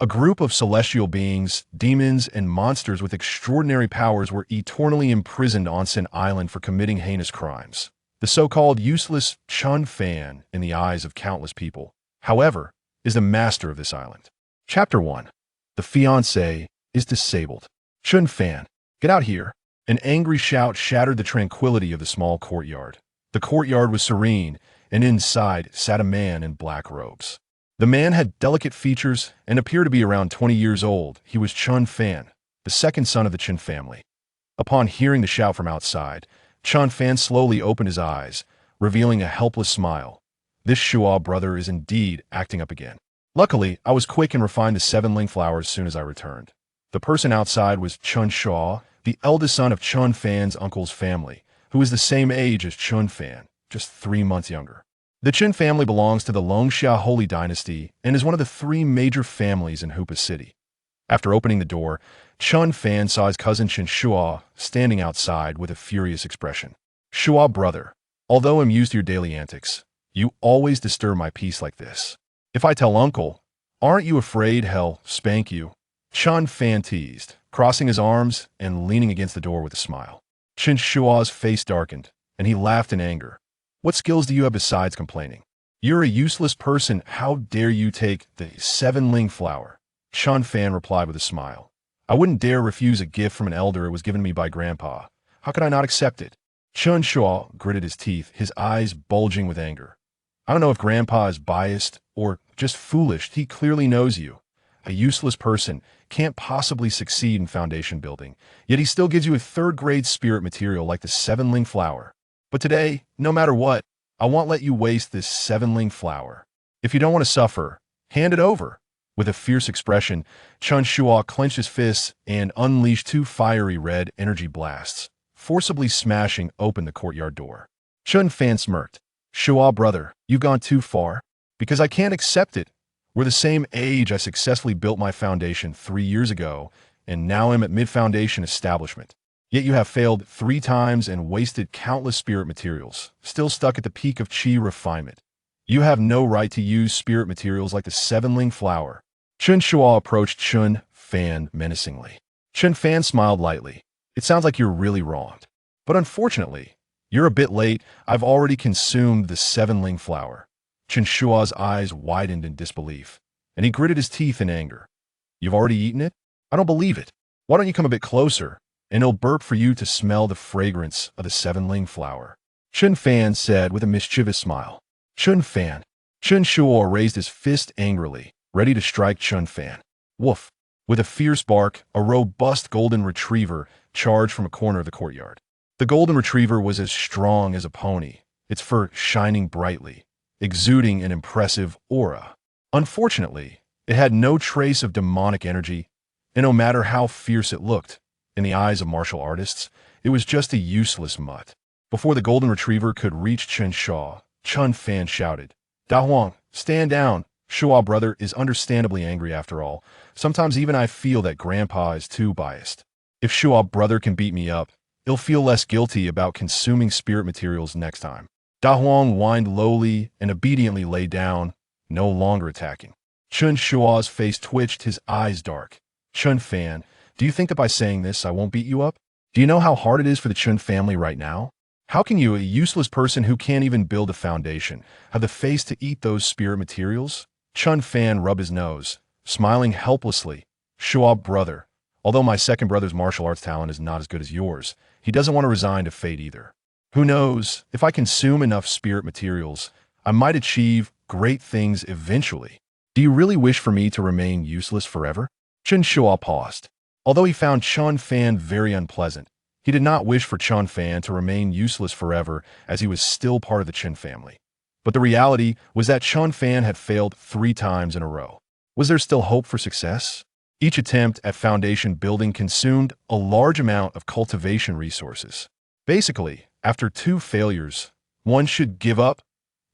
A group of celestial beings, demons, and monsters with extraordinary powers were eternally imprisoned on Sin Island for committing heinous crimes. The so-called useless Chen Fan, in the eyes of countless people, however, is the master of this island. Chapter 1. The fiancé is disabled. Chen Fan, get out here. An angry shout shattered the tranquility of the small courtyard. The courtyard was serene, and inside sat a man in black robes. The man had delicate features and appeared to be around 20 years old. He was Chen Fan, the second son of the Chen family. Upon hearing the shout from outside, Chen Fan slowly opened his eyes, revealing a helpless smile. This Shua brother is indeed acting up again. Luckily, I was quick and refined the 7 ling flowers as soon as I returned. The person outside was Chen Shua, the eldest son of Chen Fan's uncle's family, who is the same age as Chen Fan, just 3 months younger. The Chen family belongs to the Longxia Holy Dynasty and is one of the 3 major families in Hupa City. After opening the door, Chen Fan saw his cousin Chen Shua standing outside with a furious expression. Shua brother, although I'm used to your daily antics, you always disturb my peace like this. If I tell uncle, aren't you afraid he'll spank you? Chen Fan teased, crossing his arms and leaning against the door with a smile. Chen Shua's face darkened, and he laughed in anger. What skills do you have besides complaining? You're a useless person. How dare you take the 7 ling flower? Chen Fan replied with a smile. I wouldn't dare refuse a gift from an elder. It was given me by Grandpa. How could I not accept it? Chen Shua gritted his teeth, his eyes bulging with anger. I don't know if Grandpa is biased or just foolish. He clearly knows you. A useless person can't possibly succeed in foundation building, yet he still gives you a 3rd-grade spirit material like the 7 ling flower. But today, no matter what, I won't let you waste this 7 ling flower. If you don't want to suffer, hand it over. With a fierce expression, Chen Shua clenched his fists and unleashed 2 fiery red energy blasts, forcibly smashing open the courtyard door. Chen Fan smirked. Shua brother, you've gone too far. Because I can't accept it. We're the same age. I successfully built my foundation 3 years ago, and now I'm at mid-foundation establishment. Yet you have failed 3 times and wasted countless spirit materials, still stuck at the peak of chi refinement. You have no right to use spirit materials like the 7 ling flower. Chen Shua approached Chen Fan menacingly. Chen Fan smiled lightly. It sounds like you're really wronged. But unfortunately, you're a bit late. I've already consumed the 7 ling flower. Chen Shua's eyes widened in disbelief, and he gritted his teeth in anger. You've already eaten it? I don't believe it. Why don't you come a bit closer, and it'll burp for you to smell the fragrance of the 7 ling flower. Chen Fan said with a mischievous smile. Chen Fan. Chen Shua raised his fist angrily, ready to strike Chen Fan. Woof. With a fierce bark, a robust golden retriever charged from a corner of the courtyard. The golden retriever was as strong as a pony, its fur shining brightly, exuding an impressive aura. Unfortunately, it had no trace of demonic energy, and no matter how fierce it looked, in the eyes of martial artists, it was just a useless mutt. Before the golden retriever could reach Chen Shua, Chen Fan shouted, Da Huang, stand down. Shua brother is understandably angry after all. Sometimes even I feel that Grandpa is too biased. If Shua brother can beat me up, he'll feel less guilty about consuming spirit materials next time. Da Huang whined lowly and obediently lay down, no longer attacking. Chen Shua's face twitched, his eyes dark. Chen Fan, do you think that by saying this I won't beat you up? Do you know how hard it is for the Chen family right now? How can you, a useless person who can't even build a foundation, have the face to eat those spirit materials? Chen Fan rubbed his nose, smiling helplessly. Shua brother, although my second brother's martial arts talent is not as good as yours, he doesn't want to resign to fate either. Who knows, if I consume enough spirit materials, I might achieve great things eventually. Do you really wish for me to remain useless forever? Chen Shua paused. Although he found Chen Fan very unpleasant, he did not wish for Chen Fan to remain useless forever as he was still part of the Chen family. But the reality was that Chen Fan had failed 3 times in a row. Was there still hope for success? Each attempt at foundation building consumed a large amount of cultivation resources. Basically, after 2 failures, one should give up.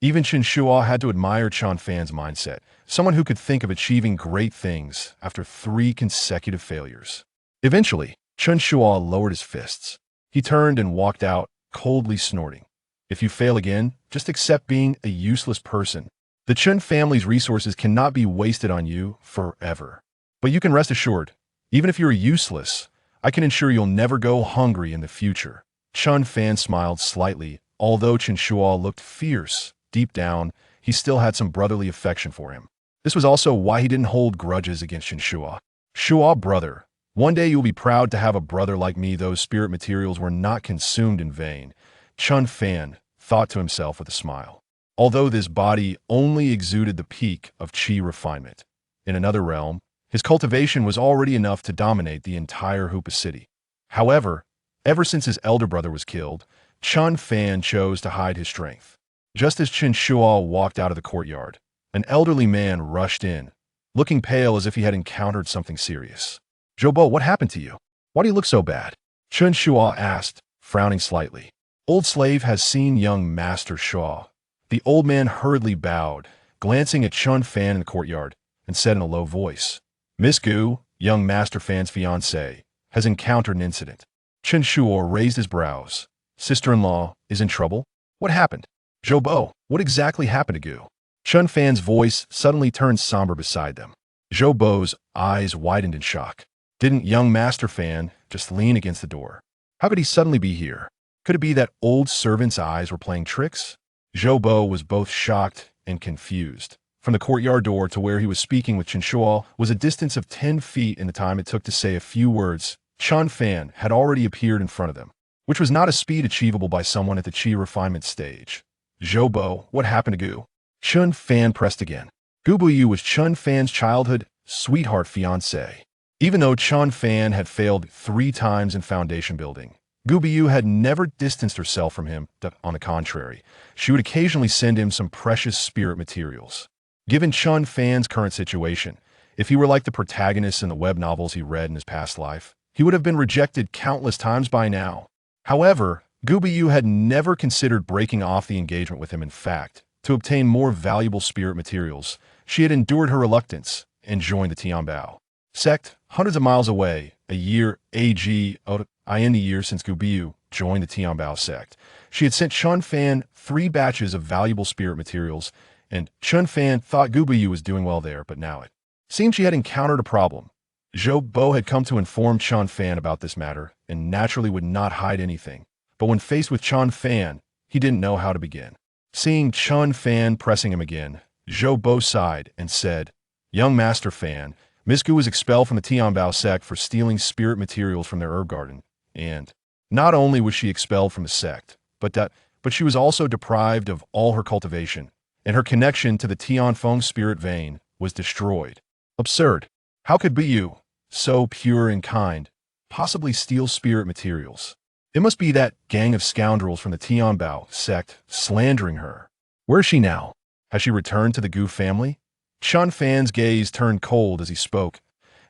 Even Chen Shua had to admire Chen Fan's mindset, someone who could think of achieving great things after 3 consecutive failures. Eventually, Chen Shua lowered his fists. He turned and walked out, coldly snorting. If you fail again, just accept being a useless person. The Chen family's resources cannot be wasted on you forever. But you can rest assured, even if you're useless, I can ensure you'll never go hungry in the future. Chen Fan smiled slightly. Although Chen Shua looked fierce, deep down, he still had some brotherly affection for him. This was also why he didn't hold grudges against Chen Shua. Shua, brother, one day you'll be proud to have a brother like me. Those spirit materials were not consumed in vain, Chen Fan thought to himself with a smile. Although this body only exuded the peak of qi refinement, in another realm, his cultivation was already enough to dominate the entire Hoopa city. However, ever since his elder brother was killed, Chen Fan chose to hide his strength. Just as Chen Shua walked out of the courtyard, an elderly man rushed in, looking pale as if he had encountered something serious. "Zhoubo, what happened to you? Why do you look so bad?" Chen Shua asked, frowning slightly. "Old slave has seen young Master Shua." The old man hurriedly bowed, glancing at Chen Fan in the courtyard, and said in a low voice, "Miss Gu, young Master Fan's fiancée, has encountered an incident." Chen Shua raised his brows. "Sister-in-law is in trouble? What happened?" "Zhoubo, what exactly happened to Gu?" Chen Fan's voice suddenly turned somber beside them. Zhoubo's eyes widened in shock. Didn't young Master Fan just lean against the door? How could he suddenly be here? Could it be that old servant's eyes were playing tricks? Zhoubo was both shocked and confused. From the courtyard door to where he was speaking with Chen Shua was a distance of 10 feet in the time it took to say a few words. Chen Fan had already appeared in front of them, which was not a speed achievable by someone at the qi refinement stage. "Zhoubo, what happened to Gu?" Chen Fan pressed again. Gu Buyu was Chen Fan's childhood sweetheart fiancé. Even though Chen Fan had failed 3 times in foundation building, Gu Buyu had never distanced herself from him. On the contrary, she would occasionally send him some precious spirit materials. Given Chen Fan's current situation, if he were like the protagonists in the web novels he read in his past life, he would have been rejected countless times by now. However, Gu Buyu had never considered breaking off the engagement with him. In fact, to obtain more valuable spirit materials, she had endured her reluctance and joined the Tianbao sect, hundreds of miles away, a year in the year since Gu Buyu joined the Tianbao sect. She had sent Chen Fan 3 batches of valuable spirit materials, and Chen Fan thought Gu Buyu was doing well there, but now it seemed she had encountered a problem. Zhoubo had come to inform Chen Fan about this matter, and naturally would not hide anything. But when faced with Chen Fan, he didn't know how to begin. Seeing Chen Fan pressing him again, Zhoubo sighed and said, "Young Master Fan, Miss Gu was expelled from the Tianbao sect for stealing spirit materials from their herb garden, and not only was she expelled from the sect, but she was also deprived of all her cultivation, and her connection to the Tianfeng spirit vein was destroyed." Absurd. How could Buyu, so pure and kind, possibly steal spirit materials? It must be that gang of scoundrels from the Tianbao sect slandering her. Where is she now? Has she returned to the Gu family? Chen Fan's gaze turned cold as he spoke.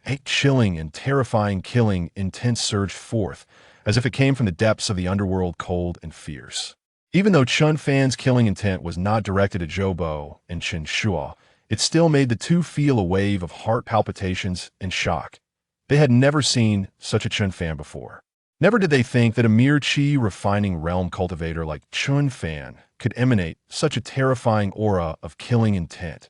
A chilling and terrifying killing intent surged forth, as if it came from the depths of the underworld, cold and fierce. Even though Chen Fan's killing intent was not directed at Zhoubo and Chen Shua, it still made the two feel a wave of heart palpitations and shock. They had never seen such a Chen Fan before. Never did they think that a mere qi refining realm cultivator like Chen Fan could emanate such a terrifying aura of killing intent.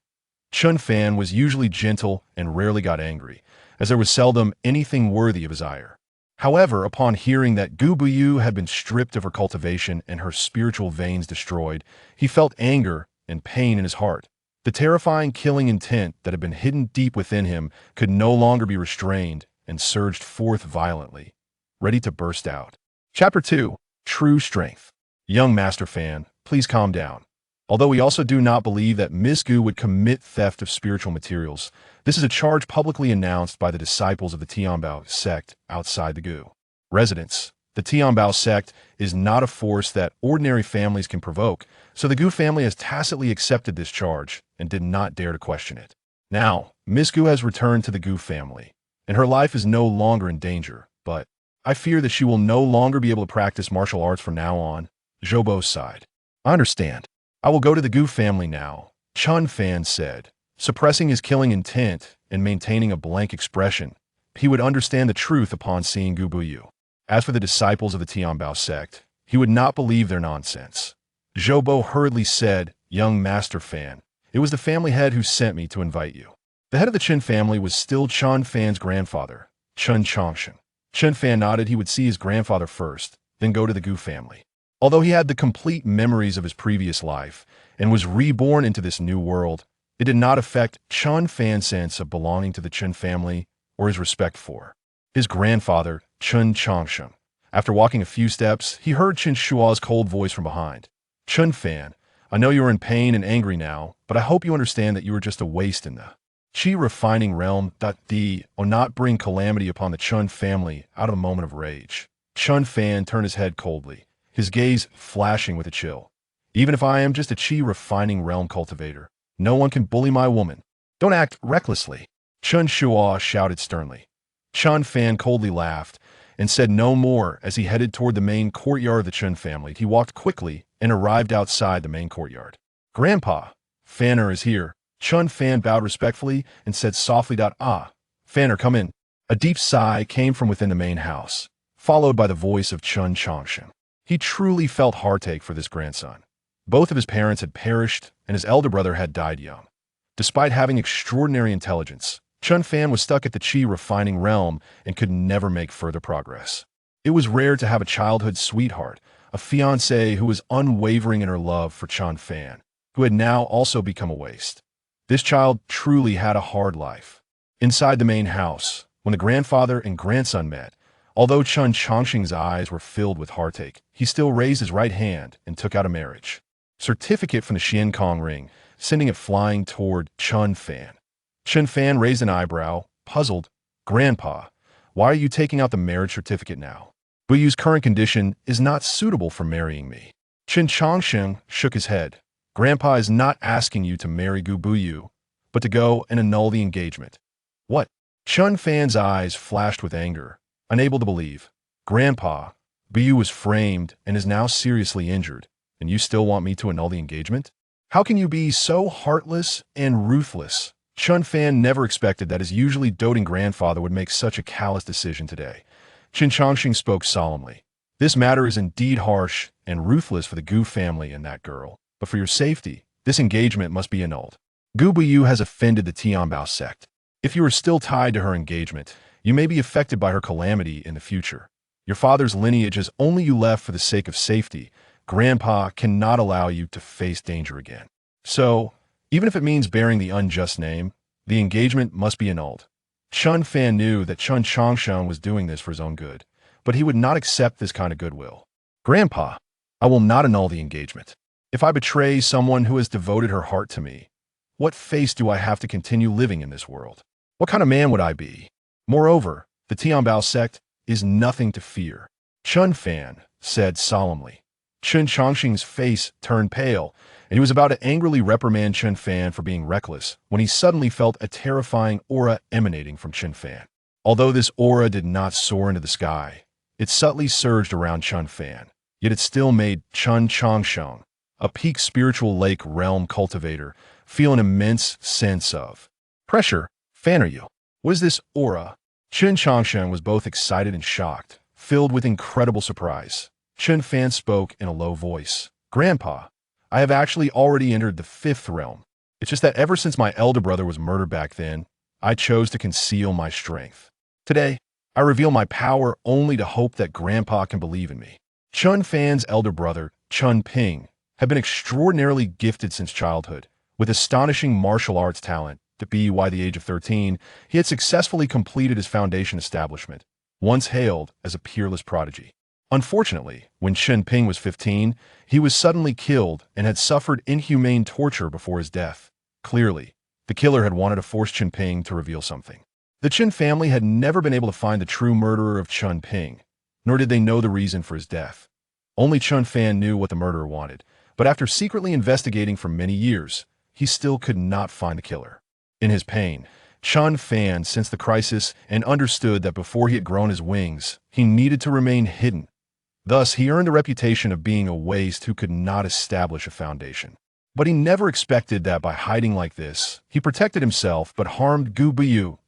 Chen Fan was usually gentle and rarely got angry, as there was seldom anything worthy of his ire. However, upon hearing that Gu Buyu had been stripped of her cultivation and her spiritual veins destroyed, he felt anger and pain in his heart. The terrifying killing intent that had been hidden deep within him could no longer be restrained and surged forth violently, ready to burst out. Chapter 2. True Strength. Young Master Fan, please calm down. Although we also do not believe that Miss Gu would commit theft of spiritual materials, this is a charge publicly announced by the disciples of the Tianbao sect outside the Gu residence. The Tianbao sect is not a force that ordinary families can provoke, so the Gu family has tacitly accepted this charge and did not dare to question it. Now, Miss Gu has returned to the Gu family, and her life is no longer in danger, but I fear that she will no longer be able to practice martial arts from now on. Zhoubo sighed. I understand. I will go to the Gu family now, Chen Fan said. Suppressing his killing intent and maintaining a blank expression, he would understand the truth upon seeing Gu Buyu. As for the disciples of the Tianbao sect, he would not believe their nonsense. Zhoubo hurriedly said, Young Master Fan, it was the family head who sent me to invite you. The head of the Chen family was still Chen Fan's grandfather, Chen Changshan. Chen Fan nodded he would see his grandfather first, then go to the Gu family. Although he had the complete memories of his previous life and was reborn into this new world, it did not affect Chen Fan's sense of belonging to the Chen family or his respect for his grandfather, Chen Changshan. After walking a few steps, he heard Chen Shua's cold voice from behind. Chen Fan, I know you are in pain and angry now, but I hope you understand that you are just a waste in the Qi refining realm. D will not bring calamity upon the Chen family out of a moment of rage. Chen Fan turned his head coldly, his gaze flashing with a chill. Even if I am just a Qi refining realm cultivator, no one can bully my woman. Don't act recklessly. Chen Shua shouted sternly. Chen Fan coldly laughed and said no more as he headed toward the main courtyard of the Chen family. He walked quickly and arrived outside the main courtyard. Grandpa, Fanner is here. Chen Fan bowed respectfully and said softly, Fanner, come in. A deep sigh came from within the main house, followed by the voice of Chen Changshan. He truly felt heartache for this grandson. Both of his parents had perished, and his elder brother had died young. Despite having extraordinary intelligence, Chen Fan was stuck at the Qi refining realm and could never make further progress. It was rare to have a childhood sweetheart, a fiancée who was unwavering in her love for Chen Fan, who had now also become a waste. This child truly had a hard life. Inside the main house, when the grandfather and grandson met, although Chen Changshan's eyes were filled with heartache, he still raised his right hand and took out a marriage certificate from the Xian Kong ring, sending it flying toward Chen Fan. Chen Fan raised an eyebrow, puzzled. Grandpa, why are you taking out the marriage certificate now? Buyu's current condition is not suitable for marrying me. Chen Changshan shook his head. Grandpa is not asking you to marry Gu Buyu, but to go and annul the engagement. What? Chen Fan's eyes flashed with anger, unable to believe. Grandpa, Buyu was framed and is now seriously injured, and you still want me to annul the engagement? How can you be so heartless and ruthless? Chen Fan never expected that his usually doting grandfather would make such a callous decision today. Chen Changshan spoke solemnly. This matter is indeed harsh and ruthless for the Gu family and that girl, but for your safety, this engagement must be annulled. Gu Buyu has offended the Tianbao sect. If you are still tied to her engagement, you may be affected by her calamity in the future. Your father's lineage is only you left for the sake of safety. Grandpa cannot allow you to face danger again. So, even if it means bearing the unjust name, the engagement must be annulled. Chen Fan knew that Chen Changshan was doing this for his own good, but he would not accept this kind of goodwill. Grandpa, I will not annul the engagement. If I betray someone who has devoted her heart to me, what face do I have to continue living in this world? What kind of man would I be? Moreover, the Tianbao sect is nothing to fear. Chen Fan said solemnly. Chen Changshan's face turned pale, and he was about to angrily reprimand Chen Fan for being reckless when he suddenly felt a terrifying aura emanating from Chen Fan. Although this aura did not soar into the sky, it subtly surged around Chen Fan, yet it still made Chen Changshan, a peak spiritual lake realm cultivator, feel an immense sense of pressure. Fan, are you? What is this aura? Chen Changshan was both excited and shocked, filled with incredible surprise. Chen Fan spoke in a low voice. Grandpa, I have actually already entered the 5th realm. It's just that ever since my elder brother was murdered back then, I chose to conceal my strength. Today, I reveal my power only to hope that Grandpa can believe in me. Chen Fan's elder brother, Chen Ping, had been extraordinarily gifted since childhood, with astonishing martial arts talent. To be by the age of 13, he had successfully completed his foundation establishment, once hailed as a peerless prodigy. Unfortunately, when Chen Ping was 15, he was suddenly killed and had suffered inhumane torture before his death. Clearly, the killer had wanted to force Chen Ping to reveal something. The Chen family had never been able to find the true murderer of Chen Ping, nor did they know the reason for his death. Only Chen Fan knew what the murderer wanted, but after secretly investigating for many years, he still could not find the killer. In his pain, Chen Fan sensed the crisis and understood that before he had grown his wings, he needed to remain hidden. Thus, he earned the reputation of being a waste who could not establish a foundation. But he never expected that by hiding like this, he protected himself but harmed Gu Buyu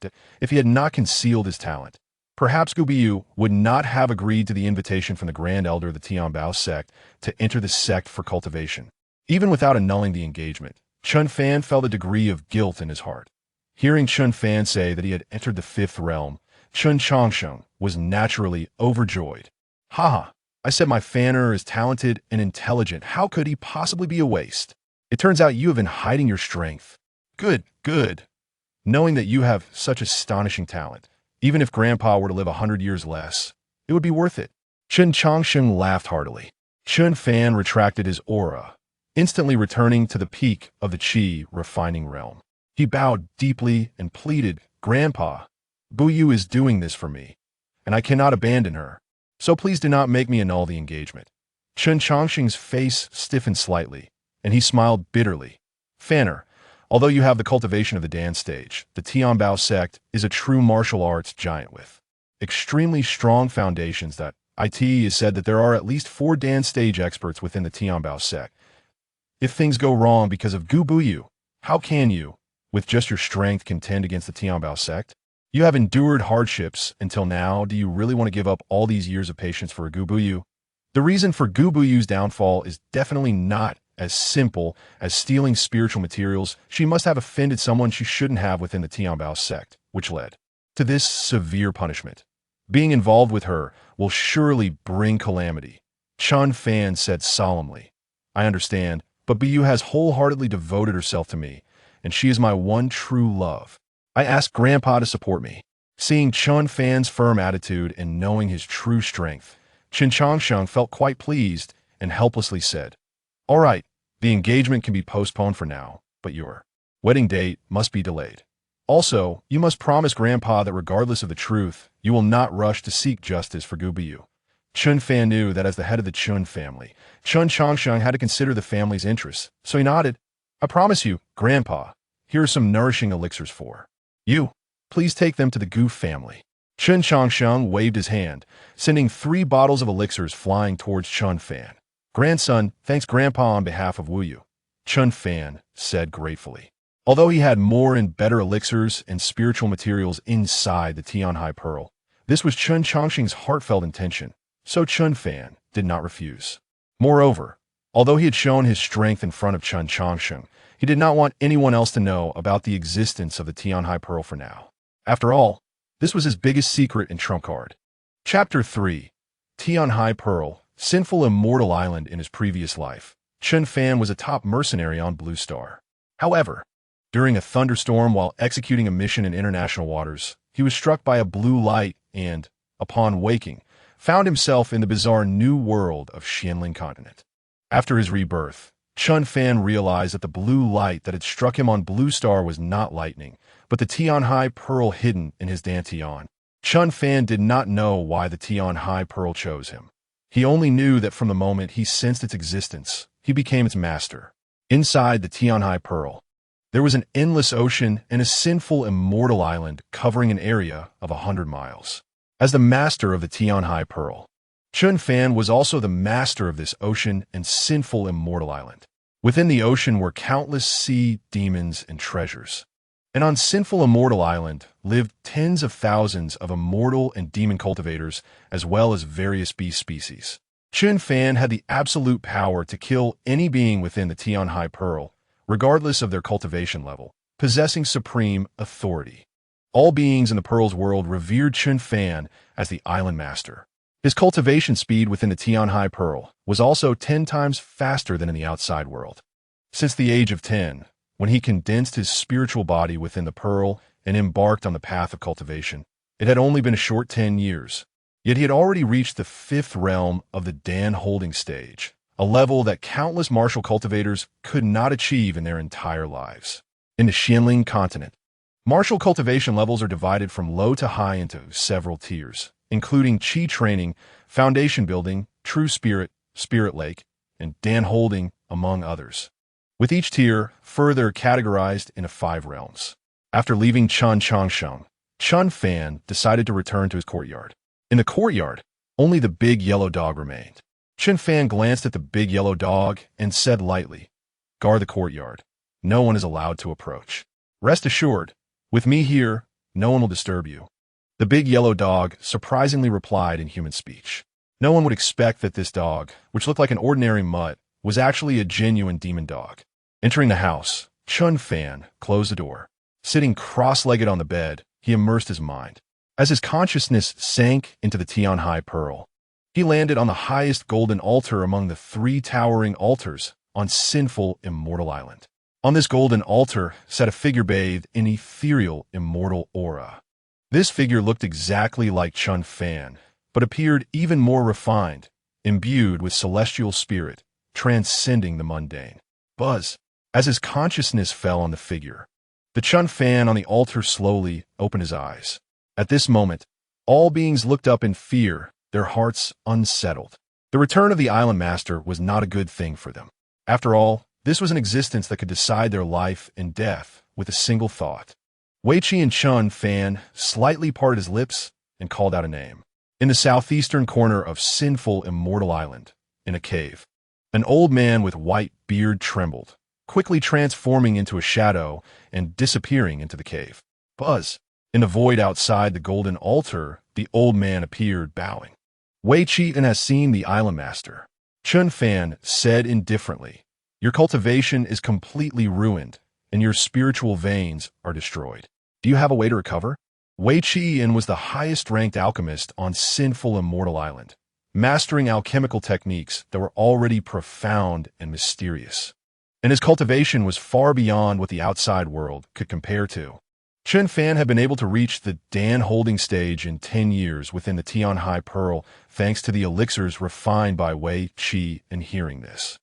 if he had not concealed his talent. Perhaps Gu Buyu would not have agreed to the invitation from the Grand Elder of the Tianbao sect to enter the sect for cultivation. Even without annulling the engagement, Chen Fan felt a degree of guilt in his heart. Hearing Chen Fan say that he had entered the fifth realm, Chen Changsheng was naturally overjoyed. Haha, I said my Fanner is talented and intelligent. How could he possibly be a waste? It turns out you have been hiding your strength. Good, good. Knowing that you have such astonishing talent, even if Grandpa were to live 100 years less, it would be worth it. Chen Changsheng laughed heartily. Chen Fan retracted his aura, instantly returning to the peak of the Qi refining realm. He bowed deeply and pleaded, Grandpa, Buyu is doing this for me, and I cannot abandon her. So please do not make me annul the engagement. Chen Changsheng's face stiffened slightly, and he smiled bitterly. Fanner, although you have the cultivation of the Dan stage, the Tianbao sect is a true martial arts giant with extremely strong foundations that it is said that there are at least 4 Dan stage experts within the Tianbao sect. If things go wrong because of Gu Buyu, how can you, with just your strength, contend against the Tianbao sect? You have endured hardships until now. Do you really want to give up all these years of patience for a Gu Buyu? The reason for Gu Buyu's downfall is definitely not as simple as stealing spiritual materials. She must have offended someone she shouldn't have within the Tianbao sect, which led to this severe punishment. Being involved with her will surely bring calamity. Chen Fan said solemnly. I understand, but Buyu has wholeheartedly devoted herself to me, and she is my one true love. I asked Grandpa to support me. Seeing Chen Fan's firm attitude and knowing his true strength, Chen Changsheng felt quite pleased and helplessly said, All right, the engagement can be postponed for now, but your wedding date must be delayed. Also, you must promise Grandpa that regardless of the truth, you will not rush to seek justice for Gu Buyu. Chen Fan knew that as the head of the Chen family, Chen Changsheng had to consider the family's interests, so he nodded. I promise you, Grandpa, here are some nourishing elixirs for you. Please take them to the Gu family. Chen Changsheng waved his hand, sending 3 bottles of elixirs flying towards Chen Fan. Grandson, thanks Grandpa on behalf of Wuyu. Chen Fan said gratefully. Although he had more and better elixirs and spiritual materials inside the Tianhai Pearl, this was Chen Changsheng's heartfelt intention, so Chen Fan did not refuse. Moreover, although he had shown his strength in front of Chen Changsheng, he did not want anyone else to know about the existence of the Tianhai Pearl for now. After all, this was his biggest secret and trump card. Chapter 3. Tianhai Pearl, Sinful Immortal Island. In his previous life, Chen Fan was a top mercenary on Blue Star. However, during a thunderstorm while executing a mission in international waters, he was struck by a blue light and, upon waking, found himself in the bizarre new world of Xianling continent. After his rebirth, Chen Fan realized that the blue light that had struck him on Blue Star was not lightning, but the Tianhai Pearl hidden in his Dantian. Chen Fan did not know why the Tianhai Pearl chose him. He only knew that from the moment he sensed its existence, he became its master. Inside the Tianhai Pearl, there was an endless ocean and a sinful immortal island covering an area of 100 miles. As the master of the Tianhai Pearl, Chen Fan was also the master of this ocean and sinful immortal island. Within the ocean were countless sea demons and treasures. And on Sinful Immortal Island lived tens of thousands of immortal and demon cultivators, as well as various beast species. Chen Fan had the absolute power to kill any being within the Tianhai Pearl, regardless of their cultivation level, possessing supreme authority. All beings in the Pearl's world revered Chen Fan as the island master. His cultivation speed within the Tianhai Pearl was also 10 times faster than in the outside world. Since the age of 10, when he condensed his spiritual body within the Pearl and embarked on the path of cultivation, it had only been a short 10 years. Yet he had already reached the 5th realm of the Dan holding stage, a level that countless martial cultivators could not achieve in their entire lives. In the Xianling continent, martial cultivation levels are divided from low to high into several tiers, including Qi training, foundation building, true spirit, spirit lake, and Dan holding, among others. With each tier further categorized into 5 realms. After leaving Chen Changsheng, Chen Fan decided to return to his courtyard. In the courtyard, only the big yellow dog remained. Chen Fan glanced at the big yellow dog and said lightly, Guard the courtyard. No one is allowed to approach. Rest assured, with me here, no one will disturb you. The big yellow dog surprisingly replied in human speech. No one would expect that this dog, which looked like an ordinary mutt, was actually a genuine demon dog. Entering the house, Chen Fan closed the door. Sitting cross-legged on the bed, he immersed his mind. As his consciousness sank into the Tian Hai Pearl, he landed on the highest golden altar among the 3 towering altars on Sinful Immortal Island. On this golden altar sat a figure bathed in ethereal immortal aura. This figure looked exactly like Chen Fan, but appeared even more refined, imbued with celestial spirit, transcending the mundane. Buzz. As his consciousness fell on the figure, the Chen Fan on the altar slowly opened his eyes. At this moment, all beings looked up in fear, their hearts unsettled. The return of the Island Master was not a good thing for them. After all, this was an existence that could decide their life and death with a single thought. Wei Qi and Chen Fan slightly parted his lips and called out a name. In the southeastern corner of Sinful Immortal Island, in a cave, an old man with white beard trembled, quickly transforming into a shadow and disappearing into the cave. Buzz. In the void outside the golden altar, the old man appeared, bowing. Wei Qi has seen the Island Master. Chen Fan said indifferently, "Your cultivation is completely ruined, and your spiritual veins are destroyed. Do you have a way to recover?" Wei Qi was the highest-ranked alchemist on Sinful Immortal Island, mastering alchemical techniques that were already profound and mysterious. And his cultivation was far beyond what the outside world could compare to. Chen Fan had been able to reach the Dan holding stage in 10 years within the Tian Hai Pearl thanks to the elixirs refined by Wei Qi. And hearing this,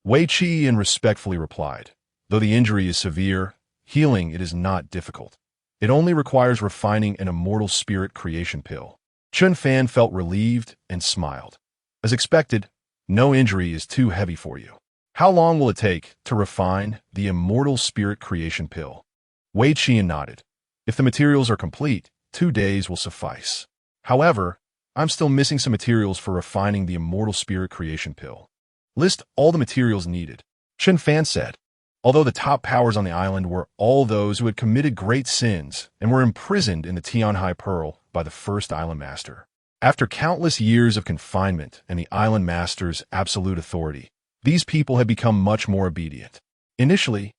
Wei Qi respectfully replied, "Though the injury is severe, healing it is not difficult. It only requires refining an immortal spirit creation pill." Chen Fan felt relieved and smiled. As expected, no injury is too heavy for you. How long will it take to refine the immortal spirit creation pill? Wei Qi nodded. If the materials are complete, 2 days will suffice. However, I'm still missing some materials for refining the immortal spirit creation pill. List all the materials needed. Chen Fan said. Although the top powers on the island were all those who had committed great sins and were imprisoned in the Tian Hai Pearl by the first Island Master. After countless years of confinement and the Island Master's absolute authority, these people had become much more obedient. Initially,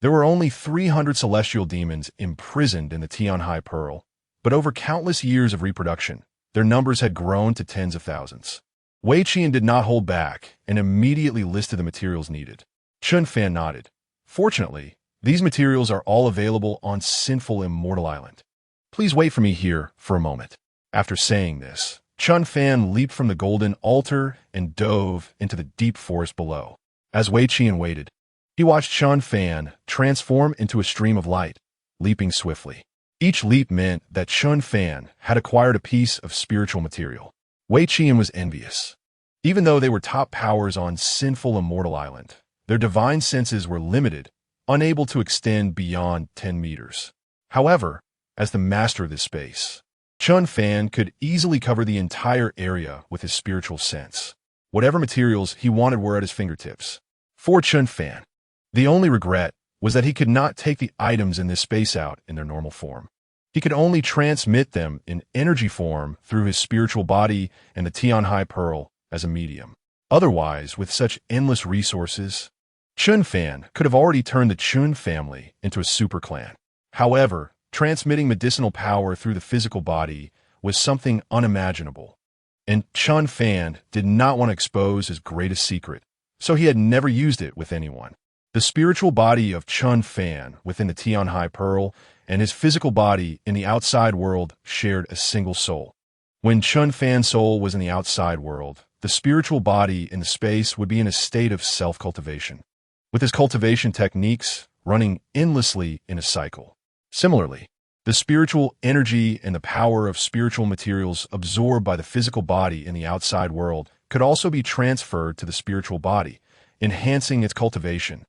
there were only 300 celestial demons imprisoned in the Tian Hai Pearl, but over countless years of reproduction, their numbers had grown to tens of thousands. Wei Qi did not hold back and immediately listed the materials needed. Chen Fan nodded. Fortunately, these materials are all available on Sinful Immortal Island. Please wait for me here for a moment. After saying this, Chen Fan leaped from the golden altar and dove into the deep forest below. As Wei Qi waited, he watched Chen Fan transform into a stream of light, leaping swiftly. Each leap meant that Chen Fan had acquired a piece of spiritual material. Wei Qi was envious. Even though they were top powers on Sinful Immortal Island, their divine senses were limited, unable to extend beyond 10 meters. However, as the master of this space, Chen Fan could easily cover the entire area with his spiritual sense. Whatever materials he wanted were at his fingertips. For Chen Fan, the only regret was that he could not take the items in this space out in their normal form. He could only transmit them in energy form through his spiritual body and the Tian Hai Pearl as a medium. Otherwise, with such endless resources, Chen Fan could have already turned the Chen family into a super clan. However, transmitting medicinal power through the physical body was something unimaginable, and Chen Fan did not want to expose his greatest secret, so he had never used it with anyone. The spiritual body of Chen Fan within the Tian Hai Pearl and his physical body in the outside world shared a single soul. When Chen Fan's soul was in the outside world, the spiritual body in the space would be in a state of self-cultivation, with his cultivation techniques running endlessly in a cycle. Similarly, the spiritual energy and the power of spiritual materials absorbed by the physical body in the outside world could also be transferred to the spiritual body, enhancing its cultivation.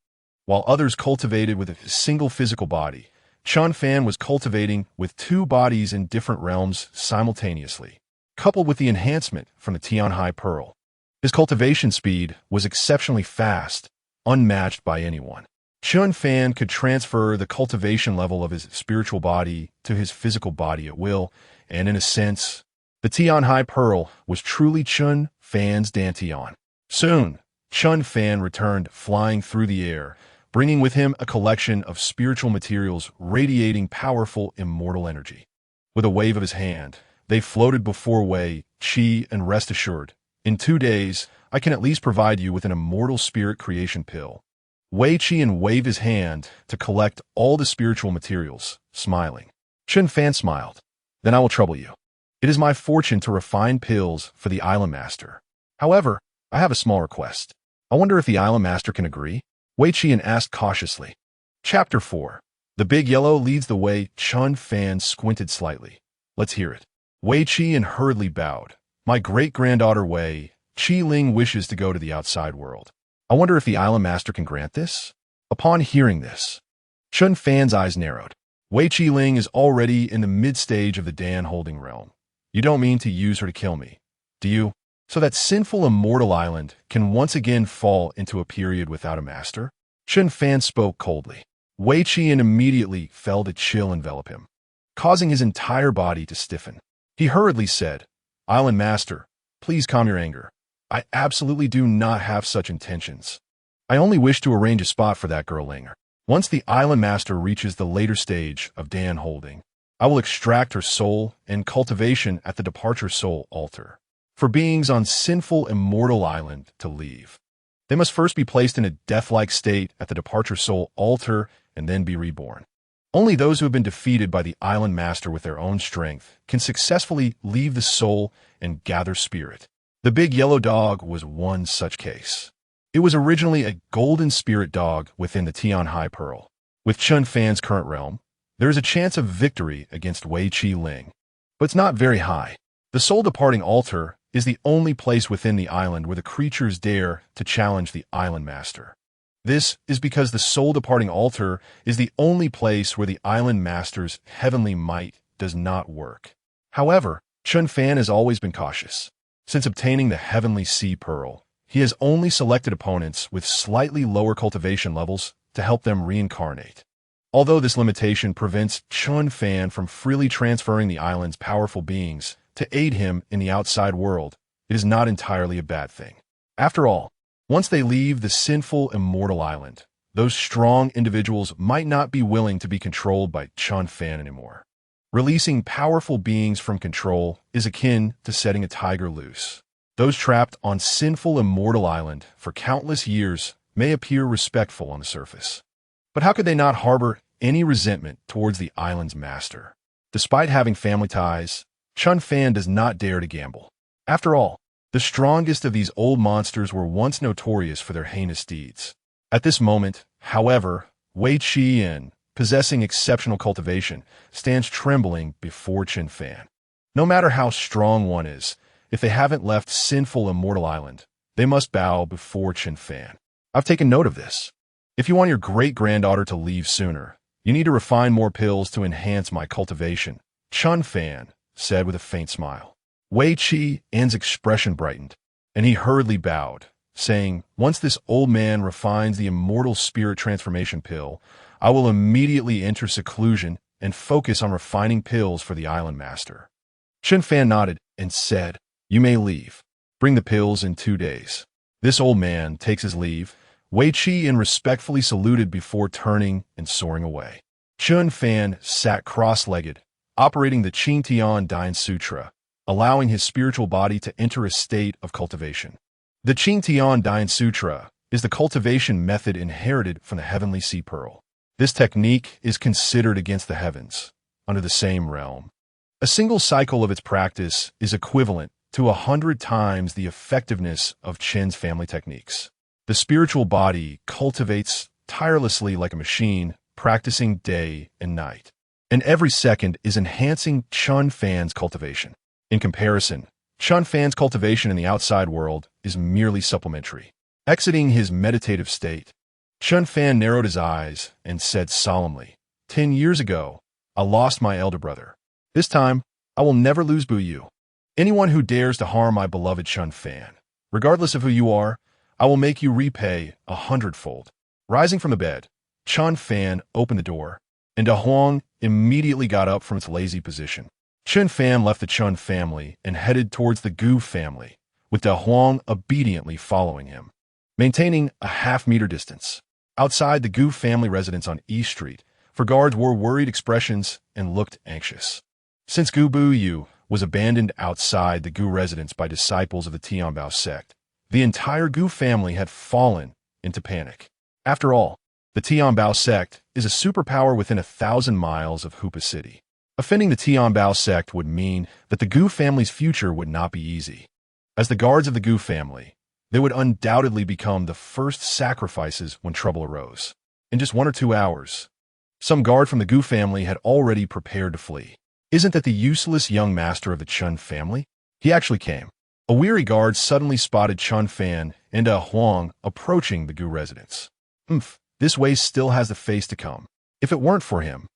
While others cultivated with a single physical body, Chen Fan was cultivating with 2 bodies in different realms simultaneously, coupled with the enhancement from the Tian Hai Pearl. His cultivation speed was exceptionally fast, unmatched by anyone. Chen Fan could transfer the cultivation level of his spiritual body to his physical body at will, and in a sense, the Tian Hai Pearl was truly Chen Fan's Dantian. Soon, Chen Fan returned flying through the air, bringing with him a collection of spiritual materials radiating powerful immortal energy. With a wave of his hand, they floated before Wei Qi, and rest assured, in 2 days, I can at least provide you with an immortal spirit creation pill. Wei Qi waved his hand to collect all the spiritual materials, smiling. Chen Fan smiled. Then I will trouble you. It is my fortune to refine pills for the island master. However, I have a small request. I wonder if the island master can agree? Wei Qi asked cautiously. Chapter 4. The Big Yellow leads the way. Chen Fan squinted slightly. Let's hear it. Wei Qi hurriedly bowed. My great-granddaughter Wei Qi Ling wishes to go to the outside world. I wonder if the island master can grant this? Upon hearing this, Chen Fan's eyes narrowed. Wei Qi Ling is already in the mid-stage of the Dan holding realm. You don't mean to use her to kill me, do you? So that Sinful Immortal Island can once again fall into a period without a master? Chen Fan spoke coldly. Wei Qi immediately felt a chill envelop him, causing his entire body to stiffen. He hurriedly said, Island Master, please calm your anger. I absolutely do not have such intentions. I only wish to arrange a spot for that girl Linger. Once the Island Master reaches the later stage of Dan holding, I will extract her soul and cultivation at the departure soul altar. For beings on Sinful Immortal Island to leave, they must first be placed in a death-like state at the departure soul altar and then be reborn. Only those who have been defeated by the Island Master with their own strength can successfully leave the soul and gather spirit. The Big Yellow Dog was one such case. It was originally a golden spirit dog within the Tian High Pearl. With Chen Fan's current realm, there is a chance of victory against Wei Qi Ling, but it's not very high. The soul departing altar is the only place within the island where the creatures dare to challenge the Island Master. This is because the soul departing altar is the only place where the Island Master's heavenly might does not work. However, Chen Fan has always been cautious. Since obtaining the Heavenly Sea Pearl, he has only selected opponents with slightly lower cultivation levels to help them reincarnate. Although this limitation prevents Chen Fan from freely transferring the island's powerful beings to aid him in the outside world, it is not entirely a bad thing. After all, once they leave the Sinful Immortal Island, those strong individuals might not be willing to be controlled by Chen Fan anymore. Releasing powerful beings from control is akin to setting a tiger loose. Those trapped on Sinful Immortal Island for countless years may appear respectful on the surface. But how could they not harbor any resentment towards the island's master? Despite having family ties, Chen Fan does not dare to gamble. After all, the strongest of these old monsters were once notorious for their heinous deeds. At this moment, however, Wei Qi, possessing exceptional cultivation, stands trembling before Chen Fan. No matter how strong one is, if they haven't left Sinful Immortal Island, they must bow before Chen Fan. I've taken note of this. If you want your great-granddaughter to leave sooner, you need to refine more pills to enhance my cultivation, Chen Fan said with a faint smile. Wei Qi's expression brightened, and he hurriedly bowed, saying, Once this old man refines the immortal spirit transformation pill, I will immediately enter seclusion and focus on refining pills for the Island Master. Chen Fan nodded and said, You may leave. Bring the pills in 2 days. This old man takes his leave. Wei Qi respectfully saluted before turning and soaring away. Chen Fan sat cross-legged, operating the Qing Tian Dine Sutra, allowing his spiritual body to enter a state of cultivation. The Qing Tian Dine Sutra is the cultivation method inherited from the Heavenly Sea Pearl. This technique is considered against the heavens, under the same realm. A single cycle of its practice is equivalent to 100 times the effectiveness of Chen's family techniques. The spiritual body cultivates tirelessly like a machine, practicing day and night. And every second is enhancing Chen Fan's cultivation. In comparison, Chen Fan's cultivation in the outside world is merely supplementary. Exiting his meditative state, Chen Fan narrowed his eyes and said solemnly, 10 years ago, I lost my elder brother. This time, I will never lose Bu Yu. Anyone who dares to harm my beloved Chen Fan, regardless of who you are, I will make you repay 100-fold. Rising from the bed, Chen Fan opened the door, and Da Huang immediately got up from its lazy position. Chen Fan left the Chen family and headed towards the Gu family, with Da Huang obediently following him. Maintaining a half-meter distance, Outside the Gu family residence on East Street, for guards wore worried expressions and looked anxious. Since Gu Buyu was abandoned outside the Gu residence by disciples of the Tianbao sect, the entire Gu family had fallen into panic. After all, the Tianbao sect is a superpower within 1,000 miles of Hupa City. Offending the Tianbao sect would mean that the Gu family's future would not be easy. As the guards of the Gu family, they would undoubtedly become the first sacrifices when trouble arose. In just 1 or 2 hours, some guard from the Gu family had already prepared to flee. Isn't that the useless young master of the Chen family? He actually came. A weary guard suddenly spotted Chen Fan and Huang approaching the Gu residence. This waste still has the face to come. If it weren't for him,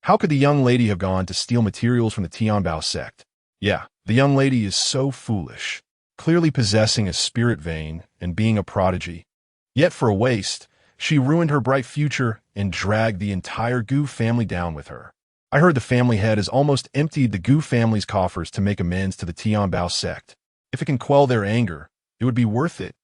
how could the young lady have gone to steal materials from the Tianbao sect? Yeah, the young lady is so foolish, clearly possessing a spirit vein and being a prodigy. Yet for a waste, she ruined her bright future and dragged the entire Gu family down with her. I heard the family head has almost emptied the Gu family's coffers to make amends to the Tianbao sect. If it can quell their anger, it would be worth it.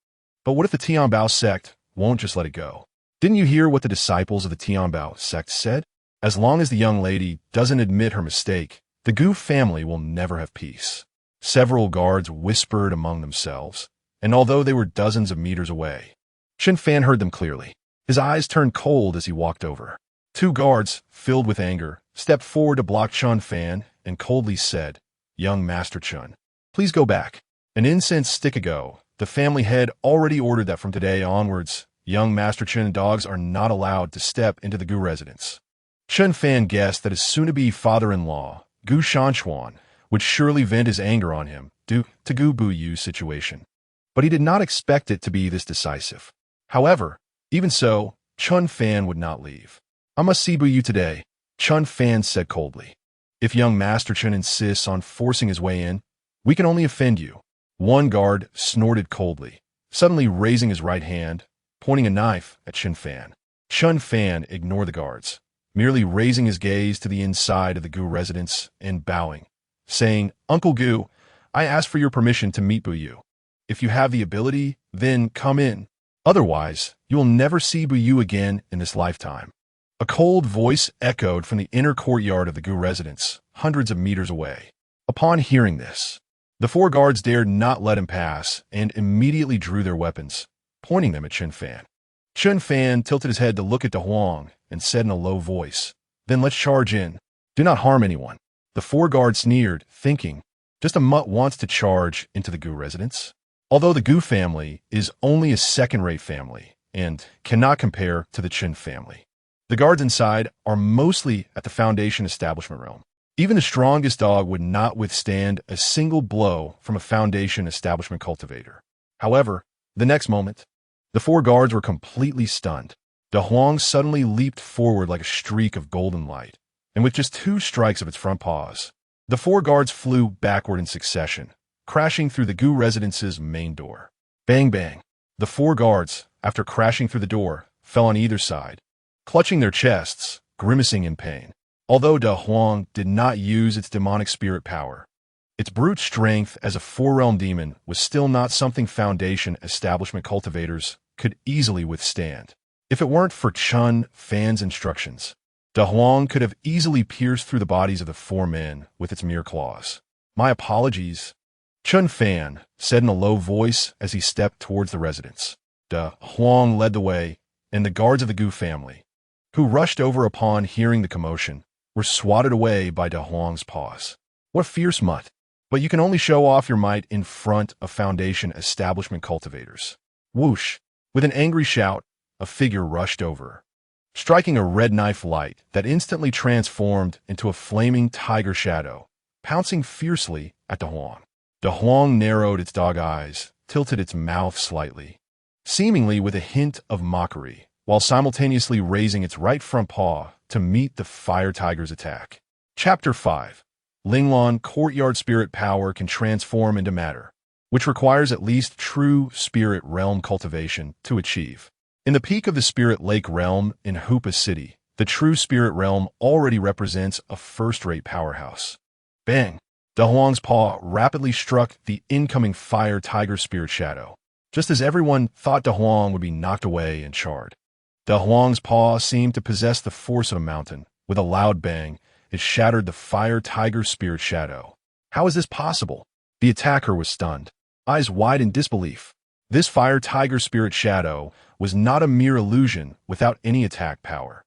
But what if the Tianbao sect won't just let it go? Didn't you hear what the disciples of the Tianbao sect said? As long as the young lady doesn't admit her mistake, the Gu family will never have peace. Several guards whispered among themselves, and although they were dozens of meters away, Chen Fan heard them clearly. His eyes turned cold as he walked over. 2 guards, filled with anger, stepped forward to block Chen Fan and coldly said, "Young Master Chen, please go back." An incense stick ago, the family head already ordered that from today onwards, young Master Chen and dogs are not allowed to step into the Gu residence. Chen Fan guessed that his soon-to-be father-in-law, Gu Shanchuan, would surely vent his anger on him due to Gu Buyu's situation. But he did not expect it to be this decisive. However, even so, Chen Fan would not leave. "I must see Buyu today," Chen Fan said coldly. "If young Master Chen insists on forcing his way in, we can only offend you." One guard snorted coldly, suddenly raising his right hand, pointing a knife at Chen Fan. Chen Fan ignored the guards, merely raising his gaze to the inside of the Gu residence and bowing, saying, "Uncle Gu, I ask for your permission to meet Buyu. If you have the ability, then come in. Otherwise, you will never see Buyu again in this lifetime." A cold voice echoed from the inner courtyard of the Gu residence, hundreds of meters away. Upon hearing this, the 4 guards dared not let him pass and immediately drew their weapons, pointing them at Chen Fan. Chen Fan tilted his head to look at De Huang and said in a low voice, "Then let's charge in. Do not harm anyone." The 4 guards sneered, thinking, just a mutt wants to charge into the Gu residence. Although the Gu family is only a second-rate family and cannot compare to the Chen family, the guards inside are mostly at the Foundation establishment realm. Even the strongest dog would not withstand a single blow from a Foundation establishment cultivator. However, the next moment, the 4 guards were completely stunned. De Huang suddenly leaped forward like a streak of golden light, and with just 2 strikes of its front paws, the 4 guards flew backward in succession, crashing through the Gu residence's main door. Bang bang. The 4 guards, after crashing through the door, fell on either side, clutching their chests, grimacing in pain. Although De Huang did not use its demonic spirit power, its brute strength as a 4-realm demon was still not something Foundation establishment cultivators could easily withstand. If it weren't for Chen Fan's instructions, De Huang could have easily pierced through the bodies of the 4 men with its mere claws. "My apologies," Chen Fan said in a low voice as he stepped towards the residence. De Huang led the way, and the guards of the Gu family, who rushed over upon hearing the commotion, were swatted away by De Huang's paws. What a fierce mutt! But you can only show off your might in front of Foundation establishment cultivators. Whoosh! With an angry shout, a figure rushed over, striking a red knife light that instantly transformed into a flaming tiger shadow, pouncing fiercely at De Huang. De Huang narrowed its dog eyes, tilted its mouth slightly, seemingly with a hint of mockery, while simultaneously raising its right front paw to meet the fire tiger's attack. Chapter 5. Linglan Courtyard Spirit Power can transform into matter, which requires at least true spirit realm cultivation to achieve. In the peak of the Spirit Lake realm in Hupa City, the true spirit realm already represents a first-rate powerhouse. Bang! De Huang's paw rapidly struck the incoming fire tiger spirit shadow, just as everyone thought De Huang would be knocked away and charred. Da Huang's paw seemed to possess the force of a mountain. With a loud bang, it shattered the fire tiger spirit shadow. How is this possible? The attacker was stunned, eyes wide in disbelief. This fire tiger spirit shadow was not a mere illusion without any attack power,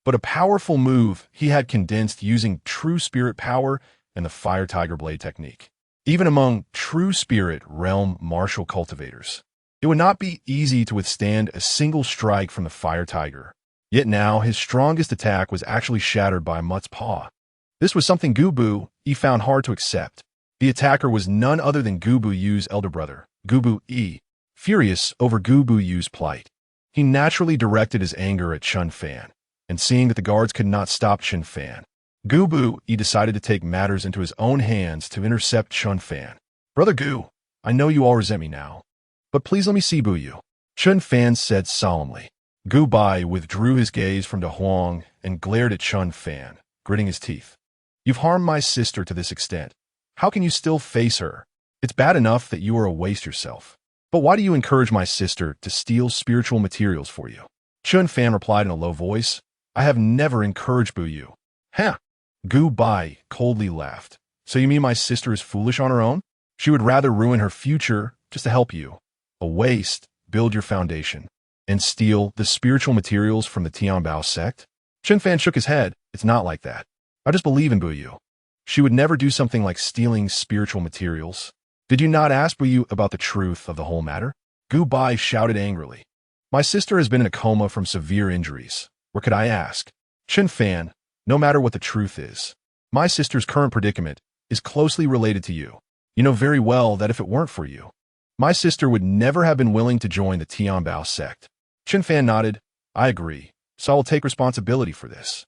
but a powerful move he had condensed using true spirit power and the fire tiger blade technique. Even among true spirit realm martial cultivators, it would not be easy to withstand a single strike from the fire tiger. Yet now his strongest attack was actually shattered by Mutt's paw. This was something Gubu Yi found hard to accept. The attacker was none other than Gubu Yu's elder brother, Gubu Yi. Furious over Gubu Yu's plight, he naturally directed his anger at Chen Fan, and seeing that the guards could not stop Chen Fan, Gubu Yi decided to take matters into his own hands to intercept Chen Fan. Brother Gu, I know you all resent me now, but please let me see Bu Yu, Chen Fan said solemnly. Gu Bai withdrew his gaze from Da Huang and glared at Chen Fan, gritting his teeth. You've harmed my sister to this extent. How can you still face her? It's bad enough that you are a waste yourself. But why do you encourage my sister to steal spiritual materials for you? Chen Fan replied in a low voice. I have never encouraged Bu Yu. Huh. Gu Bai coldly laughed. So you mean my sister is foolish on her own? She would rather ruin her future just to help you. A waste, build your foundation, and steal the spiritual materials from the Tianbao sect? Chen Fan shook his head. It's not like that. I just believe in Bu Yu. She would never do something like stealing spiritual materials. Did you not ask Bu Yu about the truth of the whole matter? Gu Bai shouted angrily. My sister has been in a coma from severe injuries. Where could I ask? Chen Fan, no matter what the truth is, my sister's current predicament is closely related to you. You know very well that if it weren't for you, my sister would never have been willing to join the Tianbao sect. Chen Fan nodded. I agree, so I will take responsibility for this.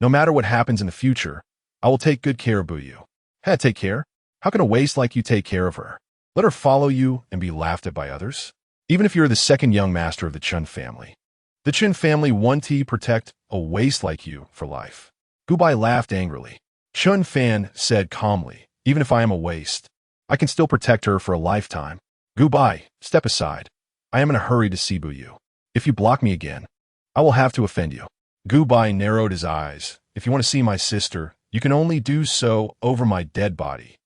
No matter what happens in the future, I will take good care of Bu Yu. Take care? How can a waste like you take care of her? Let her follow you and be laughed at by others? Even if you're the second young master of the Chen family. The Chen family want to protect a waste like you for life. Gu Bai laughed angrily. Chen Fan said calmly, even if I am a waste, I can still protect her for a lifetime. Gu Bai, step aside. I am in a hurry to see Bu Yu. If you block me again, I will have to offend you. Gu Bai narrowed his eyes. If you want to see my sister, you can only do so over my dead body.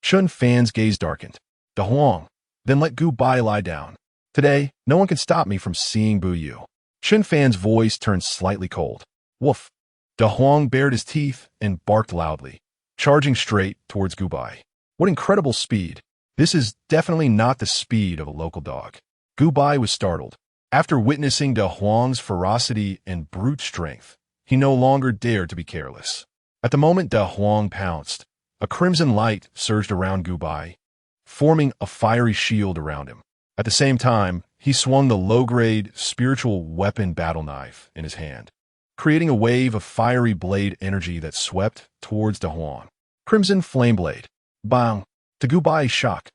Chen Fan's gaze darkened. Da Huang, then let Gu Bai lie down. Today, no one can stop me from seeing Bu Yu. Chen Fan's voice turned slightly cold. Woof. Da Huang bared his teeth and barked loudly, charging straight towards Gu Bai. What incredible speed. This is definitely not the speed of a local dog. Gu Bai was startled. After witnessing Da Huang's ferocity and brute strength, he no longer dared to be careless. At the moment Da Huang pounced, a crimson light surged around Gu Bai, forming a fiery shield around him. At the same time, he swung the low-grade spiritual weapon battle knife in his hand, creating a wave of fiery blade energy that swept towards Da Huang. Crimson flame blade. Bang! To Gu Bai's shock,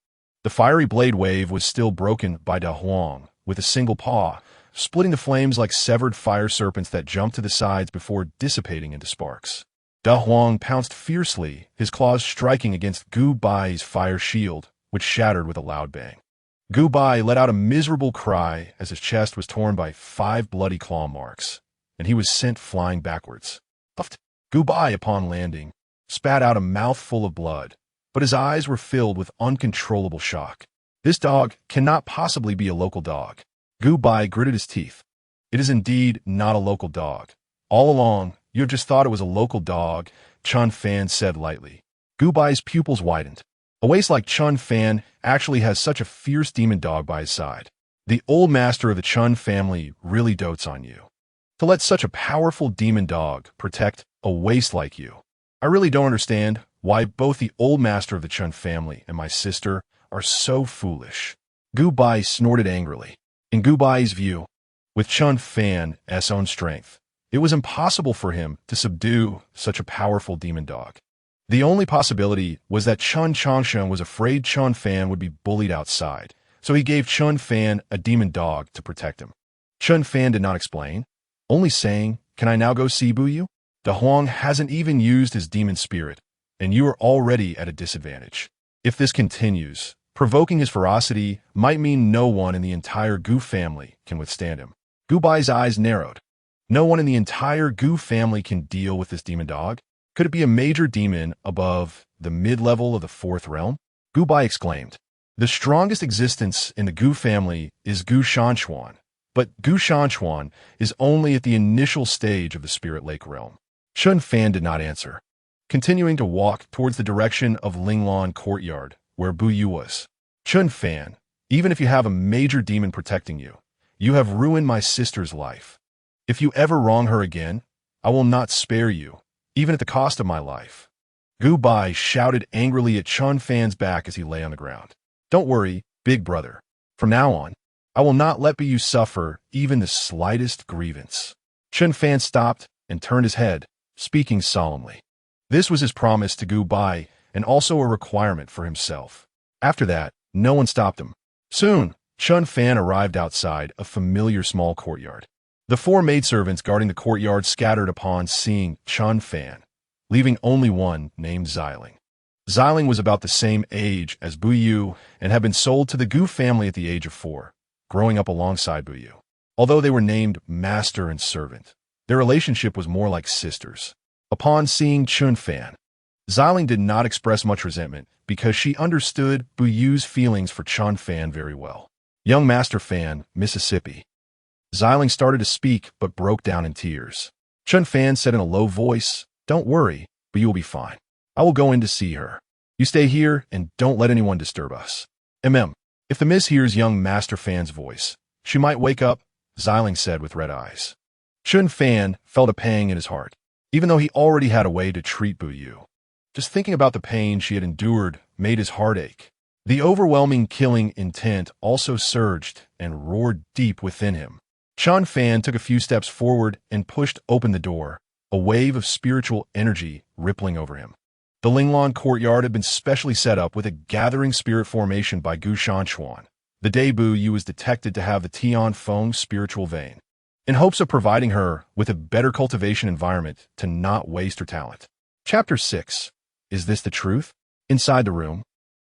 the fiery blade wave was still broken by Da Huang with a single paw, splitting the flames like severed fire serpents that jumped to the sides before dissipating into sparks. Da Huang pounced fiercely, his claws striking against Gu Bai's fire shield, which shattered with a loud bang. Gu Bai let out a miserable cry as his chest was torn by 5 bloody claw marks, and he was sent flying backwards. Puffed. Gu Bai, upon landing, spat out a mouthful of blood, but his eyes were filled with uncontrollable shock. This dog cannot possibly be a local dog. Gu Bai gritted his teeth. It is indeed not a local dog. All along, you have just thought it was a local dog, Chen Fan said lightly. Gu Bai's pupils widened. A waste like Chen Fan actually has such a fierce demon dog by his side. The old master of the Chen family really dotes on you. To let such a powerful demon dog protect a waste like you. I really don't understand why both the old master of the Chen family and my sister are so foolish. Gu Bai snorted angrily. In Gu Bai's view, with Chen Fan's own strength, it was impossible for him to subdue such a powerful demon dog. The only possibility was that Chen Changshen was afraid Chen Fan would be bullied outside, so he gave Chen Fan a demon dog to protect him. Chen Fan did not explain, only saying, "Can I now go see Bu Yu? Da Huang hasn't even used his demon spirit, and you are already at a disadvantage. If this continues, provoking his ferocity might mean no one in the entire Gu family can withstand him." Gu Bai's eyes narrowed. No one in the entire Gu family can deal with this demon dog. Could it be a major demon above the mid-level of the fourth realm? Gu Bai exclaimed. The strongest existence in the Gu family is Gu Shanchuan, but Gu Shanchuan is only at the initial stage of the Spirit Lake realm. Chen Fan did not answer, continuing to walk towards the direction of Linglong Courtyard, where Bu Yu was. Chen Fan, even if you have a major demon protecting you, you have ruined my sister's life. If you ever wrong her again, I will not spare you, even at the cost of my life. Gu Bai shouted angrily at Chen Fan's back as he lay on the ground. Don't worry, big brother. From now on, I will not let Bu Yu suffer even the slightest grievance. Chen Fan stopped and turned his head, speaking solemnly. This was his promise to Gu Bai and also a requirement for himself. After that, no one stopped him. Soon, Chen Fan arrived outside a familiar small courtyard. The four maidservants guarding the courtyard scattered upon seeing Chen Fan, leaving only one named Xiling. Xiling was about the same age as Bu Yu and had been sold to the Gu family at the age of 4, growing up alongside Bu Yu. Although they were named master and servant, their relationship was more like sisters. Upon seeing Chen Fan, Xiling did not express much resentment because she understood Bu Yu's feelings for Chen Fan very well. Young Master Fan, Mississippi. Xiling started to speak but broke down in tears. Chen Fan said in a low voice, Don't worry, but you will be fine. I will go in to see her. You stay here and don't let anyone disturb us. If the miss hears young Master Fan's voice, she might wake up, Xiling said with red eyes. Chen Fan felt a pang in his heart, even though he already had a way to treat Bu Yu. Just thinking about the pain she had endured made his heart ache. The overwhelming killing intent also surged and roared deep within him. Chen Fan took a few steps forward and pushed open the door, a wave of spiritual energy rippling over him. The Linglong Courtyard had been specially set up with a gathering spirit formation by Gu Shanchuan, the day Bu Yu was detected to have the Tian Feng spiritual vein, in hopes of providing her with a better cultivation environment to not waste her talent. Chapter 6. Is this the truth? Inside the room,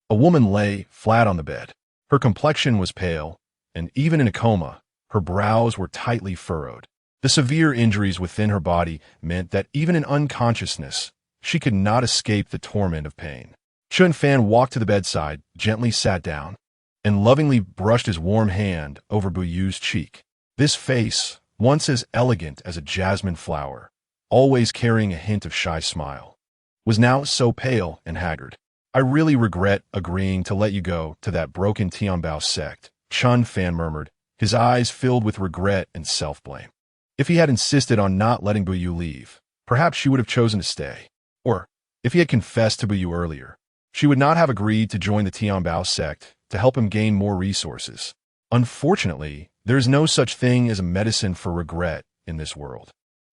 a woman lay flat on the bed. Her complexion was pale, and even in a coma, her brows were tightly furrowed. The severe injuries within her body meant that even in unconsciousness, she could not escape the torment of pain. Chen Fan walked to the bedside, gently sat down, and lovingly brushed his warm hand over Bu Yu's cheek. This face, once as elegant as a jasmine flower, always carrying a hint of shy smile, was now so pale and haggard. I really regret agreeing to let you go to that broken Tianbao sect, Chen Fan murmured, his eyes filled with regret and self-blame. If he had insisted on not letting Bu Yu leave, perhaps she would have chosen to stay. Or, if he had confessed to Bu Yu earlier, she would not have agreed to join the Tianbao sect to help him gain more resources. Unfortunately, there is no such thing as a medicine for regret in this world.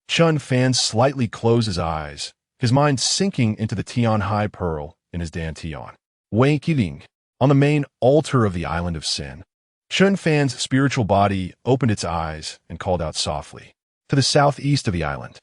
Chen Fan slightly closed his eyes, his mind sinking into the Tian Hai Pearl in his dantian. Wei Qiling, on the main altar of the Island of Sin. Chen Fan's spiritual body opened its eyes and called out softly. To the southeast of the island,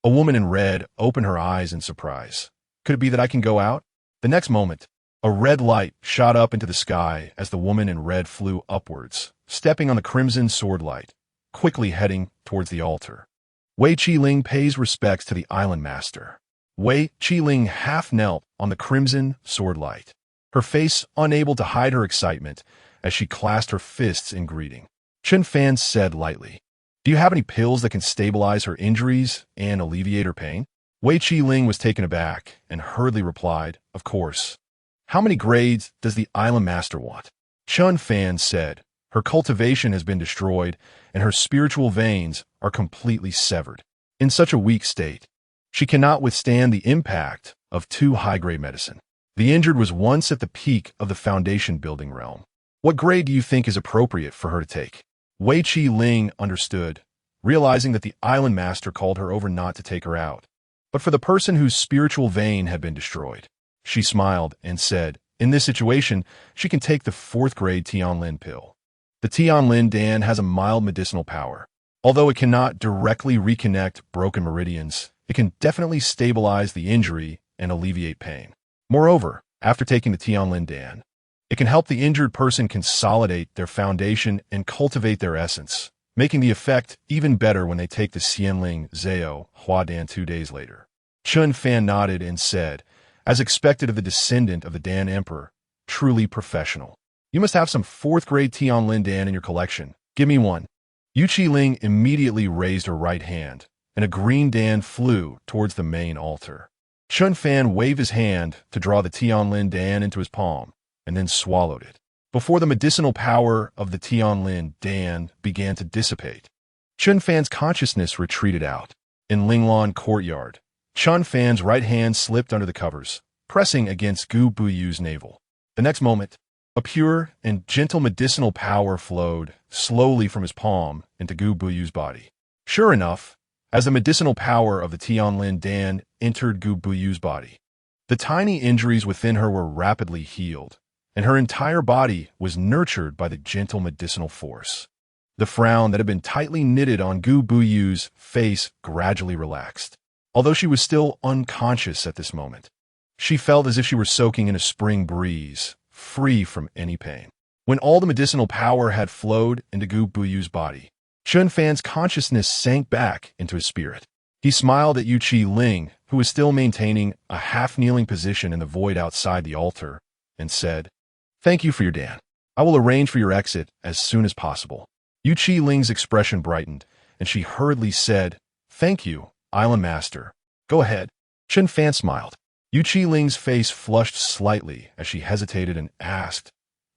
a woman in red opened her eyes in surprise. Could it be that I can go out? The next moment, a red light shot up into the sky as the woman in red flew upwards, stepping on the crimson sword light, quickly heading towards the altar. Wei Qiling pays respects to the island master. Wei Qiling half knelt on the crimson sword light, her face unable to hide her excitement as she clasped her fists in greeting. Chen Fan said lightly, Do you have any pills that can stabilize her injuries and alleviate her pain? Wei Qiling was taken aback and hurriedly replied, Of course. How many grades does the island master want? Chen Fan said, Her cultivation has been destroyed and her spiritual veins are completely severed. In such a weak state, she cannot withstand the impact of 2 high-grade medicine. The injured was once at the peak of the foundation building realm. What grade do you think is appropriate for her to take? Wei Qiling understood, realizing that the island master called her over not to take her out, but for the person whose spiritual vein had been destroyed. She smiled and said, In this situation, she can take the 4th grade Tianlin pill. The Tianlin Dan has a mild medicinal power. Although it cannot directly reconnect broken meridians, it can definitely stabilize the injury and alleviate pain. Moreover, after taking the Tianlin Dan, it can help the injured person consolidate their foundation and cultivate their essence, making the effect even better when they take the Xianling Zhao Huadan 2 days later. Chen Fan nodded and said, as expected of the descendant of the Dan Emperor, truly professional. You must have some 4th-grade Tianlin Dan in your collection. Give me one. Yu Qiling immediately raised her right hand, and a green Dan flew towards the main altar. Chen Fan waved his hand to draw the Tianlin Dan into his palm, and then swallowed it. Before the medicinal power of the Tianlin Dan began to dissipate, Chen Fan's consciousness retreated out. In Linglan courtyard, Chen Fan's right hand slipped under the covers, pressing against Gu Buyu's navel. The next moment, a pure and gentle medicinal power flowed slowly from his palm into Gu Buyu's body. Sure enough, as the medicinal power of the Tianlin Dan entered Gu Buyu's body, the tiny injuries within her were rapidly healed, and her entire body was nurtured by the gentle medicinal force. The frown that had been tightly knitted on Gu Buyu's face gradually relaxed. Although she was still unconscious at this moment, she felt as if she were soaking in a spring breeze, free from any pain. When all the medicinal power had flowed into Gu Buyu's body, Chen Fan's consciousness sank back into his spirit. He smiled at Yu Qiling, who was still maintaining a half-kneeling position in the void outside the altar, and said, "Thank you for your Dan. I will arrange for your exit as soon as possible." Yu Qiling's expression brightened, and she hurriedly said, "Thank you, Island Master. Go ahead." Chen Fan smiled. Yu Qiling's face flushed slightly as she hesitated and asked,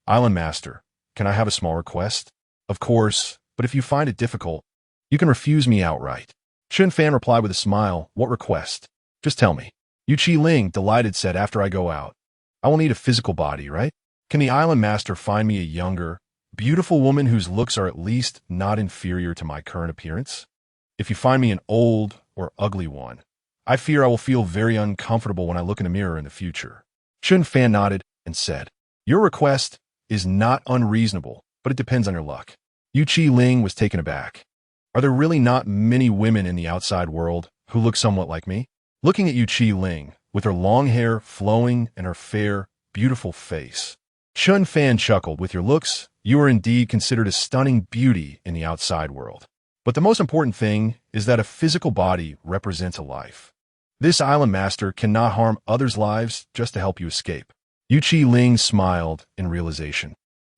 "Island Master, can I have a small request?" "Of course, but if you find it difficult, you can refuse me outright." Chen Fan replied with a smile, "What request? Just tell me." Yu Qiling, delighted, said, "After I go out, I will need a physical body, right? Can the Island Master find me a younger, beautiful woman whose looks are at least not inferior to my current appearance? If you find me an old or ugly one, I fear I will feel very uncomfortable when I look in the mirror in the future." Chen Fan nodded and said, "Your request is not unreasonable, but it depends on your luck." Yu Qiling was taken aback. "Are there really not many women in the outside world who look somewhat like me?" Looking at Yu Qiling, with her long hair flowing and her fair, beautiful face, Chen Fan chuckled. "With your looks, you are indeed considered a stunning beauty in the outside world. But the most important thing is that a physical body represents a life. This Island Master cannot harm others' lives just to help you escape." Yu Qiling smiled in realization.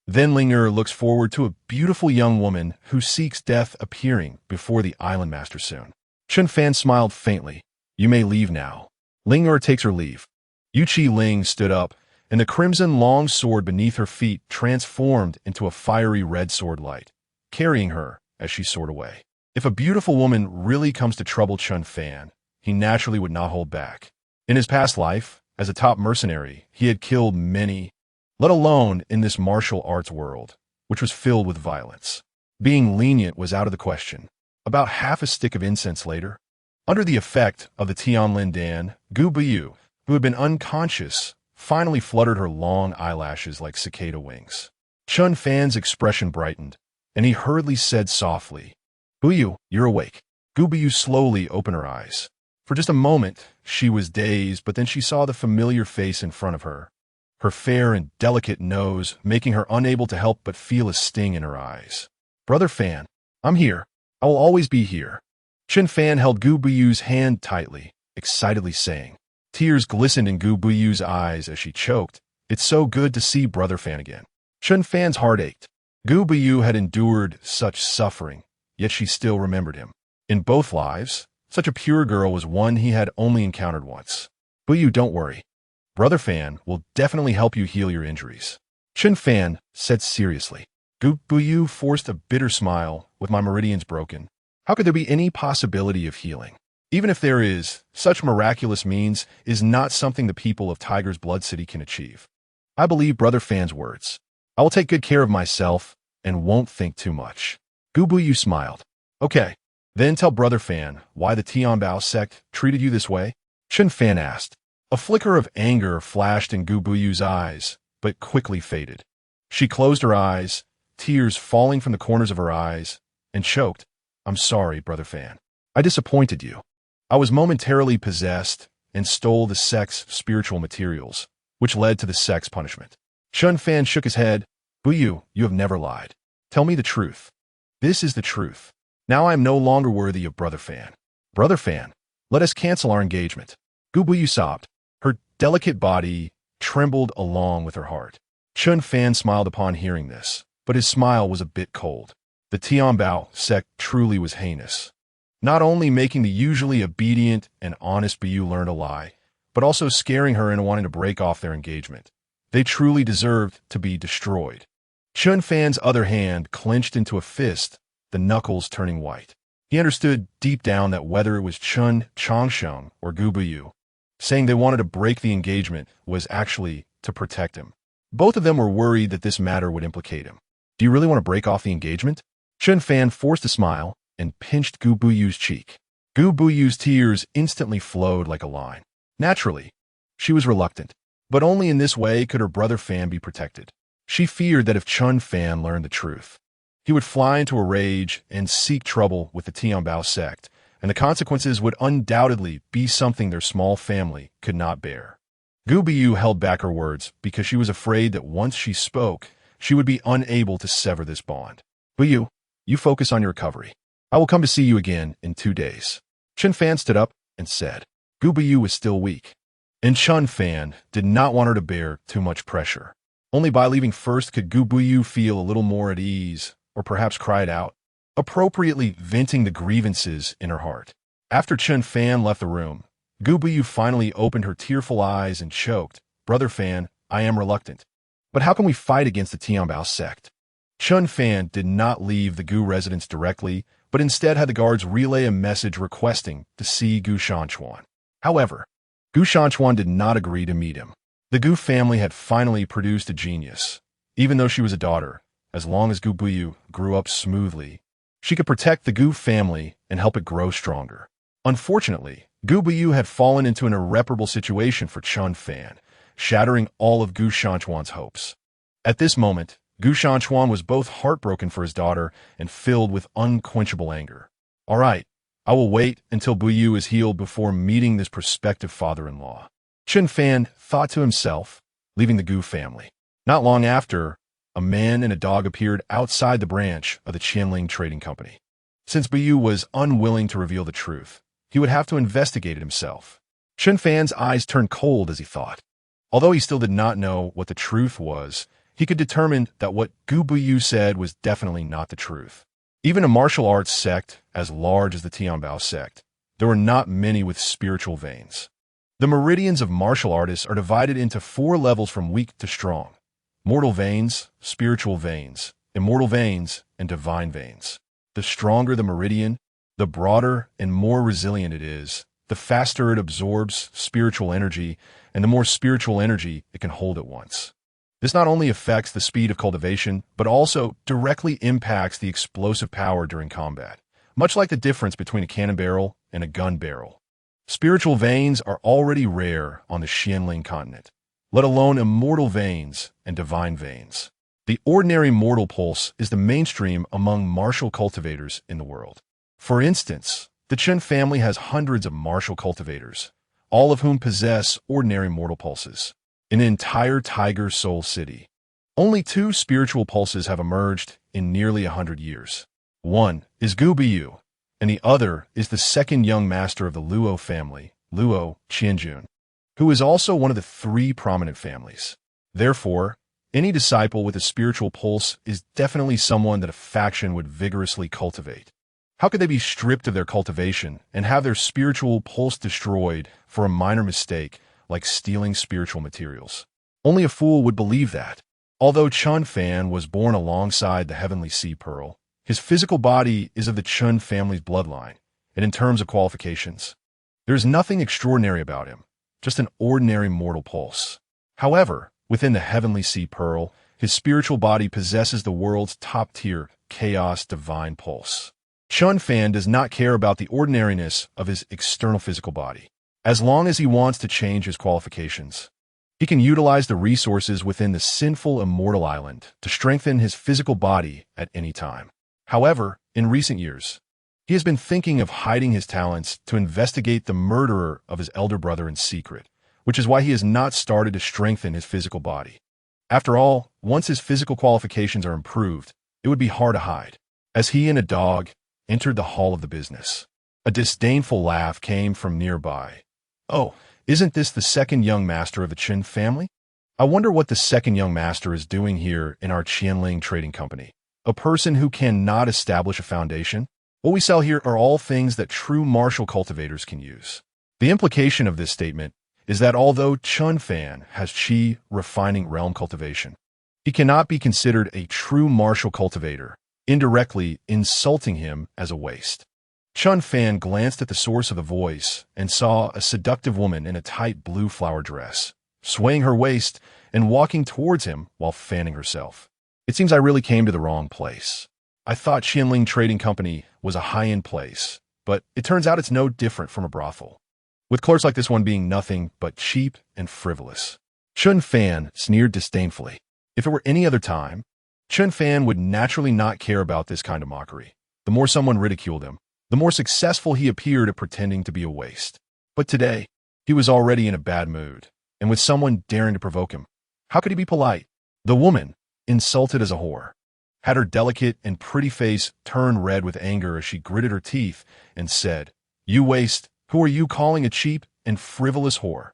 Then Linger looks forward to a beautiful young woman who seeks death appearing before the Island Master soon. Chen Fan smiled faintly. "You may leave now." Linger takes her leave. Yu Qiling stood up, and the crimson long sword beneath her feet transformed into a fiery red sword light, carrying her as she soared away. If a beautiful woman really comes to trouble Chen Fan, he naturally would not hold back. In his past life, as a top mercenary, he had killed many, let alone in this martial arts world, which was filled with violence. Being lenient was out of the question. About half a stick of incense later, under the effect of the Tianlin Dan, Gu Buyu, who had been unconscious, finally fluttered her long eyelashes like cicada wings. Chen Fan's expression brightened, and he hurriedly said softly, "Buyu, you're awake." Gu Buyu slowly opened her eyes. For just a moment, she was dazed, but then she saw the familiar face in front of her, her fair and delicate nose making her unable to help but feel a sting in her eyes. "Brother Fan, I'm here. I will always be here." Chen Fan held Gu Buyu's hand tightly, excitedly saying. Tears glistened in Gu Buyu's eyes as she choked. "It's so good to see Brother Fan again." Chen Fan's heart ached. Gu Buyu had endured such suffering, yet she still remembered him. In both lives, such a pure girl was one he had only encountered once. "Buyu, don't worry. Brother Fan will definitely help you heal your injuries," Chen Fan said seriously. Gu Buyu forced a bitter smile. "With my meridians broken, how could there be any possibility of healing? Even if there is, such miraculous means is not something the people of Tiger's Blood City can achieve. I believe Brother Fan's words. I will take good care of myself and won't think too much." Gu Buyu smiled. "Okay, then tell Brother Fan why the Tianbao sect treated you this way?" Chen Fan asked. A flicker of anger flashed in Gu Buyu's eyes, but quickly faded. She closed her eyes, tears falling from the corners of her eyes, and choked. "I'm sorry, Brother Fan. I disappointed you. I was momentarily possessed and stole the sect's spiritual materials, which led to the sect's punishment." Chen Fan shook his head. "Buyu, you have never lied. Tell me the truth. This is the truth. Now I am no longer worthy of Brother Fan. Brother Fan, let us cancel our engagement. Gu Buyu sobbed. Her delicate body trembled along with her heart. Chen Fan smiled upon hearing this, but his smile was a bit cold. The Tianbao sect truly was heinous. Not only making the usually obedient and honest Buyu learn to lie, but also scaring her into wanting to break off their engagement. They truly deserved to be destroyed. Chen Fan's other hand clenched into a fist, the knuckles turning white. He understood deep down that whether it was Chen Changsheng or Gu Buyu, saying they wanted to break the engagement was actually to protect him. Both of them were worried that this matter would implicate him. Do you really want to break off the engagement? Chen Fan forced a smile and pinched Gu Buyu's cheek. Gu Buyu's tears instantly flowed like a line. Naturally, she was reluctant, but only in this way could her brother Fan be protected. She feared that if Chen Fan learned the truth, he would fly into a rage and seek trouble with the Tianbao sect, and the consequences would undoubtedly be something their small family could not bear. Gu Buyu held back her words because she was afraid that once she spoke, she would be unable to sever this bond. Buyu, you focus on your recovery. I will come to see you again in 2 days. Chen Fan stood up and said. Gu Buyu was still weak, and Chen Fan did not want her to bear too much pressure. Only by leaving first could Gu Buyu feel a little more at ease, or perhaps cry it out, appropriately venting the grievances in her heart. After Chen Fan left the room, Gu Buyu finally opened her tearful eyes and choked. Brother Fan, I am reluctant. But how can we fight against the Tianbao sect? Chen Fan did not leave the Gu residence directly, but instead had the guards relay a message requesting to see Gu Shanchuan. However, Gu Shanchuan did not agree to meet him. The Gu family had finally produced a genius. Even though she was a daughter, as long as Gu Buyu grew up smoothly, she could protect the Gu family and help it grow stronger. Unfortunately, Gu Buyu had fallen into an irreparable situation for Chen Fan, shattering all of Gu Shanchuan's hopes. At this moment, Gu Shanchuan was both heartbroken for his daughter and filled with unquenchable anger. All right, I will wait until Buyu is healed before meeting this prospective father-in-law. Chen Fan thought to himself, leaving the Gu family. Not long after, a man and a dog appeared outside the branch of the Qianling Trading Company. Since Buyu was unwilling to reveal the truth, he would have to investigate it himself. Chen Fan's eyes turned cold as he thought. Although he still did not know what the truth was, he could determine that what Gu Buyu said was definitely not the truth. Even a martial arts sect as large as the Tianbao sect, there were not many with spiritual veins. The meridians of martial artists are divided into 4 levels from weak to strong: mortal veins, spiritual veins, immortal veins, and divine veins. The stronger the meridian, the broader and more resilient it is, the faster it absorbs spiritual energy, and the more spiritual energy it can hold at once. This not only affects the speed of cultivation, but also directly impacts the explosive power during combat, much like the difference between a cannon barrel and a gun barrel. Spiritual veins are already rare on the Qianling continent, let alone immortal veins and divine veins. The ordinary mortal pulse is the mainstream among martial cultivators in the world. For instance, the Chen family has hundreds of martial cultivators, all of whom possess ordinary mortal pulses. In an entire Tiger Soul city, only 2 spiritual pulses have emerged in nearly 100 years. One is Gu Buyu, and the other is the second young master of the Luo family, Luo Qianjun, who is also one of the 3 prominent families. Therefore, any disciple with a spiritual pulse is definitely someone that a faction would vigorously cultivate. How could they be stripped of their cultivation and have their spiritual pulse destroyed for a minor mistake like stealing spiritual materials? Only a fool would believe that. Although Chen Fan was born alongside the Heavenly Sea Pearl, his physical body is of the Chen family's bloodline, and in terms of qualifications, there is nothing extraordinary about him, just an ordinary mortal pulse. However, within the Heavenly Sea Pearl, his spiritual body possesses the world's top-tier chaos divine pulse. Chen Fan does not care about the ordinariness of his external physical body. As long as he wants to change his qualifications, he can utilize the resources within the Sinful Immortal Island to strengthen his physical body at any time. However, in recent years, he has been thinking of hiding his talents to investigate the murderer of his elder brother in secret, which is why he has not started to strengthen his physical body. After all, once his physical qualifications are improved, it would be hard to hide. as he and a dog entered the hall of the business. A disdainful laugh came from nearby. "Oh, isn't this the second young master of the Chen family? I wonder what the second young master is doing here in our Qianling Trading Company. A person who cannot establish a foundation? What we sell here are all things that true martial cultivators can use." The implication of this statement is that although Chen Fan has Qi refining realm cultivation, he cannot be considered a true martial cultivator, indirectly insulting him as a waste. Chen Fan glanced at the source of the voice and saw a seductive woman in a tight blue flower dress, swaying her waist and walking towards him while fanning herself. "It seems I really came to the wrong place. I thought Qianling Trading Company was a high-end place, but it turns out it's no different from a brothel, with clerks like this one being nothing but cheap and frivolous." Chen Fan sneered disdainfully. If it were any other time, Chen Fan would naturally not care about this kind of mockery. The more someone ridiculed him, the more successful he appeared at pretending to be a waste. But today, he was already in a bad mood, and with someone daring to provoke him, how could he be polite? The woman, insulted as a whore, had her delicate and pretty face turn red with anger as she gritted her teeth and said, "You waste, who are you calling a cheap and frivolous whore?"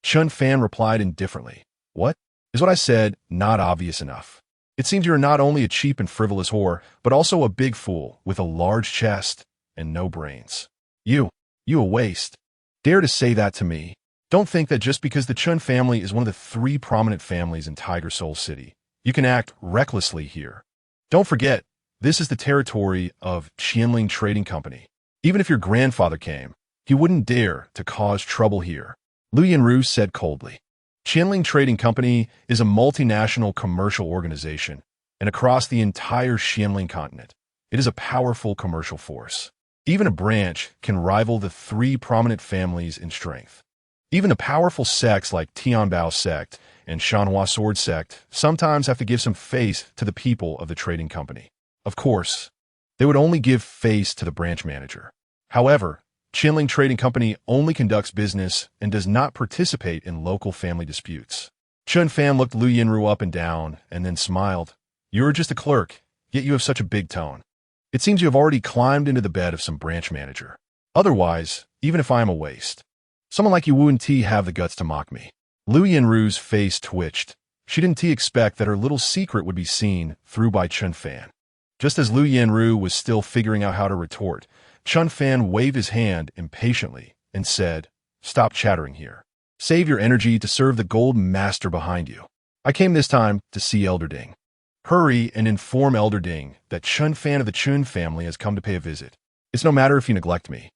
Chen Fan replied indifferently, "What? Is what I said not obvious enough? It seems you're not only a cheap and frivolous whore, but also a big fool with a large chest and no brains. You a waste. Dare to say that to me? Don't think that just because the Chen family is one of the 3 prominent families in Tiger Soul City, you can act recklessly here. Don't forget, this is the territory of Qianling Trading Company. Even if your grandfather came, he wouldn't dare to cause trouble here." Lu Yanru said coldly. Qianling Trading Company is a multinational commercial organization, and across the entire Qianling continent, it is a powerful commercial force. Even a branch can rival the 3 prominent families in strength. Even a powerful sects like Tianbao sect and Shanhua Sword sect sometimes have to give some face to the people of the trading company. Of course, they would only give face to the branch manager. However, Qianling Trading Company only conducts business and does not participate in local family disputes. Chen Fan looked Lu Yanru up and down and then smiled. "You're just a clerk, yet you have such a big tone. It seems you have already climbed into the bed of some branch manager. Otherwise, even if I am a waste, someone like you wouldn't have the guts to mock me." Lu Yanru's face twitched. She didn't expect that her little secret would be seen through by Chen Fan. Just as Lu Yanru was still figuring out how to retort, Chen Fan waved his hand impatiently and said, "Stop chattering here. Save your energy to serve the gold master behind you. I came this time to see Elder Ding. Hurry and inform Elder Ding that Chen Fan of the Chun family has come to pay a visit. It's no matter if you neglect me,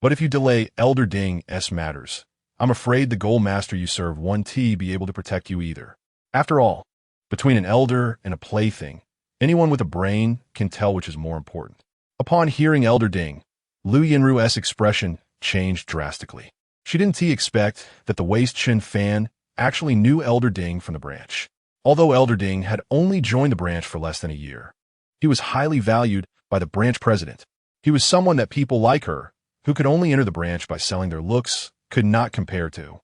but if you delay Elder Ding's matters, I'm afraid the gold master you serve won't be able to protect you either. After all, between an elder and a plaything, anyone with a brain can tell which is more important." Upon hearing Elder Ding, Lu Yanru's expression changed drastically. She didn't expect that the waste Chen Fan actually knew Elder Ding from the branch. Although Elder Ding had only joined the branch for less than a year, he was highly valued by the branch president. He was someone that people like her, who could only enter the branch by selling their looks, could not compare to.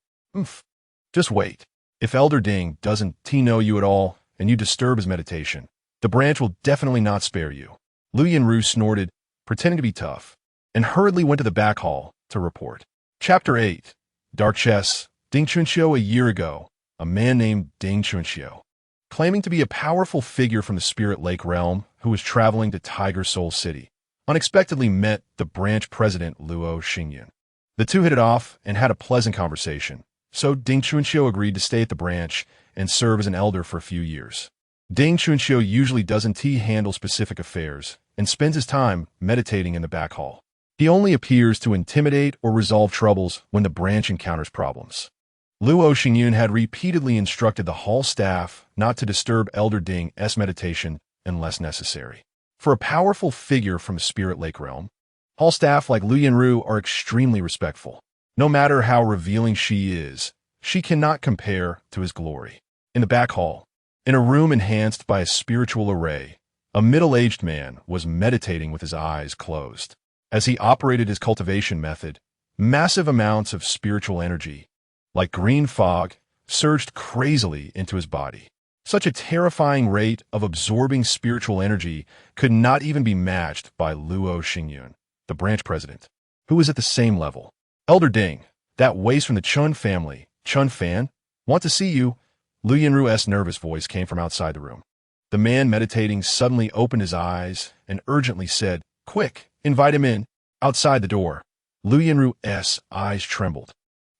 Just wait. If Elder Ding doesn't know you at all and you disturb his meditation, the branch will definitely not spare you." Lu Yanru snorted, pretending to be tough, and hurriedly went to the back hall to report. Chapter 8. Dark Chess. Ding Chunxiu. A year ago, a man named Ding Chunxiu, claiming to be a powerful figure from the Spirit Lake realm who was traveling to Tiger Soul City, unexpectedly met the branch president Luo Xingyun. The two hit it off and had a pleasant conversation, so Ding Chunxiu agreed to stay at the branch and serve as an elder for a few years. Ding Chunxiu usually doesn't handle specific affairs and spends his time meditating in the back hall. He only appears to intimidate or resolve troubles when the branch encounters problems. Luo Xingyun had repeatedly instructed the hall staff not to disturb Elder Ding's meditation unless necessary. For a powerful figure from the Spirit Lake realm, hall staff like Lu Yanru are extremely respectful. No matter how revealing she is, she cannot compare to his glory. In the back hall, in a room enhanced by a spiritual array, a middle-aged man was meditating with his eyes closed. As he operated his cultivation method, massive amounts of spiritual energy, like green fog, surged crazily into his body. Such a terrifying rate of absorbing spiritual energy could not even be matched by Luo Xingyun, the branch president, who was at the same level. Elder Ding, that waste from the Chen family, Chen Fan, want to see you. Lu Yinru's nervous voice came from outside the room. The man meditating suddenly opened his eyes and urgently said, "Quick, invite him in." Outside the door, Lu Yinru's eyes trembled,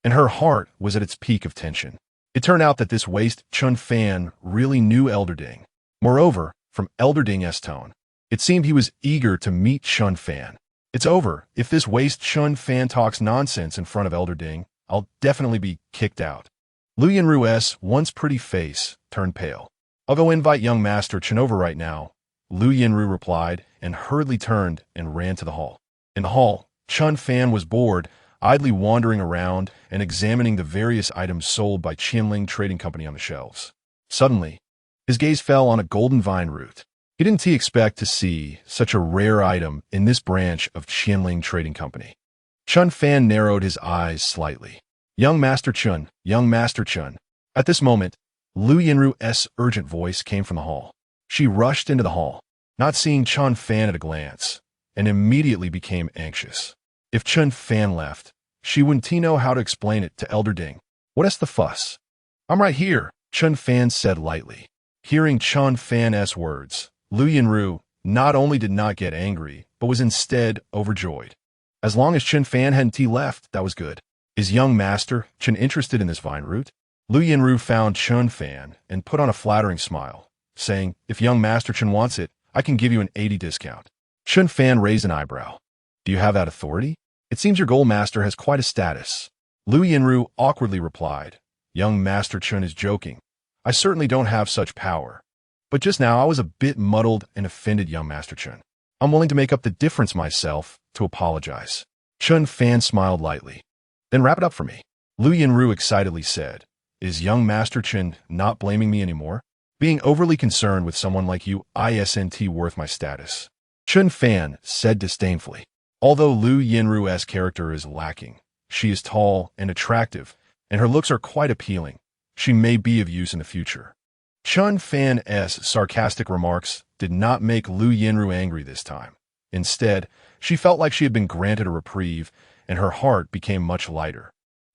and her heart was at its peak of tension. It turned out that this waste Chen Fan really knew Elder Ding. Moreover, from Elder Ding's tone, it seemed he was eager to meet Chen Fan. It's over. If this waste Chen Fan talks nonsense in front of Elder Ding, I'll definitely be kicked out. Lu Yinru's once pretty face turned pale. "I'll go invite young Master Chen over right now," Lu Yinru replied, and hurriedly turned and ran to the hall. In the hall, Chen Fan was bored, idly wandering around and examining the various items sold by Qianling Trading Company on the shelves. Suddenly, his gaze fell on a golden vine root. He didn't expect to see such a rare item in this branch of Qianling Trading Company. Chen Fan narrowed his eyes slightly. "Young Master Chen, young Master Chen." At this moment, Lu Yinru's urgent voice came from the hall. She rushed into the hall, not seeing Chen Fan at a glance, and immediately became anxious. If Chen Fan left, she wouldn't know how to explain it to Elder Ding. "What's the fuss?" "I'm right here," Chen Fan said lightly. Hearing Chen Fan's words, Lu Yinru not only did not get angry, but was instead overjoyed. As long as Chen Fan hadn't left, that was good. Is young Master Chen interested in this vine root? Lu Yinru found Chen Fan and put on a flattering smile, saying, "If young Master Chen wants it, I can give you an 80 discount. Chen Fan raised an eyebrow. "Do you have that authority? It seems your gold master has quite a status." Lu Yinru awkwardly replied, "Young Master Chen is joking. I certainly don't have such power. But just now I was a bit muddled and offended, young Master Chen. I'm willing to make up the difference myself to apologize." Chen Fan smiled lightly. "Then wrap it up for me," Lu Yinru excitedly said. "Is young Master Chen not blaming me anymore? Being overly concerned with someone like you isn't worth my status." Chen Fan said disdainfully. Although Lu Yinru's character is lacking, she is tall and attractive, and her looks are quite appealing. She may be of use in the future. Chen Fan's sarcastic remarks did not make Lu Yinru angry this time. Instead, she felt like she had been granted a reprieve, and her heart became much lighter.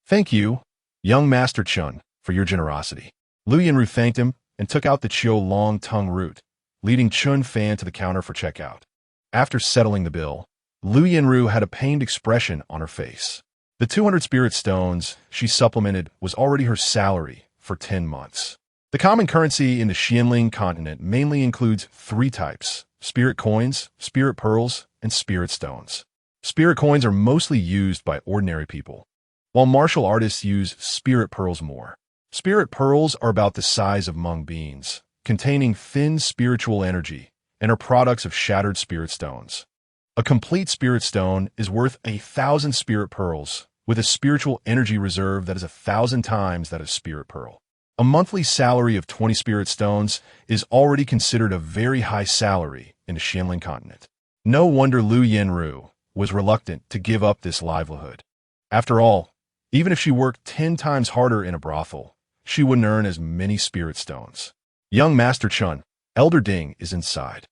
"Thank you, young Master Chen, for your generosity." Lu Yinru thanked him and took out the Chiu Long Tongue root, leading Chen Fan to the counter for checkout. After settling the bill, Lu Yinru had a pained expression on her face. The 200 spirit stones she supplemented was already her salary for 10 months. The common currency in the Qianling continent mainly includes 3 types: spirit coins, spirit pearls, and spirit stones. Spirit coins are mostly used by ordinary people, while martial artists use spirit pearls more. Spirit pearls are about the size of mung beans, containing thin spiritual energy, and are products of shattered spirit stones. A complete spirit stone is worth 1,000 spirit pearls, with a spiritual energy reserve that is 1,000 times that of spirit pearl. A monthly salary of 20 spirit stones is already considered a very high salary in the Qianling continent. No wonder Lu Yinru was reluctant to give up this livelihood. After all, even if she worked 10 times harder in a brothel, she wouldn't earn as many spirit stones. "Young Master Chen, Elder Ding is inside.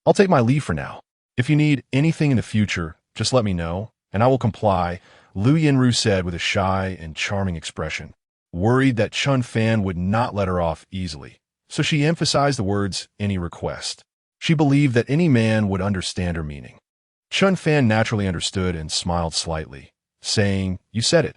I'll take my leave for now. If you need anything in the future, just let me know, and I will comply," Lu Yinru said with a shy and charming expression, worried that Chen Fan would not let her off easily, so she emphasized the words, "any request." She believed that any man would understand her meaning. Chen Fan naturally understood and smiled slightly, saying, "You said it.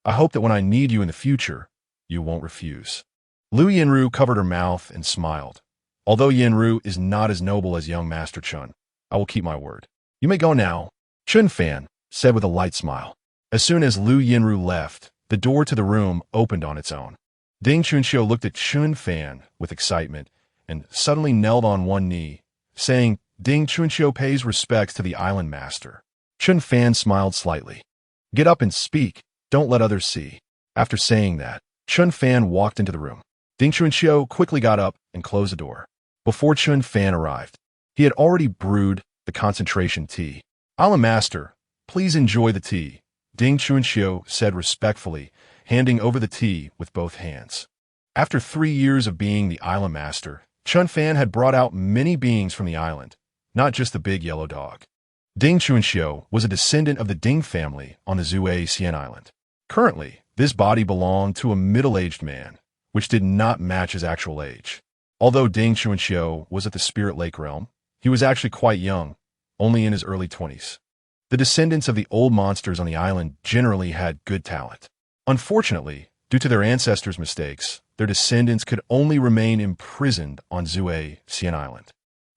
I hope that when I need you in the future, you won't refuse." Lu Yinru covered her mouth and smiled. "Although Yinru is not as noble as young Master Chen, I will keep my word. You may go now," Chen Fan said with a light smile. As soon as Lu Yinru left, the door to the room opened on its own. Ding Chunxiu looked at Chen Fan with excitement and suddenly knelt on one knee, saying, "Ding Chunxiu pays respects to the island master." Chen Fan smiled slightly. "Get up and speak. Don't let others see." After saying that, Chen Fan walked into the room. Ding Chunxiu quickly got up and closed the door. Before Chen Fan arrived, he had already brewed the concentration tea. "Island master, please enjoy the tea," Ding Chunxiu said respectfully, handing over the tea with both hands. After 3 years of being the island master, Chen Fan had brought out many beings from the island, not just the big yellow dog. Ding Chuanxiu was a descendant of the Ding family on the Xian Island. Currently, this body belonged to a middle-aged man, which did not match his actual age. Although Ding Chuanxiu was at the Spirit Lake realm, he was actually quite young, only in his early 20s. The descendants of the old monsters on the island generally had good talent. Unfortunately, due to their ancestors' mistakes, their descendants could only remain imprisoned on Xian Island.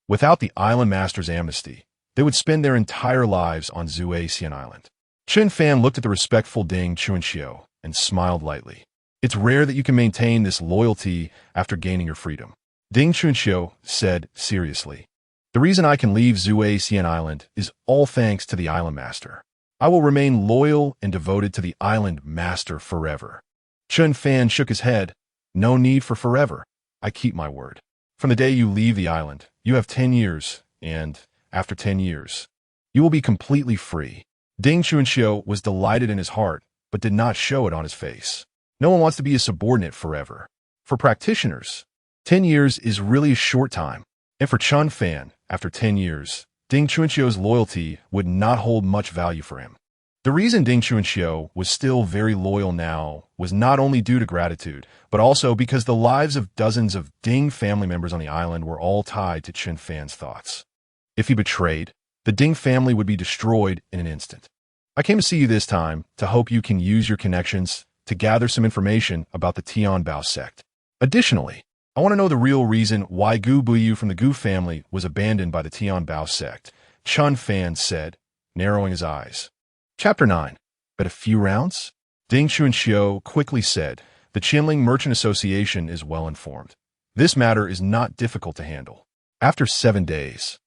Without the island master's amnesty, they would spend their entire lives on Xian Island. Chen Fan looked at the respectful Ding Chuanxiu and smiled lightly. It's rare that you can maintain this loyalty after gaining your freedom. Ding Chuanxiu said seriously. The reason I can leave Xian Island is all thanks to the island master. I will remain loyal and devoted to the island master forever. Chen Fan shook his head. No need for forever. I keep my word. From the day you leave the island, you have 10 years, and after 10 years, you will be completely free. Ding Chuanxiu was delighted in his heart, but did not show it on his face. No one wants to be a subordinate forever. For practitioners, 10 years is really a short time. And for Chen Fan, after 10 years, Ding Chuanxiu's loyalty would not hold much value for him. The reason Ding Chuanxiu was still very loyal now was not only due to gratitude, but also because the lives of dozens of Ding family members on the island were all tied to Chen Fan's thoughts. If he betrayed, the Ding family would be destroyed in an instant. I came to see you this time to hope you can use your connections to gather some information about the Tianbao sect. Additionally, I want to know the real reason why Gu Buyu from the Gu family was abandoned by the Tianbao sect, Chen Fan said, narrowing his eyes. Chapter 9. Bet a few rounds? Ding Chuanxiu quickly said, the Qinling Merchant Association is well informed. This matter is not difficult to handle. After 7 days,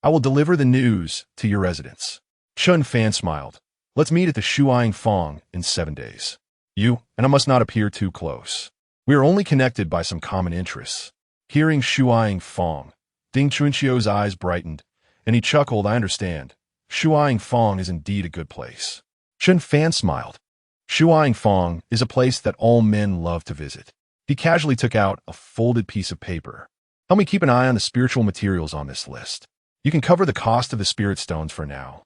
I will deliver the news to your residence. Chen Fan smiled. Let's meet at the Shuang Fong in 7 days. You and I must not appear too close. We are only connected by some common interests. Hearing Shuang Fong, Ding Chuanxiu's eyes brightened, and he chuckled. I understand. Shuang Fong is indeed a good place. Chen Fan smiled. Shuang Fong is a place that all men love to visit. He casually took out a folded piece of paper. Help me keep an eye on the spiritual materials on this list. You can cover the cost of the spirit stones for now.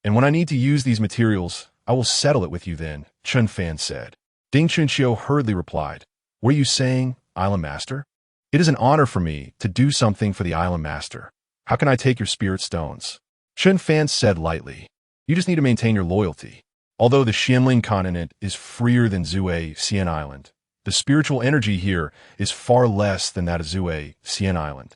And when I need to use these materials, I will settle it with you then, Chen Fan said. Ding Chuanxiu hurriedly replied, were you saying, Island Master? It is an honor for me to do something for the Island Master. How can I take your spirit stones? Chen Fan said lightly, you just need to maintain your loyalty. Although the Xianling continent is freer than Xian Island, the spiritual energy here is far less than that of Xian Island.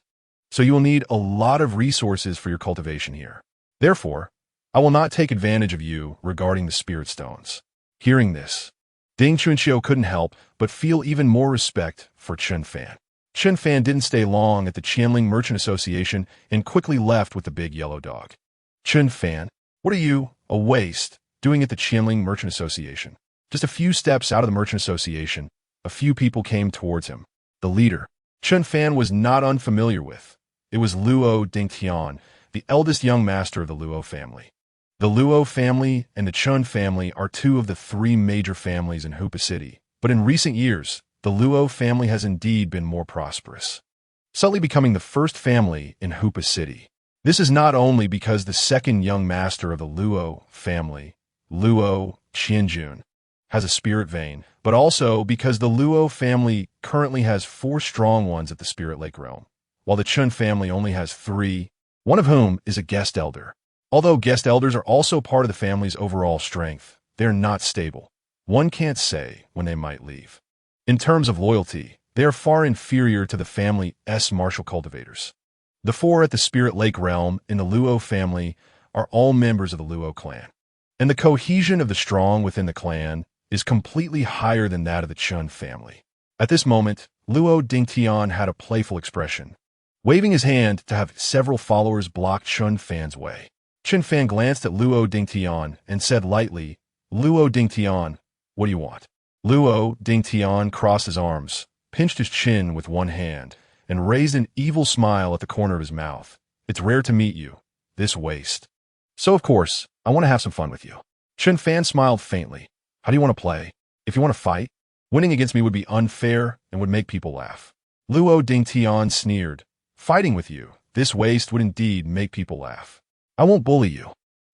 So you will need a lot of resources for your cultivation here. Therefore, I will not take advantage of you regarding the spirit stones. Hearing this, Ding Chuanxiu couldn't help but feel even more respect for Chen Fan. Chen Fan didn't stay long at the Qianling Merchant Association and quickly left with the big yellow dog. Chen Fan, what are you, a waste, doing at the Qianling Merchant Association? Just a few steps out of the Merchant Association, a few people came towards him. The leader, Chen Fan was not unfamiliar with. It was Luo Dingtian, the eldest young master of the Luo family. The Luo family and the Chen family are two of the 3 major families in Hupa City, but in recent years, the Luo family has indeed been more prosperous, subtly becoming the first family in Hupa City. This is not only because the second young master of the Luo family, Luo Qianjun, has a spirit vein, but also because the Luo family currently has 4 strong ones at the Spirit Lake realm, while the Chen family only has 3, one of whom is a guest elder. Although guest elders are also part of the family's overall strength, they are not stable. One can't say when they might leave. In terms of loyalty, they are far inferior to the family's martial cultivators. The 4 at the Spirit Lake realm in the Luo family are all members of the Luo clan, and the cohesion of the strong within the clan is completely higher than that of the Chen family. At this moment, Luo Dingtian had a playful expression, waving his hand to have several followers block Chen Fan's way. Chen Fan glanced at Luo Dingtian and said lightly, Luo Dingtian, what do you want? Luo Dingtian crossed his arms, pinched his chin with one hand, and raised an evil smile at the corner of his mouth. It's rare to meet you, this waste. So of course, I want to have some fun with you. Chen Fan smiled faintly. How do you want to play? If you want to fight, Winning against me would be unfair and would make people laugh. Luo Dingtian sneered. Fighting with you, this waste would indeed make people laugh. I won't bully you.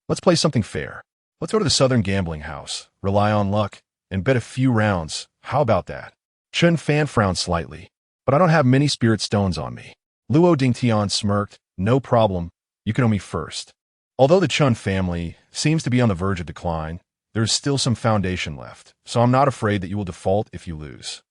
Let's play something fair. Let's go to the southern gambling house, rely on luck, and bet a few rounds. How about that? Chen Fan frowned slightly. But I don't have many spirit stones on me. Luo Dingtian smirked. No problem. You can owe me first. Although the Chen family seems to be on the verge of decline, there is still some foundation left, so I'm not afraid that you will default if you lose.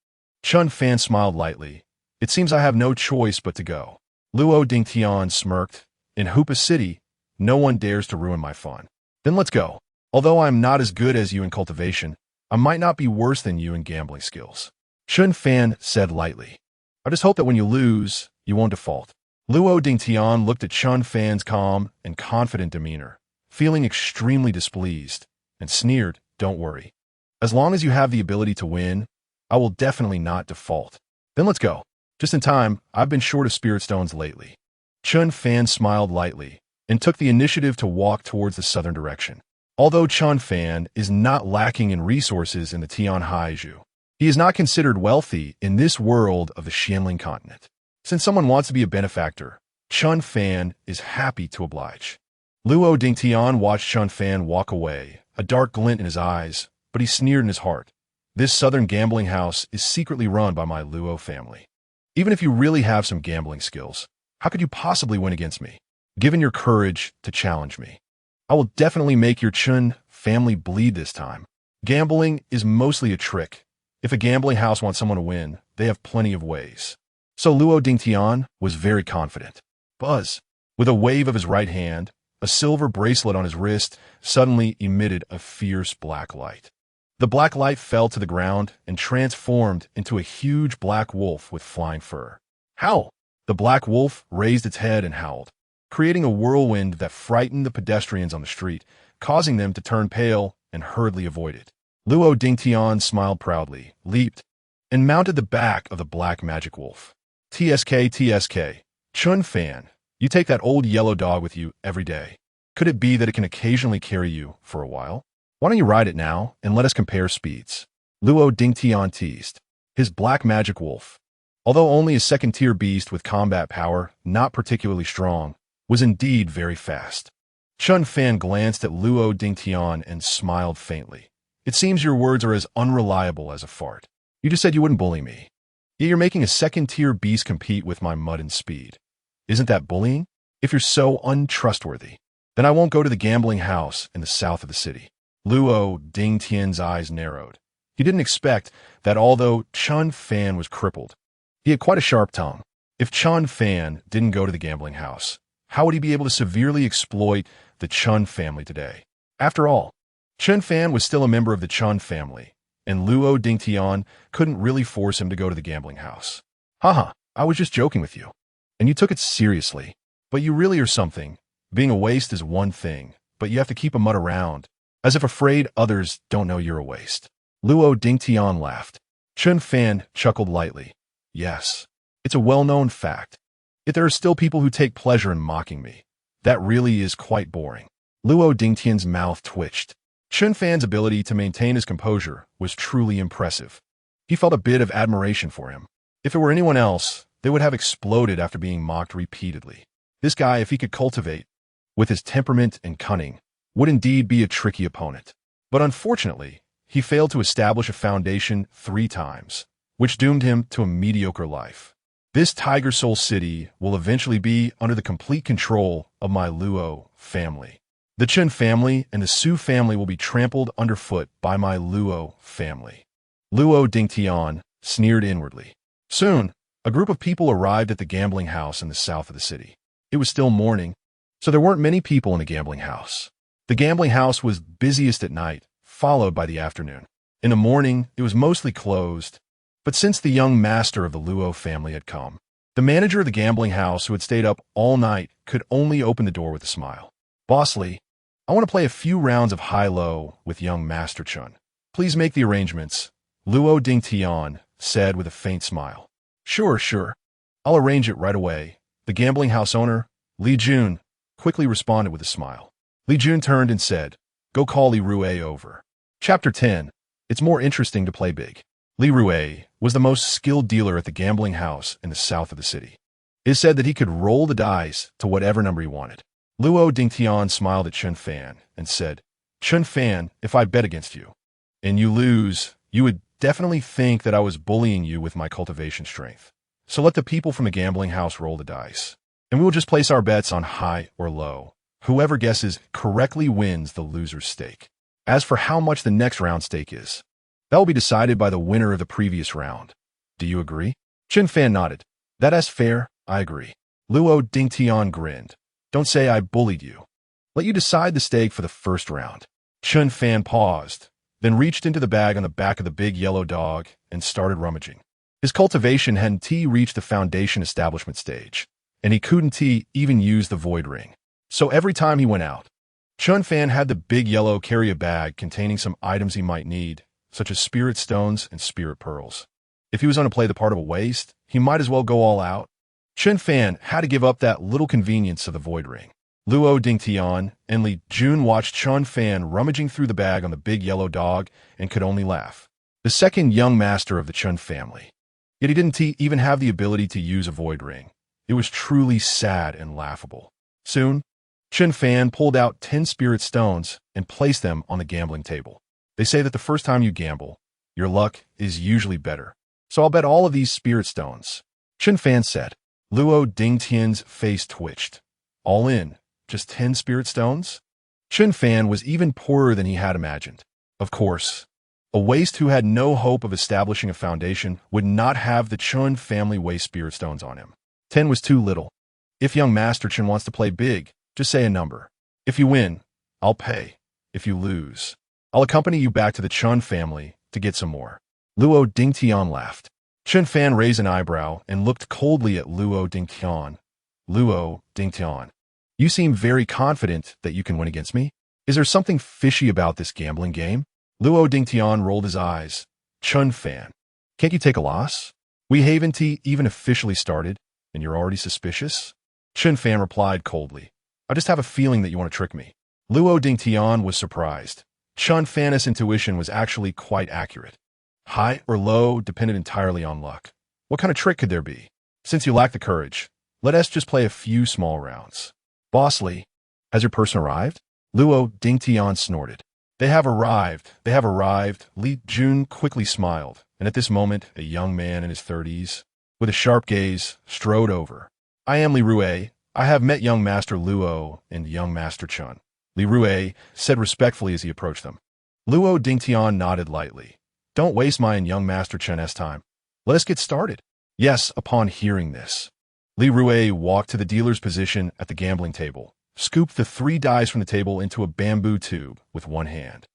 Chen Fan smiled lightly. It seems I have no choice but to go. Luo Dingtian smirked. In Hoopa City, no one dares to ruin my fun. Then let's go. Although I'm not as good as you in cultivation, I might not be worse than you in gambling skills. Chen Fan said lightly. I just hope that when you lose, you won't default. Luo Dingtian looked at Chen Fan's calm and confident demeanor, feeling extremely displeased, and sneered, Don't worry. As long as you have the ability to win, I will definitely not default. Then let's go. Just in time, I've been short of spirit stones lately. Chen Fan smiled lightly and took the initiative to walk towards the southern direction. Although Chen Fan is not lacking in resources in the Tianhaiju, he is not considered wealthy in this world of the Xianling continent. Since someone wants to be a benefactor, Chen Fan is happy to oblige. Luo Dingtian watched Chen Fan walk away, a dark glint in his eyes, but he sneered in his heart. This southern gambling house is secretly run by my Luo family. Even if you really have some gambling skills, how could you possibly win against me, given your courage to challenge me? I will definitely make your Chen family bleed this time. Gambling is mostly a trick. If a gambling house wants someone to win, they have plenty of ways. So Luo Dingtian was very confident. Buzz, with a wave of his right hand, a silver bracelet on his wrist suddenly emitted a fierce black light. The black light fell to the ground and transformed into a huge black wolf with flying fur. Howl! The black wolf raised its head and howled, creating a whirlwind that frightened the pedestrians on the street, causing them to turn pale and hurriedly avoid it. Luo Dingtian smiled proudly, leaped, and mounted the back of the black magic wolf. TSK, Chen Fan, you take that old yellow dog with you every day. Could it be that it can occasionally carry you for a while? Why don't you ride it now and let us compare speeds? Luo Dingtian teased. His black magic wolf, although only a second-tier beast with combat power, not particularly strong, was indeed very fast. Chen Fan glanced at Luo Dingtian and smiled faintly. It seems your words are as unreliable as a fart. You just said you wouldn't bully me. Yet you're making a second-tier beast compete with my mud and speed. Isn't that bullying? If you're so untrustworthy, then I won't go to the gambling house in the south of the city. Luo Dingtian's eyes narrowed. He didn't expect that although Chen Fan was crippled, he had quite a sharp tongue. If Chen Fan didn't go to the gambling house, how would he be able to severely exploit the Chen family today? After all, Chen Fan was still a member of the Chen family, and Luo Dingtian couldn't really force him to go to the gambling house. Haha, I was just joking with you. And you took it seriously. But you really are something. Being a waste is one thing, but you have to keep a mud around, as if afraid others don't know you're a waste. Luo Dingtian laughed. Chen Fan chuckled lightly. Yes, it's a well-known fact. Yet there are still people who take pleasure in mocking me. That really is quite boring. Luo Dingtian's mouth twitched. Chen Fan's ability to maintain his composure was truly impressive. He felt a bit of admiration for him. If it were anyone else, they would have exploded after being mocked repeatedly. This guy, if he could cultivate, with his temperament and cunning, would indeed be a tricky opponent. But unfortunately, he failed to establish a foundation 3 times, which doomed him to a mediocre life. This Tiger Soul City will eventually be under the complete control of my Luo family. The Chen family and the Su family will be trampled underfoot by my Luo family. Luo Dingtian sneered inwardly. Soon, a group of people arrived at the gambling house in the south of the city. It was still morning, so there weren't many people in the gambling house. The gambling house was busiest at night, followed by the afternoon. In the morning, it was mostly closed, but since the young master of the Luo family had come, the manager of the gambling house who had stayed up all night could only open the door with a smile. Boss Lee, I want to play a few rounds of high-low with young Master Chen. Please make the arrangements, Luo Dingtian said with a faint smile. Sure. I'll arrange it right away. The gambling house owner, Li Jun, quickly responded with a smile. Li Jun turned and said, Go call Li Rue over. Chapter 10. It's more interesting to play big. Li Rue was the most skilled dealer at the gambling house in the south of the city. It is said that he could roll the dice to whatever number he wanted. Luo Dingtian smiled at Chen Fan and said, "Chen Fan, if I bet against you, and you lose, you would definitely think that I was bullying you with my cultivation strength. So let the people from the gambling house roll the dice, and we will just place our bets on high or low. Whoever guesses correctly wins the loser's stake. As for how much the next round stake is, that will be decided by the winner of the previous round. Do you agree?" Chen Fan nodded. "That's fair, I agree." Luo Dingtian grinned. "Don't say I bullied you. Let you decide the stake for the first round." Chen Fan paused, then reached into the bag on the back of the big yellow dog and started rummaging. His cultivation hadn't reached the foundation establishment stage, and he couldn't even use the void ring. So every time he went out, Chen Fan had the big yellow carry a bag containing some items he might need, such as spirit stones and spirit pearls. If he was going to play the part of a waste, he might as well go all out. Chen Fan had to give up that little convenience of the void ring. Luo Dingtian and Li Jun watched Chen Fan rummaging through the bag on the big yellow dog and could only laugh. The second young master of the Chen family. Yet he didn't even have the ability to use a void ring. It was truly sad and laughable. Soon, Chen Fan pulled out 10 spirit stones and placed them on the gambling table. They say that the first time you gamble, your luck is usually better. So I'll bet all of these spirit stones, Chen Fan said. Luo Dingtian's face twitched. All in, just 10 spirit stones? Chen Fan was even poorer than he had imagined. Of course, a waste who had no hope of establishing a foundation would not have the Chen family waste spirit stones on him. 10 was too little. If young Master Chen wants to play big, just say a number. If you win, I'll pay. If you lose, I'll accompany you back to the Chen family to get some more. Luo Dingtian laughed. Chen Fan raised an eyebrow and looked coldly at Luo Dingtian. Luo Dingtian, you seem very confident that you can win against me. Is there something fishy about this gambling game? Luo Dingtian rolled his eyes. Chen Fan, can't you take a loss? We haven't even officially started, and you're already suspicious? Chen Fan replied coldly. I just have a feeling that you want to trick me. Luo Dingtian was surprised. Chen Fan's intuition was actually quite accurate. High or low depended entirely on luck. What kind of trick could there be? Since you lack the courage, let us just play a few small rounds. Boss Li, has your person arrived? Luo Dingtian snorted. They have arrived. They have arrived. Li Jun quickly smiled, and at this moment, a young man in his 30s, with a sharp gaze, strode over. I am Li Rue. I have met young Master Luo and young Master Chen. Li Rue said respectfully as he approached them. Luo Dingtian nodded lightly. Don't waste my and young Master Chen's time. Let us get started. Yes, upon hearing this, Li Rue walked to the dealer's position at the gambling table, scooped the 3 dice from the table into a bamboo tube with one hand,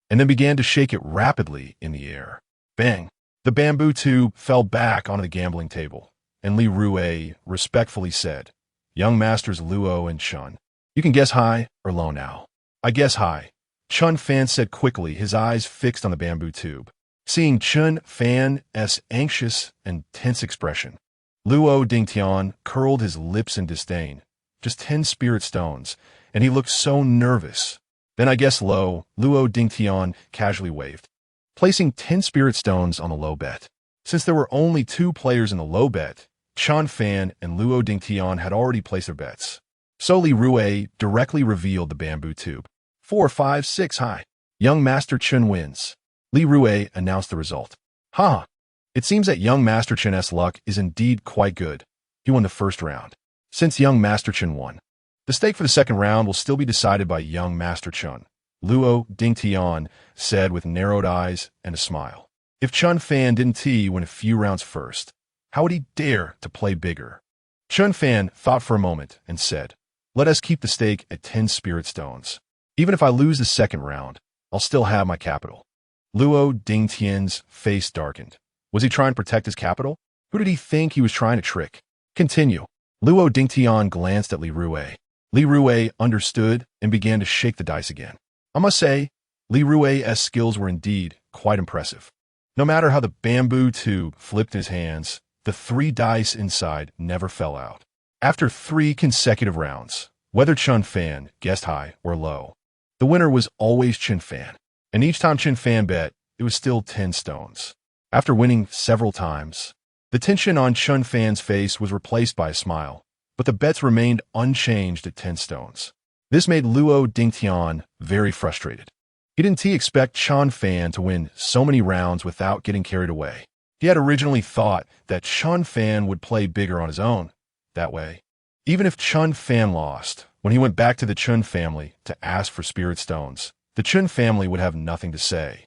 and then began to shake it rapidly in the air. Bang! The bamboo tube fell back onto the gambling table, and Li Rue respectfully said, Young Masters Luo and Chen, you can guess high or low now. I guess high. Chen Fan said quickly, his eyes fixed on the bamboo tube. Seeing Chen Fan's anxious and tense expression, Luo Dingtian curled his lips in disdain. Just 10 spirit stones, and he looked so nervous. Then I guess low, Luo Dingtian casually waved, placing 10 spirit stones on the low bet. Since there were only 2 players in the low bet, Chen Fan and Luo Dingtian had already placed their bets. So Li Rue directly revealed the bamboo tube. 4, 5, 6 high. Young Master Chen wins. Li Rue announced the result. Ha! It seems that young Master Chen's luck is indeed quite good. He won the first round. Since young Master Chen won, the stake for the second round will still be decided by young Master Chen, Luo Dingtian said with narrowed eyes and a smile. If Chen Fan didn't win a few rounds first, how would he dare to play bigger? Chen Fan thought for a moment and said, Let us keep the stake at 10 spirit stones. Even if I lose the second round, I'll still have my capital. Luo Dingtian's face darkened. Was he trying to protect his capital? Who did he think he was trying to trick? Continue. Luo Dingtian glanced at Li Rue. Li Rue understood and began to shake the dice again. I must say, Li Rue's skills were indeed quite impressive. No matter how the bamboo tube flipped in his hands, the 3 dice inside never fell out. After 3 consecutive rounds, whether Chen Fan guessed high or low, the winner was always Chen Fan. And each time Chen Fan bet, it was still 10 stones. After winning several times, the tension on Chen Fan's face was replaced by a smile, but the bets remained unchanged at 10 stones. This made Luo Dingtian very frustrated. He didn't expect Chen Fan to win so many rounds without getting carried away. He had originally thought that Chen Fan would play bigger on his own. That way, even if Chen Fan lost, when he went back to the Chen family to ask for spirit stones, the Chen family would have nothing to say.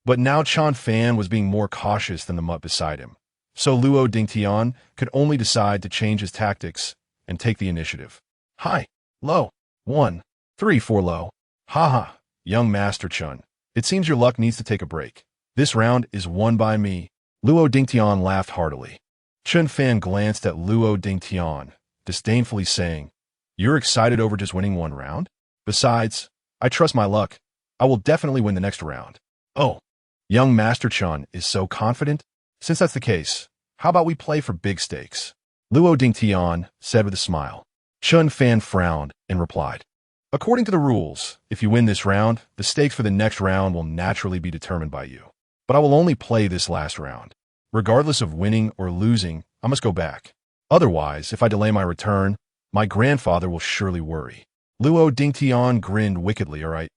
But now Chen Fan was being more cautious than the mutt beside him, so Luo Dingtian could only decide to change his tactics and take the initiative. Hi, low, 1, 3, 4 low. Haha, young Master Chen, it seems your luck needs to take a break. This round is won by me. Luo Dingtian laughed heartily. Chen Fan glanced at Luo Dingtian, disdainfully saying, "You're excited over just winning one round? Besides, I trust my luck. I will definitely win the next round." "Oh, young Master Chen is so confident? Since that's the case, how about we play for big stakes?" Luo Dingtian said with a smile. Chen Fan frowned and replied, "According to the rules, if you win this round, the stakes for the next round will naturally be determined by you. But I will only play this last round. Regardless of winning or losing, I must go back. Otherwise, if I delay my return, my grandfather will surely worry." Luo Dingtian grinned wickedly. "All right,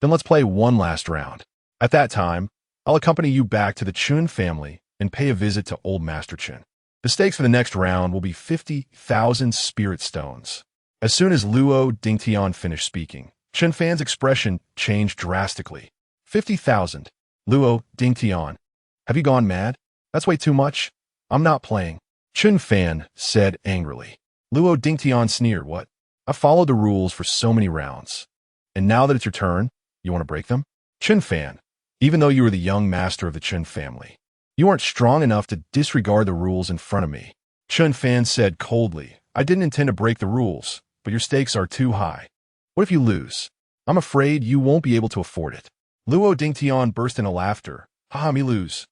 then let's play one last round. At that time, I'll accompany you back to the Chen family and pay a visit to old Master Chen. The stakes for the next round will be 50,000 spirit stones." As soon as Luo Dingtian finished speaking, Chen Fan's expression changed drastically. 50,000. Luo Dingtian, have you gone mad? That's way too much. I'm not playing. Chen Fan said angrily. Luo Dingtian sneered. "What? I followed the rules for so many rounds. And now that it's your turn, you want to break them?" Chen Fan, even though you were the young master of the Chen family, you aren't strong enough to disregard the rules in front of me. Chen Fan said coldly, "I didn't intend to break the rules, but your stakes are too high. What if you lose? I'm afraid you won't be able to afford it." Luo Dingtian burst into laughter. "Haha, me lose."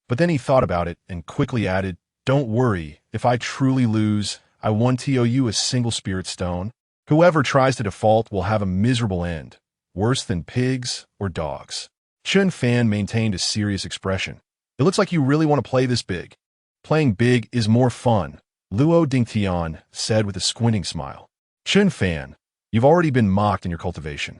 But then he thought about it and quickly added, "Don't worry, if I truly lose, I won't TO you a single spirit stone. Whoever tries to default will have a miserable end, worse than pigs or dogs." Chen Fan maintained a serious expression. "It looks like you really want to play this big." "Playing big is more fun," Luo Dingtian said with a squinting smile. "Chen Fan, you've already been mocked in your cultivation.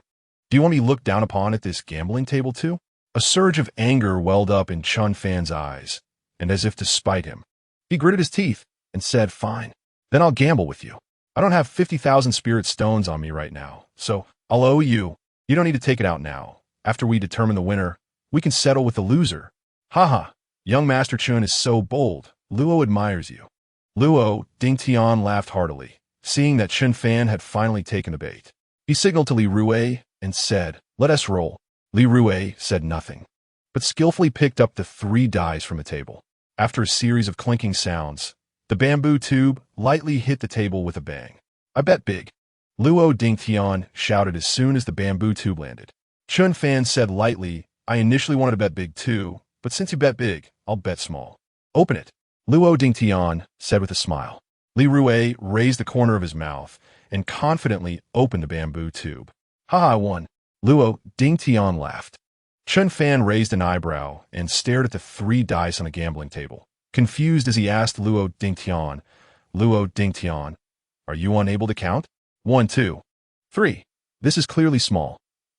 Do you want me looked down upon at this gambling table too?" A surge of anger welled up in Chen Fan's eyes, and as if to spite him, he gritted his teeth and said, "Fine, then I'll gamble with you. I don't have 50,000 spirit stones on me right now, so I'll owe you. You don't need to take it out now. After we determine the winner, we can settle with the loser." "Haha, young Master Chen is so bold. Luo admires you." Luo Dingtian laughed heartily, seeing that Chen Fan had finally taken the bait. He signaled to Li Rue and said, "Let us roll." Li Rue said nothing, but skillfully picked up the 3 dice from the table. After a series of clinking sounds, the bamboo tube lightly hit the table with a bang. "I bet big," Luo Dingtian shouted as soon as the bamboo tube landed. Chen Fan said lightly, "I initially wanted to bet big too, but since you bet big, I'll bet small." "Open it," Luo Dingtian said with a smile. Li Rue raised the corner of his mouth and confidently opened the bamboo tube. "Ha, I won." Luo Dingtian laughed. Chen Fan raised an eyebrow and stared at the 3 dice on the gambling table, confused as he asked Luo Dingtian, "Luo Dingtian, are you unable to count? 1, 2, 3. This is clearly small.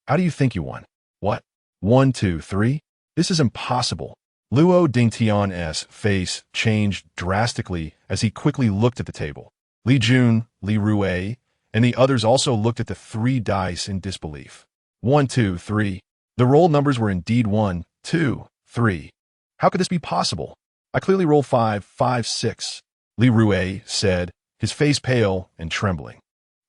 How do you think you won?" "What? 1, 2, 3? This is impossible." Luo Dingtian's face changed drastically as he quickly looked at the table. Li Jun, Li Rue, and the others also looked at the 3 dice in disbelief. 1, 2, 3. The roll numbers were indeed 1, 2, 3. How could this be possible? I clearly rolled 5, 5, 6. Li Rue said, his face pale and trembling.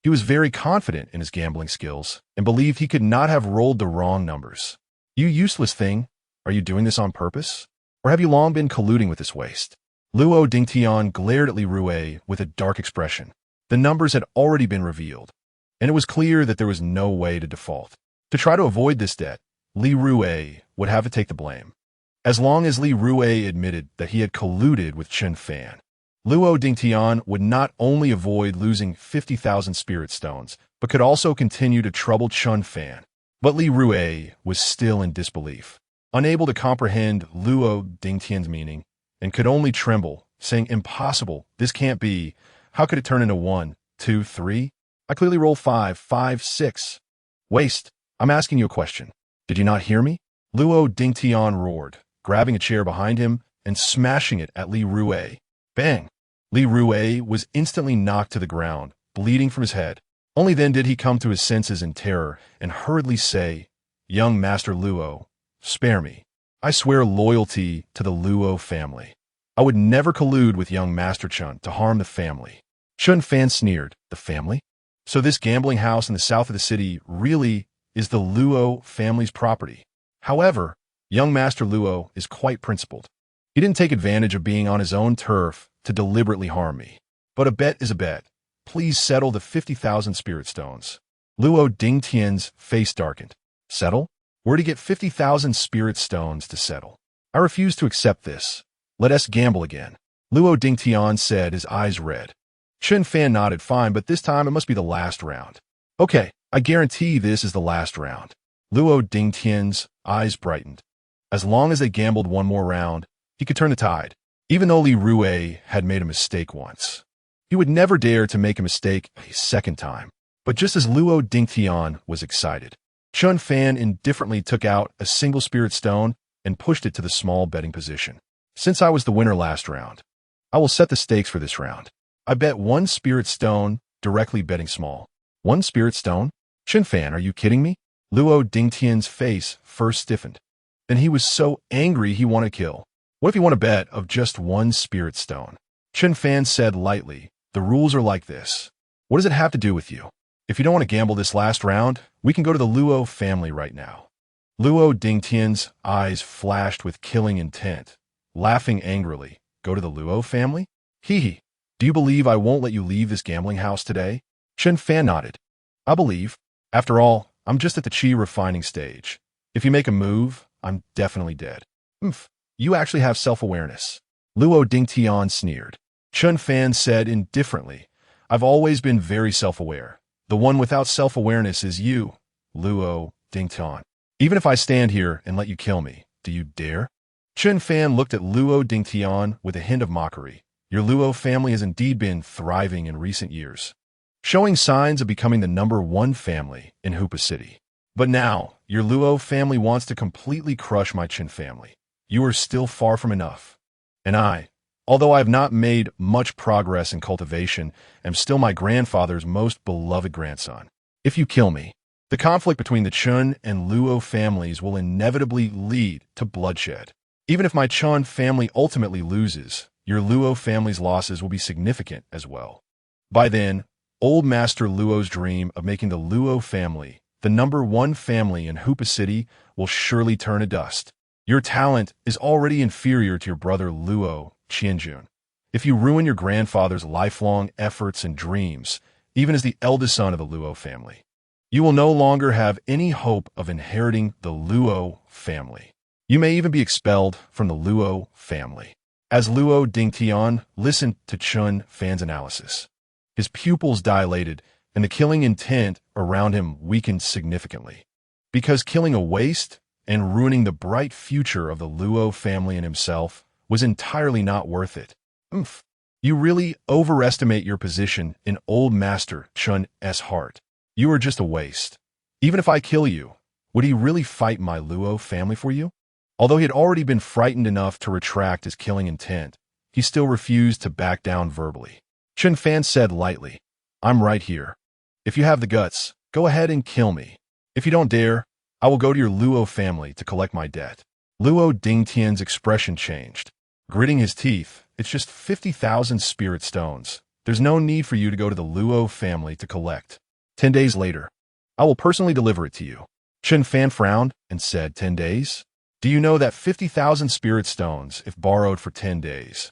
He was very confident in his gambling skills and believed he could not have rolled the wrong numbers. "You useless thing, are you doing this on purpose? Or have you long been colluding with this waste?" Luo Dingtian glared at Li Rue with a dark expression. The numbers had already been revealed, and it was clear that there was no way to default. To try to avoid this debt, Li Rue would have to take the blame. As long as Li Rue admitted that he had colluded with Chen Fan, Luo Dingtian would not only avoid losing 50,000 spirit stones, but could also continue to trouble Chen Fan. But Li Rue was still in disbelief. unable to comprehend Luo Dingtian's meaning, and could only tremble, saying, "Impossible, this can't be. How could it turn into 1, 2, 3? I clearly rolled 5, 5, 6. Waste, I'm asking you a question. Did you not hear me?" Luo Dingtian roared, grabbing a chair behind him and smashing it at Li Rue. Bang! Li Rue was instantly knocked to the ground, bleeding from his head. Only then did he come to his senses in terror and hurriedly say, "Young Master Luo, spare me. I swear loyalty to the Luo family. I would never collude with young Master Chen to harm the family." Chen Fan sneered, "The family? So this gambling house in the south of the city really is the Luo family's property. However, young Master Luo is quite principled. He didn't take advantage of being on his own turf to deliberately harm me. But a bet is a bet. Please settle the 50,000 spirit stones." Luo Dingtian's face darkened. "Settle? Where to get 50,000 spirit stones to settle? I refuse to accept this. Let us gamble again." Luo Dingtian said, his eyes red. Chen Fan nodded, "Fine, but this time it must be the last round." "Okay, I guarantee this is the last round." Luo Dingtian's eyes brightened. As long as they gambled one more round, he could turn the tide. Even though Li Rue had made a mistake once, he would never dare to make a mistake a second time. But just as Luo Dingtian was excited, Chen Fan indifferently took out a single spirit stone and pushed it to the small betting position. "Since I was the winner last round, I will set the stakes for this round. I bet 1 spirit stone, directly betting small." "1 spirit stone? Chen Fan, are you kidding me?" Luo Dingtian's face first stiffened. Then he was so angry he wanted to kill. "What if you want a bet of just 1 spirit stone?" Chen Fan said lightly, "The rules are like this. What does it have to do with you? If you don't want to gamble this last round, we can go to the Luo family right now." Luo Dingtian's eyes flashed with killing intent, laughing angrily. "Go to the Luo family? Hee hee. Do you believe I won't let you leave this gambling house today?" Chen Fan nodded. "I believe. After all, I'm just at the chi refining stage. If you make a move, I'm definitely dead." "Oomph. You actually have self-awareness." Luo Dingtian sneered. Chen Fan said indifferently, "I've always been very self-aware. The one without self-awareness is you, Luo Dingtian. Even if I stand here and let you kill me, do you dare?" Chen Fan looked at Luo Dingtian with a hint of mockery. "Your Luo family has indeed been thriving in recent years, showing signs of becoming the #1 family in Hoopa City. But now, your Luo family wants to completely crush my Chen family. You are still far from enough. And I, although I have not made much progress in cultivation, am still my grandfather's most beloved grandson. If you kill me, the conflict between the Chen and Luo families will inevitably lead to bloodshed. Even if my Chen family ultimately loses, your Luo family's losses will be significant as well. By then, old Master Luo's dream of making the Luo family the #1 family in Hoopa City will surely turn to dust. Your talent is already inferior to your brother Luo Qianjun. If you ruin your grandfather's lifelong efforts and dreams, even as the eldest son of the Luo family, you will no longer have any hope of inheriting the Luo family. You may even be expelled from the Luo family." As Luo Dingtian listened to Chen Fan's analysis, his pupils dilated and the killing intent around him weakened significantly. Because killing a waste and ruining the bright future of the Luo family and himself was entirely not worth it. "Oomph. You really overestimate your position in old Master Chen's heart. You are just a waste. Even if I kill you, would he really fight my Luo family for you?" Although he had already been frightened enough to retract his killing intent, he still refused to back down verbally. Chen Fan said lightly, "I'm right here. If you have the guts, go ahead and kill me. If you don't dare, I will go to your Luo family to collect my debt." Luo Dingtian's expression changed. Gritting his teeth, "It's just 50,000 spirit stones. There's no need for you to go to the Luo family to collect. 10 days later, I will personally deliver it to you." Chen Fan frowned and said, 10 days? Do you know that 50,000 spirit stones, if borrowed for 10 days,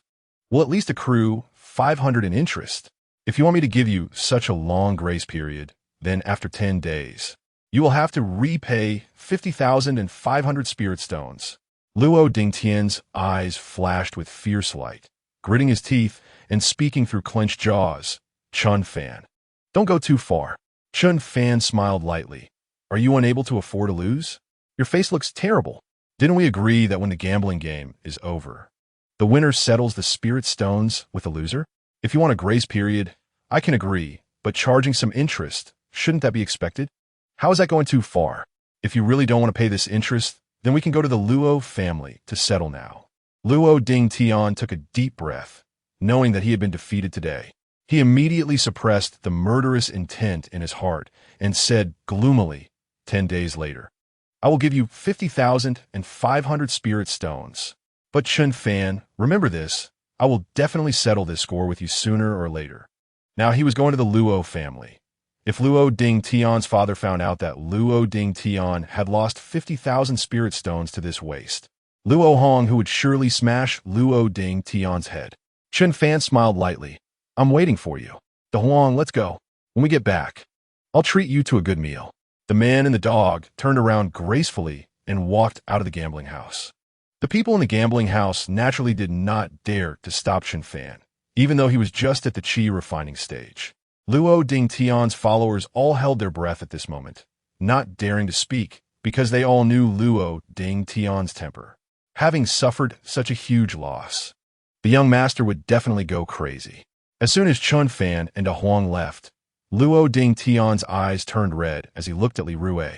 will at least accrue 500 in interest? If you want me to give you such a long grace period, then after 10 days, you will have to repay 50,500 spirit stones. Luo Dingtian's eyes flashed with fierce light. Gritting his teeth and speaking through clenched jaws, Chen Fan, "Don't go too far." Chen Fan smiled lightly. "Are you unable to afford to lose? Your face looks terrible. Didn't we agree that when the gambling game is over, the winner settles the spirit stones with the loser? If you want a grace period, I can agree, but charging some interest, shouldn't that be expected? How is that going too far? If you really don't want to pay this interest, then we can go to the Luo family to settle now. Luo Ding Tian took a deep breath, knowing that he had been defeated today. He immediately suppressed the murderous intent in his heart and said gloomily, 10 days later, I will give you 50,500 spirit stones. But Chen Fan, remember this, I will definitely settle this score with you sooner or later. Now he was going to the Luo family. If Luo Ding Tian's father found out that Luo Ding Tian had lost 50,000 spirit stones to this waste, Luo Hong who would surely smash Luo Ding Tian's head. Chen Fan smiled lightly. I'm waiting for you. De Huang, let's go. When we get back, I'll treat you to a good meal. The man and the dog turned around gracefully and walked out of the gambling house. The people in the gambling house naturally did not dare to stop Chen Fan, even though he was just at the qi refining stage. Luo Ding Tian's followers all held their breath at this moment, not daring to speak, because they all knew Luo Ding Tian's temper. Having suffered such a huge loss, the young master would definitely go crazy. As soon as Chen Fan and De Huang left, Luo Ding Tian's eyes turned red as he looked at Li Rue.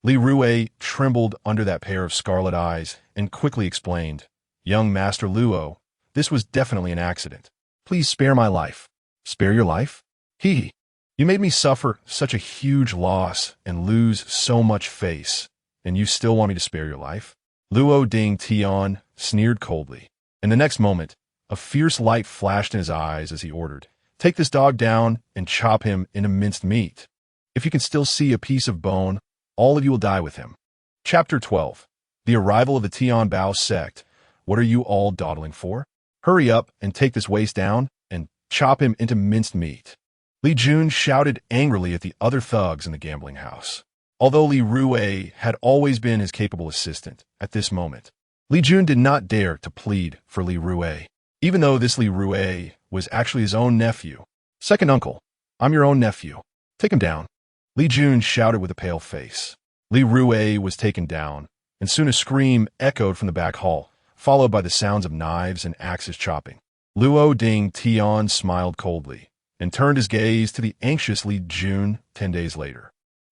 Li Rue trembled under that pair of scarlet eyes and quickly explained, Young Master Luo, this was definitely an accident. Please spare my life. Spare your life? Hee. You made me suffer such a huge loss and lose so much face, and you still want me to spare your life? Luo Ding Tian sneered coldly. In the next moment, a fierce light flashed in his eyes as he ordered, Take this dog down and chop him into minced meat. If you can still see a piece of bone, all of you will die with him. Chapter 12. The arrival of the Tian Bao sect. What are you all dawdling for? Hurry up and take this waste down and chop him into minced meat. Li Jun shouted angrily at the other thugs in the gambling house. Although Li Rue had always been his capable assistant, at this moment, Li Jun did not dare to plead for Li Rue, even though this Li Rue was actually his own nephew. Second uncle, I'm your own nephew. Take him down. Li Jun shouted with a pale face. Li Rue was taken down, and soon a scream echoed from the back hall, followed by the sounds of knives and axes chopping. Luo Ding Tian smiled coldly and turned his gaze to the anxious Li Jun 10 days later.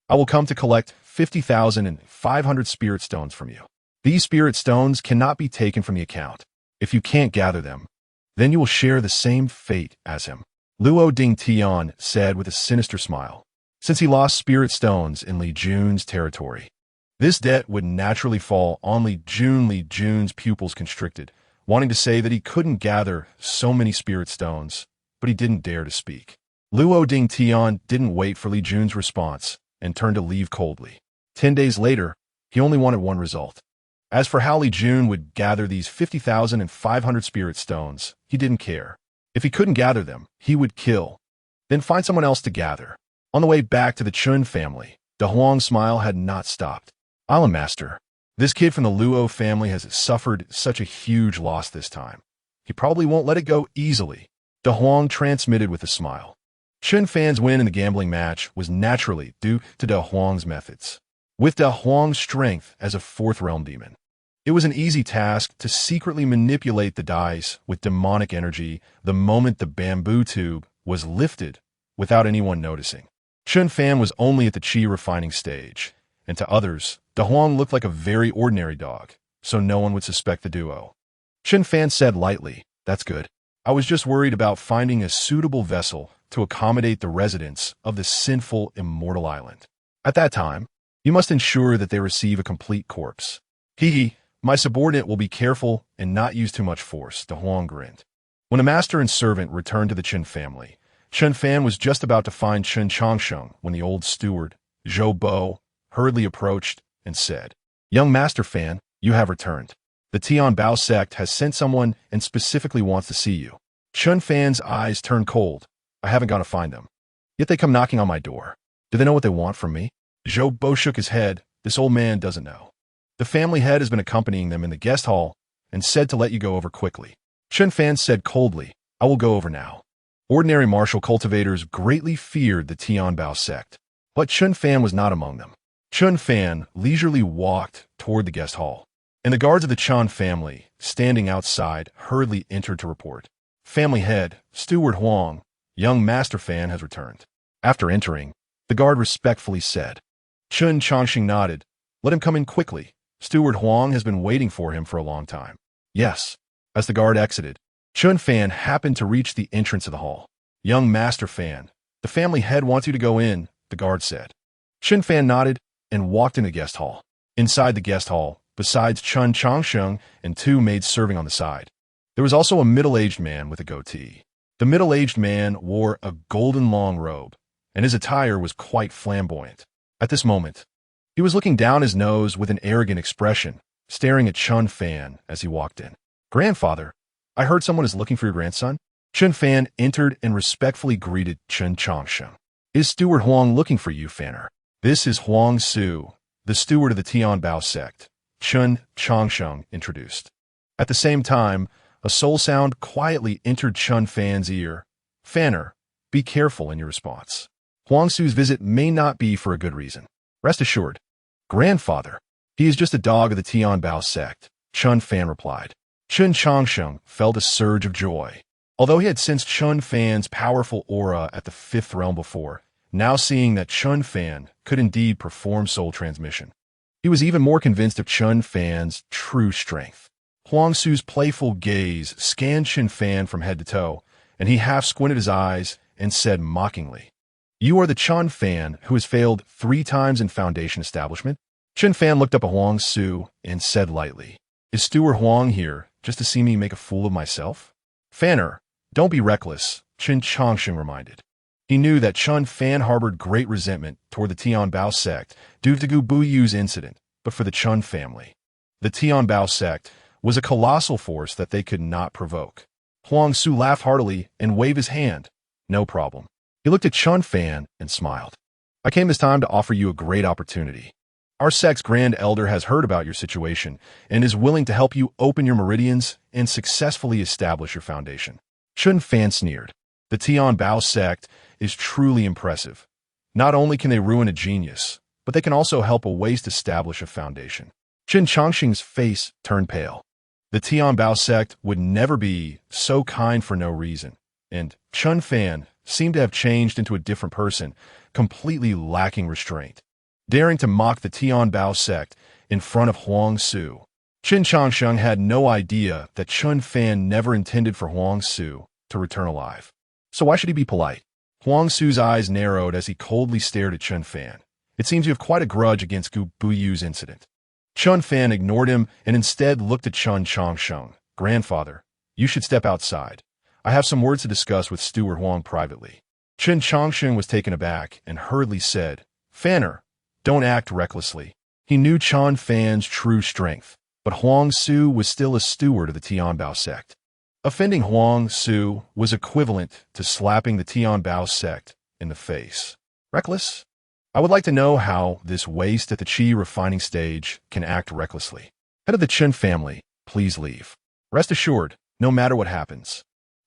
I will come to collect 50,500 spirit stones from you. These spirit stones cannot be taken from the account. If you can't gather them, then you will share the same fate as him. Luo Ding Tian said with a sinister smile, since he lost spirit stones in Li Jun's territory. This debt would naturally fall on Li Jun. Li Jun's pupils constricted, wanting to say that he couldn't gather so many spirit stones, but he didn't dare to speak. Luo Ding Tian didn't wait for Li Jun's response and turned to leave coldly. 10 days later, he only wanted one result. As for how Li Jun would gather these 50,500 spirit stones, he didn't care. If he couldn't gather them, he would kill, then find someone else to gather. On the way back to the Chen family, De Huang's smile had not stopped. Island Master, this kid from the Luo family has suffered such a huge loss this time. He probably won't let it go easily. De Huang transmitted with a smile. Chen Fan's win in the gambling match was naturally due to De Huang's methods. With De Huang's strength as a fourth realm demon, it was an easy task to secretly manipulate the dice with demonic energy the moment the bamboo tube was lifted without anyone noticing. Chen Fan was only at the qi refining stage, and to others, De Huang looked like a very ordinary dog, so no one would suspect the duo. Chen Fan said lightly, That's good. I was just worried about finding a suitable vessel to accommodate the residents of the Sinful Immortal Island. At that time, you must ensure that they receive a complete corpse. Hee, my subordinate will be careful and not use too much force, De Huang grinned. When the master and servant returned to the Chen family, Chen Fan was just about to find Chen Changsheng when the old steward, Zhou Bo, hurriedly approached and said, Young Master Fan, you have returned. The Tian Bao sect has sent someone and specifically wants to see you. Chen Fan's eyes turned cold. I haven't gone to find them. Yet they come knocking on my door. Do they know what they want from me? Zhou Bo shook his head. This old man doesn't know. The family head has been accompanying them in the guest hall and said to let you go over quickly. Chen Fan said coldly, I will go over now. Ordinary martial cultivators greatly feared the Tian Bao sect, but Chen Fan was not among them. Chen Fan leisurely walked toward the guest hall. and the guards of the Chen family, standing outside, hurriedly entered to report. Family head, Steward Huang, young Master Fan has returned. After entering, the guard respectfully said. Chen Changxing nodded. Let him come in quickly. Steward Huang has been waiting for him for a long time. Yes. As the guard exited, Chen Fan happened to reach the entrance of the hall. Young Master Fan, the family head wants you to go in, the guard said. Chen Fan nodded and walked into the guest hall. Inside the guest hall, besides Chen Changsheng and two maids serving on the side, there was also a middle-aged man with a goatee. The middle-aged man wore a golden long robe, and his attire was quite flamboyant. At this moment, he was looking down his nose with an arrogant expression, staring at Chen Fan as he walked in. Grandfather, I heard someone is looking for your grandson. Chen Fan entered and respectfully greeted Chen Changsheng. Is Steward Huang looking for you, Fanner? This is Huang Su, the steward of the Tianbao sect, Chen Changsheng introduced. At the same time, a soul sound quietly entered Chen Fan's ear. Fanner, be careful in your response. Huang Su's visit may not be for a good reason. Rest assured. Grandfather, he is just a dog of the Tianbao sect, Chen Fan replied. Chen Changsheng felt a surge of joy. Although he had sensed Chen Fan's powerful aura at the fifth realm before, now seeing that Chen Fan could indeed perform soul transmission, he was even more convinced of Chen Fan's true strength. Huang Su's playful gaze scanned Chen Fan from head to toe, and he half squinted his eyes and said mockingly, You are the Chen Fan who has failed 3 times in Foundation establishment? Chen Fan looked up at Huang Su and said lightly, Is Steward Huang here just to see me make a fool of myself? Fanner, don't be reckless, Chen Changsheng reminded. He knew that Chen Fan harbored great resentment toward the Tianbao sect due to Gu Buyu's incident, but for the Chen family, the Tianbao sect was a colossal force that they could not provoke. Huang Su laughed heartily and waved his hand. No problem. He looked at Chen Fan and smiled. I came this time to offer you a great opportunity. Our sect's Grand Elder has heard about your situation and is willing to help you open your meridians and successfully establish your foundation. Chen Fan sneered. The Tianbao sect is truly impressive. Not only can they ruin a genius, but they can also help a waste establish a foundation. Chen Changxing's face turned pale. The Tianbao sect would never be so kind for no reason, and Chen Fan seemed to have changed into a different person, completely lacking restraint. Daring to mock the Tianbao sect in front of Huang Su, Chen Changsheng had no idea that Chen Fan never intended for Huang Su to return alive. So why should he be polite? Huang Su's eyes narrowed as he coldly stared at Chen Fan. It seems you have quite a grudge against Gu Buyu's incident. Chen Fan ignored him and instead looked at Chen Changsheng. Grandfather, you should step outside. I have some words to discuss with Steward Huang privately. Chen Changsheng was taken aback and hurriedly said, Fanner, don't act recklessly. He knew Chen Fan's true strength, but Huang Su was still a steward of the Tianbao sect. Offending Huang Su was equivalent to slapping the Tianbao sect in the face. Reckless? I would like to know how this waste at the qi refining stage can act recklessly. Head of the Chen family, please leave. Rest assured, no matter what happens,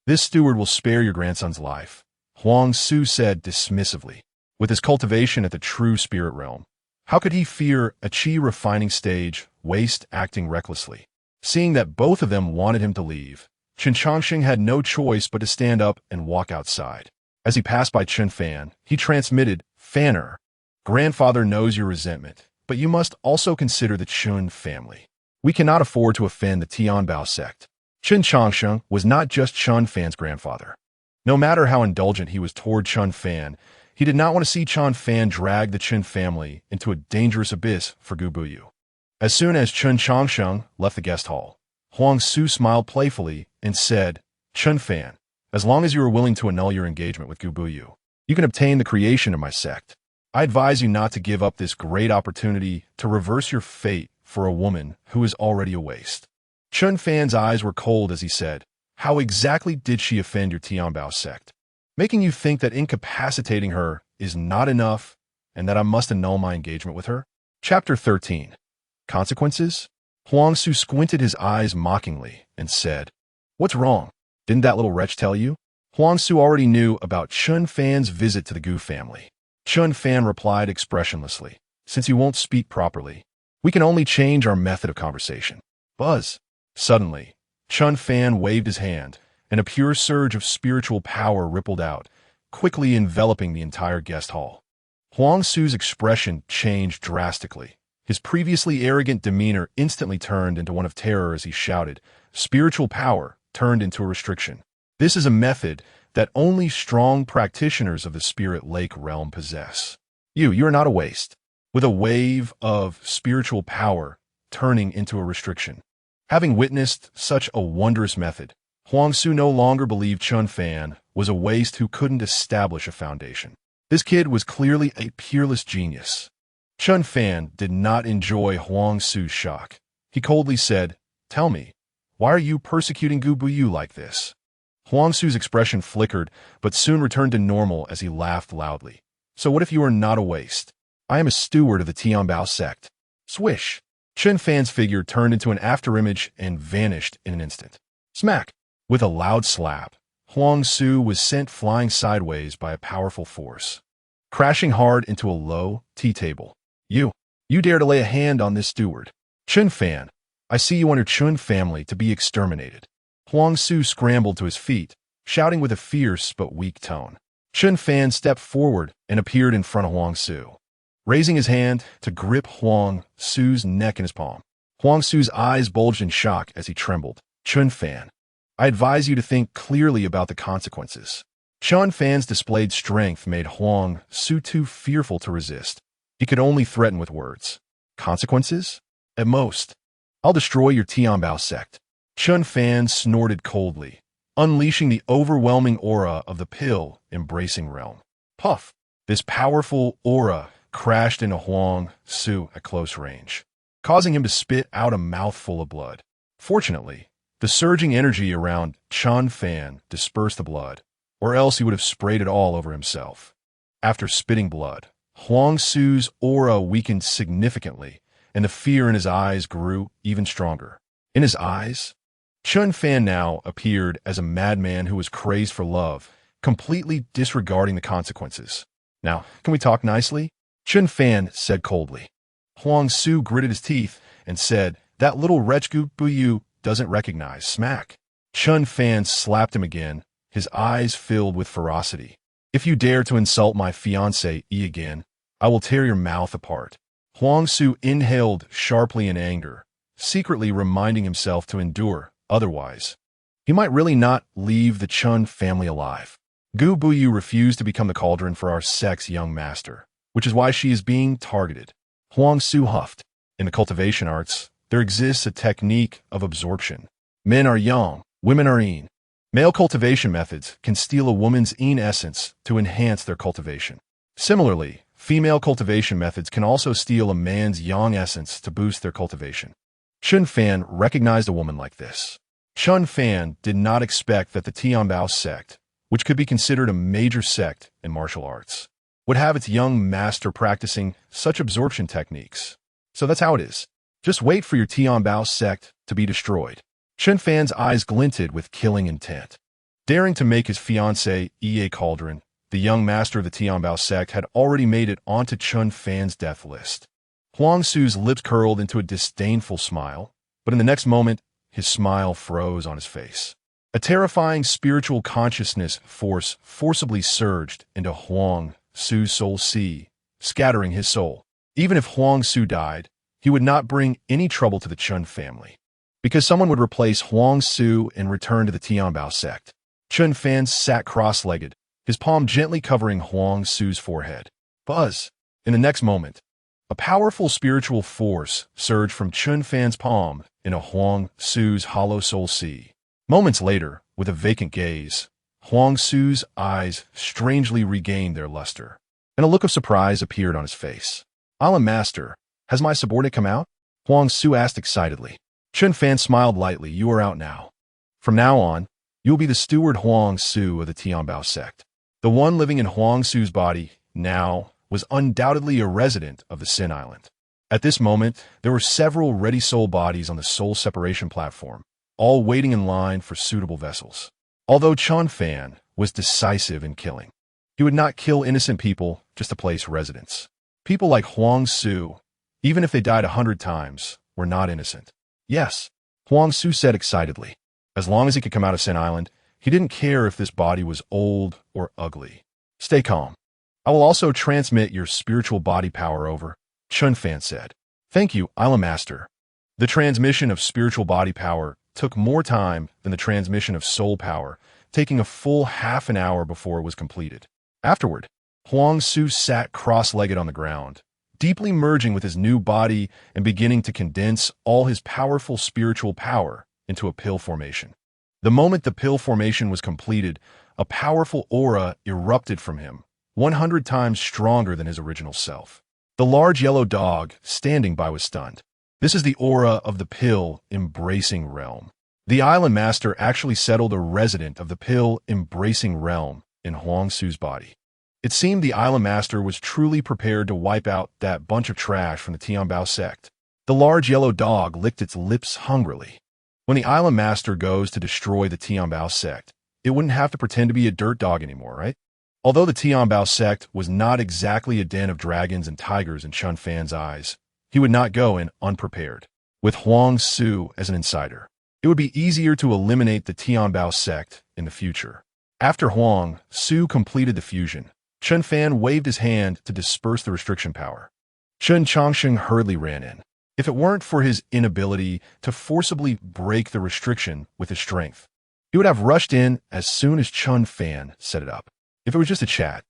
this steward will spare your grandson's life, Huang Su said dismissively. With his cultivation at the true spirit realm, how could he fear a qi refining stage waste acting recklessly? Seeing that both of them wanted him to leave, Chen Changxing had no choice but to stand up and walk outside. As he passed by Chen Fan, he transmitted, Fanner, Grandfather knows your resentment, but you must also consider the Chen family. We cannot afford to offend the Tianbao sect. Chen Changsheng was not just Chen Fan's grandfather. No matter how indulgent he was toward Chen Fan, he did not want to see Chen Fan drag the Chen family into a dangerous abyss for Gu Buyu. As soon as Chen Changsheng left the guest hall, Huang Su smiled playfully and said, Chen Fan, as long as you are willing to annul your engagement with Gu Buyu, you can obtain the creation of my sect. I advise you not to give up this great opportunity to reverse your fate for a woman who is already a waste. Chen Fan's eyes were cold as he said, How exactly did she offend your Tianbao sect? Making you think that incapacitating her is not enough and that I must annul my engagement with her? Chapter 13. Consequences? Huang Su squinted his eyes mockingly and said, What's wrong? Didn't that little wretch tell you? Huang Su already knew about Chen Fan's visit to the Gu family. Chen Fan replied expressionlessly, Since you won't speak properly, we can only change our method of conversation. Buzz. Suddenly, Chen Fan waved his hand, and a pure surge of spiritual power rippled out, quickly enveloping the entire guest hall. Huang Su's expression changed drastically. His previously arrogant demeanor instantly turned into one of terror as he shouted, "Spiritual power turned into a restriction. This is a method that only strong practitioners of the Spirit Lake realm possess. You are not a waste." With a wave of spiritual power turning into a restriction. Having witnessed such a wondrous method, Huang Su no longer believed Chen Fan was a waste who couldn't establish a foundation. This kid was clearly a peerless genius. Chen Fan did not enjoy Huang Su's shock. He coldly said, "Tell me, why are you persecuting Gu Buyu like this?" Huang Su's expression flickered, but soon returned to normal as he laughed loudly. "So what if you are not a waste? I am a steward of the Tianbao sect." Swish! Chen Fan's figure turned into an afterimage and vanished in an instant. Smack! With a loud slap, Huang Su was sent flying sideways by a powerful force, crashing hard into a low tea table. You dare to lay a hand on this steward. Chen Fan, I see you under Chun family to be exterminated. Huang Su scrambled to his feet, shouting with a fierce but weak tone. Chen Fan stepped forward and appeared in front of Huang Su, raising his hand to grip Huang Su's neck in his palm. Huang Su's eyes bulged in shock as he trembled. "Chen Fan, I advise you to think clearly about the consequences." Chen Fan's displayed strength made Huang Su too fearful to resist. He could only threaten with words. "Consequences? At most, I'll destroy your Tianbao sect." Chen Fan snorted coldly, unleashing the overwhelming aura of the pill-embracing realm. Puff! This powerful aura crashed into Huang Su at close range, causing him to spit out a mouthful of blood. Fortunately, the surging energy around Chen Fan dispersed the blood, or else he would have sprayed it all over himself. After spitting blood, Huang Su's aura weakened significantly, and the fear in his eyes grew even stronger. In his eyes, Chen Fan now appeared as a madman who was crazed for love, completely disregarding the consequences. "Now, can we talk nicely?" Chen Fan said coldly. Huang Su gritted his teeth and said, "That little wretch Gu Buyu doesn't recognize." Smack! Chen Fan slapped him again, his eyes filled with ferocity. "If you dare to insult my fiancé again, I will tear your mouth apart." Huang Su inhaled sharply in anger, secretly reminding himself to endure, otherwise he might really not leave the Chen family alive. Gu Buyu refused to become the cauldron for our sect's young master, which is why she is being targeted. Huang Su huffed. In the cultivation arts, there exists a technique of absorption. Men are yang, women are yin. Male cultivation methods can steal a woman's yin essence to enhance their cultivation. Similarly, female cultivation methods can also steal a man's yang essence to boost their cultivation. Chen Fan recognized a woman like this. Chen Fan did not expect that the Tianbao sect, which could be considered a major sect in martial arts, would have its young master practicing such absorption techniques. So that's how it is. Just wait for your Tianbao sect to be destroyed. Chen Fan's eyes glinted with killing intent. Daring to make his fiancée a cauldron, the young master of the Tianbao sect had already made it onto Chen Fan's death list. Huang Su's lips curled into a disdainful smile, but in the next moment, his smile froze on his face. A terrifying spiritual consciousness force forcibly surged into Huang Su's soul sea, scattering his soul. Even if Huang Su died, he would not bring any trouble to the Chen family, because someone would replace Huang Su and return to the Tianbao sect. Chen Fan sat cross-legged, his palm gently covering Huang Su's forehead. Buzz! In the next moment, a powerful spiritual force surged from Chen Fan's palm into Huang Su's hollow soul sea. Moments later, with a vacant gaze, Huang Su's eyes strangely regained their luster, and a look of surprise appeared on his face. "Island Master, has my subordinate come out?" Huang Su asked excitedly. Chen Fan smiled lightly. "You are out now. From now on, you will be the steward Huang Su of the Tianbao sect." The one living in Huang Su's body now was undoubtedly a resident of the Sin Island. At this moment, there were several ready soul bodies on the soul separation platform, all waiting in line for suitable vessels. Although Chen Fan was decisive in killing, he would not kill innocent people just to place residents. People like Huang Su, even if they died 100 times, were not innocent. Yes, Huang Su said excitedly. As long as he could come out of Sin Island, he didn't care if this body was old or ugly. Stay calm. I will also transmit your spiritual body power over, Chen Fan said. Thank you, Island Master. The transmission of spiritual body power took more time than the transmission of soul power, taking a full half an hour before it was completed. Afterward, Huang Su sat cross-legged on the ground, deeply merging with his new body and beginning to condense all his powerful spiritual power into a pill formation. The moment the pill formation was completed, a powerful aura erupted from him, 100 times stronger than his original self. The large yellow dog standing by was stunned. This is the aura of the pill embracing realm. The island master actually settled a resident of the pill embracing realm in Huang Su's body. It seemed the island master was truly prepared to wipe out that bunch of trash from the Tianbao sect. The large yellow dog licked its lips hungrily. When the island master goes to destroy the Tianbao sect, it wouldn't have to pretend to be a dirt dog anymore, right? Although the Tianbao sect was not exactly a den of dragons and tigers in Chen Fan's eyes, he would not go in unprepared. With Huang Su as an insider, it would be easier to eliminate the Tianbao sect in the future. After Huang Su completed the fusion, Chen Fan waved his hand to disperse the restriction power. Chen Changsheng hurriedly ran in. If it weren't for his inability to forcibly break the restriction with his strength, he would have rushed in as soon as Chen Fan set it up. If it was just a chat,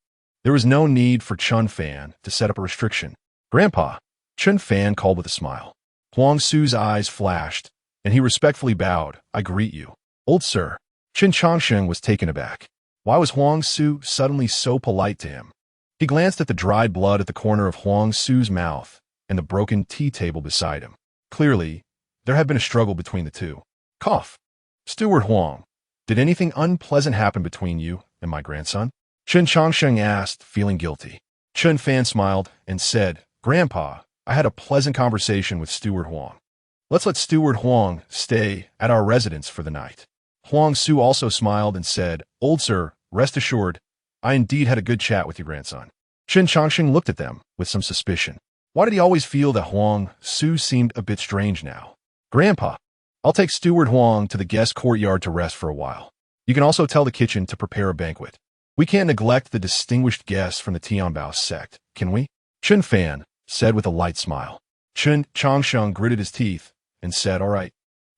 there was no need for Chen Fan to set up a restriction. Grandpa, Chen Fan called with a smile. Huang Su's eyes flashed, and he respectfully bowed. I greet you. Old sir. Chen Changsheng was taken aback. Why was Huang Su suddenly so polite to him? He glanced at the dried blood at the corner of Huang Su's mouth and the broken tea table beside him. Clearly, there had been a struggle between the two. Cough. Steward Huang, did anything unpleasant happen between you and my grandson? Chen Changsheng asked, feeling guilty. Chen Fan smiled and said, Grandpa, I had a pleasant conversation with Steward Huang. Let's let Steward Huang stay at our residence for the night. Huang Su also smiled and said, Old sir, rest assured, I indeed had a good chat with your grandson. Chen Changsheng looked at them with some suspicion. Why did he always feel that Huang Su seemed a bit strange now? Grandpa, I'll take Steward Huang to the guest courtyard to rest for a while. You can also tell the kitchen to prepare a banquet. We can't neglect the distinguished guests from the Tianbao sect, can we? Chen Fan said with a light smile. Chen Changsheng gritted his teeth and said, All right,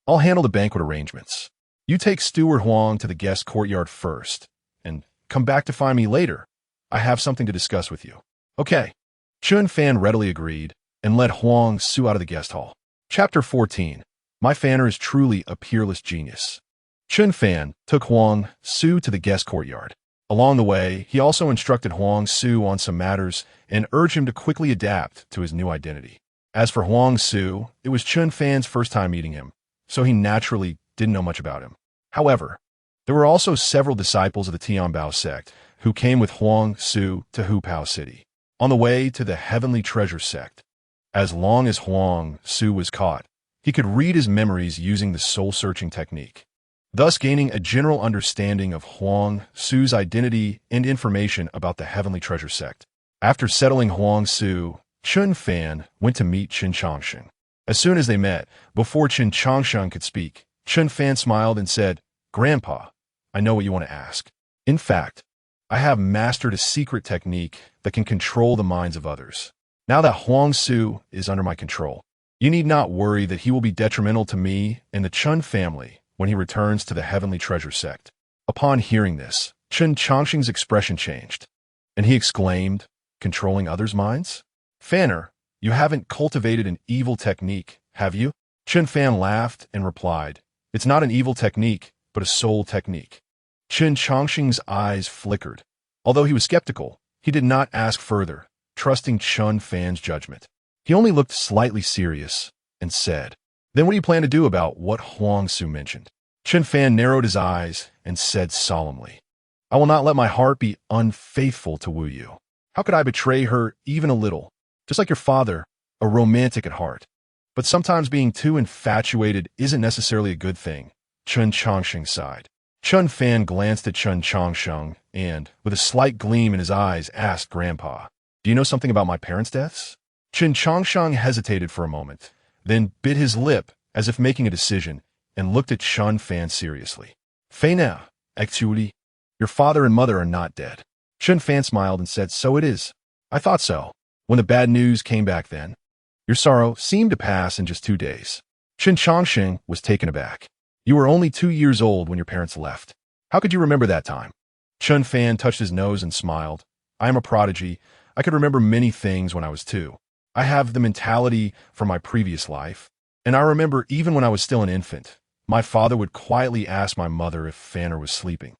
I'll handle the banquet arrangements. You take Steward Huang to the guest courtyard first, and come back to find me later. I have something to discuss with you. Okay. Chen Fan readily agreed and led Huang Su out of the guest hall. Chapter 14. My Fanner is truly a peerless genius. Chen Fan took Huang Su to the guest courtyard. Along the way, he also instructed Huang Su on some matters and urged him to quickly adapt to his new identity. As for Huang Su, it was Chen Fan's first time meeting him, so he naturally didn't know much about him. However, there were also several disciples of the Tianbao sect who came with Huang Su to Hupao City, on the way to the Heavenly Treasure sect. As long as Huang Su was caught, he could read his memories using the soul-searching technique, thus gaining a general understanding of Huang Su's identity and information about the Heavenly Treasure sect. After settling Huang Su, Chen Fan went to meet Chen Changsheng. As soon as they met, before Chen Changsheng could speak, Chen Fan smiled and said, Grandpa, I know what you want to ask. In fact, I have mastered a secret technique that can control the minds of others. Now that Huang Su is under my control, you need not worry that he will be detrimental to me and the Chen family when he returns to the Heavenly Treasure sect. Upon hearing this, Chen Changsheng's expression changed, and he exclaimed, controlling others' minds? Fanner, you haven't cultivated an evil technique, have you? Chen Fan laughed and replied, It's not an evil technique, but a soul technique. Chen Changsheng's eyes flickered. Although he was skeptical, he did not ask further, trusting Chen Fan's judgment. He only looked slightly serious and said, Then what do you plan to do about what Huang Su mentioned? Chen Fan narrowed his eyes and said solemnly, I will not let my heart be unfaithful to Wu Yu. How could I betray her even a little? Just like your father, a romantic at heart. But sometimes being too infatuated isn't necessarily a good thing. Chen Changsheng sighed. Chen Fan glanced at Chen Changsheng and, with a slight gleam in his eyes, asked Grandpa, Do you know something about my parents' deaths? Chen Changsheng hesitated for a moment, then bit his lip as if making a decision. and looked at Chen Fan seriously. "Fei, actually, your father and mother are not dead." Chen Fan smiled and said, "So it is. I thought so. When the bad news came back then, your sorrow seemed to pass in just 2 days." Chen Chongqing was taken aback. "You were only 2 years old when your parents left. How could you remember that time?" Chen Fan touched his nose and smiled. "I am a prodigy. I could remember many things when I was 2. I have the mentality from my previous life. And I remember even when I was still an infant, my father would quietly ask my mother if Fanner was sleeping.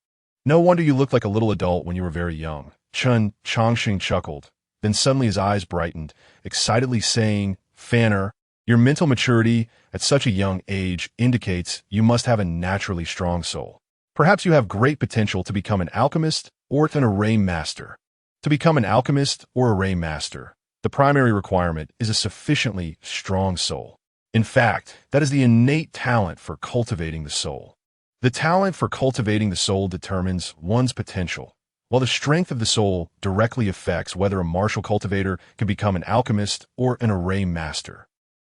No wonder you looked like a little adult when you were very young." Chen Chongqing chuckled. Then suddenly his eyes brightened, excitedly saying, "Fanner, your mental maturity at such a young age indicates you must have a naturally strong soul. Perhaps you have great potential to become an alchemist or an array master. To become an alchemist or array master, the primary requirement is a sufficiently strong soul. In fact, that is the innate talent for cultivating the soul. The talent for cultivating the soul determines one's potential, while the strength of the soul directly affects whether a martial cultivator can become an alchemist or an array master."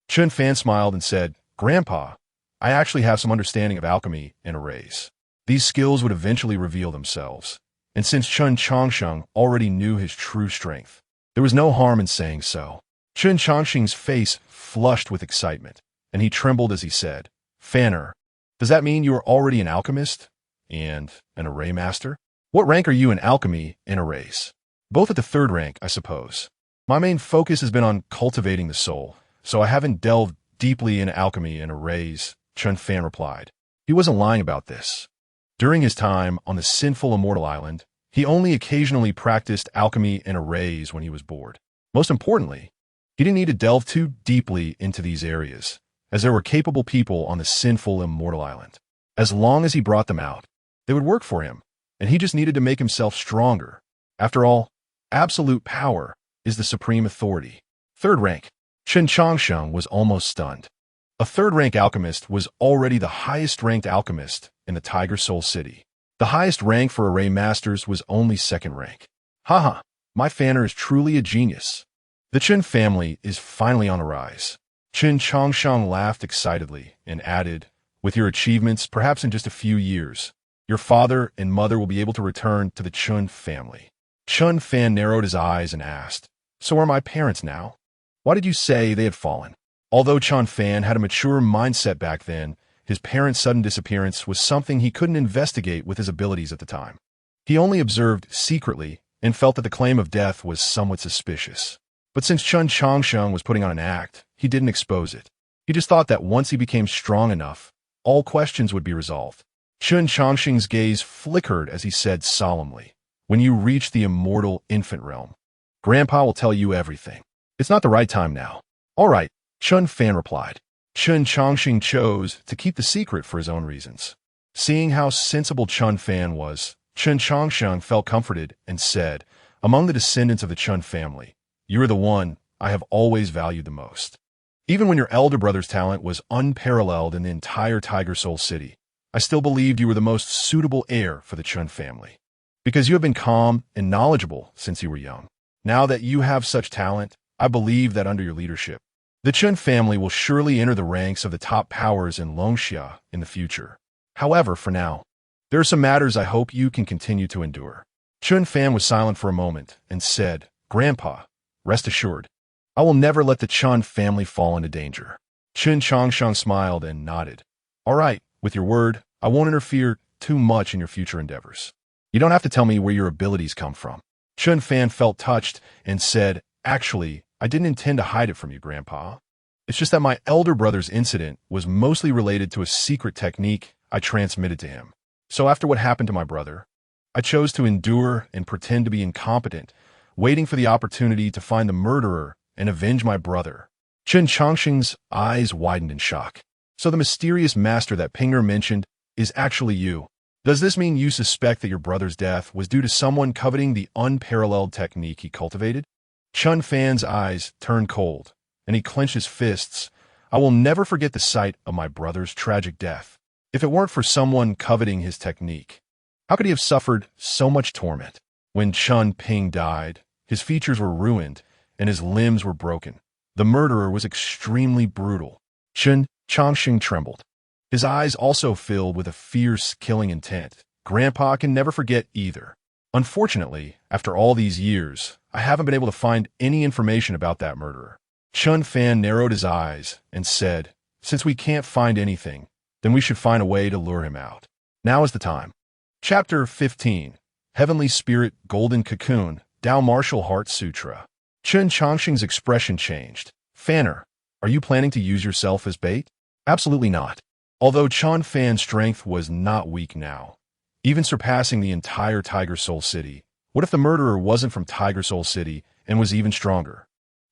Chen Fan smiled and said, "Grandpa, I actually have some understanding of alchemy and arrays. These skills would eventually reveal themselves." And since Chen Chongqing already knew his true strength, there was no harm in saying so. Chen Chongqing's face flushed with excitement, and he trembled as he said, "Fanner, does that mean you are already an alchemist and an array master? What rank are you in alchemy and arrays?" "Both at the 3rd rank, I suppose. My main focus has been on cultivating the soul, so I haven't delved deeply in alchemy and arrays," Chen Fan replied. He wasn't lying about this. During his time on the Sinful Immortal Island, he only occasionally practiced alchemy and arrays when he was bored. Most importantly, he didn't need to delve too deeply into these areas, as there were capable people on the Sinful Immortal Island. As long as he brought them out, they would work for him, and he just needed to make himself stronger. After all, absolute power is the supreme authority. 3rd rank. Chen Chongqing was almost stunned. A 3rd rank alchemist was already the highest ranked alchemist in the Tiger Soul City. The highest rank for array masters was only 2nd rank. Haha, my Fanner is truly a genius. The Chen family is finally on a rise. Chen Chongqing laughed excitedly and added, "With your achievements, perhaps in just a few years, your father and mother will be able to return to the Chen family." Chen Fan narrowed his eyes and asked, "So are my parents now? Why did you say they had fallen?" Although Chen Fan had a mature mindset back then, his parents' sudden disappearance was something he couldn't investigate with his abilities at the time. He only observed secretly and felt that the claim of death was somewhat suspicious. But since Chen Chongqing was putting on an act, he didn't expose it. He just thought that once he became strong enough, all questions would be resolved. Chen Chongqing's gaze flickered as he said solemnly, "When you reach the immortal infant realm, Grandpa will tell you everything. It's not the right time now." "All right," Chen Fan replied. Chen Chongqing chose to keep the secret for his own reasons. Seeing how sensible Chen Fan was, Chen Chongqing felt comforted and said, "Among the descendants of the Chen family, you are the one I have always valued the most. Even when your elder brother's talent was unparalleled in the entire Tiger Soul City, I still believed you were the most suitable heir for the Chen family. Because you have been calm and knowledgeable since you were young. Now that you have such talent, I believe that under your leadership, the Chen family will surely enter the ranks of the top powers in Longxia in the future. However, for now, there are some matters I hope you can continue to endure." Chen Fan was silent for a moment and said, "Grandpa, rest assured, I will never let the Chen family fall into danger." Chen Chongqing smiled and nodded. "All right, with your word, I won't interfere too much in your future endeavors. You don't have to tell me where your abilities come from." Chen Fan felt touched and said, "Actually, I didn't intend to hide it from you, Grandpa. It's just that my elder brother's incident was mostly related to a secret technique I transmitted to him. So after what happened to my brother, I chose to endure and pretend to be incompetent, waiting for the opportunity to find the murderer and avenge my brother." Chen Chongqing's eyes widened in shock. "So the mysterious master that Pinger mentioned is actually you. Does this mean you suspect that your brother's death was due to someone coveting the unparalleled technique he cultivated?" Chen Fan's eyes turned cold, and he clenched his fists. "I will never forget the sight of my brother's tragic death. If it weren't for someone coveting his technique, how could he have suffered so much torment? When Chen Ping died, his features were ruined and his limbs were broken. The murderer was extremely brutal." Chen Chongqing trembled. His eyes also filled with a fierce, killing intent. Grandpa can never forget either. Unfortunately, after all these years, I haven't been able to find any information about that murderer. Chen Fan narrowed his eyes and said, since we can't find anything, then we should find a way to lure him out. Now is the time. Chapter 15. Heavenly Spirit Golden Cocoon Tao Martial Heart Sutra. Chen Chongqing's expression changed. Fanner, are you planning to use yourself as bait? Absolutely not. Although Chen Fan's strength was not weak now, even surpassing the entire Tiger Soul City, what if the murderer wasn't from Tiger Soul City and was even stronger?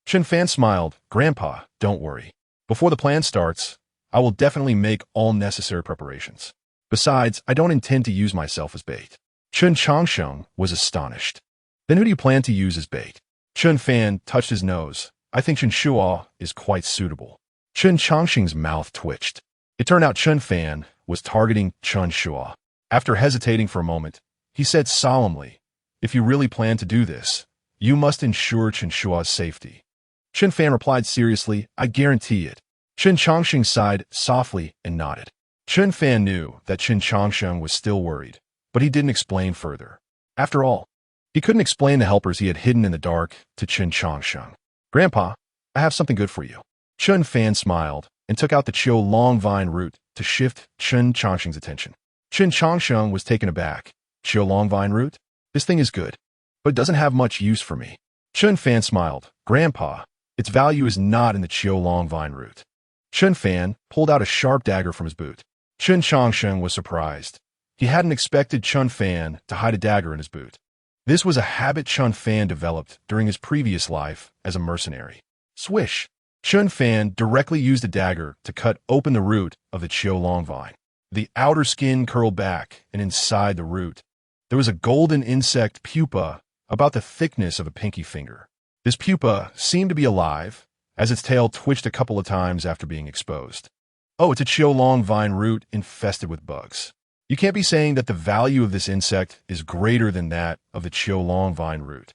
Chen Fan smiled. Grandpa, don't worry. Before the plan starts, I will definitely make all necessary preparations. Besides, I don't intend to use myself as bait. Chen Chongqing was astonished. Then who do you plan to use as bait? Chen Fan touched his nose. I think Chen Shuo is quite suitable. Chen Chongqing's mouth twitched. It turned out Chen Fan was targeting Chen Shuo. After hesitating for a moment, he said solemnly, if you really plan to do this, you must ensure Chen Shuo's safety. Chen Fan replied seriously, I guarantee it. Chen Chongqing sighed softly and nodded. Chen Fan knew that Chen Chongqing was still worried, but he didn't explain further. After all, he couldn't explain the helpers he had hidden in the dark to Chen Chongqing. Grandpa, I have something good for you. Chen Fan smiled and took out the Chiu Long Vine root to shift Chen Chongqing's attention. Chen Chongqing was taken aback. Chiu Long Vine root? This thing is good, but it doesn't have much use for me. Chen Fan smiled. Grandpa, its value is not in the Chiu Long Vine root. Chen Fan pulled out a sharp dagger from his boot. Chen Chongqing was surprised. He hadn't expected Chen Fan to hide a dagger in his boot. This was a habit Chen Fan developed during his previous life as a mercenary. Swish! Chen Fan directly used a dagger to cut open the root of the Chiu Long Vine. The outer skin curled back, and inside the root, there was a golden insect pupa about the thickness of a pinky finger. This pupa seemed to be alive, as its tail twitched a couple of times after being exposed. Oh, it's a Chiu Long Vine root infested with bugs. You can't be saying that the value of this insect is greater than that of the Chiu Long Vine root,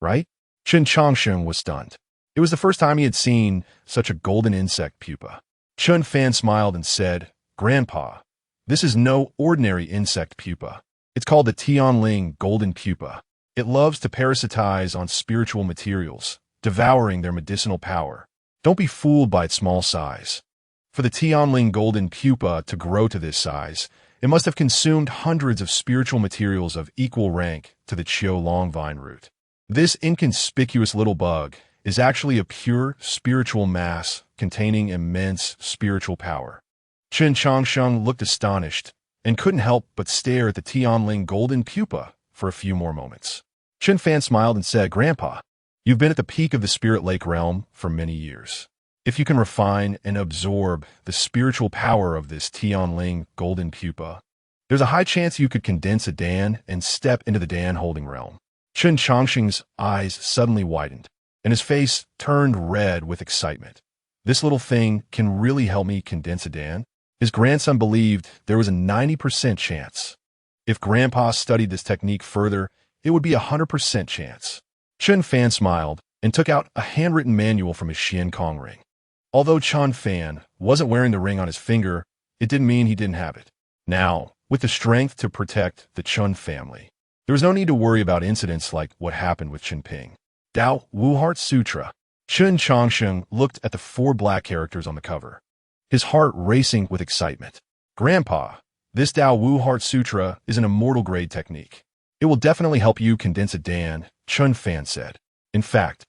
right? Chen Chongqing was stunned. It was the first time he had seen such a golden insect pupa. Chen Fan smiled and said, Grandpa, this is no ordinary insect pupa. It's called the Tianling golden pupa. It loves to parasitize on spiritual materials, devouring their medicinal power. Don't be fooled by its small size. For the Tianling golden pupa to grow to this size, it must have consumed hundreds of spiritual materials of equal rank to the Chiu Long Vine root. This inconspicuous little bug is actually a pure spiritual mass containing immense spiritual power. Chen Chongqing looked astonished and couldn't help but stare at the Tianling golden pupa for a few more moments. Chen Fan smiled and said, Grandpa, you've been at the peak of the Spirit Lake realm for many years. If you can refine and absorb the spiritual power of this Tianling golden pupa, there's a high chance you could condense a Dan and step into the Dan holding realm. Chen Chongqing's eyes suddenly widened, and his face turned red with excitement. This little thing can really help me condense a Dan? His grandson believed there was a 90% chance. If Grandpa studied this technique further, it would be a 100% chance. Chen Fan smiled and took out a handwritten manual from his Xian Kong ring. Although Chen Fan wasn't wearing the ring on his finger, it didn't mean he didn't have it. Now, with the strength to protect the Chen family, there was no need to worry about incidents like what happened with Chen Ping. Tao Wu Heart Sutra. Chen Chongqing looked at the 4 black characters on the cover, his heart racing with excitement. Grandpa, this Tao Wu Heart Sutra is an immortal grade technique. It will definitely help you condense a Dan, Chen Fan said. In fact,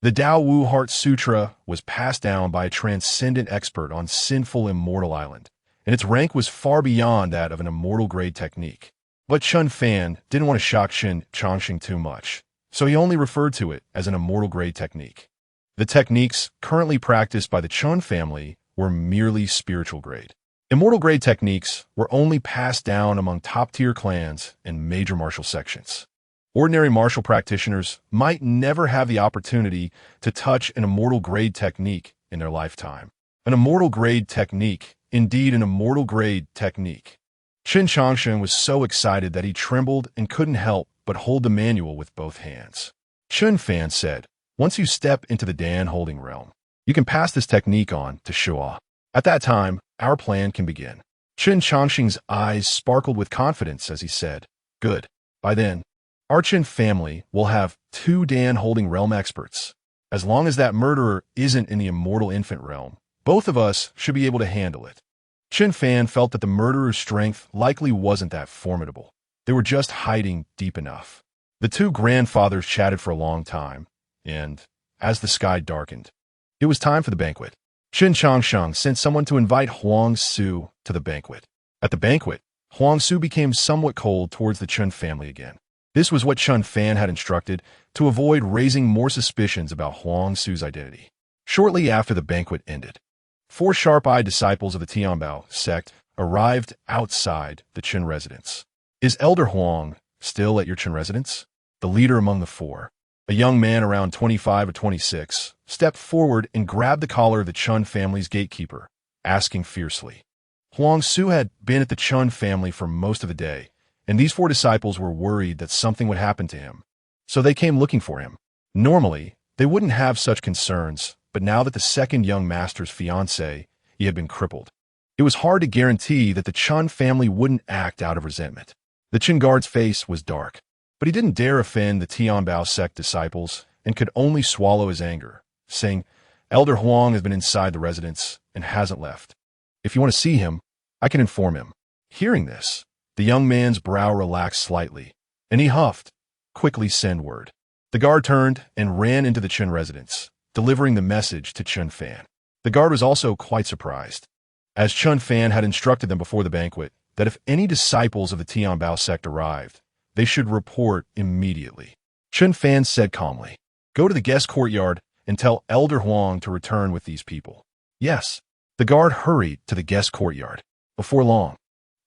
the Tao Wu Heart Sutra was passed down by a transcendent expert on Sinful Immortal Island, and its rank was far beyond that of an immortal grade technique. But Chen Fan didn't want to shock Chen Chongqing too much, so he only referred to it as an immortal grade technique. The techniques currently practiced by the Chen family were merely spiritual grade. Immortal grade techniques were only passed down among top-tier clans and major martial sections. Ordinary martial practitioners might never have the opportunity to touch an immortal grade technique in their lifetime. An immortal grade technique, indeed an immortal grade technique. Chen Chongqing was so excited that he trembled and couldn't help but hold the manual with both hands. Chen Fan said, once you step into the Dan holding realm, you can pass this technique on to Shuo. At that time, our plan can begin. Chen Changxing's eyes sparkled with confidence as he said, "Good. By then, our Chen family will have 2 Dan-holding realm experts. As long as that murderer isn't in the immortal infant realm, both of us should be able to handle it." Chen Fan felt that the murderer's strength likely wasn't that formidable. They were just hiding deep enough. The 2 grandfathers chatted for a long time, and, as the sky darkened, it was time for the banquet. Chen Changsheng sent someone to invite Huang Su to the banquet. At the banquet, Huang Su became somewhat cold towards the Chen family again. This was what Chen Fan had instructed to avoid raising more suspicions about Huang Su's identity. Shortly after the banquet ended, 4 sharp-eyed disciples of the Tianbao sect arrived outside the Chen residence. "Is Elder Huang still at your Chen residence?" The leader among the 4, a young man around 25 or 26, stepped forward and grabbed the collar of the Chun family's gatekeeper, asking fiercely. Huang Su had been at the Chun family for most of the day, and these 4 disciples were worried that something would happen to him, so they came looking for him. Normally, they wouldn't have such concerns, but now that the second young master's fiancé, he had been crippled, it was hard to guarantee that the Chun family wouldn't act out of resentment. The Chen guard's face was dark, but he didn't dare offend the Tianbao sect disciples and could only swallow his anger, saying, "Elder Huang has been inside the residence and hasn't left. If you want to see him, I can inform him." Hearing this, the young man's brow relaxed slightly, and he huffed, "Quickly send word." The guard turned and ran into the Chen residence, delivering the message to Chen Fan. The guard was also quite surprised, as Chen Fan had instructed them before the banquet that if any disciples of the Tianbao sect arrived, they should report immediately. Chen Fan said calmly, "Go to the guest courtyard and tell Elder Huang to return with these people." "Yes." The guard hurried to the guest courtyard. Before long,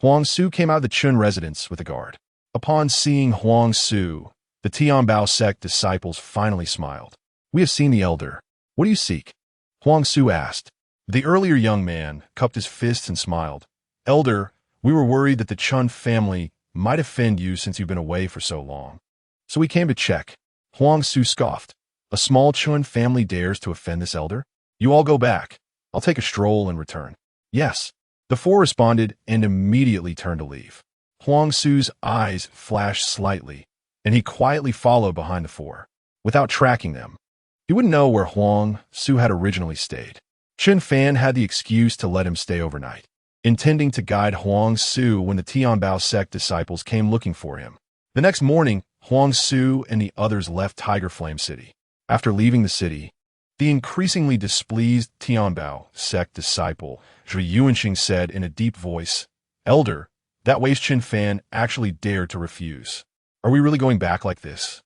Huang Su came out of the Chen residence with the guard. Upon seeing Huang Su, the Tianbao sect disciples finally smiled. "We have seen the elder. What do you seek?" Huang Su asked. The earlier young man cupped his fists and smiled. "Elder, we were worried that the Chun family might offend you since you've been away for so long. So we came to check." Huang Su scoffed. "A small Chun family dares to offend this elder? You all go back. I'll take a stroll and return." "Yes." The 4 responded and immediately turned to leave. Huang Su's eyes flashed slightly, and he quietly followed behind the 4, without tracking them. He wouldn't know where Huang Su had originally stayed. Chen Fan had the excuse to let him stay overnight, intending to guide Huang Su when the Tianbao sect disciples came looking for him. The next morning, Huang Su and the others left Tiger Flame City. After leaving the city, the increasingly displeased Tianbao sect disciple Zhui Yuanxing said in a deep voice, "Elder, that waste Chen Fan actually dared to refuse. Are we really going back like this?"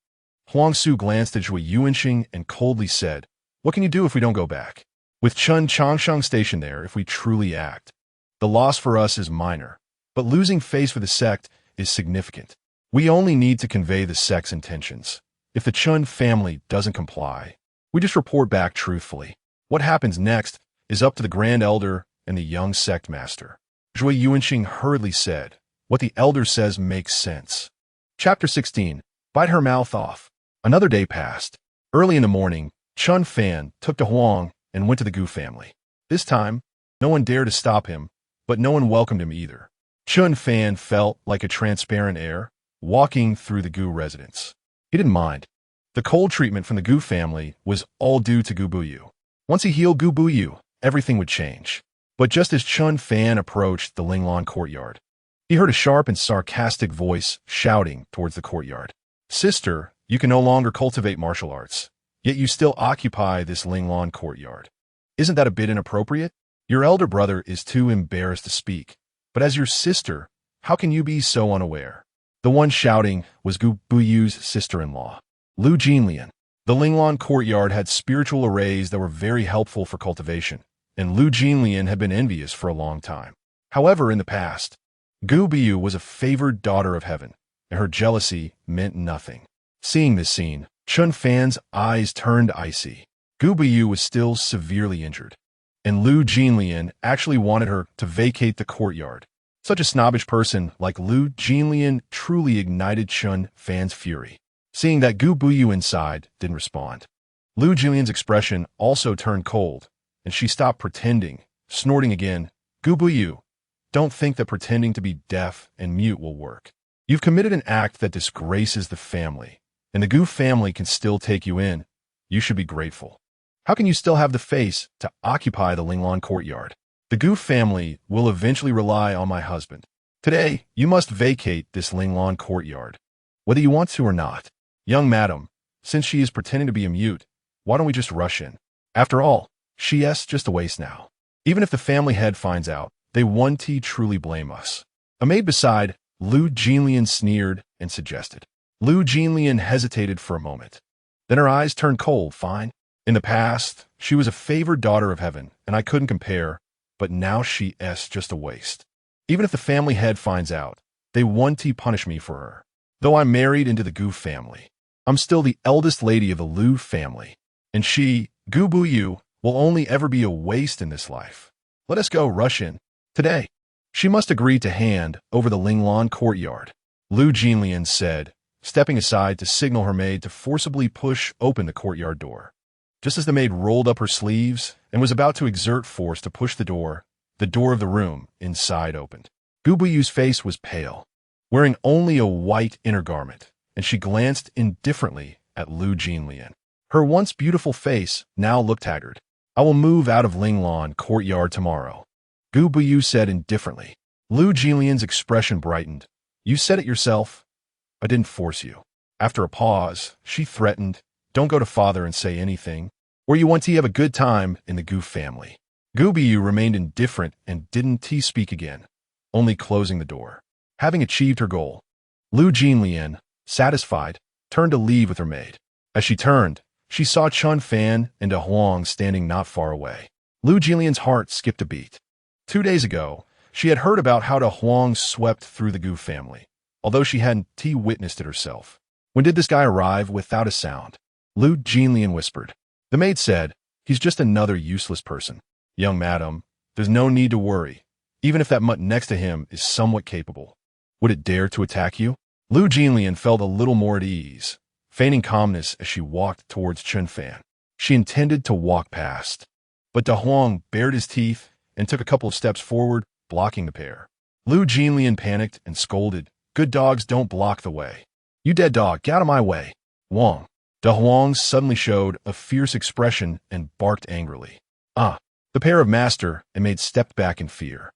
Huang Su glanced at Zhui Yuanxing and coldly said, "What can you do if we don't go back? With Chen Changsheng stationed there, if we truly act, the loss for us is minor, but losing face for the sect is significant. We only need to convey the sect's intentions. If the Chun family doesn't comply, we just report back truthfully. What happens next is up to the Grand Elder and the young sect master." Zhui Yuanxing hurriedly said, "What the elder says makes sense." Chapter 16. Bite her mouth off. Another day passed. Early in the morning, Chen Fan took to Huang and went to the Gu family. This time, no one dared to stop him, but no one welcomed him either. Chen Fan felt like a transparent air walking through the Gu residence. He didn't mind. The cold treatment from the Gu family was all due to Gu Buyu. Once he healed Gu Buyu, everything would change. But just as Chen Fan approached the Linglan courtyard, he heard a sharp and sarcastic voice shouting towards the courtyard. "Sister, you can no longer cultivate martial arts, yet you still occupy this Linglan courtyard. Isn't that a bit inappropriate? Your elder brother is too embarrassed to speak, but as your sister, how can you be so unaware?" The one shouting was Gu Buyu's sister-in-law, Lu Jinlian. The Linglan courtyard had spiritual arrays that were very helpful for cultivation, and Lu Jinlian had been envious for a long time. However, in the past, Gu Buyu was a favored daughter of heaven, and her jealousy meant nothing. Seeing this scene, Chen Fan's eyes turned icy. Gu Buyu was still severely injured, and Lu Jinlian actually wanted her to vacate the courtyard. Such a snobbish person like Lu Jinlian truly ignited Chen Fan's fury. Seeing that Gu Buyu inside didn't respond, Lu Jinlian's expression also turned cold, and she stopped pretending, snorting again, "Gu Buyu, don't think that pretending to be deaf and mute will work. You've committed an act that disgraces the family, and the Gu family can still take you in. You should be grateful. How can you still have the face to occupy the Linglong courtyard? The Gu family will eventually rely on my husband. Today, you must vacate this Linglong courtyard, whether you want to or not. Young madam, since she is pretending to be a mute, why don't we just rush in? After all, she is just a waste now. Even if the family head finds out, they won't truly blame us. A maid beside Lu Jinlian sneered and suggested. Lu Jinlian hesitated for a moment. Then her eyes turned cold. Fine. In the past, she was a favored daughter of heaven, and I couldn't compare, but now she is just a waste. Even if the family head finds out, they won't punish me for her. Though I'm married into the Gu family, I'm still the eldest lady of the Lu family, and she, Gu Buyu, will only ever be a waste in this life. Let us go rush in. Today, she must agree to hand over the Linglong courtyard, Lu Jinlian said, stepping aside to signal her maid to forcibly push open the courtyard door. Just as the maid rolled up her sleeves and was about to exert force to push the door of the room inside opened. Gu Buyu's face was pale, wearing only a white inner garment, and she glanced indifferently at Lu Jinlian. Her once beautiful face now looked haggard. I will move out of Linglong courtyard tomorrow, Gu Buyu said indifferently. Lu Jinlian's expression brightened. You said it yourself. I didn't force you. After a pause, she threatened, don't go to father and say anything, or you want to have a good time in the Gu family. Gu Buyu remained indifferent and didn't speak again, only closing the door. Having achieved her goal, Lu Jinlian, satisfied, turned to leave with her maid. As she turned, she saw Chen Fan and De Huang standing not far away. Lu Jinlian's heart skipped a beat. 2 days ago, she had heard about how De Huang swept through the Gu family, although she hadn't witnessed it herself. When did this guy arrive without a sound? Lu Jinlian whispered. The maid said, he's just another useless person. Young madam, there's no need to worry, even if that mutt next to him is somewhat capable. Would it dare to attack you? Lu Jinlian felt a little more at ease, feigning calmness as she walked towards Chen Fan. She intended to walk past, but De Huang bared his teeth and took a couple of steps forward, blocking the pair. Lu Jinlian panicked and scolded, good dogs don't block the way. You dead dog, get out of my way. Wang. De Huang suddenly showed a fierce expression and barked angrily. The pair of master and maid stepped back in fear.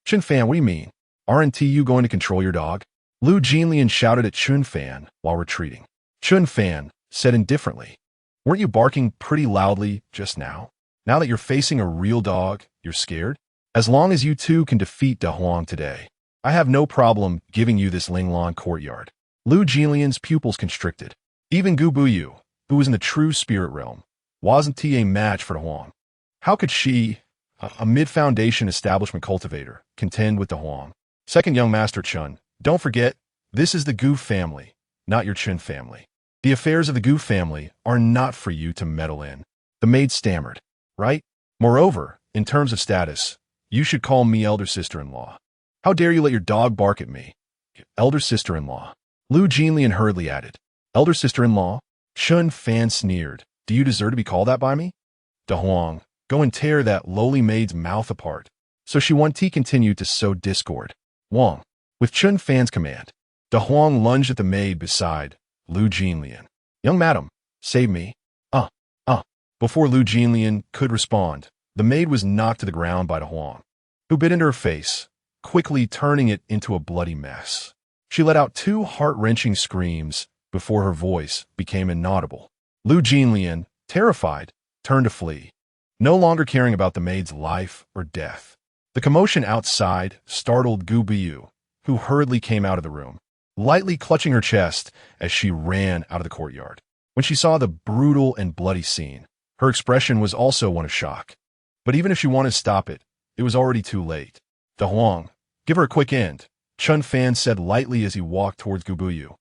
Chen Fan, what do you mean? Aren't you going to control your dog? Lu Jinlian shouted at Chen Fan while retreating. Chen Fan said indifferently, weren't you barking pretty loudly just now? Now that you're facing a real dog, you're scared? As long as you two can defeat De Huang today, I have no problem giving you this Linglong courtyard. Lu Jinlian's pupils constricted. Even Gu Buyu, who was in the true spirit realm, wasn't a match for De Huang. How could she, a mid-foundation establishment cultivator, contend with De Huang? Second young master Chen, don't forget, this is the Gu family, not your Chen family. The affairs of the Gu family are not for you to meddle in. The maid stammered. Right? Moreover, in terms of status, you should call me elder sister-in-law. How dare you let your dog bark at me? Elder sister-in-law. Lu Jinlian hurriedly added. Elder sister-in-law? Chen Fan sneered. Do you deserve to be called that by me? De Huang, go and tear that lowly maid's mouth apart. So she wanted to continue to sow discord. Wang. With Chen Fan's command, De Huang lunged at the maid beside Lu Jinlian. Young madam, save me. Before Lu Jinlian could respond, the maid was knocked to the ground by De Huang, who bit into her face, quickly turning it into a bloody mess. She let out 2 heart-wrenching screams before her voice became inaudible. Lu Jinlian, terrified, turned to flee, no longer caring about the maid's life or death. The commotion outside startled Gu Buyu, who hurriedly came out of the room, lightly clutching her chest as she ran out of the courtyard. When she saw the brutal and bloody scene, her expression was also one of shock. But even if she wanted to stop it, it was already too late. De Huang, give her a quick end, Chen Fan said lightly as he walked towards Gu Buyu.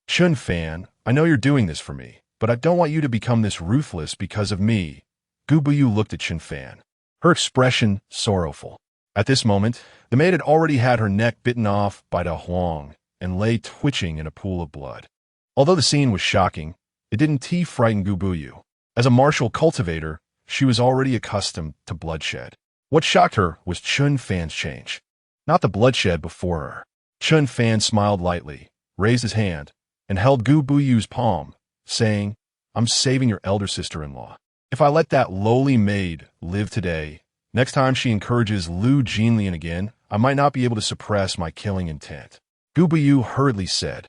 Chen Fan, I know you're doing this for me, but I don't want you to become this ruthless because of me. Gu Buyu looked at Chen Fan, her expression sorrowful. At this moment, the maid had already had her neck bitten off by De Huang and lay twitching in a pool of blood. Although the scene was shocking, it didn't frighten Gu Buyu. As a martial cultivator, she was already accustomed to bloodshed. What shocked her was Chen Fan's change. not the bloodshed before her. Chen Fan smiled lightly, raised his hand, and held Gu Buyu's palm, saying, I'm saving your elder sister-in-law. If I let that lowly maid live today, next time she encourages Lu Jinlian again, I might not be able to suppress my killing intent. Gu Buyu hurriedly said,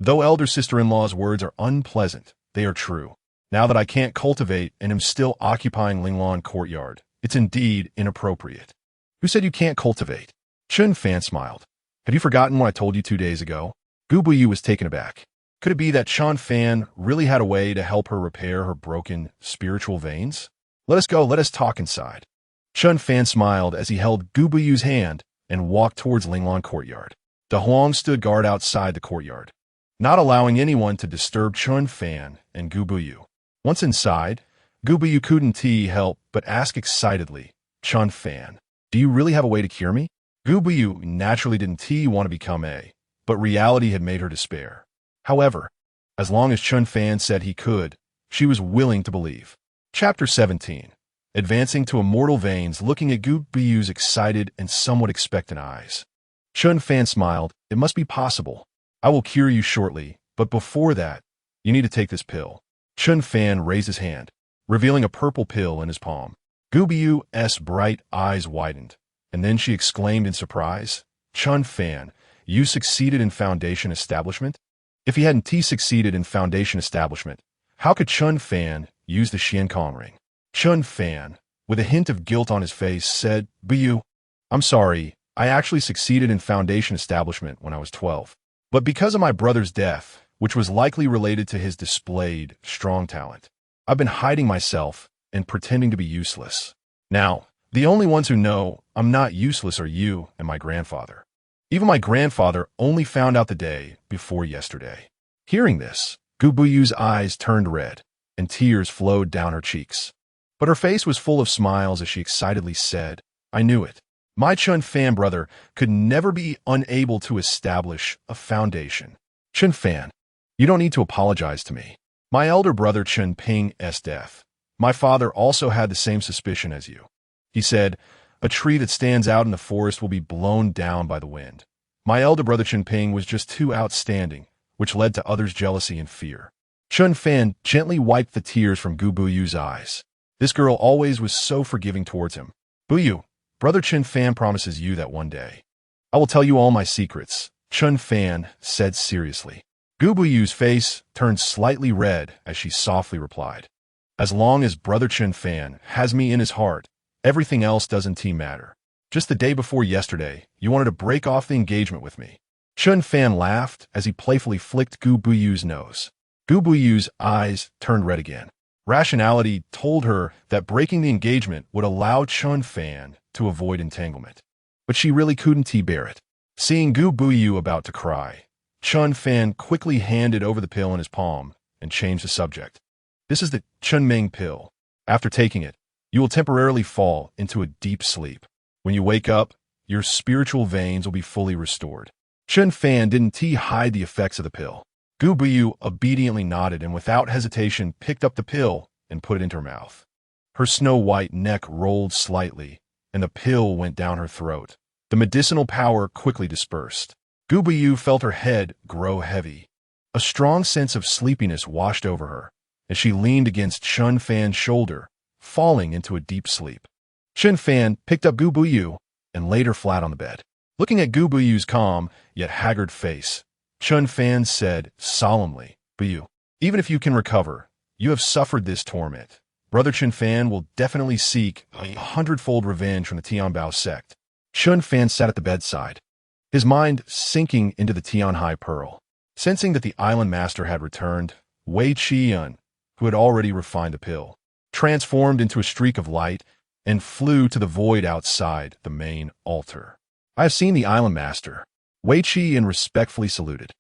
though elder sister-in-law's words are unpleasant, they are true. Now that I can't cultivate and am still occupying Linglan courtyard, it's indeed inappropriate. Who said you can't cultivate? Chen Fan smiled. Have you forgotten what I told you 2 days ago? Gu Buyu was taken aback. Could it be that Chen Fan really had a way to help her repair her broken spiritual veins? Let us go, let us talk inside. Chen Fan smiled as he held Gu Buyu's hand and walked towards Linglan courtyard. De Huang stood guard outside the courtyard, not allowing anyone to disturb Chen Fan and Gu Buyu. Once inside, Gu Buyu couldn't help but ask excitedly, Chen Fan, do you really have a way to cure me? Gu Buyu naturally didn't want to become but reality had made her despair. However, as long as Chen Fan said he could, she was willing to believe. Chapter 17. Advancing to immortal veins, looking at Gu Buyu's excited and somewhat expectant eyes. Chen Fan smiled. It must be possible. I will cure you shortly, but before that, you need to take this pill. Chen Fan raised his hand, revealing a purple pill in his palm. Gu Buyu's bright eyes widened, and then she exclaimed in surprise, Chen Fan, you succeeded in Foundation Establishment? If he hadn't succeeded in Foundation Establishment, how could Chen Fan use the Xiankong ring? Chen Fan, with a hint of guilt on his face, said, Buyu, I'm sorry, I actually succeeded in Foundation Establishment when I was 12. But because of my brother's death, which was likely related to his displayed strong talent, I've been hiding myself and pretending to be useless. Now, the only ones who know I'm not useless are you and my grandfather. Even my grandfather only found out the day before yesterday. Hearing this, Gu Buyu's eyes turned red, and tears flowed down her cheeks. But her face was full of smiles as she excitedly said, I knew it. My Chen Fan brother could never be unable to establish a foundation. Chen Fan, you don't need to apologize to me. My elder brother Chen Ping's death. My father also had the same suspicion as you. He said, a tree that stands out in the forest will be blown down by the wind. My elder brother Chen Ping was just too outstanding, which led to others' jealousy and fear. Chen Fan gently wiped the tears from Gu Buyu's eyes. This girl always was so forgiving towards him. Buyu, brother Chen Fan promises you that one day I will tell you all my secrets, Chen Fan said seriously. Gu Buyu's face turned slightly red as she softly replied, as long as brother Chen Fan has me in his heart, everything else doesn't matter. Just the day before yesterday, you wanted to break off the engagement with me. Chen Fan laughed as he playfully flicked Gu Buyu's nose. Gu Buyu's eyes turned red again. Rationality told her that breaking the engagement would allow Chen Fan to avoid entanglement. But she really couldn't bear it. Seeing Gu Buyu about to cry, Chen Fan quickly handed over the pill in his palm and changed the subject. This is the Chen Ming pill. After taking it, you will temporarily fall into a deep sleep. When you wake up, your spiritual veins will be fully restored. Chen Fan didn't hide the effects of the pill. Gu Buyu obediently nodded and without hesitation picked up the pill and put it into her mouth. Her snow-white neck rolled slightly, and the pill went down her throat. The medicinal power quickly dispersed. Gu Buyu felt her head grow heavy. A strong sense of sleepiness washed over her, as she leaned against Chen Fan's shoulder, falling into a deep sleep. Chen Fan picked up Gu Buyu and laid her flat on the bed. Looking at Gu Buyu's calm, yet haggard face, Chen Fan said solemnly, Buyu, even if you can recover, you have suffered this torment. Brother Chen Fan will definitely seek 100-fold revenge from the Tianbao sect. Chen Fan sat at the bedside, his mind sinking into the Tianhai Pearl. Sensing that the island master had returned, Wei Qian, who had already refined the pill, transformed into a streak of light and flew to the void outside the main altar. I have seen the island master. Wei Qian respectfully saluted.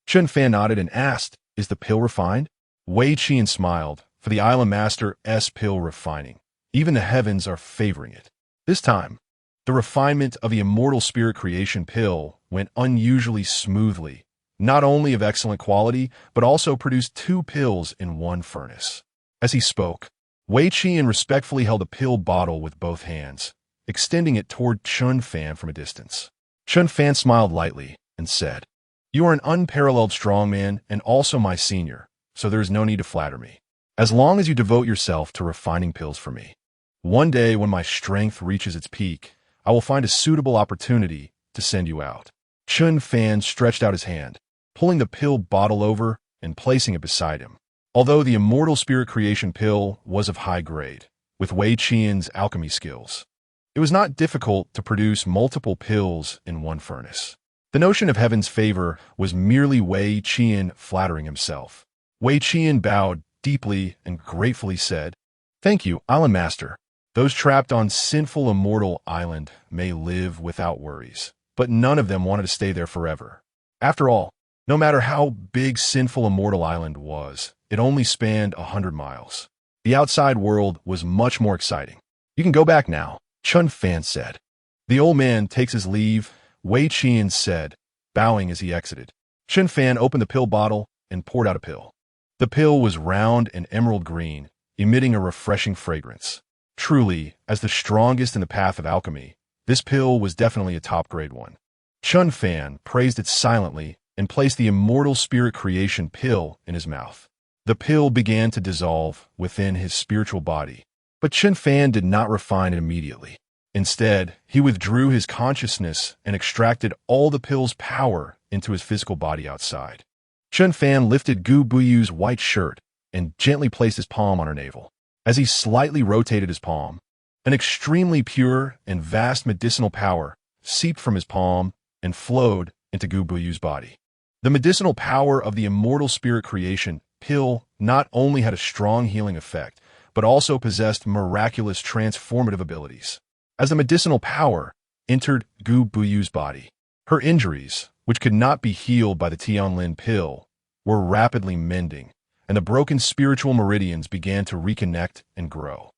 Chen Fan nodded and asked, is the pill refined? Wei Qian smiled, for the island master's pill refining. Even the heavens are favoring it. This time, the refinement of the immortal spirit creation pill went unusually smoothly, not only of excellent quality, but also produced 2 pills in one furnace. As he spoke, Wei Qian respectfully held a pill bottle with both hands, extending it toward Chen Fan from a distance. Chen Fan smiled lightly and said, "You are an unparalleled strongman and also my senior, so there is no need to flatter me. As long as you devote yourself to refining pills for me. One day when my strength reaches its peak, I will find a suitable opportunity to send you out." Chen Fan stretched out his hand, pulling the pill bottle over and placing it beside him. Although the immortal spirit creation pill was of high grade, with Wei Qian's alchemy skills, it was not difficult to produce multiple pills in one furnace. The notion of heaven's favor was merely Wei Qian flattering himself. Wei Qian bowed deeply and gratefully said, "Thank you, Island Master. Those trapped on Sinful Immortal Island may live without worries, but none of them wanted to stay there forever. After all, no matter how big Sinful Immortal Island was, it only spanned 100 miles. The outside world was much more exciting. You can go back now," Chen Fan said. "The old man takes his leave," Wei Qian said, bowing as he exited. Chen Fan opened the pill bottle and poured out a pill. The pill was round and emerald green, emitting a refreshing fragrance. Truly, as the strongest in the path of alchemy, this pill was definitely a top-grade one. Chen Fan praised it silently and placed the immortal spirit creation pill in his mouth. The pill began to dissolve within his spiritual body, but Chen Fan did not refine it immediately. Instead, he withdrew his consciousness and extracted all the pill's power into his physical body outside. Chen Fan lifted Gu Buyu's white shirt and gently placed his palm on her navel. As he slightly rotated his palm, an extremely pure and vast medicinal power seeped from his palm and flowed into Gu Buyu's body. The medicinal power of the immortal spirit creation pill not only had a strong healing effect, but also possessed miraculous transformative abilities. As the medicinal power entered Gu Buyu's body, her injuries, which could not be healed by the Tianlin pill, were rapidly mending, and the broken spiritual meridians began to reconnect and grow.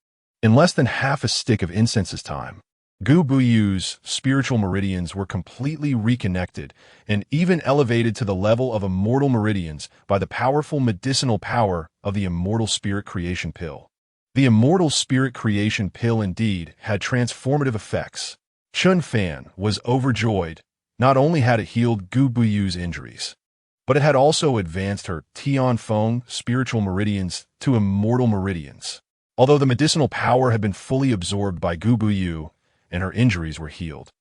In less than half a stick of incense's time, Gu Buyu's spiritual meridians were completely reconnected and even elevated to the level of immortal meridians by the powerful medicinal power of the immortal spirit creation pill. The immortal spirit creation pill indeed had transformative effects. Chen Fan was overjoyed. Not only had it healed Gu Buyu's injuries, but it had also advanced her Tianfeng spiritual meridians to immortal meridians. Although the medicinal power had been fully absorbed by Gu Buyu and her injuries were healed,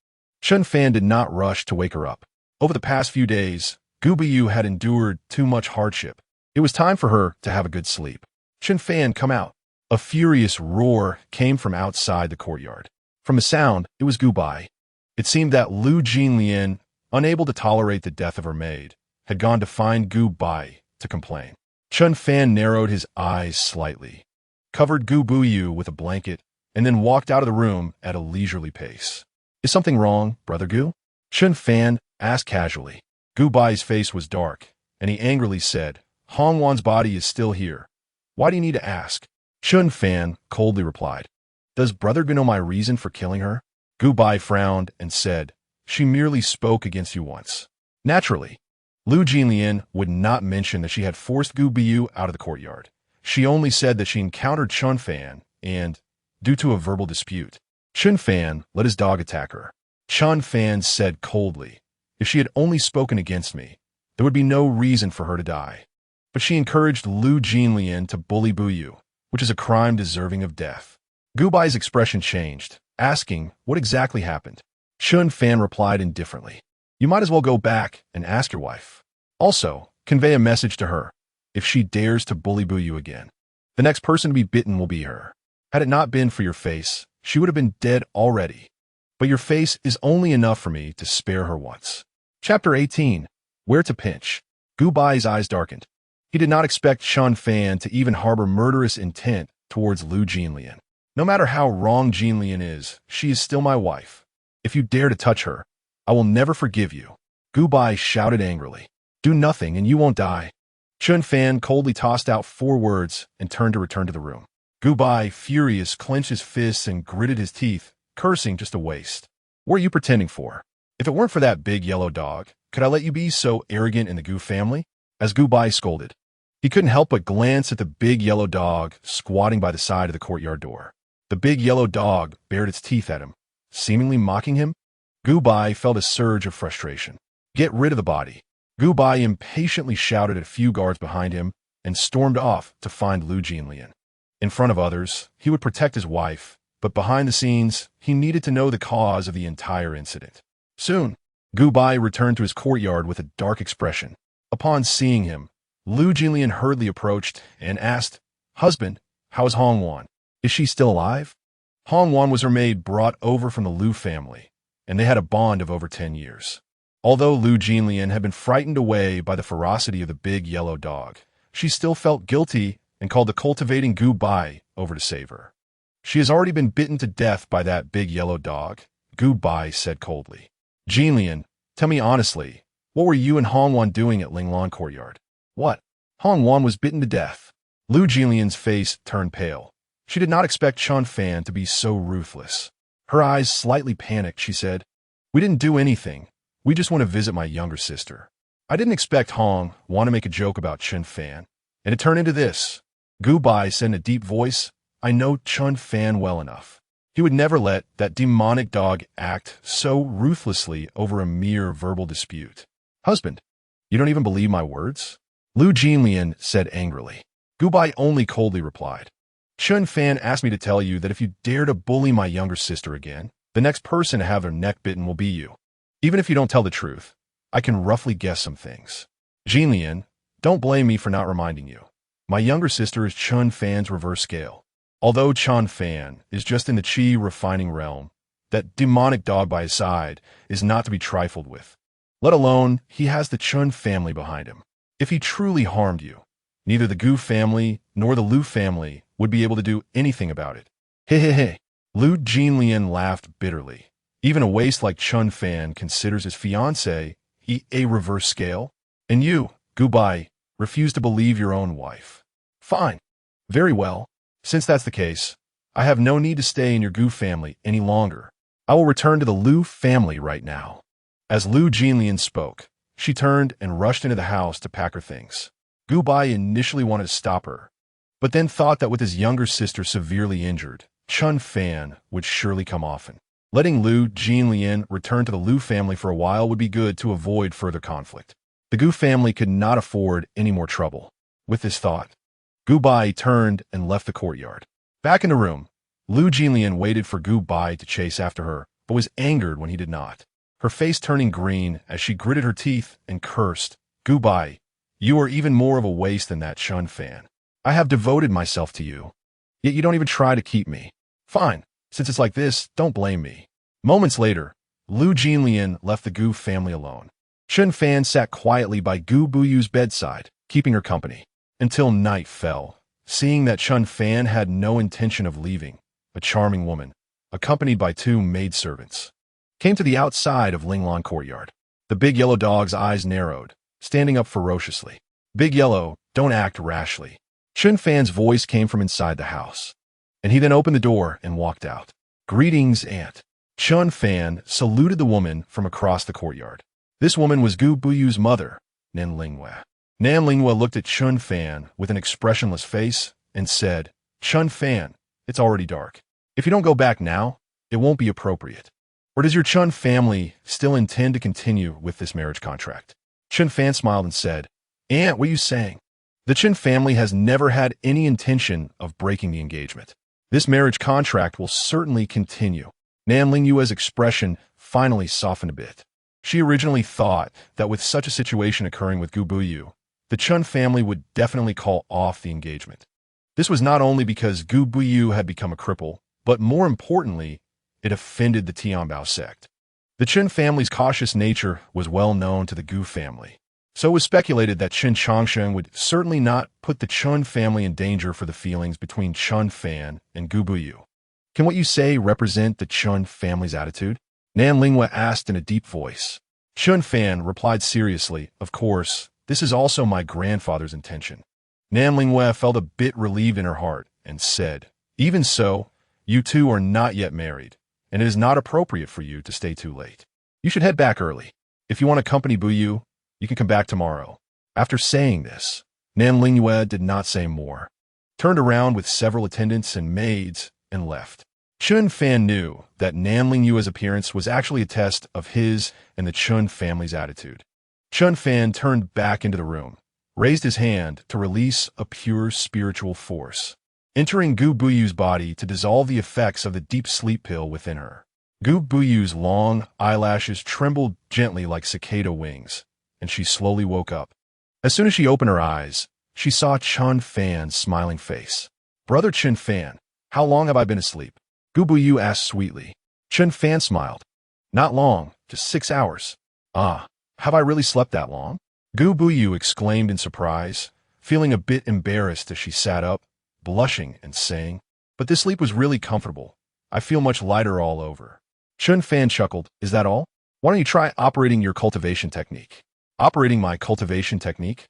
Chen Fan did not rush to wake her up. Over the past few days, Gu Buyu had endured too much hardship. It was time for her to have a good sleep. "Chen Fan, come out." A furious roar came from outside the courtyard. From the sound, it was Gu Bai. It seemed that Lu Jinlian, unable to tolerate the death of her maid, had gone to find Gu Bai to complain. Chen Fan narrowed his eyes slightly, covered Gu Buyu with a blanket, and then walked out of the room at a leisurely pace. "Is something wrong, Brother Gu?" Chen Fan asked casually. Gu Bai's face was dark, and he angrily said, "Hong Wan's body is still here. Why do you need to ask?" Chen Fan coldly replied, "Does Brother Gu know my reason for killing her?" Gu Bai frowned and said, "She merely spoke against you once." Naturally, Lu Jinlian would not mention that she had forced Gu Buyu out of the courtyard. She only said that she encountered Chen Fan and, due to a verbal dispute, Chen Fan let his dog attack her. Chen Fan said coldly, "If she had only spoken against me, there would be no reason for her to die." But she encouraged Lu Jinlian to bully Buyu, which is a crime deserving of death. Gu Bai's expression changed, asking what exactly happened. Chen Fan replied indifferently, "You might as well go back and ask your wife. Also, convey a message to her. If she dares to bully Buyu again, the next person to be bitten will be her. Had it not been for your face, she would have been dead already. But your face is only enough for me to spare her once." Chapter 18. Where to Pinch. Gu Bai's eyes darkened. He did not expect Chen Fan to even harbor murderous intent towards Lu Jinlian. "No matter how wrong Jinlian is, she is still my wife. If you dare to touch her, I will never forgive you." Gu Bai shouted angrily. "Do nothing and you won't die." Chen Fan coldly tossed out 4 words and turned to return to the room. Gu Bai, furious, clenched his fists and gritted his teeth, cursing just a waste. "What are you pretending for? If it weren't for that big yellow dog, could I let you be so arrogant in the Gu family?" As Gu Bai scolded, he couldn't help but glance at the big yellow dog squatting by the side of the courtyard door. The big yellow dog bared its teeth at him, seemingly mocking him. Gu Bai felt a surge of frustration. Get rid of the body. Gu Bai impatiently shouted at a few guards behind him and stormed off to find Lu Jinlian. In front of others, he would protect his wife, but behind the scenes, he needed to know the cause of the entire incident. Soon, Gu Bai returned to his courtyard with a dark expression. Upon seeing him, Lu Jinlian hurriedly approached and asked, "Husband, how is Hong Wan? Is she still alive?" Hong Wan was her maid brought over from the Lu family, and they had a bond of over 10 years. Although Lu Jinlian had been frightened away by the ferocity of the big yellow dog, she still felt guilty and called the cultivating Gu Bai over to save her. "She has already been bitten to death by that big yellow dog," Gu Bai said coldly. "Jinlian, tell me honestly, what were you and Hong Wan doing at Linglan courtyard?" "What? Hong Wan was bitten to death." Lu Jinlian's face turned pale. She did not expect Chen Fan to be so ruthless. Her eyes slightly panicked, she said, "We didn't do anything. We just want to visit my younger sister." I didn't expect Hong Wan to make a joke about Chen Fan, and it turned into this. Gu Bai said in a deep voice, "I know Chen Fan well enough. He would never let that demonic dog act so ruthlessly over a mere verbal dispute." "Husband, you don't even believe my words?" Lu Jinlian said angrily. Gu Bai only coldly replied, "Chen Fan asked me to tell you that if you dare to bully my younger sister again, the next person to have their neck bitten will be you. Even if you don't tell the truth, I can roughly guess some things. Jinlian, don't blame me for not reminding you. My younger sister is Chen Fan's reverse scale. Although Chen Fan is just in the qi refining realm, that demonic dog by his side is not to be trifled with. Let alone, he has the Chen family behind him. If he truly harmed you, neither the Gu family nor the Lu family would be able to do anything about it." He. Lu Jinlian laughed bitterly. "Even a waste like Chen Fan considers his fiancée a reverse scale? And you, Gu Bai, refuse to believe your own wife. Fine. Very well. Since that's the case, I have no need to stay in your Gu family any longer. I will return to the Lu family right now." As Lu Jinlian spoke, she turned and rushed into the house to pack her things. Gu Bai initially wanted to stop her, but then thought that with his younger sister severely injured, Chen Fan would surely come often. Letting Lu Jinlian return to the Lu family for a while would be good to avoid further conflict. The Gu family could not afford any more trouble. With this thought, Gu Bai turned and left the courtyard. Back in the room, Lu Jinlian waited for Gu Bai to chase after her, but was angered when he did not. Her face turning green as she gritted her teeth and cursed, "Gu Bai, you are even more of a waste than that Chen Fan. I have devoted myself to you, yet you don't even try to keep me. Fine, since it's like this, don't blame me." Moments later, Lu Jinlian left the Gu family alone. Chen Fan sat quietly by Gu Buyu's bedside, keeping her company, until night fell. Seeing that Chen Fan had no intention of leaving, a charming woman, accompanied by 2 maidservants, came to the outside of Linglan courtyard. The big yellow dog's eyes narrowed, standing up ferociously. "Big Yellow, don't act rashly." Chen Fan's voice came from inside the house, and he then opened the door and walked out. "Greetings, Aunt." Chen Fan saluted the woman from across the courtyard. This woman was Gu Buyu's mother, Nan Linghua. Nan Linghua looked at Chen Fan with an expressionless face and said, "Chen Fan, it's already dark. If you don't go back now, it won't be appropriate. Or does your Chen family still intend to continue with this marriage contract?" Chen Fan smiled and said, "Aunt, what are you saying? The Chen family has never had any intention of breaking the engagement. This marriage contract will certainly continue." Nan Linghua's expression finally softened a bit. She originally thought that with such a situation occurring with Gu Buyu, the Chen family would definitely call off the engagement. This was not only because Gu Buyu had become a cripple, but more importantly, it offended the Tianbao sect. The Chen family's cautious nature was well known to the Gu family, so it was speculated that Chen Changsheng would certainly not put the Chen family in danger for the feelings between Chen Fan and Gu Buyu. "Can what you say represent the Chen family's attitude?" Nan Linghua asked in a deep voice. Chen Fan replied seriously, "Of course, this is also my grandfather's intention." Nan Linghua felt a bit relieved in her heart and said, "Even so, you two are not yet married, and it is not appropriate for you to stay too late. You should head back early. If you want to accompany Buyu, you can come back tomorrow." After saying this, Nan Linghua did not say more, turned around with several attendants and maids, and left. Chen Fan knew that Nanling Yue's appearance was actually a test of his and the Chen family's attitude. Chen Fan turned back into the room, raised his hand to release a pure spiritual force, entering Gu Buyu's body to dissolve the effects of the deep sleep pill within her. Gu Buyu's long eyelashes trembled gently like cicada wings, and she slowly woke up. As soon as she opened her eyes, she saw Chen Fan's smiling face. "Brother Chen Fan, how long have I been asleep?" Gu Buyu asked sweetly. Chen Fan smiled. "Not long, just 6 hours." "Ah, have I really slept that long?" Gu Buyu exclaimed in surprise, feeling a bit embarrassed as she sat up, blushing and saying, "But this sleep was really comfortable. I feel much lighter all over." Chen Fan chuckled. "Is that all? Why don't you try operating your cultivation technique?" "Operating my cultivation technique?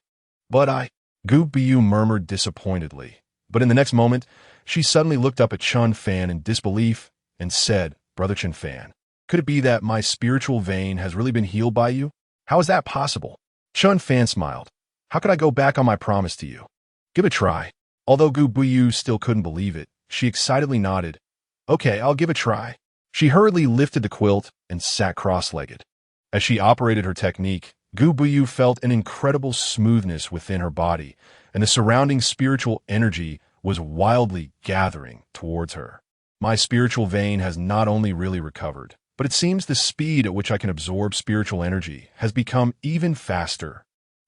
But Gu Buyu murmured disappointedly. But in the next moment, she suddenly looked up at Chen Fan in disbelief and said, "Brother Chen Fan, could it be that my spiritual vein has really been healed by you? How is that possible?" Chen Fan smiled. "How could I go back on my promise to you?" "Give it a try." Although Gu Buyu still couldn't believe it, she excitedly nodded. "Okay, I'll give it a try." She hurriedly lifted the quilt and sat cross-legged. As she operated her technique, Gu Buyu felt an incredible smoothness within her body, and the surrounding spiritual energy was wildly gathering towards her. "My spiritual vein has not only really recovered, but it seems the speed at which I can absorb spiritual energy has become even faster."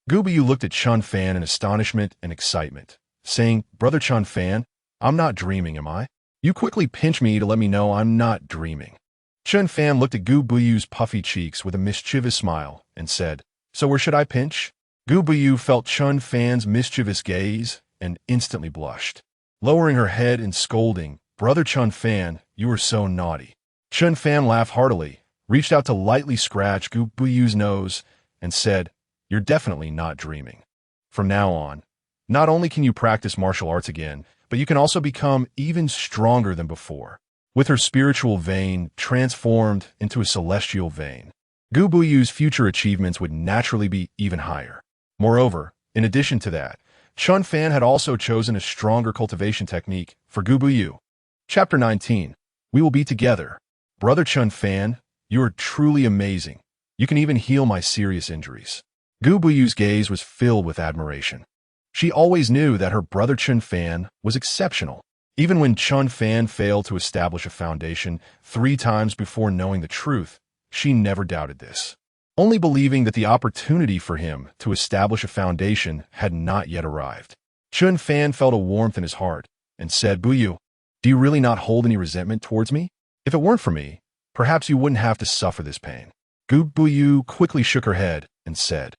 Gu Buyu looked at Chen Fan in astonishment and excitement, saying, "Brother Chen Fan, I'm not dreaming, am I? You quickly pinch me to let me know I'm not dreaming." Chen Fan looked at Gu Buyu's puffy cheeks with a mischievous smile and said, "So where should I pinch?" Gu Buyu felt Chen Fan's mischievous gaze and instantly blushed. Lowering her head and scolding, "Brother Chen Fan, you are so naughty." Chen Fan laughed heartily, reached out to lightly scratch Gu Buyu's nose, and said, "You're definitely not dreaming. From now on, not only can you practice martial arts again, but you can also become even stronger than before." With her spiritual vein transformed into a celestial vein, Gu Buyu's future achievements would naturally be even higher. Moreover, in addition to that, Chen Fan had also chosen a stronger cultivation technique for Gu Buyu. Chapter 19. We will be together. "Brother Chen Fan, you are truly amazing. You can even heal my serious injuries." Gu Buyu's gaze was filled with admiration. She always knew that her brother Chen Fan was exceptional. Even when Chen Fan failed to establish a foundation 3 times before knowing the truth, she never doubted this, only believing that the opportunity for him to establish a foundation had not yet arrived. Chen Fan felt a warmth in his heart and said, "Buyu, do you really not hold any resentment towards me? If it weren't for me, perhaps you wouldn't have to suffer this pain." Gu Buyu quickly shook her head and said,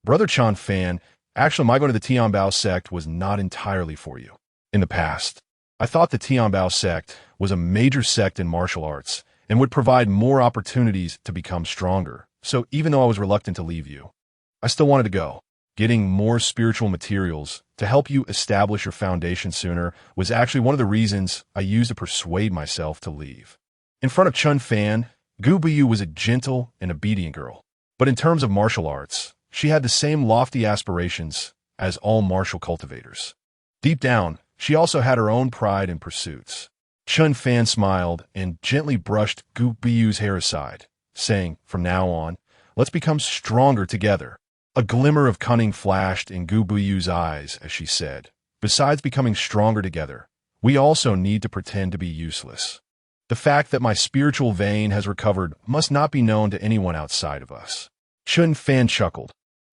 "Brother Chen Fan, actually my going to the Tianbao sect was not entirely for you. In the past, I thought the Tianbao sect was a major sect in martial arts and would provide more opportunities to become stronger. So even though I was reluctant to leave you, I still wanted to go. Getting more spiritual materials to help you establish your foundation sooner was actually one of the reasons I used to persuade myself to leave." In front of Chen Fan, Gu Buyu was a gentle and obedient girl. But in terms of martial arts, she had the same lofty aspirations as all martial cultivators. Deep down, she also had her own pride and pursuits. Chen Fan smiled and gently brushed Gu Buyu's hair aside, saying, "From now on, let's become stronger together." A glimmer of cunning flashed in Gu Buyu's eyes as she said, "Besides becoming stronger together, we also need to pretend to be useless. The fact that my spiritual vein has recovered must not be known to anyone outside of us." Chen Fan chuckled.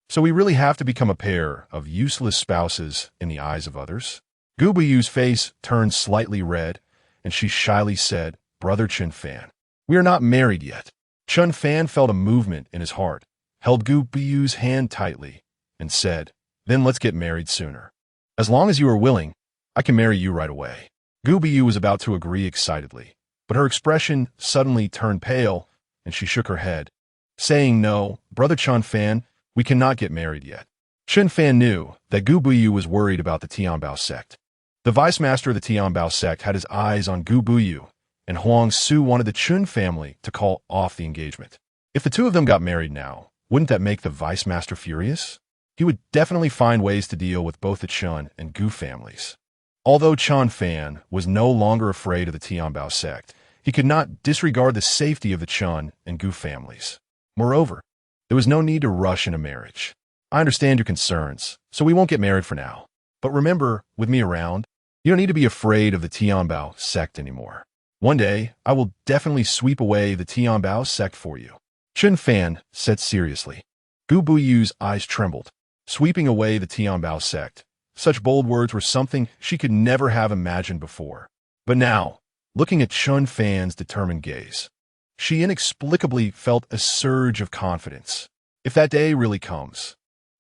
"So we really have to become a pair of useless spouses in the eyes of others?" Gu Buyu's face turned slightly red, and she shyly said, "Brother Chen Fan, we are not married yet." Chen Fan felt a movement in his heart, held Gu Buyu's hand tightly, and said, "Then let's get married sooner. As long as you are willing, I can marry you right away." Gu Buyu was about to agree excitedly, but her expression suddenly turned pale, and she shook her head, saying, "No, Brother Chen Fan, we cannot get married yet." Chen Fan knew that Gu Buyu was worried about the Tianbao sect. The vice master of the Tianbao sect had his eyes on Gu Buyu, and Huang Su wanted the Chun family to call off the engagement. If the two of them got married now, wouldn't that make the vice master furious? He would definitely find ways to deal with both the Chun and Gu families. Although Chen Fan was no longer afraid of the Tianbao sect, He could not disregard the safety of the Chen and Gu families. Moreover, there was no need to rush into marriage. I understand your concerns, so we won't get married for now. But remember, with me around, you don't need to be afraid of the Tianbao sect anymore. One day, I will definitely sweep away the Tianbao sect for you. Chen Fan said seriously. Gu Buyu's eyes trembled. Sweeping away the Tianbao sect. Such bold words were something she could never have imagined before. But now, looking at Chen Fan's determined gaze, she inexplicably felt a surge of confidence. If that day really comes,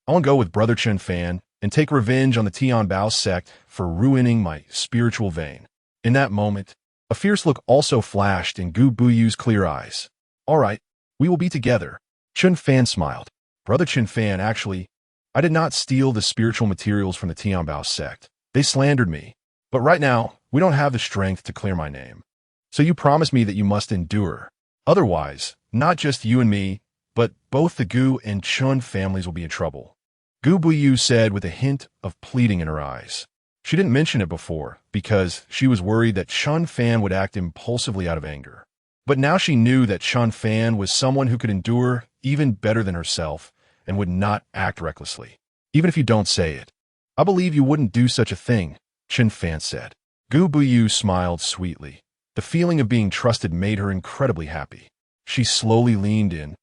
I want to go with Brother Chen Fan and take revenge on the Tianbao sect for ruining my spiritual vein. In that moment, a fierce look also flashed in Gu Buyu's clear eyes. All right, we will be together. Chen Fan smiled. Brother Chen Fan, actually, I did not steal the spiritual materials from the Tianbao sect. They slandered me. But right now, we don't have the strength to clear my name. So you promise me that you must endure. Otherwise, not just you and me, but both the Gu and Chen families will be in trouble. Gu Buyu said with a hint of pleading in her eyes. She didn't mention it before because she was worried that Chen Fan would act impulsively out of anger. But now she knew that Chen Fan was someone who could endure even better than herself and would not act recklessly. Even if you don't say it. I believe you wouldn't do such a thing, Chen Fan said. Gu Buyu smiled sweetly. The feeling of being trusted made her incredibly happy. She slowly leaned in,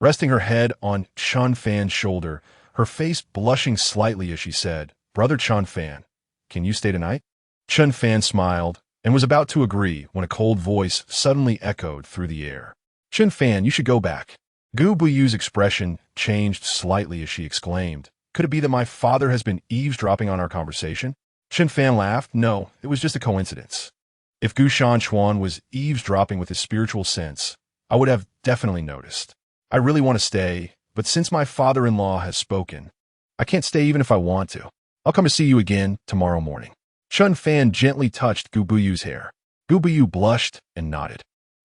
resting her head on Chen Fan's shoulder, her face blushing slightly as she said, Brother Chen Fan, can you stay tonight? Chen Fan smiled and was about to agree when a cold voice suddenly echoed through the air. Chen Fan, you should go back. Gu Buyu's expression changed slightly as she exclaimed, could it be that my father has been eavesdropping on our conversation? Chen Fan laughed. No, it was just a coincidence. If Gu Shanchuan was eavesdropping with his spiritual sense, I would have definitely noticed. I really want to stay, but since my father-in-law has spoken, I can't stay even if I want to. I'll come to see you again tomorrow morning. Chen Fan gently touched Gu Buyu's hair. Gu Buyu blushed and nodded.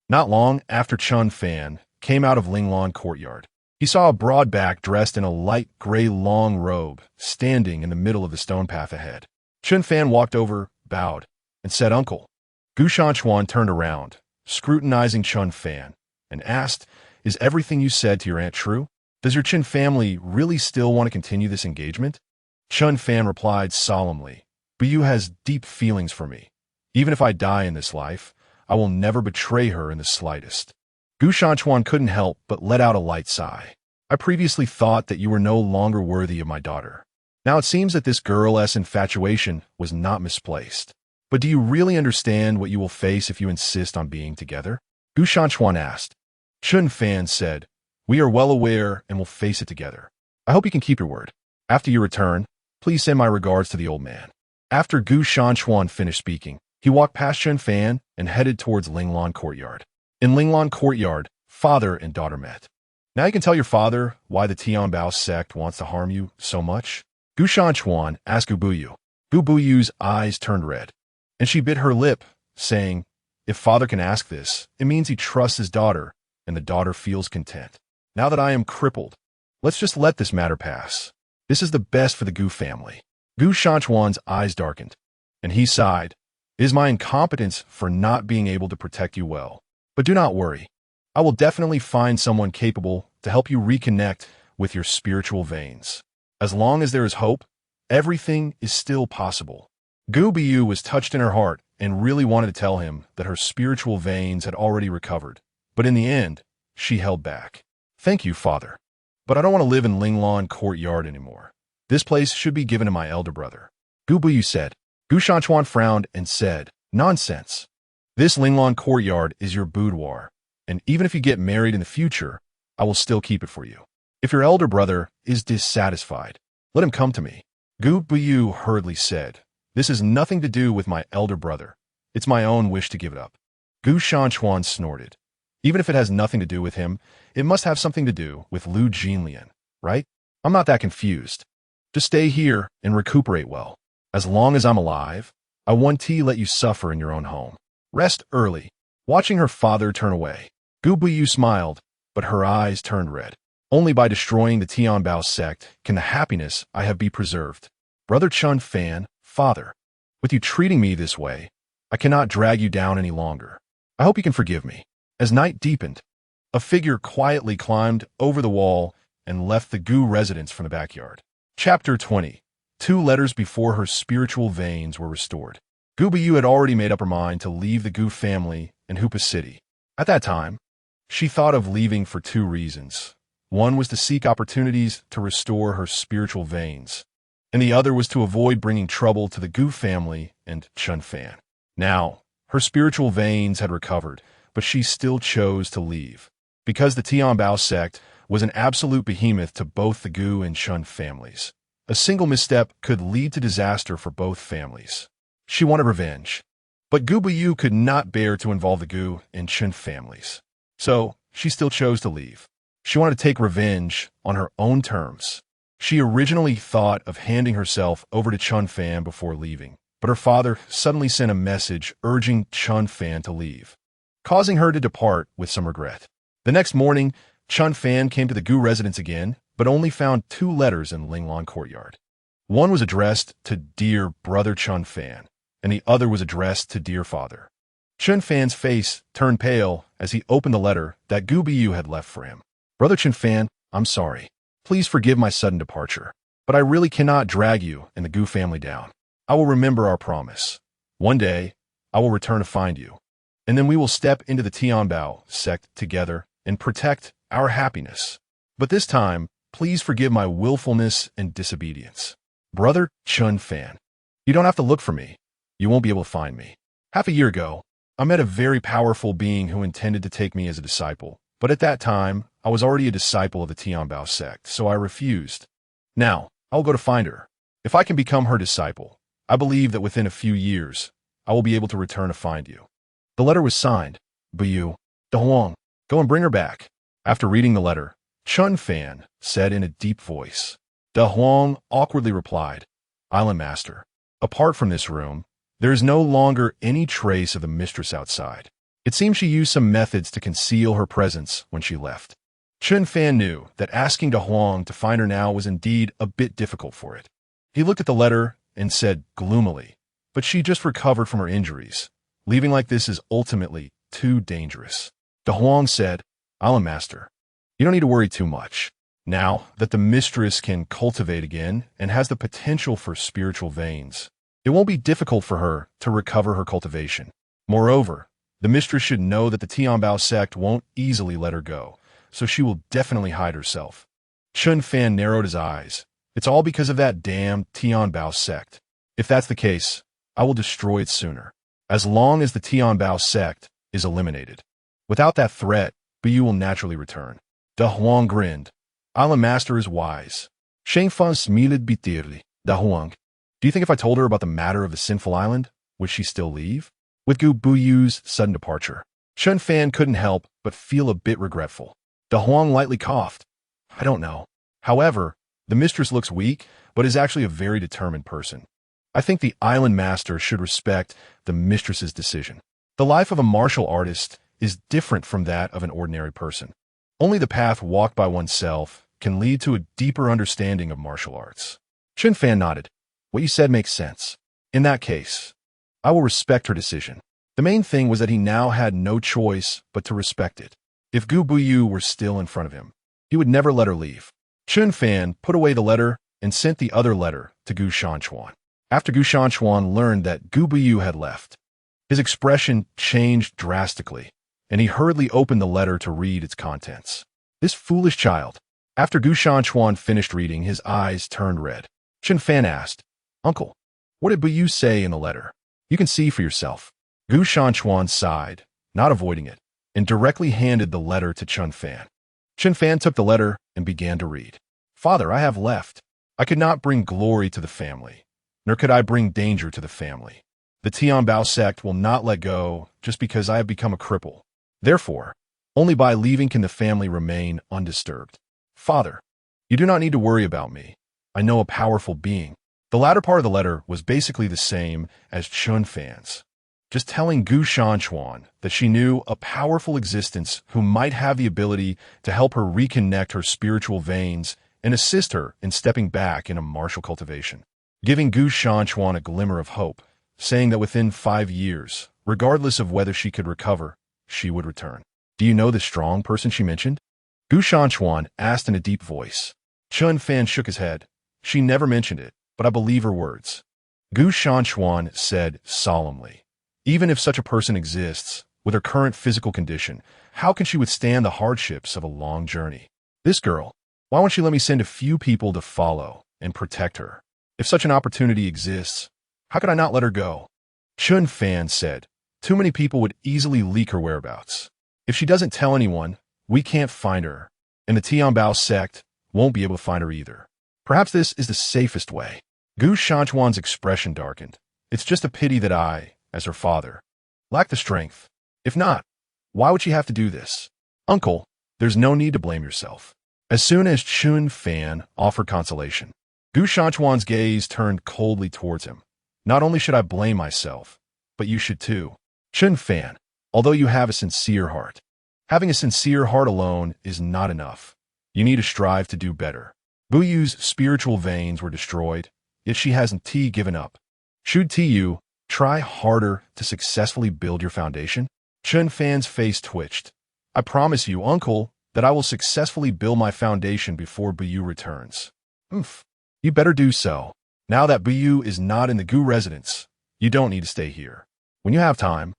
Not long after Chen Fan came out of Linglong courtyard, he saw a broad back dressed in a light gray long robe standing in the middle of the stone path ahead. Chen Fan walked over, bowed, and said, Uncle. Gu Shanchuan turned around, scrutinizing Chen Fan, and asked, Is everything you said to your aunt true? Does your Chen family really still want to continue this engagement? Chen Fan replied solemnly, Buyu has deep feelings for me. Even if I die in this life, I will never betray her in the slightest. Gu Shanchuan couldn't help but let out a light sigh. I previously thought that you were no longer worthy of my daughter. Now it seems that this girl's infatuation was not misplaced. But do you really understand what you will face if you insist on being together? Gu Shanchuan asked. Chen Fan said, We are well aware and will face it together. I hope you can keep your word. After you return, please send my regards to the old man. After Gu Shanchuan finished speaking, he walked past Chen Fan and headed towards Linglong courtyard. In Linglong courtyard, father and daughter met. Now you can tell your father why the Tianbao sect wants to harm you so much? Gu Shanchuan asked Gu Buyu. Gu Buyu's eyes turned red, and she bit her lip, saying, If father can ask this, it means he trusts his daughter, and the daughter feels content. Now that I am crippled, let's just let this matter pass. This is the best for the Gu family. Gu Shanchuan's eyes darkened, and he sighed. It is my incompetence for not being able to protect you well. But do not worry. I will definitely find someone capable to help you reconnect with your spiritual veins. As long as there is hope, everything is still possible. Gu Buyu was touched in her heart and really wanted to tell him that her spiritual veins had already recovered. But in the end, she held back. Thank you, father. But I don't want to live in Linglong courtyard anymore. This place should be given to my elder brother. Gu Buyu said. Gu Shanchuan frowned and said, Nonsense. This Linglong courtyard is your boudoir, and even if you get married in the future, I will still keep it for you. If your elder brother is dissatisfied, let him come to me. Gu Buyu hurriedly said, This has nothing to do with my elder brother. It's my own wish to give it up. Gu Shanchuan snorted. Even if it has nothing to do with him, it must have something to do with Lu Jinlian, right? I'm not that confused. Just stay here and recuperate well. As long as I'm alive, I want to let you suffer in your own home. Rest early. Watching her father turn away, Gu Buyu smiled, but her eyes turned red. Only by destroying the Tianbao sect can the happiness I have be preserved. Brother Chen Fan, father, with you treating me this way, I cannot drag you down any longer. I hope you can forgive me. As night deepened, a figure quietly climbed over the wall and left the Gu residence from the backyard. Chapter 20. 2 letters before her spiritual veins were restored. Gu Buyu had already made up her mind to leave the Gu family in Hupa City. At that time, she thought of leaving for 2 reasons. One was to seek opportunities to restore her spiritual veins, and the other was to avoid bringing trouble to the Gu family and Chen Fan. Now, her spiritual veins had recovered, but she still chose to leave, because the Tianbao sect was an absolute behemoth to both the Gu and Chen families. A single misstep could lead to disaster for both families. She wanted revenge, but Gu Buyu could not bear to involve the Gu and Chen families. So, she still chose to leave. She wanted to take revenge on her own terms. She originally thought of handing herself over to Chen Fan before leaving, but her father suddenly sent a message urging Chen Fan to leave, causing her to depart with some regret. The next morning, Chen Fan came to the Gu residence again, but only found 2 letters in Linglan courtyard. One was addressed to Dear Brother Chen Fan, and the other was addressed to Dear Father. Chen Fan's face turned pale as he opened the letter that Gu Buyu had left for him. Brother Chen Fan, I'm sorry. Please forgive my sudden departure, but I really cannot drag you and the Gu family down. I will remember our promise. One day, I will return to find you, and then we will step into the Tianbao sect together and protect our happiness. But this time, please forgive my willfulness and disobedience. Brother Chen Fan, you don't have to look for me. You won't be able to find me. Half a year ago, I met a very powerful being who intended to take me as a disciple, but at that time, I was already a disciple of the Tianbao sect, so I refused. Now, I'll go to find her. If I can become her disciple, I believe that within a few years, I will be able to return to find you. The letter was signed, Buyu, De Huang, go and bring her back. After reading the letter, Chen Fan said in a deep voice. De Huang awkwardly replied, Island Master, apart from this room, there is no longer any trace of the mistress outside. It seems she used some methods to conceal her presence when she left. Chen Fan knew that asking De Huang to find her now was indeed a bit difficult for it. He looked at the letter and said gloomily, but she just recovered from her injuries. Leaving like this is ultimately too dangerous. De Huang said, Island Master, you don't need to worry too much. Now that the mistress can cultivate again and has the potential for spiritual veins, it won't be difficult for her to recover her cultivation. Moreover, the mistress should know that the Tianbao sect won't easily let her go, so she will definitely hide herself. Chen Fan narrowed his eyes. It's all because of that damn Tianbao sect. If that's the case, I will destroy it sooner, as long as the Tianbao sect is eliminated. Without that threat, Buyu will naturally return. De Huang grinned. Island Master is wise. Chen Fan smiled bitterly. De Huang, do you think if I told her about the matter of the Sinful Island, would she still leave? With Gu Buyu's sudden departure, Chen Fan couldn't help but feel a bit regretful. De Huang lightly coughed. I don't know. However, the mistress looks weak, but is actually a very determined person. I think the Island Master should respect the mistress's decision. The life of a martial artist is different from that of an ordinary person. Only the path walked by oneself can lead to a deeper understanding of martial arts. Chen Fan nodded. What you said makes sense. In that case, I will respect her decision. The main thing was that he now had no choice but to respect it. If Gu Buyu were still in front of him, he would never let her leave. Chen Fan put away the letter and sent the other letter to Gu Shanchuan. After Gu Shanchuan learned that Gu Buyu had left, his expression changed drastically, and he hurriedly opened the letter to read its contents. This foolish child. After Gu Shanchuan finished reading, his eyes turned red. Chen Fan asked, Uncle, what did Buyu say in the letter? You can see for yourself. Gu Shanchuan sighed, not avoiding it, and directly handed the letter to Chen Fan. Chen Fan took the letter and began to read. Father, I have left. I could not bring glory to the family, nor could I bring danger to the family. The Tianbao sect will not let go just because I have become a cripple. Therefore, only by leaving can the family remain undisturbed. Father, you do not need to worry about me. I know a powerful being. The latter part of the letter was basically the same as Chen Fan's, just telling Gu Shanchuan that she knew a powerful existence who might have the ability to help her reconnect her spiritual veins and assist her in stepping back into martial cultivation, giving Gu Shanchuan a glimmer of hope, saying that within 5 years, regardless of whether she could recover, she would return. Do you know the strong person she mentioned? Gu Shanchuan asked in a deep voice. Chen Fan shook his head. She never mentioned it, but I believe her words. Gu Shanchuan said solemnly. Even if such a person exists, with her current physical condition, how can she withstand the hardships of a long journey? This girl, why won't she let me send a few people to follow and protect her? If such an opportunity exists, how could I not let her go? Chen Fan said, too many people would easily leak her whereabouts. If she doesn't tell anyone, we can't find her, and the Tianbao sect won't be able to find her either. Perhaps this is the safest way. Gu Shanchuan's expression darkened. It's just a pity that I, as her father, lack the strength. If not, why would she have to do this? Uncle, there's no need to blame yourself. As soon as Chen Fan offered consolation, Gu Shanchuan's gaze turned coldly towards him. Not only should I blame myself, but you should too. Chen Fan, although you have a sincere heart, having a sincere heart alone is not enough. You need to strive to do better. Bu Yu's spiritual veins were destroyed, yet she hasn't given up. Should Yu try harder to successfully build your foundation? Chen Fan's face twitched. I promise you, uncle, that I will successfully build my foundation before Bu Yu returns. You better do so. Now that Bu Yu is not in the Gu residence, you don't need to stay here. When you have time,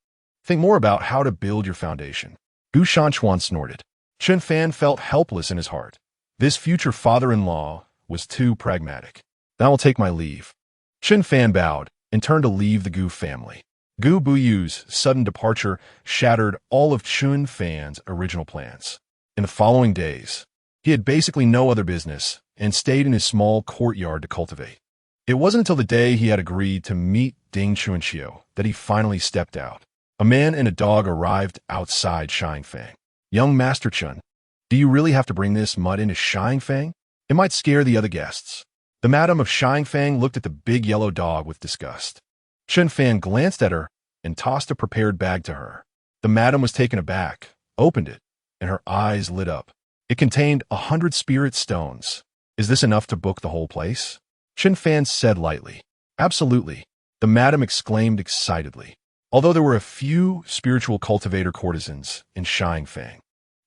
think more about how to build your foundation. Gu Shanchuan snorted. Chen Fan felt helpless in his heart. This future father-in-law was too pragmatic. Then I will take my leave. Chen Fan bowed and turned to leave the Gu family. Gu Buyu's sudden departure shattered all of Chen Fan's original plans. In the following days, he had basically no other business and stayed in his small courtyard to cultivate. It wasn't until the day he had agreed to meet Ding Chuanqiu that he finally stepped out. A man and a dog arrived outside Shangfang. Young Master Chen, do you really have to bring this mud into Shangfang? It might scare the other guests. The madam of Shangfang looked at the big yellow dog with disgust. Chen Fan glanced at her and tossed a prepared bag to her. The madam was taken aback, opened it, and her eyes lit up. It contained 100 spirit stones. Is this enough to book the whole place? Chen Fan said lightly. Absolutely. The madam exclaimed excitedly. Although there were a few spiritual cultivator courtesans in Shangfang,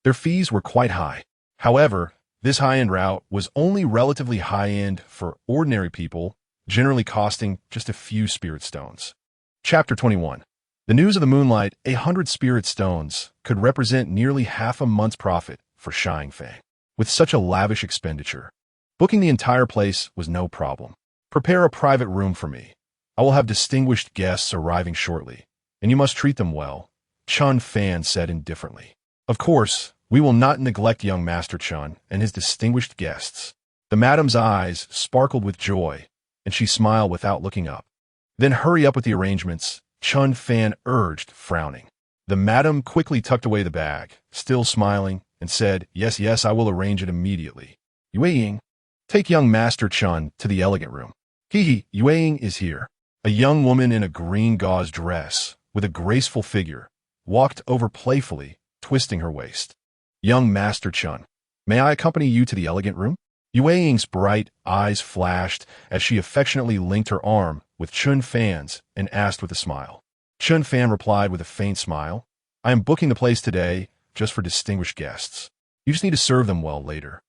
their fees were quite high. However, this high-end route was only relatively high-end for ordinary people, generally costing just a few spirit stones. Chapter 21. The news of the moonlight, 100 spirit stones, could represent nearly half a month's profit for Shangfang. With such a lavish expenditure, booking the entire place was no problem. Prepare a private room for me. I will have distinguished guests arriving shortly, and you must treat them well, Chen Fan said indifferently. Of course, we will not neglect young Master Chen and his distinguished guests. The madam's eyes sparkled with joy, and she smiled without looking up. Then hurry up with the arrangements, Chen Fan urged, frowning. The madam quickly tucked away the bag, still smiling, and said, Yes, I will arrange it immediately. Yueying, take young Master Chen to the elegant room. Yueying is here. A young woman in a green gauze dress, with a graceful figure, walked over playfully, twisting her waist. Young Master Chen, may I accompany you to the elegant room? Yueying's bright eyes flashed as she affectionately linked her arm with Chen Fan's and asked with a smile. Chen Fan replied with a faint smile, I am booking the place today just for distinguished guests. You just need to serve them well later.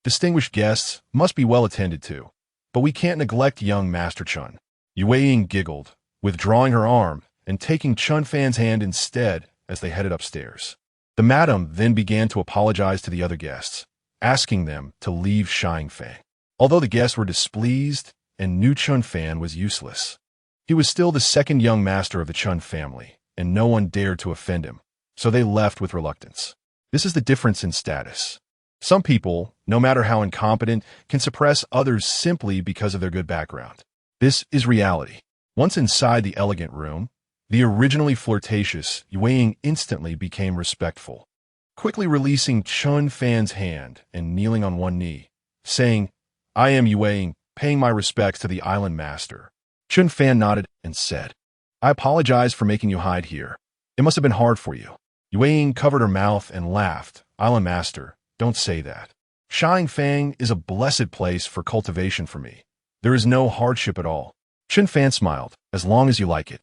Distinguished guests must be well attended to, but we can't neglect young Master Chen. Yueying giggled, withdrawing her arm and taking Chen Fan's hand instead as they headed upstairs. The madam then began to apologize to the other guests, asking them to leave Shangfang. Although the guests were displeased and knew Chen Fan was useless, he was still the second young master of the Chen family, and no one dared to offend him, so they left with reluctance. This is the difference in status. Some people, no matter how incompetent, can suppress others simply because of their good background. This is reality. Once inside the elegant room, the originally flirtatious Yueying instantly became respectful, quickly releasing Chen Fan's hand and kneeling on one knee, saying, I am Yueying, paying my respects to the island master. Chen Fan nodded and said, I apologize for making you hide here. It must have been hard for you. Yueying covered her mouth and laughed. Island master, don't say that. Shangfang is a blessed place for cultivation for me. There is no hardship at all. Chen Fan smiled, as long as you like it.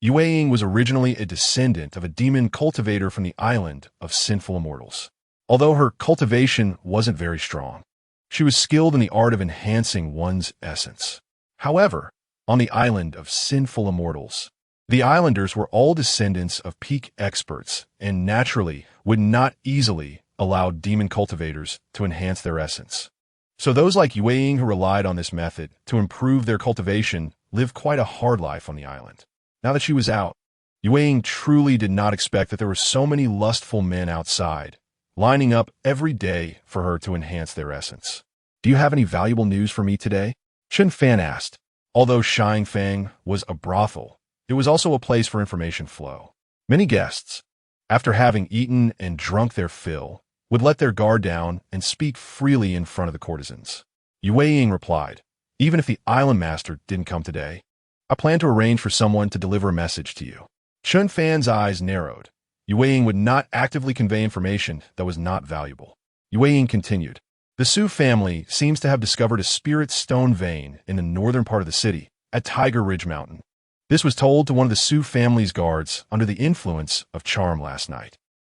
Yue Ying was originally a descendant of a demon cultivator from the island of Sinful Immortals. Although her cultivation wasn't very strong, she was skilled in the art of enhancing one's essence. However, on the island of Sinful Immortals, the islanders were all descendants of peak experts and naturally would not easily allow demon cultivators to enhance their essence. So those like Yue Ying who relied on this method to improve their cultivation lived quite a hard life on the island. Now that she was out, Yue Ying truly did not expect that there were so many lustful men outside, lining up every day for her to enhance their essence. Do you have any valuable news for me today? Chen Fan asked. Although Fang was a brothel, it was also a place for information flow. Many guests, after having eaten and drunk their fill, would let their guard down and speak freely in front of the courtesans. Yue Ying replied, even if the island master didn't come today, I plan to arrange for someone to deliver a message to you. Chen Fan's eyes narrowed. Yue Ying would not actively convey information that was not valuable. Yue Ying continued, the Su family seems to have discovered a spirit stone vein in the northern part of the city, at Tiger Ridge Mountain. This was told to one of the Su family's guards under the influence of charm last night.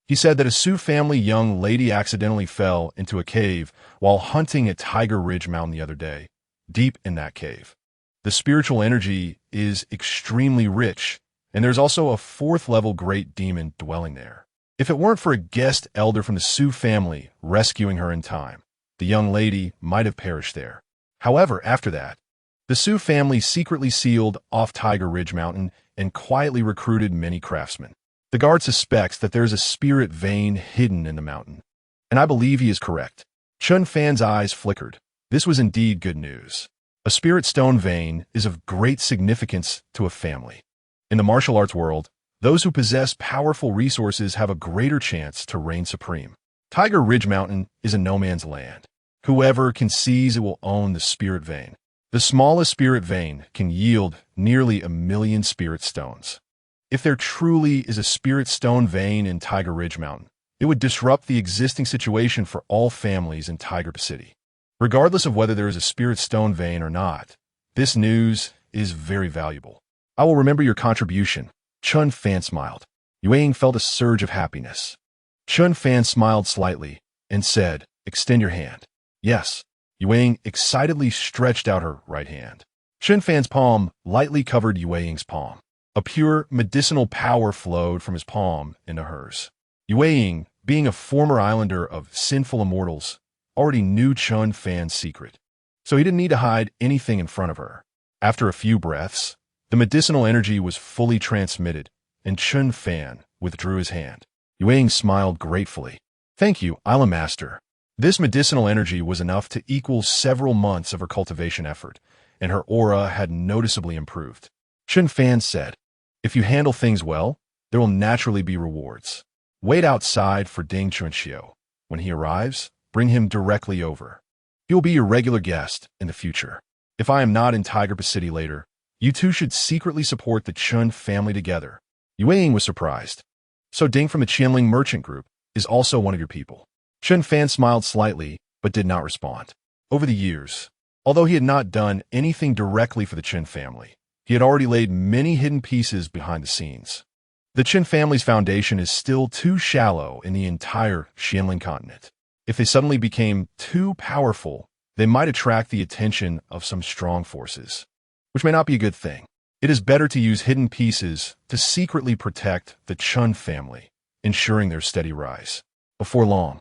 He said that a Su family young lady accidentally fell into a cave while hunting at Tiger Ridge Mountain the other day, deep in that cave. The spiritual energy is extremely rich, and there's also a fourth-level great demon dwelling there. If it weren't for a guest elder from the Su family rescuing her in time, the young lady might have perished there. However, after that, the Su family secretly sealed off Tiger Ridge Mountain and quietly recruited many craftsmen. The guard suspects that there's a spirit vein hidden in the mountain, and I believe he is correct. Chen Fan's eyes flickered. This was indeed good news. A spirit stone vein is of great significance to a family. In the martial arts world, those who possess powerful resources have a greater chance to reign supreme. Tiger Ridge Mountain is a no man's land. Whoever can seize it will own the spirit vein. The smallest spirit vein can yield nearly 1,000,000 spirit stones. If there truly is a spirit stone vein in Tiger Ridge Mountain, it would disrupt the existing situation for all families in Tiger City. Regardless of whether there is a spirit stone vein or not, this news is very valuable. I will remember your contribution. Chen Fan smiled. Yue Ying felt a surge of happiness. Chen Fan smiled slightly and said, extend your hand. Yes. Yue Ying excitedly stretched out her right hand. Chen Fan's palm lightly covered Yue Ying's palm. A pure medicinal power flowed from his palm into hers. Yue Ying, being a former islander of Sinful Immortals, already knew Chen Fan's secret, so he didn't need to hide anything in front of her. After a few breaths, the medicinal energy was fully transmitted, and Chen Fan withdrew his hand. Yue Ying smiled gratefully. Thank you, Island Master. This medicinal energy was enough to equal several months of her cultivation effort, and her aura had noticeably improved. Chen Fan said, if you handle things well, there will naturally be rewards. Wait outside for Ding Chunxiu. When he arrives, bring him directly over. He will be your regular guest in the future. If I am not in Tiger City later, you two should secretly support the Chen family together. Yue Ying was surprised. So Ding from the Qianling merchant group is also one of your people. Chen Fan smiled slightly, but did not respond. Over the years, although he had not done anything directly for the Chen family, he had already laid many hidden pieces behind the scenes. The Chen family's foundation is still too shallow in the entire Qianling continent. If they suddenly became too powerful, they might attract the attention of some strong forces, which may not be a good thing. It is better to use hidden pieces to secretly protect the Chen family, ensuring their steady rise. Before long,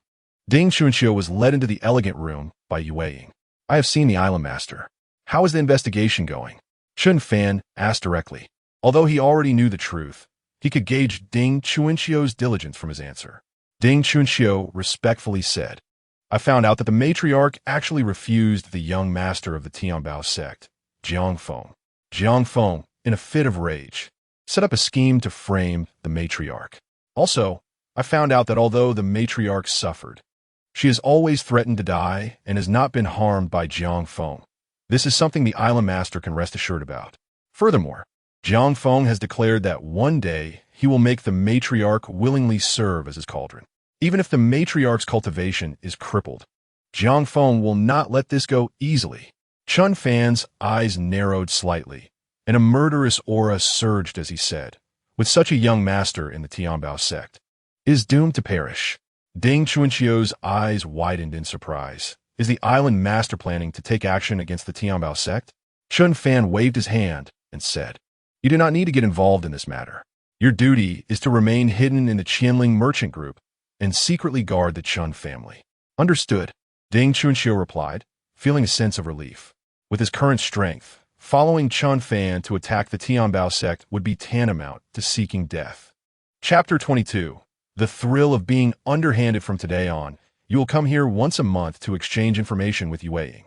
Ding Chunxiu was led into the elegant room by Yue Ying. I have seen the Island Master. How is the investigation going? Chen Fan asked directly. Although he already knew the truth, he could gauge Ding Chunxiu's diligence from his answer. Ding Chunxiu respectfully said, I found out that the matriarch actually refused the young master of the Tianbao sect, Jiang Feng. Jiang Feng, in a fit of rage, set up a scheme to frame the matriarch. Also, I found out that although the matriarch suffered, she has always threatened to die and has not been harmed by Jiang Feng. This is something the Island Master can rest assured about. Furthermore, Jiang Feng has declared that one day he will make the matriarch willingly serve as his cauldron. Even if the matriarch's cultivation is crippled, Jiang Feng will not let this go easily. Chen Fan's eyes narrowed slightly, and a murderous aura surged as he said, "With such a young master in the Tianbao sect, is doomed to perish." Ding Chunqiu's eyes widened in surprise. Is the island master planning to take action against the Tianbao sect? Chen Fan waved his hand and said, "You do not need to get involved in this matter. Your duty is to remain hidden in the Qianling merchant group and secretly guard the Chen family." "Understood," Ding Chunqiu replied, feeling a sense of relief. With his current strength, following Chen Fan to attack the Tianbao sect would be tantamount to seeking death. Chapter 22. The thrill of being underhanded. From today on, you will come here once a month to exchange information with Yue.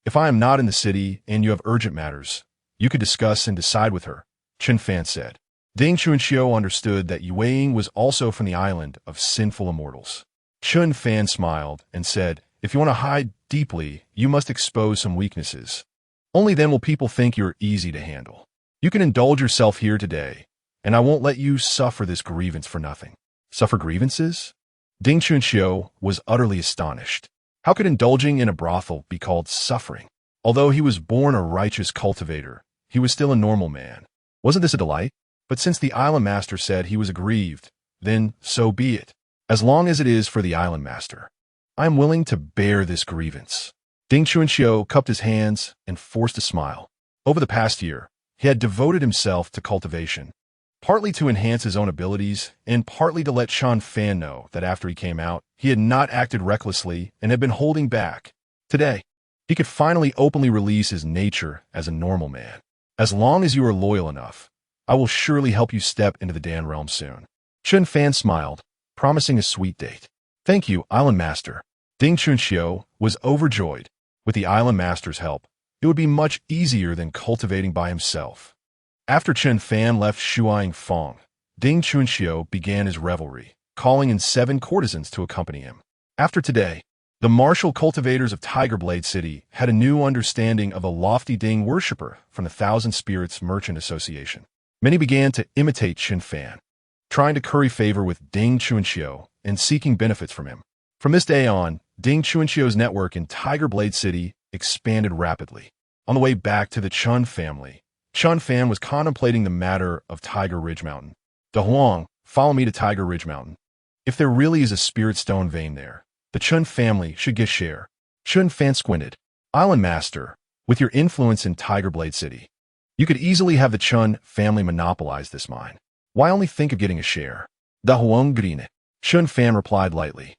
If I am not in the city and you have urgent matters, you could discuss and decide with her, Chen Fan said. Ding Chunqiu understood that Yue was also from the island of Sinful Immortals. Chen Fan smiled and said, "If you want to hide deeply, you must expose some weaknesses. Only then will people think you're easy to handle. You can indulge yourself here today, and I won't let you suffer this grievance for nothing." Suffer grievances? Ding Chunqiu was utterly astonished. How could indulging in a brothel be called suffering? Although he was born a righteous cultivator, he was still a normal man. Wasn't this a delight? But since the island master said he was aggrieved, then so be it. As long as it is for the island master, I am willing to bear this grievance. Ding Chunqiu cupped his hands and forced a smile. Over the past year, he had devoted himself to cultivation, partly to enhance his own abilities and partly to let Chen Fan know that after he came out, he had not acted recklessly and had been holding back. Today, he could finally openly release his nature as a normal man. As long as you are loyal enough, I will surely help you step into the Dan realm soon. Chen Fan smiled, promising a sweet date. Thank you, Island Master. Ding Chunqiu was overjoyed. With the Island Master's help, it would be much easier than cultivating by himself. After Chen Fan left Shuang Fong, Ding Chunqiu began his revelry, calling in 7 courtesans to accompany him. After today, the martial cultivators of Tiger Blade City had a new understanding of the lofty Ding worshipper from the Thousand Spirits Merchant Association. Many began to imitate Chen Fan, trying to curry favor with Ding Chunqiu and seeking benefits from him. From this day on, Ding Chunqiu's network in Tiger Blade City expanded rapidly. On the way back to the Chen family, Chen Fan was contemplating the matter of Tiger Ridge Mountain. "De Huang, follow me to Tiger Ridge Mountain. If there really is a spirit stone vein there, the Chen family should get share." Chen Fan squinted. "Island Master, with your influence in Tiger Blade City, you could easily have the Chen family monopolize this mine. Why only think of getting a share?" "Da Huang grinned." Chen Fan replied lightly.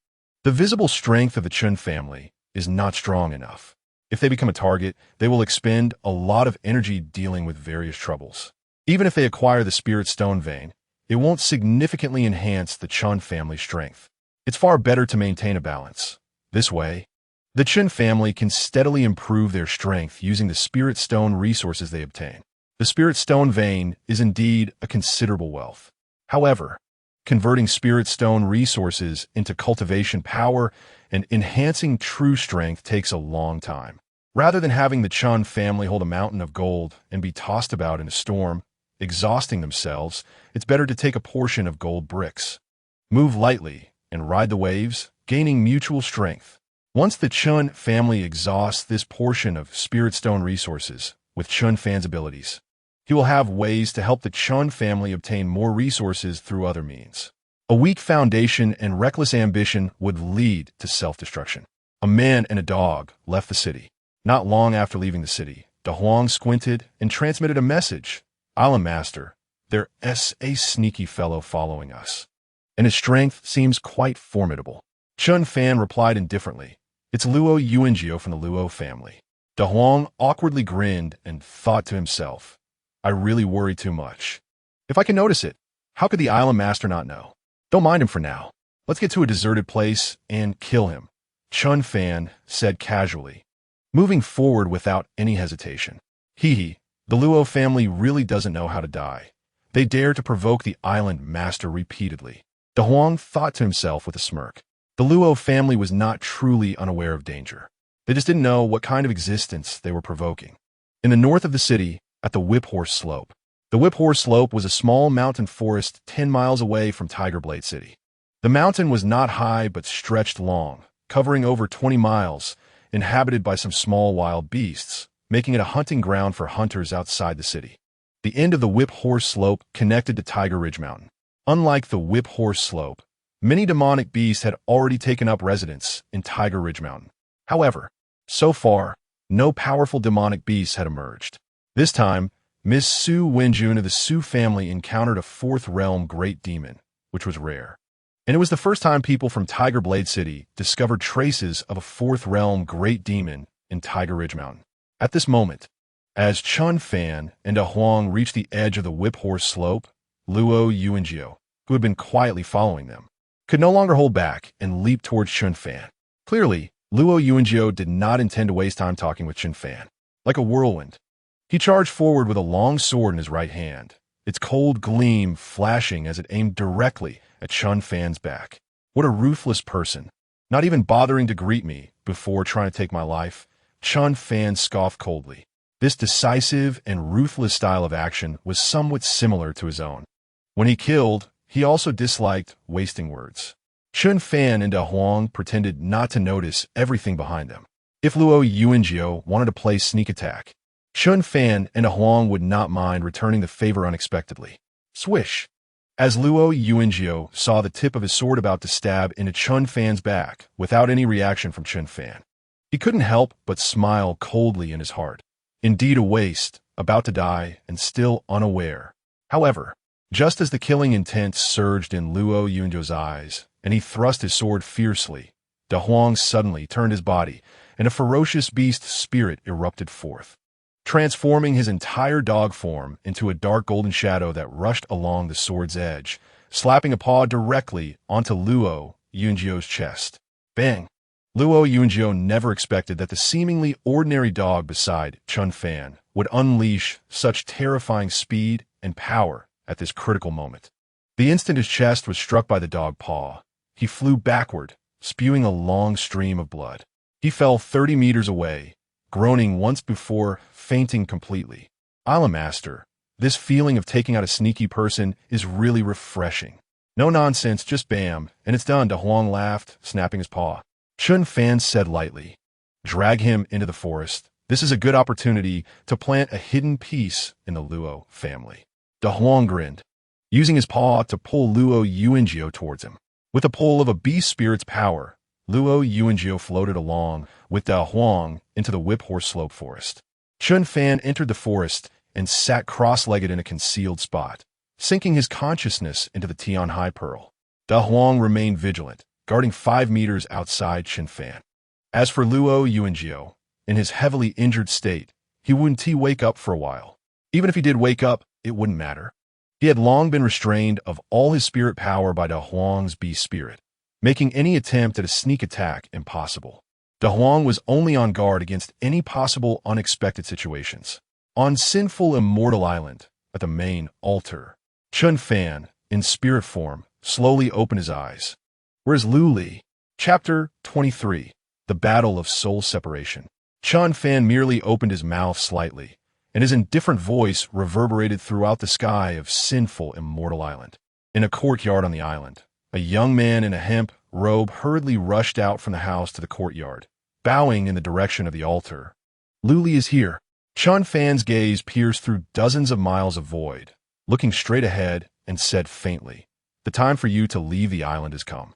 "The visible strength of the Chen family is not strong enough. If they become a target, they will expend a lot of energy dealing with various troubles. Even if they acquire the spirit stone vein, it won't significantly enhance the Chen family's strength. It's far better to maintain a balance. This way, the Chen family can steadily improve their strength using the spirit stone resources they obtain. The spirit stone vein is indeed a considerable wealth. However, converting spirit stone resources into cultivation power and enhancing true strength takes a long time. Rather than having the Chen family hold a mountain of gold and be tossed about in a storm, exhausting themselves, it's better to take a portion of gold bricks, move lightly, and ride the waves, gaining mutual strength. Once the Chen family exhausts this portion of spirit stone resources with Chen Fan's abilities, he will have ways to help the Chen family obtain more resources through other means. A weak foundation and reckless ambition would lead to self-destruction. A man and a dog left the city. Not long after leaving the city, De Huang squinted and transmitted a message. "Island Master, there is a sneaky fellow following us, and his strength seems quite formidable." Chen Fan replied indifferently. "It's Luo Yuanjiu from the Luo family." De Huang awkwardly grinned and thought to himself, "I really worry too much. If I can notice it, how could the Island Master not know? Don't mind him for now. Let's get to a deserted place and kill him," Chen Fan said casually, moving forward without any hesitation. The Luo family really doesn't know how to die. They dare to provoke the Island Master repeatedly. De Huang thought to himself with a smirk. The Luo family was not truly unaware of danger. They just didn't know what kind of existence they were provoking. In the north of the city, at the Whip Horse Slope. The Whip Horse Slope was a small mountain forest 10 miles away from Tiger Blade City. The mountain was not high but stretched long, covering over 20 miles, inhabited by some small wild beasts, making it a hunting ground for hunters outside the city. The end of the Whip Horse Slope connected to Tiger Ridge Mountain. Unlike the Whip Horse Slope, many demonic beasts had already taken up residence in Tiger Ridge Mountain. However, so far, no powerful demonic beasts had emerged. This time, Miss Su Wenjun of the Su family encountered a fourth realm great demon, which was rare. And it was the first time people from Tiger Blade City discovered traces of a fourth realm great demon in Tiger Ridge Mountain. At this moment, as Chen Fan and A Huang reached the edge of the Whip Horse Slope, Luo Yuanjiu, who had been quietly following them, could no longer hold back and leaped towards Chen Fan. Clearly, Luo Yuanjiu did not intend to waste time talking with Chen Fan. Like a whirlwind, he charged forward with a long sword in his right hand, its cold gleam flashing as it aimed directly at Chen Fan's back. What a ruthless person. Not even bothering to greet me before trying to take my life, Chen Fan scoffed coldly. This decisive and ruthless style of action was somewhat similar to his own. When he killed, he also disliked wasting words. Chen Fan and A Huang pretended not to notice everything behind them. If Luo Yuanjiu wanted to play sneak attack, Chen Fan and A Huang would not mind returning the favor unexpectedly. Swish! As Luo Yuanjiu saw the tip of his sword about to stab into Chen Fan's back without any reaction from Chen Fan, he couldn't help but smile coldly in his heart. Indeed a waste, about to die, and still unaware. However, just as the killing intent surged in Luo Yuanjiu's eyes, and he thrust his sword fiercely, De Huang suddenly turned his body, and a ferocious beast spirit erupted forth, transforming his entire dog form into a dark golden shadow that rushed along the sword's edge, slapping a paw directly onto Luo Yuanjiu's chest. Bang! Luo Yuanjiu never expected that the seemingly ordinary dog beside Chen Fan would unleash such terrifying speed and power at this critical moment. The instant his chest was struck by the dog paw, he flew backward, spewing a long stream of blood. He fell 30 meters away, groaning once before fainting completely. Island Master, this feeling of taking out a sneaky person is really refreshing. No nonsense, just bam, and it's done, De Huang laughed, snapping his paw. Chen Fan said lightly, "Drag him into the forest. This is a good opportunity to plant a hidden piece in the Luo family." De Huang grinned, using his paw to pull Luo Yuanjiu towards him. With the pull of a beast spirit's power, Luo Yuanjiu floated along with De Huang into the Whip Horse Slope forest. Chen Fan entered the forest and sat cross-legged in a concealed spot, sinking his consciousness into the Tian Hai Pearl. De Huang remained vigilant, guarding 5 meters outside Chen Fan. As for Luo Yuanjiu, in his heavily injured state, he wouldn't wake up for a while. Even if he did wake up, it wouldn't matter. He had long been restrained of all his spirit power by De Huang's beast spirit, making any attempt at a sneak attack impossible. De Huang was only on guard against any possible unexpected situations. On Sinful Immortal Island, at the main altar, Chen Fan, in spirit form, slowly opened his eyes. Where's Lu Li? Chapter 23. The Battle of Soul Separation. Chen Fan merely opened his mouth slightly, and his indifferent voice reverberated throughout the sky of Sinful Immortal Island. In a courtyard on the island, a young man in a hemp robe hurriedly rushed out from the house to the courtyard, bowing in the direction of the altar. Lu Li is here. Chen Fan's gaze pierced through dozens of miles of void, looking straight ahead, and said faintly, "The time for you to leave the island has come.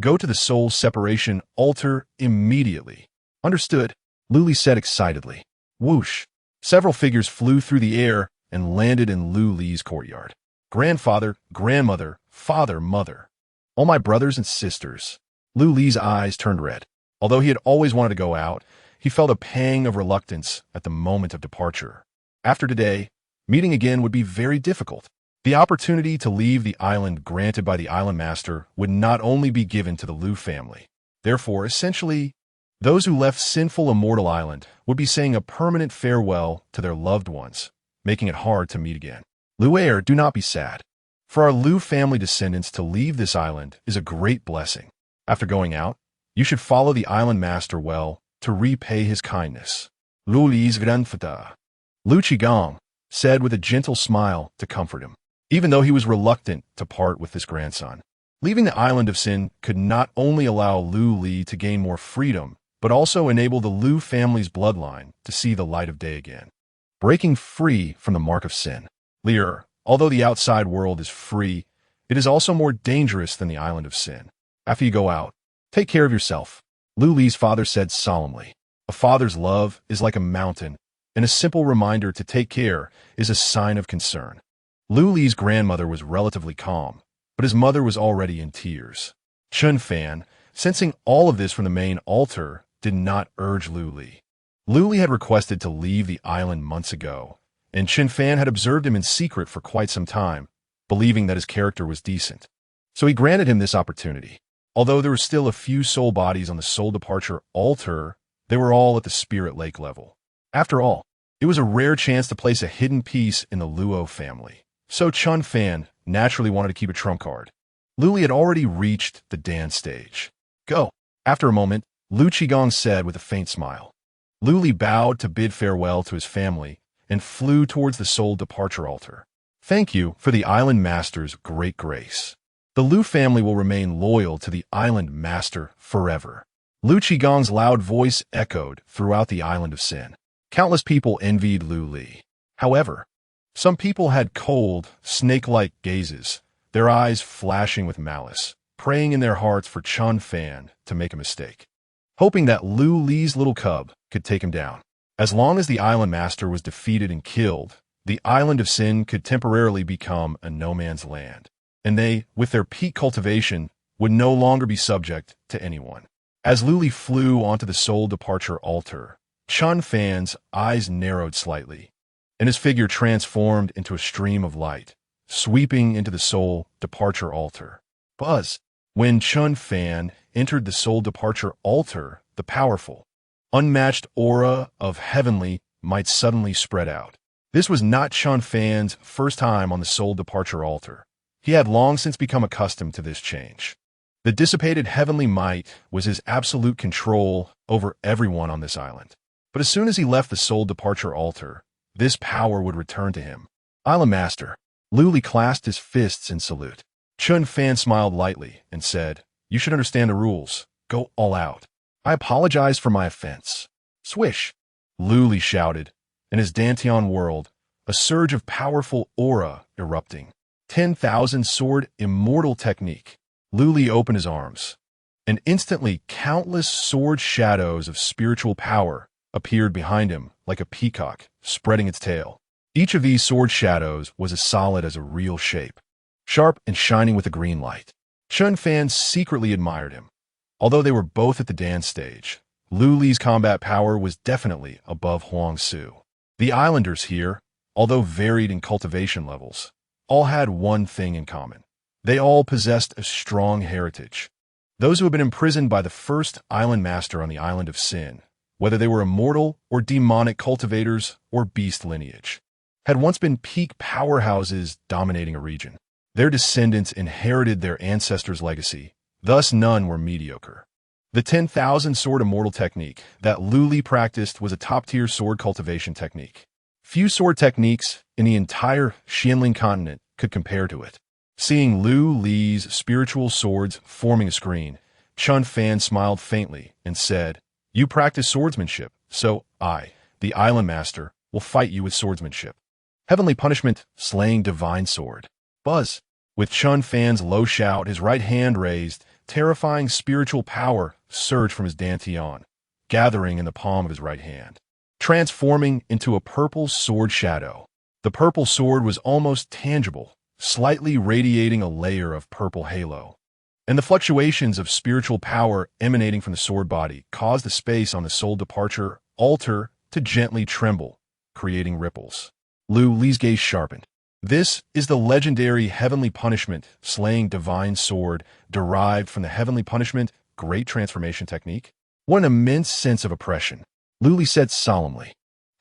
Go to the soul separation altar immediately." "Understood," Lu Li said excitedly. Whoosh! Several figures flew through the air and landed in Lu Li's courtyard. "Grandfather, grandmother, father, mother. All my brothers and sisters." Lu Li's eyes turned red. Although he had always wanted to go out, he felt a pang of reluctance at the moment of departure. After today, meeting again would be very difficult. The opportunity to leave the island granted by the Island Master would not only be given to the Lu family. Therefore, essentially, those who left Sinful Immortal Island would be saying a permanent farewell to their loved ones, making it hard to meet again. Lu heir, do not be sad. For our Lu family descendants to leave this island is a great blessing. After going out, you should follow the Island Master well to repay his kindness. Lu Li's grandfather, Lu Qigong, said with a gentle smile to comfort him. Even though he was reluctant to part with his grandson, leaving the island of Sin could not only allow Lu Li to gain more freedom, but also enable the Lu family's bloodline to see the light of day again. Breaking free from the mark of sin. Lear, although the outside world is free, it is also more dangerous than the Island of Sin. After you go out, take care of yourself, Lu Li's father said solemnly. A father's love is like a mountain, and a simple reminder to take care is a sign of concern. Lu Li's grandmother was relatively calm, but his mother was already in tears. Chen Fan, sensing all of this from the main altar, did not urge Lu Li. Lu Li had requested to leave the island months ago, and Chen Fan had observed him in secret for quite some time, believing that his character was decent. So he granted him this opportunity. Although there were still a few soul bodies on the soul departure altar, they were all at the spirit lake level. After all, it was a rare chance to place a hidden piece in the Luo family. So Chen Fan naturally wanted to keep a trump card. Lu Li had already reached the dance stage. Go. After a moment, Lu Qigong said with a faint smile. Lu Li bowed to bid farewell to his family and flew towards the soul departure altar. Thank you for the island master's great grace. The Lu family will remain loyal to the island master forever. Lu Qigong's loud voice echoed throughout the island of Sin. Countless people envied Lu Li. However, some people had cold, snake-like gazes, their eyes flashing with malice, praying in their hearts for Chen Fan to make a mistake, hoping that Lu Li's little cub could take him down. As long as the island master was defeated and killed, the island of Sin could temporarily become a no-man's land, and they, with their peak cultivation, would no longer be subject to anyone. As Lu Li flew onto the soul departure altar, Chen Fan's eyes narrowed slightly, and his figure transformed into a stream of light, sweeping into the soul departure altar. Buzz! When Chen Fan entered the soul departure altar, the powerful, unmatched aura of heavenly might suddenly spread out. This was not Chen Fan's first time on the soul departure altar. He had long since become accustomed to this change. The dissipated heavenly might was his absolute control over everyone on this island. But as soon as he left the soul departure altar, this power would return to him. Island Master. Lu Li clasped his fists in salute. Chen Fan smiled lightly and said, You should understand the rules. Go all out. I apologize for my offense. Swish! Lu Li shouted, and his Dantian world, a surge of powerful aura erupting. 10,000 sword immortal technique. Lu Li opened his arms, and instantly countless sword shadows of spiritual power appeared behind him like a peacock spreading its tail. Each of these sword shadows was as solid as a real shape, sharp and shining with a green light. Chen Fan secretly admired him. Although they were both at the dance stage, Lu Li's combat power was definitely above Huang Su. The islanders here, although varied in cultivation levels, all had one thing in common. They all possessed a strong heritage. Those who had been imprisoned by the first island master on the island of Sin, whether they were immortal or demonic cultivators or beast lineage, had once been peak powerhouses dominating a region. Their descendants inherited their ancestors' legacy, thus none were mediocre. The 10,000 sword immortal technique that Lu Li practiced was a top-tier sword cultivation technique. Few sword techniques in the entire Xianling continent could compare to it. Seeing Lu Li's spiritual swords forming a screen, Chen Fan smiled faintly and said, You practice swordsmanship, so I, the island master, will fight you with swordsmanship. Heavenly punishment, slaying divine sword. Buzz! With Chen Fan's low shout, his right hand raised, terrifying spiritual power surged from his dantian, gathering in the palm of his right hand, transforming into a purple sword shadow. The purple sword was almost tangible, slightly radiating a layer of purple halo. And the fluctuations of spiritual power emanating from the sword body caused the space on the soul departure altar to gently tremble, creating ripples. Lu Li's gaze sharpened. This is the legendary heavenly punishment, slaying divine sword, derived from the heavenly punishment, great transformation technique. What an immense sense of oppression. Lu Li said solemnly.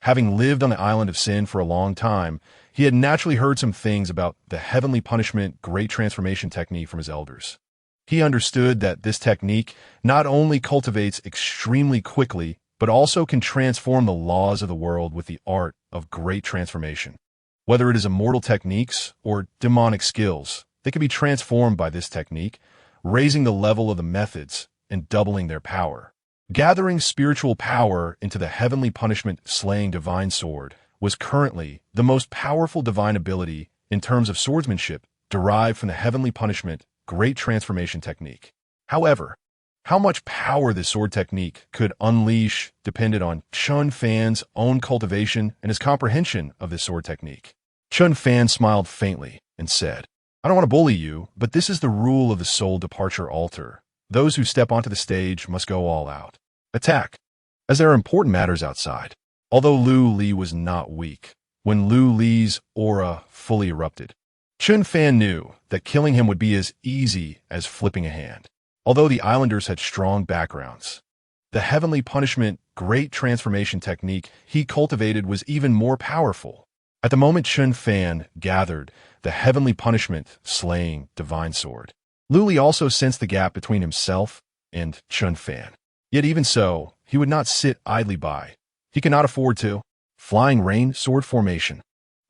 Having lived on the island of Sin for a long time, he had naturally heard some things about the heavenly punishment, great transformation technique from his elders. He understood that this technique not only cultivates extremely quickly, but also can transform the laws of the world with the art of great transformation. Whether it is immortal techniques or demonic skills, they can be transformed by this technique, raising the level of the methods and doubling their power. Gathering spiritual power into the heavenly punishment slaying divine sword was currently the most powerful divine ability in terms of swordsmanship derived from the heavenly punishment great transformation technique. However, how much power this sword technique could unleash depended on Chen Fan's own cultivation and his comprehension of this sword technique. Chen Fan smiled faintly and said, "I don't want to bully you, but this is the rule of the soul departure altar. Those who step onto the stage must go all out. Attack, as there are important matters outside." Although Lu Li was not weak, when Lu Li's aura fully erupted, Chen Fan knew that killing him would be as easy as flipping a hand. Although the islanders had strong backgrounds, the heavenly punishment great transformation technique he cultivated was even more powerful. At the moment Chen Fan gathered the heavenly punishment slaying divine sword, Lu Li also sensed the gap between himself and Chen Fan. Yet even so, he would not sit idly by. He could not afford to. Flying rain sword formation.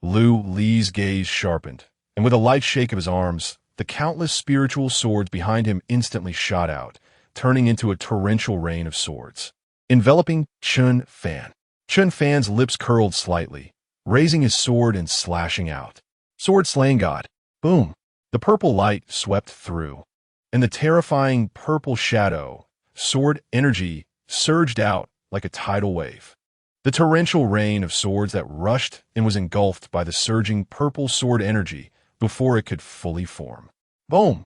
Lu Li's gaze sharpened, and with a light shake of his arms, the countless spiritual swords behind him instantly shot out, turning into a torrential rain of swords, enveloping Chen Fan. Chen Fan's lips curled slightly, raising his sword and slashing out. Sword slaying god. Boom. The purple light swept through, and the terrifying purple shadow, sword energy, surged out like a tidal wave. The torrential rain of swords that rushed and was engulfed by the surging purple sword energy before it could fully form. Boom!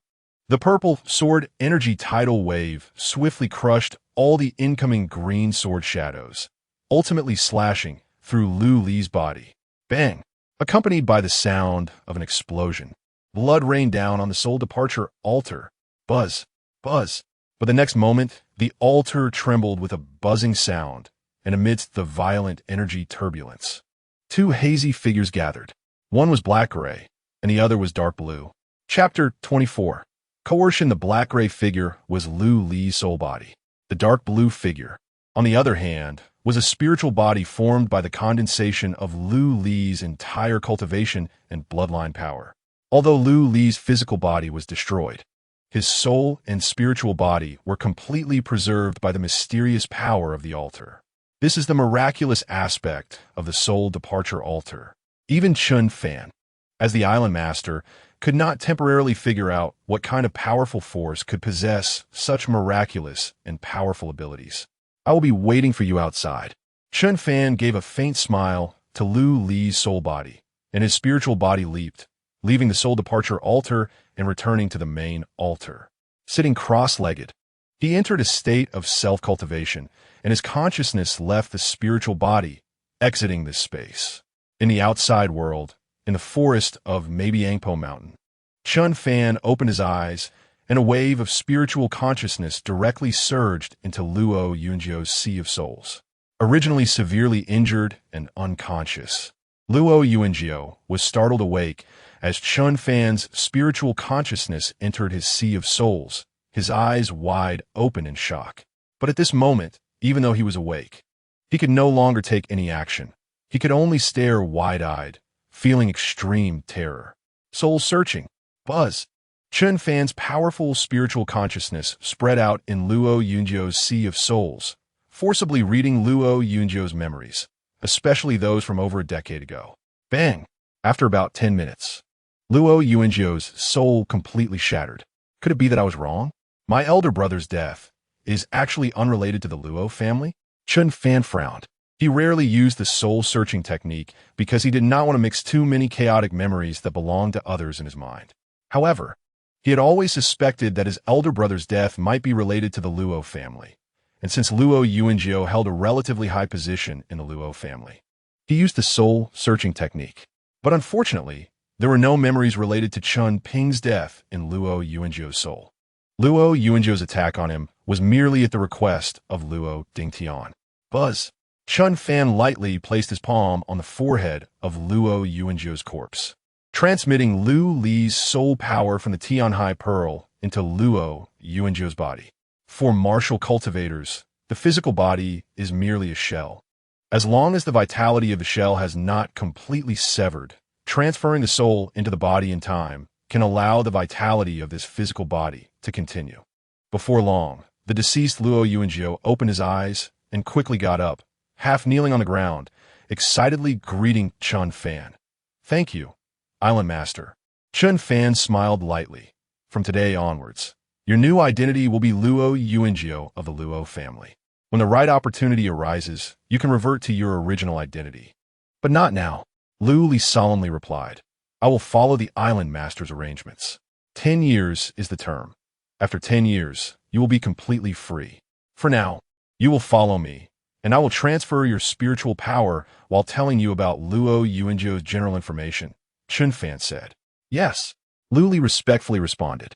The purple sword energy tidal wave swiftly crushed all the incoming green sword shadows, ultimately slashing through Lu Li's body. Bang! Accompanied by the sound of an explosion, blood rained down on the soul departure altar. Buzz! Buzz! But the next moment, the altar trembled with a buzzing sound, and amidst the violent energy turbulence, two hazy figures gathered. One was black-gray, and the other was dark blue. Chapter 24. Coercion. The black-gray figure was Lu Li's soul body. The dark blue figure, on the other hand, was a spiritual body formed by the condensation of Lu Li's entire cultivation and bloodline power. Although Lu Li's physical body was destroyed, his soul and spiritual body were completely preserved by the mysterious power of the altar. This is the miraculous aspect of the soul departure altar. Even Chen Fan, as the island master, could not temporarily figure out what kind of powerful force could possess such miraculous and powerful abilities. "I will be waiting for you outside." Chen Fan gave a faint smile to Lu Li's soul body, and his spiritual body leaped, leaving the soul departure altar and returning to the main altar. Sitting cross-legged, he entered a state of self-cultivation, and his consciousness left the spiritual body, exiting this space. In the outside world, in the forest of Mabiangpo Mountain, Chen Fan opened his eyes, and a wave of spiritual consciousness directly surged into Luo Yunjio's Sea of Souls. Originally severely injured and unconscious, Luo Yunjio was startled awake as Chen Fan's spiritual consciousness entered his Sea of Souls, his eyes wide open in shock. But at this moment, even though he was awake, he could no longer take any action. He could only stare wide-eyed, feeling extreme terror. Soul-searching. Buzz. Chen Fan's powerful spiritual consciousness spread out in Luo Yunjio's Sea of Souls, forcibly reading Luo Yunjio's memories, especially those from over a decade ago. Bang! After about 10 minutes, Luo Yunjio's soul completely shattered. Could it be that I was wrong? My elder brother's death is actually unrelated to the Luo family? Chen Fan frowned. He rarely used the soul-searching technique because he did not want to mix too many chaotic memories that belonged to others in his mind. However, he had always suspected that his elder brother's death might be related to the Luo family, and since Luo Yunjio held a relatively high position in the Luo family, he used the soul-searching technique. But unfortunately, there were no memories related to Chun Ping's death in Luo Yunjio's soul. Luo Yunjio's attack on him was merely at the request of Luo Dingtian. Buzz. Chen Fan lightly placed his palm on the forehead of Luo Yunjio's corpse, transmitting Lu Li's soul power from the Tianhai Pearl into Luo Yunjio's body. For martial cultivators, the physical body is merely a shell. As long as the vitality of the shell has not completely severed, transferring the soul into the body in time can allow the vitality of this physical body to continue. Before long, the deceased Luo Yunjio opened his eyes and quickly got up, half kneeling on the ground, excitedly greeting Chen Fan. "Thank you, Island Master." Chen Fan smiled lightly. "From today onwards, your new identity will be Luo Yuanjiu of the Luo family. When the right opportunity arises, you can revert to your original identity. But not now," Lu Li solemnly replied. "I will follow the Island Master's arrangements. 10 years is the term. After 10 years, you will be completely free. For now, you will follow me, and I will transfer your spiritual power while telling you about Luo Yuanjiu's general information," Chen Fan said. "Yes," Lu Li respectfully responded.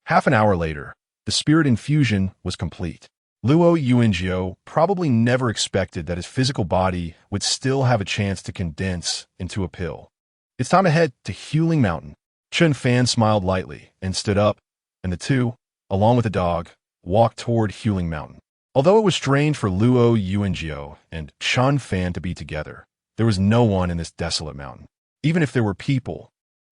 Half an hour later, the spirit infusion was complete. Luo Yuanjiu probably never expected that his physical body would still have a chance to condense into a pill. "It's time to head to Huling Mountain." Chen Fan smiled lightly and stood up, and the two, along with the dog, walked toward Huling Mountain. Although it was strange for Luo Yuanjiu and Chen Fan to be together, there was no one in this desolate mountain. Even if there were people,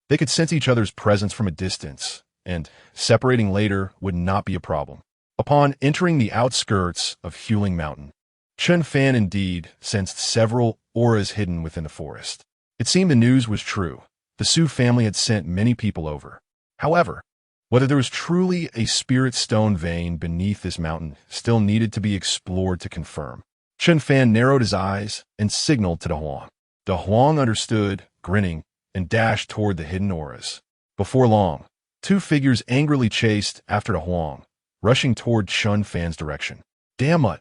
they could sense each other's presence from a distance, and separating later would not be a problem. Upon entering the outskirts of Huling Mountain, Chen Fan indeed sensed several auras hidden within the forest. It seemed the news was true. The Su family had sent many people over. However, whether there was truly a spirit stone vein beneath this mountain still needed to be explored to confirm. Chen Fan narrowed his eyes and signaled to De Huang. De Huang understood, grinning, and dashed toward the hidden auras. Before long, two figures angrily chased after De Huang, rushing toward Chen Fan's direction. "Damn it!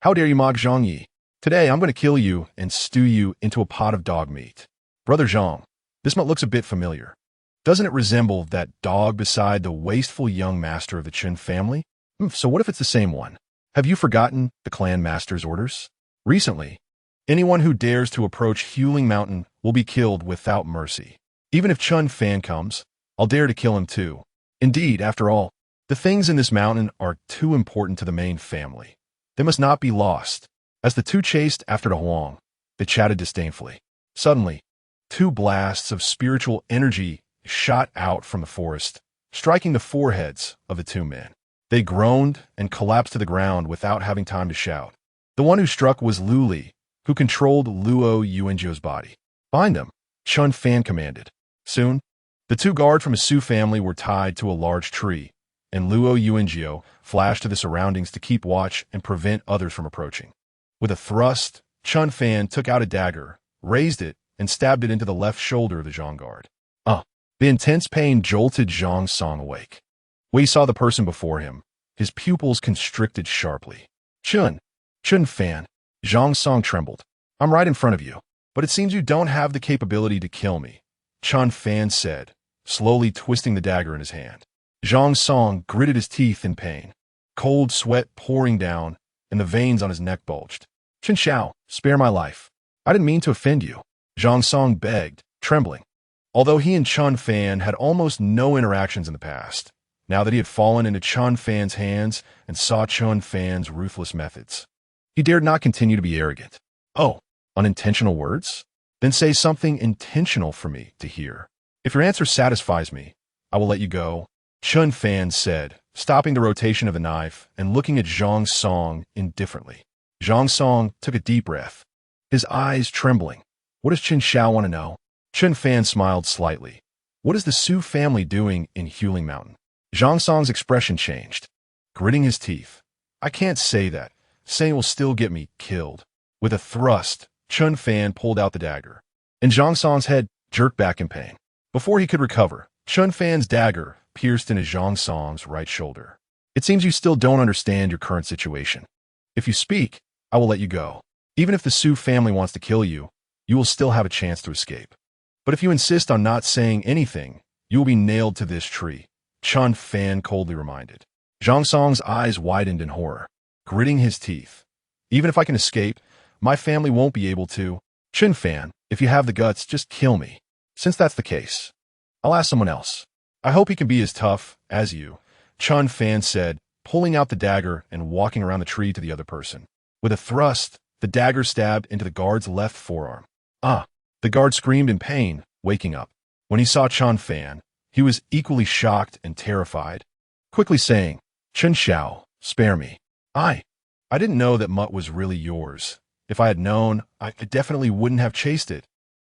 How dare you mock Zhang Yi? Today I'm going to kill you and stew you into a pot of dog meat." "Brother Zhang, this mutt looks a bit familiar. Doesn't it resemble that dog beside the wasteful young master of the Chen family? So what if it's the same one? Have you forgotten the clan master's orders? Recently, anyone who dares to approach Huling Mountain will be killed without mercy. Even if Chen Fan comes, I'll dare to kill him too. Indeed, after all, the things in this mountain are too important to the main family. They must not be lost." As the two chased after De Huang, they chatted disdainfully. Suddenly, two blasts of spiritual energy shot out from the forest, striking the foreheads of the two men. They groaned and collapsed to the ground without having time to shout. The one who struck was Lu Li, who controlled Luo Yuanjiu's body. "Bind them," Chen Fan commanded. Soon, the two guards from his Su family were tied to a large tree, and Luo Yuanjiu flashed to the surroundings to keep watch and prevent others from approaching. With a thrust, Chen Fan took out a dagger, raised it, and stabbed it into the left shoulder of the Zhang guard. The intense pain jolted Zhang Song awake. When he saw the person before him, his pupils constricted sharply. Chen Fan," Zhang Song trembled. "I'm right in front of you, but it seems you don't have the capability to kill me," Chen Fan said, slowly twisting the dagger in his hand. Zhang Song gritted his teeth in pain, cold sweat pouring down, and the veins on his neck bulged. "Chen Xiao, spare my life. I didn't mean to offend you," Zhang Song begged, trembling. Although he and Chen Fan had almost no interactions in the past, now that he had fallen into Chen Fan's hands and saw Chen Fan's ruthless methods, he dared not continue to be arrogant. "Oh, unintentional words? Then say something intentional for me to hear. If your answer satisfies me, I will let you go," Chen Fan said, stopping the rotation of the knife and looking at Zhang Song indifferently. Zhang Song took a deep breath, his eyes trembling. "What does Chen Xiao want to know?" Chen Fan smiled slightly. "What is the Su family doing in Huling Mountain?" Zhang Song's expression changed, gritting his teeth. "I can't say that. Saying will still get me killed." With a thrust, Chen Fan pulled out the dagger, and Zhang Song's head jerked back in pain. Before he could recover, Chen Fan's dagger pierced into Zhang Song's right shoulder. "It seems you still don't understand your current situation. If you speak, I will let you go. Even if the Su family wants to kill you, you will still have a chance to escape. But if you insist on not saying anything, you will be nailed to this tree," Chen Fan coldly reminded. Zhang Song's eyes widened in horror, gritting his teeth. "Even if I can escape, my family won't be able to. Chen Fan, if you have the guts, just kill me. Since that's the case, I'll ask someone else. I hope he can be as tough as you," Chen Fan said, pulling out the dagger and walking around the tree to the other person. With a thrust, the dagger stabbed into the guard's left forearm. The guard screamed in pain, waking up. When he saw Chen Fan, he was equally shocked and terrified, quickly saying, "Chen Xiao, spare me. I didn't know that mutt was really yours. If I had known, I definitely wouldn't have chased it.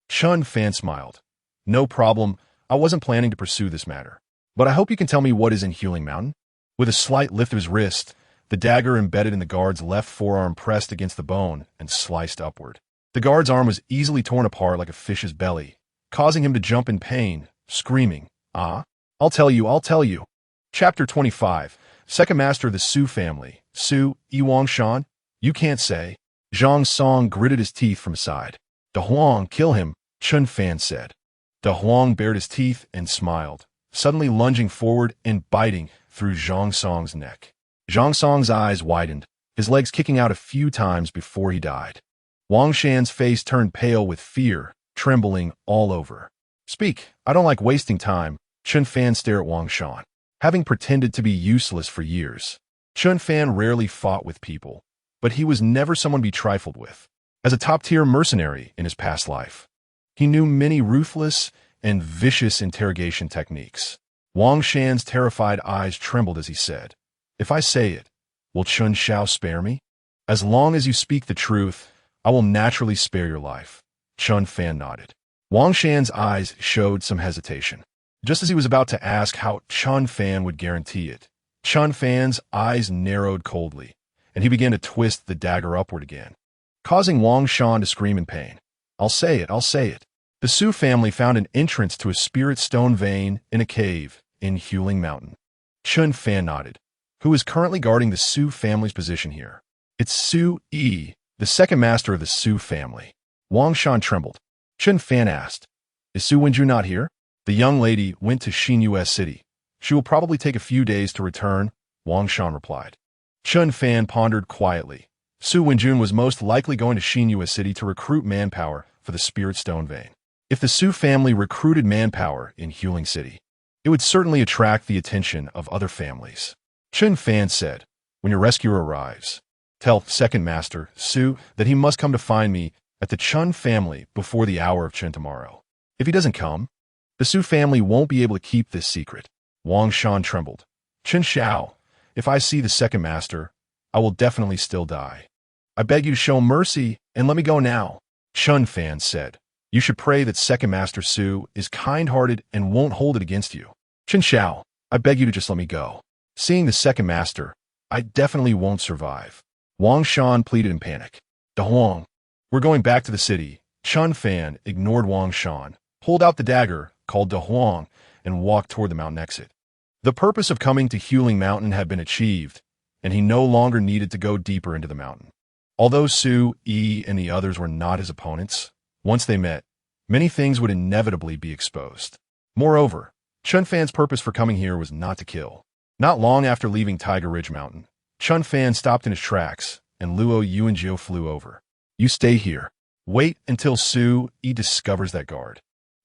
Chen Fan smiled. No problem. I wasn't planning to pursue this matter. But I hope you can tell me what is in Healing Mountain. With a slight lift of his wrist, the dagger embedded in the guard's left forearm pressed against the bone and sliced upward. The guard's arm was easily torn apart like a fish's belly, causing him to jump in pain, screaming, "Ah! I'll tell you, I'll tell you." Chapter 25. Second Master of the Su family, Su Yiwangshan. You can't say. Zhang Song gritted his teeth from his side. "Da Huang, kill him," Chen Fan said. Da Huang bared his teeth and smiled, suddenly lunging forward and biting through Zhang Song's neck. Zhang Song's eyes widened, his legs kicking out a few times before he died. Wang Shan's face turned pale with fear, trembling all over. "Speak, I don't like wasting time." Chen Fan stared at Wang Shan. Having pretended to be useless for years, Chen Fan rarely fought with people, but he was never someone to be trifled with. As a top-tier mercenary in his past life, he knew many ruthless and vicious interrogation techniques. Wang Shan's terrified eyes trembled as he said, "If I say it, will Chen Xiao spare me? As long as you speak the truth, I will naturally spare your life." Chen Fan nodded. Wang Shan's eyes showed some hesitation. Just as he was about to ask how Chen Fan would guarantee it, Chen Fan's eyes narrowed coldly, and he began to twist the dagger upward again, causing Wang Shan to scream in pain. "I'll say it, I'll say it." The Su family found an entrance to a spirit stone vein in a cave in Healing Mountain. Chen Fan nodded. "Who is currently guarding the Su family's position here?" "It's Su Yi, the second master of the Su family." Wang Shan trembled. Chen Fan asked, "Is Su Wenju not here?" "The young lady went to Xinyue City. She will probably take a few days to return," Wang Shan replied. Chen Fan pondered quietly. Su Wenjun was most likely going to Xinyue City to recruit manpower for the Spirit Stone Vein. If the Su family recruited manpower in Healing City, it would certainly attract the attention of other families. Chen Fan said, "When your rescuer arrives, tell Second Master Su that he must come to find me at the Chen family before the hour of Chen tomorrow. If he doesn't come, the Su family won't be able to keep this secret." Wang Shan trembled. "Chen Xiao, if I see the Second Master, I will definitely still die. I beg you to show mercy and let me go now." Chen Fan said, "You should pray that Second Master Su is kind-hearted and won't hold it against you." "Chen Xiao, I beg you to just let me go. Seeing the Second Master, I definitely won't survive." Wang Shan pleaded in panic. "Da Huang, we're going back to the city." Chen Fan ignored Wang Shan, pulled out the dagger, called Da Huang, and walked toward the mountain exit. The purpose of coming to Healing Mountain had been achieved, and he no longer needed to go deeper into the mountain. Although Su, Yi, and the others were not his opponents, once they met, many things would inevitably be exposed. Moreover, Chen Fan's purpose for coming here was not to kill. Not long after leaving Tiger Ridge Mountain, Chen Fan stopped in his tracks, and Luo Yuanjiu flew over. "You stay here. Wait until Su Yi discovers that guard.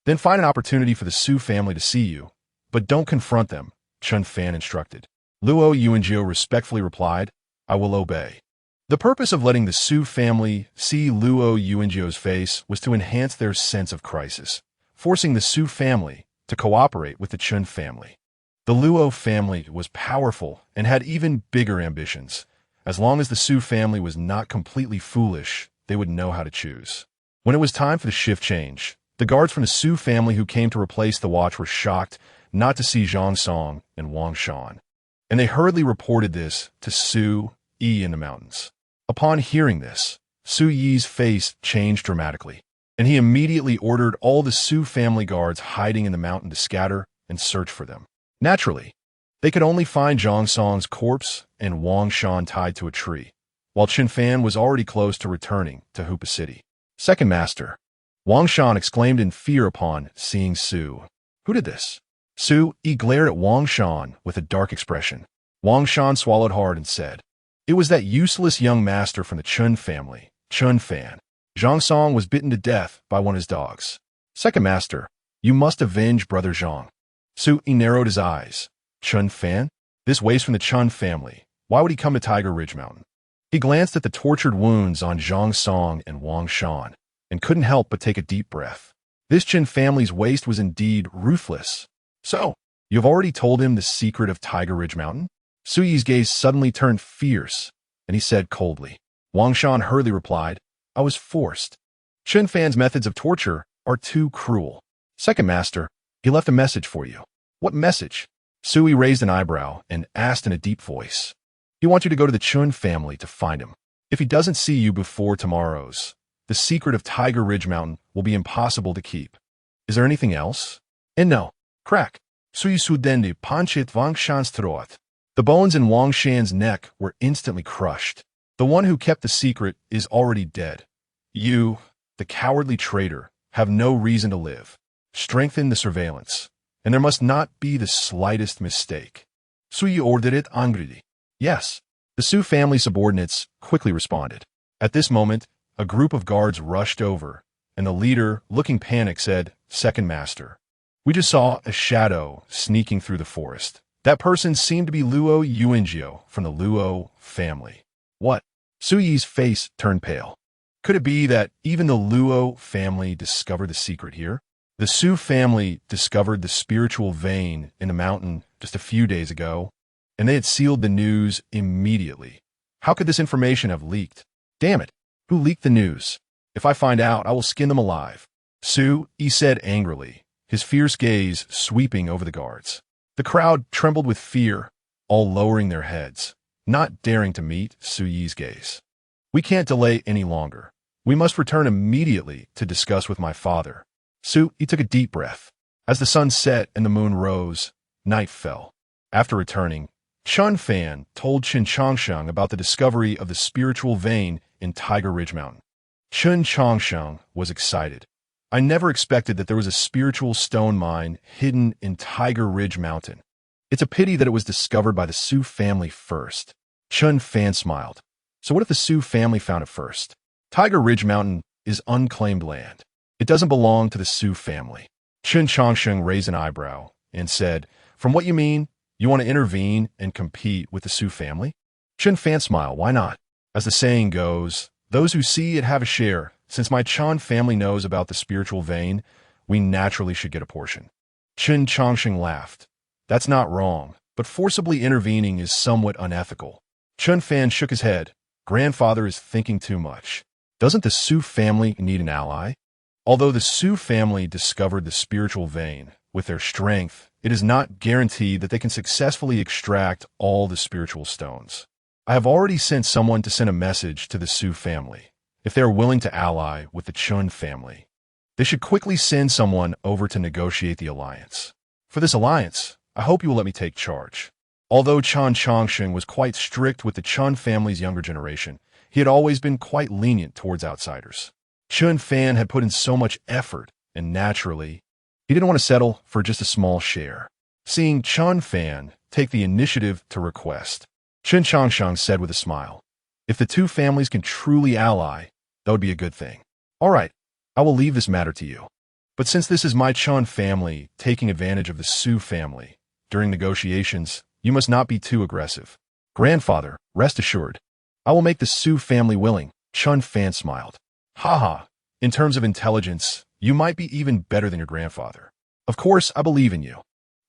Then find an opportunity for the Su family to see you, but don't confront them," Chen Fan instructed. Luo Yuanjiu respectfully replied, "I will obey." The purpose of letting the Su family see Luo Yuanjiu's face was to enhance their sense of crisis, forcing the Su family to cooperate with the Chen family. The Luo family was powerful and had even bigger ambitions. As long as the Su family was not completely foolish, they would know how to choose. When it was time for the shift change, the guards from the Su family who came to replace the watch were shocked not to see Zhang Song and Wang Shan, and they hurriedly reported this to Su Yi in the mountains. Upon hearing this, Su Yi's face changed dramatically, and he immediately ordered all the Su family guards hiding in the mountain to scatter and search for them. Naturally, they could only find Zhang Song's corpse and Wang Shan tied to a tree, while Chen Fan was already close to returning to Hoopa City. "Second Master," Wang Shan exclaimed in fear upon seeing Su. "Who did this?" Su Yi glared at Wang Shan with a dark expression. Wang Shan swallowed hard and said, "It was that useless young master from the Chen family, Chen Fan. Zhang Song was bitten to death by one of his dogs. Second Master, you must avenge Brother Zhang." Su Yi narrowed his eyes. "Chen Fan? This waste from the Chen family. Why would he come to Tiger Ridge Mountain?" He glanced at the tortured wounds on Zhang Song and Wang Shan, and couldn't help but take a deep breath. This Chen family's waste was indeed ruthless. "So, you've already told him the secret of Tiger Ridge Mountain?" Su Yi's gaze suddenly turned fierce, and he said coldly. Wang Shan hurriedly replied, I was forced. Chen Fan's methods of torture are too cruel. Second master, he left a message for you. What message? Sui raised an eyebrow and asked in a deep voice. He wants you to go to the Chen family to find him. If he doesn't see you before tomorrow's, the secret of Tiger Ridge Mountain will be impossible to keep. Is there anything else? And no. Crack. Sui sudendi panchit Wang Shan's throat. The bones in Wang Shan's neck were instantly crushed. The one who kept the secret is already dead. You, the cowardly traitor, have no reason to live. Strengthen the surveillance, and there must not be the slightest mistake. Sui ordered it angrily. Yes. The Su family subordinates quickly responded. At this moment, a group of guards rushed over, and the leader, looking panicked, said, Second Master, we just saw a shadow sneaking through the forest. That person seemed to be Luo Yuanjiu from the Luo family. What? Su Yi's face turned pale. Could it be that even the Luo family discovered the secret here? The Su family discovered the spiritual vein in the mountain just a few days ago, and they had sealed the news immediately. How could this information have leaked? Damn it! Who leaked the news? If I find out, I will skin them alive. Su Yi said angrily, his fierce gaze sweeping over the guards. The crowd trembled with fear, all lowering their heads, not daring to meet Su Yi's gaze. We can't delay any longer. We must return immediately to discuss with my father. Su Yi took a deep breath. As the sun set and the moon rose, night fell. After returning, Chen Fan told Chen Changsheng about the discovery of the spiritual vein in Tiger Ridge Mountain. Chen Changsheng was excited. I never expected that there was a spiritual stone mine hidden in Tiger Ridge Mountain. It's a pity that it was discovered by the Su family first. Chen Fan smiled. So what if the Su family found it first? Tiger Ridge Mountain is unclaimed land. It doesn't belong to the Su family. Chen Changsheng raised an eyebrow and said, From what you mean, you want to intervene and compete with the Su family? Chen Fan smiled. Why not? As the saying goes, those who see it have a share. Since my Chan family knows about the spiritual vein, we naturally should get a portion. Chen Changsheng laughed. That's not wrong, but forcibly intervening is somewhat unethical. Chen Fan shook his head. Grandfather is thinking too much. Doesn't the Su family need an ally? Although the Su family discovered the spiritual vein, with their strength, it is not guaranteed that they can successfully extract all the spiritual stones. I have already sent someone to send a message to the Su family. If they are willing to ally with the Chun family, they should quickly send someone over to negotiate the alliance. For this alliance, I hope you will let me take charge. Although Chen Changsheng was quite strict with the Chun family's younger generation, he had always been quite lenient towards outsiders. Chen Fan had put in so much effort, and naturally, he didn't want to settle for just a small share. Seeing Chen Fan take the initiative to request, Chen Changsheng said with a smile, If the two families can truly ally, that would be a good thing. All right, I will leave this matter to you. But since this is my Chun family taking advantage of the Su family, during negotiations, you must not be too aggressive. Grandfather, rest assured, I will make the Su family willing. Chen Fan smiled. Haha, in terms of intelligence, you might be even better than your grandfather. Of course, I believe in you.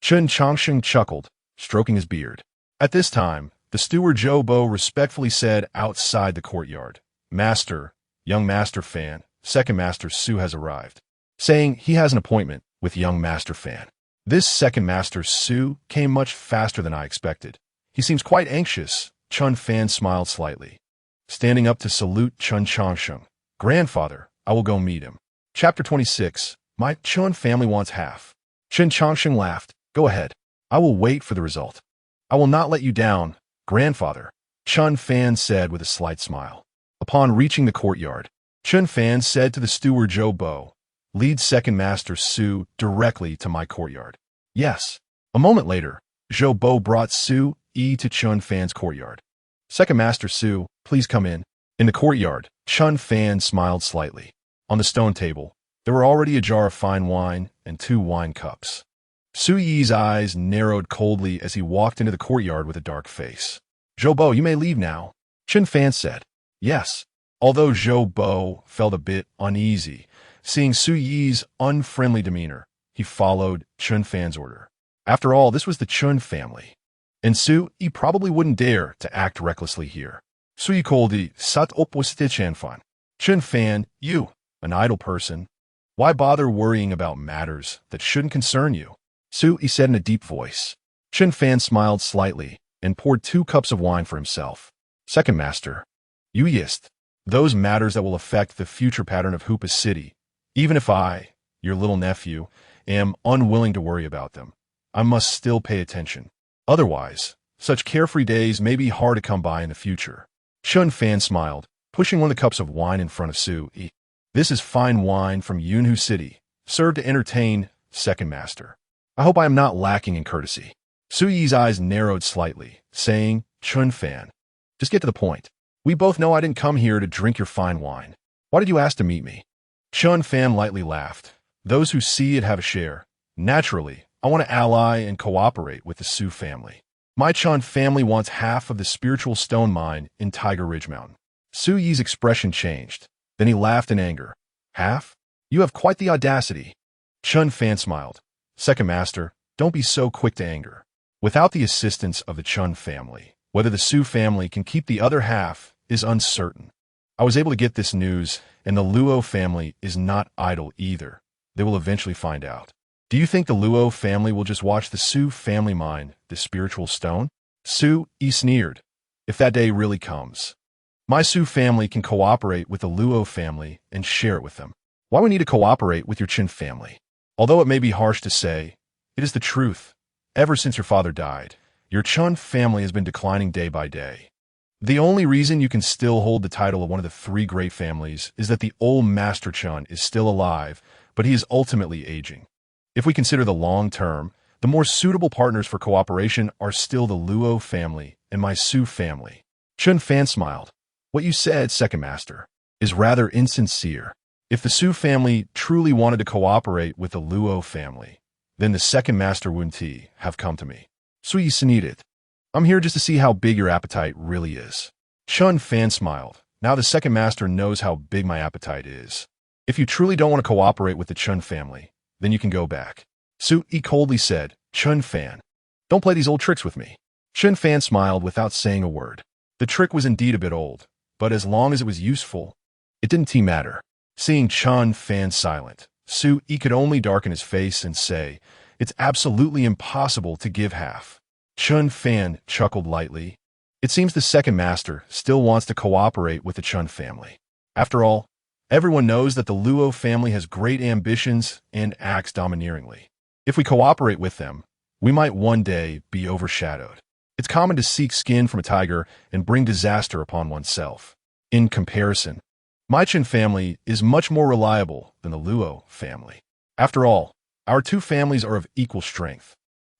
Chen Changsheng chuckled, stroking his beard. At this time, the steward Zhou Bo respectfully said outside the courtyard, Master, young Master Fan, second Master Su has arrived, saying he has an appointment with young Master Fan. This second Master Su came much faster than I expected. He seems quite anxious. Chen Fan smiled slightly. Standing up to salute Chen Changsheng. Grandfather, I will go meet him. Chapter 26. My Chen family wants half. Chen Changsheng laughed. Go ahead. I will wait for the result. I will not let you down, Grandfather, Chen Fan said with a slight smile. Upon reaching the courtyard, Chen Fan said to the steward Zhou Bo, Lead second Master Su directly to my courtyard. Yes. A moment later, Zhou Bo brought Su Yi to Chen Fan's courtyard. Second Master Su, please come in. In the courtyard, Chen Fan smiled slightly. On the stone table, there were already a jar of fine wine and 2 wine cups. Su Yi's eyes narrowed coldly as he walked into the courtyard with a dark face. Zhou Bo, you may leave now, Chen Fan said. Yes. Although Zhou Bo felt a bit uneasy, seeing Su Yi's unfriendly demeanor, he followed Chen Fan's order. After all, this was the Chen family, and Su Yi probably wouldn't dare to act recklessly here. Su Yi called the Sat opposite Chen Fan. Chen Fan, you, an idle person. Why bother worrying about matters that shouldn't concern you? Su Yi said in a deep voice. Chen Fan smiled slightly and poured 2 cups of wine for himself. Second Master, you yist. Those matters that will affect the future pattern of Hoopa City. Even if I, your little nephew, am unwilling to worry about them, I must still pay attention. Otherwise, such carefree days may be hard to come by in the future. Chen Fan smiled, pushing one of the cups of wine in front of Su Yi. This is fine wine from Yunhu City, served to entertain Second Master. I hope I am not lacking in courtesy. Su Yi's eyes narrowed slightly, saying, Chen Fan, just get to the point. We both know I didn't come here to drink your fine wine. Why did you ask to meet me? Chen Fan lightly laughed. Those who see it have a share. Naturally, I want to ally and cooperate with the Su family. My Chen family wants half of the spiritual stone mine in Tiger Ridge Mountain. Su Yi's expression changed. Then he laughed in anger. Half? You have quite the audacity. Chen Fan smiled. Second Master, don't be so quick to anger. Without the assistance of the Chen family, whether the Su family can keep the other half is uncertain. I was able to get this news, and the Luo family is not idle either. They will eventually find out. Do you think the Luo family will just watch the Su family mine the spiritual stone? Su Yi sneered. If that day really comes, my Su family can cooperate with the Luo family and share it with them. Why we need to cooperate with your Chen family? Although it may be harsh to say, it is the truth. Ever since your father died, your Chen family has been declining day by day. The only reason you can still hold the title of one of the 3 great families is that the old Master Chen is still alive, but he is ultimately aging. If we consider the long term, the more suitable partners for cooperation are still the Luo family and my Su family. Chen Fan smiled. What you said, Second Master, is rather insincere. If the Su family truly wanted to cooperate with the Luo family, then the Second Master Wen Ti have come to me. Su Yi sneered. I'm here just to see how big your appetite really is. Chen Fan smiled. Now the Second Master knows how big my appetite is. If you truly don't want to cooperate with the Chen family, then you can go back. Su Yi coldly said, Chen Fan, don't play these old tricks with me. Chen Fan smiled without saying a word. The trick was indeed a bit old, but as long as it was useful, it didn't matter. Seeing Chen Fan silent, Su Yi could only darken his face and say, it's absolutely impossible to give half. Chen Fan chuckled lightly. It seems the Second Master still wants to cooperate with the Chen family. After all, everyone knows that the Luo family has great ambitions and acts domineeringly. If we cooperate with them, we might one day be overshadowed. It's common to seek skin from a tiger and bring disaster upon oneself. In comparison, my Chen family is much more reliable than the Luo family. After all, our 2 families are of equal strength,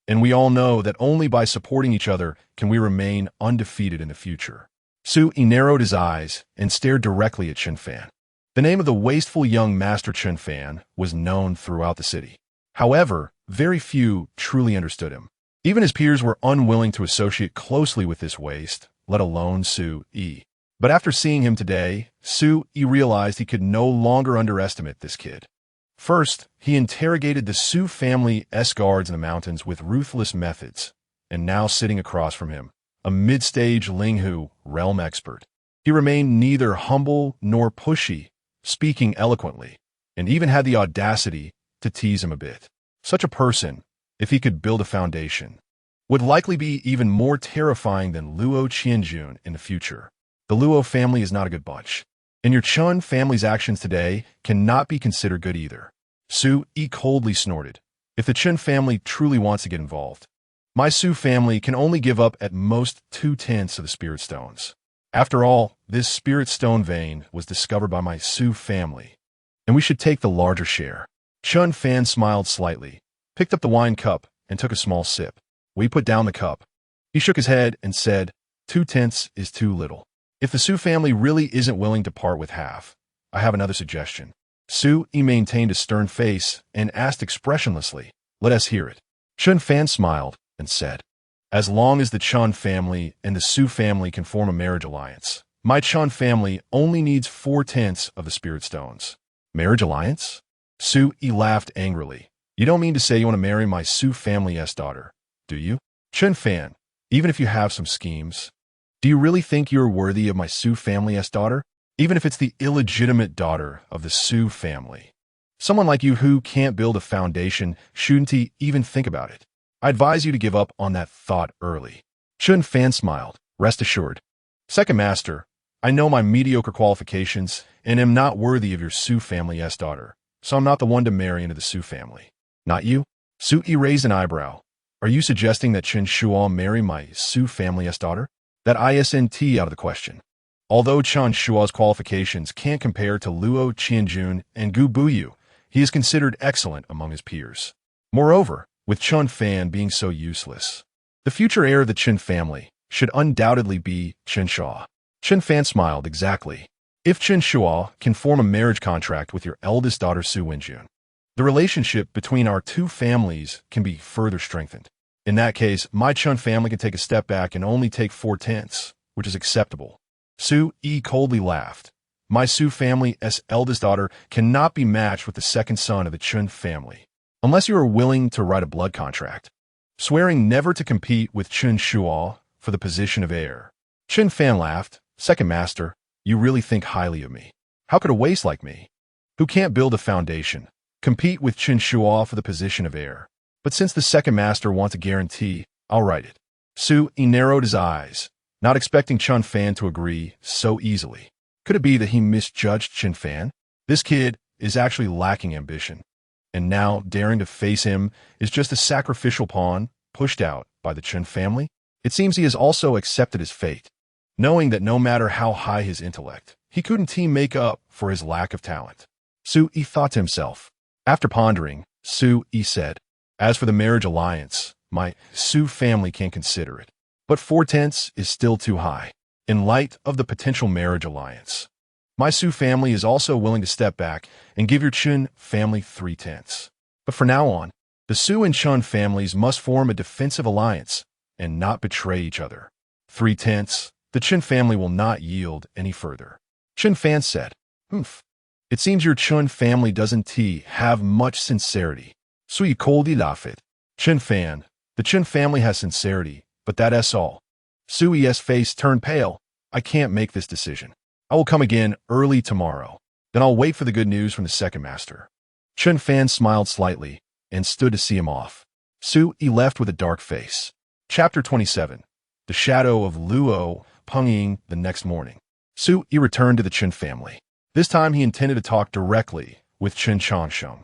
and we all know that only by supporting each other can we remain undefeated in the future. Su Yi narrowed his eyes and stared directly at Chen Fan. The name of the wasteful young Master Chen Fan was known throughout the city. However, very few truly understood him. Even his peers were unwilling to associate closely with this waste, let alone Su Yi. But after seeing him today, Su Yi realized he could no longer underestimate this kid. First, he interrogated the Su family's guards in the mountains with ruthless methods, and now sitting across from him, a mid-stage Linghu realm expert. He remained neither humble nor pushy, speaking eloquently, and even had the audacity to tease him a bit. Such a person, if he could build a foundation, would likely be even more terrifying than Luo Qianjun in the future. The Luo family is not a good bunch, and your Chen family's actions today cannot be considered good either. Su Yi coldly snorted. If the Chen family truly wants to get involved, my Su family can only give up at most 2/10 of the spirit stones. After all, this spirit stone vein was discovered by my Su family, and we should take the larger share. Chen Fan smiled slightly, picked up the wine cup, and took a small sip. We put down the cup. He shook his head and said, 2/10 is too little. If the Su family really isn't willing to part with half, I have another suggestion. Su Yi maintained a stern face and asked expressionlessly, let us hear it. Chen Fan smiled and said, as long as the Chen family and the Su family can form a marriage alliance, my Chen family only needs 4/10 of the spirit stones. Marriage alliance? Su Yi laughed angrily. You don't mean to say you want to marry my Su family's daughter, do you? Chen Fan, even if you have some schemes, do you really think you are worthy of my Su family's daughter? even if it's the illegitimate daughter of the Su family. Someone like you who can't build a foundation shouldn't even think about it. I advise you to give up on that thought early. Chen Fan smiled. Rest assured. Second Master, I know my mediocre qualifications and am not worthy of your Su family's daughter, so I'm not the one to marry into the Su family. Not you? Su Yi raised an eyebrow. Are you suggesting that Chen Shuo marry my Su family's daughter? That isn't out of the question. Although Chen Shuo's qualifications can't compare to Luo Qianjun and Gu Buyu, he is considered excellent among his peers. Moreover, with Chen Fan being so useless, the future heir of the Chen family should undoubtedly be Chen Shuo. Chen Fan smiled. Exactly. If Chen Shuo can form a marriage contract with your eldest daughter Su Wenjun, the relationship between our two families can be further strengthened. In that case, my Chen family can take a step back and only take 4/10, which is acceptable. Su Yi coldly laughed. My Su family's eldest daughter cannot be matched with the second son of the Chen family, unless you are willing to write a blood contract, swearing never to compete with Chen Shuo for the position of heir. Chen Fan laughed. Second Master, you really think highly of me. How could a waste like me, who can't build a foundation, compete with Chen Shuo for the position of heir? But since the Second Master wants a guarantee, I'll write it. Su Yi narrowed his eyes, not expecting Chen Fan to agree so easily. Could it be that he misjudged Chen Fan? This kid is actually lacking ambition, and now daring to face him is just a sacrificial pawn pushed out by the Chen family? It seems he has also accepted his fate, knowing that no matter how high his intellect, he couldn't make up for his lack of talent. Su Yi thought to himself. After pondering, Su Yi said, as for the marriage alliance, my Su family can consider it, but 4/10 is still too high. In light of the potential marriage alliance, my Su family is also willing to step back and give your Chen family 3/10. But from now on, the Su and Chen families must form a defensive alliance and not betray each other. 3/10, the Chen family will not yield any further. Chen Fan said, It seems your Chen family doesn't have much sincerity. Su Yi coldly laughed. Chen Fan, the Chen family has sincerity, but that's all. Su Yi's face turned pale. I can't make this decision. I will come again early tomorrow. Then I'll wait for the good news from the Second Master. Chen Fan smiled slightly and stood to see him off. Su Yi left with a dark face. Chapter 27. The Shadow of Luo Pengying. The next morning, Su Yi returned to the Chen family. This time he intended to talk directly with Chen Changsheng,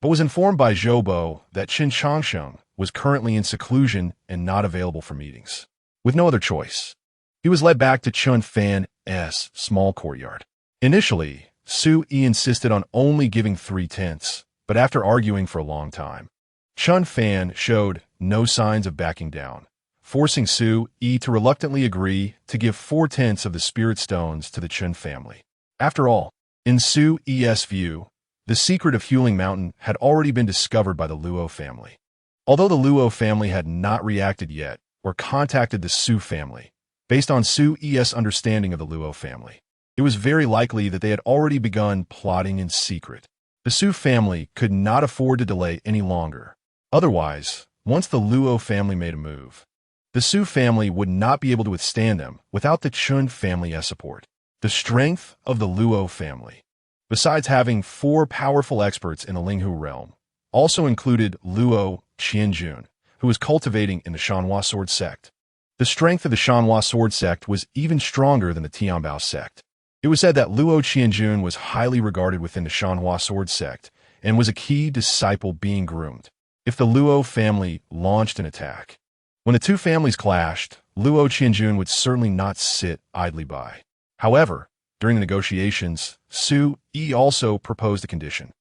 but was informed by Zhoubo that Chen Changsheng was currently in seclusion and not available for meetings. With no other choice, he was led back to Chen Fan's small courtyard. Initially, Su Yi insisted on only giving 3/10, but after arguing for a long time, Chen Fan showed no signs of backing down, forcing Su Yi to reluctantly agree to give 4/10 of the spirit stones to the Chen family. After all, in Su Yi's view, the secret of Healing Mountain had already been discovered by the Luo family. Although the Luo family had not reacted yet or contacted the Su family, based on Su Yi's understanding of the Luo family, it was very likely that they had already begun plotting in secret. The Su family could not afford to delay any longer. Otherwise, once the Luo family made a move, the Su family would not be able to withstand them without the Chen family's support. The strength of the Luo family, besides having 4 powerful experts in the Linghu realm, also included Luo Qianjun, who was cultivating in the Shanhua sword sect. The strength of the Shanhua sword sect was even stronger than the Tianbao sect. It was said that Luo Qianjun was highly regarded within the Shanhua sword sect and was a key disciple being groomed. If the Luo family launched an attack, when the two families clashed, Luo Qianjun would certainly not sit idly by. However, during the negotiations, Su Yi also proposed a condition.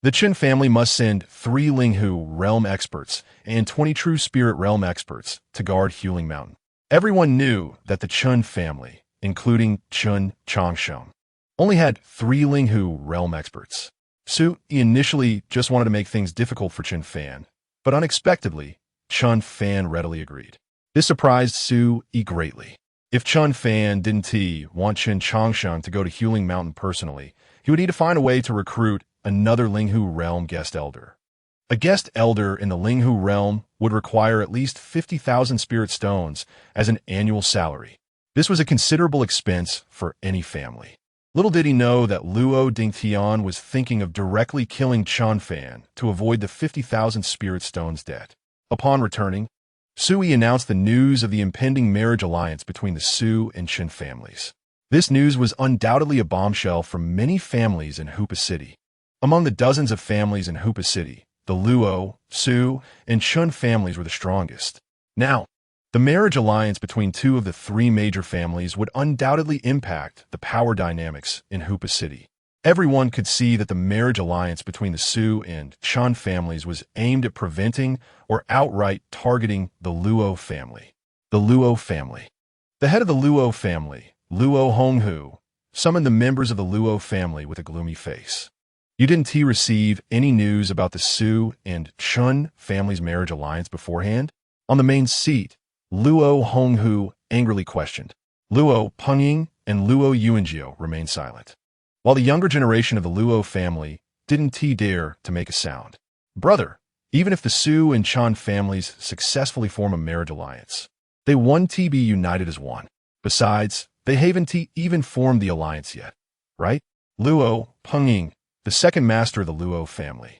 The Chen family must send 3 Linghu realm experts and 20 true spirit realm experts to guard Healing Mountain. Everyone knew that the Chen family, including Chen Changsheng, only had 3 Linghu realm experts. Su Yi initially just wanted to make things difficult for Chen Fan, but unexpectedly, Chen Fan readily agreed. This surprised Su Yi greatly. If Chen Fan didn't want Chen Changsheng to go to Healing Mountain personally, he would need to find a way to recruit another Linghu realm guest elder. A guest elder in the Linghu realm would require at least 50,000 spirit stones as an annual salary. This was a considerable expense for any family. Little did he know that Luo Dingtian was thinking of directly killing Chen Fan to avoid the 50,000 spirit stones debt. Upon returning, Sui announced the news of the impending marriage alliance between the Su and Chen families. This news was undoubtedly a bombshell for many families in Hoopa City. Among the dozens of families in Hoopa City, the Luo, Su, and Chen families were the strongest. Now, the marriage alliance between two of the three major families would undoubtedly impact the power dynamics in Hoopa City. Everyone could see that the marriage alliance between the Su and Chen families was aimed at preventing or outright targeting the Luo family. The Luo family. The head of the Luo family, Luo Honghu, summoned the members of the Luo family with a gloomy face. You didn't receive any news about the Su and Chen family's marriage alliance beforehand? On the main seat, Luo Honghu angrily questioned. Luo Pengying and Luo Yuanjiu remained silent, while the younger generation of the Luo family didn't dare to make a sound. Brother, even if the Su and Chen families successfully form a marriage alliance, they won't be united as one. Besides, they haven't even formed the alliance yet, right? Luo Pengying, the second master of the Luo family,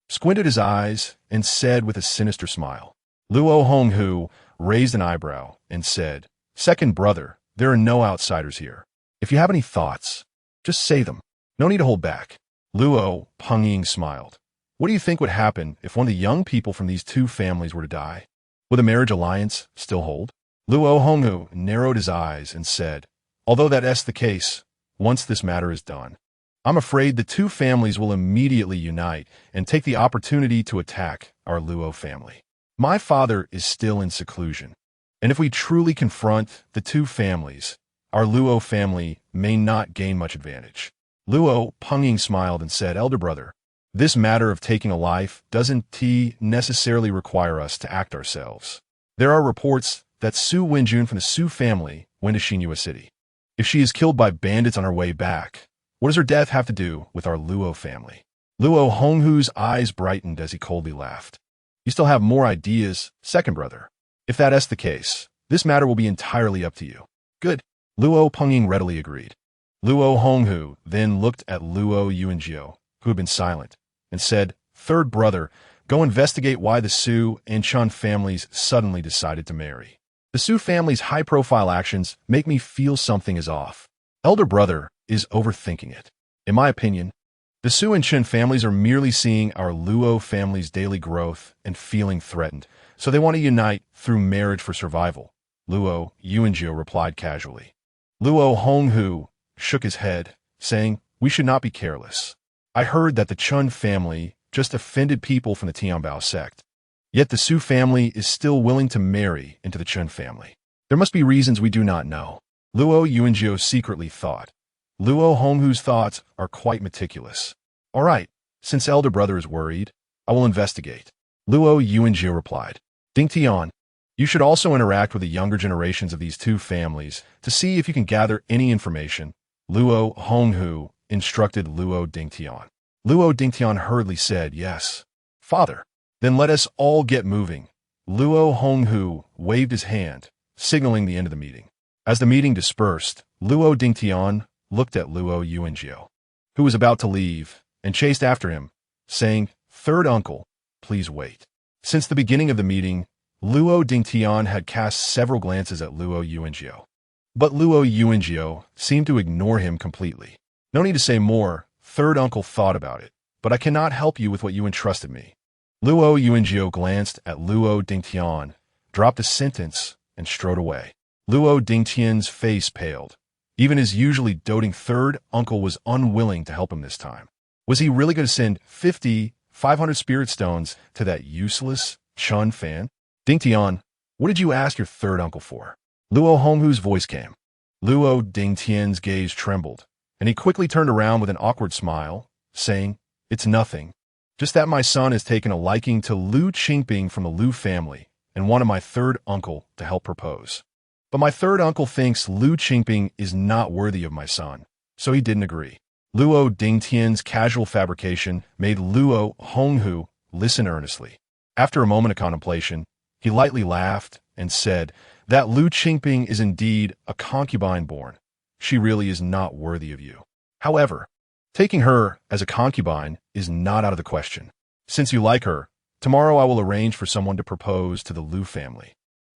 squinted his eyes and said with a sinister smile. Luo Honghu raised an eyebrow and said, Second brother, there are no outsiders here. If you have any thoughts, just say them. No need to hold back. Luo Pengying smiled. What do you think would happen if one of the young people from these two families were to die? Would the marriage alliance still hold? Luo Honghu narrowed his eyes and said, Although that's the case, once this matter is done, I'm afraid the two families will immediately unite and take the opportunity to attack our Luo family. My father is still in seclusion, and if we truly confront the two families, our Luo family may not gain much advantage. Luo Pengying smiled and said, Elder brother, this matter of taking a life doesn't necessarily require us to act ourselves. There are reports that Su Wenjun from the Su family went to Xinhua City. If she is killed by bandits on her way back, what does her death have to do with our Luo family? Luo Honghu's eyes brightened as he coldly laughed. You still have more ideas, second brother. If that's the case, this matter will be entirely up to you. Good. Luo Pengying readily agreed. Luo Honghu then looked at Luo Yuanjiu, who had been silent, and said, Third brother, go investigate why the Su and Chen families suddenly decided to marry. The Su family's high-profile actions make me feel something is off. Elder brother is overthinking it. In my opinion, the Su and Chen families are merely seeing our Luo family's daily growth and feeling threatened, so they want to unite through marriage for survival. Luo Yuanjiu replied casually. Luo Honghu shook his head, saying, We should not be careless. I heard that the Chen family just offended people from the Tianbao sect. Yet the Su family is still willing to marry into the Chen family. There must be reasons we do not know. Luo Yuanjiu secretly thought. Luo Honghu's thoughts are quite meticulous. All right, since elder brother is worried, I will investigate. Luo Yuanjiu replied. Dingtian, you should also interact with the younger generations of these two families to see if you can gather any information. Luo Honghu instructed Luo Dingtian. Luo Dingtian hurriedly said, Yes, father. Then let us all get moving. Luo Honghu waved his hand, signaling the end of the meeting. As the meeting dispersed, Luo Dingtian looked at Luo Yuanjiu, who was about to leave, and chased after him, saying, Third uncle, please wait. Since the beginning of the meeting, Luo Dingtian had cast several glances at Luo Yuanjiu. But Luo Yuanjiu seemed to ignore him completely. No need to say more, third uncle thought about it, but I cannot help you with what you entrusted me. Luo Yuanjiu glanced at Luo Dingtian, dropped a sentence, and strode away. Luo Dingtian's face paled. Even his usually doting third uncle was unwilling to help him this time. Was he really going to send 500 spirit stones to that useless Chen Fan? Dingtian, what did you ask your third uncle for? Luo Honghu's voice came. Luo Dingtian's gaze trembled, and he quickly turned around with an awkward smile, saying, It's nothing. Just that my son has taken a liking to Lu Qingping from the Lu family and wanted my third uncle to help propose. But my third uncle thinks Lu Qingping is not worthy of my son, so he didn't agree. Luo Dingtian's casual fabrication made Luo Honghu listen earnestly. After a moment of contemplation, he lightly laughed and said that Lu Qingping is indeed a concubine born. She really is not worthy of you. However, taking her as a concubine is not out of the question. Since you like her, tomorrow I will arrange for someone to propose to the Liu family.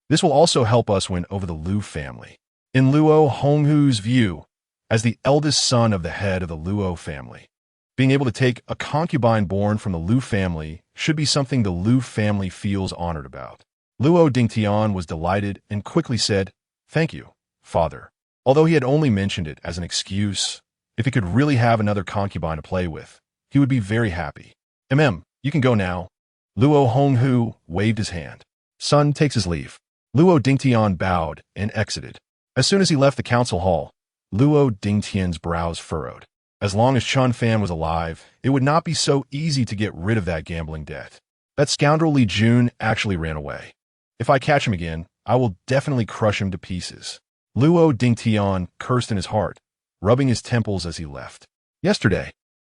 This will also help us win over the Liu family. In Luo Honghu's view, as the eldest son of the head of the Luo family, being able to take a concubine born from the Liu family should be something the Liu family feels honored about. Luo Dingtian was delighted and quickly said, "Thank you, father." Although he had only mentioned it as an excuse, if he could really have another concubine to play with, he would be very happy. You can go now." Luo Honghu waved his hand. Son takes his leave. Luo Dingtian bowed and exited. As soon as he left the council hall, Luo Dingtian's brows furrowed. As long as Chen Fan was alive, it would not be so easy to get rid of that gambling debt. That scoundrel Li Jun actually ran away. If I catch him again, I will definitely crush him to pieces. Luo Dingtian cursed in his heart, rubbing his temples as he left. Yesterday,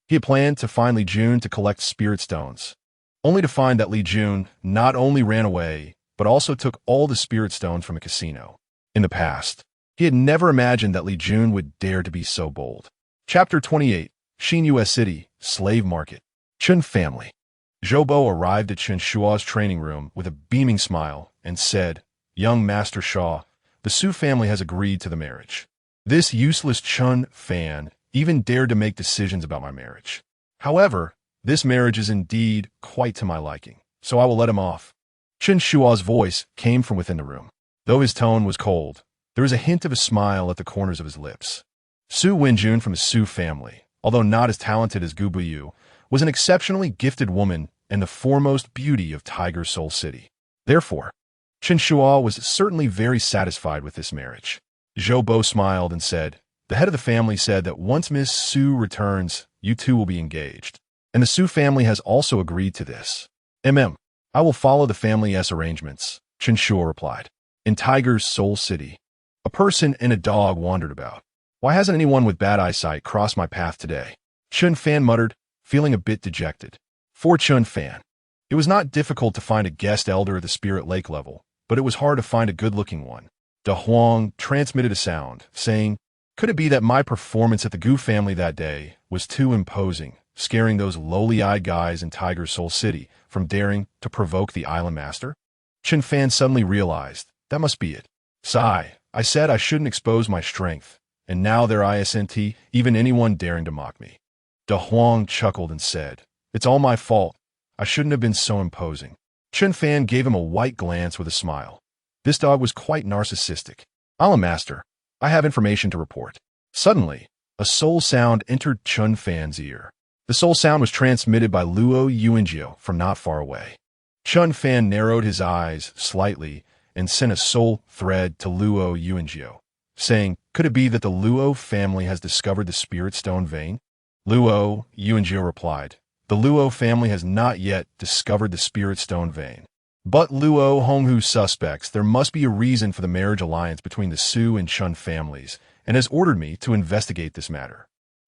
he had planned to find Li Jun to collect spirit stones, only to find that Li Jun not only ran away, but also took all the spirit stones from a casino. In the past, he had never imagined that Li Jun would dare to be so bold. Chapter 28, Xinyue City, Slave Market. Chen family. Zhou Bo arrived at Chen Shua's training room with a beaming smile and said, "Young Master Shaw, the Su family has agreed to the marriage. This useless Chen Fan even dared to make decisions about my marriage. However, this marriage is indeed quite to my liking, so I will let him off." Chen Shua's voice came from within the room. Though his tone was cold, there was a hint of a smile at the corners of his lips. Su Wenjun from the Su family, although not as talented as Gu Buyu, was an exceptionally gifted woman and the foremost beauty of Tiger Soul City. Therefore, Chen Shua was certainly very satisfied with this marriage. Zhou Bo smiled and said, "The head of the family said that once Miss Su returns, you two will be engaged. And the Su family has also agreed to this." I will follow the family's arrangements," Chen Shua replied. In Tiger's Soul City, a person and a dog wandered about. "Why hasn't anyone with bad eyesight crossed my path today?" Chen Fan muttered, feeling a bit dejected. For Chen Fan, it was not difficult to find a guest elder at the Spirit Lake level, but it was hard to find a good-looking one. De Huang transmitted a sound, saying, "Could it be that my performance at the Gu family that day was too imposing, scaring those lowly-eyed guys in Tiger Soul City from daring to provoke the island master?" Chen Fan suddenly realized, that must be it. "Sigh, I said I shouldn't expose my strength, and now there isn't even anyone daring to mock me." De Huang chuckled and said, "It's all my fault. I shouldn't have been so imposing." Chen Fan gave him a white glance with a smile. This dog was quite narcissistic. "Island master, I have information to report." Suddenly, a soul sound entered Chen Fan's ear. The soul sound was transmitted by Luo Yuanjiu from not far away. Chen Fan narrowed his eyes slightly and sent a soul thread to Luo Yuanjiu, saying, "Could it be that the Luo family has discovered the spirit stone vein?" Luo Yuanjiu replied, "The Luo family has not yet discovered the spirit stone vein. But Luo Honghu suspects there must be a reason for the marriage alliance between the Su and Chen families and has ordered me to investigate this matter.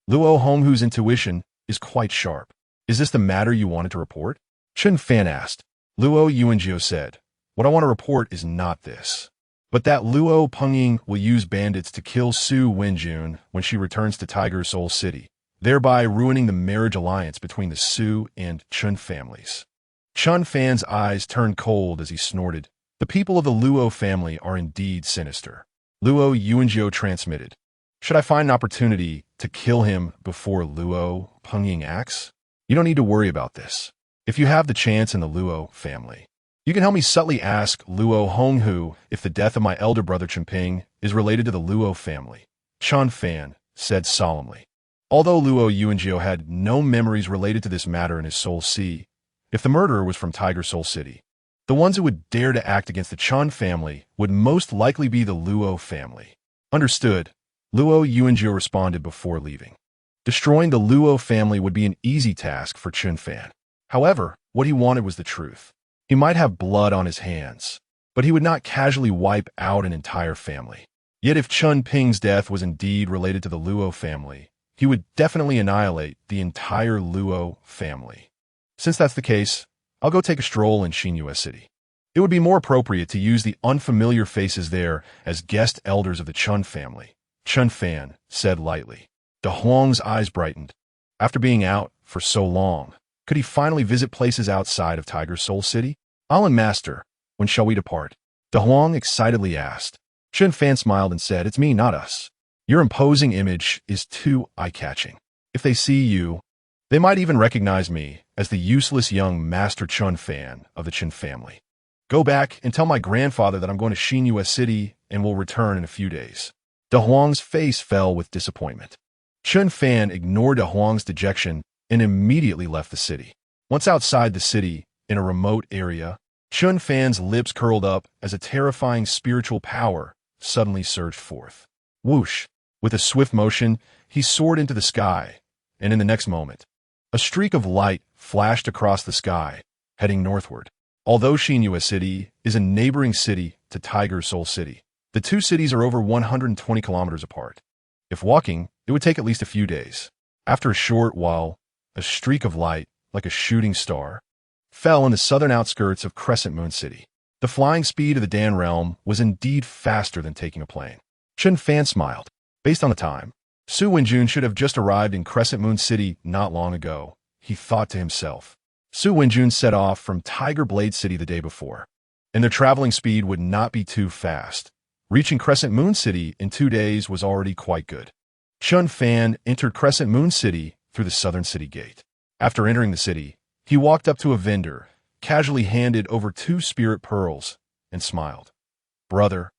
Luo Honghu's intuition is quite sharp. Is this the matter you wanted to report?" Chen Fan asked. Luo Yuanjiu said, "What I want to report is not this, but that Luo Pengying will use bandits to kill Su Wenjun when she returns to Tiger Soul City, thereby ruining the marriage alliance between the Su and Chen families." Chen Fan's eyes turned cold as he snorted. The people of the Luo family are indeed sinister. Luo Yuanjiu transmitted, "Should I find an opportunity to kill him before Luo Pengying acts? You don't need to worry about this. If you have the chance in the Luo family, you can help me subtly ask Luo Honghu if the death of my elder brother Chenping is related to the Luo family," Chen Fan said solemnly. Although Luo Yuanjiu had no memories related to this matter in his Soul Sea, if the murderer was from Tiger Soul City, the ones who would dare to act against the Chen family would most likely be the Luo family. Understood, Luo Yuanjiu responded before leaving. Destroying the Luo family would be an easy task for Chen Fan. However, what he wanted was the truth. He might have blood on his hands, but he would not casually wipe out an entire family. Yet if Chen Ping's death was indeed related to the Luo family, he would definitely annihilate the entire Luo family. Since that's the case, I'll go take a stroll in Xinyue City. It would be more appropriate to use the unfamiliar faces there as guest elders of the Chen family, Chen Fan said lightly. De Huang's eyes brightened. After being out for so long, could he finally visit places outside of Tiger Soul City? Island Master, when shall we depart? De Huang excitedly asked. Chen Fan smiled and said, It's me, not us. Your imposing image is too eye-catching. If they see you, they might even recognize me as the useless young Master Chen Fan of the Chen family. Go back and tell my grandfather that I'm going to heinous City and will return in a few days. De Huang's face fell with disappointment. Chen Fan ignored De Huang's dejection and immediately left the city. Once outside the city, in a remote area, Chen Fan's lips curled up as a terrifying spiritual power suddenly surged forth. Whoosh! With a swift motion, he soared into the sky, and in the next moment, a streak of light flashed across the sky, heading northward. Although heinous City is a neighboring city to Tiger Soul City, the two cities are over 120 kilometers apart. If walking, it would take at least a few days. After a short while, a streak of light, like a shooting star, fell in the southern outskirts of Crescent Moon City. The flying speed of the Dan realm was indeed faster than taking a plane. Chen Fan smiled. Based on the time, Su Wenjun should have just arrived in Crescent Moon City not long ago, he thought to himself. Su Wenjun set off from Tiger Blade City the day before, and their traveling speed would not be too fast. Reaching Crescent Moon City in 2 days was already quite good. Chen Fan entered Crescent Moon City through the southern city gate. After entering the city, he walked up to a vendor, casually handed over 2 spirit pearls, and smiled. Brother,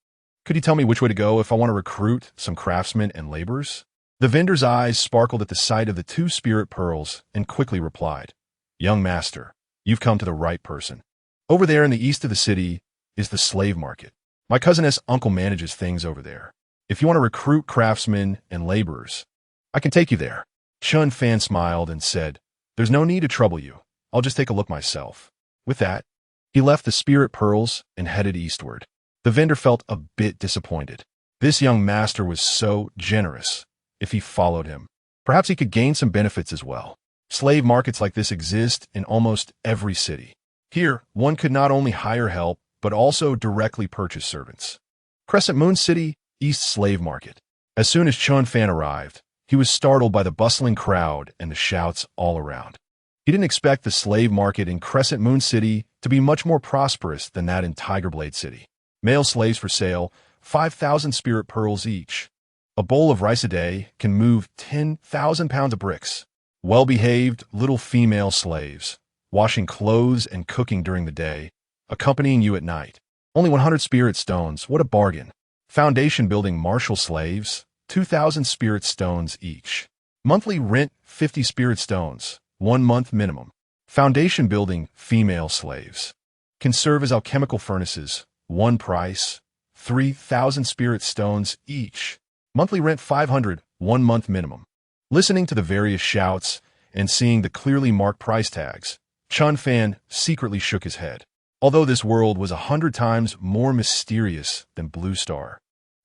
could you tell me which way to go if I want to recruit some craftsmen and laborers? The vendor's eyes sparkled at the sight of the 2 spirit pearls and quickly replied, Young master, you've come to the right person. Over there in the east of the city is the slave market. My cousin's uncle manages things over there. If you want to recruit craftsmen and laborers, I can take you there. Chen Fan smiled and said, There's no need to trouble you. I'll just take a look myself. With that, he left the spirit pearls and headed eastward. The vendor felt a bit disappointed. This young master was so generous. If he followed him, perhaps he could gain some benefits as well. Slave markets like this exist in almost every city. Here, one could not only hire help, but also directly purchase servants. Crescent Moon City, East Slave Market. As soon as Chen Fan arrived, he was startled by the bustling crowd and the shouts all around. He didn't expect the slave market in Crescent Moon City to be much more prosperous than that in Tiger Blade City. Male slaves for sale, 5,000 spirit pearls each. A bowl of rice a day can move 10,000 pounds of bricks. Well-behaved little female slaves, washing clothes and cooking during the day, accompanying you at night. Only 100 spirit stones, what a bargain. Foundation building martial slaves, 2,000 spirit stones each. Monthly rent, 50 spirit stones, 1 month minimum. Foundation building female slaves can serve as alchemical furnaces, 1 price, 3,000 spirit stones each. Monthly rent 500, 1 month minimum. Listening to the various shouts and seeing the clearly marked price tags, Chen Fan secretly shook his head. Although this world was 100 times more mysterious than Blue Star,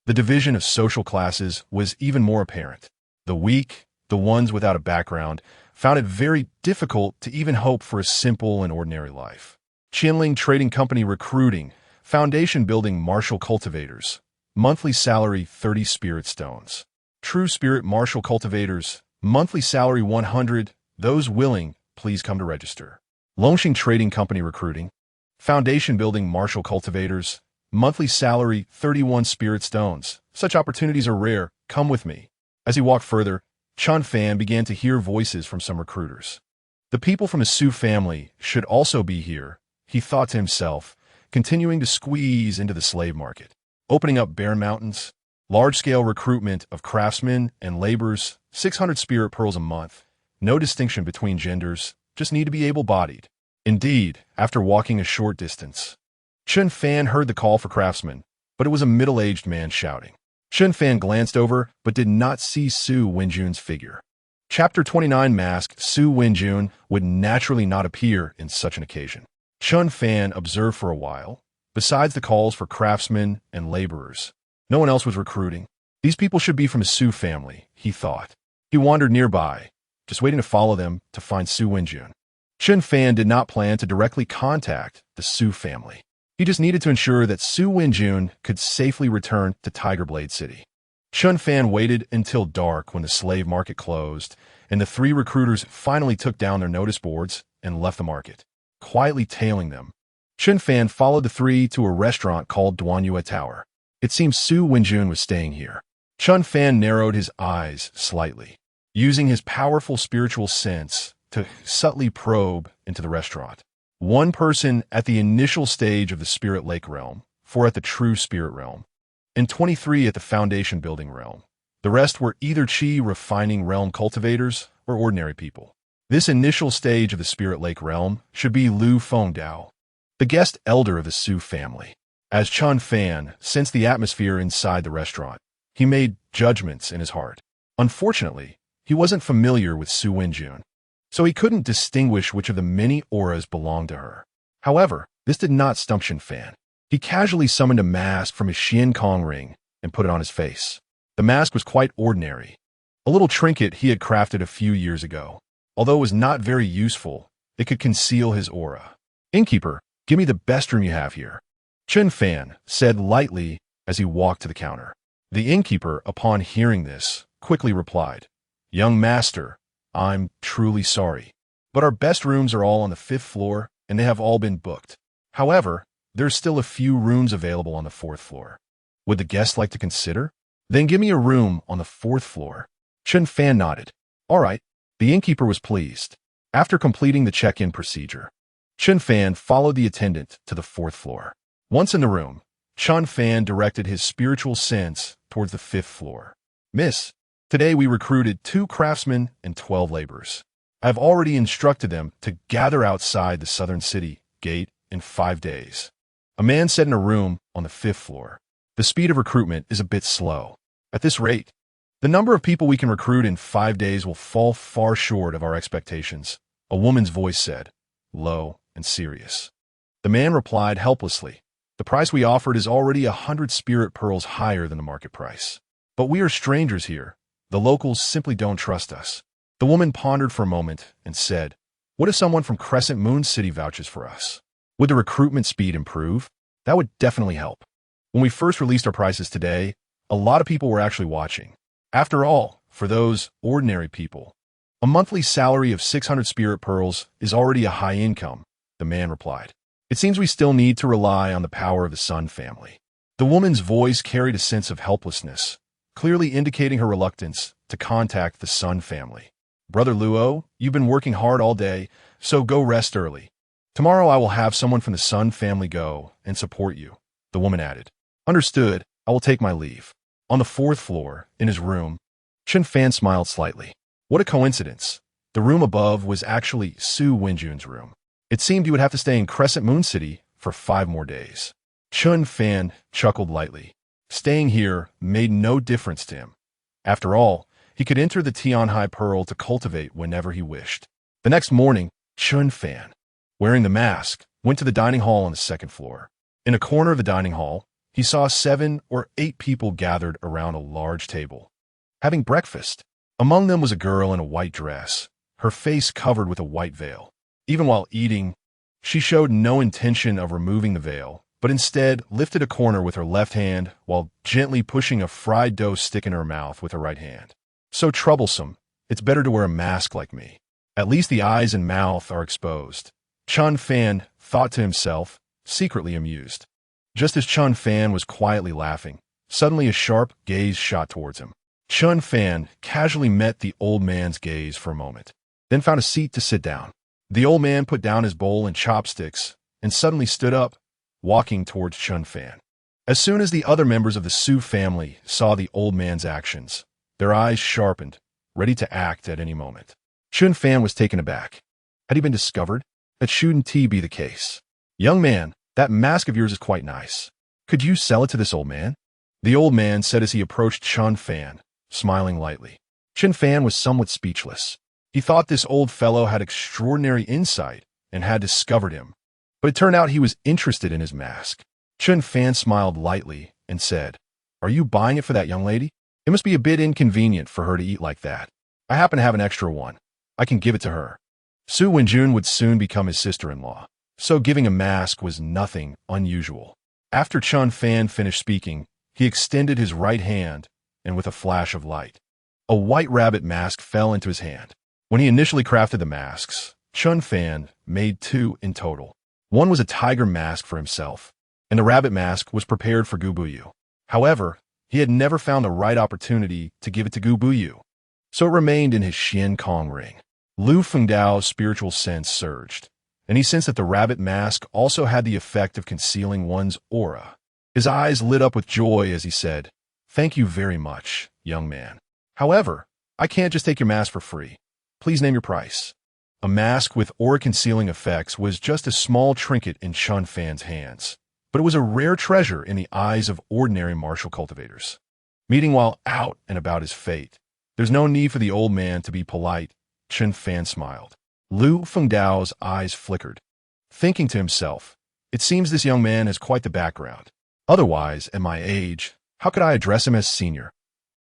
the division of social classes was even more apparent. The weak, the ones without a background, found it very difficult to even hope for a simple and ordinary life. Qinling Trading Company recruiting, foundation building martial cultivators, monthly salary 30 spirit stones. True Spirit Martial Cultivators, monthly salary 100, those willing, please come to register. Longxing Trading Company recruiting, foundation building martial cultivators, monthly salary 31 spirit stones. Such opportunities are rare, come with me. As he walked further, Chen Fan began to hear voices from some recruiters. The people from the Su family should also be here, he thought to himself, continuing to squeeze into the slave market. Opening up Bear Mountains, large-scale recruitment of craftsmen and laborers, 600 spirit pearls a month. No distinction between genders, just need to be able-bodied. Indeed, after walking a short distance, Chen Fan heard the call for craftsmen, but it was a middle-aged man shouting. Chen Fan glanced over, but did not see Su Wenjun's figure. Chapter 29 Mask Su Wenjun would naturally not appear in such an occasion. Chen Fan observed for a while. Besides the calls for craftsmen and laborers, no one else was recruiting. These people should be from a Su family, he thought. He wandered nearby, just waiting to follow them to find Su Wenjun. Chen Fan did not plan to directly contact the Su family. He just needed to ensure that Su Wenjun could safely return to Tiger Blade City. Chen Fan waited until dark when the slave market closed, and the three recruiters finally took down their notice boards and left the market, quietly tailing them. Chen Fan followed the three to a restaurant called Duanyue Tower. It seemed Su Wenjun was staying here. Chen Fan narrowed his eyes slightly, using his powerful spiritual sense to subtly probe into the restaurant. One person at the initial stage of the Spirit Lake realm, 4 at the True Spirit realm, and 23 at the Foundation Building realm. The rest were either Qi refining realm cultivators or ordinary people. This initial stage of the Spirit Lake realm should be Lu Fengdao, the guest elder of the Su family. As Chen Fan sensed the atmosphere inside the restaurant, he made judgments in his heart. Unfortunately, he wasn't familiar with Su Wenjun, so he couldn't distinguish which of the many auras belonged to her. However, this did not stump Chen Fan. He casually summoned a mask from his Xian Kong ring and put it on his face. The mask was quite ordinary, a little trinket he had crafted a few years ago. Although it was not very useful, it could conceal his aura. "Innkeeper, give me the best room you have here," Chen Fan said lightly as he walked to the counter. The innkeeper, upon hearing this, quickly replied, "Young master, I'm truly sorry, but our best rooms are all on the 5th floor and they have all been booked. However, there's still a few rooms available on the 4th floor. Would the guests like to consider? Then give me a room on the 4th floor." Chen Fan nodded. "All right." The innkeeper was pleased. After completing the check-in procedure, Chen Fan followed the attendant to the 4th floor. Once in the room, Chen Fan directed his spiritual sense towards the 5th floor. "Miss, today we recruited 2 craftsmen and 12 laborers. I've already instructed them to gather outside the southern city gate in 5 days." A man said in a room on the 5th floor. "The speed of recruitment is a bit slow. At this rate, the number of people we can recruit in 5 days will fall far short of our expectations," a woman's voice said, low and serious. The man replied helplessly, "The price we offered is already 100 spirit pearls higher than the market price. But we are strangers here. The locals simply don't trust us." The woman pondered for a moment and said, "What if someone from Crescent Moon City vouches for us? Would the recruitment speed improve? That would definitely help. When we first released our prices today, a lot of people were actually watching. After all, for those ordinary people, a monthly salary of 600 spirit pearls is already a high income," the man replied. "It seems we still need to rely on the power of the Sun family." The woman's voice carried a sense of helplessness, clearly indicating her reluctance to contact the Sun family. "Brother Luo, you've been working hard all day, so go rest early. Tomorrow I will have someone from the Sun family go and support you," the woman added. "Understood, I will take my leave." On the 4th floor, in his room, Chen Fan smiled slightly. What a coincidence. The room above was actually Su Wenjun's room. It seemed he would have to stay in Crescent Moon City for 5 more days. Chen Fan chuckled lightly. Staying here made no difference to him. After all, he could enter the Tianhai Pearl to cultivate whenever he wished. The next morning, Chen Fan, wearing the mask, went to the dining hall on the 2nd floor. In a corner of the dining hall, he saw 7 or 8 people gathered around a large table, having breakfast. Among them was a girl in a white dress, her face covered with a white veil. Even while eating, she showed no intention of removing the veil, but instead lifted a corner with her left hand while gently pushing a fried dough stick in her mouth with her right hand. "So troublesome. It's better to wear a mask like me. At least the eyes and mouth are exposed," Chen Fan thought to himself, secretly amused. Just as Chen Fan was quietly laughing, suddenly a sharp gaze shot towards him. Chen Fan casually met the old man's gaze for a moment, then found a seat to sit down. The old man put down his bowl and chopsticks and suddenly stood up, walking towards Chen Fan. As soon as the other members of the Su family saw the old man's actions, their eyes sharpened, ready to act at any moment. Chen Fan was taken aback. Had he been discovered? That shouldn't be the case. "Young man, that mask of yours is quite nice. Could you sell it to this old man?" The old man said as he approached Chen Fan, smiling lightly. Chen Fan was somewhat speechless. He thought this old fellow had extraordinary insight and had discovered him, but it turned out he was interested in his mask. Chen Fan smiled lightly and said, "Are you buying it for that young lady? It must be a bit inconvenient for her to eat like that. I happen to have an extra one. I can give it to her." Su Wenjun would soon become his sister-in-law, so giving a mask was nothing unusual. After Chen Fan finished speaking, he extended his right hand and with a flash of light, a white rabbit mask fell into his hand. When he initially crafted the masks, Chen Fan made 2 in total. One was a tiger mask for himself, and the rabbit mask was prepared for Gu Buyu. However, he had never found the right opportunity to give it to Gu Buyu, so it remained in his Xian Kong ring. Lu Fengdao's spiritual sense surged, and he sensed that the rabbit mask also had the effect of concealing one's aura. His eyes lit up with joy as he said, "Thank you very much, young man. However, I can't just take your mask for free. Please name your price." A mask with aura-concealing effects was just a small trinket in Chen Fan's hands, but it was a rare treasure in the eyes of ordinary martial cultivators. Meeting while out and about his fate, there's no need for the old man to be polite. Chen Fan smiled. Lu Fengdao's eyes flickered, thinking to himself, "It seems this young man has quite the background. Otherwise, at my age, how could I address him as senior?"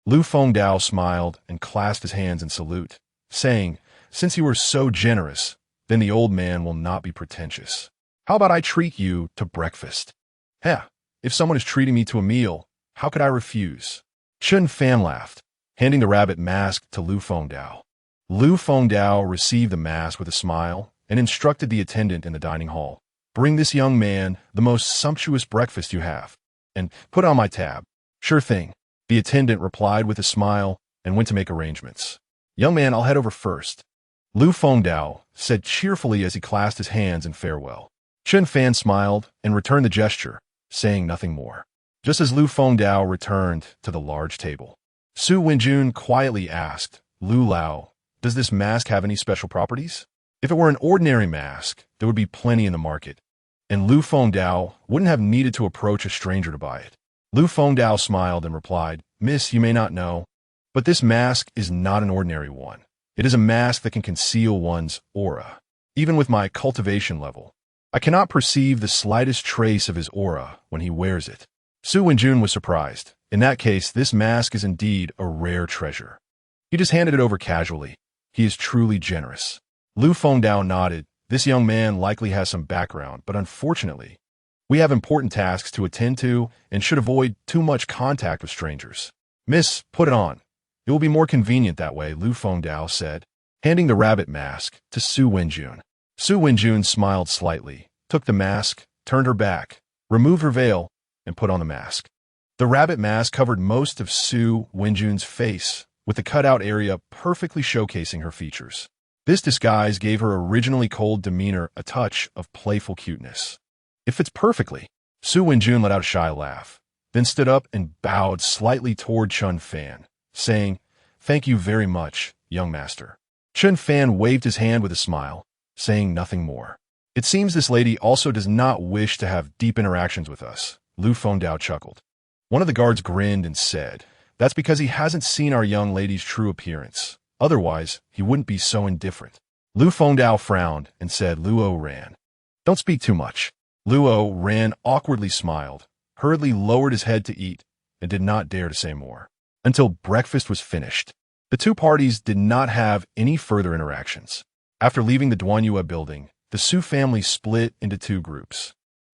Lu Fengdao smiled and clasped his hands in salute, saying, "Since you were so generous, then the old man will not be pretentious. How about I treat you to breakfast?" "Heh, if someone is treating me to a meal, how could I refuse?" Chen Fan laughed, handing the rabbit mask to Lu Fengdao. Lu Fengdao received the mask with a smile and instructed the attendant in the dining hall, "Bring this young man the most sumptuous breakfast you have, and put on my tab." "Sure thing," the attendant replied with a smile and went to make arrangements. "Young man, I'll head over first," Lu Fengdao said cheerfully as he clasped his hands in farewell. Chen Fan smiled and returned the gesture, saying nothing more. Just as Lu Fengdao returned to the large table, Su Wenjun quietly asked, "Lu Lao, does this mask have any special properties?" If it were an ordinary mask, there would be plenty in the market, and Lu Fengdao wouldn't have needed to approach a stranger to buy it. Lu Fengdao smiled and replied, "Miss, you may not know, but this mask is not an ordinary one. It is a mask that can conceal one's aura. Even with my cultivation level, I cannot perceive the slightest trace of his aura when he wears it." Su Wenjun was surprised. In that case, this mask is indeed a rare treasure. He just handed it over casually. He is truly generous. Lu Fengdao nodded. This young man likely has some background, but unfortunately, we have important tasks to attend to and should avoid too much contact with strangers. "Miss, put it on. It will be more convenient that way," Lu Fengdao said, handing the rabbit mask to Su Wenjun. Su Wenjun smiled slightly, took the mask, turned her back, removed her veil, and put on the mask. The rabbit mask covered most of Su Wenjun's face, with the cutout area perfectly showcasing her features. This disguise gave her originally cold demeanor a touch of playful cuteness. "It fits perfectly." Su Wenjun let out a shy laugh, then stood up and bowed slightly toward Chen Fan, saying, "Thank you very much, young master." Chen Fan waved his hand with a smile, saying nothing more. "It seems this lady also does not wish to have deep interactions with us," Lu Fengdao chuckled. One of the guards grinned and said, "That's because he hasn't seen our young lady's true appearance. Otherwise, he wouldn't be so indifferent." Lu Fengdao frowned and said Luo ran. "Don't speak too much." Luo ran awkwardly smiled, hurriedly lowered his head to eat, and did not dare to say more. Until breakfast was finished, the two parties did not have any further interactions. After leaving the Duanyue building, the Su family split into 2 groups.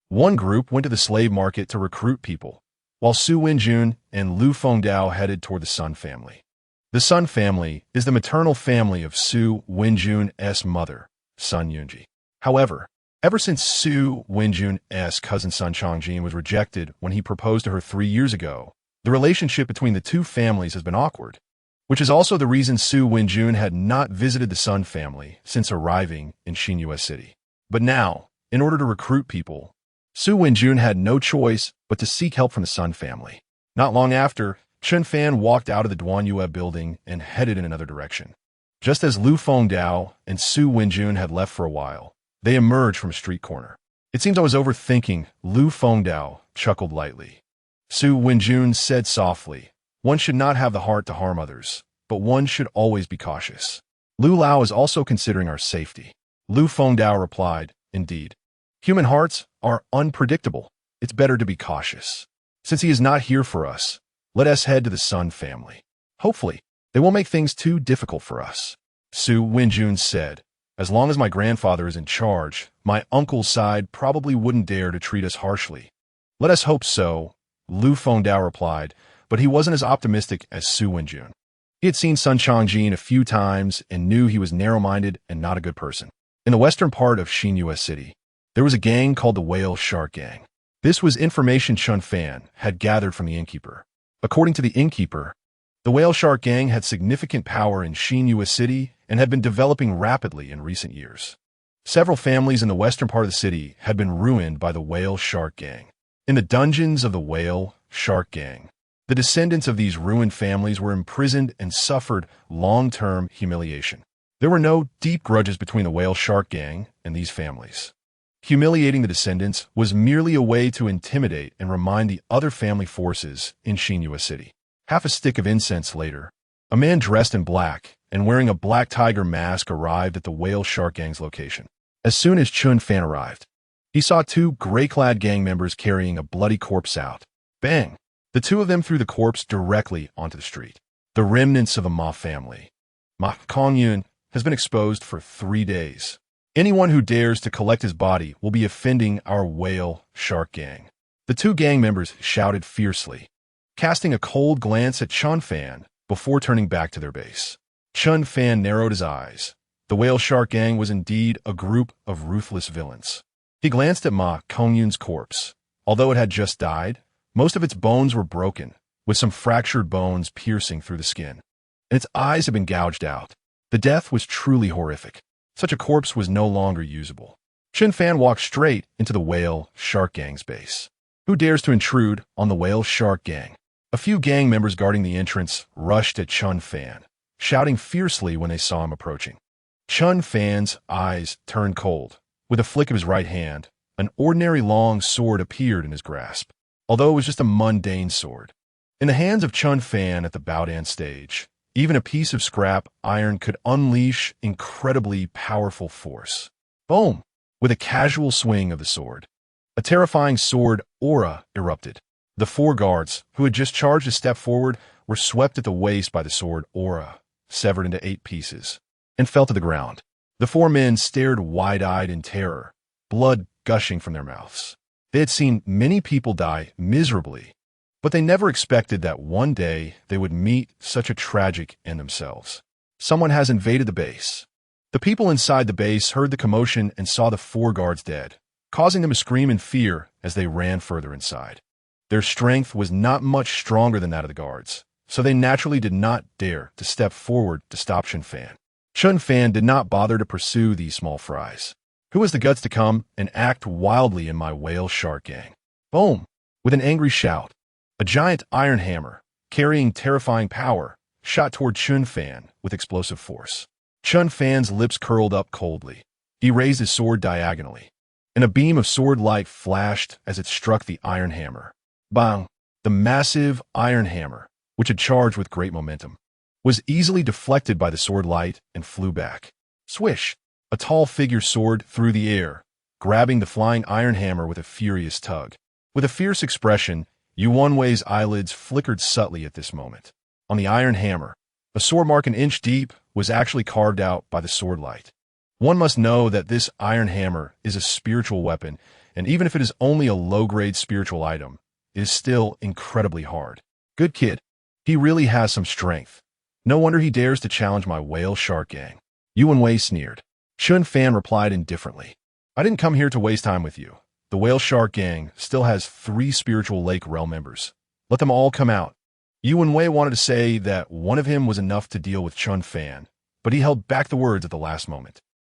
One group went to the slave market to recruit people, while Su Wenjun and Lu Fengdao headed toward the Sun family. The Sun family is the maternal family of Su Wenjun's mother, Sun Yunji. However, ever since Su Wenjun's cousin Sun Changjin was rejected when he proposed to her 3 years ago, the relationship between the two families has been awkward, which is also the reason Su Wenjun had not visited the Sun family since arriving in Xinyue City. But now, in order to recruit people, Su Wenjun had no choice but to seek help from the Sun family. Not long after, Chen Fan walked out of the Duanyue building and headed in another direction. Just as Lu Fengdao and Su Wenjun had left for a while, they emerged from a street corner. "It seems I was overthinking," Lu Fengdao chuckled lightly. Su Wenjun said softly, "One should not have the heart to harm others, but one should always be cautious. Lu Lao is also considering our safety." Lu Fengdao replied, "Indeed. Human hearts are unpredictable. It's better to be cautious. Since he is not here for us, let us head to the Sun family. Hopefully, they won't make things too difficult for us." Su Wenjun said, "As long as my grandfather is in charge, my uncle's side probably wouldn't dare to treat us harshly." "Let us hope so," Lu Fengdao replied, but he wasn't as optimistic as Su Wenjun. He had seen Sun Changjin a few times and knew he was narrow-minded and not a good person. In the western part of Xinyue City, there was a gang called the Whale Shark Gang. This was information Chen Fan had gathered from the innkeeper. According to the innkeeper, the Whale Shark Gang had significant power in Xinyue City and had been developing rapidly in recent years. Several families in the western part of the city had been ruined by the Whale Shark Gang. In the dungeons of the Whale Shark Gang, the descendants of these ruined families were imprisoned and suffered long-term humiliation. There were no deep grudges between the Whale Shark Gang and these families. Humiliating the descendants was merely a way to intimidate and remind the other family forces in Xinyue City. Half a stick of incense later, a man dressed in black and wearing a black tiger mask arrived at the Whale Shark Gang's location. As soon as Chen Fan arrived, he saw two gray-clad gang members carrying a bloody corpse out. Bang! The two of them threw the corpse directly onto the street. The remnants of a Ma family. Ma Kongyun has been exposed for 3 days. Anyone who dares to collect his body will be offending our Whale Shark Gang. The two gang members shouted fiercely, casting a cold glance at Chen Fan before turning back to their base. Chen Fan narrowed his eyes. The Whale Shark Gang was indeed a group of ruthless villains. He glanced at Ma Kongyun's corpse. Although it had just died, most of its bones were broken, with some fractured bones piercing through the skin, and its eyes had been gouged out. The death was truly horrific. Such a corpse was no longer usable. Chen Fan walked straight into the Whale Shark Gang's base. Who dares to intrude on the Whale Shark Gang? A few gang members guarding the entrance rushed at Chen Fan, shouting fiercely when they saw him approaching. Chen Fan's eyes turned cold. With a flick of his right hand, an ordinary long sword appeared in his grasp, although it was just a mundane sword. In the hands of Chen Fan at the Baodan stage, even a piece of scrap iron could unleash incredibly powerful force. Boom! With a casual swing of the sword, a terrifying sword aura erupted. The 4 guards, who had just charged a step forward, were swept at the waist by the sword aura, severed into 8 pieces, and fell to the ground. The 4 men stared wide-eyed in terror, blood gushing from their mouths. They had seen many people die miserably, but they never expected that one day they would meet such a tragic end themselves. Someone has invaded the base. The people inside the base heard the commotion and saw the 4 guards dead, causing them to scream in fear as they ran further inside. Their strength was not much stronger than that of the guards, so they naturally did not dare to step forward to stop Chen Fan. Chen Fan did not bother to pursue these small fries. Who has the guts to come and act wildly in my Whale Shark Gang? Boom! With an angry shout, a giant iron hammer, carrying terrifying power, shot toward Chen Fan with explosive force. Chen Fan's lips curled up coldly. He raised his sword diagonally, and a beam of sword light flashed as it struck the iron hammer. Bang! The massive iron hammer, which had charged with great momentum, was easily deflected by the sword light and flew back. Swish! A tall figure soared through the air, grabbing the flying iron hammer with a furious tug. With a fierce expression, Yu Wenwei's eyelids flickered subtly at this moment. On the iron hammer, a sword mark an inch deep was actually carved out by the sword light. One must know that this iron hammer is a spiritual weapon, and even if it is only a low-grade spiritual item, it is still incredibly hard. Good kid. He really has some strength. No wonder he dares to challenge my Whale Shark Gang. Yu Wenwei sneered. Chen Fan replied indifferently. I didn't come here to waste time with you. The Whale Shark Gang still has 3 spiritual lake realm members. Let them all come out. Yu Wenwei wanted to say that one of him was enough to deal with Chen Fan, but he held back the words at the last moment.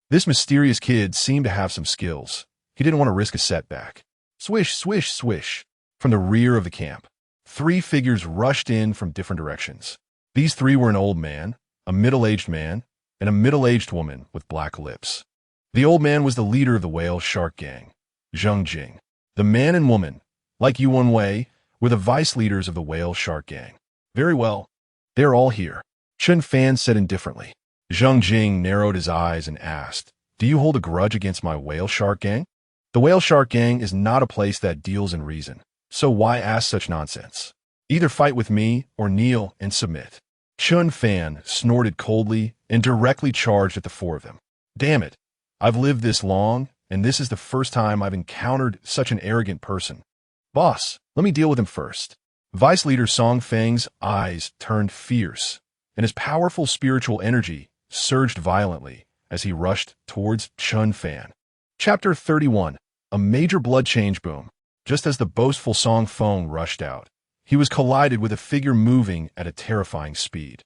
This mysterious kid seemed to have some skills. He didn't want to risk a setback. Swish, swish, swish. From the rear of the camp, 3 figures rushed in from different directions. These 3 were an old man, a middle-aged man, and a middle-aged woman with black lips. The old man was the leader of the Whale Shark Gang, Zheng Jing. The man and woman, like Yu Wenwei, were the vice leaders of the Whale Shark Gang. Very well. They are all here, Chen Fan said indifferently. Zheng Jing narrowed his eyes and asked, Do you hold a grudge against my Whale Shark Gang? The Whale Shark Gang is not a place that deals in reason, so why ask such nonsense? Either fight with me or kneel and submit. Chen Fan snorted coldly and directly charged at the 4 of them. Damn it. I've lived this long, and this is the first time I've encountered such an arrogant person. Boss, let me deal with him first. Vice leader Song Feng's eyes turned fierce, and his powerful spiritual energy surged violently as he rushed towards Chen Fan. Chapter 31. A major blood change boom. Just as the boastful Song Feng rushed out, he was collided with a figure moving at a terrifying speed.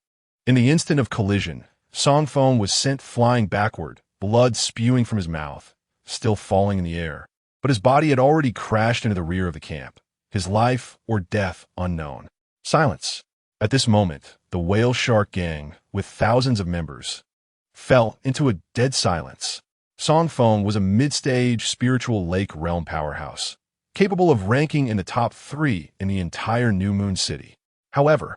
In the instant of collision, Song Feng was sent flying backward, blood spewing from his mouth, still falling in the air. But his body had already crashed into the rear of the camp, his life or death unknown. Silence. At this moment, the whale shark gang, with thousands of members, fell into a dead silence. Song Feng was a mid-stage spiritual lake realm powerhouse, capable of ranking in the top 3 in the entire New Moon City. However,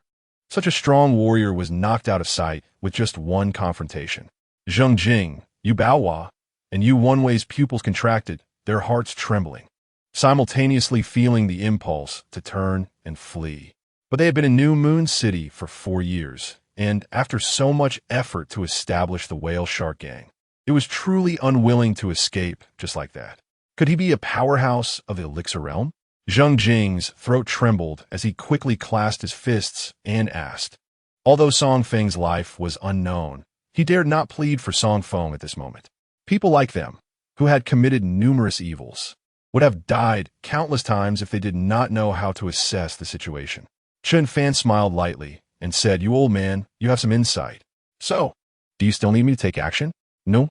such a strong warrior was knocked out of sight with just one confrontation. Zheng Jing, Yu Baohua, and Yu Wenwei's pupils contracted, their hearts trembling, simultaneously feeling the impulse to turn and flee. But they had been in New Moon City for 4 years, and after so much effort to establish the whale shark gang, it was truly unwilling to escape just like that. Could he be a powerhouse of the elixir realm? Zheng Jing's throat trembled as he quickly clasped his fists and asked. Although Song Feng's life was unknown, he dared not plead for Song Feng at this moment. People like them, who had committed numerous evils, would have died countless times if they did not know how to assess the situation. Chen Fan smiled lightly and said, "You old man, you have some insight. So, do you still need me to take action?" No.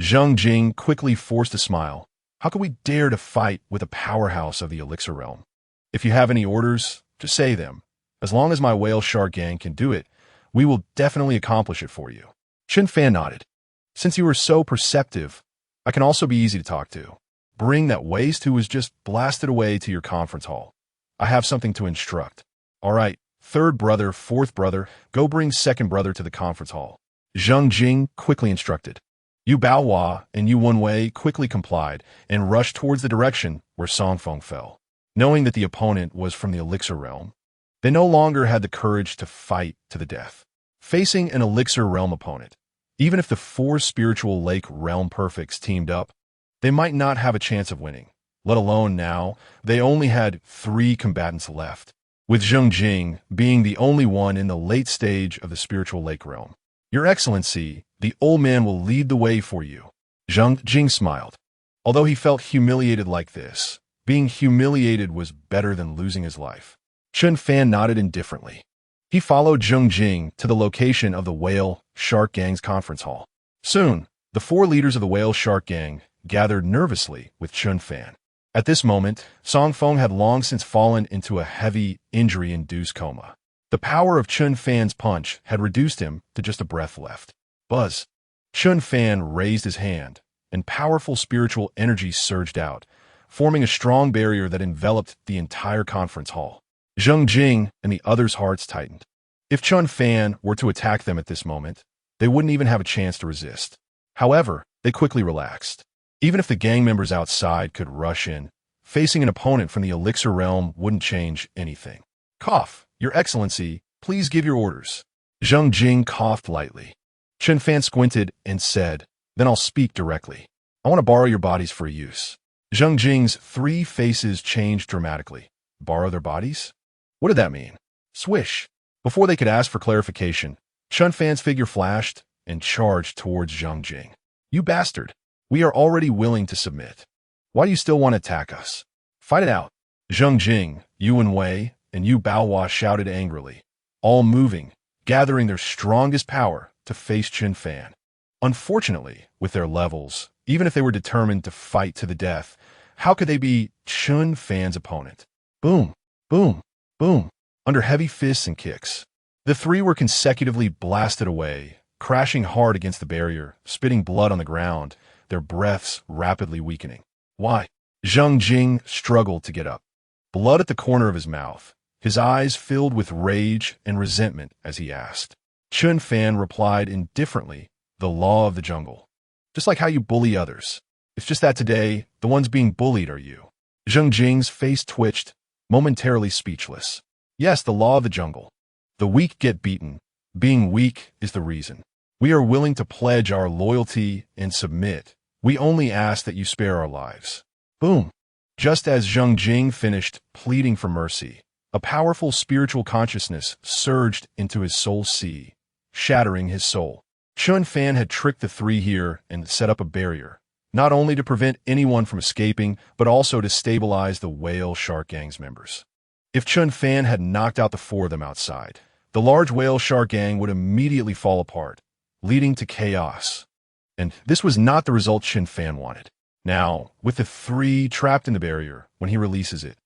Zheng Jing quickly forced a smile. How could we dare to fight with a powerhouse of the elixir realm? If you have any orders, just say them. As long as my whale shark gang can do it, we will definitely accomplish it for you. Chen Fan nodded. Since you are so perceptive, I can also be easy to talk to. Bring that waste who was just blasted away to your conference hall. I have something to instruct. All right, third brother, fourth brother, go bring second brother to the conference hall. Zheng Jing quickly instructed. Yu Baohua and Yu Wenwei quickly complied and rushed towards the direction where Song Feng fell. Knowing that the opponent was from the elixir realm, they no longer had the courage to fight to the death. Facing an elixir realm opponent, even if the 4 spiritual lake realm perfects teamed up, they might not have a chance of winning, let alone now they only had 3 combatants left, with Zheng Jing being the only one in the late stage of the spiritual lake realm. Your Excellency, the old man will lead the way for you. Zheng Jing smiled. Although he felt humiliated like this, being humiliated was better than losing his life. Chen Fan nodded indifferently. He followed Zheng Jing to the location of the whale shark gang's conference hall. Soon, the 4 leaders of the whale shark gang gathered nervously with Chen Fan. At this moment, Song Feng had long since fallen into a heavy, injury-induced coma. The power of Chen Fan's punch had reduced him to just a breath left. Buzz. Chen Fan raised his hand, and powerful spiritual energy surged out, forming a strong barrier that enveloped the entire conference hall. Zheng Jing and the others' hearts tightened. If Chen Fan were to attack them at this moment, they wouldn't even have a chance to resist. However, they quickly relaxed. Even if the gang members outside could rush in, facing an opponent from the elixir realm wouldn't change anything. Cough. Your Excellency, please give your orders. Zheng Jing coughed lightly. Chen Fan squinted and said, "Then I'll speak directly. I want to borrow your bodies for use." Zheng Jing's 3 faces changed dramatically. Borrow their bodies? What did that mean? Swish. Before they could ask for clarification, Chen Fan's figure flashed and charged towards Zheng Jing. "You bastard. We are already willing to submit. Why do you still want to attack us? Fight it out." Zheng Jing, Yu Wenwei, and Yu Baohua shouted angrily, all moving, gathering their strongest power to face Chen Fan. Unfortunately, with their levels, even if they were determined to fight to the death, how could they be Chen Fan's opponent? Boom, boom, boom, under heavy fists and kicks. The 3 were consecutively blasted away, crashing hard against the barrier, spitting blood on the ground, their breaths rapidly weakening. Why? Zheng Jing struggled to get up, blood at the corner of his mouth, his eyes filled with rage and resentment as he asked. Chen Fan replied indifferently, "The law of the jungle. Just like how you bully others. It's just that today, the ones being bullied are you." Zheng Jing's face twitched, momentarily speechless. Yes, the law of the jungle. The weak get beaten. Being weak is the reason. We are willing to pledge our loyalty and submit. We only ask that you spare our lives. Boom. Just as Zheng Jing finished pleading for mercy, a powerful spiritual consciousness surged into his soul sea, shattering his soul. Chen Fan had tricked the three here and set up a barrier, not only to prevent anyone from escaping, but also to stabilize the whale shark gang's members. If Chen Fan had knocked out the four of them outside, the large whale shark gang would immediately fall apart, leading to chaos. And this was not the result Chen Fan wanted. Now, with the three trapped in the barrier, when he releases it,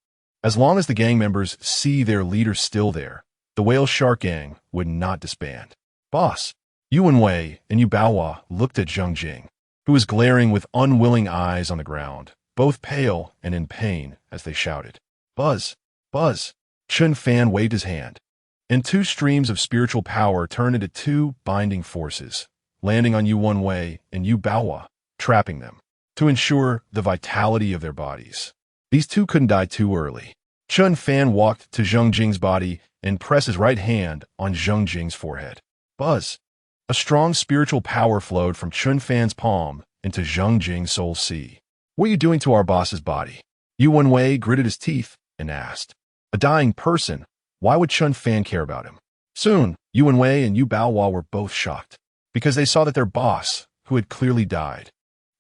as long as the gang members see their leader still there, the whale shark gang would not disband. Boss, Yuan Wei and Yu Baohua looked at Zheng Jing, who was glaring with unwilling eyes on the ground, both pale and in pain as they shouted, "Buzz! Buzz!" Chen Fan waved his hand, and two streams of spiritual power turned into two binding forces, landing on Yuan Wei and Yu Baohua, trapping them, to ensure the vitality of their bodies. These two couldn't die too early. Chen Fan walked to Zheng Jing's body and pressed his right hand on Zheng Jing's forehead. Buzz! A strong spiritual power flowed from Chen Fan's palm into Zheng Jing's soul sea. "What are you doing to our boss's body?" Yuan Wei gritted his teeth and asked. A dying person, why would Chen Fan care about him? Soon, Yuan Wei and Yu Baohua were both shocked, because they saw that their boss, who had clearly died,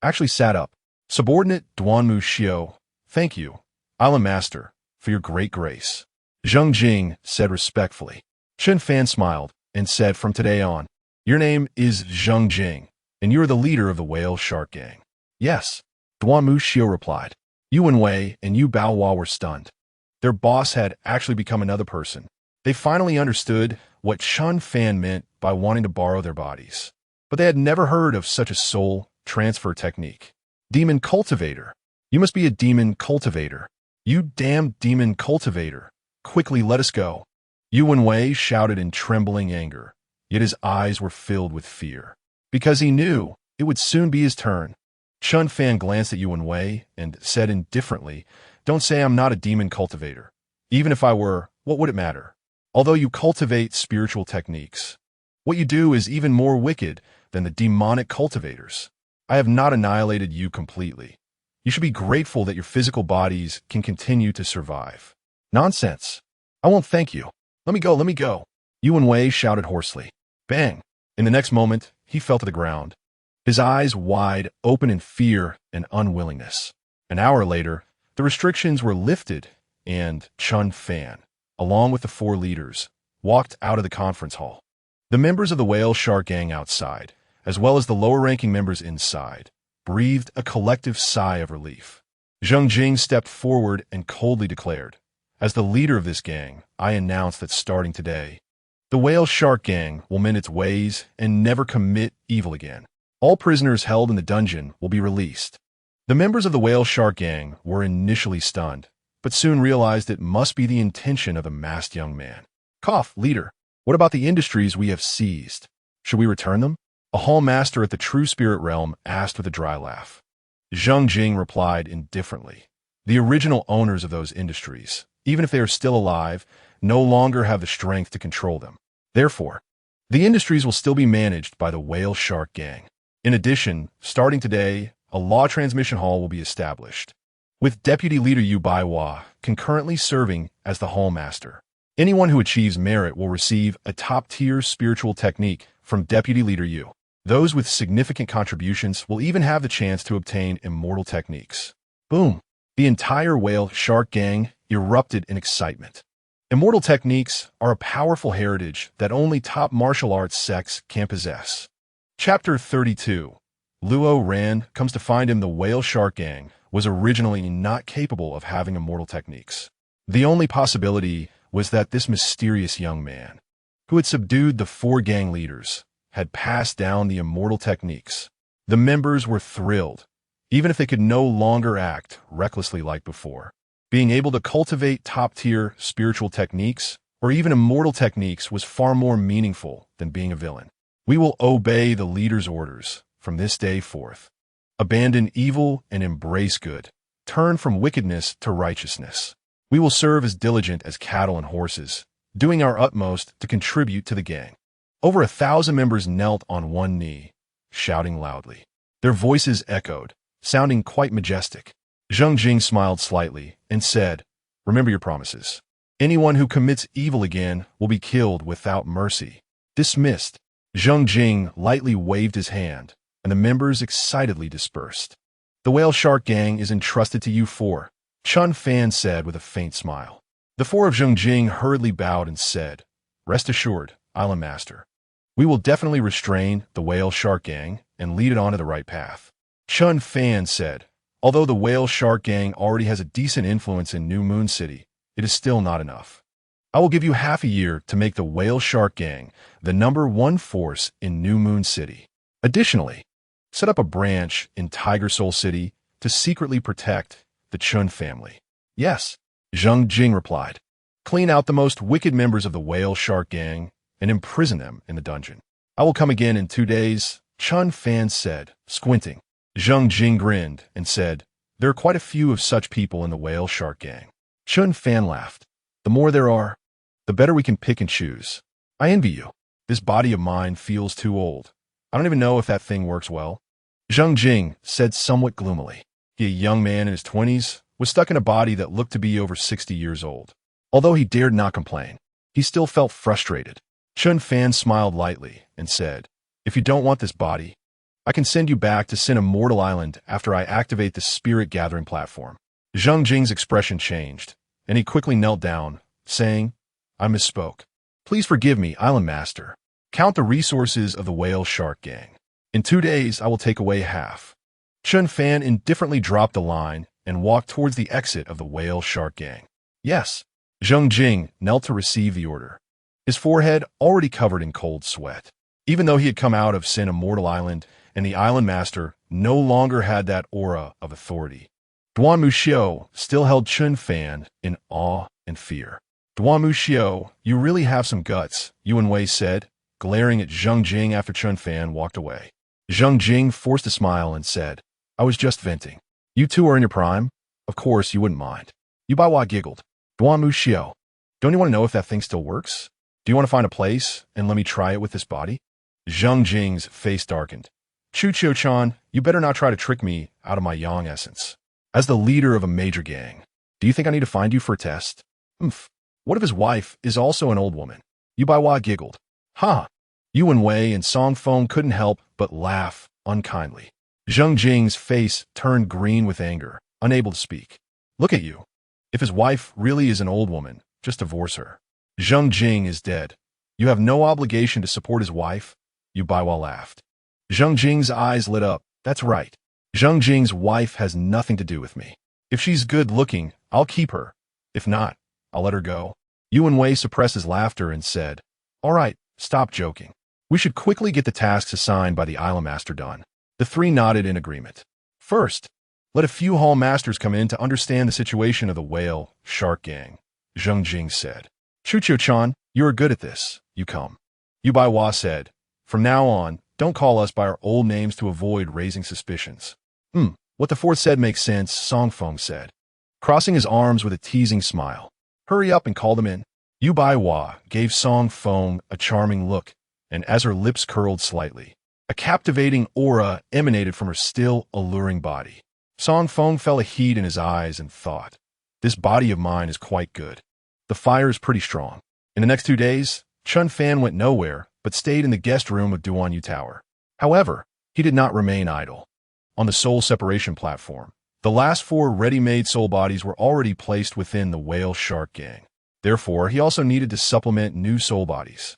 actually sat up. Subordinate Duanmu Xiao, thank you, Island Master, for your great grace. Zheng Jing said respectfully. Chen Fan smiled and said, from today on, your name is Zheng Jing, and you are the leader of the whale shark gang. Yes, Duanmu Xiao replied. Yuan Wei and Yu Baohua were stunned. Their boss had actually become another person. They finally understood what Chen Fan meant by wanting to borrow their bodies. But they had never heard of such a soul transfer technique. Demon cultivator. You must be a demon cultivator. You damn demon cultivator. Quickly let us go. Yuan Wei shouted in trembling anger, yet his eyes were filled with fear, because he knew it would soon be his turn. Chen Fan glanced at Yuan Wei and said indifferently, don't say I'm not a demon cultivator. Even if I were, what would it matter? Although you cultivate spiritual techniques, what you do is even more wicked than the demonic cultivators. I have not annihilated you completely. You should be grateful that your physical bodies can continue to survive. Nonsense. I won't thank you. Let me go, let me go. Yuan Wei shouted hoarsely. Bang! In the next moment, he fell to the ground, his eyes wide open in fear and unwillingness. An hour later, the restrictions were lifted, and Chen Fan, along with the four leaders, walked out of the conference hall. The members of the whale shark gang outside, as well as the lower-ranking members inside, breathed a collective sigh of relief. Zheng Jing stepped forward and coldly declared, as the leader of this gang, I announce that starting today, the whale shark gang will mend its ways and never commit evil again. All prisoners held in the dungeon will be released. The members of the whale shark gang were initially stunned, but soon realized it must be the intention of the masked young man. Cough, leader. What about the industries we have seized? Should we return them? A hall master at the True Spirit Realm asked with a dry laugh. Zheng Jing replied indifferently. The original owners of those industries, even if they are still alive, no longer have the strength to control them. Therefore, the industries will still be managed by the whale shark gang. In addition, starting today, a law transmission hall will be established, with Deputy Leader Yu Baohua concurrently serving as the hall master. Anyone who achieves merit will receive a top-tier spiritual technique from Deputy Leader Yu. Those with significant contributions will even have the chance to obtain immortal techniques. Boom! The entire whale shark gang erupted in excitement. Immortal techniques are a powerful heritage that only top martial arts sects can possess. Chapter 32. Luo Ran comes to find him the whale shark gang was originally not capable of having immortal techniques. The only possibility was that this mysterious young man, who had subdued the four gang leaders, had passed down the immortal techniques. The members were thrilled, even if they could no longer act recklessly like before. Being able to cultivate top-tier spiritual techniques, or even immortal techniques, was far more meaningful than being a villain. We will obey the leader's orders from this day forth. Abandon evil and embrace good. Turn from wickedness to righteousness. We will serve as diligent as cattle and horses, doing our utmost to contribute to the gang. Over 1,000 members knelt on one knee, shouting loudly. Their voices echoed, sounding quite majestic. Zheng Jing smiled slightly and said, "Remember your promises. Anyone who commits evil again will be killed without mercy." Dismissed. Zheng Jing lightly waved his hand, and the members excitedly dispersed. "The Whale Shark Gang is entrusted to you four," Chen Fan said with a faint smile. The four of Zheng Jing hurriedly bowed and said, "Rest assured, Island Master. We will definitely restrain the Whale Shark Gang and lead it onto the right path." Chen Fan said, "Although the Whale Shark Gang already has a decent influence in New Moon City, it is still not enough. I will give you half a year to make the Whale Shark Gang the #1 force in New Moon City. Additionally, set up a branch in Tiger Soul City to secretly protect the Chun family." "Yes," Zheng Jing replied. "Clean out the most wicked members of the Whale Shark Gang and imprison them in the dungeon." "I will come again in 2 days," Chen Fan said, squinting. Zheng Jing grinned and said, "There are quite a few of such people in the Whale Shark Gang." Chen Fan laughed. "The more there are, the better we can pick and choose. I envy you. This body of mine feels too old. I don't even know if that thing works well." Zheng Jing said somewhat gloomily. He, a young man in his 20s, was stuck in a body that looked to be over 60 years old. Although he dared not complain, he still felt frustrated. Chen Fan smiled lightly and said, "If you don't want this body, I can send you back to Sinful Immortal Island after I activate the spirit gathering platform." Zheng Jing's expression changed, and he quickly knelt down, saying, "I misspoke. Please forgive me, Island Master. Count the resources of the Whale Shark Gang. In 2 days, I will take away half." Chen Fan indifferently dropped the line and walked towards the exit of the Whale Shark Gang. "Yes." Zheng Jing knelt to receive the order, his forehead already covered in cold sweat. Even though he had come out of Sin Immortal Island, and the Island Master no longer had that aura of authority, Duan Muxiu still held Chen Fan in awe and fear. "Duan Muxiu, you really have some guts," Yuan Wei said, glaring at Zheng Jing after Chen Fan walked away. Zheng Jing forced a smile and said, "I was just venting. You two are in your prime? Of course you wouldn't mind." Yu Baiwa giggled. "Duan Muxiu, don't you want to know if that thing still works? Do you want to find a place and let me try it with this body?" Zheng Jing's face darkened. "Chu Qiu-chan, you better not try to trick me out of my yang essence. As the leader of a major gang, do you think I need to find you for a test?" "Humph. What if his wife is also an old woman?" Yu Baiwa giggled. "Ha!" Yuan Wei and Song Feng couldn't help but laugh unkindly. Zheng Jing's face turned green with anger, unable to speak. "Look at you. If his wife really is an old woman, just divorce her. Zheng Jing is dead. You have no obligation to support his wife." Yu Baiwa laughed. Zheng Jing's eyes lit up. "That's right. Zheng Jing's wife has nothing to do with me. If she's good looking, I'll keep her. If not, I'll let her go." Yuan Wei suppressed his laughter and said, "All right, stop joking. We should quickly get the tasks assigned by the Island Master done." The three nodded in agreement. "First, let a few Hall Masters come in to understand the situation of the Whale Shark Gang," Zheng Jing said. "Chu Qiu-chan, you are good at this. You come." Yu Baiwa said, "From now on, don't call us by our old names to avoid raising suspicions." What the fourth said makes sense," Song Feng said, crossing his arms with a teasing smile. "Hurry up and call them in." Yu Baiwa gave Song Feng a charming look, and as her lips curled slightly, a captivating aura emanated from her still alluring body. Song Feng felt a heat in his eyes and thought, "This body of mine is quite good. The fire is pretty strong." In the next 2 days, Chen Fan went nowhere but stayed in the guest room of Duan Yu Tower. However, he did not remain idle. On the soul separation platform, the last 4 ready-made soul bodies were already placed within the Whale Shark Gang. Therefore, he also needed to supplement new soul bodies.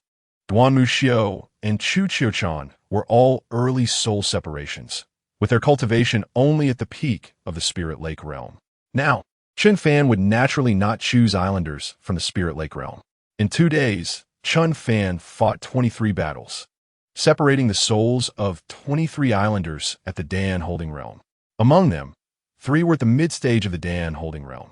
Duan Muxiu and Chu Qiu-chan were all early soul separations, with their cultivation only at the peak of the Spirit Lake realm. Now, Chen Fan would naturally not choose islanders from the Spirit Lake realm. In 2 days, Chen Fan fought 23 battles, separating the souls of 23 islanders at the Dan Holding Realm. Among them, 3 were at the mid-stage of the Dan Holding Realm.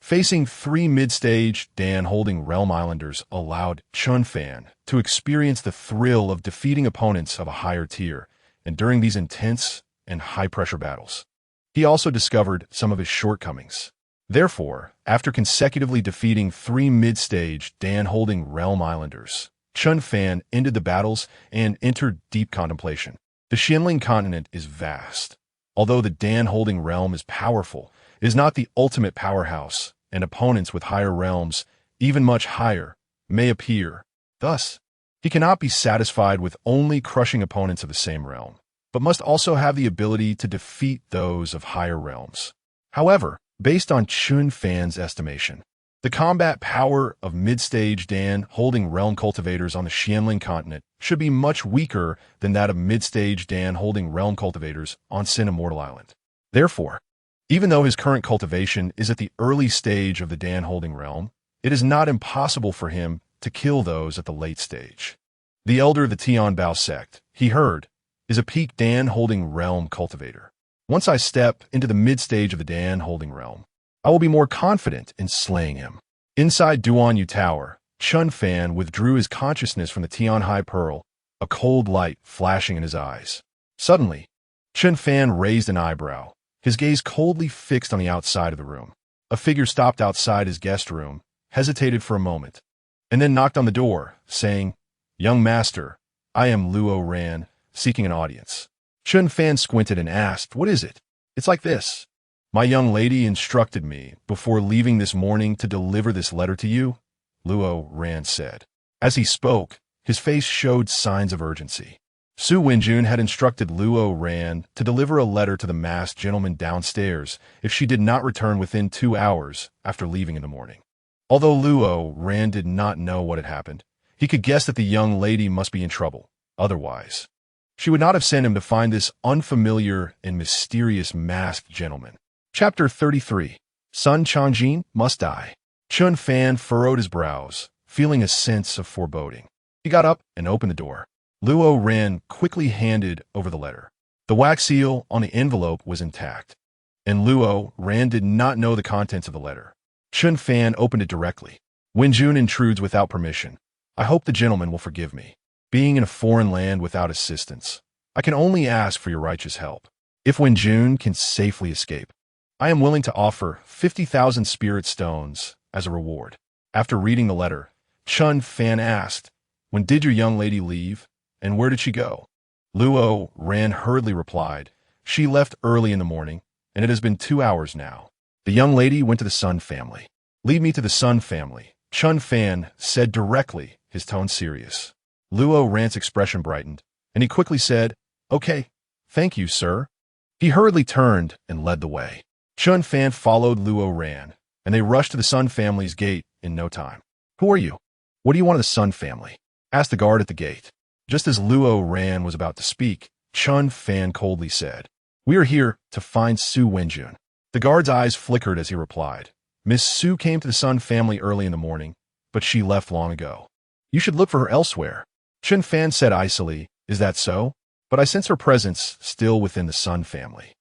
Facing 3 mid-stage Dan Holding Realm islanders allowed Chen Fan to experience the thrill of defeating opponents of a higher tier, and during these intense and high-pressure battles, he also discovered some of his shortcomings. Therefore, after consecutively defeating 3 mid-stage Dan Holding Realm islanders, Chen Fan ended the battles and entered deep contemplation. The Xianling continent is vast. Although the Dan Holding Realm is powerful, is not the ultimate powerhouse, and opponents with higher realms, even much higher, may appear. Thus, he cannot be satisfied with only crushing opponents of the same realm, but must also have the ability to defeat those of higher realms. However, based on Chen Fan's estimation, the combat power of mid-stage Dan holding realm cultivators on the Xianling continent should be much weaker than that of mid-stage Dan holding realm cultivators on Sinful Immortal Island. Therefore, even though his current cultivation is at the early stage of the Dan holding realm, it is not impossible for him to kill those at the late stage. The elder of the Tian Bao sect, he heard, is a peak Dan holding realm cultivator. Once I step into the mid-stage of the Dan holding realm, I will be more confident in slaying him. Inside Duan Yu Tower, Chen Fan withdrew his consciousness from the Tian High Pearl, a cold light flashing in his eyes. Suddenly, Chen Fan raised an eyebrow, his gaze coldly fixed on the outside of the room. A figure stopped outside his guest room, hesitated for a moment, and then knocked on the door, saying, "Young master, I am Luo Ran, seeking an audience." Chen Fan squinted and asked, "What is it?" "It's like this. My young lady instructed me before leaving this morning to deliver this letter to you," Luo Ran said. As he spoke, his face showed signs of urgency. Su Wenjun had instructed Luo Ran to deliver a letter to the masked gentleman downstairs if she did not return within 2 hours after leaving in the morning. Although Luo Ran did not know what had happened, he could guess that the young lady must be in trouble. Otherwise, she would not have sent him to find this unfamiliar and mysterious masked gentleman. Chapter 33. Sun Changjin Must Die. Chen Fan furrowed his brows, feeling a sense of foreboding. He got up and opened the door. Luo Ran quickly handed over the letter. The wax seal on the envelope was intact, and Luo Ran did not know the contents of the letter. Chen Fan opened it directly. "Wenjun intrudes without permission. I hope the gentleman will forgive me. Being in a foreign land without assistance, I can only ask for your righteous help. If Wenjun can safely escape, I am willing to offer 50,000 spirit stones as a reward." After reading the letter, Chen Fan asked, "When did your young lady leave, and where did she go?" Luo Ran hurriedly replied, "She left early in the morning, and it has been 2 hours now. The young lady went to the Sun family." "Lead me to the Sun family," Chen Fan said directly, his tone serious. Luo Ran's expression brightened, and he quickly said, "Okay, thank you, sir." He hurriedly turned and led the way. Chen Fan followed Luo Ran, and they rushed to the Sun family's gate in no time. "Who are you? What do you want of the Sun family?" asked the guard at the gate. Just as Luo Ran was about to speak, Chen Fan coldly said, "We are here to find Su Wenjun." The guard's eyes flickered as he replied, "Miss Su came to the Sun family early in the morning, but she left long ago. You should look for her elsewhere." Chen Fan said icily, "Is that so? But I sense her presence still within the Sun family."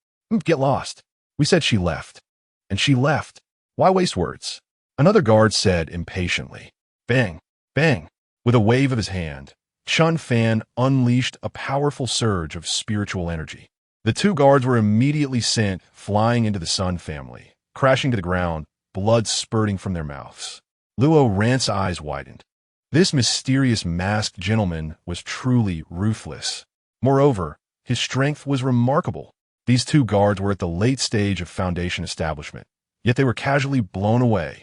"Get lost. We said she left." "And she left. Why waste words?" Another guard said impatiently. Bang, bang. With a wave of his hand, Chen Fan unleashed a powerful surge of spiritual energy. The two guards were immediately sent flying into the Sun family, crashing to the ground, blood spurting from their mouths. Luo Ran's eyes widened. This mysterious masked gentleman was truly ruthless. Moreover, his strength was remarkable. These two guards were at the late stage of Foundation establishment, yet they were casually blown away.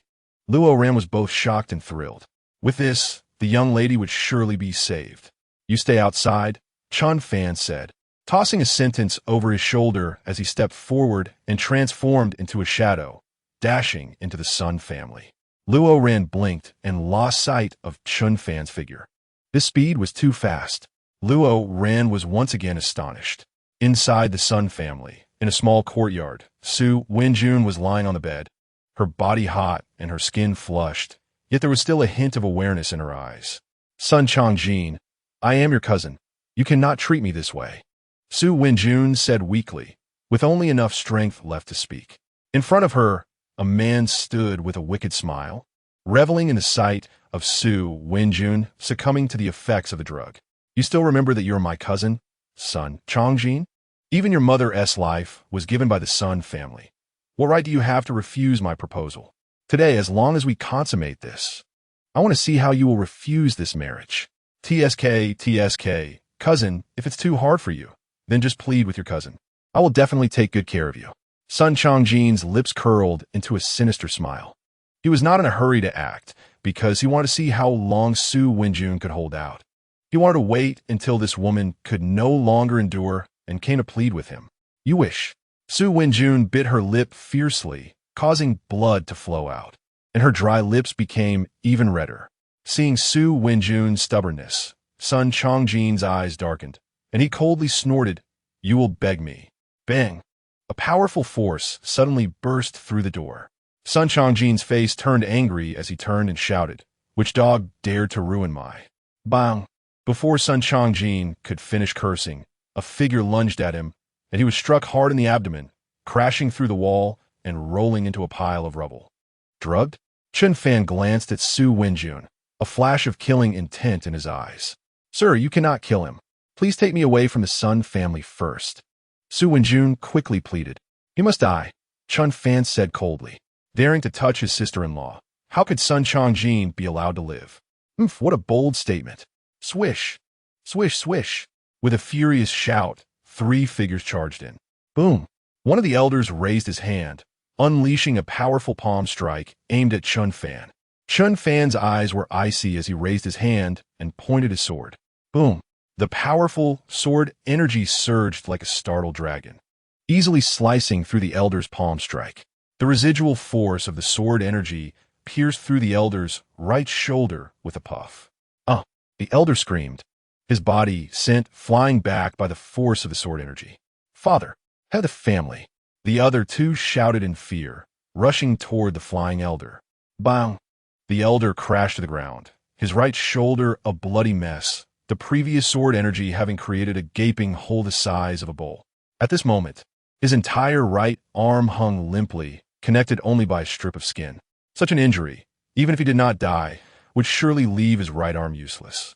Luo Ran was both shocked and thrilled. With this, the young lady would surely be saved. "You stay outside," Chen Fan said, tossing a sentence over his shoulder as he stepped forward and transformed into a shadow, dashing into the Sun family. Luo Ran blinked and lost sight of Chen Fan's figure. This speed was too fast. Luo Ran was once again astonished. Inside the Sun family, in a small courtyard, Su Wenjun was lying on the bed, her body hot and her skin flushed, yet there was still a hint of awareness in her eyes. "Sun Changjin, I am your cousin. You cannot treat me this way," Su Wenjun said weakly, with only enough strength left to speak. In front of her, a man stood with a wicked smile, reveling in the sight of Su Wenjun succumbing to the effects of the drug. "You still remember that you're my cousin, Sun Changjin? Even your mother's life was given by the Sun family. What right do you have to refuse my proposal? Today, as long as we consummate this, I want to see how you will refuse this marriage." Cousin, if it's too hard for you, then just plead with your cousin. I will definitely take good care of you." Sun Changjin's lips curled into a sinister smile. He was not in a hurry to act, because he wanted to see how long Su Wenjun could hold out. He wanted to wait until this woman could no longer endure and came to plead with him. You wish. Su Wenjun bit her lip fiercely, causing blood to flow out, and her dry lips became even redder. Seeing Su Wenjun's stubbornness, Sun Changjin's eyes darkened, and he coldly snorted, You will beg me. Bang! A powerful force suddenly burst through the door. Sun Changjin's face turned angry as he turned and shouted, Which dog dared to ruin my... Bang! Before Sun Changjin could finish cursing, a figure lunged at him, and he was struck hard in the abdomen, crashing through the wall and rolling into a pile of rubble. Drugged? Chen Fan glanced at Su Wenjun, a flash of killing intent in his eyes. Sir, you cannot kill him. Please take me away from the Sun family first. Su Wenjun quickly pleaded. He must die, Chen Fan said coldly, daring to touch his sister-in-law. How could Sun Changjin be allowed to live? What a bold statement. Swish! Swish, swish! With a furious shout, 3 figures charged in. Boom! One of the elders raised his hand, unleashing a powerful palm strike aimed at Chen Fan. Chen Fan's eyes were icy as he raised his hand and pointed his sword. Boom! The powerful sword energy surged like a startled dragon, easily slicing through the elder's palm strike. The residual force of the sword energy pierced through the elder's right shoulder with a puff. The elder screamed, his body sent flying back by the force of the sword energy. Father, head of the family. The other 2 shouted in fear, rushing toward the flying elder. Bang! The elder crashed to the ground, his right shoulder a bloody mess, the previous sword energy having created a gaping hole the size of a bowl. At this moment, his entire right arm hung limply, connected only by a strip of skin. Such an injury, even if he did not die, would surely leave his right arm useless.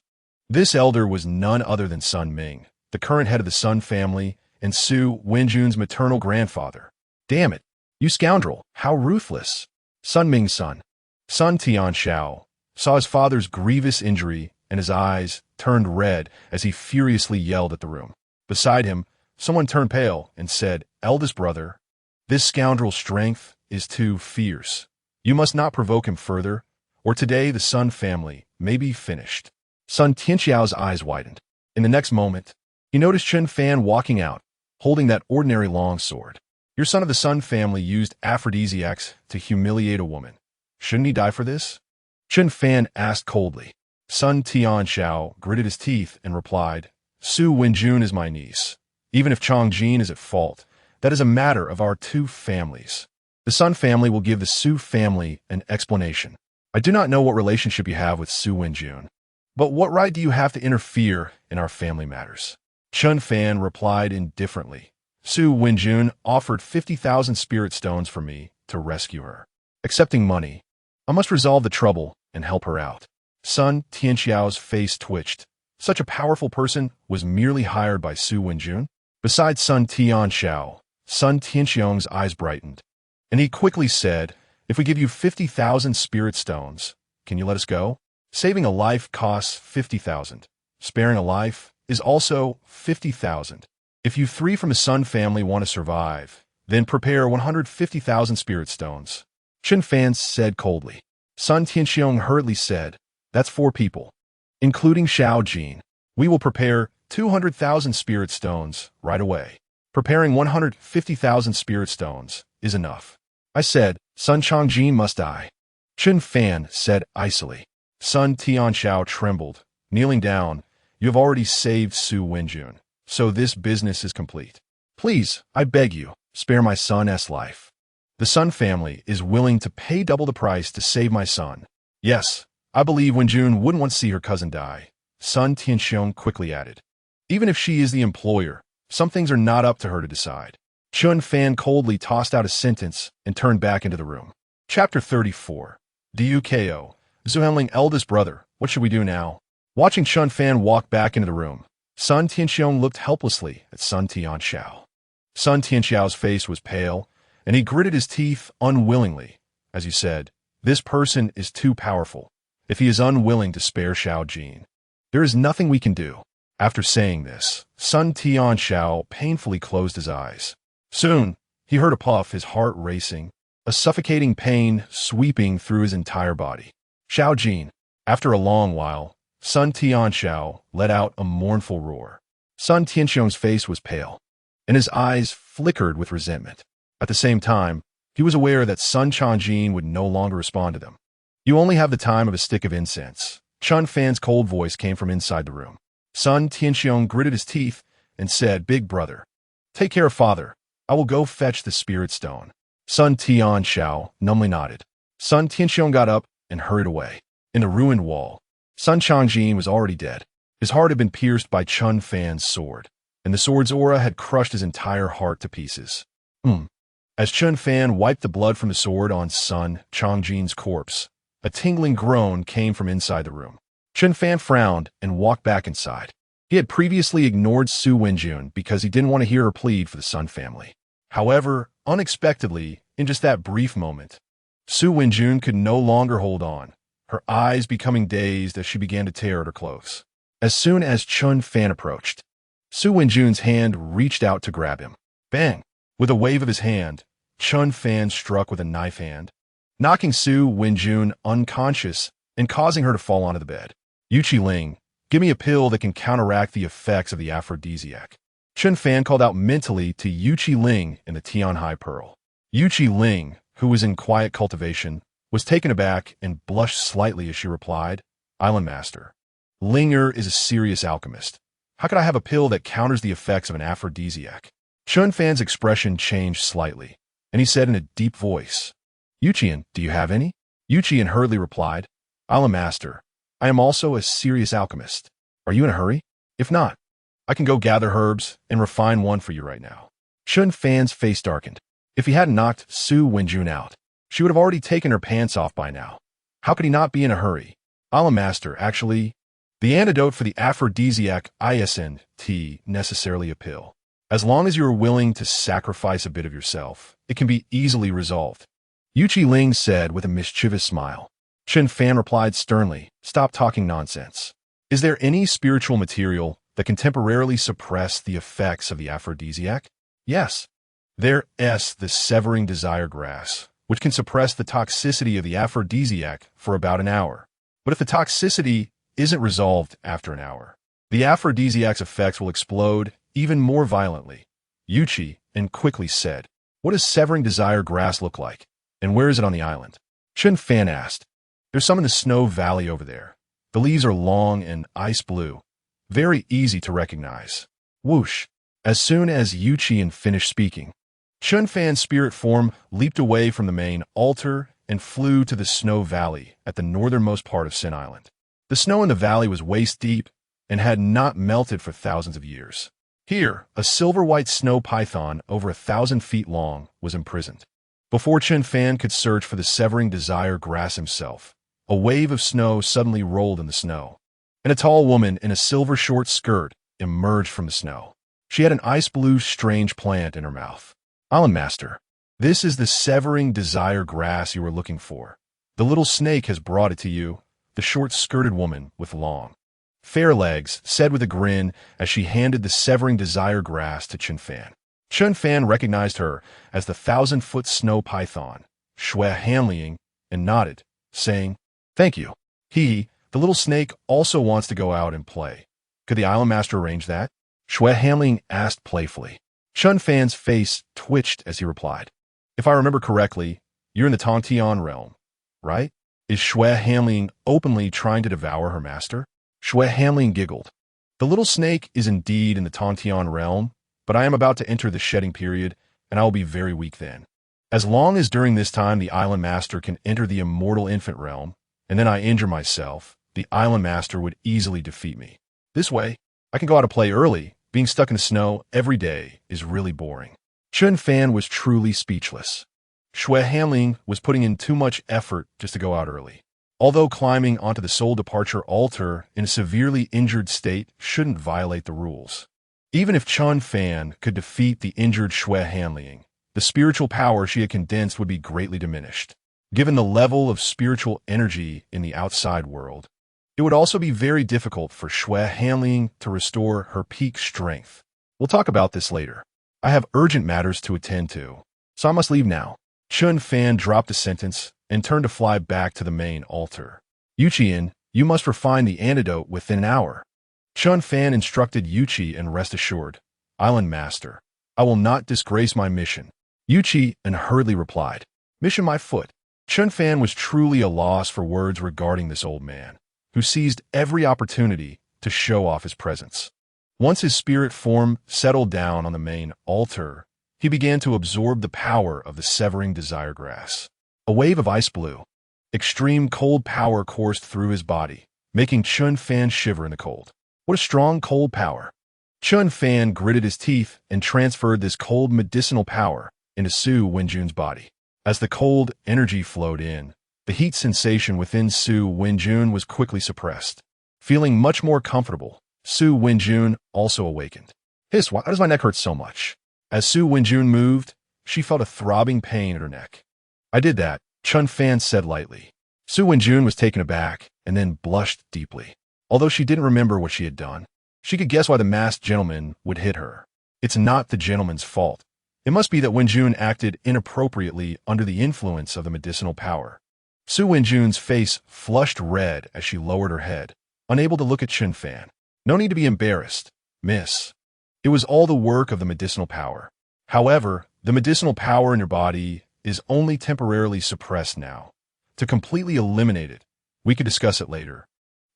This elder was none other than Sun Ming, the current head of the Sun family, and Su Wenjun's maternal grandfather. Damn it, you scoundrel, how ruthless. Sun Ming's son, Sun Tianxiao, saw his father's grievous injury and his eyes turned red as he furiously yelled at the room. Beside him, someone turned pale and said, Eldest brother, this scoundrel's strength is too fierce. You must not provoke him further, or today the Sun family may be finished. Sun Tianxiao's eyes widened. In the next moment, he noticed Chen Fan walking out, holding that ordinary long sword. Your son of the Sun family used aphrodisiacs to humiliate a woman. Shouldn't he die for this? Chen Fan asked coldly. Sun Tianxiao gritted his teeth and replied, Su Wenjun is my niece. Even if Changjin is at fault, that is a matter of our 2 families. The Sun family will give the Su family an explanation. I do not know what relationship you have with Su Wenjun, but what right do you have to interfere in our family matters? Chen Fan replied indifferently. Su Wenjun offered 50,000 spirit stones for me to rescue her. Accepting money, I must resolve the trouble and help her out. Sun Tianxiao's face twitched. Such a powerful person was merely hired by Su Wenjun. Besides Sun Tianxiao, Sun Tianxiong's eyes brightened, and he quickly said, If we give you 50,000 spirit stones, can you let us go? Saving a life costs 50,000. Sparing a life is also 50,000. If you 3 from the Sun family want to survive, then prepare 150,000 spirit stones. Chen Fan said coldly. Sun Tianxiong hurriedly said, That's 4 people, including Xiao Jin. We will prepare 200,000 spirit stones right away. Preparing 150,000 spirit stones is enough. I said, Sun Changjin must die. Chen Fan said icily. Sun Tianxiao trembled, kneeling down. You have already saved Su Wenjun, so this business is complete. Please, I beg you, spare my son's life. The Sun family is willing to pay double the price to save my son. Yes, I believe Wenjun wouldn't want to see her cousin die, Sun Tianxiong quickly added. Even if she is the employer, some things are not up to her to decide. Chen Fan coldly tossed out a sentence and turned back into the room. Chapter 34. DUKO. Zuhanling eldest brother, what should we do now? Watching Chen Fan walk back into the room, Sun Tianxiong looked helplessly at Sun Tianxiao. Sun Tianxiao's face was pale, and he gritted his teeth unwillingly as he said, This person is too powerful. If he is unwilling to spare Xiao Jin, there is nothing we can do. After saying this, Sun Tianxiao painfully closed his eyes. Soon, He heard a puff, his heart racing, a suffocating pain sweeping through his entire body. Xiao Jin. After a long while, Sun Tianxiao let out a mournful roar. Sun Tianxiang's face was pale, and his eyes flickered with resentment. At the same time, he was aware that Sun Changjin would no longer respond to them. You only have the time of a stick of incense. Chen Fan's cold voice came from inside the room. Sun Tianxiang gritted his teeth and said, "Big brother, take care of father. I will go fetch the spirit stone." Sun Tianxiao numbly nodded. Sun Tianxiang got up and hurried away. In the ruined wall, Sun Changjin was already dead. His heart had been pierced by Chen Fan's sword, and the sword's aura had crushed his entire heart to pieces. As Chen Fan wiped the blood from the sword on Sun Changjin's corpse, a tingling groan came from inside the room. Chen Fan frowned and walked back inside. He had previously ignored Su Wenjun because he didn't want to hear her plead for the Sun family. However, unexpectedly, in just that brief moment, Su Wenjun could no longer hold on, her eyes becoming dazed as she began to tear at her clothes. As soon as Chen Fan approached, Su Wenjun's hand reached out to grab him. Bang! With a wave of his hand, Chen Fan struck with a knife hand, knocking Su Wenjun unconscious and causing her to fall onto the bed. Yuqi Ling, give me a pill that can counteract the effects of the aphrodisiac. Chen Fan called out mentally to Yuqi Ling in the Tianhai Pearl. Yuqi Ling, who was in quiet cultivation, was taken aback and blushed slightly as she replied, "Island Master, Linger is a serious alchemist. How could I have a pill that counters the effects of an aphrodisiac?" Chen Fan's expression changed slightly, and he said in a deep voice, "Yuqian, do you have any?" Yuqian hurriedly replied, "Island Master, I am also a serious alchemist. Are you in a hurry? If not, I can go gather herbs and refine one for you right now." Chen Fan's face darkened. If he hadn't knocked Su Wenjun out, she would have already taken her pants off by now. How could he not be in a hurry? Island Master, actually, the antidote for the aphrodisiac isn't necessarily a pill. As long as you are willing to sacrifice a bit of yourself, it can be easily resolved. Yuqi Ling said with a mischievous smile. Chen Fan replied sternly, "Stop talking nonsense. Is there any spiritual material that can temporarily suppress the effects of the aphrodisiac?" "Yes. There's the severing desire grass, which can suppress the toxicity of the aphrodisiac for about an hour. But if the toxicity isn't resolved after an hour, the aphrodisiac's effects will explode even more violently." Yuqi and quickly said, "What does severing desire grass look like, and where is it on the island?" Chen Fan asked. "There's some in the snow valley over there. The leaves are long and ice blue, very easy to recognize." Whoosh! As soon as Yuqi finished speaking, Chen Fan's spirit form leaped away from the main altar and flew to the snow valley at the northernmost part of Sin Island. The snow in the valley was waist deep and had not melted for thousands of years. Here, a silver-white snow python over 1,000 feet long was imprisoned. Before Chen Fan could search for the severing desire grass himself, a wave of snow suddenly rolled in the snow, and a tall woman in a silver short skirt emerged from the snow. She had an ice-blue strange plant in her mouth. "Island Master, this is the severing desire grass you were looking for. The little snake has brought it to you," the short-skirted woman with long, fair legs said with a grin as she handed the severing desire grass to Chen Fan. Chen Fan recognized her as the 1,000-foot snow python, Shui Hanliang, and nodded, saying, "Thank you. The little snake, also wants to go out and play. Could the Island Master arrange that?" Shui Hanliang asked playfully. Chen Fan's face twitched as he replied, "If I remember correctly, you're in the Tongtian realm, right? Is Shui Hanliang openly trying to devour her master?" Shui Hanliang giggled. "The little snake is indeed in the Tongtian realm, but I am about to enter the shedding period, and I will be very weak then. As long as during this time the Island Master can enter the immortal infant realm, and then I injure myself, the Island Master would easily defeat me. This way, I can go out to play early. Being stuck in the snow every day is really boring." Chen Fan was truly speechless. Shui Hanliang was putting in too much effort just to go out early. Although climbing onto the soul departure altar in a severely injured state shouldn't violate the rules. Even if Chen Fan could defeat the injured Shui Hanliang, the spiritual power she had condensed would be greatly diminished. Given the level of spiritual energy in the outside world, it would also be very difficult for Shui Hanliang to restore her peak strength. We'll talk about this later. I have urgent matters to attend to. So I must leave now. Chen Fan dropped the sentence and turned to fly back to the main altar. Yuqian, you must refine the antidote within an hour. Chen Fan instructed Yuqi and rest assured, Island Master, I will not disgrace my mission. Yuqi hurriedly replied, Mission my foot. Chen Fan was truly a loss for words regarding this old man, who seized every opportunity to show off his presence. Once his spirit form settled down on the main altar, he began to absorb the power of the severing desire grass. A wave of ice blew. Extreme cold power coursed through his body, making Chen Fan shiver in the cold. What a strong cold power! Chen Fan gritted his teeth and transferred this cold medicinal power into Su Wenjun's body. As the cold energy flowed in, the heat sensation within Su Wenjun was quickly suppressed. Feeling much more comfortable, Su Wenjun also awakened. Hiss, why does my neck hurt so much? As Su Wenjun moved, she felt a throbbing pain at her neck. I did that, Chen Fan said lightly. Su Wenjun was taken aback and then blushed deeply. Although she didn't remember what she had done, she could guess why the masked gentleman would hit her. It's not the gentleman's fault. It must be that Wenjun acted inappropriately under the influence of the medicinal power. Su Wenjun's face flushed red as she lowered her head, unable to look at Chen Fan. No need to be embarrassed, miss. It was all the work of the medicinal power. However, the medicinal power in your body is only temporarily suppressed now. To completely eliminate it, we could discuss it later.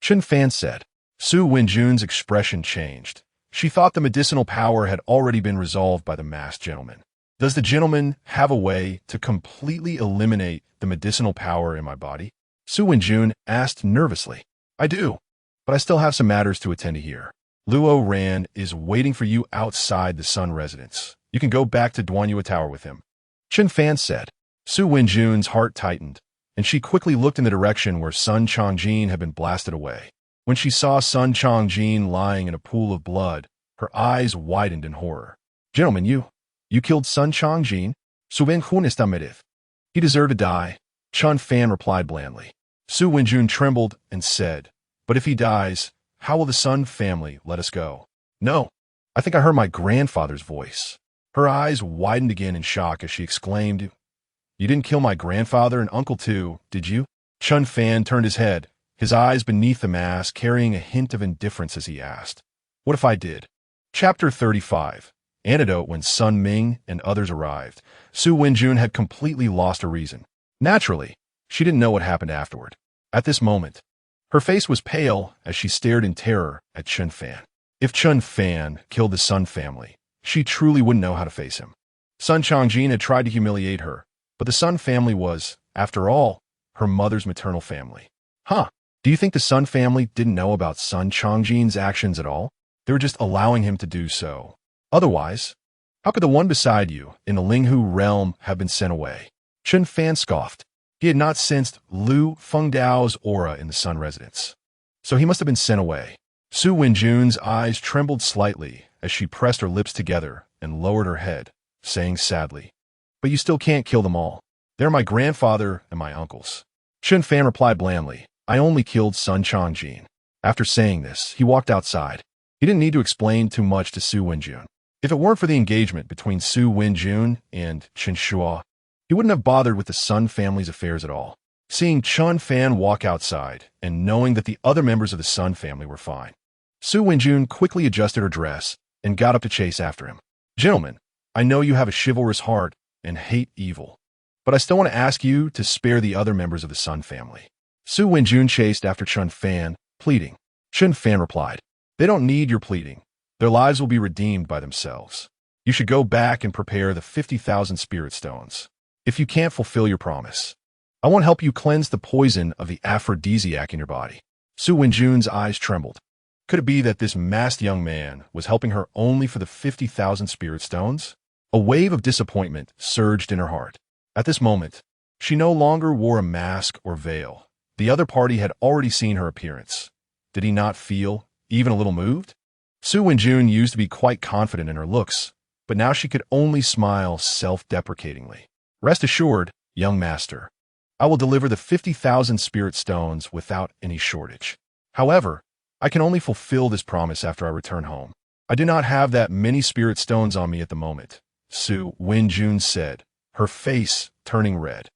Chen Fan said. Su Wenjun's expression changed. She thought the medicinal power had already been resolved by the masked gentleman. Does the gentleman have a way to completely eliminate the medicinal power in my body? Su Wenjun asked nervously. I do, but I still have some matters to attend to here. Luo Ran is waiting for you outside the Sun residence. You can go back to Duanyua Tower with him. Chen Fan said. Su Wenjun's heart tightened, and she quickly looked in the direction where Sun Changjin had been blasted away. When she saw Sun Changjin lying in a pool of blood, her eyes widened in horror. Gentlemen, you killed Sun Changjin? Su Wenjun está merith. He deserved to die, Chen Fan replied blandly. Su Wenjun trembled and said, But if he dies, how will the Sun family let us go? No, I think I heard my grandfather's voice. Her eyes widened again in shock as she exclaimed, You didn't kill my grandfather and uncle too, did you? Chen Fan turned his head, his eyes beneath the mask carrying a hint of indifference as he asked, What if I did? Chapter 35. Antidote. When Sun Ming and others arrived, Su Wenjun had completely lost her reason. Naturally, she didn't know what happened afterward. At this moment, her face was pale as she stared in terror at Chen Fan. If Chen Fan killed the Sun family, she truly wouldn't know how to face him. Sun Changjin had tried to humiliate her, but the Sun family was, after all, her mother's maternal family. Huh? Do you think the Sun family didn't know about Sun Changjin's actions at all? They were just allowing him to do so. Otherwise, how could the one beside you in the Linghu realm have been sent away? Chen Fan scoffed. He had not sensed Lu Fengdao's aura in the Sun residence, so he must have been sent away. Su Wenjun's eyes trembled slightly as she pressed her lips together and lowered her head, saying sadly, But you still can't kill them all. They're my grandfather and my uncles. Chen Fan replied blandly, I only killed Sun Changjin. After saying this, he walked outside. He didn't need to explain too much to Su Wenjun. If it weren't for the engagement between Su Wenjun and Chen Shua, he wouldn't have bothered with the Sun family's affairs at all. Seeing Chen Fan walk outside and knowing that the other members of the Sun family were fine, Su Wenjun quickly adjusted her dress and got up to chase after him. Gentlemen, I know you have a chivalrous heart and hate evil, but I still want to ask you to spare the other members of the Sun family. Su Wenjun chased after Chen Fan, pleading. Chen Fan replied, They don't need your pleading. Their lives will be redeemed by themselves. You should go back and prepare the 50,000 spirit stones. If you can't fulfill your promise, I won't help you cleanse the poison of the aphrodisiac in your body. Su Wenjun's eyes trembled. Could it be that this masked young man was helping her only for the 50,000 spirit stones? A wave of disappointment surged in her heart. At this moment, she no longer wore a mask or veil. The other party had already seen her appearance. Did he not feel even a little moved? Su Wenjun used to be quite confident in her looks, but now she could only smile self-deprecatingly. Rest assured, young master, I will deliver the 50,000 spirit stones without any shortage. However, I can only fulfill this promise after I return home. I do not have that many spirit stones on me at the moment, Su Wenjun said, her face turning red.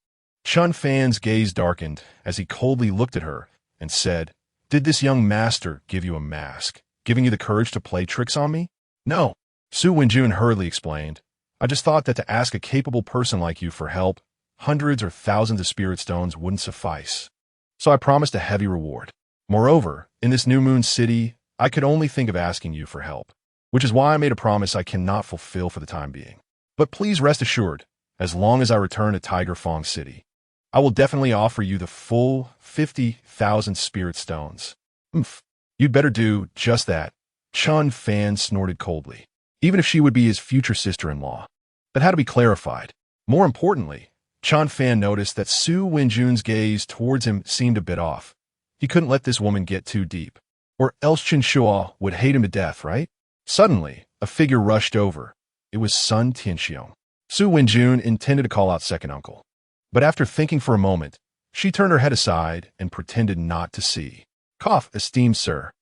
Chen Fan's gaze darkened as he coldly looked at her and said, "Did this young master give you a mask, giving you the courage to play tricks on me?" "No," Su Wenjun hurriedly explained. "I just thought that to ask a capable person like you for help, hundreds or thousands of spirit stones wouldn't suffice. So I promised a heavy reward. Moreover, in this New Moon City, I could only think of asking you for help, which is why I made a promise I cannot fulfill for the time being. But please rest assured, as long as I return to Tiger Fong City, I will definitely offer you the full 50,000 spirit stones." "Oomph, you'd better do just that," Chen Fan snorted coldly. Even if she would be his future sister-in-law. That had to be clarified. More importantly, Chen Fan noticed that Su Wenjun's gaze towards him seemed a bit off. He couldn't let this woman get too deep, or else Chen Shuo would hate him to death, right? Suddenly, a figure rushed over. It was Sun Tianxiong. Su Wenjun intended to call out second uncle, but after thinking for a moment, she turned her head aside and pretended not to see. "Cough, esteemed sir.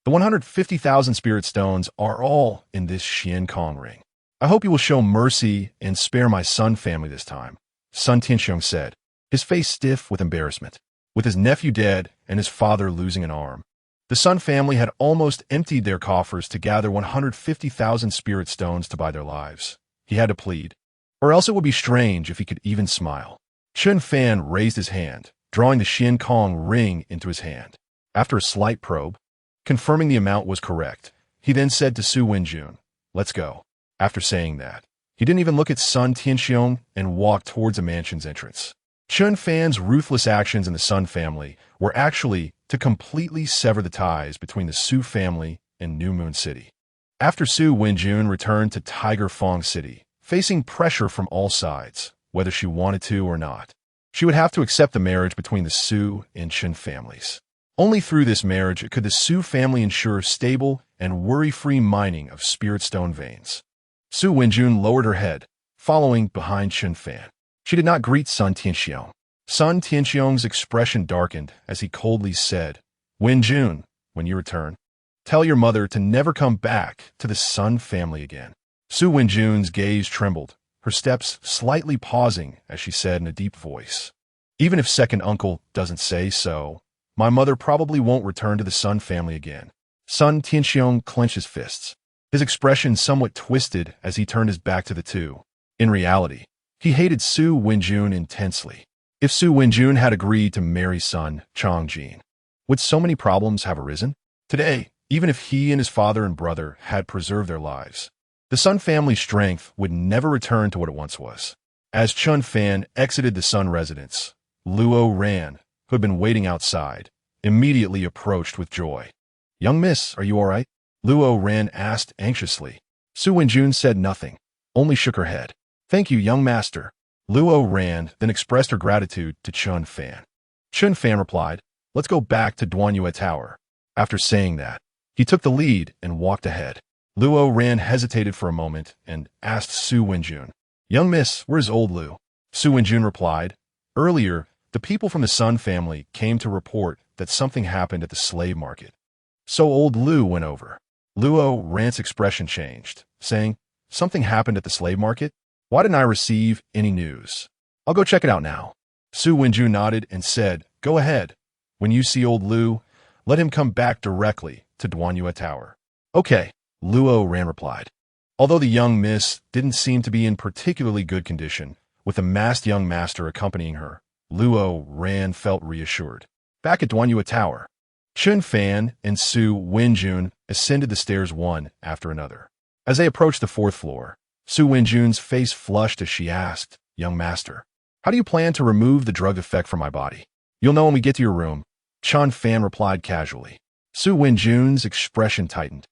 The 150,000 spirit stones are all in this Xian Kong ring. I hope you will show mercy and spare my Sun family this time," Sun Tianxiong said, his face stiff with embarrassment. With his nephew dead and his father losing an arm, the Sun family had almost emptied their coffers to gather 150,000 spirit stones to buy their lives. He had to plead, or else it would be strange if he could even smile. Chen Fan raised his hand, drawing the Xian Kong ring into his hand. After a slight probe, confirming the amount was correct, he then said to Su Wenjun, "Let's go." After saying that, he didn't even look at Sun Tianxiong and walked towards the mansion's entrance. Chen Fan's ruthless actions in the Sun family were actually to completely sever the ties between the Su family and New Moon City. After Su Wenjun returned to Tiger Fong City, facing pressure from all sides, whether she wanted to or not, she would have to accept the marriage between the Su and Chen families. Only through this marriage could the Su family ensure stable and worry-free mining of spirit stone veins. Su Wenjun lowered her head, following behind Chen Fan. She did not greet Sun Tianxiong. Sun Tianxiong's expression darkened as he coldly said, "Wenjun, when you return, tell your mother to never come back to the Sun family again." Su Wenjun's gaze trembled, her steps slightly pausing as she said in a deep voice, "Even if second uncle doesn't say so, my mother probably won't return to the Sun family again." Sun Tianxiong clenched his fists, his expression somewhat twisted as he turned his back to the two. In reality, he hated Su Wenjun intensely. If Su Wenjun had agreed to marry Sun Chongjin, would so many problems have arisen? Today, even if he and his father and brother had preserved their lives, the Sun family's strength would never return to what it once was. As Chen Fan exited the Sun residence, Luo Ran, who had been waiting outside, immediately approached with joy. "Young miss, are you all right?" Luo Ran asked anxiously. Su Wenjun said nothing, only shook her head. "Thank you, young master." Luo Ran then expressed her gratitude to Chen Fan. Chen Fan replied, "Let's go back to Duanyue Tower." After saying that, he took the lead and walked ahead. Luo Ran hesitated for a moment and asked Su Wenjun, "Young miss, where's old Lu?" Su Wenjun replied, "Earlier, the people from the Sun family came to report that something happened at the slave market. So old Lu went over." Luo Ran's expression changed, saying, "Something happened at the slave market? Why didn't I receive any news? I'll go check it out now." Su Wenjun nodded and said, "Go ahead. When you see old Lu, let him come back directly to Duanyue Tower." "Okay," Luo Ran replied. Although the young miss didn't seem to be in particularly good condition, with the masked young master accompanying her, Luo Ran felt reassured. Back at Duanyue Tower, Chen Fan and Su Wenjun ascended the stairs one after another. As they approached the fourth floor, Su Wenjun's face flushed as she asked, "Young master, how do you plan to remove the drug effect from my body?" "You'll know when we get to your room," Chen Fan replied casually. Su Wenjun's expression tightened,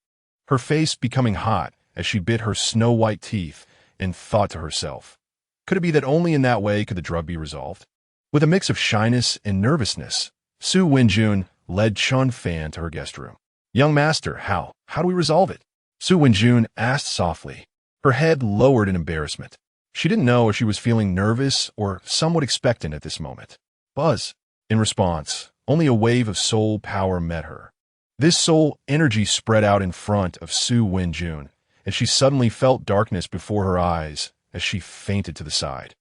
her face becoming hot as she bit her snow-white teeth and thought to herself, could it be that only in that way could the drug be resolved? With a mix of shyness and nervousness, Su Wenjun led Chen Fan to her guest room. "Young master, how do we resolve it?" Su Wenjun asked softly, her head lowered in embarrassment. She didn't know if she was feeling nervous or somewhat expectant at this moment. Buzz. In response, only a wave of soul power met her. This soul energy spread out in front of Su Wenjun, and she suddenly felt darkness before her eyes as she fainted to the side.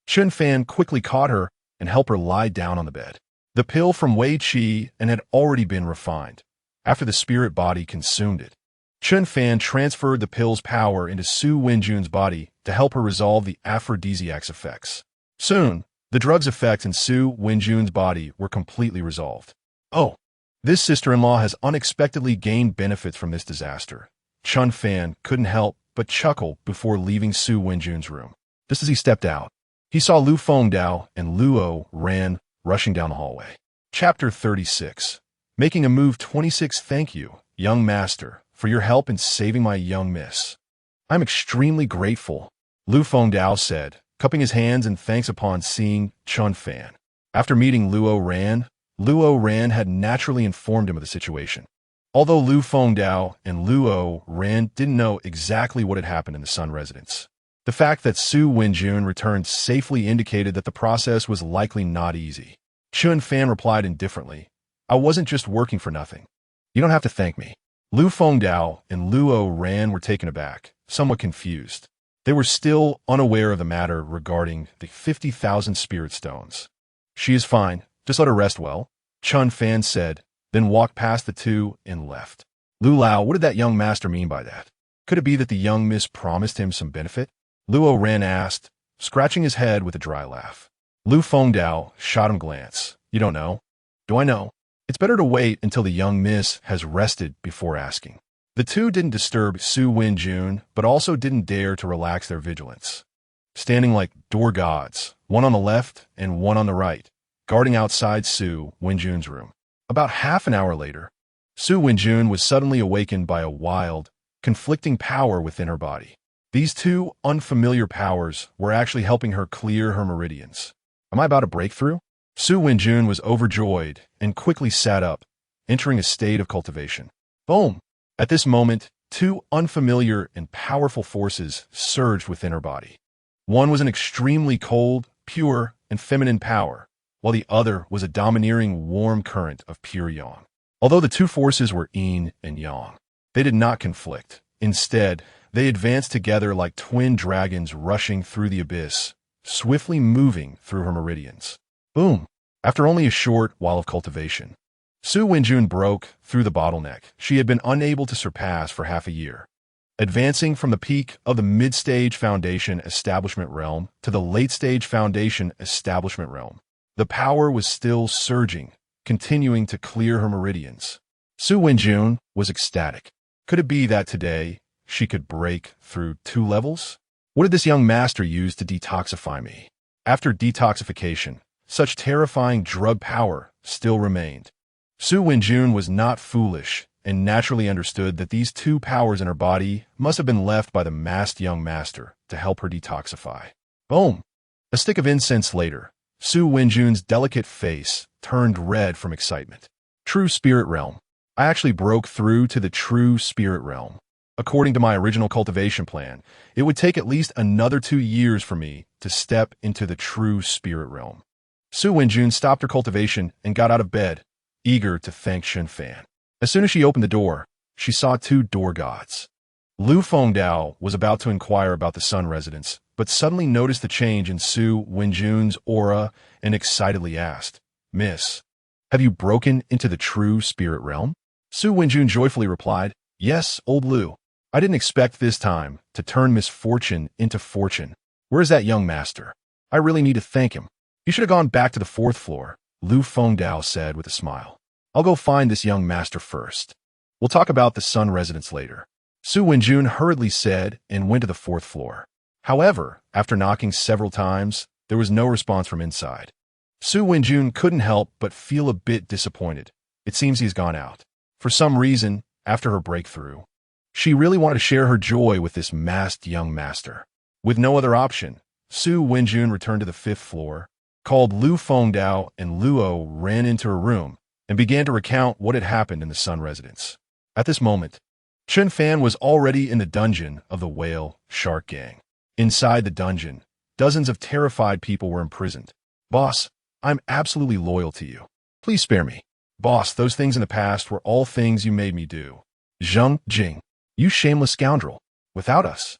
Chen Fan quickly caught her and helped her lie down on the bed. The pill from Wei Qi and had already been refined, after the spirit body consumed it. Chen Fan transferred the pill's power into Su Wenjun's body to help her resolve the aphrodisiac's effects. Soon, the drug's effects in Su Wenjun's body were completely resolved. Oh, this sister-in-law has unexpectedly gained benefits from this disaster. Chen Fan couldn't help but chuckle before leaving Su Wenjun's room. Just as he stepped out, he saw Lu Fengdao and Luo Ran rushing down the hallway. Chapter 36. Making a Move 26. Thank you, young master, for your help in saving my young miss. I'm extremely grateful, Lu Fengdao said, cupping his hands in thanks upon seeing Chen Fan. After meeting Luo Ran had naturally informed him of the situation. Although Lu Fengdao and Luo Ran didn't know exactly what had happened in the Sun residence, the fact that Su Wenjun returned safely indicated that the process was likely not easy. Chen Fan replied indifferently, I wasn't just working for nothing. You don't have to thank me. Lu Fengdao and Luo Ran were taken aback, somewhat confused. They were still unaware of the matter regarding the 50,000 spirit stones. She is fine. Just let her rest well, Chen Fan said, then walked past the two and left. Lu Lao, what did that young master mean by that? Could it be that the young miss promised him some benefit? Luo Ran asked, scratching his head with a dry laugh. Lu Fengdao shot him a glance. You don't know? Do I know? It's better to wait until the young miss has rested before asking. The two didn't disturb Su Wenjun, but also didn't dare to relax their vigilance. Standing like door gods, one on the left and one on the right, guarding outside Su Wenjun's room. About half an hour later, Su Wenjun was suddenly awakened by a wild, conflicting power within her body. These two unfamiliar powers were actually helping her clear her meridians. Am I about to break through? Su Wenjun was overjoyed and quickly sat up, entering a state of cultivation. Boom! At this moment, two unfamiliar and powerful forces surged within her body. One was an extremely cold, pure, and feminine power, while the other was a domineering warm current of pure yang. Although the two forces were yin and yang, they did not conflict. Instead, they advanced together like twin dragons rushing through the abyss, swiftly moving through her meridians. Boom! After only a short while of cultivation, Su Wenjun broke through the bottleneck she had been unable to surpass for half a year. Advancing from the peak of the mid-stage foundation establishment realm to the late-stage foundation establishment realm, the power was still surging, continuing to clear her meridians. Su Wenjun was ecstatic. Could it be that today she could break through 2 levels? What did this young master use to detoxify me? After detoxification, such terrifying drug power still remained. Su Wenjun was not foolish and naturally understood that these 2 powers in her body must have been left by the masked young master to help her detoxify. Boom! A stick of incense later, Su Wenjun's delicate face turned red from excitement. True Spirit Realm. I actually broke through to the True Spirit Realm. According to my original cultivation plan, it would take at least another 2 years for me to step into the True Spirit Realm. Su Wenjun stopped her cultivation and got out of bed, eager to thank Chen Fan. As soon as she opened the door, she saw 2 door gods. Lu Fengdao was about to inquire about the Sun residence, but suddenly noticed the change in Su Wenjun's aura and excitedly asked, Miss, have you broken into the True Spirit Realm? Su Wenjun joyfully replied, Yes, old Lu. I didn't expect this time to turn misfortune into fortune. Where's that young master? I really need to thank him. You should have gone back to the 4th floor, Lu Fengdao said with a smile. I'll go find this young master first. We'll talk about the Sun residence later. Su Wenjun hurriedly said and went to the 4th floor. However, after knocking several times, there was no response from inside. Su Wenjun couldn't help but feel a bit disappointed. It seems he's gone out. For some reason, after her breakthrough, she really wanted to share her joy with this masked young master. With no other option, Su Wenjun returned to the 5th floor, called Lu Fengdao and Luo ran into her room, and began to recount what had happened in the Sun residence. At this moment, Chen Fan was already in the dungeon of the Whale Shark Gang. Inside the dungeon, dozens of terrified people were imprisoned. Boss, I'm absolutely loyal to you. Please spare me. Boss, those things in the past were all things you made me do. Zheng Jing, you shameless scoundrel. Without us,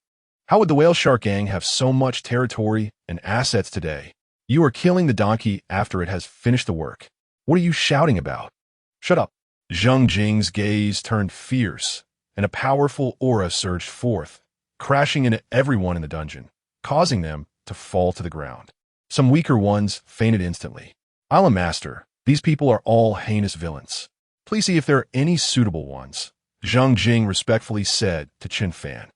How would the whale shark gang have so much territory and assets today? You are killing the donkey after it has finished the work. What are you shouting about? Shut up. Zheng Jing's gaze turned fierce, and a powerful aura surged forth, crashing into everyone in the dungeon, causing them to fall to the ground. Some weaker ones fainted instantly. Island Master, these people are all heinous villains. Please see if there are any suitable ones. Zheng Jing respectfully said to Chen Fan.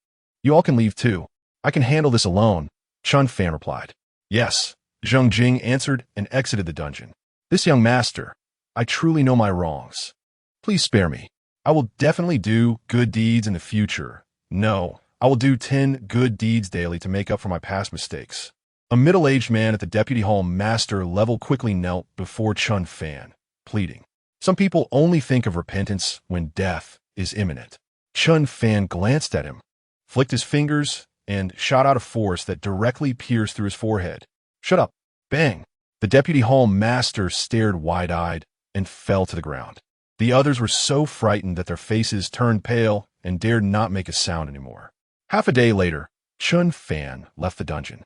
You all can leave too. I can handle this alone, Chen Fan replied. Yes, Zheng Jing answered and exited the dungeon. This young master, I truly know my wrongs. Please spare me. I will definitely do good deeds in the future. No, I will do 10 good deeds daily to make up for my past mistakes. A middle-aged man at the Deputy Hall Master level quickly knelt before Chen Fan, pleading. Some people only think of repentance when death is imminent. Chen Fan glanced at him, flicked his fingers, and shot out a force that directly pierced through his forehead. Shut up. Bang. The Deputy Hall Master stared wide-eyed and fell to the ground. The others were so frightened that their faces turned pale and dared not make a sound anymore. Half a day later, Chen Fan left the dungeon.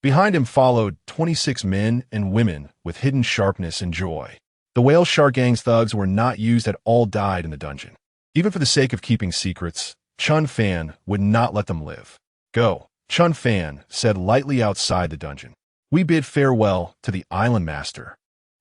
Behind him followed 26 men and women with hidden sharpness and joy. The whale shark gang's thugs were not used at all died in the dungeon. Even for the sake of keeping secrets, Chen Fan would not let them live. Go, Chen Fan said lightly outside the dungeon. We bid farewell to the Island Master.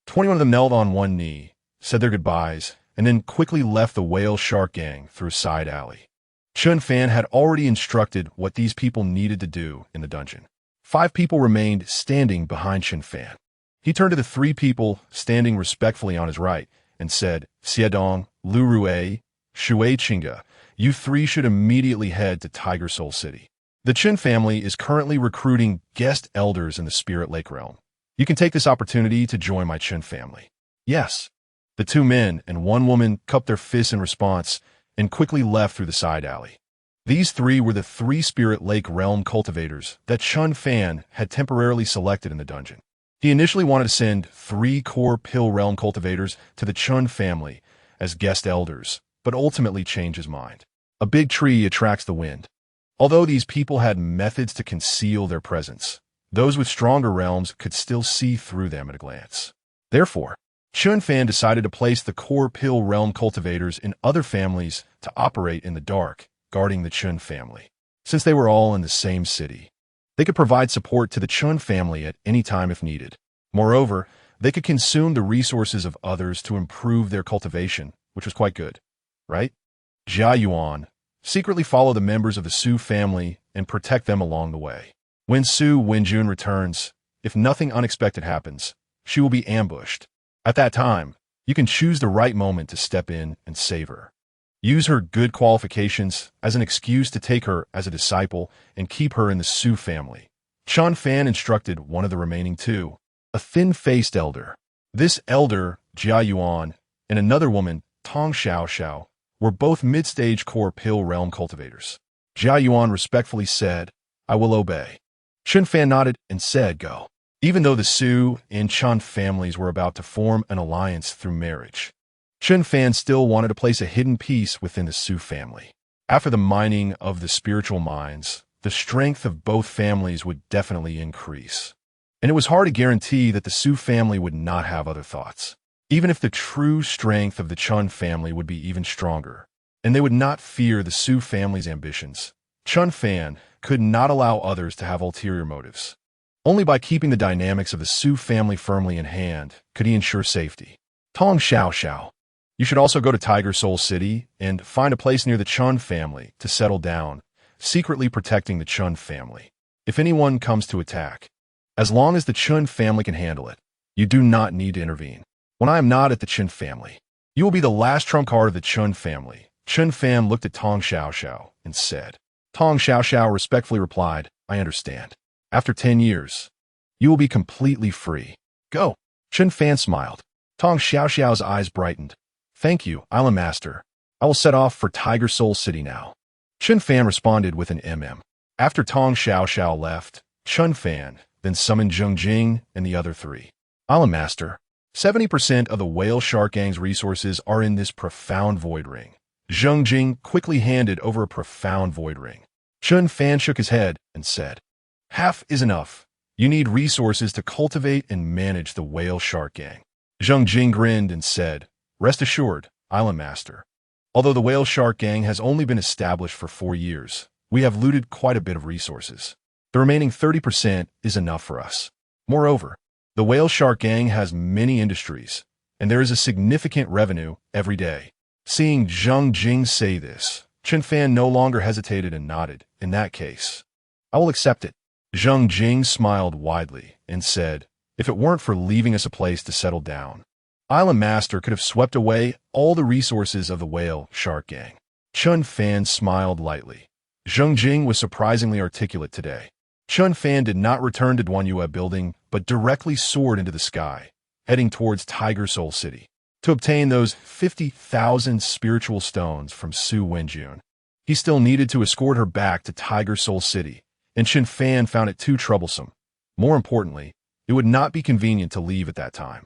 21 of them knelt on one knee, said their goodbyes, and then quickly left the whale shark gang through a side alley. Chen Fan had already instructed what these people needed to do in the dungeon. 5 people remained standing behind Chen Fan. He turned to the 3 people standing respectfully on his right and said, Xiedong, Lu Rue, Shui Qinga, you 3 should immediately head to Tiger Soul City. The Chen family is currently recruiting guest elders in the Spirit Lake realm. You can take this opportunity to join my Chen family. Yes. The 2 men and 1 woman cupped their fists in response and quickly left through the side alley. These 3 were the 3 Spirit Lake realm cultivators that Chen Fan had temporarily selected in the dungeon. He initially wanted to send 3 core pill realm cultivators to the Chen family as guest elders, but ultimately changed his mind. A big tree attracts the wind. Although these people had methods to conceal their presence, those with stronger realms could still see through them at a glance. Therefore, Chen Fan decided to place the core pill realm cultivators in other families to operate in the dark, guarding the Chen family. Since they were all in the same city, they could provide support to the Chen family at any time if needed. Moreover, they could consume the resources of others to improve their cultivation, which was quite good, right? Jia Yuan secretly follow the members of the Su family and protect them along the way. When Su Wenjun returns, if nothing unexpected happens, she will be ambushed. At that time, you can choose the right moment to step in and save her. Use her good qualifications as an excuse to take her as a disciple and keep her in the Su family. Chen Fan instructed one of the remaining 2, a thin-faced elder. This elder, Jia Yuan, and another woman, Tong Xiao Xiao, were both mid-stage core pill realm cultivators. Jia Yuan respectfully said, I will obey. Chen Fan nodded and said, go. Even though the Su and Chen families were about to form an alliance through marriage, Chen Fan still wanted to place a hidden piece within the Su family. After the mining of the spiritual mines, the strength of both families would definitely increase. And it was hard to guarantee that the Su family would not have other thoughts. Even if the true strength of the Chen family would be even stronger, and they would not fear the Su family's ambitions, Chen Fan could not allow others to have ulterior motives. Only by keeping the dynamics of the Su family firmly in hand could he ensure safety. Tong Xiao Xiao, you should also go to Tiger Soul City and find a place near the Chen family to settle down, secretly protecting the Chen family. If anyone comes to attack, as long as the Chen family can handle it, you do not need to intervene. When I am not at the Chen family, you will be the last trump card of the Chen family. Chen Fan looked at Tong Xiao Xiao and said. Tong Xiao Xiao respectfully replied, I understand. After 10 years, you will be completely free. Go. Chen Fan smiled. Tong Xiao Xiao's eyes brightened. Thank you, Island Master. I will set off for Tiger Soul City now. Chen Fan responded with an After Tong Xiao Xiao left, Chen Fan then summoned Zheng Jing and the other 3. Island Master, 70% of the whale shark gang's resources are in this profound void ring. Zheng Jing quickly handed over a profound void ring. Chen Fan shook his head and said, "Half is enough. You need resources to cultivate and manage the whale shark gang." Zheng Jing grinned and said, "Rest assured, Island Master. Although the whale shark gang has only been established for 4 years, we have looted quite a bit of resources. The remaining 30% is enough for us. Moreover, the whale shark gang has many industries, and there is a significant revenue every day." Seeing Zheng Jing say this, Chen Fan no longer hesitated and nodded. "In that case, I will accept it." Zheng Jing smiled widely and said, "If it weren't for leaving us a place to settle down, Island Master could have swept away all the resources of the whale shark gang." Chen Fan smiled lightly. Zheng Jing was surprisingly articulate today. Chen Fan did not return to Duanyue building, but directly soared into the sky, heading towards Tiger Soul City, to obtain those 50,000 spiritual stones from Su Wenjun. He still needed to escort her back to Tiger Soul City, and Chen Fan found it too troublesome. More importantly, it would not be convenient to leave at that time.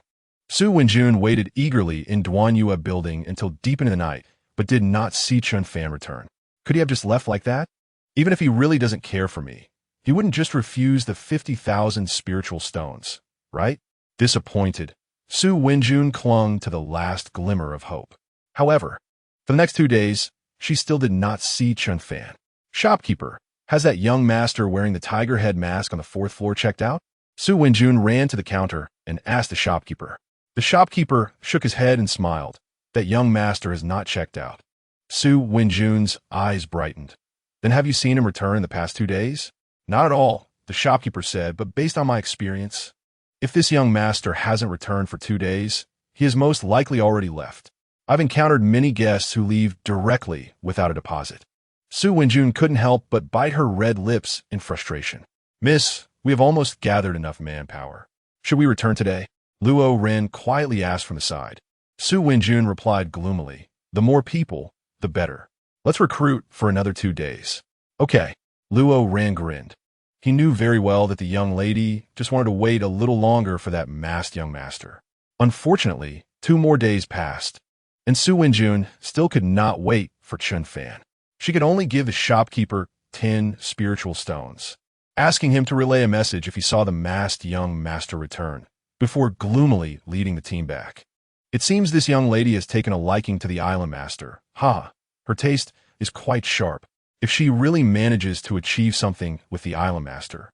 Su Wenjun waited eagerly in Duanyue building until deep into the night, but did not see Chen Fan return. Could he have just left like that? Even if he really doesn't care for me, he wouldn't just refuse the 50,000 spiritual stones, right? Disappointed, Su Wenjun clung to the last glimmer of hope. However, for the next 2 days, she still did not see Chen Fan. "Shopkeeper, has that young master wearing the tiger head mask on the 4th floor checked out?" Su Wenjun ran to the counter and asked the shopkeeper. The shopkeeper shook his head and smiled. "That young master has not checked out." Su Wenjun's eyes brightened. "Then have you seen him return in the past 2 days?" "Not at all," the shopkeeper said, "but based on my experience, if this young master hasn't returned for 2 days, he has most likely already left. I've encountered many guests who leave directly without a deposit." Su Wenjun couldn't help but bite her red lips in frustration. "Miss, we have almost gathered enough manpower. Should we return today?" Luo Ren quietly asked from the side. Su Wenjun replied gloomily, "The more people, the better. Let's recruit for another 2 days." "Okay." Luo Ren grinned. He knew very well that the young lady just wanted to wait a little longer for that masked young master. Unfortunately, 2 more days passed, and Su Wenjun still could not wait for Chen Fan. She could only give the shopkeeper 10 spiritual stones, asking him to relay a message if he saw the masked young master return, before gloomily leading the team back. "It seems this young lady has taken a liking to the Island Master. Ha! Her taste is quite sharp. If she really manages to achieve something with the Island Master,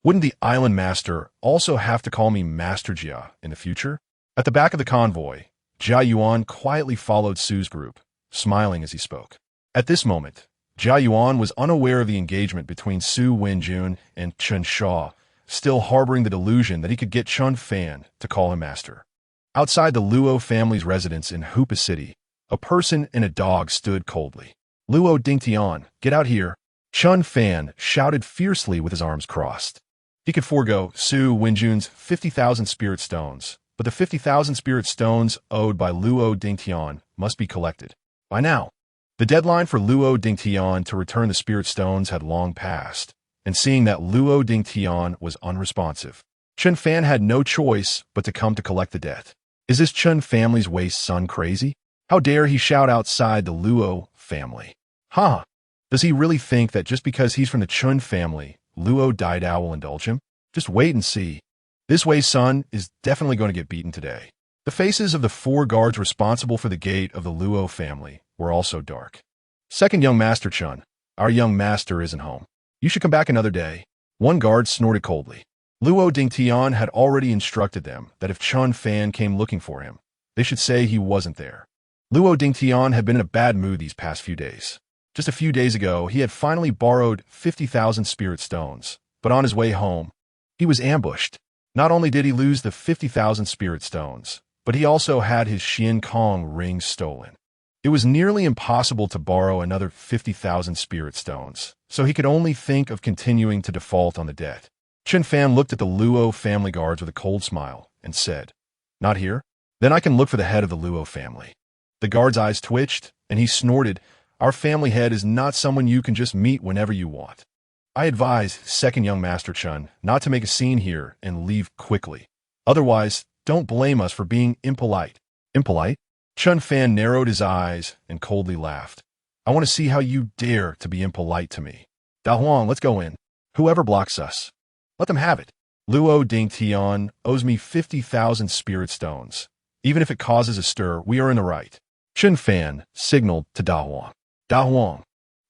wouldn't the Island Master also have to call me Master Jia in the future?" At the back of the convoy, Jia Yuan quietly followed Su's group, smiling as he spoke. At this moment, Jia Yuan was unaware of the engagement between Su Wenjun and Chen Shaw, still harboring the delusion that he could get Chen Fan to call him master. Outside the Luo family's residence in Hupa City, a person and a dog stood coldly. "Luo Dingtian, get out here!" Chen Fan shouted fiercely with his arms crossed. He could forego Su Wenjun's 50,000 spirit stones, but the 50,000 spirit stones owed by Luo Dingtian must be collected. By now, the deadline for Luo Dingtian to return the spirit stones had long passed, and seeing that Luo Dingtian was unresponsive, Chen Fan had no choice but to come to collect the debt. Is this Chen family's waste son crazy? How dare he shout outside the Luo family? Huh? Does he really think that just because he's from the Chen family, Luo Daidao will indulge him? Just wait and see. This Wei's son is definitely going to get beaten today. The faces of the 4 guards responsible for the gate of the Luo family were also dark. "Second young master Chen, our young master isn't home. You should come back another day." One guard snorted coldly. Luo Dingtian had already instructed them that if Chen Fan came looking for him, they should say he wasn't there. Luo Dingtian had been in a bad mood these past few days. Just a few days ago, he had finally borrowed 50,000 spirit stones, but on his way home, he was ambushed. Not only did he lose the 50,000 spirit stones, but he also had his Xian Kong ring stolen. It was nearly impossible to borrow another 50,000 spirit stones, so he could only think of continuing to default on the debt. Chen Fan looked at the Luo family guards with a cold smile and said, "Not here? Then I can look for the head of the Luo family." The guard's eyes twitched, and he snorted, "Our family head is not someone you can just meet whenever you want. I advise second young master Chen not to make a scene here and leave quickly. Otherwise, don't blame us for being impolite." "Impolite?" Chen Fan narrowed his eyes and coldly laughed. "I want to see how you dare to be impolite to me." Da Huang, let's go in. Whoever blocks us, let them have it. Luo Dingtian owes me 50,000 spirit stones. Even if it causes a stir, we are in the right. Chen Fan signaled to Da Huang. Da Huang,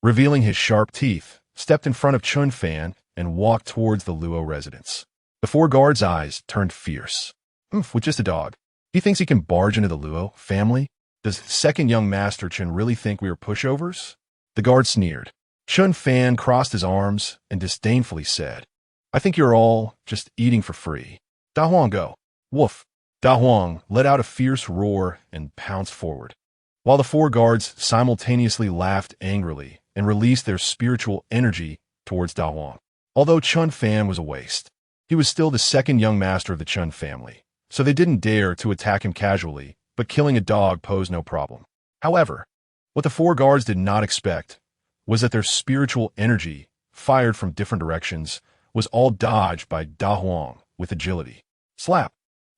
revealing his sharp teeth, stepped in front of Chen Fan and walked towards the Luo residence. The four guards' eyes turned fierce. With just a dog. He thinks he can barge into the Luo family? Does second young master Chen really think we are pushovers? The guard sneered. Chen Fan crossed his arms and disdainfully said, I think you're all just eating for free. Da Huang, go. Woof. Da Huang let out a fierce roar and pounced forward, while the four guards simultaneously laughed angrily and released their spiritual energy towards Da Huang. Although Chen Fan was a waste, he was still the second young master of the Chen family, so they didn't dare to attack him casually, but killing a dog posed no problem. However, what the four guards did not expect was that their spiritual energy, fired from different directions, was all dodged by Da Huang with agility. Slap!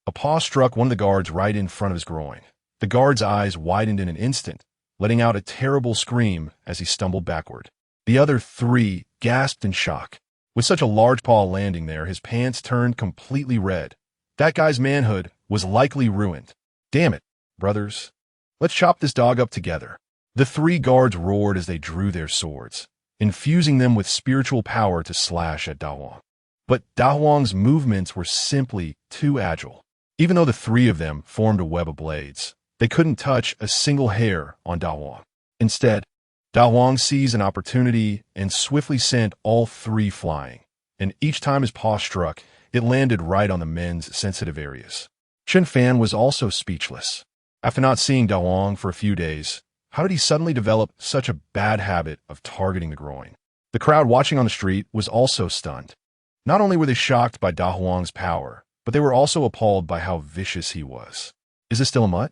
A paw struck one of the guards right in front of his groin. The guard's eyes widened in an instant, letting out a terrible scream as he stumbled backward. The other three gasped in shock. With such a large paw landing there, his pants turned completely red. That guy's manhood was likely ruined. Damn it, brothers. Let's chop this dog up together. The three guards roared as they drew their swords, infusing them with spiritual power to slash at Da Huang. But Da Huang's movements were simply too agile. Even though the three of them formed a web of blades, they couldn't touch a single hair on Da Huang. Instead, Da Huang seized an opportunity and swiftly sent all three flying, and each time his paw struck, it landed right on the men's sensitive areas. Chen Fan was also speechless. After not seeing Da Huang for a few days, how did he suddenly develop such a bad habit of targeting the groin? The crowd watching on the street was also stunned. Not only were they shocked by Da Huang's power, but they were also appalled by how vicious he was. Is this still a mutt?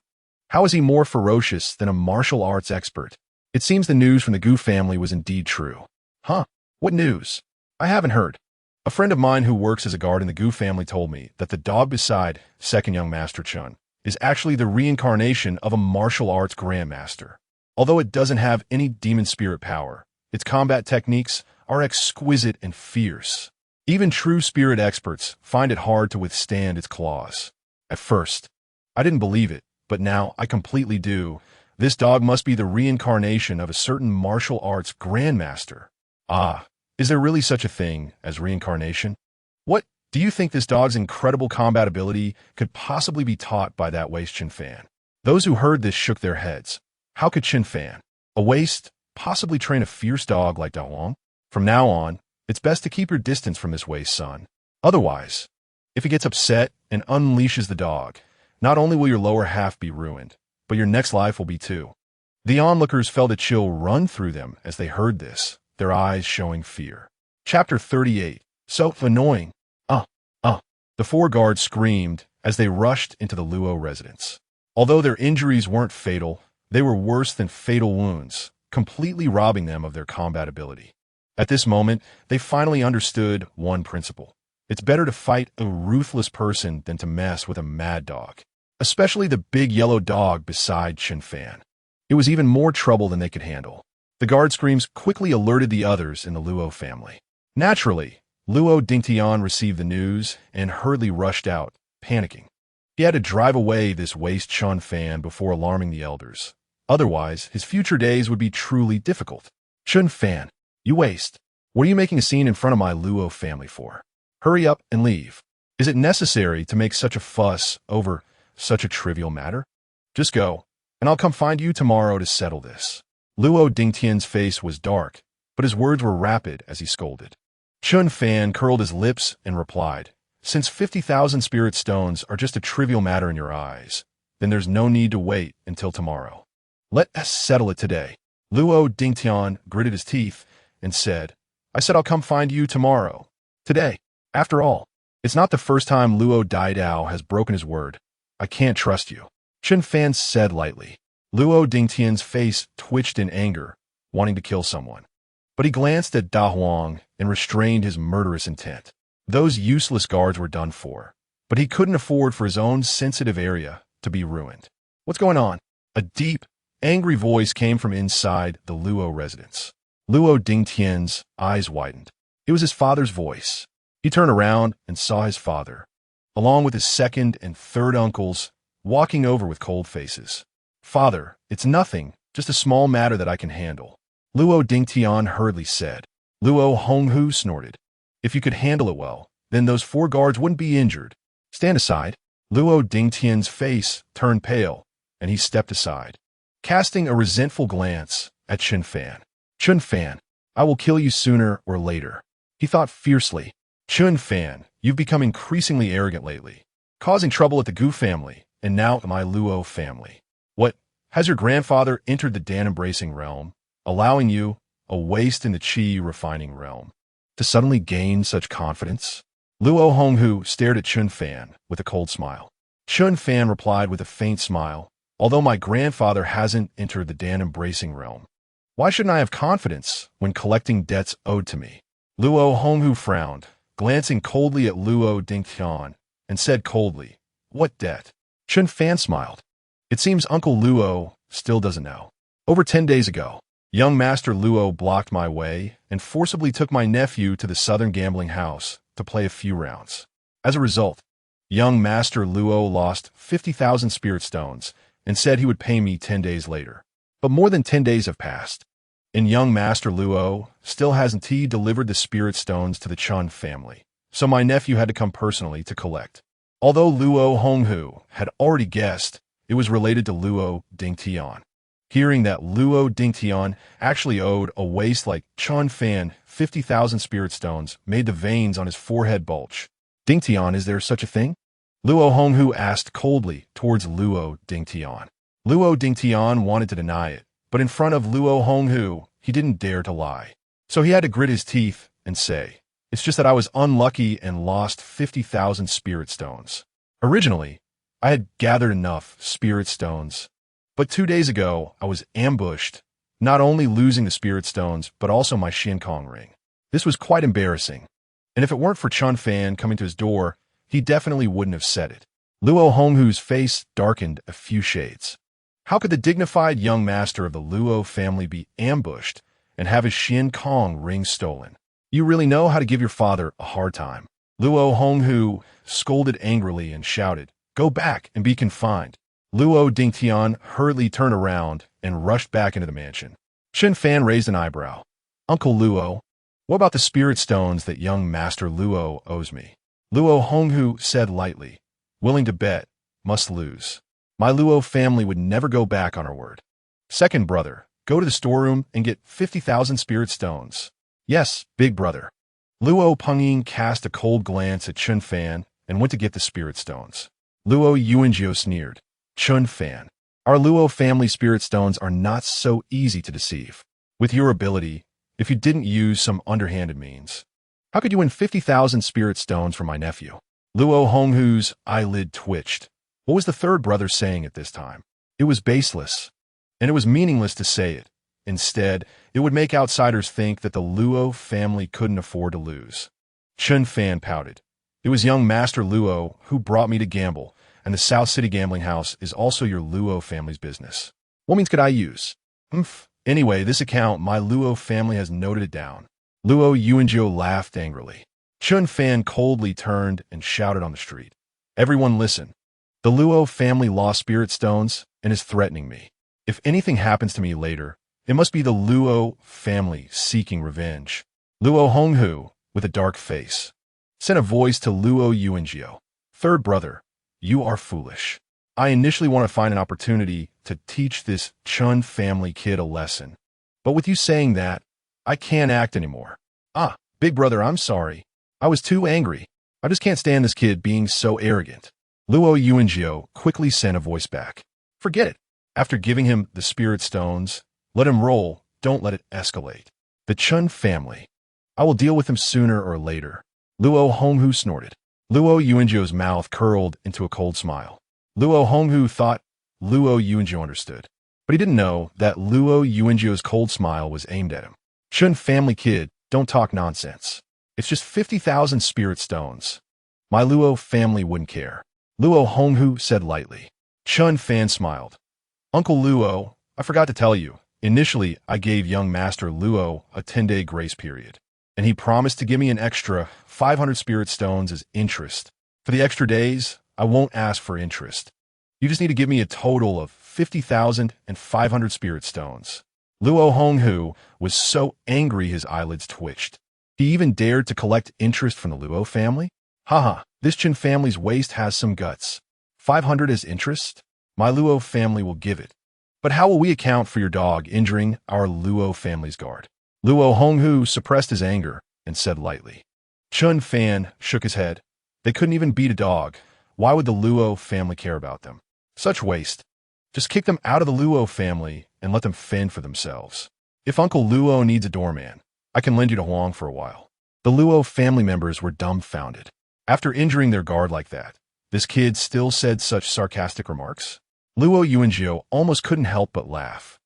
How is he more ferocious than a martial arts expert? It seems the news from the Gu family was indeed true. Huh? What news? I haven't heard. A friend of mine who works as a guard in the Gu family told me that the dog beside second young master Chen is actually the reincarnation of a martial arts grandmaster. Although it doesn't have any demon spirit power, its combat techniques are exquisite and fierce. Even true spirit experts find it hard to withstand its claws. At first, I didn't believe it, but now I completely do. This dog must be the reincarnation of a certain martial arts grandmaster. Ah, is there really such a thing as reincarnation? What, do you think this dog's incredible combat ability could possibly be taught by that waste Chen Fan? Those who heard this shook their heads. How could Chen Fan, a waste, possibly train a fierce dog like Da Huang? From now on, it's best to keep your distance from this waste, son. Otherwise, if he gets upset and unleashes the dog, not only will your lower half be ruined, but your next life will be too. The onlookers felt a chill run through them as they heard this, their eyes showing fear. Chapter 38. So annoying. The four guards screamed as they rushed into the Luo residence. Although their injuries weren't fatal, they were worse than fatal wounds, completely robbing them of their combat ability. At this moment, they finally understood one principle. It's better to fight a ruthless person than to mess with a mad dog, especially the big yellow dog beside Chen Fan. It was even more trouble than they could handle. The guard screams quickly alerted the others in the Luo family. Naturally, Luo Dingtian received the news and hurriedly rushed out, panicking. He had to drive away this waste Chen Fan before alarming the elders. Otherwise, his future days would be truly difficult. Chen Fan, you waste. What are you making a scene in front of my Luo family for? Hurry up and leave. Is it necessary to make such a fuss over such a trivial matter? Just go, and I'll come find you tomorrow to settle this. Luo Dingtian's face was dark, but his words were rapid as he scolded. Chen Fan curled his lips and replied, Since 50,000 spirit stones are just a trivial matter in your eyes, then there's no need to wait until tomorrow. Let us settle it today. Luo Dingtian gritted his teeth and said, I said I'll come find you tomorrow. Today. After all, it's not the first time Luo Daidao has broken his word. I can't trust you. Chen Fan said lightly. Luo Dingtian's face twitched in anger, wanting to kill someone. But he glanced at Da Huang and restrained his murderous intent. Those useless guards were done for, but he couldn't afford for his own sensitive area to be ruined. What's going on? A deep, angry voice came from inside the Luo residence. Luo Dingtian's eyes widened. It was his father's voice. He turned around and saw his father, along with his second and third uncles, walking over with cold faces. "Father, it's nothing, just a small matter that I can handle," Luo Dingtian hurriedly said. Luo Honghu snorted. "If you could handle it well, then those 4 guards wouldn't be injured. Stand aside." Luo Dingtian's face turned pale, and he stepped aside, casting a resentful glance at Chen Fan. "Chen Fan, I will kill you sooner or later," he thought fiercely. "Chen Fan, you've become increasingly arrogant lately, causing trouble at the Gu family, and now my Luo family. What, has your grandfather entered the Dan-embracing realm, allowing you, a waste in the Qi refining realm, to suddenly gain such confidence?" Luo Honghu stared at Chen Fan with a cold smile. Chen Fan replied with a faint smile, "Although my grandfather hasn't entered the Dan-embracing realm, why shouldn't I have confidence when collecting debts owed to me?" Luo Honghu frowned, glancing coldly at Luo Dingtian, and said coldly, "What debt?" Chen Fan smiled. "It seems Uncle Luo still doesn't know. Over 10 days ago, young Master Luo blocked my way and forcibly took my nephew to the southern gambling house to play a few rounds. As a result, young Master Luo lost 50,000 spirit stones and said he would pay me 10 days later. But more than 10 days have passed, and young Master Luo still hasn't delivered the spirit stones to the Chen family, so my nephew had to come personally to collect." Although Luo Honghu had already guessed it was related to Luo Dingtian, hearing that Luo Dingtian actually owed a waste like Chen Fan 50,000 spirit stones made the veins on his forehead bulge. "Dingtian, is there such a thing?" Luo Honghu asked coldly towards Luo Dingtian. Luo Dingtian wanted to deny it, but in front of Luo Honghu, he didn't dare to lie. So he had to grit his teeth and say, "It's just that I was unlucky and lost 50,000 spirit stones. Originally, I had gathered enough spirit stones, but 2 days ago I was ambushed, not only losing the spirit stones, but also my Xiankong ring. This was quite embarrassing, and if it weren't for Chen Fan coming to his door, he definitely wouldn't have said it." Luo Honghu's face darkened a few shades. How could the dignified young master of the Luo family be ambushed and have his Xiankong ring stolen? "You really know how to give your father a hard time." Luo Honghu scolded angrily and shouted, "Go back and be confined." Luo Dingtian hurriedly turned around and rushed back into the mansion. Chen Fan raised an eyebrow. "Uncle Luo, what about the spirit stones that young Master Luo owes me?" Luo Honghu said lightly, "Willing to bet, must lose. My Luo family would never go back on our word. Second brother, go to the storeroom and get 50,000 spirit stones." "Yes, big brother." Luo Pengying cast a cold glance at Chen Fan and went to get the spirit stones. Luo Yuanjiu sneered, "Chen Fan, our Luo family spirit stones are not so easy to deceive. With your ability, if you didn't use some underhanded means, how could you win 50,000 spirit stones from my nephew?" Luo Honghu's eyelid twitched. What was the third brother saying at this time? It was baseless, and it was meaningless to say it. Instead, it would make outsiders think that the Luo family couldn't afford to lose. Chen Fan pouted. "It was young Master Luo who brought me to gamble, and the South City gambling house is also your Luo family's business. What means could I use?" Anyway, this account, my Luo family has noted it down." Luo Yuanjiu laughed angrily. Chen Fan coldly turned and shouted on the street, "Everyone listen. The Luo family lost spirit stones and is threatening me. If anything happens to me later, it must be the Luo family seeking revenge." Luo Honghu, with a dark face, sent a voice to Luo Yuanjiu. "Third brother, you are foolish. I initially want to find an opportunity to teach this Chen family kid a lesson. But with you saying that, I can't act anymore. Ah, big brother, I'm sorry. I was too angry. I just can't stand this kid being so arrogant." Luo Yuanjiu quickly sent a voice back. "Forget it. After giving him the spirit stones, let him roll, don't let it escalate. The Chen family. I will deal with him sooner or later." Luo Honghu snorted. Luo Yuanjiu's mouth curled into a cold smile. Luo Honghu thought Luo Yuanjiu understood, but he didn't know that Luo Yuanjiu's cold smile was aimed at him. "Chen family kid, don't talk nonsense. It's just 50,000 spirit stones. My Luo family wouldn't care." Luo Honghu said lightly. Chen Fan smiled. "Uncle Luo, I forgot to tell you, Initially, I gave young Master Luo a 10-day grace period, and he promised to give me an extra 500 spirit stones as interest. For the extra days, I won't ask for interest. You just need to give me a total of 50,500 spirit stones. Luo Honghu was so angry his eyelids twitched. He even dared to collect interest from the Luo family? Haha, this Chen family's waste has some guts. 500 as interest? My Luo family will give it. But how will we account for your dog injuring our Luo family's guard? Luo Honghu suppressed his anger and said lightly. Chen Fan shook his head. They couldn't even beat a dog. Why would the Luo family care about them? Such waste. Just kick them out of the Luo family and let them fend for themselves. If Uncle Luo needs a doorman, I can lend you to Huang for a while. The Luo family members were dumbfounded. After injuring their guard like that, this kid still said such sarcastic remarks? Luo Yuanjiu almost couldn't help but laugh.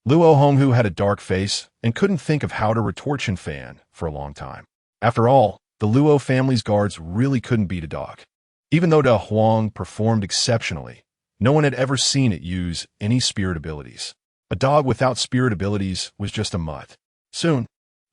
Luo Honghu had a dark face and couldn't think of how to retort Chen Fan for a long time. After all, the Luo family's guards really couldn't beat a dog. Even though Da Huang performed exceptionally, no one had ever seen it use any spirit abilities. A dog without spirit abilities was just a mutt. Soon,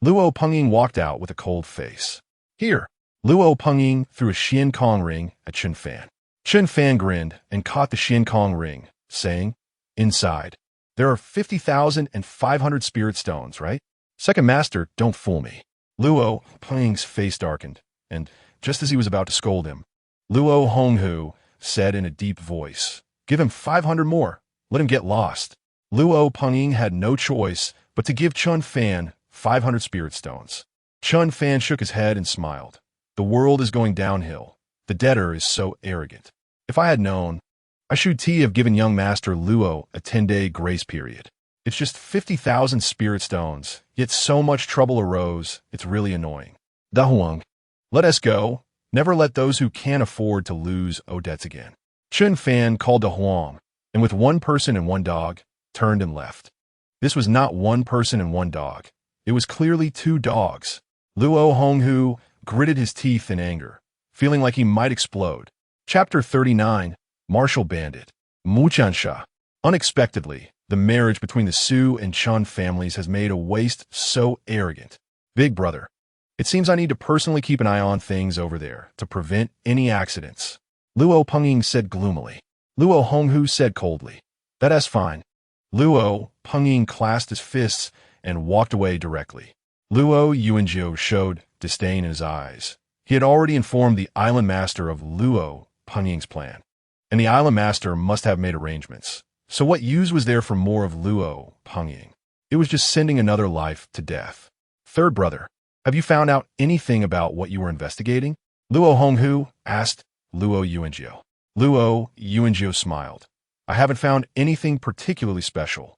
Luo Pengying walked out with a cold face. Here, Luo Pengying threw a Xian Kong ring at Chen Fan. Chen Fan grinned and caught the Xian Kong ring, saying, "Inside, there are 50,500 spirit stones, right? Second master, don't fool me." Luo Pengying's face darkened, and just as he was about to scold him, Luo Honghu said in a deep voice, "Give him 500 more. Let him get lost." Luo Pengying had no choice but to give Chen Fan 500 spirit stones. Chen Fan shook his head and smiled. The world is going downhill. The debtor is so arrogant. If I had known, I should have given young Master Luo a 10-day grace period. It's just 50,000 spirit stones, yet so much trouble arose, it's really annoying. Da Huang, let us go. Never let those who can't afford to lose owe debts again. Chen Fan called Da Huang, and with one person and one dog, turned and left. This was not one person and one dog. It was clearly two dogs. Luo Honghu gritted his teeth in anger, feeling like he might explode. Chapter 39, Martial Bandit. Muchansha. Unexpectedly, the marriage between the Su and Chen families has made a waste so arrogant. Big brother, it seems I need to personally keep an eye on things over there to prevent any accidents. Luo Pengying said gloomily. Luo Honghu said coldly, "That's fine." Luo Pengying clasped his fists and walked away directly. Luo Yuanjiu showed disdain in his eyes. He had already informed the island master of Luo Pengying's plan, and the island master must have made arrangements. So what use was there for more of Luo Pengying? It was just sending another life to death. Third brother, have you found out anything about what you were investigating? Luo Honghu asked Luo Yuanjiu. Luo Yuanjiu smiled. I haven't found anything particularly special.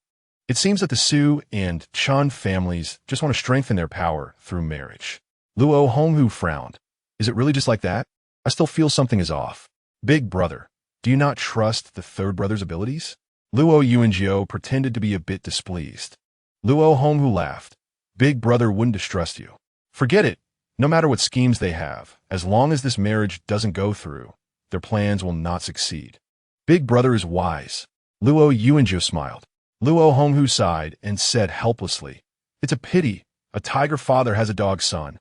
It seems that the Su and Chen families just want to strengthen their power through marriage. Luo Honghu frowned. Is it really just like that? I still feel something is off. Big brother, do you not trust the third brother's abilities? Luo Yuanjiu pretended to be a bit displeased. Luo Honghu laughed. Big brother wouldn't distrust you. Forget it. No matter what schemes they have, as long as this marriage doesn't go through, their plans will not succeed. Big brother is wise. Luo Yuanjiu smiled. Luo Honghu sighed and said helplessly, "It's a pity. A tiger father has a dog son.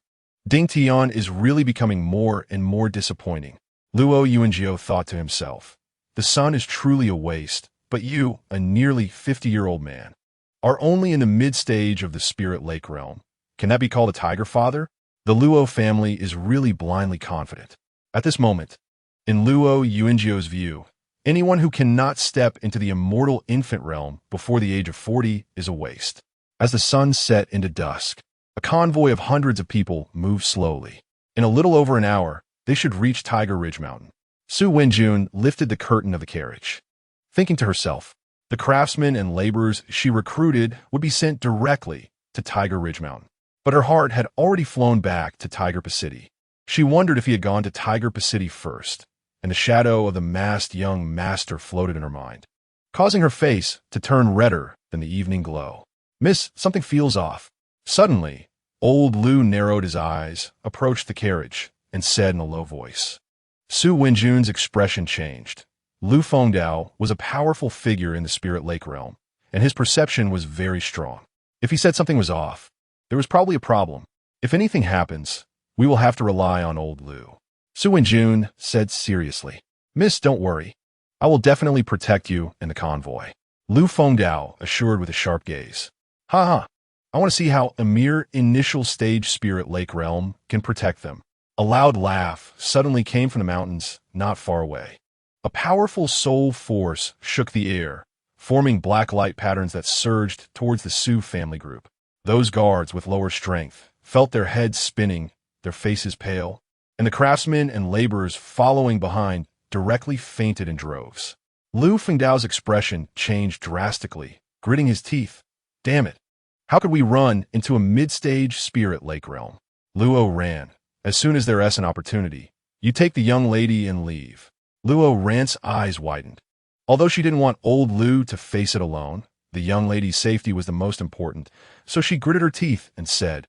Ding Tian is really becoming more and more disappointing." Luo Yuanjiu thought to himself, "The son is truly a waste, but you, a nearly 50-year-old man, are only in the mid-stage of the spirit lake realm. Can that be called a tiger father?" The Luo family is really blindly confident. At this moment, in Luo Yuanjiu's view, anyone who cannot step into the immortal infant realm before the age of 40 is a waste. As the sun set into dusk, a convoy of hundreds of people moved slowly. In a little over an hour, they should reach Tiger Ridge Mountain. Su Wenjun lifted the curtain of the carriage, thinking to herself, the craftsmen and laborers she recruited would be sent directly to Tiger Ridge Mountain. But her heart had already flown back to Tiger City. She wondered if he had gone to Tiger City first, and the shadow of the masked young master floated in her mind, causing her face to turn redder than the evening glow. "Miss, something feels off." Suddenly, old Lu narrowed his eyes, approached the carriage, and said in a low voice. Su Wenjun's expression changed. Lu Fengdao was a powerful figure in the Spirit Lake realm, and his perception was very strong. If he said something was off, there was probably a problem. If anything happens, we will have to rely on old Lu. Su Wenjun said seriously. Miss, don't worry. I will definitely protect you and the convoy. Lu Fengdao assured with a sharp gaze. Ha. I want to see how a mere initial stage spirit lake realm can protect them. A loud laugh suddenly came from the mountains not far away. A powerful soul force shook the air, forming black light patterns that surged towards the Su family group. Those guards with lower strength felt their heads spinning, their faces pale, and the craftsmen and laborers following behind directly fainted in droves. Lu Fengdao's expression changed drastically, gritting his teeth. Damn it. How could we run into a mid-stage spirit lake realm? Luo ran. As soon as there is an opportunity, you take the young lady and leave. Luo Ran's eyes widened. Although she didn't want old Lu to face it alone, the young lady's safety was the most important, so she gritted her teeth and said,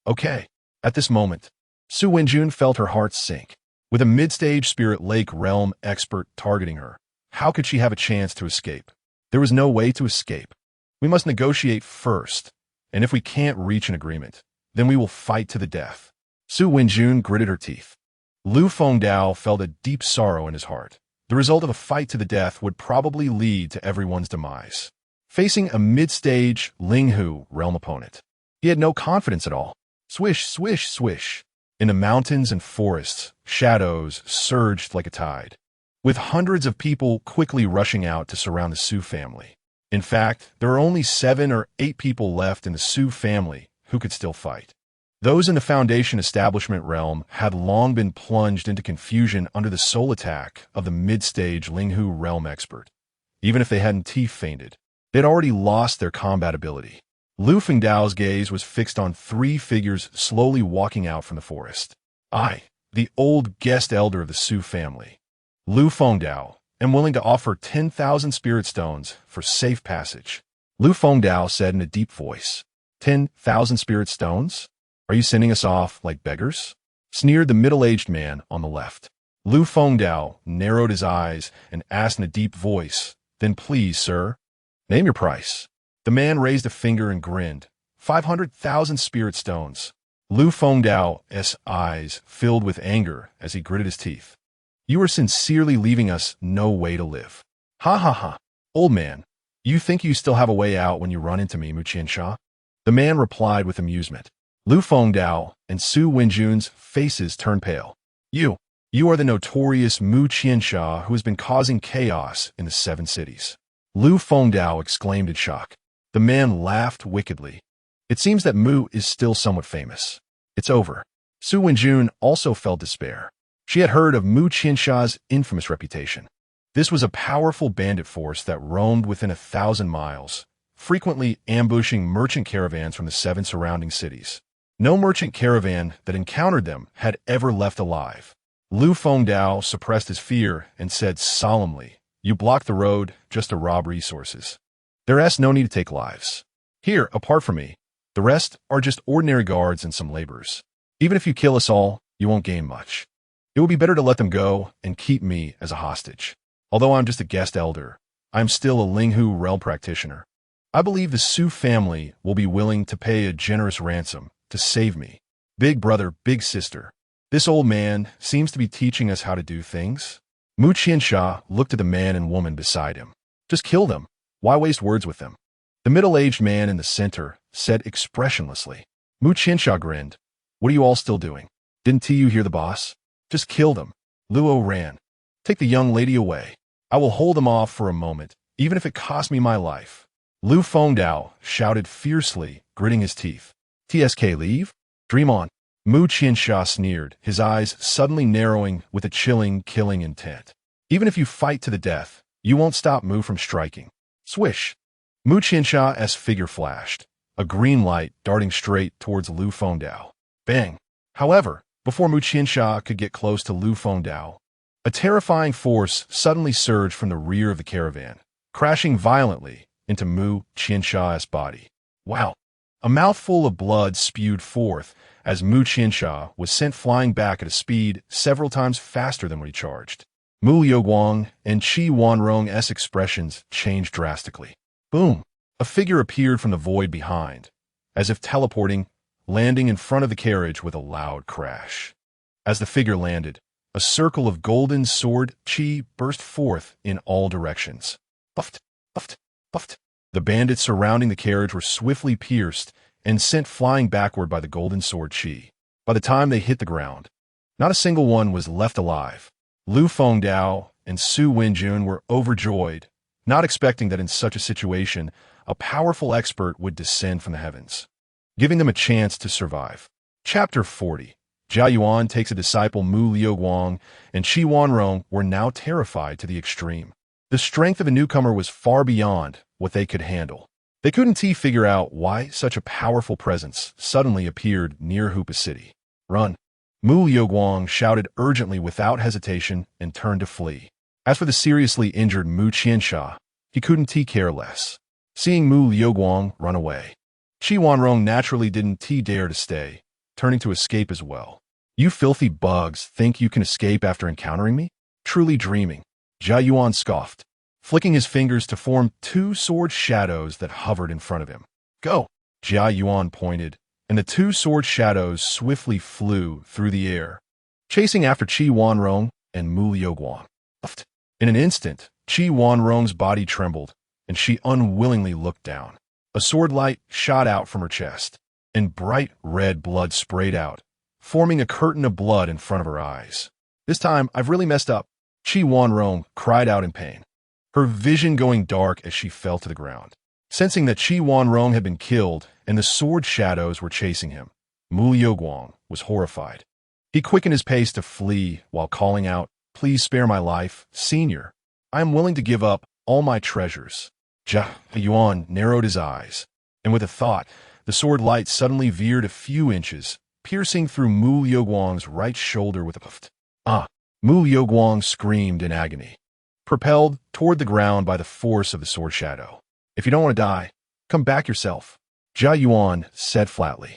Okay. At this moment, Su Wenjun felt her heart sink. With a mid-stage spirit lake realm expert targeting her, how could she have a chance to escape? There was no way to escape. We must negotiate first, and if we can't reach an agreement, then we will fight to the death. Su Wenjun gritted her teeth. Lu Fengdao felt a deep sorrow in his heart. The result of a fight to the death would probably lead to everyone's demise. Facing a mid-stage Linghu realm opponent, he had no confidence at all. Swish, swish, swish. In the mountains and forests, shadows surged like a tide, with hundreds of people quickly rushing out to surround the Su family. In fact, there are only 7 or 8 people left in the Su family who could still fight. Those in the Foundation establishment realm had long been plunged into confusion under the soul attack of the mid-stage Linghu realm expert. Even if they hadn't teeth fainted, they'd already lost their combat ability. Lu Fengdao's gaze was fixed on 3 figures slowly walking out from the forest. I, the old guest elder of the Su family, Lu Fengdao, am willing to offer 10,000 spirit stones for safe passage. Lu Fengdao said in a deep voice. 10,000 spirit stones? Are you sending us off like beggars? Sneered the middle-aged man on the left. Lu Fengdao narrowed his eyes and asked in a deep voice, Then please, sir, name your price. The man raised a finger and grinned. 500,000 spirit stones. Lu Fengdao's eyes filled with anger as he gritted his teeth. You are sincerely leaving us no way to live. Ha. Old man, you think you still have a way out when you run into me, Mu Qiansha? The man replied with amusement. Lu Fengdao and Su Wenjun's faces turned pale. You are the notorious Mu Qiansha who has been causing chaos in the 7 cities. Lu Fengdao exclaimed in shock. The man laughed wickedly. It seems that Mu is still somewhat famous. It's over. Su Wenjun also felt despair. She had heard of Mu Qiansha's infamous reputation. This was a powerful bandit force that roamed within 1,000 miles, frequently ambushing merchant caravans from the 7 surrounding cities. No merchant caravan that encountered them had ever left alive. Lu Fengdao suppressed his fear and said solemnly, You blocked the road just to rob resources. There is no need to take lives. Here, apart from me, the rest are just ordinary guards and some laborers. Even if you kill us all, you won't gain much. It would be better to let them go and keep me as a hostage. Although I'm just a guest elder, I'm still a Linghu realm practitioner. I believe the Su family will be willing to pay a generous ransom to save me. Big brother, big sister. This old man seems to be teaching us how to do things. Mu Qiansha looked at the man and woman beside him. Just kill them. Why waste words with them? The middle-aged man in the center said expressionlessly. Mu Qiansha grinned. What are you all still doing? Didn't you hear the boss? Just kill them. Luo ran. Take the young lady away. I will hold them off for a moment, even if it costs me my life. Lu Fengdao shouted fiercely, gritting his teeth. TSK leave? Dream on. Mu Qiansha sneered, his eyes suddenly narrowing with a chilling, killing intent. Even if you fight to the death, you won't stop Mu from striking. Swish. Mu Qiansha's figure flashed, a green light darting straight towards Lu Fengdao. Bang. However, before Mu Qiansha could get close to Lu Fengdao, a terrifying force suddenly surged from the rear of the caravan, crashing violently into Mu Qiansha's body. Wow. A mouthful of blood spewed forth as Mu Qiansha was sent flying back at a speed several times faster than when he charged. Mu Liuguang and Qi Wanrong's expressions changed drastically. Boom. A figure appeared from the void behind, as if teleporting, landing in front of the carriage with a loud crash. As the figure landed, a circle of golden sword chi burst forth in all directions. Puffed, puffed, puffed. The bandits surrounding the carriage were swiftly pierced and sent flying backward by the golden sword chi. By the time they hit the ground, not a single one was left alive. Lu Fengdao and Su Wenjun were overjoyed, not expecting that in such a situation, a powerful expert would descend from the heavens, giving them a chance to survive. Chapter 40. Jia Yuan takes a disciple. Mu Liuguang and Qi Wanrong were now terrified to the extreme. The strength of a newcomer was far beyond what they could handle. They couldn't figure out why such a powerful presence suddenly appeared near Hupa City. Run! Mu Liuguang shouted urgently without hesitation and turned to flee. As for the seriously injured Mu Qiansha, he couldn't care less. Seeing Mu Liuguang run away, Qi Wanrong naturally didn't dare to stay, turning to escape as well. You filthy bugs think you can escape after encountering me? Truly dreaming. Jia Yuan scoffed, flicking his fingers to form two sword shadows that hovered in front of him. Go! Jia Yuan pointed, and the two sword shadows swiftly flew through the air, chasing after Qi Wanrong and Mu Liuguang. In an instant, Qi Wanrong's body trembled, and she unwillingly looked down. A sword light shot out from her chest, and bright red blood sprayed out, forming a curtain of blood in front of her eyes. This time, I've really messed up. Qi Wanrong cried out in pain, her vision going dark as she fell to the ground. Sensing that Qi Wanrong had been killed and the sword shadows were chasing him, Mu Liuguang was horrified. He quickened his pace to flee while calling out, "Please spare my life, Senior. I am willing to give up all my treasures." Jia Yuan narrowed his eyes, and with a thought, the sword light suddenly veered a few inches, piercing through Mu Liuguang's right shoulder with a puff. Ah! Mu Liuguang screamed in agony, propelled toward the ground by the force of the sword shadow. "If you don't want to die, come back yourself," Jia Yuan said flatly.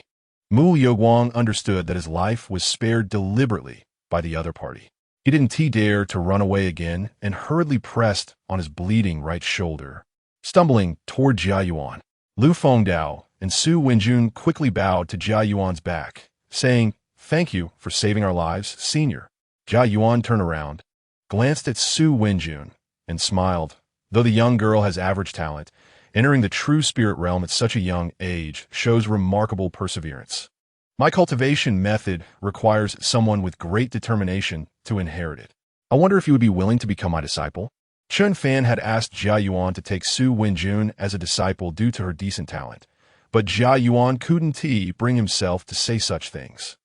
Mu Liuguang understood that his life was spared deliberately by the other party. He didn't dare to run away again and hurriedly pressed on his bleeding right shoulder. Stumbling toward Jia Yuan, Lu Fengdao and Su Wenjun quickly bowed to Jia Yuan's back, saying, "Thank you for saving our lives, Senior." Jia Yuan turned around, glanced at Su Wenjun, and smiled. Though the young girl has average talent, entering the true spirit realm at such a young age shows remarkable perseverance. My cultivation method requires someone with great determination to inherit it. I wonder if you would be willing to become my disciple? Chen Fan had asked Jia Yuan to take Su Wenjun as a disciple due to her decent talent, but Jia Yuan couldn't bring himself to say such things.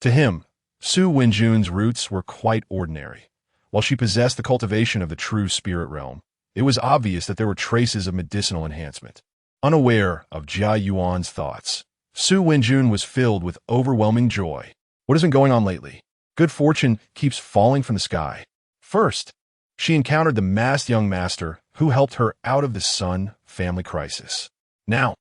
To him, Su Wenjun's roots were quite ordinary. While she possessed the cultivation of the true spirit realm, it was obvious that there were traces of medicinal enhancement. Unaware of Jia Yuan's thoughts, Su Wenjun was filled with overwhelming joy. What has been going on lately? Good fortune keeps falling from the sky. First, she encountered the masked young master who helped her out of the Sun family crisis. Now,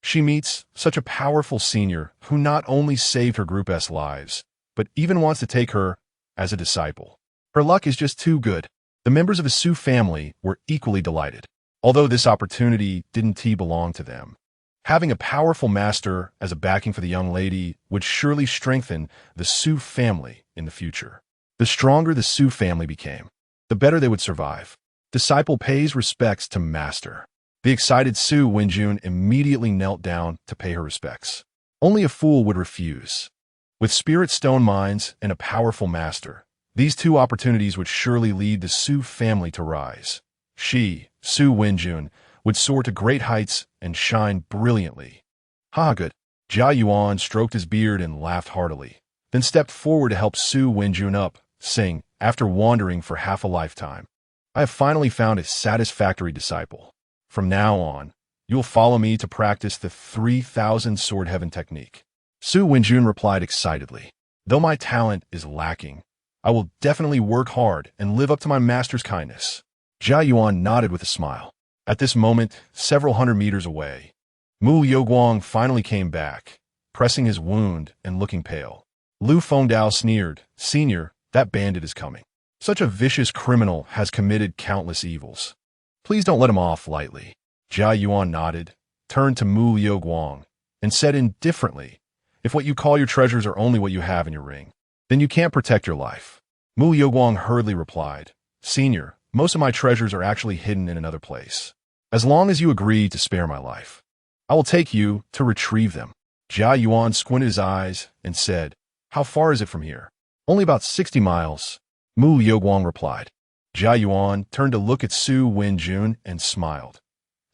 she meets such a powerful senior who not only saved her Group S lives, but even wants to take her as a disciple. Her luck is just too good. The members of the Su family were equally delighted, although this opportunity didn't belong to them. Having a powerful master as a backing for the young lady would surely strengthen the Su family in the future. The stronger the Su family became, the better they would survive. Disciple pays respects to master. The excited Su Wenjun immediately knelt down to pay her respects. Only a fool would refuse. With spirit stone mines and a powerful master, these two opportunities would surely lead the Su family to rise. She, Su Wenjun, would soar to great heights and shine brilliantly. Ha, good. Jia Yuan stroked his beard and laughed heartily, then stepped forward to help Su Wenjun up, saying, after wandering for half a lifetime, "I have finally found a satisfactory disciple. From now on, you will follow me to practice the 3,000 Sword Heaven technique." Su Wenjun replied excitedly, "Though my talent is lacking, I will definitely work hard and live up to my master's kindness." Jia Yuan nodded with a smile. At this moment, several hundred meters away, Mu Liuguang finally came back, pressing his wound and looking pale. Lu Fengdao sneered, "Senior, that bandit is coming. Such a vicious criminal has committed countless evils. Please don't let him off lightly." Jia Yuan nodded, turned to Mu Liuguang and said indifferently, "If what you call your treasures are only what you have in your ring, then you can't protect your life." Mu Liuguang hurriedly replied, "Senior, most of my treasures are actually hidden in another place. As long as you agree to spare my life, I will take you to retrieve them." Jia Yuan squinted his eyes and said, "How far is it from here?" "Only about 60 miles, Mu Liuguang replied. Jia Yuan turned to look at Su Wenjun and smiled,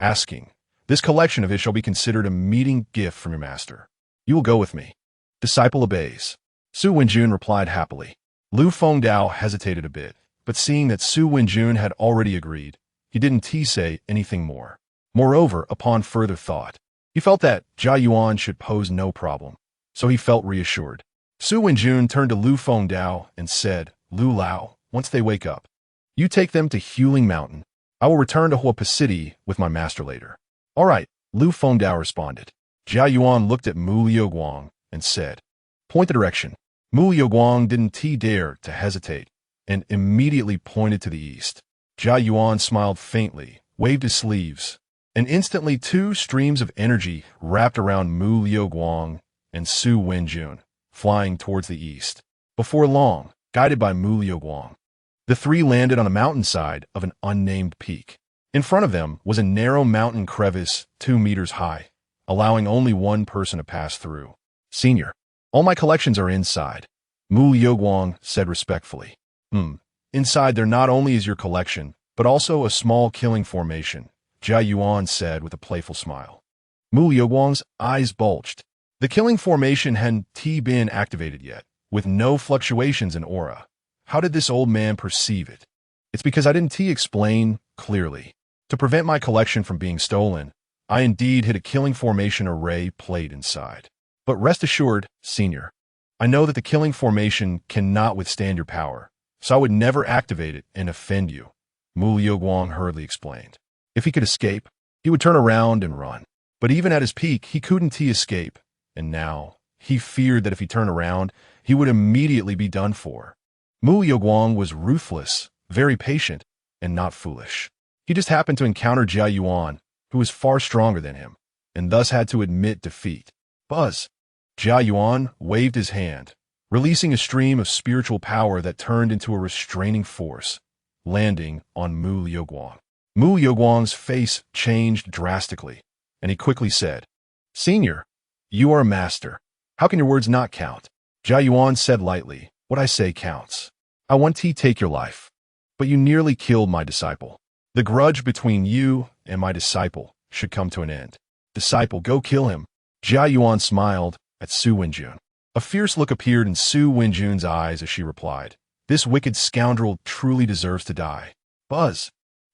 asking, "This collection of his shall be considered a meeting gift from your master. You will go with me." Disciple obeys. Su Wenjun replied happily. Lu Fengdao hesitated a bit, but seeing that Su Wenjun had already agreed, he didn't say anything more. Moreover, upon further thought, he felt that Jia Yuan should pose no problem, so he felt reassured. Su Wenjun turned to Lu Fengdao and said, "Lu Lao, once they wake up, you take them to Huling Mountain. I will return to Huopa City with my master later." "All right," Lu Fengdao responded. Jia Yuan looked at Mu Liuguang and said, "Point the direction." Mu Liuguang didn't dare to hesitate and immediately pointed to the east. Jia Yuan smiled faintly, waved his sleeves, and instantly 2 streams of energy wrapped around Mu Liuguang and Su Wenjun, flying towards the east. Before long, guided by Mu Liuguang, the 3 landed on the mountainside of an unnamed peak. In front of them was a narrow mountain crevice 2 meters high, allowing only one person to pass through. "Senior, all my collections are inside," Mu Liuguang said respectfully. Inside there not only is your collection, but also a small killing formation," Jia Yuan said with a playful smile. Mu Liuguang's eyes bulged. The killing formation hadn't been activated yet, with no fluctuations in aura. How did this old man perceive it? "It's because I didn't explain clearly. To prevent my collection from being stolen, I indeed hid a killing formation array plate inside. But rest assured, Senior, I know that the killing formation cannot withstand your power, so I would never activate it and offend you," Mu Liuguang hurriedly explained. If he could escape, he would turn around and run. But even at his peak, he couldn't escape, and now he feared that if he turned around, he would immediately be done for. Mu Liuguang was ruthless, very patient, and not foolish. He just happened to encounter Jia Yuan, who was far stronger than him, and thus had to admit defeat. Buzz! Jia Yuan waved his hand, releasing a stream of spiritual power that turned into a restraining force, landing on Mu Liuguang. Mu Liuguang's face changed drastically, and he quickly said, "Senior, you are a master. How can your words not count?" Jia Yuan said lightly, "What I say counts. I want to take your life, but you nearly killed my disciple. The grudge between you and my disciple should come to an end. Disciple, go kill him." Jia Yuan smiled at Su Wenjun. A fierce look appeared in Su Wenjun's eyes as she replied, "This wicked scoundrel truly deserves to die." Buzz!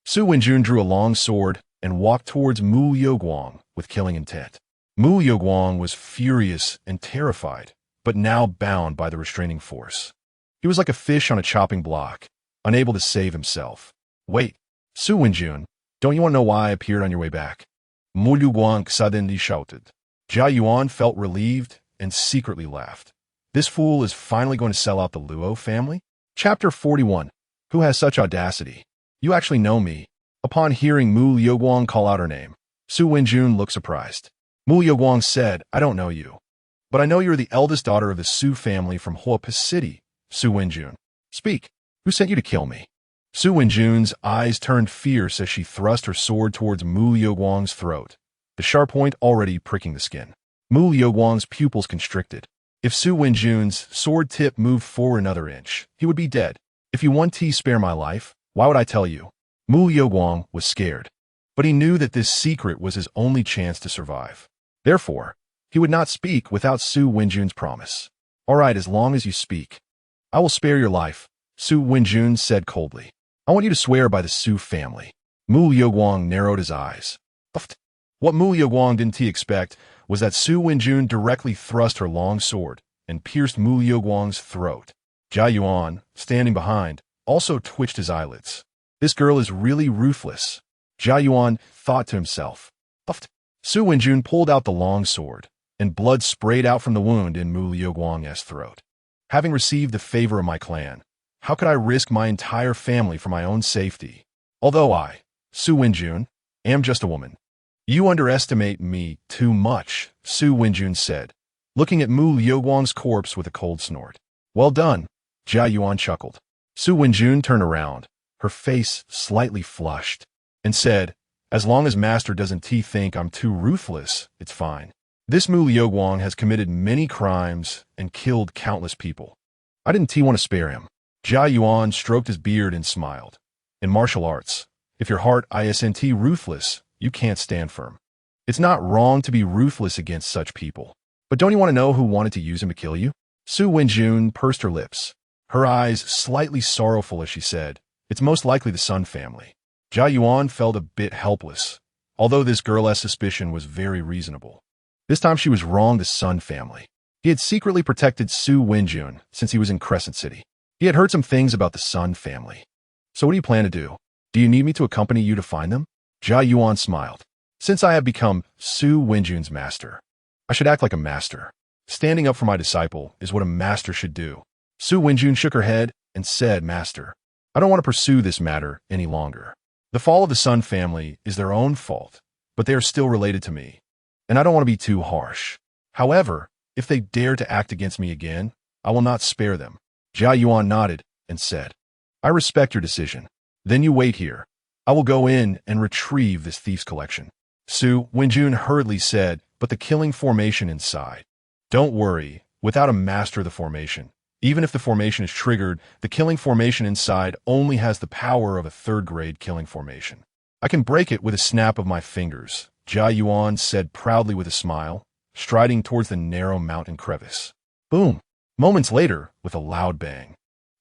Su Wenjun drew a long sword and walked towards Mu Liuguang with killing intent. Mu Liuguang was furious and terrified, but now bound by the restraining force. He was like a fish on a chopping block, unable to save himself. "Wait, Su Wenjun, don't you want to know why I appeared on your way back?" Mu Liuguang suddenly shouted. Jia Yuan felt relieved and secretly laughed. This fool is finally going to sell out the Luo family? Chapter 41. Who has such audacity? "You actually know me." Upon hearing Mu Liuguang call out her name, Su Wenjun looked surprised. Mu Liuguang said, "I don't know you, but I know you're the eldest daughter of the Su family from Huopa City." Su Wenjun, "Speak. Who sent you to kill me?" Su Wenjun's eyes turned fierce as she thrust her sword towards Mu Liuguang's throat, the sharp point already pricking the skin. Mu Liuguang's pupils constricted. If Su Wenjun's sword tip moved forward another inch, he would be dead. "If you want to spare my life, why would I tell you?" Mu Liuguang was scared, but he knew that this secret was his only chance to survive. Therefore, he would not speak without Su Wenjun's promise. "All right, as long as you speak, I will spare your life," Su Wenjun said coldly. "I want you to swear by the Su family." Mu Liuguang narrowed his eyes. What Mu Liuguang didn't expect was that Su Wenjun directly thrust her long sword and pierced Mu Liuguang's throat. Jia Yuan, standing behind, also twitched his eyelids. This girl is really ruthless, Jia Yuan thought to himself. Su Wenjun pulled out the long sword, and blood sprayed out from the wound in Mu Liuguang's throat. "Having received the favor of my clan, how could I risk my entire family for my own safety? Although I, Su Wenjun, am just a woman, You underestimate me too much, Su Wenjun said, looking at Mu Liuguang's corpse with a cold snort. Well done, Jia Yuan chuckled. Su Wenjun turned around, her face slightly flushed, and said, as long as Master doesn't think I'm too ruthless, it's fine. This Mu Liuguang has committed many crimes and killed countless people. I didn't want to spare him. Jia Yuan stroked his beard and smiled. In martial arts, if your heart isn't ruthless, you can't stand firm. It's not wrong to be ruthless against such people. But don't you want to know who wanted to use him to kill you? Su Wenjun pursed her lips, her eyes slightly sorrowful as she said, it's most likely the Sun family. Jia Yuan felt a bit helpless, although this girl's suspicion was very reasonable. This time she was wrong, the Sun family. He had secretly protected Su Wenjun since he was in Crescent City. He had heard some things about the Sun family. So what do you plan to do? Do you need me to accompany you to find them? Jia Yuan smiled. Since I have become Su Wenjun's master, I should act like a master. Standing up for my disciple is what a master should do. Su Wenjun shook her head and said, Master, I don't want to pursue this matter any longer. The fall of the Sun family is their own fault, but they are still related to me, and I don't want to be too harsh. However, if they dare to act against me again, I will not spare them. Jia Yuan nodded and said, I respect your decision. Then you wait here. I will go in and retrieve this thief's collection. Su Wenjun hurriedly said, but the killing formation inside. Don't worry, without a master of the formation, even if the formation is triggered, the killing formation inside only has the power of a third-grade killing formation. I can break it with a snap of my fingers, Jia Yuan said proudly with a smile, striding towards the narrow mountain crevice. Boom! Moments later, with a loud bang,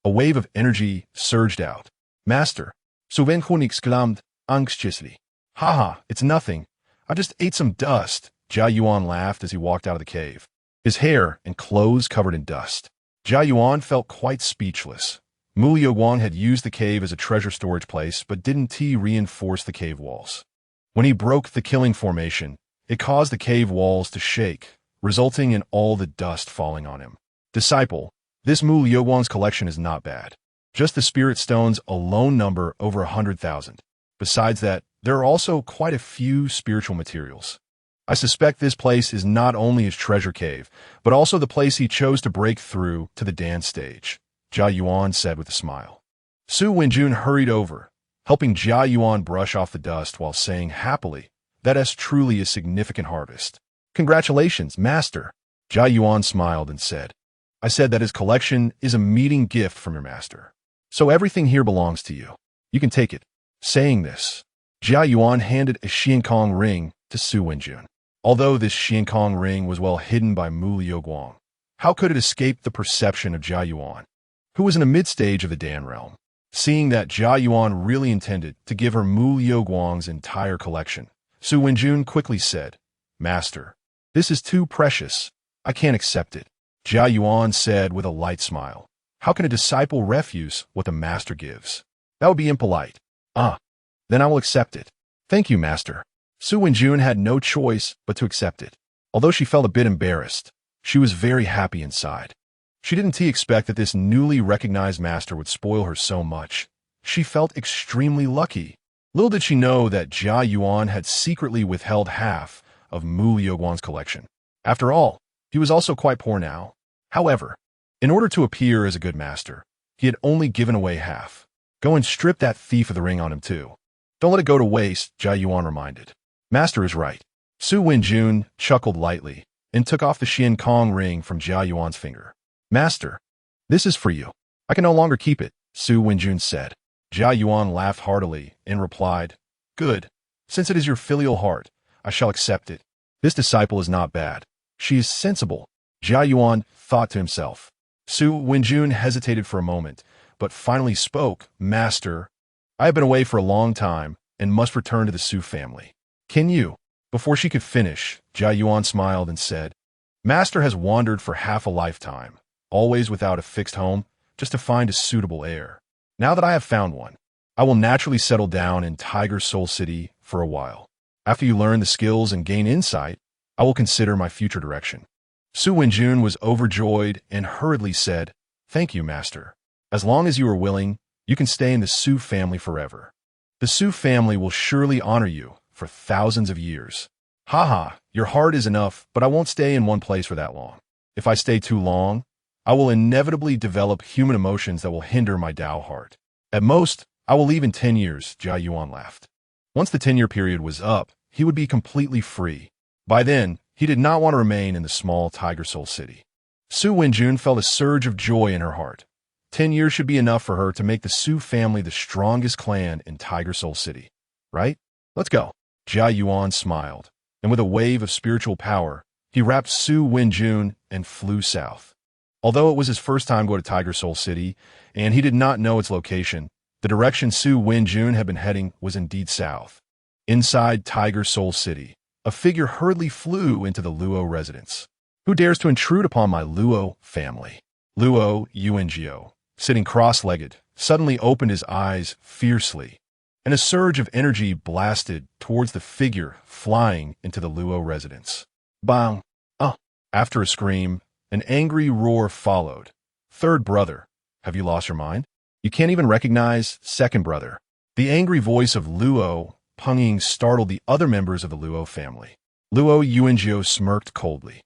a wave of energy surged out. Master, Su Wenjun exclaimed anxiously. Haha, it's nothing. I just ate some dust, Jia Yuan laughed as he walked out of the cave, his hair and clothes covered in dust. Jia Yuan felt quite speechless. Mu Liuguang had used the cave as a treasure storage place, but didn't reinforce the cave walls. When he broke the killing formation, it caused the cave walls to shake, resulting in all the dust falling on him. Disciple, this Mu Liuguang's collection is not bad. Just the spirit stones alone number over 100,000. Besides that, there are also quite a few spiritual materials. I suspect this place is not only his treasure cave, but also the place he chose to break through to the dance stage, Jia Yuan said with a smile. Su Wenjun hurried over, helping Jia Yuan brush off the dust while saying happily, that is truly a significant harvest. Congratulations, Master. Jia Yuan smiled and said, I said that his collection is a meeting gift from your master. So everything here belongs to you. You can take it. Saying this, Jia Yuan handed a Xiankong ring to Su Wenjun. Although this Xiankong ring was well hidden by Mu Liuguang, how could it escape the perception of Jia Yuan, who was in a mid-stage of the Dan realm? Seeing that Jia Yuan really intended to give her Mu Liuguang's entire collection, Su Wenjun quickly said, Master, this is too precious. I can't accept it. Jia Yuan said with a light smile, how can a disciple refuse what the master gives? That would be impolite. Then I will accept it. Thank you, Master. Su Wenjun had no choice but to accept it. Although she felt a bit embarrassed, she was very happy inside. She didn't expect that this newly recognized master would spoil her so much. She felt extremely lucky. Little did she know that Jia Yuan had secretly withheld half of Mu Liuguang's collection. After all, he was also quite poor now. However, in order to appear as a good master, he had only given away half. Go and strip that thief of the ring on him too. Don't let it go to waste, Jia Yuan reminded. Master is right. Su Wenjun chuckled lightly and took off the Xiankong ring from Jia Yuan's finger. Master, this is for you. I can no longer keep it, Su Wenjun said. Jia Yuan laughed heartily and replied, Good. Since it is your filial heart, I shall accept it. This disciple is not bad. She is sensible, Jia Yuan thought to himself. Su Wenjun hesitated for a moment, but finally spoke, Master, I have been away for a long time and must return to the Su family. Can you? Before she could finish, Jia Yuan smiled and said, Master has wandered for half a lifetime, always without a fixed home, just to find a suitable heir. Now that I have found one, I will naturally settle down in Tiger Soul City for a while. After you learn the skills and gain insight, I will consider my future direction. Su Wenjun was overjoyed and hurriedly said, Thank you, Master. As long as you are willing, you can stay in the Su family forever. The Su family will surely honor you for for thousands of years. Haha, your heart is enough, but I won't stay in one place for that long. If I stay too long, I will inevitably develop human emotions that will hinder my Dao heart. At most, I will leave in 10 years, Jia Yuan laughed. Once the 10-year period was up, he would be completely free. By then, he did not want to remain in the small Tiger Soul city. Su Wenjun felt a surge of joy in her heart. 10 years should be enough for her to make the Su family the strongest clan in Tiger Soul City. Right? Let's go. Jia Yuan smiled, and with a wave of spiritual power, he wrapped Su Wenjun and flew south. Although it was his first time going to Tiger Soul City, and he did not know its location, the direction Su Wenjun had been heading was indeed south. Inside Tiger Soul City, a figure hurriedly flew into the Luo residence. Who dares to intrude upon my Luo family? Luo Yuanjiu, sitting cross-legged, suddenly opened his eyes fiercely, and a surge of energy blasted towards the figure flying into the Luo residence. Bang! Oh! After a scream, an angry roar followed. Third brother, have you lost your mind? You can't even recognize second brother. The angry voice of Luo Pengying startled the other members of the Luo family. Luo Yuanjiu smirked coldly.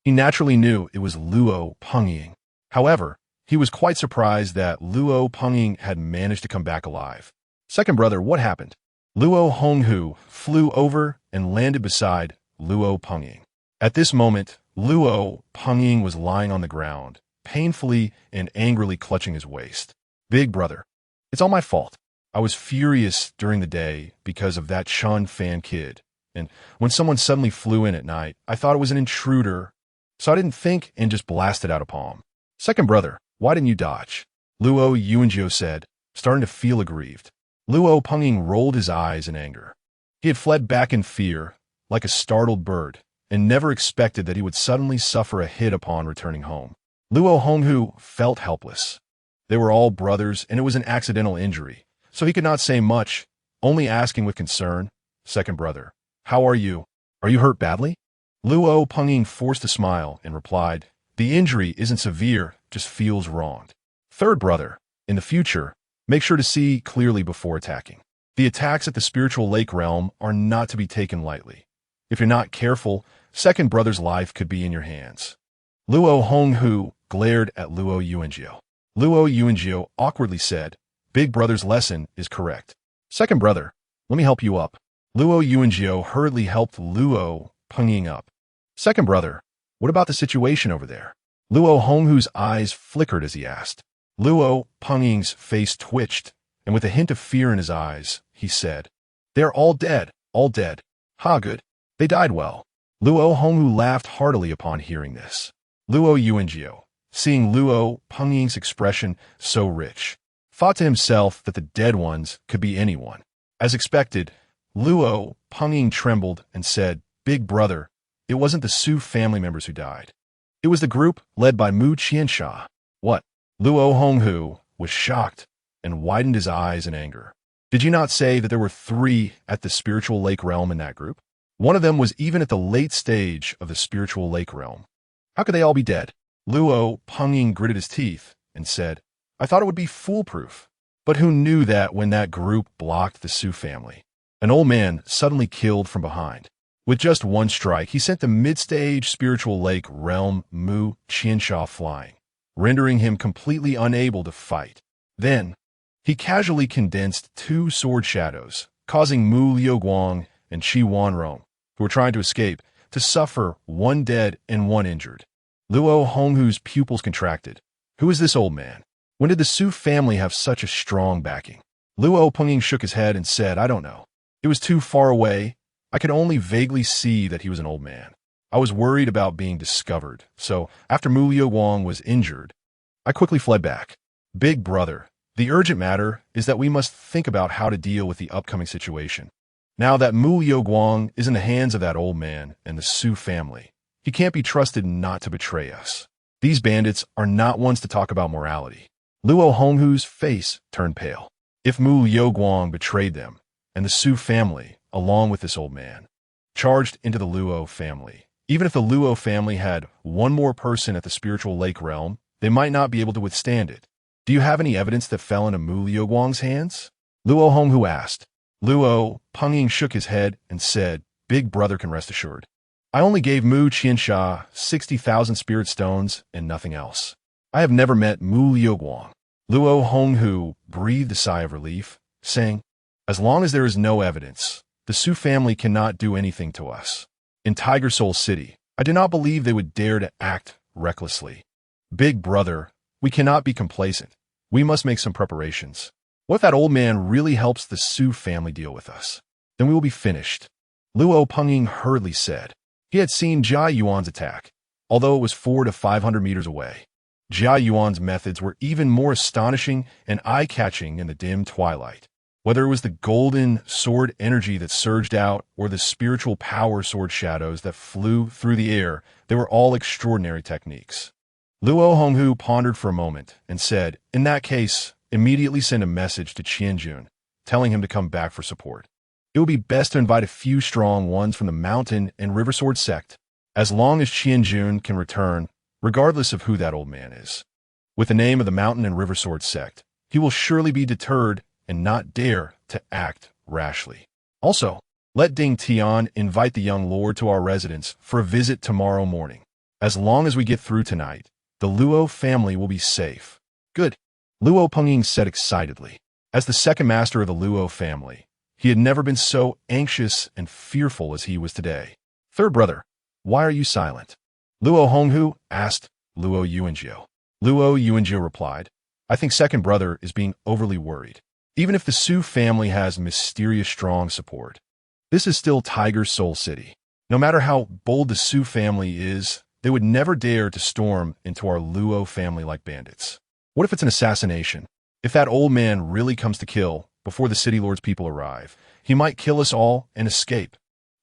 He naturally knew it was Luo Pengying. However, he was quite surprised that Luo Pengying had managed to come back alive. Second brother, what happened? Luo Honghu flew over and landed beside Luo Pengying. At this moment, Luo Pengying was lying on the ground, painfully and angrily clutching his waist. Big brother, it's all my fault. I was furious during the day because of that Chen Fan kid, and when someone suddenly flew in at night, I thought it was an intruder, so I didn't think and just blasted out a palm. Second brother, why didn't you dodge? Luo Yuanjiu said, starting to feel aggrieved. Luo Pengying rolled his eyes in anger. He had fled back in fear, like a startled bird, and never expected that he would suddenly suffer a hit upon returning home. Luo Honghu felt helpless. They were all brothers, and it was an accidental injury, so he could not say much, only asking with concern, Second brother, how are you? Are you hurt badly? Luo Pengying forced a smile and replied, the injury isn't severe, just feels wronged. Third brother, in the future, make sure to see clearly before attacking. The attacks at the spiritual lake realm are not to be taken lightly. If you're not careful, second brother's life could be in your hands. Luo Honghu glared at Luo Yuanjiu. Luo Yuanjiu awkwardly said, big brother's lesson is correct. Second brother, let me help you up. Luo Yuanjiu hurriedly helped Luo Pengying up. Second brother, what about the situation over there? Luo Honghu's eyes flickered as he asked. Luo Pengying's face twitched, and with a hint of fear in his eyes, he said, they're all dead, all dead. Ha, good. They died well. Luo Honghu laughed heartily upon hearing this. Luo Yuanjiu, seeing Luo Pengying's expression so rich, thought to himself that the dead ones could be anyone. As expected, Luo Pengying trembled and said, big brother, it wasn't the Su family members who died. It was the group led by Mu Qiansha. What? Luo Honghu was shocked and widened his eyes in anger. Did you not say that there were 3 at the spiritual lake realm in that group? One of them was even at the late stage of the spiritual lake realm. How could they all be dead? Luo Pengying gritted his teeth and said, I thought it would be foolproof. But who knew that when that group blocked the Su family? An old man suddenly killed from behind. With just one strike, he sent the mid-stage spiritual lake realm Mu Qiansha flying, rendering him completely unable to fight. Then, he casually condensed 2 sword shadows, causing Mu Liuguang and Qi Wanrong, who were trying to escape, to suffer 1 dead and 1 injured. Luo Honghu's pupils contracted. Who is this old man? When did the Su family have such a strong backing? Luo Pengying shook his head and said, I don't know. It was too far away. I could only vaguely see that he was an old man. I was worried about being discovered, so after Mu Liuguang was injured, I quickly fled back. Big brother, the urgent matter is that we must think about how to deal with the upcoming situation. Now that Mu Liuguang is in the hands of that old man and the Su family, he can't be trusted not to betray us. These bandits are not ones to talk about morality. Luo Honghu's face turned pale. If Mu Liuguang betrayed them, and the Su family, along with this old man, charged into the Luo family, even if the Luo family had 1 more person at the spiritual lake realm, they might not be able to withstand it. Do you have any evidence that fell into Mu Liuguang's hands? Luo Honghu asked. Luo Pengying shook his head and said, "Big brother can rest assured. I only gave Mu Qiansha 60,000 spirit stones and nothing else. I have never met Mu Liuguang." Luo Honghu breathed a sigh of relief, saying, "As long as there is no evidence, the Su family cannot do anything to us. In Tiger Soul City, I do not believe they would dare to act recklessly. Big brother, we cannot be complacent. We must make some preparations. What if that old man really helps the Su family deal with us? Then we will be finished." Luo Pengying hurriedly said. He had seen Jia Yuan's attack, although it was 400 to 500 meters away. Jia Yuan's methods were even more astonishing and eye-catching in the dim twilight. Whether it was the golden sword energy that surged out or the spiritual power sword shadows that flew through the air, they were all extraordinary techniques. Luo Honghu pondered for a moment and said, "In that case, immediately send a message to Qianjun, telling him to come back for support. It would be best to invite a few strong ones from the Mountain and River Sword sect, as long as Qianjun can return, regardless of who that old man is. With the name of the Mountain and River Sword sect, he will surely be deterred and not dare to act rashly. Also, let Ding Tian invite the young lord to our residence for a visit tomorrow morning. As long as we get through tonight, the Luo family will be safe." "Good," Luo Pengying said excitedly. As the second master of the Luo family, he had never been so anxious and fearful as he was today. "Third brother, why are you silent?" Luo Honghu asked Luo Yuanjiu. Luo Yuanjiu replied, "I think second brother is being overly worried. Even if the Su family has mysterious strong support, this is still Tiger Soul City. No matter how bold the Su family is, they would never dare to storm into our Luo family like bandits. What if it's an assassination? If that old man really comes to kill before the City Lord's people arrive, he might kill us all and escape.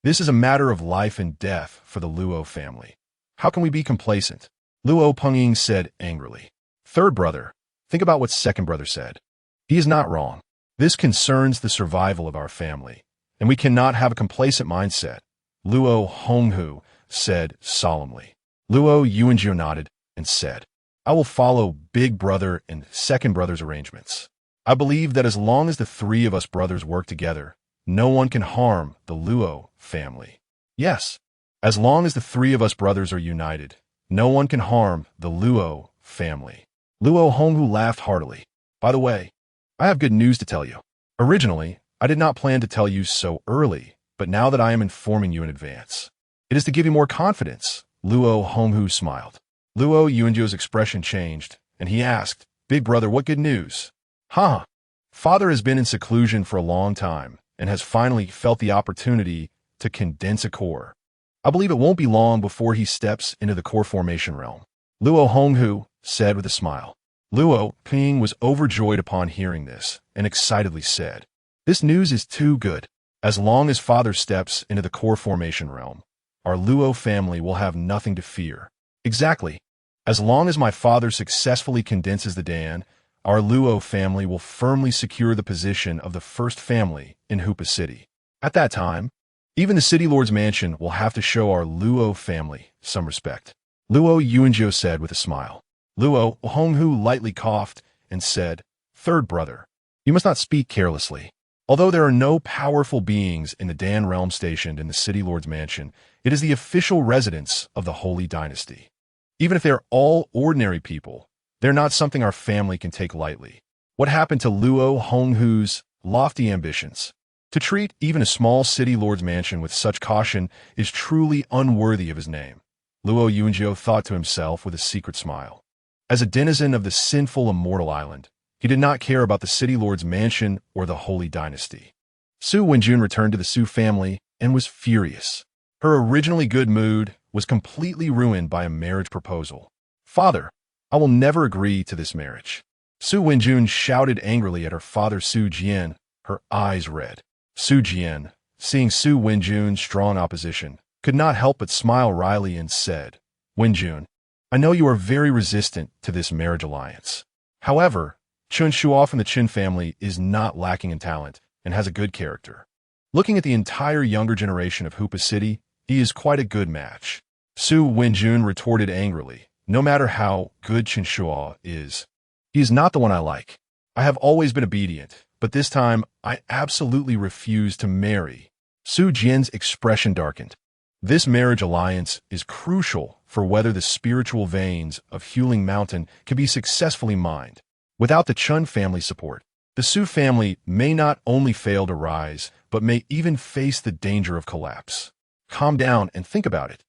This is a matter of life and death for the Luo family. How can we be complacent?" Luo Pengying said angrily. "Third brother, think about what second brother said. He is not wrong. This concerns the survival of our family, and we cannot have a complacent mindset," Luo Honghu said solemnly. Luo Yuanjiu nodded and said, "I will follow big brother and second brother's arrangements. I believe that as long as the three of us brothers work together, no one can harm the Luo family. Yes, as long as the three of us brothers are united, no one can harm the Luo family." Luo Honghu laughed heartily. "By the way, I have good news to tell you. Originally, I did not plan to tell you so early, but now that I am informing you in advance, it is to give you more confidence." Luo Honghu smiled. Luo Yuanjiu's expression changed, and he asked, "Big brother, what good news?" "Huh. Father has been in seclusion for a long time and has finally felt the opportunity to condense a core. I believe it won't be long before he steps into the core formation realm," Luo Honghu said with a smile. Luo Pengying was overjoyed upon hearing this and excitedly said, "This news is too good. As long as father steps into the core formation realm, our Luo family will have nothing to fear." "Exactly. As long as my father successfully condenses the Dan, our Luo family will firmly secure the position of the first family in Hoopa City. At that time, even the City Lord's mansion will have to show our Luo family some respect," Luo Yuanjiu said with a smile. Luo Honghu lightly coughed and said, "Third brother, you must not speak carelessly. Although there are no powerful beings in the Dan realm stationed in the City Lord's mansion, it is the official residence of the Holy Dynasty. Even if they are all ordinary people, they're not something our family can take lightly. What happened to Luo Honghu's lofty ambitions? To treat even a small City Lord's mansion with such caution is truly unworthy of his name," Luo Yuanjiu thought to himself with a secret smile. As a denizen of the Sinful Immortal Island, he did not care about the City Lord's mansion or the Holy Dynasty. Su Wenjun returned to the Su family and was furious. Her originally good mood was completely ruined by a marriage proposal. "Father, I will never agree to this marriage." Su Wenjun shouted angrily at her father Su Jian, her eyes red. Su Jian, seeing Su Wenjun's strong opposition, could not help but smile wryly and said, "Wenjun, I know you are very resistant to this marriage alliance. However, Chun Shuo from the Chen family is not lacking in talent and has a good character. Looking at the entire younger generation of Hoopa City, he is quite a good match." Su Wenjun retorted angrily, "No matter how good Chen Shuo is, he is not the one I like. I have always been obedient, but this time I absolutely refuse to marry. Su Jian's expression darkened. This marriage alliance is crucial for whether the spiritual veins of Huling Mountain can be successfully mined. Without the Chen family support, the Su family may not only fail to rise, but may even face the danger of collapse. Calm down and think about it.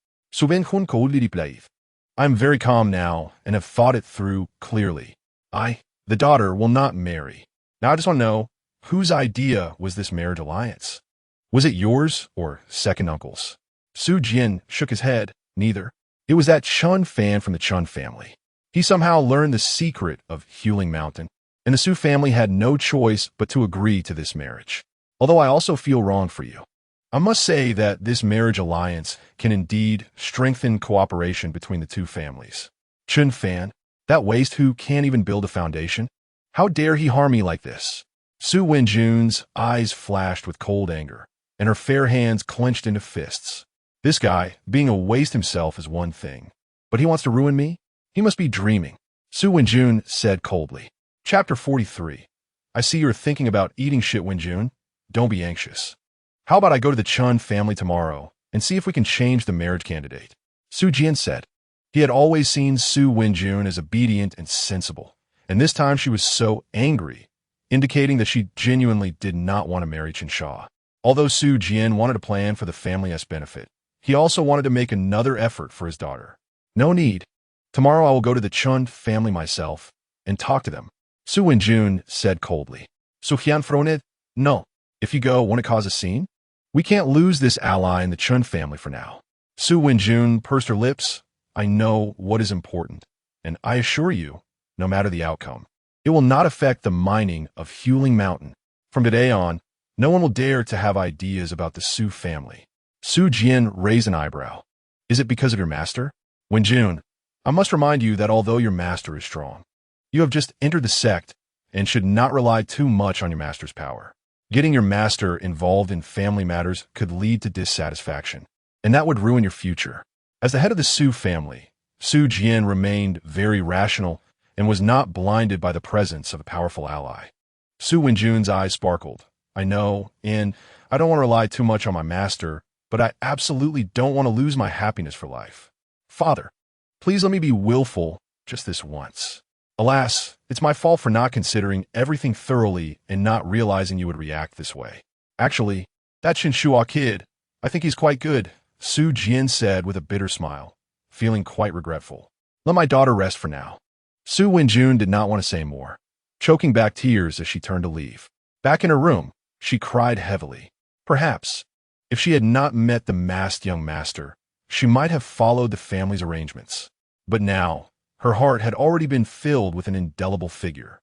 I'm very calm now and have thought it through clearly. The daughter, will not marry. Now I just want to know, whose idea was this marriage alliance? Was it yours or second uncle's? Su Jian shook his head. Neither. It was that Chen Fan from the Chen family. He somehow learned the secret of Huling Mountain, and the Su family had no choice but to agree to this marriage. Although I also feel wrong for you. I must say that this marriage alliance can indeed strengthen cooperation between the two families. Chen Fan, that waste who can't even build a foundation? How dare he harm me like this? Su Wenjun's eyes flashed with cold anger, and her fair hands clenched into fists. This guy, being a waste himself, is one thing, but he wants to ruin me? He must be dreaming. Su Wenjun said coldly. Chapter 43. I see you're thinking about eating shit, Wenjun. Don't be anxious. How about I go to the Chen family tomorrow and see if we can change the marriage candidate? Su Jian said. He had always seen Su Wenjun as obedient and sensible, and this time she was so angry, indicating that she genuinely did not want to marry Chen Sha. Although Su Jian wanted a plan for the family's benefit, he also wanted to make another effort for his daughter. No need. Tomorrow I will go to the Chen family myself and talk to them. Su Wenjun said coldly. Su Hian Fronet? No. If you go, won't it cause a scene? We can't lose this ally in the Chen family for now. Su Wenjun pursed her lips. I know what is important, and I assure you, no matter the outcome, it will not affect the mining of Huling Mountain. From today on, no one will dare to have ideas about the Su family. Su Jian raised an eyebrow. Is it because of your master? Wenjun, I must remind you that although your master is strong, you have just entered the sect and should not rely too much on your master's power. Getting your master involved in family matters could lead to dissatisfaction, and that would ruin your future. As the head of the Su family, Su Jian remained very rational and was not blinded by the presence of a powerful ally. Su Wenjun's eyes sparkled. I know, and I don't want to rely too much on my master, but I absolutely don't want to lose my happiness for life. Father, please let me be willful just this once. Alas, it's my fault for not considering everything thoroughly and not realizing you would react this way. Actually, that Shinshua kid, I think he's quite good, Su Jian said with a bitter smile, feeling quite regretful. Let my daughter rest for now. Su Wenjun did not want to say more, choking back tears as she turned to leave. Back in her room, she cried heavily. Perhaps, if she had not met the masked young master, she might have followed the family's arrangements. But now, her heart had already been filled with an indelible figure.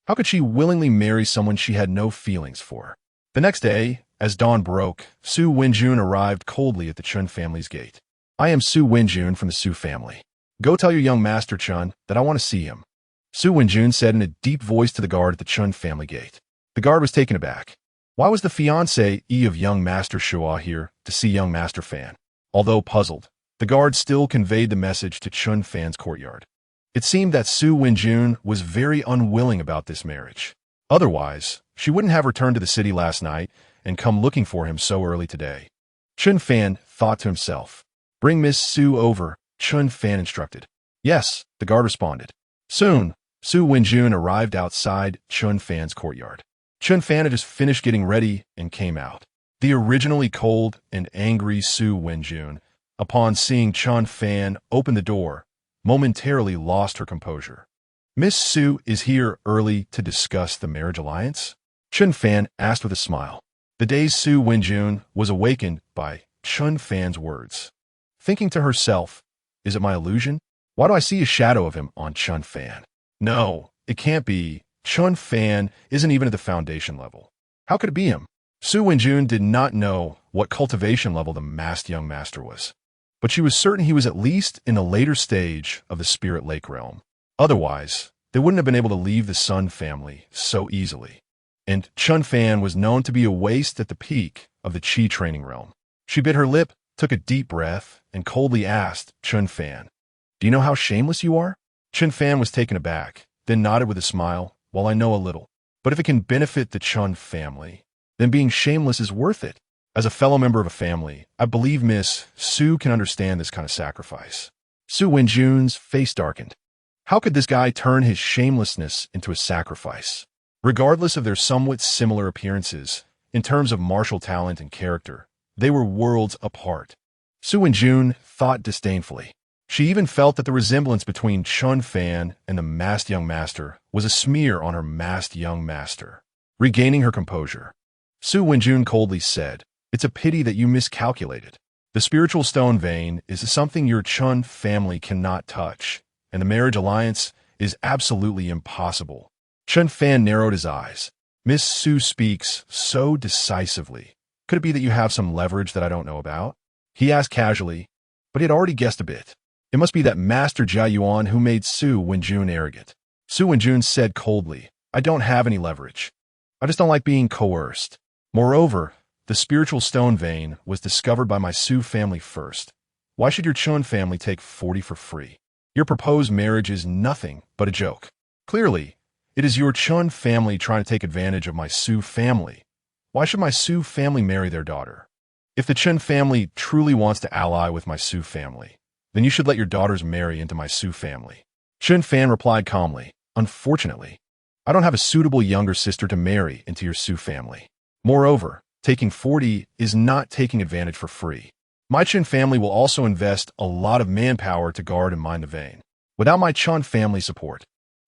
How could she willingly marry someone she had no feelings for? The next day, as dawn broke, Su Wenjun arrived coldly at the Chen family's gate. I am Su Wenjun from the Su family. Go tell your young master Chen that I want to see him. Su Wenjun said in a deep voice to the guard at the Chen family gate. The guard was taken aback. Why was the fiancé of young master Shua here to see young master Fan? Although puzzled, the guard still conveyed the message to Chen Fan's courtyard. It seemed that Su Wenjun was very unwilling about this marriage. Otherwise, she wouldn't have returned to the city last night and come looking for him so early today. Chen Fan thought to himself. Bring Miss Su over, Chen Fan instructed. Yes, the guard responded. Soon, Su Wenjun arrived outside Chen Fan's courtyard. Chen Fan had just finished getting ready and came out. The originally cold and angry Su Wenjun, upon seeing Chen Fan open the door, momentarily lost her composure. Miss Su is here early to discuss the marriage alliance? Chen Fan asked with a smile. The dazed Su Wenjun was awakened by Chen Fan's words. Thinking to herself, is it my illusion? Why do I see a shadow of him on Chen Fan? No, it can't be. Chen Fan isn't even at the foundation level. How could it be him? Su Wenjun did not know what cultivation level the masked young master was, but she was certain he was at least in a later stage of the Spirit Lake realm. Otherwise, they wouldn't have been able to leave the Sun family so easily. And Chen Fan was known to be a waste at the peak of the Qi training realm. She bit her lip, took a deep breath, and coldly asked Chen Fan, Do you know how shameless you are? Chen Fan was taken aback, then nodded with a smile, Well, I know a little. But if it can benefit the Chen family, then being shameless is worth it. As a fellow member of a family, I believe Miss Su can understand this kind of sacrifice. Su Wenjun's face darkened. How could this guy turn his shamelessness into a sacrifice? Regardless of their somewhat similar appearances, in terms of martial talent and character, they were worlds apart. Su Wenjun thought disdainfully. She even felt that the resemblance between Chen Fan and the masked young master was a smear on her masked young master. Regaining her composure, Su Wenjun coldly said, "It's a pity that you miscalculated. The spiritual stone vein is something your Chen family cannot touch, and the marriage alliance is absolutely impossible." Chen Fan narrowed his eyes. Miss Su speaks so decisively. Could it be that you have some leverage that I don't know about? He asked casually, but he had already guessed a bit. It must be that Master Jia Yuan who made Su Wenjun arrogant. Su Wenjun said coldly, "I don't have any leverage. I just don't like being coerced. Moreover, the spiritual stone vein was discovered by my Su family first. Why should your Chen family take 40 for free? Your proposed marriage is nothing but a joke. Clearly, it is your Chen family trying to take advantage of my Su family. Why should my Su family marry their daughter? If the Chen family truly wants to ally with my Su family, then you should let your daughters marry into my Su family." Chen Fan replied calmly, "Unfortunately, I don't have a suitable younger sister to marry into your Su family. Moreover, taking 40 is not taking advantage for free. My Chen family will also invest a lot of manpower to guard and mine the vein. Without my Chen family support,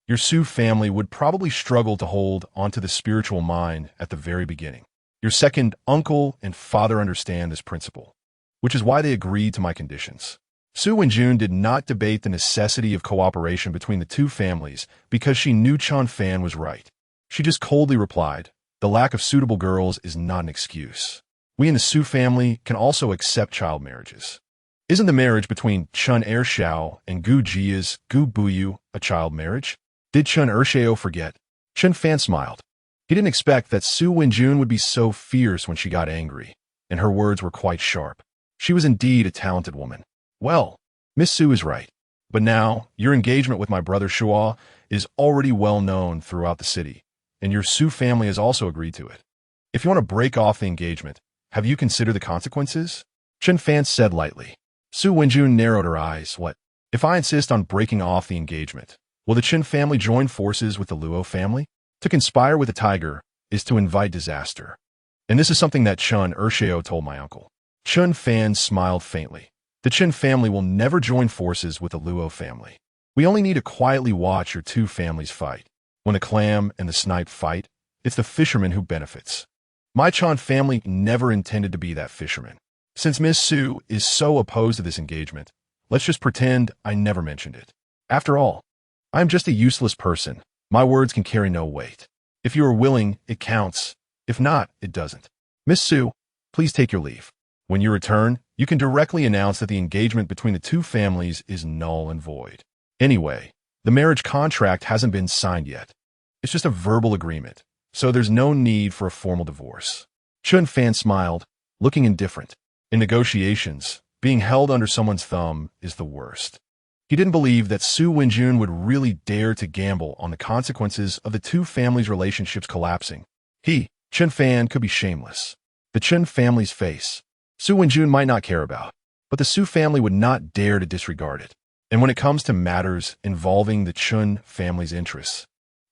your Su family would probably struggle to hold onto the spiritual mine at the very beginning. Your second uncle and father understand this principle, which is why they agreed to my conditions." Su Wenjun did not debate the necessity of cooperation between the two families because she knew Chen Fan was right. She just coldly replied, "The lack of suitable girls is not an excuse. We in the Su family can also accept child marriages. Isn't the marriage between Chen Erxiao and Gu Jia's Gu Buyu a child marriage? Did Chen Erxiao forget?" Chen Fan smiled. He didn't expect that Su Wenjun would be so fierce when she got angry, and her words were quite sharp. She was indeed a talented woman. "Well, Miss Su is right. But now, your engagement with my brother Shua is already well known throughout the city, and your Su family has also agreed to it. If you want to break off the engagement, have you considered the consequences?" Chen Fan said lightly. Su Wenjun narrowed her eyes. "What? If I insist on breaking off the engagement, will the Chen family join forces with the Luo family? To conspire with a tiger is to invite disaster. And this is something that Chen Erxiao told my uncle." Chen Fan smiled faintly. "The Chen family will never join forces with the Luo family. We only need to quietly watch your two families fight. When the clam and the snipe fight, it's the fisherman who benefits. My Chen family never intended to be that fisherman. Since Miss Su is so opposed to this engagement, let's just pretend I never mentioned it. After all, I am just a useless person. My words can carry no weight. If you are willing, it counts. If not, it doesn't. Miss Su, please take your leave. When you return, you can directly announce that the engagement between the two families is null and void. Anyway, the marriage contract hasn't been signed yet. It's just a verbal agreement, so there's no need for a formal divorce." Chen Fan smiled, looking indifferent. In negotiations, being held under someone's thumb is the worst. He didn't believe that Su Wenjun would really dare to gamble on the consequences of the two families' relationships collapsing. He, Chen Fan, could be shameless. The Chen family's face, Su Wenjun might not care about, but the Su family would not dare to disregard it. And when it comes to matters involving the Chen family's interests,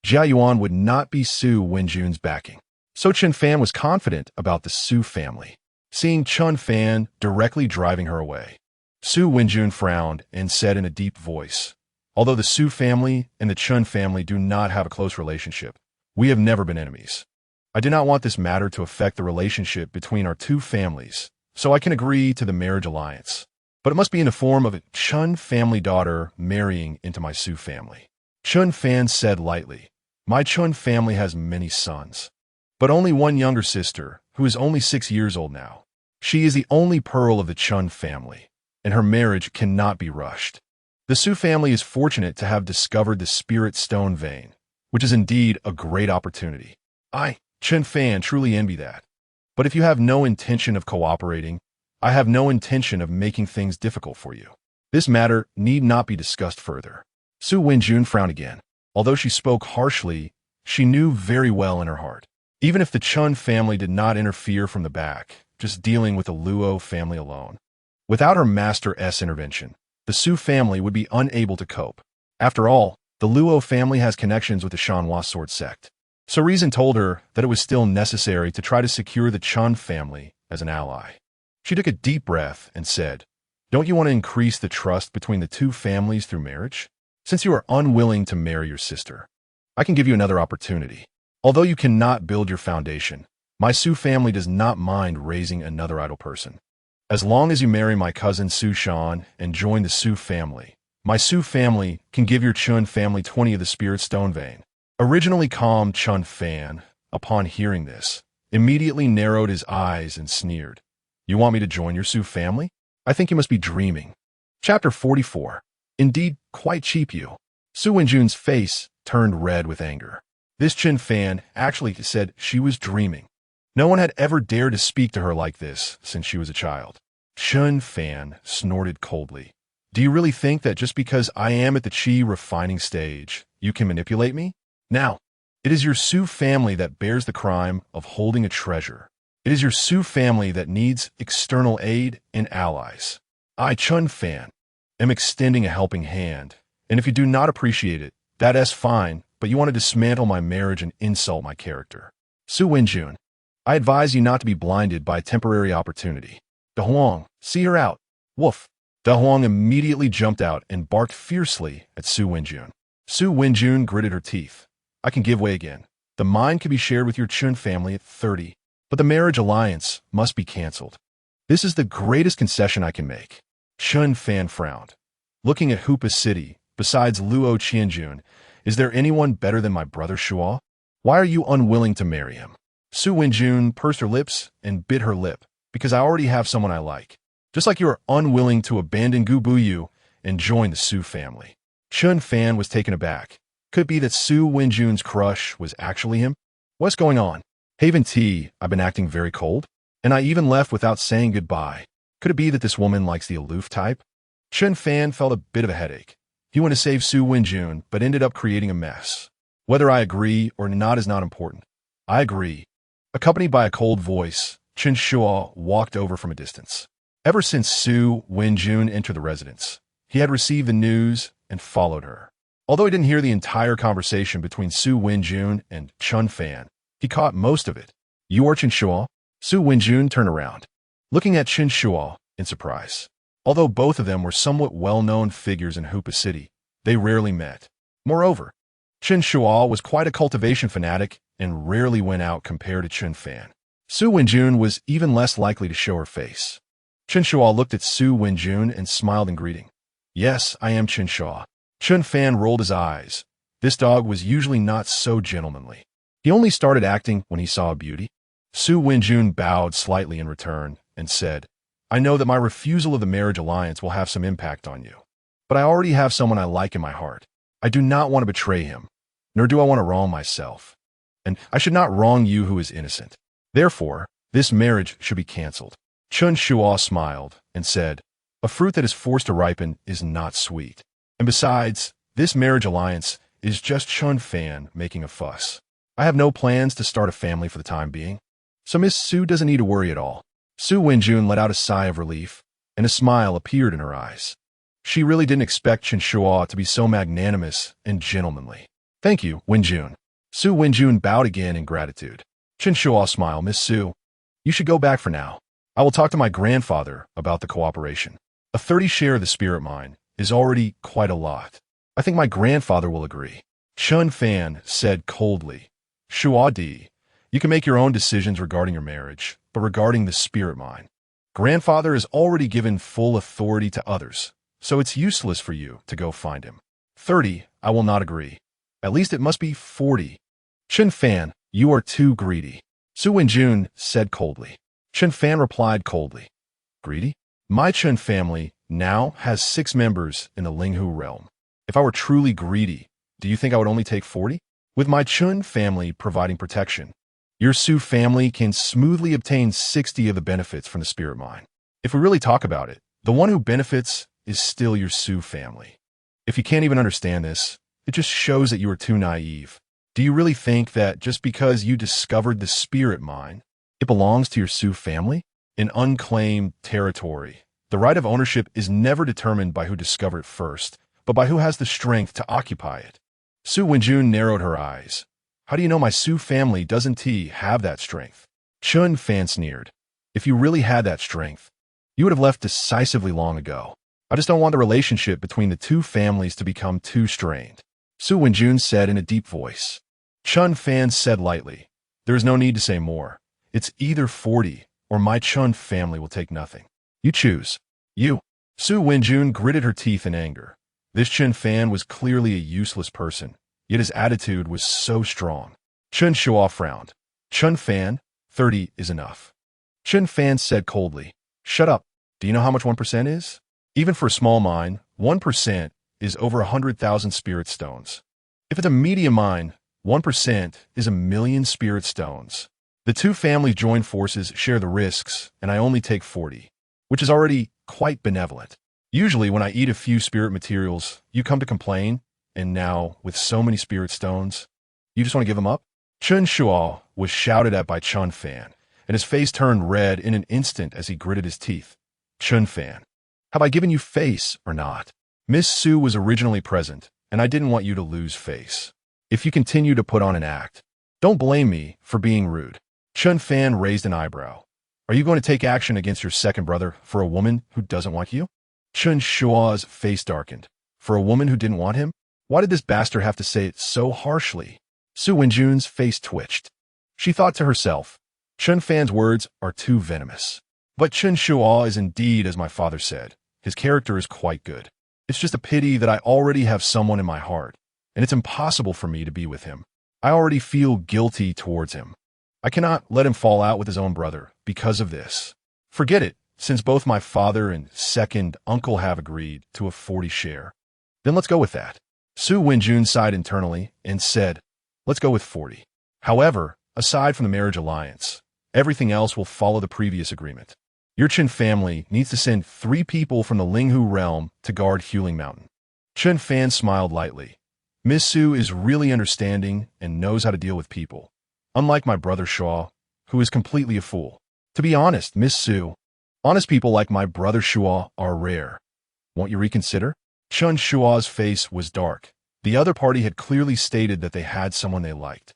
Jia Yuan would not be Su Wenjun's backing. So Chen Fan was confident about the Su family, seeing Chen Fan directly driving her away. Su Wenjun frowned and said in a deep voice, "Although the Su family and the Chen family do not have a close relationship, we have never been enemies. I do not want this matter to affect the relationship between our two families, so I can agree to the marriage alliance. But it must be in the form of a Chen family daughter marrying into my Su family." Chen Fan said lightly, "My Chen family has many sons, but only one younger sister, who is only 6 years old now. She is the only pearl of the Chen family, and her marriage cannot be rushed. The Su family is fortunate to have discovered the spirit stone vein, which is indeed a great opportunity. I, Chen Fan, truly envy that. But if you have no intention of cooperating, I have no intention of making things difficult for you. This matter need not be discussed further." Su Wenjun frowned again. Although she spoke harshly, She knew very well in her heart. Even if the Chen family did not interfere from the back, just dealing with the Luo family alone. Without her master's intervention, the Su family would be unable to cope. After all, the Luo family has connections with the Shanhua sword sect. So reason told her that it was still necessary to try to secure the Chen family as an ally. She took a deep breath and said, "Don't you want to increase the trust between the two families through marriage? Since you are unwilling to marry your sister, I can give you another opportunity. Although you cannot build your foundation, my Su family does not mind raising another idle person. As long as you marry my cousin Su Shan and join the Su family, my Su family can give your Chen family 20 of the spirit stone vein." Originally calm Chen Fan, upon hearing this, immediately narrowed his eyes and sneered. "You want me to join your Su family? I think you must be dreaming." Chapter 44. Indeed, quite cheap you. Su Wenjun's face turned red with anger. This Chen Fan actually said she was dreaming. No one had ever dared to speak to her like this since she was a child. Chen Fan snorted coldly. "Do you really think that just because I am at the Qi refining stage, you can manipulate me? Now, it is your Su family that bears the crime of holding a treasure. It is your Su family that needs external aid and allies. I, Chen Fan, am extending a helping hand, and if you do not appreciate it, that's fine, but you want to dismantle my marriage and insult my character. Su Wenjun, I advise you not to be blinded by a temporary opportunity. De Huang, see her out." Woof. De Huang immediately jumped out and barked fiercely at Su Wenjun. Su Wenjun gritted her teeth. "I can give way again. The mine can be shared with your Chen family at 30, but the marriage alliance must be cancelled. This is the greatest concession I can make." Chen Fan frowned. "Looking at Hupa City, besides Luo Qianjun, is there anyone better than my brother Shuo? Why are you unwilling to marry him?" Su Wenjun pursed her lips and bit her lip, "Because I already have someone I like. Just like you are unwilling to abandon Gu Buyu and join the Su family." Chen Fan was taken aback. Could it be that Su Wenjun's crush was actually him? "What's going on? Haven T, I've been acting very cold, and I even left without saying goodbye. Could it be that this woman likes the aloof type?" Chen Fan felt a bit of a headache. He wanted to save Su Wenjun, but ended up creating a mess. "Whether I agree or not is not important. I agree." Accompanied by a cold voice, Chen Shuo walked over from a distance. Ever since Su Wenjun entered the residence, he had received the news and followed her. Although he didn't hear the entire conversation between Su Wenjun and Chen Fan, he caught most of it. "You are Chen Shuo?" Su Wenjun turned around, looking at Chen Shuo in surprise. Although both of them were somewhat well-known figures in Hupa City, they rarely met. Moreover, Chen Shuo was quite a cultivation fanatic and rarely went out compared to Chen Fan. Su Wenjun was even less likely to show her face. Chen Shuo looked at Su Wenjun and smiled in greeting. "Yes, I am Chen Shuo." Chen Fan rolled his eyes. This dog was usually not so gentlemanly. He only started acting when he saw a beauty. Su Wenjun bowed slightly in return and said, "I know that my refusal of the marriage alliance will have some impact on you. But I already have someone I like in my heart. I do not want to betray him, nor do I want to wrong myself. And I should not wrong you who is innocent. Therefore, this marriage should be cancelled." Chen Shuo smiled and said, "A fruit that is forced to ripen is not sweet. And besides, this marriage alliance is just Chen Fan making a fuss. I have no plans to start a family for the time being, so Miss Su doesn't need to worry at all." Su Wenjun let out a sigh of relief, and a smile appeared in her eyes. She really didn't expect Chen Shuo to be so magnanimous and gentlemanly. "Thank you, Wenjun." Su Wenjun bowed again in gratitude. Chen Shuo smiled. "Miss Su, you should go back for now. I will talk to my grandfather about the cooperation. A 30 share of the spirit mine is already quite a lot. I think my grandfather will agree." Chen Fan said coldly, "Shuo Di, you can make your own decisions regarding your marriage, but regarding the spirit mine, grandfather has already given full authority to others, so it's useless for you to go find him. 30, I will not agree. At least it must be 40. Chen Fan, you are too greedy." Su Wenjun said coldly. Chen Fan replied coldly, "Greedy? My Chen family now has 6 members in the Linghu realm. If I were truly greedy, do you think I would only take 40? With my Chen family providing protection, your Su family can smoothly obtain 60 of the benefits from the spirit mine. If we really talk about it, the one who benefits is still your Su family. If you can't even understand this, it just shows that you are too naive. Do you really think that just because you discovered the spirit mine, it belongs to your Su family? In unclaimed territory, the right of ownership is never determined by who discovered it first, but by who has the strength to occupy it. Su Wenjun narrowed her eyes. How do you know my Su family doesn't have that strength? Chen Fan sneered. If you really had that strength, you would have left decisively long ago. I just don't want the relationship between the two families to become too strained. Su Wenjun said in a deep voice. Chen Fan said lightly, there is no need to say more. It's either 40 or my Chen family will take nothing. You choose. You. Su Wenjun gritted her teeth in anger. This Chen Fan was clearly a useless person, yet his attitude was so strong. Chen Shua frowned. Chen Fan, 30 is enough. Chen Fan said coldly, shut up. Do you know how much 1% is? Even for a small mine, 1% is over 100,000 spirit stones. If it's a medium mine, 1% is 1,000,000 spirit stones. The two families join forces, share the risks, and I only take 40, which is already quite benevolent. Usually when I eat a few spirit materials, you come to complain, and now, with so many spirit stones, you just want to give them up? Chen Shua was shouted at by Chen Fan, and his face turned red in an instant as he gritted his teeth. Chen Fan, have I given you face or not? Miss Su was originally present, and I didn't want you to lose face. If you continue to put on an act, don't blame me for being rude. Chen Fan raised an eyebrow. Are you going to take action against your second brother for a woman who doesn't want you? Chen Shua's face darkened. For a woman who didn't want him? Why did this bastard have to say it so harshly? Su Wenjun's face twitched. She thought to herself, Chen Fan's words are too venomous. But Chen Shua is indeed, as my father said, his character is quite good. It's just a pity that I already have someone in my heart, and it's impossible for me to be with him. I already feel guilty towards him. I cannot let him fall out with his own brother because of this. Forget it, since both my father and second uncle have agreed to a 40 share. Then let's go with that. Su Wenjun sighed internally and said, let's go with 40. However, aside from the marriage alliance, everything else will follow the previous agreement. Your Chen family needs to send 3 people from the Linghu realm to guard Huling Mountain. Chen Fan smiled lightly. Miss Su is really understanding and knows how to deal with people. Unlike my brother Shua, who is completely a fool. To be honest, Miss Su, honest people like my brother Shua are rare. Won't you reconsider? Chen Shua's face was dark. The other party had clearly stated that they had someone they liked.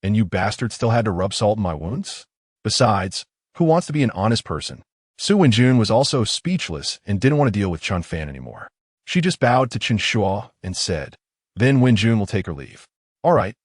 And you bastards still had to rub salt in my wounds? Besides, who wants to be an honest person? Su Wenjun was also speechless and didn't want to deal with Chen Fan anymore. She just bowed to Chen Shua and said, then Wenjun will take her leave. All right.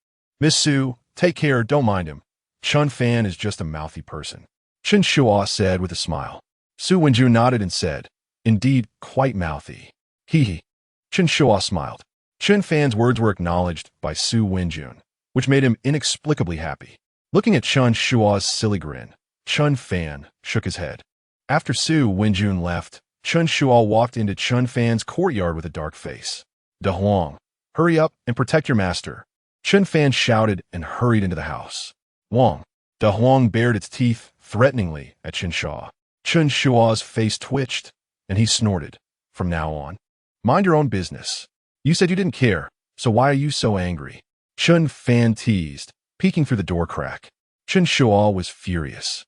Miss Su, take care, don't mind him. Chen Fan is just a mouthy person. Chen Shua said with a smile. Su Wenjun nodded and said, indeed, quite mouthy. Hee hee. Chen Shua smiled. Chen Fan's words were acknowledged by Su Wenjun, which made him inexplicably happy. Looking at Chen Shua's silly grin, Chen Fan shook his head. After Su Wenjun left, Chen Shua walked into Chen Fan's courtyard with a dark face. De Huang, hurry up and protect your master. Chen Fan shouted and hurried into the house. Wang. De Huang bared its teeth threateningly at Chen Shua. Chen Shua's face twitched, and he snorted. From now on, mind your own business. You said you didn't care, so why are you so angry? Chen Fan teased, peeking through the door crack. Chen Shua was furious.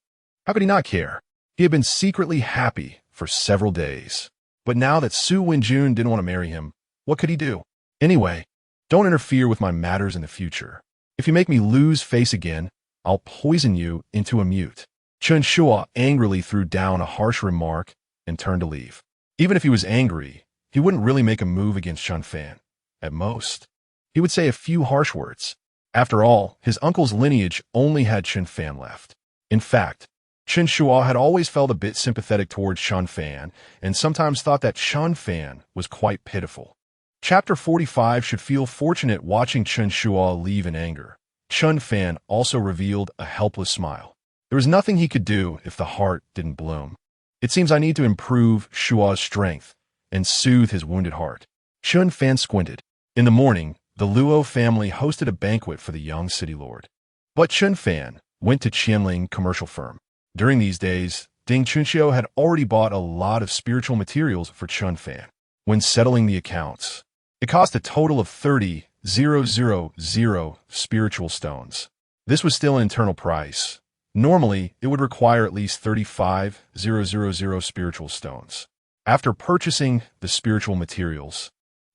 How could he not care? He had been secretly happy for several days. But now that Su Wenjun didn't want to marry him, what could he do? Anyway, don't interfere with my matters in the future. If you make me lose face again, I'll poison you into a mute. Chen Shua angrily threw down a harsh remark and turned to leave. Even if he was angry, he wouldn't really make a move against Chen Fan. At most, he would say a few harsh words. After all, his uncle's lineage only had Chen Fan left. In fact, Chen Shua had always felt a bit sympathetic towards Chen Fan and sometimes thought that Chen Fan was quite pitiful. Chapter 45 should feel fortunate watching Chen Shua leave in anger. Chen Fan also revealed a helpless smile. There was nothing he could do if the heart didn't bloom. It seems I need to improve Shua's strength and soothe his wounded heart. Chen Fan squinted. In the morning, the Luo family hosted a banquet for the young city lord. But Chen Fan went to Qianling commercial firm. During these days, Ding Chunxiu had already bought a lot of spiritual materials for Chen Fan. When settling the accounts, it cost a total of 30 000 spiritual stones. This was still an internal price. Normally, it would require at least 35,000 spiritual stones. After purchasing the spiritual materials,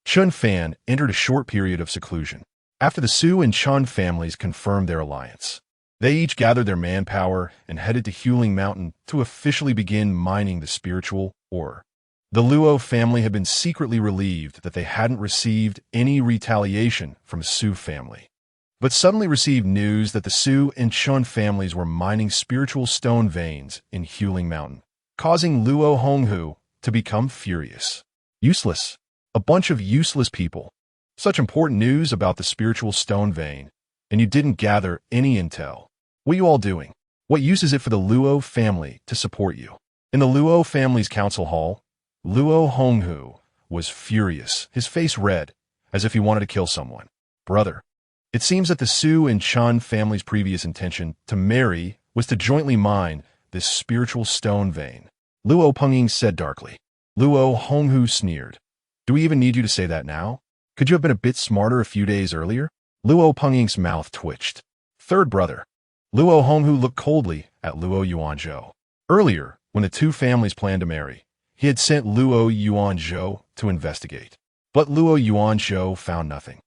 Chen Fan entered a short period of seclusion. After the Su and Chen families confirmed their alliance, they each gathered their manpower and headed to Huling Mountain to officially begin mining the spiritual ore. The Luo family had been secretly relieved that they hadn't received any retaliation from the Su family, but suddenly received news that the Su and Chen families were mining spiritual stone veins in Huling Mountain, causing Luo Honghu to become furious. Useless. A bunch of useless people. Such important news about the spiritual stone vein, and you didn't gather any intel. What are you all doing? What use is it for the Luo family to support you? In the Luo family's council hall, Luo Honghu was furious, his face red, as if he wanted to kill someone. Brother. It seems that the Su and Chen family's previous intention to marry was to jointly mine this spiritual stone vein. Luo Pengying said darkly. Luo Honghu sneered. Do we even need you to say that now? Could you have been a bit smarter a few days earlier? Luo Pengying's mouth twitched. Third brother. Luo Honghu looked coldly at Luo Yuanzhou. Earlier, when the two families planned to marry, he had sent Luo Yuanzhou to investigate. But Luo Yuanzhou found nothing.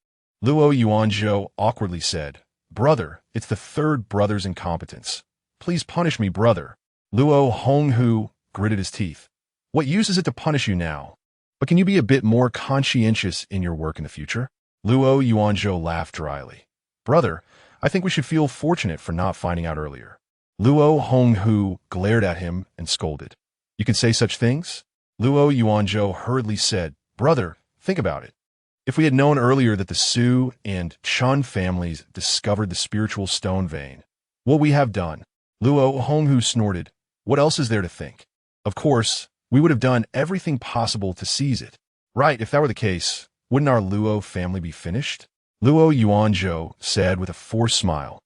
Luo Yuanzhou awkwardly said, Brother, it's the third brother's incompetence. Please punish me, brother. Luo Honghu gritted his teeth. What use is it to punish you now? But can you be a bit more conscientious in your work in the future? Luo Yuanzhou laughed dryly. Brother, I think we should feel fortunate for not finding out earlier. Luo Honghu glared at him and scolded. You can say such things? Luo Yuanzhou hurriedly said, Brother, think about it. If we had known earlier that the Su and Chen families discovered the spiritual stone vein, what we have done? Luo Honghu snorted. What else is there to think? Of course, we would have done everything possible to seize it. Right, if that were the case, wouldn't our Luo family be finished? Luo Yuanzhou said with a forced smile.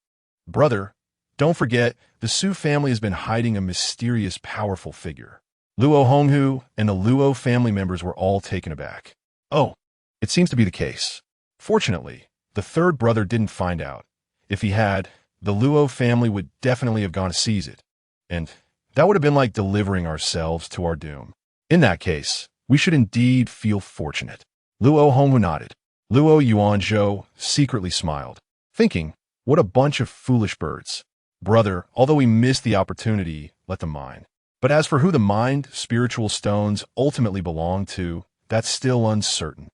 Brother, don't forget, the Su family has been hiding a mysterious, powerful figure. Luo Honghu and the Luo family members were all taken aback. Oh, it seems to be the case. Fortunately, the third brother didn't find out. If he had, the Luo family would definitely have gone to seize it. And that would have been like delivering ourselves to our doom. In that case, we should indeed feel fortunate. Luo Honghu nodded. Luo Yuanzhou secretly smiled, thinking, what a bunch of foolish birds. Brother, although we missed the opportunity, let them mine. But as for who the mined spiritual stones ultimately belong to, that's still uncertain.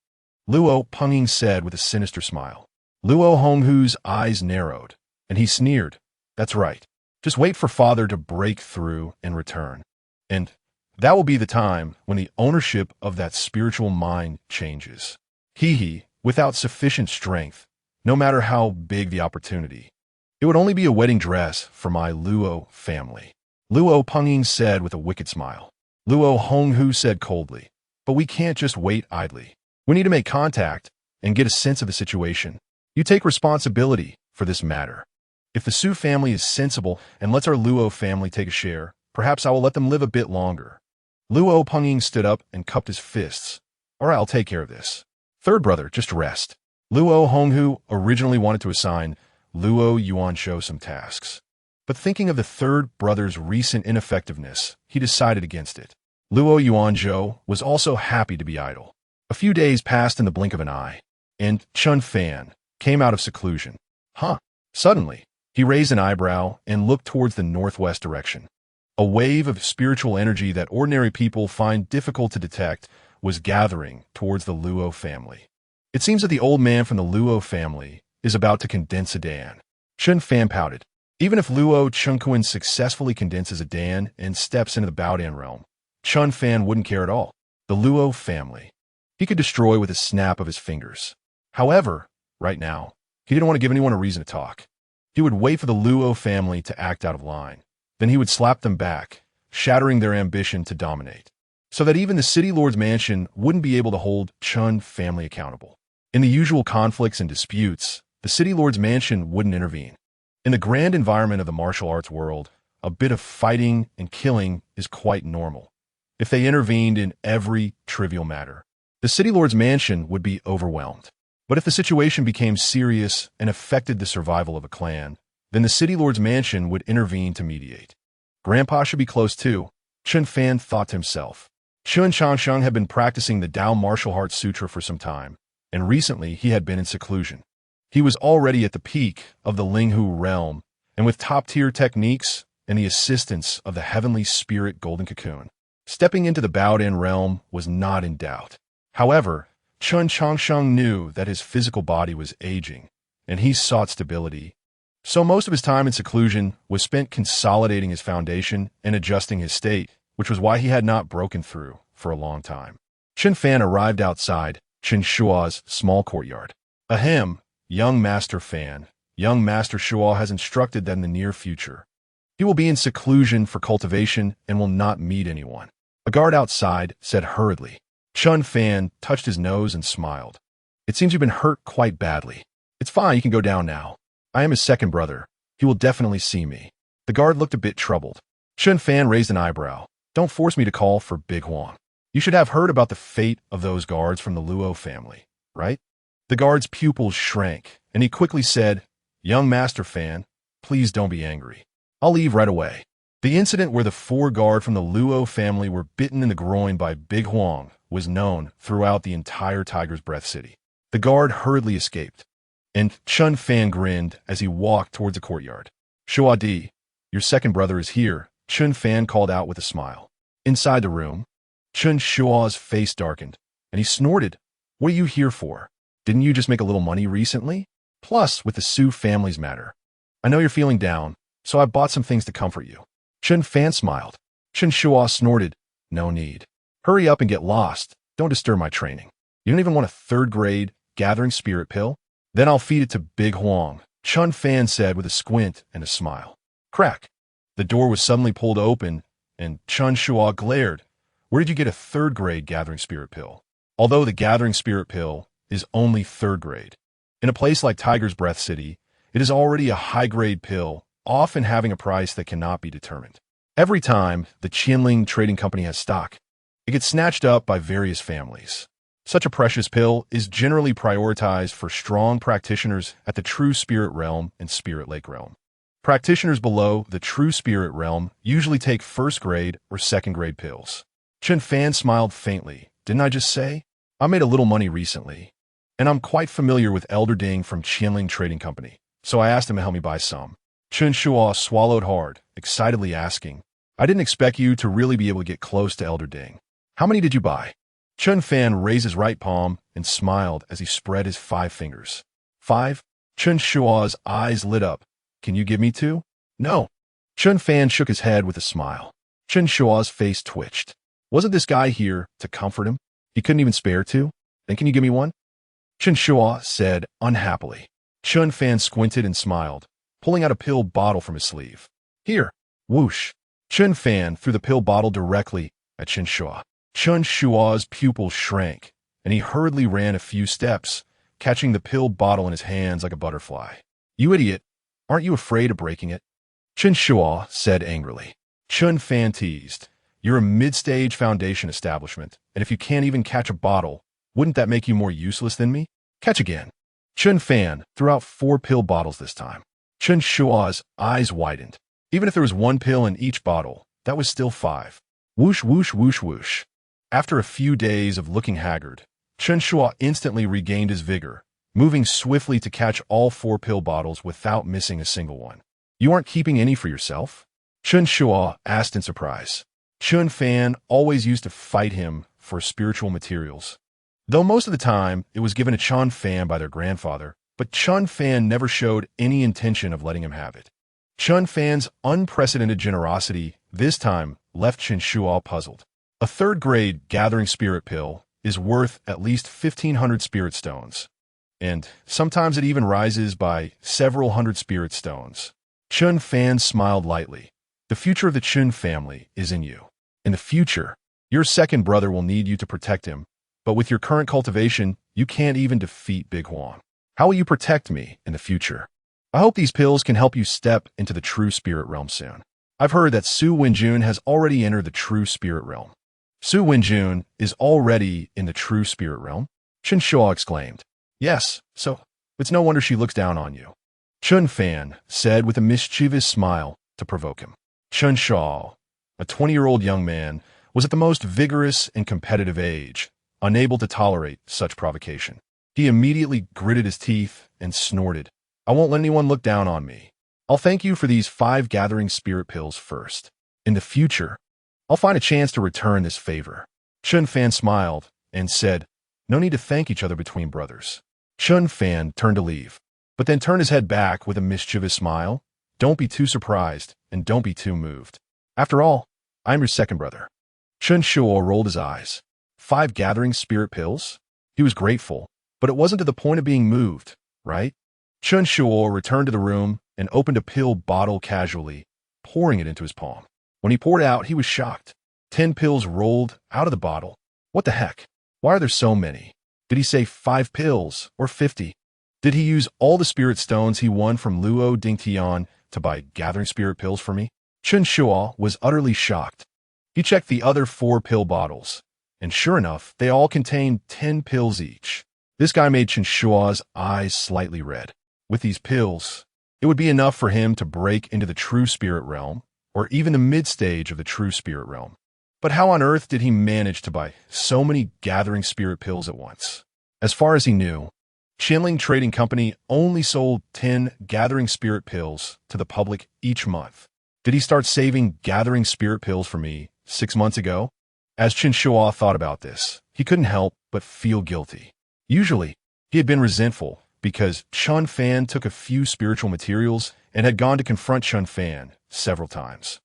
Luo Pengying said with a sinister smile. Luo Honghu's eyes narrowed, and he sneered. That's right. Just wait for father to break through and return. And that will be the time when the ownership of that spiritual mine changes. He, without sufficient strength, no matter how big the opportunity. It would only be a wedding dress for my Luo family. Luo Pengying said with a wicked smile. Luo Honghu said coldly, but we can't just wait idly. We need to make contact and get a sense of the situation. You take responsibility for this matter. If the Su family is sensible and lets our Luo family take a share, perhaps I will let them live a bit longer. Luo Pengying stood up and cupped his fists. All right, I'll take care of this. Third brother, just rest. Luo Honghu originally wanted to assign Luo Yuanzhou some tasks. But thinking of the third brother's recent ineffectiveness, he decided against it. Luo Yuanzhou was also happy to be idle. A few days passed in the blink of an eye, and Chen Fan came out of seclusion. Huh. Suddenly, he raised an eyebrow and looked towards the northwest direction. A wave of spiritual energy that ordinary people find difficult to detect was gathering towards the Luo family. It seems that the old man from the Luo family is about to condense a Dan. Chen Fan pouted. Even if Luo Chengquan successfully condenses a Dan and steps into the Baodan realm, Chen Fan wouldn't care at all. The Luo family. He could destroy with a snap of his fingers. However, right now, he didn't want to give anyone a reason to talk. He would wait for the Luo family to act out of line. Then he would slap them back, shattering their ambition to dominate, so that even the city lord's mansion wouldn't be able to hold Chen family accountable. In the usual conflicts and disputes, the city lord's mansion wouldn't intervene. In the grand environment of the martial arts world, a bit of fighting and killing is quite normal. If they intervened in every trivial matter, the city lord's mansion would be overwhelmed. But if the situation became serious and affected the survival of a clan, then the city lord's mansion would intervene to mediate. Grandpa should be close too, Chen Fan thought to himself. Chen Changsheng had been practicing the Tao Martial Arts Sutra for some time, and recently he had been in seclusion. He was already at the peak of the Linghu realm, and with top-tier techniques and the assistance of the heavenly spirit Golden Cocoon, stepping into the Baodan realm was not in doubt. However, Chen Changsheng knew that his physical body was aging, and he sought stability. So most of his time in seclusion was spent consolidating his foundation and adjusting his state, which was why he had not broken through for a long time. Chen Fan arrived outside Chen Shua's small courtyard. Ahem, young Master Fan. Young Master Shua has instructed that in the near future, he will be in seclusion for cultivation and will not meet anyone. A guard outside said hurriedly. Chen Fan touched his nose and smiled. It seems you've been hurt quite badly. It's fine, you can go down now. I am his second brother. He will definitely see me. The guard looked a bit troubled. Chen Fan raised an eyebrow. Don't force me to call for Big Huang. You should have heard about the fate of those guards from the Luo family, right? The guard's pupils shrank, and he quickly said, Young Master Fan, please don't be angry. I'll leave right away. The incident where the 4 guards from the Luo family were bitten in the groin by Big Huang was known throughout the entire Tiger's Breath City. The guard hurriedly escaped, and Chen Fan grinned as he walked towards the courtyard. Shua Di, your second brother is here, Chen Fan called out with a smile. Inside the room, Chen Shua's face darkened, and he snorted. What are you here for? Didn't you just make a little money recently? Plus, with the Su family's matter. I know you're feeling down, so I bought some things to comfort you. Chen Fan smiled. Chen Shua snorted. No need. Hurry up and get lost. Don't disturb my training. You don't even want a 3rd grade gathering spirit pill? Then I'll feed it to Big Huang, Chen Fan said with a squint and a smile. Crack. The door was suddenly pulled open, and Chen Shua glared. Where did you get a 3rd grade gathering spirit pill? Although the gathering spirit pill is only 3rd grade. In a place like Tiger's Breath City, it is already a high-grade pill, often having a price that cannot be determined. Every time the Qianling Trading Company has stock, it gets snatched up by various families. Such a precious pill is generally prioritized for strong practitioners at the True Spirit Realm and Spirit Lake Realm. Practitioners below the True Spirit Realm usually take 1st grade or 2nd grade pills. Chen Fan smiled faintly. Didn't I just say? I made a little money recently, and I'm quite familiar with Elder Ding from Qianling Trading Company, so I asked him to help me buy some. Chen Shua swallowed hard, excitedly asking, I didn't expect you to really be able to get close to Elder Ding. How many did you buy? Chen Fan raised his right palm and smiled as he spread his 5 fingers. 5? Chen Shua's eyes lit up. Can you give me 2? No. Chen Fan shook his head with a smile. Chen Shua's face twitched. Wasn't this guy here to comfort him? He couldn't even spare 2? Then can you give me 1? Chen Shua said unhappily. Chen Fan squinted and smiled, pulling out a pill bottle from his sleeve. Here. Whoosh. Chen Fan threw the pill bottle directly at Chen Shua. Chen Shua's pupils shrank, and he hurriedly ran a few steps, catching the pill bottle in his hands like a butterfly. You idiot! Aren't you afraid of breaking it? Chen Shua said angrily. Chen Fan teased. You're a mid-stage foundation establishment, and if you can't even catch a bottle, wouldn't that make you more useless than me? Catch again. Chen Fan threw out 4 pill bottles this time. Chen Shua's eyes widened. Even if there was 1 pill in each bottle, that was still 5. Whoosh, whoosh, whoosh, whoosh. After a few days of looking haggard, Chen Shua instantly regained his vigor, moving swiftly to catch all 4 pill bottles without missing a single one. You aren't keeping any for yourself? Chen Shua asked in surprise. Chen Fan always used to fight him for spiritual materials, though most of the time it was given to Chen Fan by their grandfather, but Chen Fan never showed any intention of letting him have it. Chen Fan's unprecedented generosity this time left Chen Shua puzzled. A 3rd grade gathering spirit pill is worth at least 1,500 spirit stones, and sometimes it even rises by several hundred spirit stones. Chen Fan smiled lightly. The future of the Chen family is in you. In the future, your second brother will need you to protect him, but with your current cultivation, you can't even defeat Big Huang. How will you protect me in the future? I hope these pills can help you step into the true spirit realm soon. I've heard that Su Wenjun has already entered the true spirit realm. Su Wenjun is already in the true spirit realm? Chen Shua exclaimed. Yes, so it's no wonder she looks down on you. Chen Fan said with a mischievous smile to provoke him. Chen Shaw, a 20-year-old young man, was at the most vigorous and competitive age, unable to tolerate such provocation. He immediately gritted his teeth and snorted. I won't let anyone look down on me. I'll thank you for these 5 gathering spirit pills first. In the future, I'll find a chance to return this favor. Chen Fan smiled and said, no need to thank each other between brothers. Chen Fan turned to leave, but then turned his head back with a mischievous smile. Don't be too surprised and don't be too moved. After all, I'm your second brother. Chen Shuo rolled his eyes. 5 gathering spirit pills? He was grateful, but it wasn't to the point of being moved, right? Chen Shuo returned to the room and opened a pill bottle casually, pouring it into his palm. When he poured out, he was shocked. 10 pills rolled out of the bottle. What the heck? Why are there so many? Did he say 5 pills or 50? Did he use all the spirit stones he won from Luo Dingtian to buy gathering spirit pills for me? Chen Shuo was utterly shocked. He checked the other 4 pill bottles, and sure enough, they all contained 10 pills each. This guy made Chen Shuo's eyes slightly red. With these pills, it would be enough for him to break into the true spirit realm, or even the mid-stage of the true spirit realm. But how on earth did he manage to buy so many gathering spirit pills at once? As far as he knew, Qianling Trading Company only sold 10 gathering spirit pills to the public each month. Did he start saving gathering spirit pills for me 6 months ago? As Chen Shuo thought about this, he couldn't help but feel guilty. Usually, he had been resentful because Chen Fan took a few spiritual materials and had gone to confront Chen Fan several times.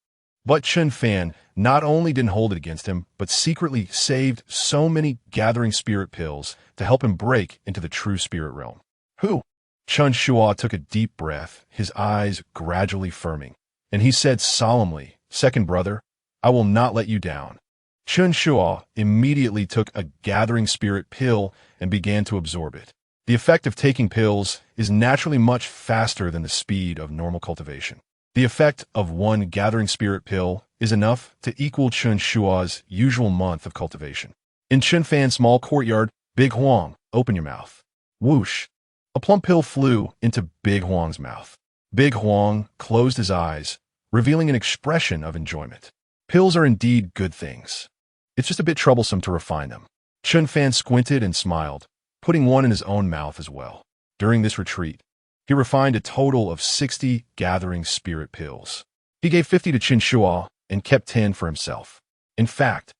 But Chen Fan not only didn't hold it against him, but secretly saved so many gathering spirit pills to help him break into the true spirit realm. Who? Chen Shuo took a deep breath, his eyes gradually firming, and he said solemnly, second brother, I will not let you down. Chen Shuo immediately took a gathering spirit pill and began to absorb it. The effect of taking pills is naturally much faster than the speed of normal cultivation. The effect of 1 gathering spirit pill is enough to equal Chen Shuo's usual month of cultivation. In Chen Fan's small courtyard, Big Huang, open your mouth. Whoosh! A plum pill flew into Big Huang's mouth. Big Huang closed his eyes, revealing an expression of enjoyment. Pills are indeed good things. It's just a bit troublesome to refine them. Chen Fan squinted and smiled, putting one in his own mouth as well. During this retreat, he refined a total of 60 gathering spirit pills. He gave 50 to Chen Shuo and kept 10 for himself. In fact,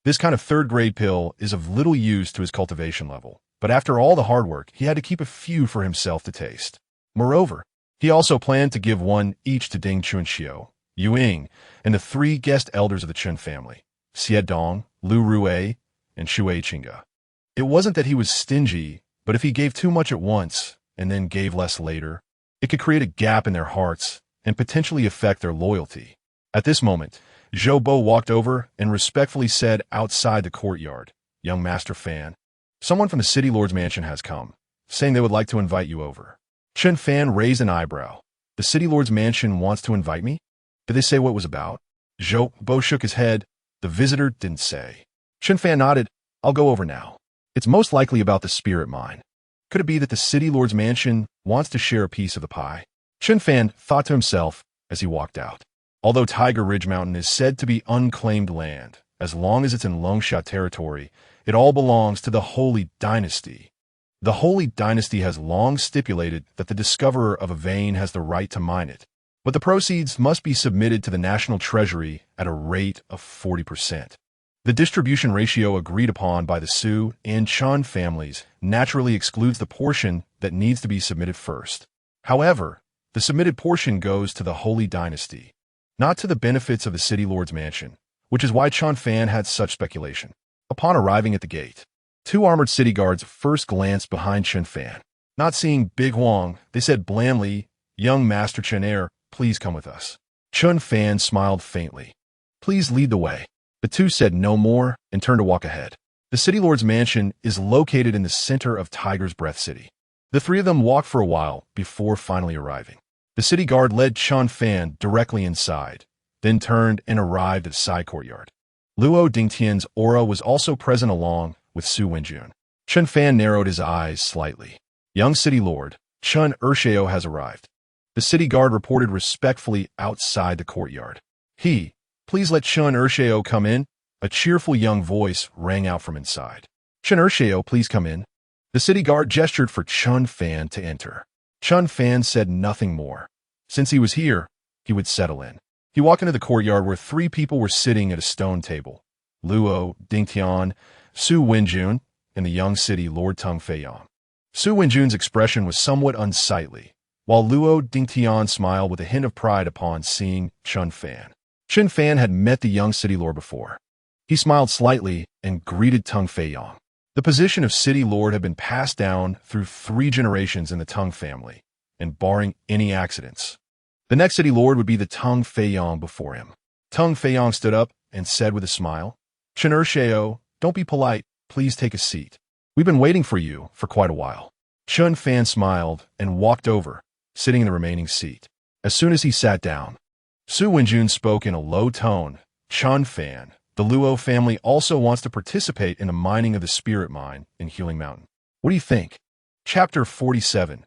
this kind of third-grade pill is of little use to his cultivation level, but after all the hard work, he had to keep a few for himself to taste. Moreover, he also planned to give 1 each to Ding Chunxiu, Yu Ying, and the 3 guest elders of the Chen family, Xie Dong, Lu Rui, and Shui Qingge. It wasn't that he was stingy, but if he gave too much at once, and then gave less later, it could create a gap in their hearts and potentially affect their loyalty. At this moment, Zhou Bo walked over and respectfully said outside the courtyard, Young Master Fan, someone from the City Lord's mansion has come, saying they would like to invite you over. Chen Fan raised an eyebrow. The City Lord's mansion wants to invite me? Did they say what it was about? Zhou Bo shook his head. The visitor didn't say. Chen Fan nodded. I'll go over now. It's most likely about the spirit mine. Could it be that the City Lord's mansion wants to share a piece of the pie? Chen Fan thought to himself as he walked out. Although Tiger Ridge Mountain is said to be unclaimed land, as long as it's in Longsha territory, it all belongs to the Holy Dynasty. The Holy Dynasty has long stipulated that the discoverer of a vein has the right to mine it, but the proceeds must be submitted to the National Treasury at a rate of 40%. The distribution ratio agreed upon by the Su and Chen families naturally excludes the portion that needs to be submitted first. However, the submitted portion goes to the Holy Dynasty, not to the benefits of the City Lord's mansion, which is why Chen Fan had such speculation. Upon arriving at the gate, 2 armored city guards first glanced behind Chen Fan. Not seeing Big Huang, they said blandly, Young Master Chen Air, please come with us. Chen Fan smiled faintly. Please lead the way. The 2 said no more and turned to walk ahead. The City Lord's mansion is located in the center of Tiger's Breath City. The 3 of them walked for a while before finally arriving. The city guard led Chen Fan directly inside, then turned and arrived at the side courtyard. Luo Dingtian's aura was also present along with Su Wenjun. Chen Fan narrowed his eyes slightly. Young city lord, Chen Fan has arrived. The city guard reported respectfully outside the courtyard. Please let Chen Fan come in. A cheerful young voice rang out from inside. Chen Fan, please come in. The city guard gestured for Chen Fan to enter. Chen Fan said nothing more. Since he was here, he would settle in. He walked into the courtyard where 3 people were sitting at a stone table: Luo Dingtian, Su Wenjun, and the young city lord Tung Feiyang. Su Wenjun's expression was somewhat unsightly, while Luo Dingtian smiled with a hint of pride upon seeing Chen Fan. Chen Fan had met the young city lord before. He smiled slightly and greeted Tung Feiyang. The position of city lord had been passed down through 3 generations in the Tung family, and barring any accidents, the next city lord would be the Tung Feiyang before him. Tung Feiyang stood up and said with a smile, Chen Fan, don't be polite, please take a seat. We've been waiting for you for quite a while. Chen Fan smiled and walked over, sitting in the remaining seat. As soon as he sat down, Su Wenjun spoke in a low tone. Chen Fan, the Luo family also wants to participate in the mining of the spirit mine in Healing Mountain. What do you think? Chapter 47.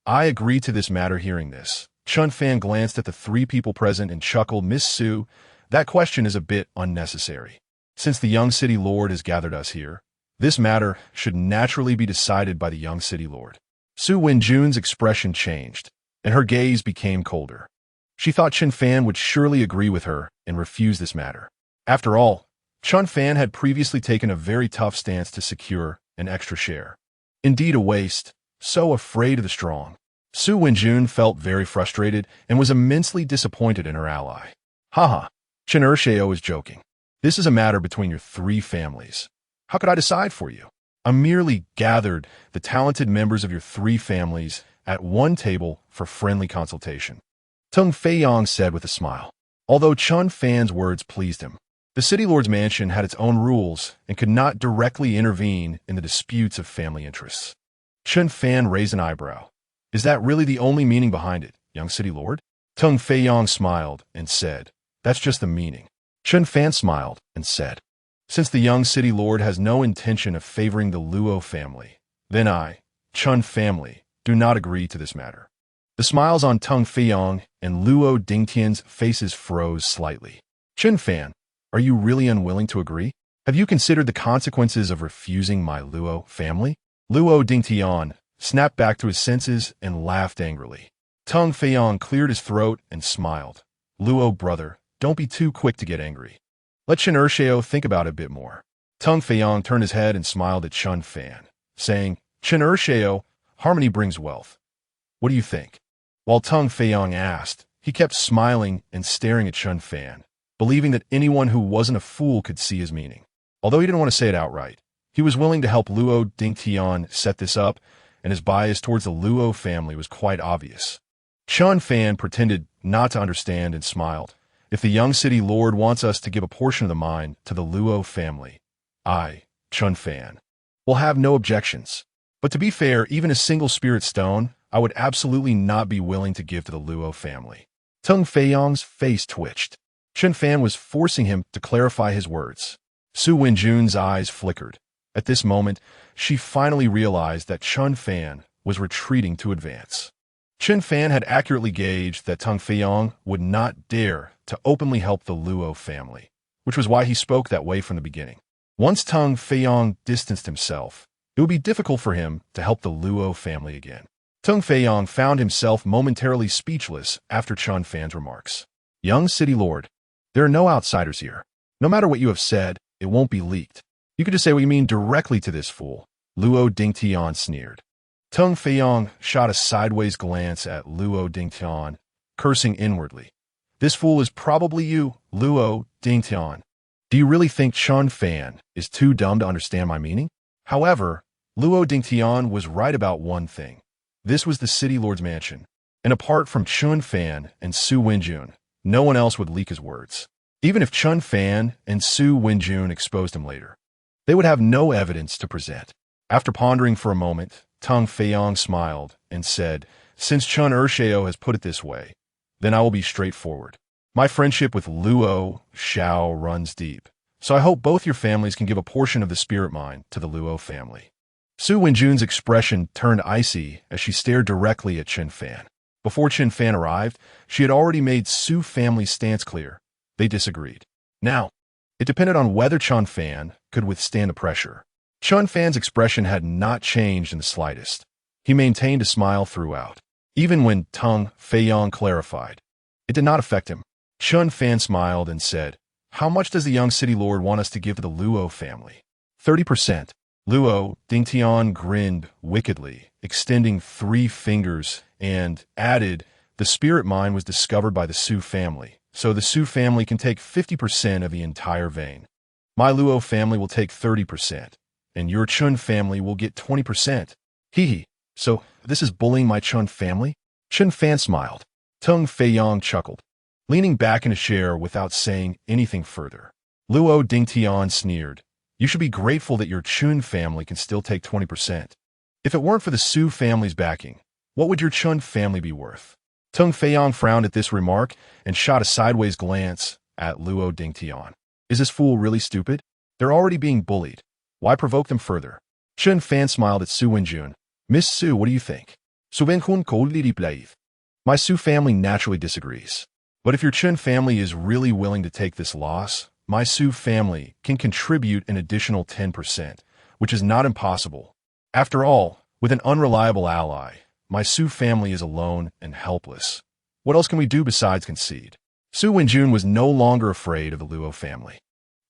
I agree to this matter. Hearing this, Chen Fan glanced at the 3 people present and chuckled. Miss Su, that question is a bit unnecessary. Since the young city lord has gathered us here, this matter should naturally be decided by the young city lord. Su Wenjun's expression changed, and her gaze became colder. She thought Chen Fan would surely agree with her and refuse this matter. After all, Chen Fan had previously taken a very tough stance to secure an extra share. Indeed, a waste, so afraid of the strong. Su Wenjun felt very frustrated and was immensely disappointed in her ally. Haha, Chen Fan is joking. This is a matter between your 3 families. How could I decide for you? I merely gathered the talented members of your 3 families at one table for friendly consultation. Tung Feiyang said with a smile. Although Chen Fan's words pleased him, the city lord's mansion had its own rules and could not directly intervene in the disputes of family interests. Chen Fan raised an eyebrow. Is that really the only meaning behind it, young city lord? Tung Feiyang smiled and said, that's just the meaning. Chen Fan smiled and said, since the young city lord has no intention of favoring the Luo family, then I, Chen family, do not agree to this matter. The smiles on Tung Feiyang and Luo Dingtian's faces froze slightly. Chen Fan, are you really unwilling to agree? Have you considered the consequences of refusing my Luo family? Luo Dingtian snapped back to his senses and laughed angrily. Tung Feiyang cleared his throat and smiled. Luo brother, don't be too quick to get angry. Let Chen Fan think about it a bit more. Tung Feiyang turned his head and smiled at Chen Fan, saying, Chen Fan, harmony brings wealth. What do you think? While Tung Feiyang asked, he kept smiling and staring at Chen Fan, believing that anyone who wasn't a fool could see his meaning. Although he didn't want to say it outright, he was willing to help Luo Dingtian set this up, and his bias towards the Luo family was quite obvious. Chen Fan pretended not to understand and smiled. If the young city lord wants us to give a portion of the mine to the Luo family, I, Chen Fan, will have no objections. But to be fair, even a single spirit stone, I would absolutely not be willing to give to the Luo family. Tung Feiyang's face twitched. Chen Fan was forcing him to clarify his words. Su Wenjun's eyes flickered. At this moment, she finally realized that Chen Fan was retreating to advance. Chen Fan had accurately gauged that Tung Feiyang would not dare to openly help the Luo family, which was why he spoke that way from the beginning. Once Tung Feiyang distanced himself, it would be difficult for him to help the Luo family again. Tung Feiyang found himself momentarily speechless after Chen Fan's remarks. Young city lord, there are no outsiders here. No matter what you have said, it won't be leaked. You could just say what you mean directly to this fool. Luo Dingtian sneered. Tung Feiyang shot a sideways glance at Luo Dingtian, cursing inwardly. This fool is probably you, Luo Dingtian. Do you really think Chen Fan is too dumb to understand my meaning? However, Luo Dingtian was right about one thing. This was the city lord's mansion, and apart from Chen Fan and Su Wenjun, no one else would leak his words. Even if Chen Fan and Su Wenjun exposed him later, they would have no evidence to present. After pondering for a moment, Tung Feiyang smiled and said, since Chen Fan has put it this way, then I will be straightforward. My friendship with Luo Xiao runs deep, so I hope both your families can give a portion of the spirit mine to the Luo family. Su Wenjun's expression turned icy as she stared directly at Chen Fan. Before Chen Fan arrived, she had already made Su family's stance clear. They disagreed. Now, it depended on whether Chen Fan could withstand the pressure. Chen Fan's expression had not changed in the slightest. He maintained a smile throughout. Even when Tung Feiyong clarified, it did not affect him. Chen Fan smiled and said, "How much does the young city lord want us to give to the Luo family?" 30%. Luo Dingtian grinned wickedly, extending 3 fingers, and added, "The spirit mine was discovered by the Su family, so the Su family can take 50% of the entire vein. My Luo family will take 30%, and your Chun family will get 20%. Hee hee. So, this is bullying my Chun family?" Chen Fan smiled. Tung Feiyong chuckled, leaning back in a chair without saying anything further. Luo Dingtian sneered. "You should be grateful that your Chun family can still take 20%. If it weren't for the Su family's backing, what would your Chun family be worth?" Tung Feiyong frowned at this remark and shot a sideways glance at Luo Dingtian. Is this fool really stupid? They're already being bullied. Why provoke them further? Chen Fan smiled at Su Wenjun. "Miss Su, what do you think?" "Su Wenjun coldly plaive. My Su family naturally disagrees. But if your Chen family is really willing to take this loss, my Su family can contribute an additional 10%, which is not impossible. After all, with an unreliable ally, my Su family is alone and helpless. What else can we do besides concede?" Su Wenjun was no longer afraid of the Luo family.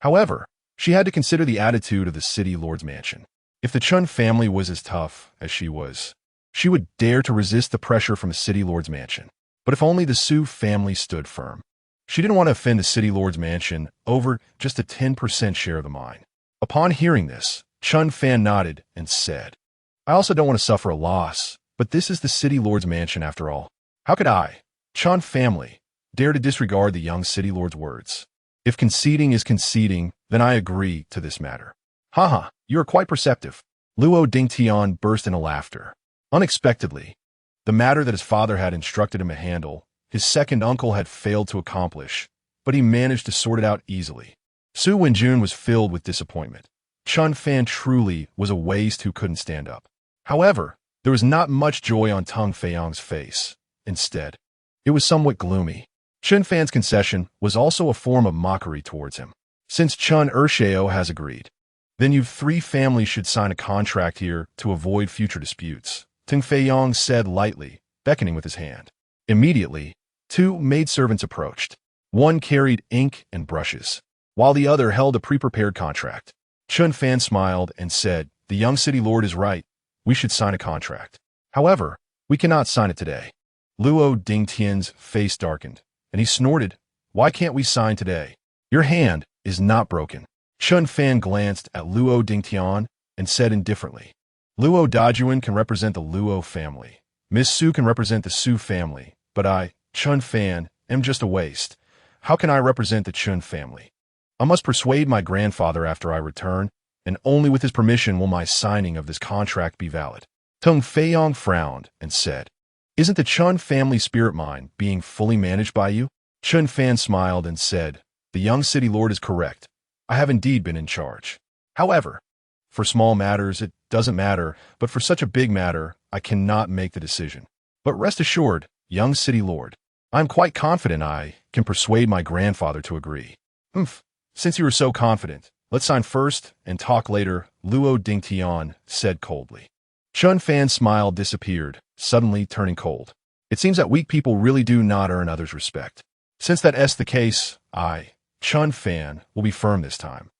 However, she had to consider the attitude of the city lord's mansion. If the Chun family was as tough as she was, she would dare to resist the pressure from the city lord's mansion. But if only the Su family stood firm. She didn't want to offend the city lord's mansion over just a 10% share of the mine. Upon hearing this, Chen Fan nodded and said, "I also don't want to suffer a loss, but this is the city lord's mansion after all. How could I, Chen family, dare to disregard the young city lord's words? If conceding is conceding, then I agree to this matter." "Haha, you are quite perceptive." Luo Dingtian burst into laughter. Unexpectedly, the matter that his father had instructed him to handle, his second uncle had failed to accomplish, but he managed to sort it out easily. Su Wenjun was filled with disappointment. Chen Fan truly was a waste who couldn't stand up. However, there was not much joy on Tung Feiyong's face. Instead, it was somewhat gloomy. Chen Fan's concession was also a form of mockery towards him. "Since Chun Ershao has agreed, then you 3 families should sign a contract here to avoid future disputes," Tung Feiyong said lightly, beckoning with his hand. Immediately, 2 maidservants approached. One carried ink and brushes, while the other held a pre-prepared contract. Chen Fan smiled and said, "The young city lord is right. We should sign a contract. However, we cannot sign it today." Luo Dingtian's face darkened, and he snorted, "Why can't we sign today? Your hand is not broken." Chen Fan glanced at Luo Dingtian and said indifferently, "Luo Dajuan can represent the Luo family. Miss Su can represent the Su family, but I, Chen Fan, am just a waste. How can I represent the Chun family? I must persuade my grandfather after I return, and only with his permission will my signing of this contract be valid." Tung Feiyong frowned and said, "Isn't the Chun family spirit mine being fully managed by you?" Chen Fan smiled and said, "The young city lord is correct. I have indeed been in charge. However, for small matters it doesn't matter, but for such a big matter I cannot make the decision. But rest assured, young city lord, I am quite confident I can persuade my grandfather to agree." "Humph, since you are so confident, let's sign first and talk later," Luo Dingtian said coldly. Chen Fan's smile disappeared, suddenly turning cold. "It seems that weak people really do not earn others' respect. Since that is the case, I, Chen Fan, will be firm this time.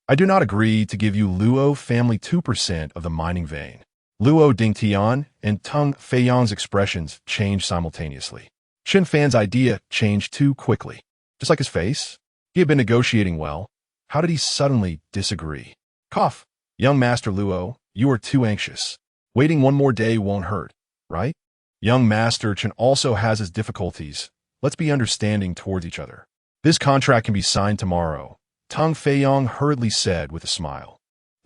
I do not agree to give you Luo family 2% of the mining vein." Luo Dingtian and Tung Feiyong's expressions changed simultaneously. Chen Fan's idea changed too quickly. Just like his face, he had been negotiating well. How did he suddenly disagree? "Cough. Young Master Luo, you are too anxious. Waiting one more day won't hurt, right? Young Master Chen also has his difficulties. Let's be understanding towards each other. This contract can be signed tomorrow," Tung Feiyong hurriedly said with a smile.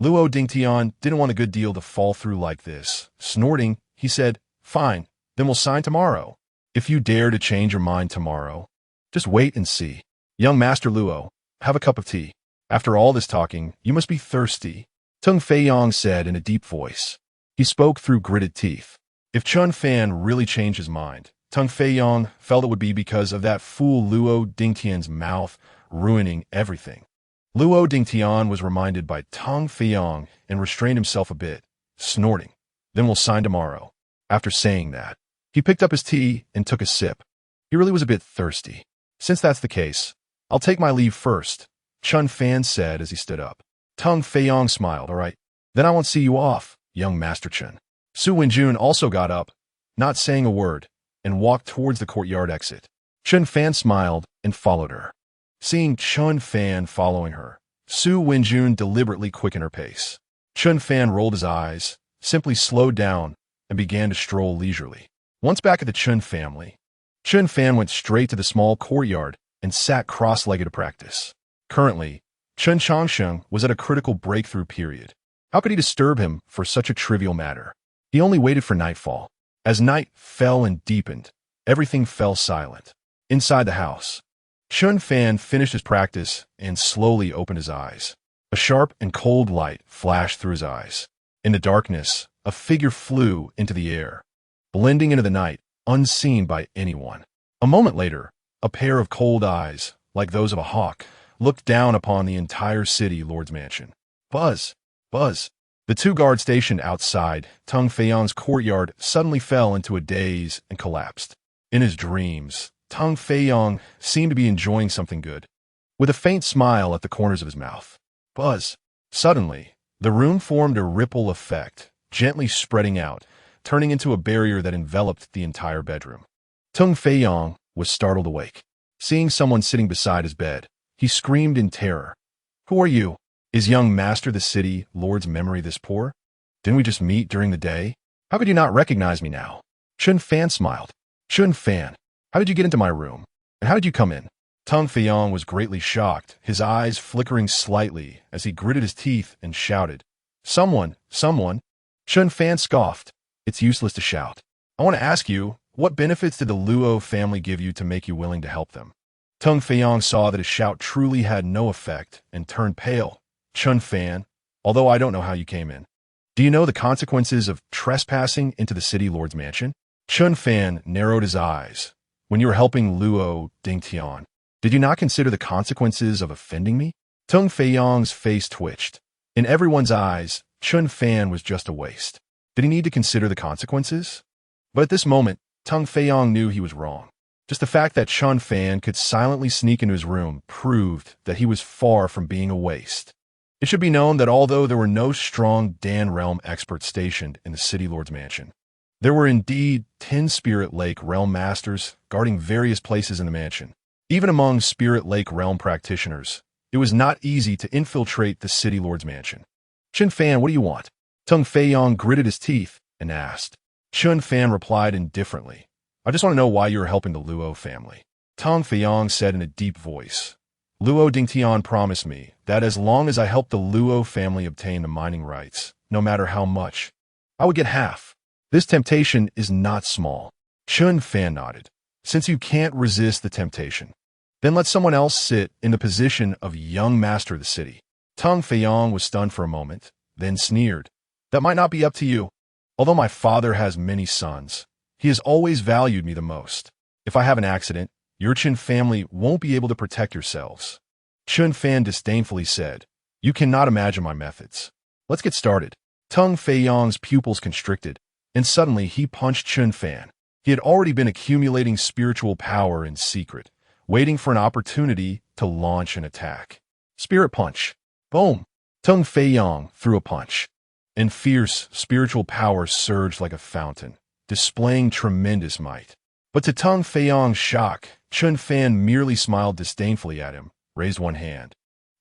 Luo Dingtian didn't want a good deal to fall through like this. Snorting, he said, "Fine, then we'll sign tomorrow. If you dare to change your mind tomorrow, just wait and see. Young Master Luo, have a cup of tea. After all this talking, you must be thirsty," Tung Feiyong said in a deep voice. He spoke through gritted teeth. If Chen Fan really changed his mind, Teng Feiyong felt it would be because of that fool Luo Dingtian's mouth ruining everything. Luo Dingtian was reminded by Teng Feiyong and restrained himself a bit, snorting. Then we'll sign tomorrow. After saying that, he picked up his tea and took a sip. He really was a bit thirsty. Since that's the case, I'll take my leave first, Chen Fan said as he stood up. Teng Feiyong smiled. All right, then I won't see you off, young Master Chen. Su Wenjun also got up, not saying a word, and walked towards the courtyard exit. Chen Fan smiled and followed her. Seeing Chen Fan following her, Su Wenjun deliberately quickened her pace. Chen Fan rolled his eyes, simply slowed down, and began to stroll leisurely. Once back at the Chen family, Chen Fan went straight to the small courtyard and sat cross-legged to practice. Currently, Chen Changsheng was at a critical breakthrough period. How could he disturb him for such a trivial matter? He only waited for nightfall. As night fell and deepened, everything fell silent. Inside the house, Chen Fan finished his practice and slowly opened his eyes. A sharp and cold light flashed through his eyes. In the darkness, a figure flew into the air, blending into the night, unseen by anyone. A moment later, a pair of cold eyes, like those of a hawk, looked down upon the entire city lord's mansion. Buzz! Buzz! The two guards stationed outside Teng Feiyong's courtyard suddenly fell into a daze and collapsed. In his dreams, Teng Feiyong seemed to be enjoying something good, with a faint smile at the corners of his mouth. Buzz! Suddenly, the room formed a ripple effect, gently spreading out, turning into a barrier that enveloped the entire bedroom. Teng Feiyong was startled awake. Seeing someone sitting beside his bed, he screamed in terror. Who are you? Is young Master the City Lord's memory this poor? Didn't we just meet during the day? How could you not recognize me now? Chen Fan smiled. Chen Fan, how did you get into my room? And how did you come in? Teng Feiyong was greatly shocked, his eyes flickering slightly as he gritted his teeth and shouted. Someone! Chen Fan scoffed. It's useless to shout. I want to ask you, what benefits did the Luo family give you to make you willing to help them? Teng Feiyong saw that his shout truly had no effect and turned pale. Chen Fan, although I don't know how you came in. Do you know the consequences of trespassing into the city lord's mansion? Chen Fan narrowed his eyes. When you were helping Luo Dingtian, did you not consider the consequences of offending me? Teng Feiyong's face twitched. In everyone's eyes, Chen Fan was just a waste. Did he need to consider the consequences? But at this moment, Teng Feiyong knew he was wrong. Just the fact that Chen Fan could silently sneak into his room proved that he was far from being a waste. It should be known that although there were no strong Dan realm experts stationed in the City Lord's mansion, there were indeed 10 Spirit Lake realm masters guarding various places in the mansion. Even among Spirit Lake realm practitioners, it was not easy to infiltrate the City Lord's mansion. Chen Fan, what do you want? Teng Feiyong gritted his teeth and asked. Chen Fan replied indifferently. I just want to know why you are helping the Luo family. Teng Feiyong said in a deep voice. Luo Dingtian promised me that as long as I helped the Luo family obtain the mining rights, no matter how much, I would get half. This temptation is not small. Chen Fan nodded. Since you can't resist the temptation, then let someone else sit in the position of young master of the city. Teng Feiyong was stunned for a moment, then sneered. That might not be up to you. Although my father has many sons, he has always valued me the most. If I have an accident, your Chen family won't be able to protect yourselves. Chen Fan disdainfully said, You cannot imagine my methods. Let's get started. Teng Feiyong's pupils constricted, and suddenly he punched Chen Fan. He had already been accumulating spiritual power in secret, waiting for an opportunity to launch an attack. Spirit punch. Boom! Teng Feiyong threw a punch, and fierce spiritual power surged like a fountain, displaying tremendous might. But to Teng Feiyong's shock, Chen Fan merely smiled disdainfully at him, raised one hand,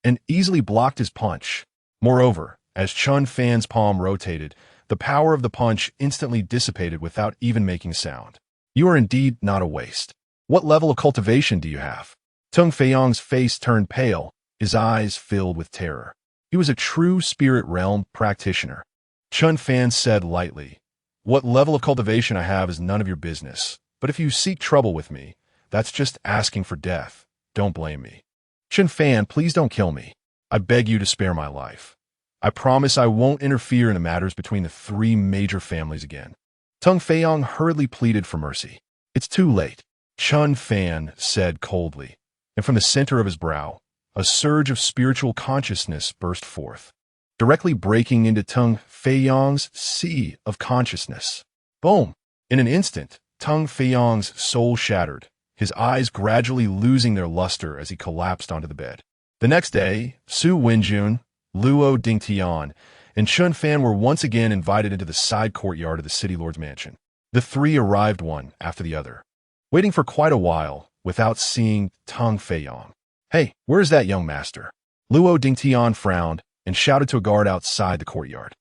and easily blocked his punch. Moreover, as Chen Fan's palm rotated, the power of the punch instantly dissipated without even making a sound. You are indeed not a waste. What level of cultivation do you have? Teng Feiyong's face turned pale, his eyes filled with terror. He was a true spirit realm practitioner. Chen Fan said lightly, What level of cultivation I have is none of your business, but if you seek trouble with me, that's just asking for death. Don't blame me. Chen Fan, please don't kill me. I beg you to spare my life. I promise I won't interfere in the matters between the three major families again. Tung Feiyong hurriedly pleaded for mercy. It's too late, Chen Fan said coldly, and from the center of his brow, a surge of spiritual consciousness burst forth, directly breaking into Tung Feiyong's sea of consciousness. Boom! In an instant, Tung Feiyong's soul shattered, his eyes gradually losing their luster as he collapsed onto the bed. The next day, Su Wenjun, Luo Dingtian, and Chen Fan were once again invited into the side courtyard of the city lord's mansion. The three arrived one after the other, waiting for quite a while without seeing Tung Feiyong. Hey, where's that young master? Luo Dingtian frowned and shouted to a guard outside the courtyard.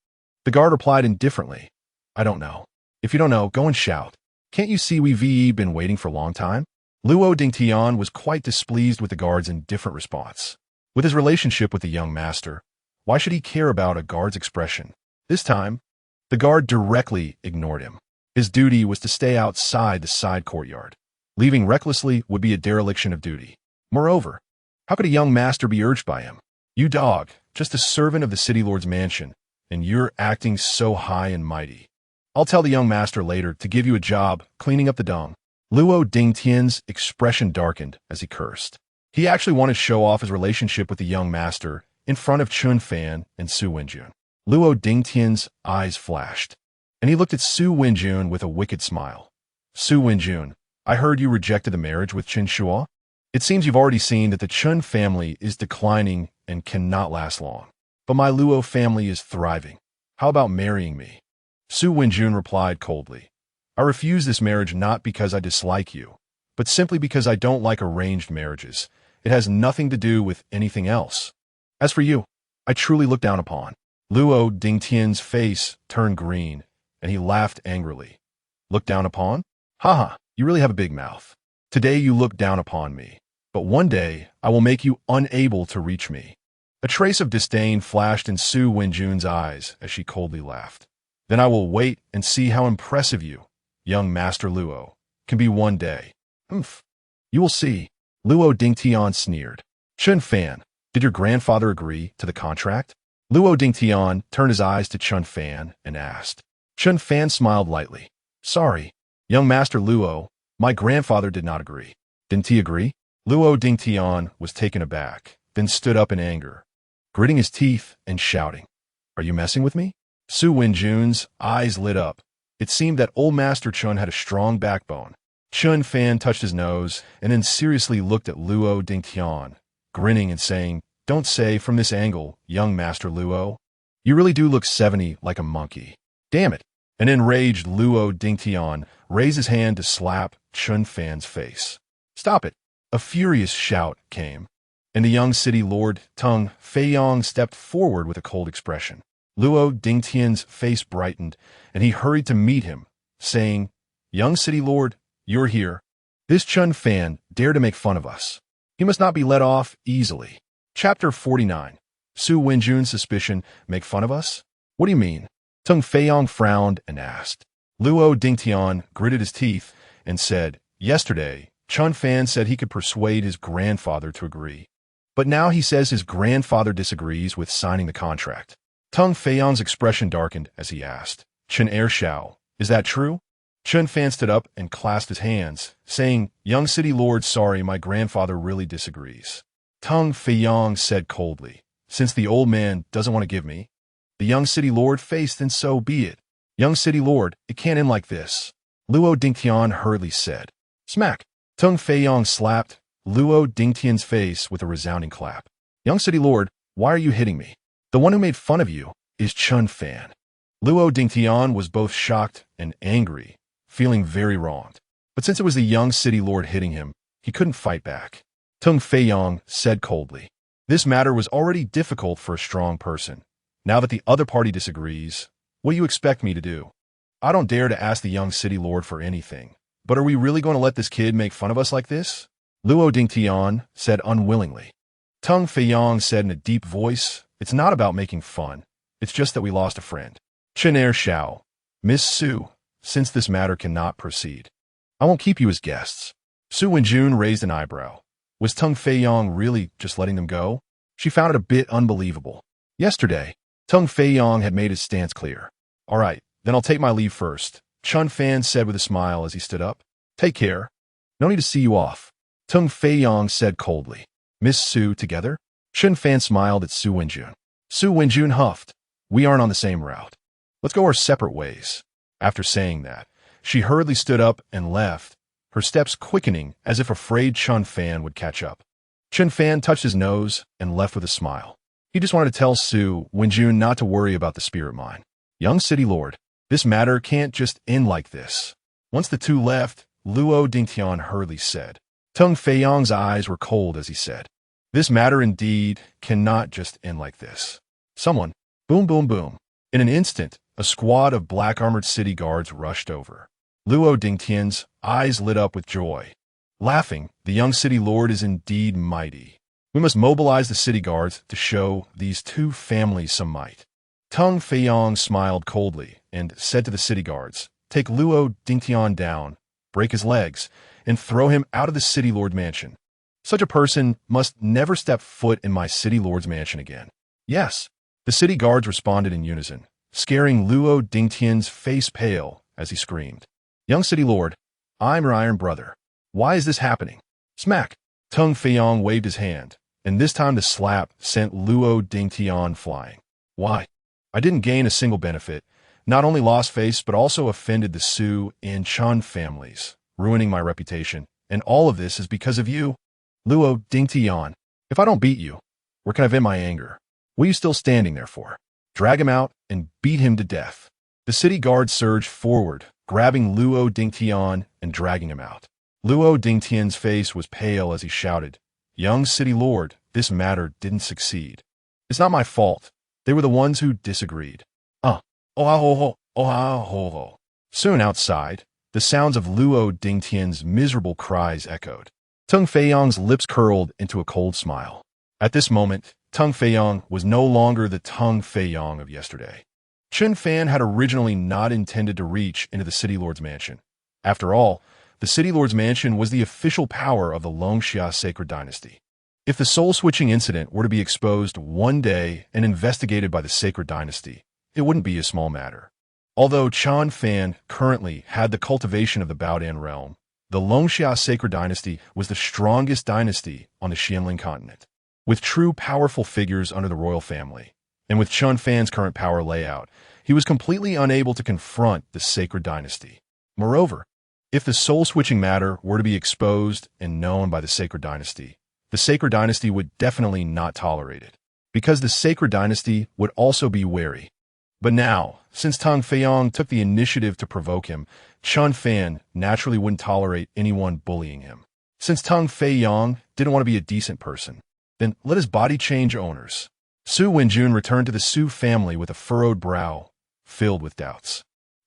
The guard replied indifferently, I don't know. If you don't know, go and shout. Can't you see we've been waiting for a long time? Luo Dingtian was quite displeased with the guard's indifferent response. With his relationship with the young master, why should he care about a guard's expression? This time, the guard directly ignored him. His duty was to stay outside the side courtyard. Leaving recklessly would be a dereliction of duty. Moreover, how could a young master be urged by him? You dog, just a servant of the city lord's mansion, and you're acting so high and mighty. I'll tell the young master later to give you a job cleaning up the dung. Luo Dingtian's expression darkened as he cursed. He actually wanted to show off his relationship with the young master in front of Chen Fan and Su Wenjun. Luo Dingtian's eyes flashed, and he looked at Su Wenjun with a wicked smile. Su Wenjun, I heard you rejected the marriage with Chen Shua? It seems you've already seen that the Chen family is declining and cannot last long. But my Luo family is thriving. How about marrying me? Su Wenjun replied coldly. I refuse this marriage not because I dislike you, but simply because I don't like arranged marriages. It has nothing to do with anything else. As for you, I truly look down upon. Luo Dingtian's face turned green, and he laughed angrily. Look down upon? Haha, you really have a big mouth. Today you look down upon me, but one day I will make you unable to reach me. A trace of disdain flashed in Su Wenjun's eyes as she coldly laughed. Then I will wait and see how impressive you, young Master Luo, can be one day. Humph. You will see. Luo Dingtian sneered. Chen Fan, did your grandfather agree to the contract? Luo Dingtian turned his eyes to Chen Fan and asked. Chen Fan smiled lightly. Sorry, young Master Luo, my grandfather did not agree. Didn't he agree? Luo Dingtian was taken aback, then stood up in anger, gritting his teeth and shouting. Are you messing with me? Su Wenjun's eyes lit up. It seemed that old Master Chen had a strong backbone. Chen Fan touched his nose and then seriously looked at Luo Dingtian, grinning and saying, Don't say from this angle, young Master Luo. You really do look 70 like a monkey. Damn it. An enraged Luo Dingtian raised his hand to slap Chen Fan's face. Stop it. A furious shout came, and the young city lord Tung Feiyong stepped forward with a cold expression. Luo Dingtian's face brightened, and he hurried to meet him, saying, Young city lord, you're here. This Chen Fan dared to make fun of us. He must not be let off easily. Chapter 49. Su Wenjun's suspicion make fun of us? What do you mean? Tung Feiyong frowned and asked. Luo Dingtian gritted his teeth and said, Yesterday, Chen Fan said he could persuade his grandfather to agree. But now he says his grandfather disagrees with signing the contract. Tung Feiyong's expression darkened as he asked, Chen Shao, is that true? Chen Fan stood up and clasped his hands, saying, Young city lord, sorry, my grandfather really disagrees. Tung Feiyong said coldly, Since the old man doesn't want to give me, the young city lord faced, and so be it. Young city lord, it can't end like this. Luo Dingtian hurriedly said. Smack! Tung Feiyong slapped Luo Dingtian's face with a resounding clap. Young city lord, why are you hitting me? The one who made fun of you is Chen Fan. Luo Dingtian was both shocked and angry, feeling very wronged. But since it was the young city lord hitting him, he couldn't fight back. Tung Feiyong said coldly, This matter was already difficult for a strong person. Now that the other party disagrees, what do you expect me to do? I don't dare to ask the young city lord for anything. But are we really going to let this kid make fun of us like this? Luo Dingtian said unwillingly. Tung Feiyong said in a deep voice, It's not about making fun. It's just that we lost a friend. Chen Shao, Miss Su, since this matter cannot proceed, I won't keep you as guests. Su Wenjun raised an eyebrow. Was Tung Feiyong really just letting them go? She found it a bit unbelievable. Yesterday, Tung Fei-yong had made his stance clear. All right, then I'll take my leave first, Chen Fan said with a smile as he stood up. Take care. No need to see you off. Tung Fei-yong said coldly. Miss Su together? Chen Fan smiled at Su Wenjun. Su Wenjun huffed. We aren't on the same route. Let's go our separate ways. After saying that, she hurriedly stood up and left, her steps quickening as if afraid Chen Fan would catch up. Chen Fan touched his nose and left with a smile. He just wanted to tell Su Wenjun not to worry about the spirit mine. Young city lord, this matter can't just end like this. Once the two left, Luo Dingtian hurriedly said. Tung Fei-yong's eyes were cold as he said, this matter indeed cannot just end like this. Someone, boom, boom, boom. In an instant, a squad of black-armored city guards rushed over. Luo Dingtian's eyes lit up with joy. Laughing, the young city lord is indeed mighty. We must mobilize the city guards to show these two families some might. Tung Fei-yong smiled coldly and said to the city guards, take Luo Dingtian down, break his legs, and throw him out of the city lord mansion. Such a person must never step foot in my city lord's mansion again. Yes, the city guards responded in unison, scaring Luo Dingtian's face pale as he screamed. Young city lord, I'm your iron brother. Why is this happening? Smack! Tung Fei-yong waved his hand, and this time the slap sent Luo Dingtian flying. Why? I didn't gain a single benefit, not only lost face but also offended the Su and Chen families, ruining my reputation, and all of this is because of you. Luo Dingtian, if I don't beat you, where can I vent my anger? What are you still standing there for? Drag him out and beat him to death. The city guard surged forward, grabbing Luo Dingtian and dragging him out. Luo Dingtian's face was pale as he shouted, Young city lord, this matter didn't succeed. It's not my fault. They were the ones who disagreed. Oh-ha-ho-ho. Soon outside, the sounds of Luo Dingtian's miserable cries echoed. Tung Fei-yong's lips curled into a cold smile. At this moment, Tung Fei-yong was no longer the Tung Fei-yong of yesterday. Chen Fan had originally not intended to reach into the city lord's mansion. After all, the city lord's mansion was the official power of the Longxia sacred dynasty. If the soul-switching incident were to be exposed one day and investigated by the sacred dynasty, it wouldn't be a small matter. Although Chen Fan currently had the cultivation of the Baodan realm, the Longxia sacred dynasty was the strongest dynasty on the Xianling continent. With true powerful figures under the royal family, and with Chen Fan's current power layout, he was completely unable to confront the sacred dynasty. Moreover, if the soul-switching matter were to be exposed and known by the sacred dynasty would definitely not tolerate it, because the sacred dynasty would also be wary. But now, since Tung Fei-yong took the initiative to provoke him, Chen Fan naturally wouldn't tolerate anyone bullying him. Since Tung Fei-yong didn't want to be a decent person, then let his body change owners. Su Wenjun returned to the Su family with a furrowed brow, filled with doubts.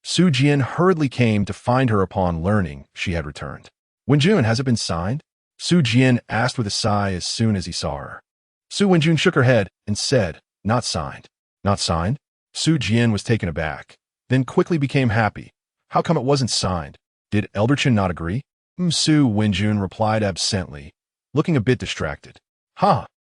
Su Jian hurriedly came to find her upon learning she had returned. Wenjun, has it been signed? Su Jian asked with a sigh as soon as he saw her. Su Wenjun shook her head and said, not signed. Not signed? Su Jian was taken aback, then quickly became happy. How come it wasn't signed? Did Elder Chen not agree? Su Wenjun replied absently, looking a bit distracted.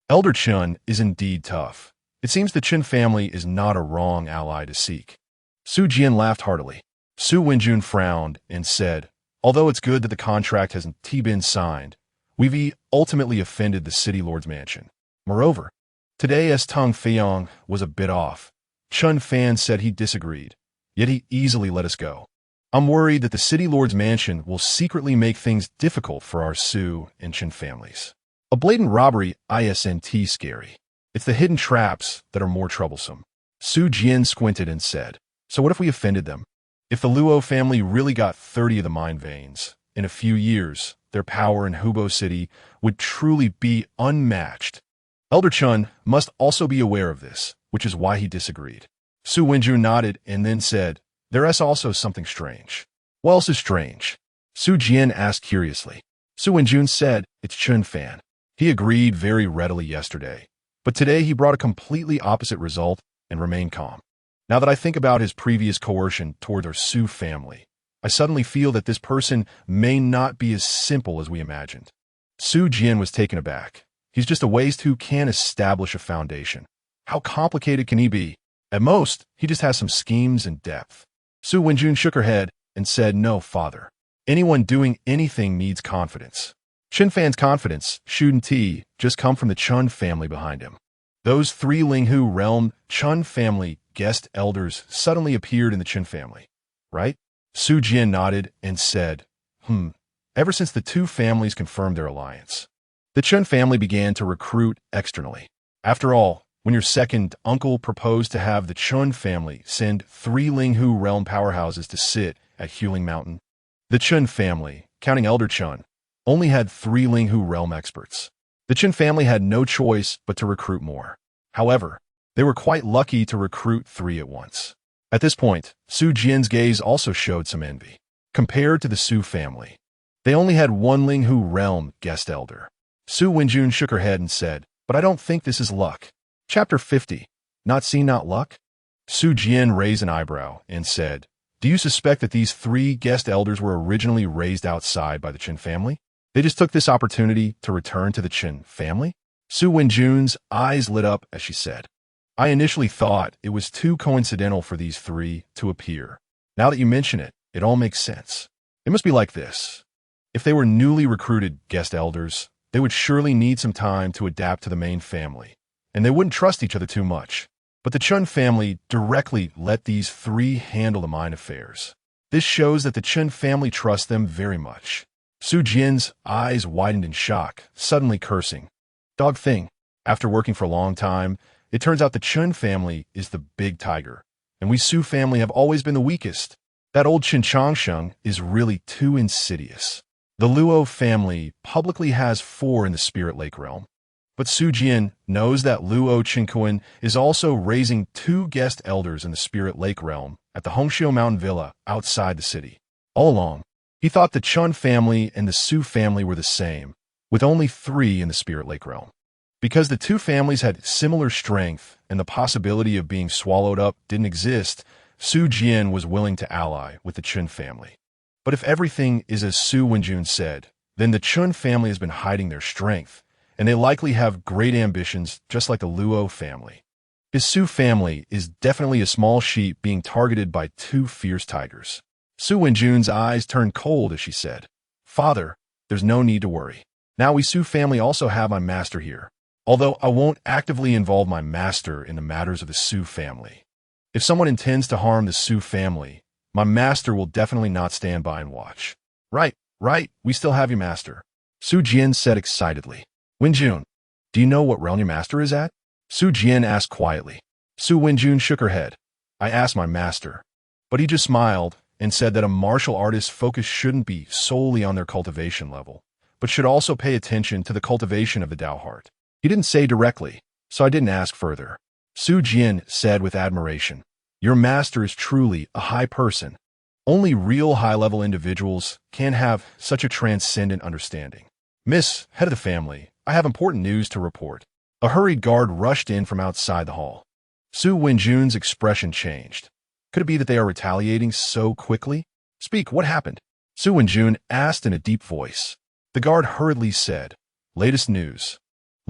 Elder Chen is indeed tough. It seems the Chen family is not a wrong ally to seek. Su Jian laughed heartily. Su Wenjun frowned and said, although it's good that the contract hasn't been signed, we've ultimately offended the city lord's mansion. Moreover, today as Tung Fei-yong was a bit off, Chen Fan said he disagreed, yet he easily let us go. I'm worried that the city lord's mansion will secretly make things difficult for our Su and Chen families. A blatant robbery isn't scary. It's the hidden traps that are more troublesome. Su Jian squinted and said, so what if we offended them? If the Luo family really got 30 of the mine veins, in a few years, their power in Hubo City would truly be unmatched. Elder Chen must also be aware of this, which is why he disagreed. Su Wenjun nodded and then said, there is also something strange. What else is strange? Su Jian asked curiously. Su Wenjun said, it's Chen Fan. He agreed very readily yesterday, but today he brought a completely opposite result and remained calm. Now that I think about his previous coercion toward our Su family, I suddenly feel that this person may not be as simple as we imagined. Su Jian was taken aback. He's just a waste who can't establish a foundation. How complicated can he be? At most, he just has some schemes and depth. Su Wenjun shook her head and said, "No, father. Anyone doing anything needs confidence." Chen Fan's confidence, shouldn't he, just come from the Chen family behind him. Those three Linghu realm Chen family guest elders suddenly appeared in the Chen family, right? Su Jian nodded and said, ever since the two families confirmed their alliance. The Chen family began to recruit externally. After all, when your second uncle proposed to have the Chen family send three Linghu realm powerhouses to sit at Huling Mountain, the Chen family, counting Elder Chen, only had three Linghu realm experts. The Chen family had no choice but to recruit more. However, they were quite lucky to recruit three at once. At this point, Su Jian's gaze also showed some envy. Compared to the Su family, they only had one Linghu realm guest elder. Su Wenjun shook her head and said, "But I don't think this is luck." Chapter 50. Not seen, not luck? Su Jian raised an eyebrow and said, "Do you suspect that these three guest elders were originally raised outside by the Chen family? They just took this opportunity to return to the Chen family?" Su Wenjun's eyes lit up as she said, "I initially thought it was too coincidental for these three to appear. Now that you mention it, it all makes sense. It must be like this. If they were newly recruited guest elders, they would surely need some time to adapt to the main family, and they wouldn't trust each other too much. But the Chen family directly let these three handle the mine affairs. This shows that the Chen family trusts them very much." Su Jian's eyes widened in shock, suddenly cursing. "Dog thing. After working for a long time, it turns out the Chen family is the big tiger, and we Su family have always been the weakest. That old Chen Changsheng is really too insidious. The Luo family publicly has 4 in the Spirit Lake realm. But Su Jian knows that Luo Qinkuan is also raising 2 guest elders in the Spirit Lake realm at the Hongxiu Mountain Villa outside the city. All along, he thought the Chen family and the Su family were the same, with only 3 in the Spirit Lake realm. Because the 2 families had similar strength and the possibility of being swallowed up didn't exist, Su Jian was willing to ally with the Chen family. But if everything is as Su Wenjun said, then the Chen family has been hiding their strength, and they likely have great ambitions just like the Luo family. His Su family is definitely a small sheep being targeted by 2 fierce tigers. Su Wenjun's eyes turned cold as she said, "Father, there's no need to worry. Now we Su family also have my master here, although I won't actively involve my master in the matters of the Su family. If someone intends to harm the Su family, my master will definitely not stand by and watch." Right, we still have your master," Su Jian said excitedly. "Wenjun, do you know what realm your master is at?" Su Jian asked quietly. Su Wenjun shook her head. "I asked my master, but he just smiled and said that a martial artist's focus shouldn't be solely on their cultivation level, but should also pay attention to the cultivation of the Tao heart. He didn't say directly, so I didn't ask further." Su Jian said with admiration, "Your master is truly a high person. Only real high-level individuals can have such a transcendent understanding. Miss, head of the family, I have important news to report." A hurried guard rushed in from outside the hall. Su Wenjun's expression changed. Could it be that they are retaliating so quickly? "Speak, what happened?" Su Wenjun asked in a deep voice. The guard hurriedly said, "Latest news.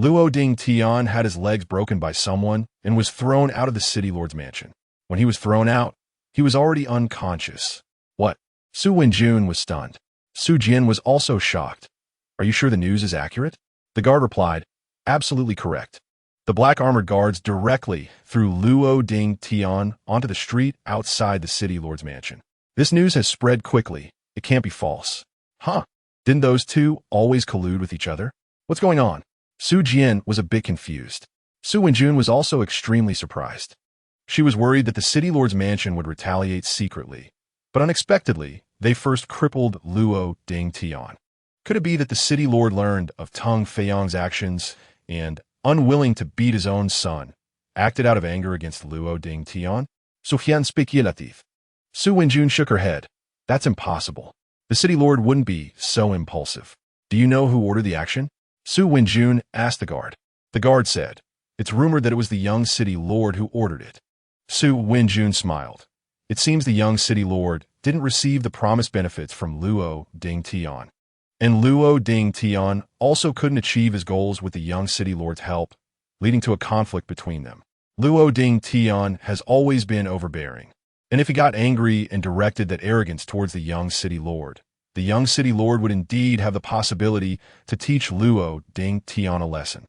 Luo Ding Tian had his legs broken by someone and was thrown out of the city lord's mansion. When he was thrown out, he was already unconscious." "What?" Su Wenjun was stunned. Su Jian was also shocked. "Are you sure the news is accurate?" The guard replied, "Absolutely correct. The black armored guards directly threw Luo Ding Tian onto the street outside the city lord's mansion. This news has spread quickly. It can't be false." "Huh? Didn't those two always collude with each other? What's going on?" Su Jian was a bit confused. Su Wenjun was also extremely surprised. She was worried that the city lord's mansion would retaliate secretly, but unexpectedly, they first crippled Luo Ding Tian. Could it be that the city lord learned of Teng Feiyang's actions and, unwilling to beat his own son, acted out of anger against Luo Ding Tian? Sufyan speculative. Su Wenjun shook her head. "That's impossible. The city lord wouldn't be so impulsive." "Do you know who ordered the action?" Su Wenjun asked the guard. The guard said, "It's rumored that it was the young city lord who ordered it." Su Wenjun smiled. It seems the young city lord didn't receive the promised benefits from Luo Ding Tian. And Luo Ding Tian also couldn't achieve his goals with the young city lord's help, leading to a conflict between them. Luo Ding Tian has always been overbearing. And if he got angry and directed that arrogance towards the young city lord would indeed have the possibility to teach Luo Ding Tian a lesson.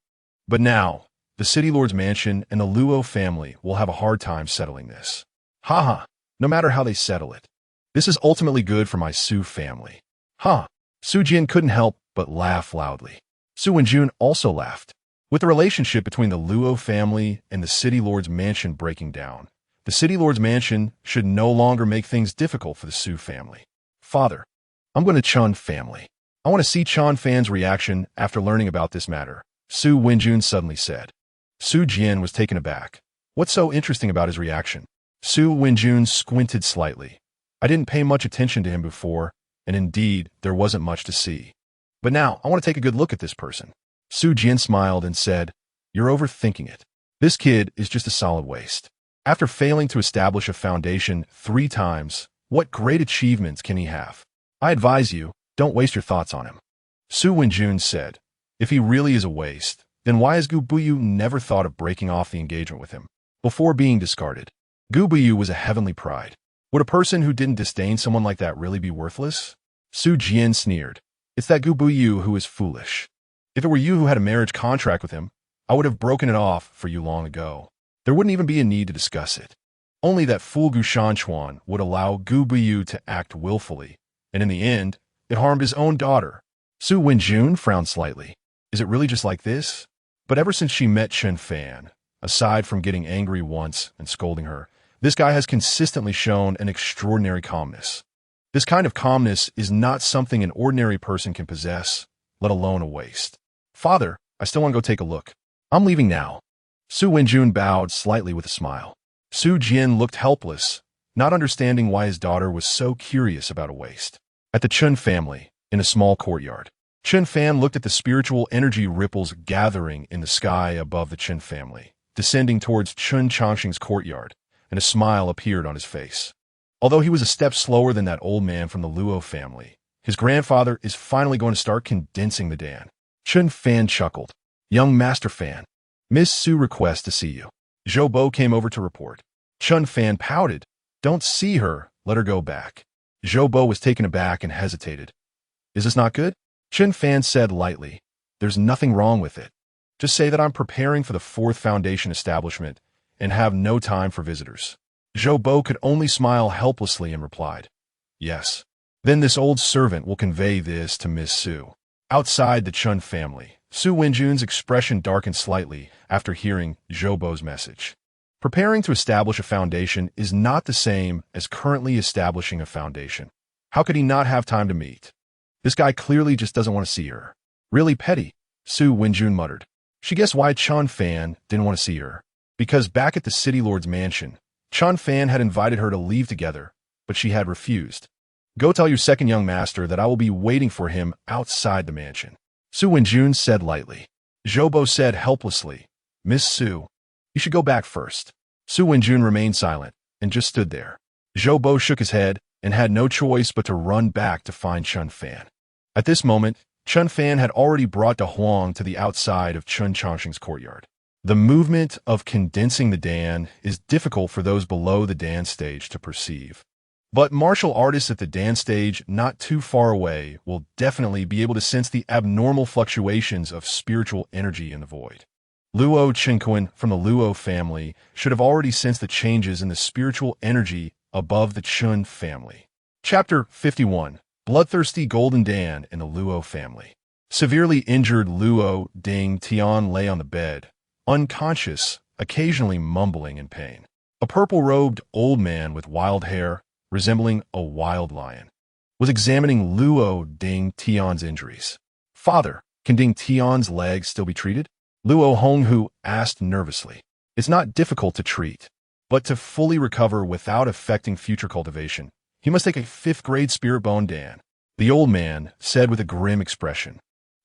But now, the city lord's mansion and the Luo family will have a hard time settling this. Haha, no matter how they settle it. This is ultimately good for my Su family. Huh. Su Jin couldn't help but laugh loudly. Su Wenjun also laughed. With the relationship between the Luo family and the city lord's mansion breaking down, the city lord's mansion should no longer make things difficult for the Su family. Father, I'm going to Chen family. I want to see Chen Fan's reaction after learning about this matter, Su Wenjun suddenly said. Su Jian was taken aback. What's so interesting about his reaction? Su Wenjun squinted slightly. I didn't pay much attention to him before, and indeed, there wasn't much to see. But now, I want to take a good look at this person. Su Jian smiled and said, You're overthinking it. This kid is just a solid waste. After failing to establish a foundation 3 times, what great achievements can he have? I advise you, don't waste your thoughts on him. Su Wenjun said, If he really is a waste, then why has Gu Buyu never thought of breaking off the engagement with him before being discarded? Gu Buyu was a heavenly pride. Would a person who didn't disdain someone like that really be worthless? Su Jian sneered. It's that Gu Buyu who is foolish. If it were you who had a marriage contract with him, I would have broken it off for you long ago. There wouldn't even be a need to discuss it. Only that fool Gu Shanchuan would allow Gu Buyu to act willfully, and in the end, it harmed his own daughter. Su Wenjun frowned slightly. Is it really just like this? But ever since she met Chen Fan, aside from getting angry once and scolding her, this guy has consistently shown an extraordinary calmness. This kind of calmness is not something an ordinary person can possess, let alone a waste. Father, I still want to go take a look. I'm leaving now. Su Wenjun bowed slightly with a smile. Su Jian looked helpless, not understanding why his daughter was so curious about a waste. At the Chen family, in a small courtyard, Chen Fan looked at the spiritual energy ripples gathering in the sky above the Chen family, descending towards Chen Changxing's courtyard, and a smile appeared on his face. Although he was a step slower than that old man from the Luo family, his grandfather is finally going to start condensing the Dan. Chen Fan chuckled. Young Master Fan, Miss Su requests to see you. Zhou Bo came over to report. Chen Fan pouted. Don't see her, let her go back. Zhou Bo was taken aback and hesitated. Is this not good? Chen Fan said lightly. There's nothing wrong with it. Just say that I'm preparing for the 4th foundation establishment and have no time for visitors. Zhou Bo could only smile helplessly and replied, Yes. Then this old servant will convey this to Miss Su. Outside the Chen family, Su Wenjun's expression darkened slightly after hearing Zhou Bo's message. Preparing to establish a foundation is not the same as currently establishing a foundation. How could he not have time to meet? This guy clearly just doesn't want to see her. Really petty, Su Wenjun muttered. She guessed why Chen Fan didn't want to see her. Because back at the city lord's mansion, Chen Fan had invited her to leave together, but she had refused. Go tell your second young master that I will be waiting for him outside the mansion. Su Wenjun said lightly. Zhou Bo said helplessly, Miss Su, you should go back first. Su Wenjun remained silent and just stood there. Zhou Bo shook his head and had no choice but to run back to find Chen Fan. At this moment, Chen Fan had already brought De Huang to the outside of Chen Changxing's courtyard. The movement of condensing the Dan is difficult for those below the Dan stage to perceive. But martial artists at the Dan stage not too far away will definitely be able to sense the abnormal fluctuations of spiritual energy in the void. Luo Qingquan from the Luo family should have already sensed the changes in the spiritual energy above the Chun family. Chapter 51. Bloodthirsty Golden Dan in the Luo family. Severely injured Luo Ding Tian lay on the bed, unconscious, occasionally mumbling in pain. A purple-robed old man with wild hair, resembling a wild lion, was examining Luo Ding Tian's injuries. Father, can Ding Tian's legs still be treated? Luo Honghu asked nervously. It's not difficult to treat, but to fully recover without affecting future cultivation, he must take a 5th-grade spirit bone Dan, the old man said with a grim expression.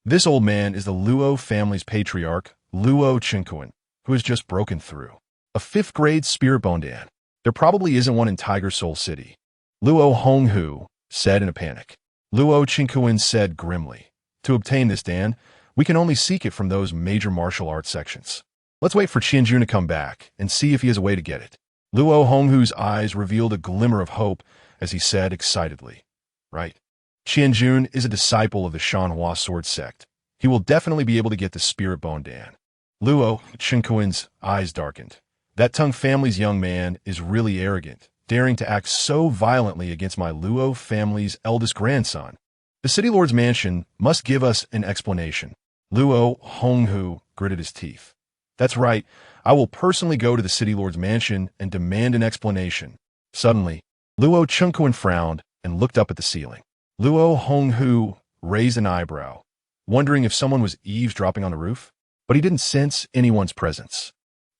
This old man is the Luo family's patriarch, Luo Qingquan, who has just broken through. A 5th-grade spirit bone Dan. There probably isn't one in Tiger Soul City. Luo Honghu said in a panic. Luo Qingquan said grimly, To obtain this Dan, we can only seek it from those major martial arts sections. Let's wait for Qianjun to come back and see if he has a way to get it. Luo Honghu's eyes revealed a glimmer of hope as he said excitedly, "Right. Qianjun is a disciple of the Shanhua sword sect. He will definitely be able to get the spirit bone Dan." Luo Chenkuan's eyes darkened. That Tang family's young man is really arrogant, daring to act so violently against my Luo family's eldest grandson. The city lord's mansion must give us an explanation. Luo Honghu gritted his teeth. That's right, I will personally go to the city lord's mansion and demand an explanation. Suddenly, Luo Chenkuan frowned and looked up at the ceiling. Luo Honghu raised an eyebrow, wondering if someone was eavesdropping on the roof, but he didn't sense anyone's presence.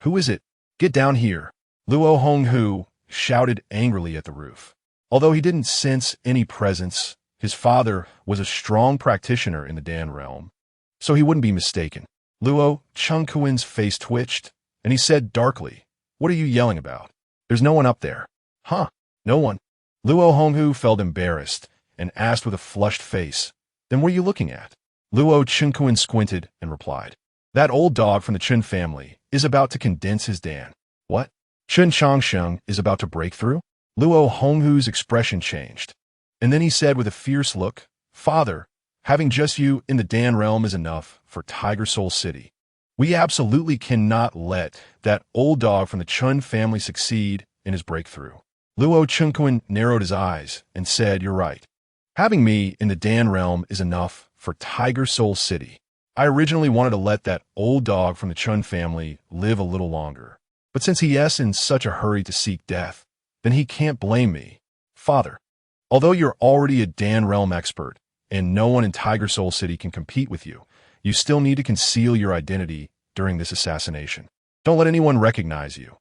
"Who is it? Get down here!" Luo Honghu shouted angrily at the roof. Although he didn't sense any presence, his father was a strong practitioner in the Dan realm, so he wouldn't be mistaken. Luo Chenkuan's face twitched, and he said darkly, "What are you yelling about? There's no one up there." "Huh? No one?" Luo Honghu felt embarrassed and asked with a flushed face, "Then what are you looking at?" Luo Chenkuan squinted and replied, "That old dog from the Chen family is about to condense his Dan." "What? Chen Changsheng is about to break through?" Luo Honghu's expression changed, and then he said with a fierce look, "Father, having just you in the Dan realm is enough for Tiger Soul City. We absolutely cannot let that old dog from the Chen family succeed in his breakthrough." Luo Chenkuan narrowed his eyes and said, "You're right. Having me in the Dan realm is enough for Tiger Soul City. I originally wanted to let that old dog from the Chen family live a little longer, but since he is in such a hurry to seek death, then he can't blame me. Father, although you're already a Dan realm expert, and no one in Tiger Soul City can compete with you, you still need to conceal your identity during this assassination. Don't let anyone recognize you,"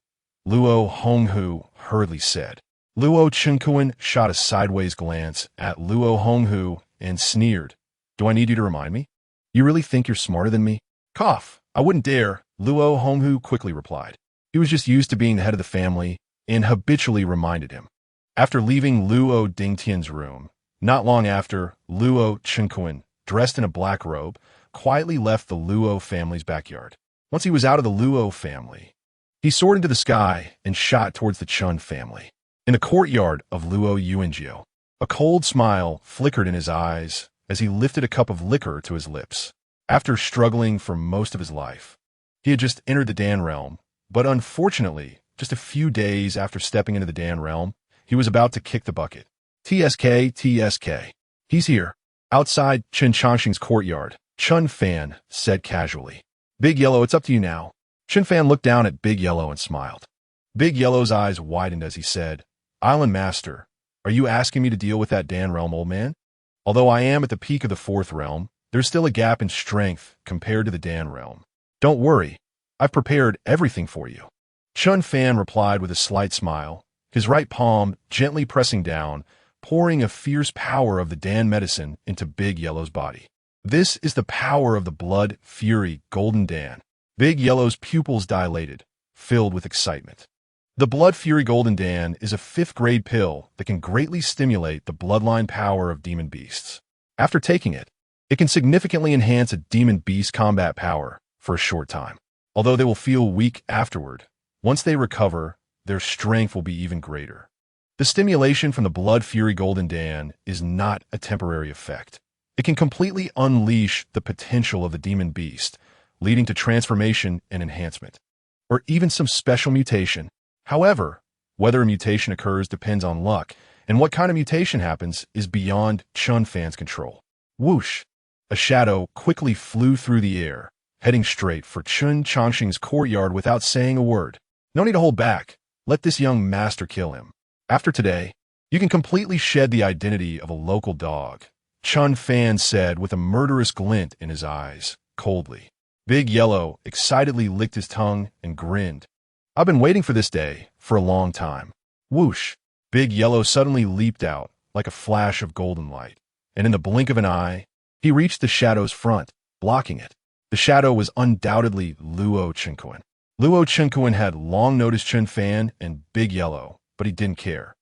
Luo Honghu hurriedly said. Luo Chenkuan shot a sideways glance at Luo Honghu and sneered, "Do I need you to remind me? You really think you're smarter than me?" "Cough, I wouldn't dare," Luo Honghu quickly replied. He was just used to being the head of the family and habitually reminded him. After leaving Luo Dingtian's room, not long after, Luo Chenkuan, dressed in a black robe, quietly left the Luo family's backyard. Once he was out of the Luo family, he soared into the sky and shot towards the Chen family. In the courtyard of Luo Yuanjiu, a cold smile flickered in his eyes as he lifted a cup of liquor to his lips. After struggling for most of his life, he had just entered the Dan realm, but unfortunately, just a few days after stepping into the Dan realm, he was about to kick the bucket. TSK. He's here. Outside Chen Changxing's courtyard, Chen Fan said casually. "Big Yellow, it's up to you now." Chen Fan looked down at Big Yellow and smiled. Big Yellow's eyes widened as he said, "Island Master, are you asking me to deal with that Dan realm, old man? Although I am at the peak of the fourth realm, there's still a gap in strength compared to the Dan realm. Don't worry, I've prepared everything for you." Chen Fan replied with a slight smile, his right palm gently pressing down, pouring a fierce power of the Dan medicine into Big Yellow's body. "This is the power of the blood fury golden Dan." Big Yellow's pupils dilated, filled with excitement. The blood fury golden Dan is a 5th-grade pill that can greatly stimulate the bloodline power of demon beasts. After taking it, it can significantly enhance a demon beast combat power for a short time. Although they will feel weak afterward, once they recover, their strength will be even greater. The stimulation from the blood fury golden Dan is not a temporary effect. It can completely unleash the potential of the demon beast, leading to transformation and enhancement, or even some special mutation. However, whether a mutation occurs depends on luck, and what kind of mutation happens is beyond Chen Fan's control. Whoosh! A shadow quickly flew through the air, heading straight for Chen Changxing's courtyard without saying a word. No need to hold back. Let this young master kill him. After today, you can completely shed the identity of a local dog, Chen Fan said with a murderous glint in his eyes, coldly. Big Yellow excitedly licked his tongue and grinned. "I've been waiting for this day for a long time." Whoosh! Big Yellow suddenly leaped out like a flash of golden light, and in the blink of an eye, he reached the shadow's front, blocking it. The shadow was undoubtedly Luo Chenkuan. Luo Chenkuan had long noticed Chen Fan and Big Yellow, but he didn't care.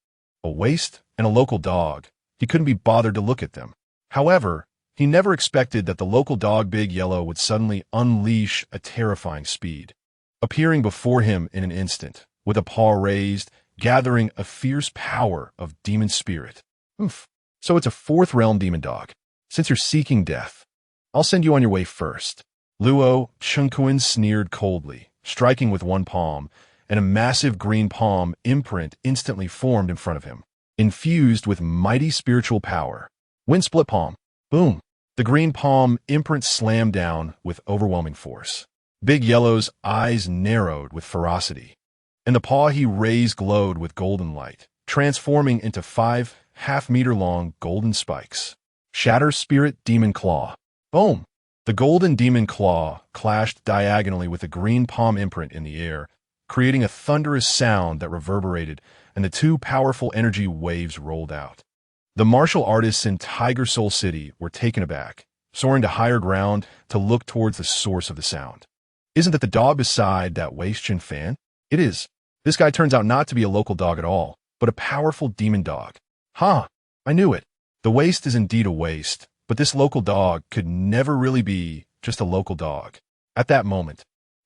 A waste and a local dog, he couldn't be bothered to look at them. However, he never expected that the local dog Big Yellow would suddenly unleash a terrifying speed. appearing before him in an instant, with a paw raised, gathering a fierce power of demon spirit. Oof. So it's a fourth realm demon dog. Since you're seeking death, I'll send you on your way first. Luo Chunkuin sneered coldly, striking with one palm, and a massive green palm imprint instantly formed in front of him, infused with mighty spiritual power. Wind split palm. Boom. The green palm imprint slammed down with overwhelming force. Big Yellow's eyes narrowed with ferocity, and the paw he raised glowed with golden light, transforming into 5 half-meter-long golden spikes. Shatter Spirit Demon Claw. Boom! The golden demon claw clashed diagonally with the green palm imprint in the air, creating a thunderous sound that reverberated, and the two powerful energy waves rolled out. The martial artists in Tiger Soul City were taken aback, soaring to higher ground to look towards the source of the sound. Isn't that the dog beside that waist, Chen Fan? It is. This guy turns out not to be a local dog at all, but a powerful demon dog. Ha! I knew it. The waist is indeed a waist, but this local dog could never really be just a local dog. At that moment,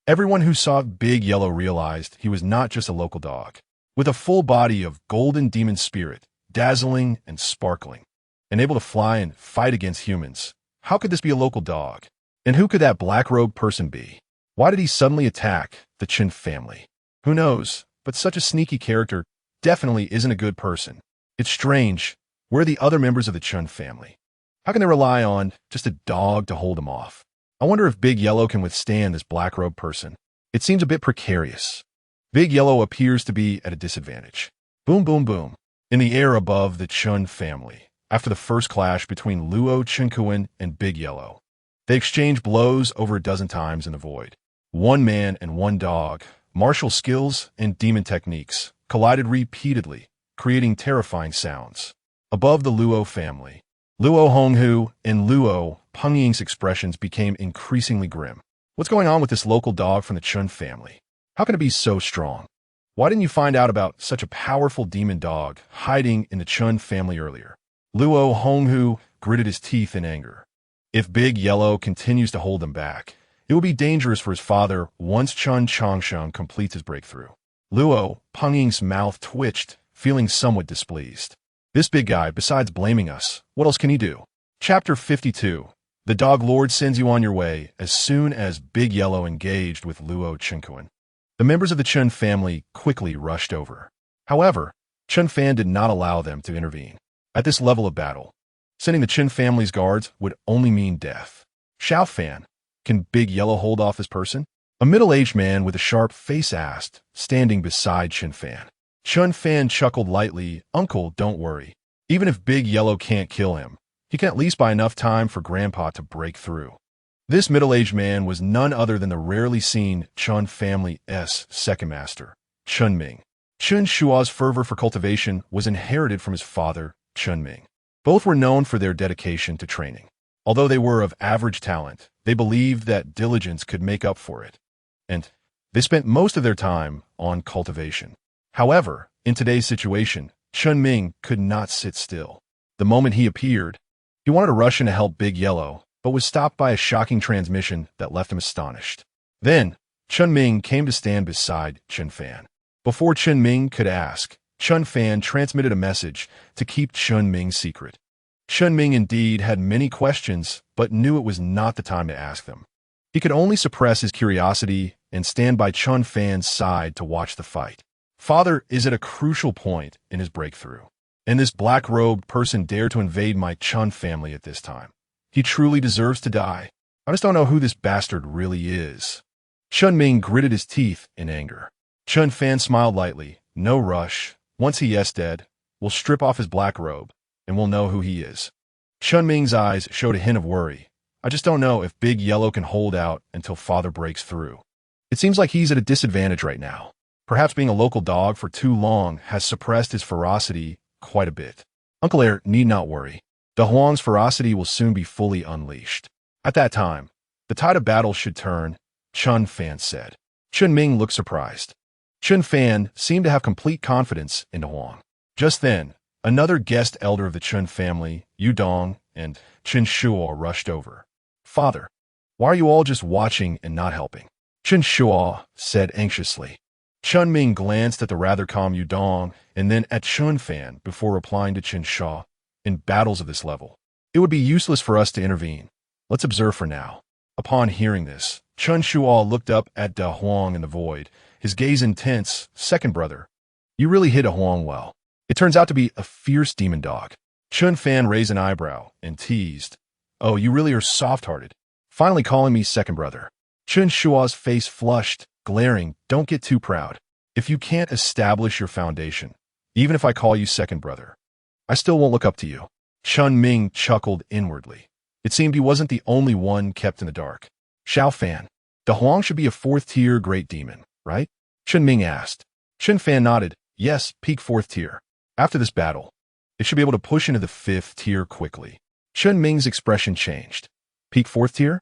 everyone who saw Big Yellow realized he was not just a local dog. With a full body of golden demon spirit, dazzling and sparkling, and able to fly and fight against humans, how could this be a local dog? And who could that black-robed person be? Why did he suddenly attack the Chen family? Who knows, but such a sneaky character definitely isn't a good person. It's strange. Where are the other members of the Chen family? How can they rely on just a dog to hold them off? I wonder if Big Yellow can withstand this black-robed person. It seems a bit precarious. Big Yellow appears to be at a disadvantage. Boom, boom, boom. In the air above the Chen family, after the first clash between Luo Chenkuin and Big Yellow, they exchanged blows over a dozen times in the void. One man and one dog, martial skills and demon techniques, collided repeatedly, creating terrifying sounds. Above the Luo family, Luo Honghu and Luo Pengying's expressions became increasingly grim. What's going on with this local dog from the Chen family? How can it be so strong? Why didn't you find out about such a powerful demon dog hiding in the Chen family earlier? Luo Honghu gritted his teeth in anger. If Big Yellow continues to hold him back, it will be dangerous for his father once Chen Changsheng completes his breakthrough. Luo Pengying's mouth twitched, feeling somewhat displeased. This big guy, besides blaming us, what else can he do? Chapter 52. The Dog Lord sends you on your way as soon as Big Yellow engaged with Luo Chenkuin. The members of the Chen family quickly rushed over. However, Chen Fan did not allow them to intervene. At this level of battle, sending the Chen family's guards would only mean death. Xiao Fan, can Big Yellow hold off this person? A middle-aged man with a sharp face asked, standing beside Chen Fan. Chen Fan chuckled lightly. Uncle, don't worry. Even if Big Yellow can't kill him, he can at least buy enough time for Grandpa to break through. This middle-aged man was none other than the rarely seen Chen family's second master, Chen Ming. Chen Shua's fervor for cultivation was inherited from his father, Chen Ming. Both were known for their dedication to training. Although they were of average talent, they believed that diligence could make up for it, and they spent most of their time on cultivation. However, in today's situation, Chen Ming could not sit still. The moment he appeared, he wanted to rush in to help Big Yellow, but was stopped by a shocking transmission that left him astonished. Then, Chen Ming came to stand beside Chen Fan. Before Chen Ming could ask, Chen Fan transmitted a message to keep Chen Ming's secret. Chen Ming indeed had many questions, but knew it was not the time to ask them. He could only suppress his curiosity and stand by Chen Fan's side to watch the fight. Father is at a crucial point in his breakthrough, and this black-robed person dared to invade my Chen family at this time. He truly deserves to die. I just don't know who this bastard really is. Chen Ming gritted his teeth in anger. Chen Fan smiled lightly. No rush. Once he is dead, we'll strip off his black robe, and we'll know who he is. Chen Ming's eyes showed a hint of worry. I just don't know if Big Yellow can hold out until Father breaks through. It seems like he's at a disadvantage right now. Perhaps being a local dog for too long has suppressed his ferocity quite a bit. Uncle Air need not worry. De Huang's ferocity will soon be fully unleashed. At that time, the tide of battle should turn, Chen Fan said. Chen Ming looked surprised. Chen Fan seemed to have complete confidence in De Huang. Just then, another guest elder of the Chen family, Yu Dong, and Chen Shuo rushed over. Father, why are you all just watching and not helping? Chen Shua said anxiously. Chun Ming glanced at the rather calm Yudong and then at Chen Fan before replying to Chen Sha. In battles of this level, it would be useless for us to intervene. Let's observe for now. Upon hearing this, Chen Shua looked up at Da Huang in the void, his gaze intense. Second brother, you really hit Da Huang well. It turns out to be a fierce demon dog. Chen Fan raised an eyebrow and teased, oh, you really are soft-hearted, finally calling me second brother. Chen Shua's face flushed, glaring, don't get too proud. If you can't establish your foundation, even if I call you second brother, I still won't look up to you. Chun Ming chuckled inwardly. It seemed he wasn't the only one kept in the dark. Xiao Fan, Da Huang should be a fourth-tier great demon, right? Chen Ming asked. Chen Fan nodded, yes, peak fourth tier. After this battle, it should be able to push into the fifth tier quickly. Chen Ming's expression changed. Peak fourth tier?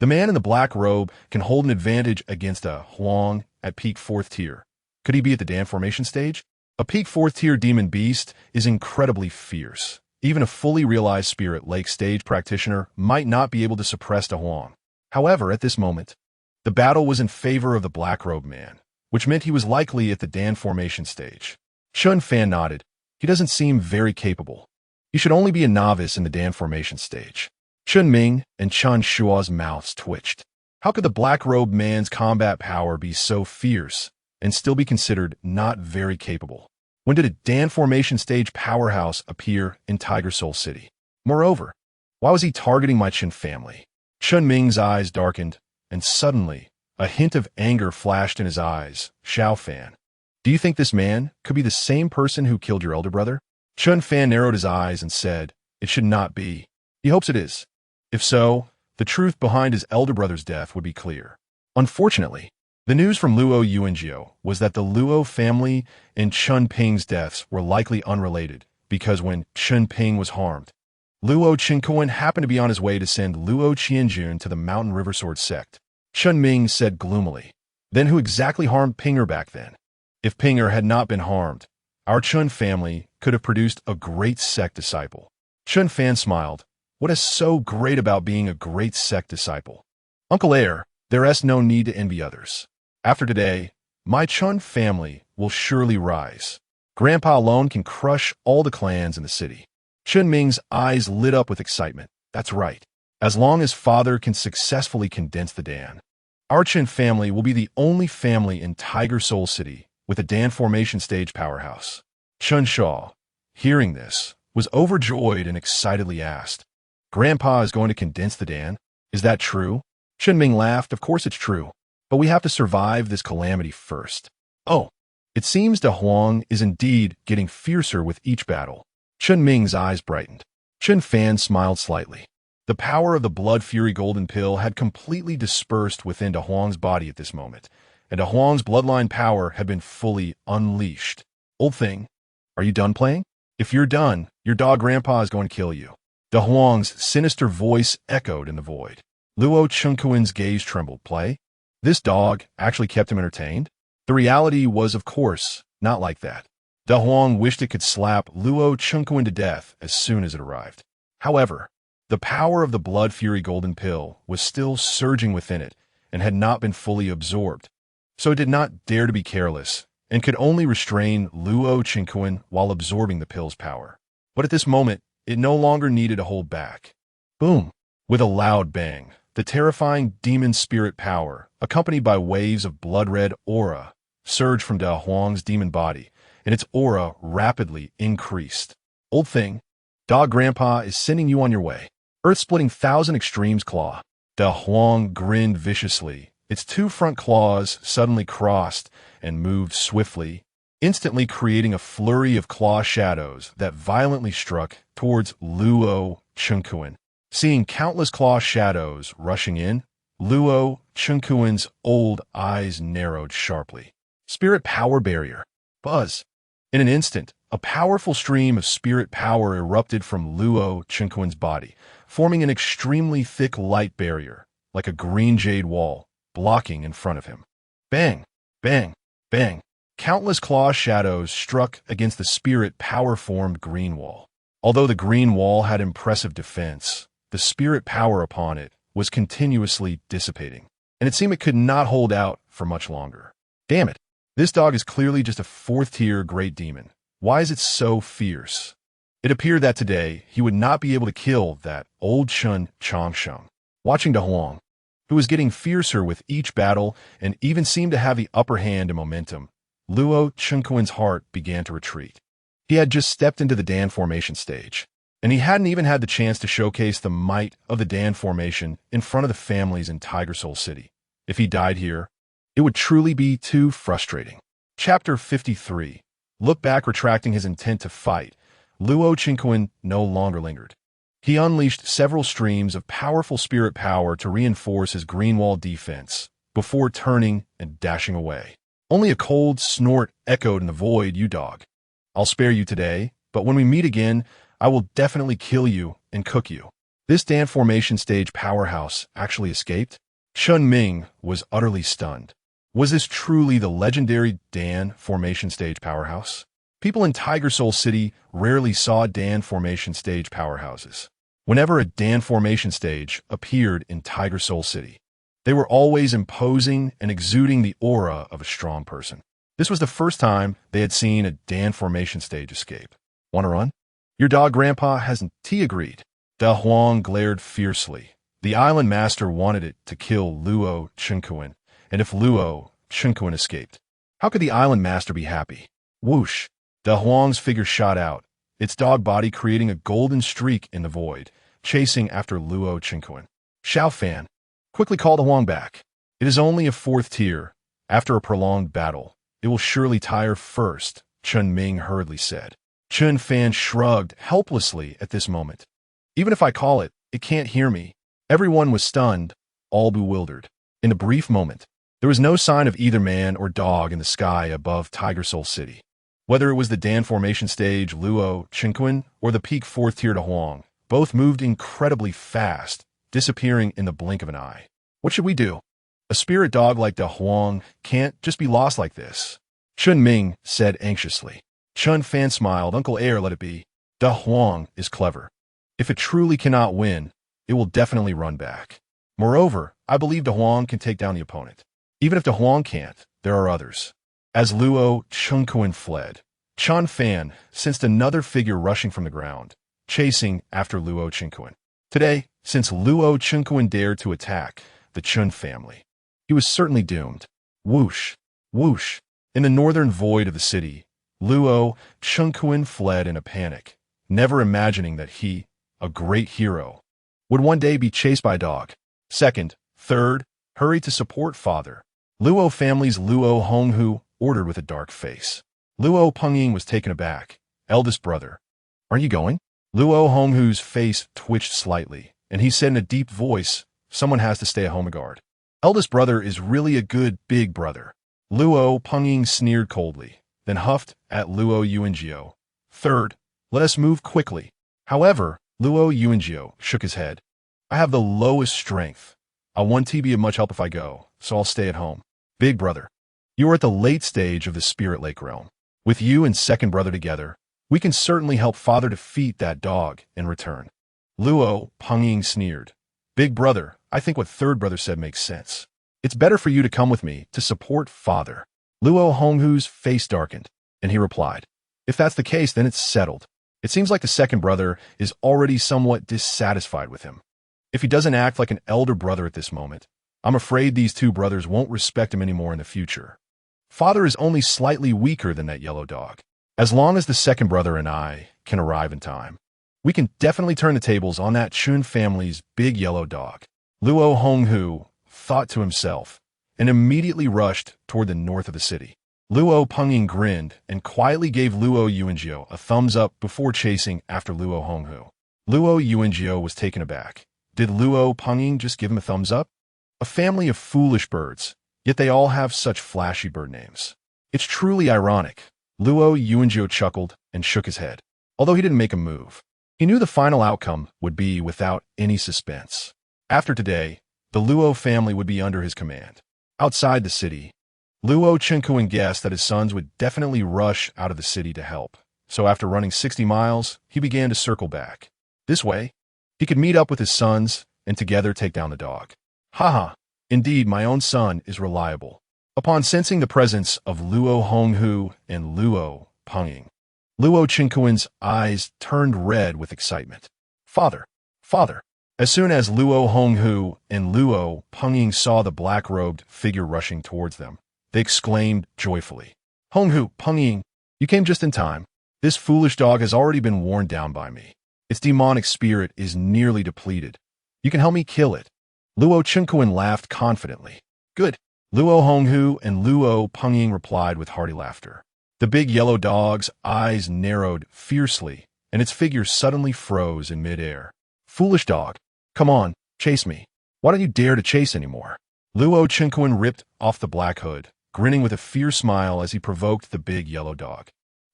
The man in the black robe can hold an advantage against a Huang at peak fourth tier. Could he be at the Dan formation stage? A peak fourth tier demon beast is incredibly fierce. Even a fully realized Spirit Lake stage practitioner might not be able to suppress a Huang. However, at this moment, the battle was in favor of the black robe man, which meant he was likely at the Dan formation stage. Chen Fan nodded. He doesn't seem very capable. He should only be a novice in the Dan formation stage. Chen Ming and Chen Shua's mouths twitched. How could the black robe man's combat power be so fierce and still be considered not very capable? When did a Dan formation stage powerhouse appear in Tiger Soul City? Moreover, why was he targeting my Chen family? Chen Ming's eyes darkened, and suddenly, a hint of anger flashed in his eyes. Xiao Fan, do you think this man could be the same person who killed your elder brother? Chen Fan narrowed his eyes and said, it should not be. He hopes it is. If so, the truth behind his elder brother's death would be clear. Unfortunately, the news from Luo Yuanjiu was that the Luo family and Chen Ping's deaths were likely unrelated, because when Chen Ping was harmed, Luo Qingkuan happened to be on his way to send Luo Qianjun to the Mountain River Sword sect. Chen Ming said gloomily, then who exactly harmed Pinger back then? If Pinger had not been harmed, our Chen family could have produced a great sect disciple. Chen Fan smiled. What is so great about being a great sect disciple? Uncle Air, there is no need to envy others. After today, my Chen family will surely rise. Grandpa alone can crush all the clans in the city. Chen Ming's eyes lit up with excitement. That's right. As long as father can successfully condense the Dan, our Chen family will be the only family in Tiger Soul City with a Dan formation stage powerhouse. Chen Shaw, hearing this, was overjoyed and excitedly asked, Grandpa is going to condense the Dan? Is that true? Chen Ming laughed. Of course it's true. But we have to survive this calamity first. Oh, it seems Da Huang is indeed getting fiercer with each battle. Chen Ming's eyes brightened. Chen Fan smiled slightly. The power of the Blood Fury Golden Pill had completely dispersed within Da Huang's body at this moment, and Da Huang's bloodline power had been fully unleashed. Old thing, are you done playing? If you're done, your dog Grandpa is going to kill you. Da Huang's sinister voice echoed in the void. Luo Chunkuan's gaze trembled. Play? This dog actually kept him entertained? The reality was, of course, not like that. Da Huang wished it could slap Luo Chunkuan to death as soon as it arrived. However, the power of the Blood Fury Golden Pill was still surging within it and had not been fully absorbed, so it did not dare to be careless and could only restrain Luo Chunkuan while absorbing the pill's power. But at this moment, it no longer needed to hold back. Boom! With a loud bang, the terrifying demon spirit power, accompanied by waves of blood-red aura, surged from Da Huang's demon body, and its aura rapidly increased. Old thing, Dog Grandpa is sending you on your way. Earth-splitting Thousand Extremes Claw. Da Huang grinned viciously. Its two front claws suddenly crossed and moved swiftly, instantly creating a flurry of claw shadows that violently struck towards Luo Chunkuan. Seeing countless claw shadows rushing in, Luo Chunkuan's old eyes narrowed sharply. Spirit Power Barrier. Buzz. In an instant, a powerful stream of spirit power erupted from Luo Chunkuan's body, forming an extremely thick light barrier, like a green jade wall, blocking in front of him. Bang! Bang! Bang! Countless claw shadows struck against the spirit power-formed green wall. Although the green wall had impressive defense, the spirit power upon it was continuously dissipating. and it seemed it could not hold out for much longer. Damn it. This dog is clearly just a fourth-tier great demon. Why is it so fierce? It appeared that today he would not be able to kill that old Chen Fan. Watching De Huang, who was getting fiercer with each battle and even seemed to have the upper hand in momentum, Luo Chenquan's heart began to retreat. He had just stepped into the Dan formation stage, and he hadn't even had the chance to showcase the might of the Dan formation in front of the families in Tiger Soul City. If he died here, it would truly be too frustrating. Chapter 53. Look back, retracting his intent to fight. Luo Chenquan no longer lingered. He unleashed several streams of powerful spirit power to reinforce his green wall defense before turning and dashing away. Only a cold snort echoed in the void. You dog. I'll spare you today, but when we meet again, I will definitely kill you and cook you. This Dan formation stage powerhouse actually escaped? Chun Ming was utterly stunned. Was this truly the legendary Dan formation stage powerhouse? People in Tiger Soul City rarely saw Dan formation stage powerhouses. Whenever a Dan formation stage appeared in Tiger Soul City, they were always imposing and exuding the aura of a strong person. This was the first time they had seen a Dan formation stage escape. Want to run? Your dog, Grandpa, hasn't. He agreed. De Huang glared fiercely. The island master wanted it to kill Luo Chenquan, and if Luo Chenquan escaped, how could the island master be happy? Whoosh! De Huang's figure shot out, its dog body creating a golden streak in the void, chasing after Luo Chenquan. Chen Fan, quickly call De Huang back. It is only a fourth tier. After a prolonged battle, it will surely tire first, Chen Ming hurriedly said. Chen Fan shrugged helplessly at this moment. Even if I call it, it can't hear me. Everyone was stunned, all bewildered. In the brief moment, there was no sign of either man or dog in the sky above Tiger Soul City. Whether it was the Dan formation stage Luo Chenquan or the peak fourth tier De Huang, both moved incredibly fast, disappearing in the blink of an eye. What should we do? A spirit dog like De Huang can't just be lost like this, Chen Ming said anxiously. Chen Fan smiled. Uncle Air, let it be. De Huang is clever. If it truly cannot win, it will definitely run back. Moreover, I believe De Huang can take down the opponent. Even if De Huang can't, there are others. As Luo Chenquan fled, Chen Fan sensed another figure rushing from the ground, chasing after Luo Chenquan. Today, since Luo Chenquan dared to attack the Chen family, he was certainly doomed. Whoosh! Whoosh! In the northern void of the city, Luo Chenquan fled in a panic, never imagining that he, a great hero, would one day be chased by a dog. Second, third, hurry to support father. Luo family's Luo Honghu ordered with a dark face. Luo Pengying was taken aback. Eldest brother. Are you going? Luo Honghu's face twitched slightly, and he said in a deep voice, someone has to stay at home guard. Eldest brother is really a good big brother. Luo Pengying sneered coldly, then huffed at Luo Yuanjiao. Third, let us move quickly. However, Luo Yuanjiao shook his head. I have the lowest strength. I won't be of much help if I go, so I'll stay at home. Big brother, you are at the late stage of the Spirit Lake realm. With you and second brother together, we can certainly help father defeat that dog in return. Luo Pengying sneered. Big brother, I think what third brother said makes sense. It's better for you to come with me to support father. Luo Honghu's face darkened, and he replied, if that's the case, then it's settled. It seems like the second brother is already somewhat dissatisfied with him. If he doesn't act like an elder brother at this moment, I'm afraid these two brothers won't respect him anymore in the future. Father is only slightly weaker than that yellow dog. As long as the second brother and I can arrive in time, we can definitely turn the tables on that Chun family's big yellow dog. Luo Honghu thought to himself and immediately rushed toward the north of the city. Luo Pengying grinned and quietly gave Luo Yuanjiao a thumbs up before chasing after Luo Honghu. Luo Yuanjiao was taken aback. Did Luo Pengying just give him a thumbs up? A family of foolish birds, yet they all have such flashy bird names. It's truly ironic. Luo Yuanjiao chuckled and shook his head. Although he didn't make a move, he knew the final outcome would be without any suspense. After today, the Luo family would be under his command. Outside the city, Luo Chenquan guessed that his sons would definitely rush out of the city to help. So after running 60 miles, he began to circle back. This way, he could meet up with his sons and together take down the dog. Haha, Indeed, my own son is reliable. Upon sensing the presence of Luo Honghu and Luo Pengying, Luo Chenkuan's eyes turned red with excitement. Father! Father! As soon as Luo Honghu and Luo Pengying saw the black-robed figure rushing towards them, they exclaimed joyfully, Honghu, Pengying, you came just in time. This foolish dog has already been worn down by me. Its demonic spirit is nearly depleted. You can help me kill it. Luo Chenkuan laughed confidently. Good. Luo Honghu and Luo Pengying replied with hearty laughter. The big yellow dog's eyes narrowed fiercely, and its figure suddenly froze in midair. Foolish dog. Come on, chase me. Why don't you dare to chase anymore? Luo Chenkuan ripped off the black hood, grinning with a fierce smile as he provoked the big yellow dog.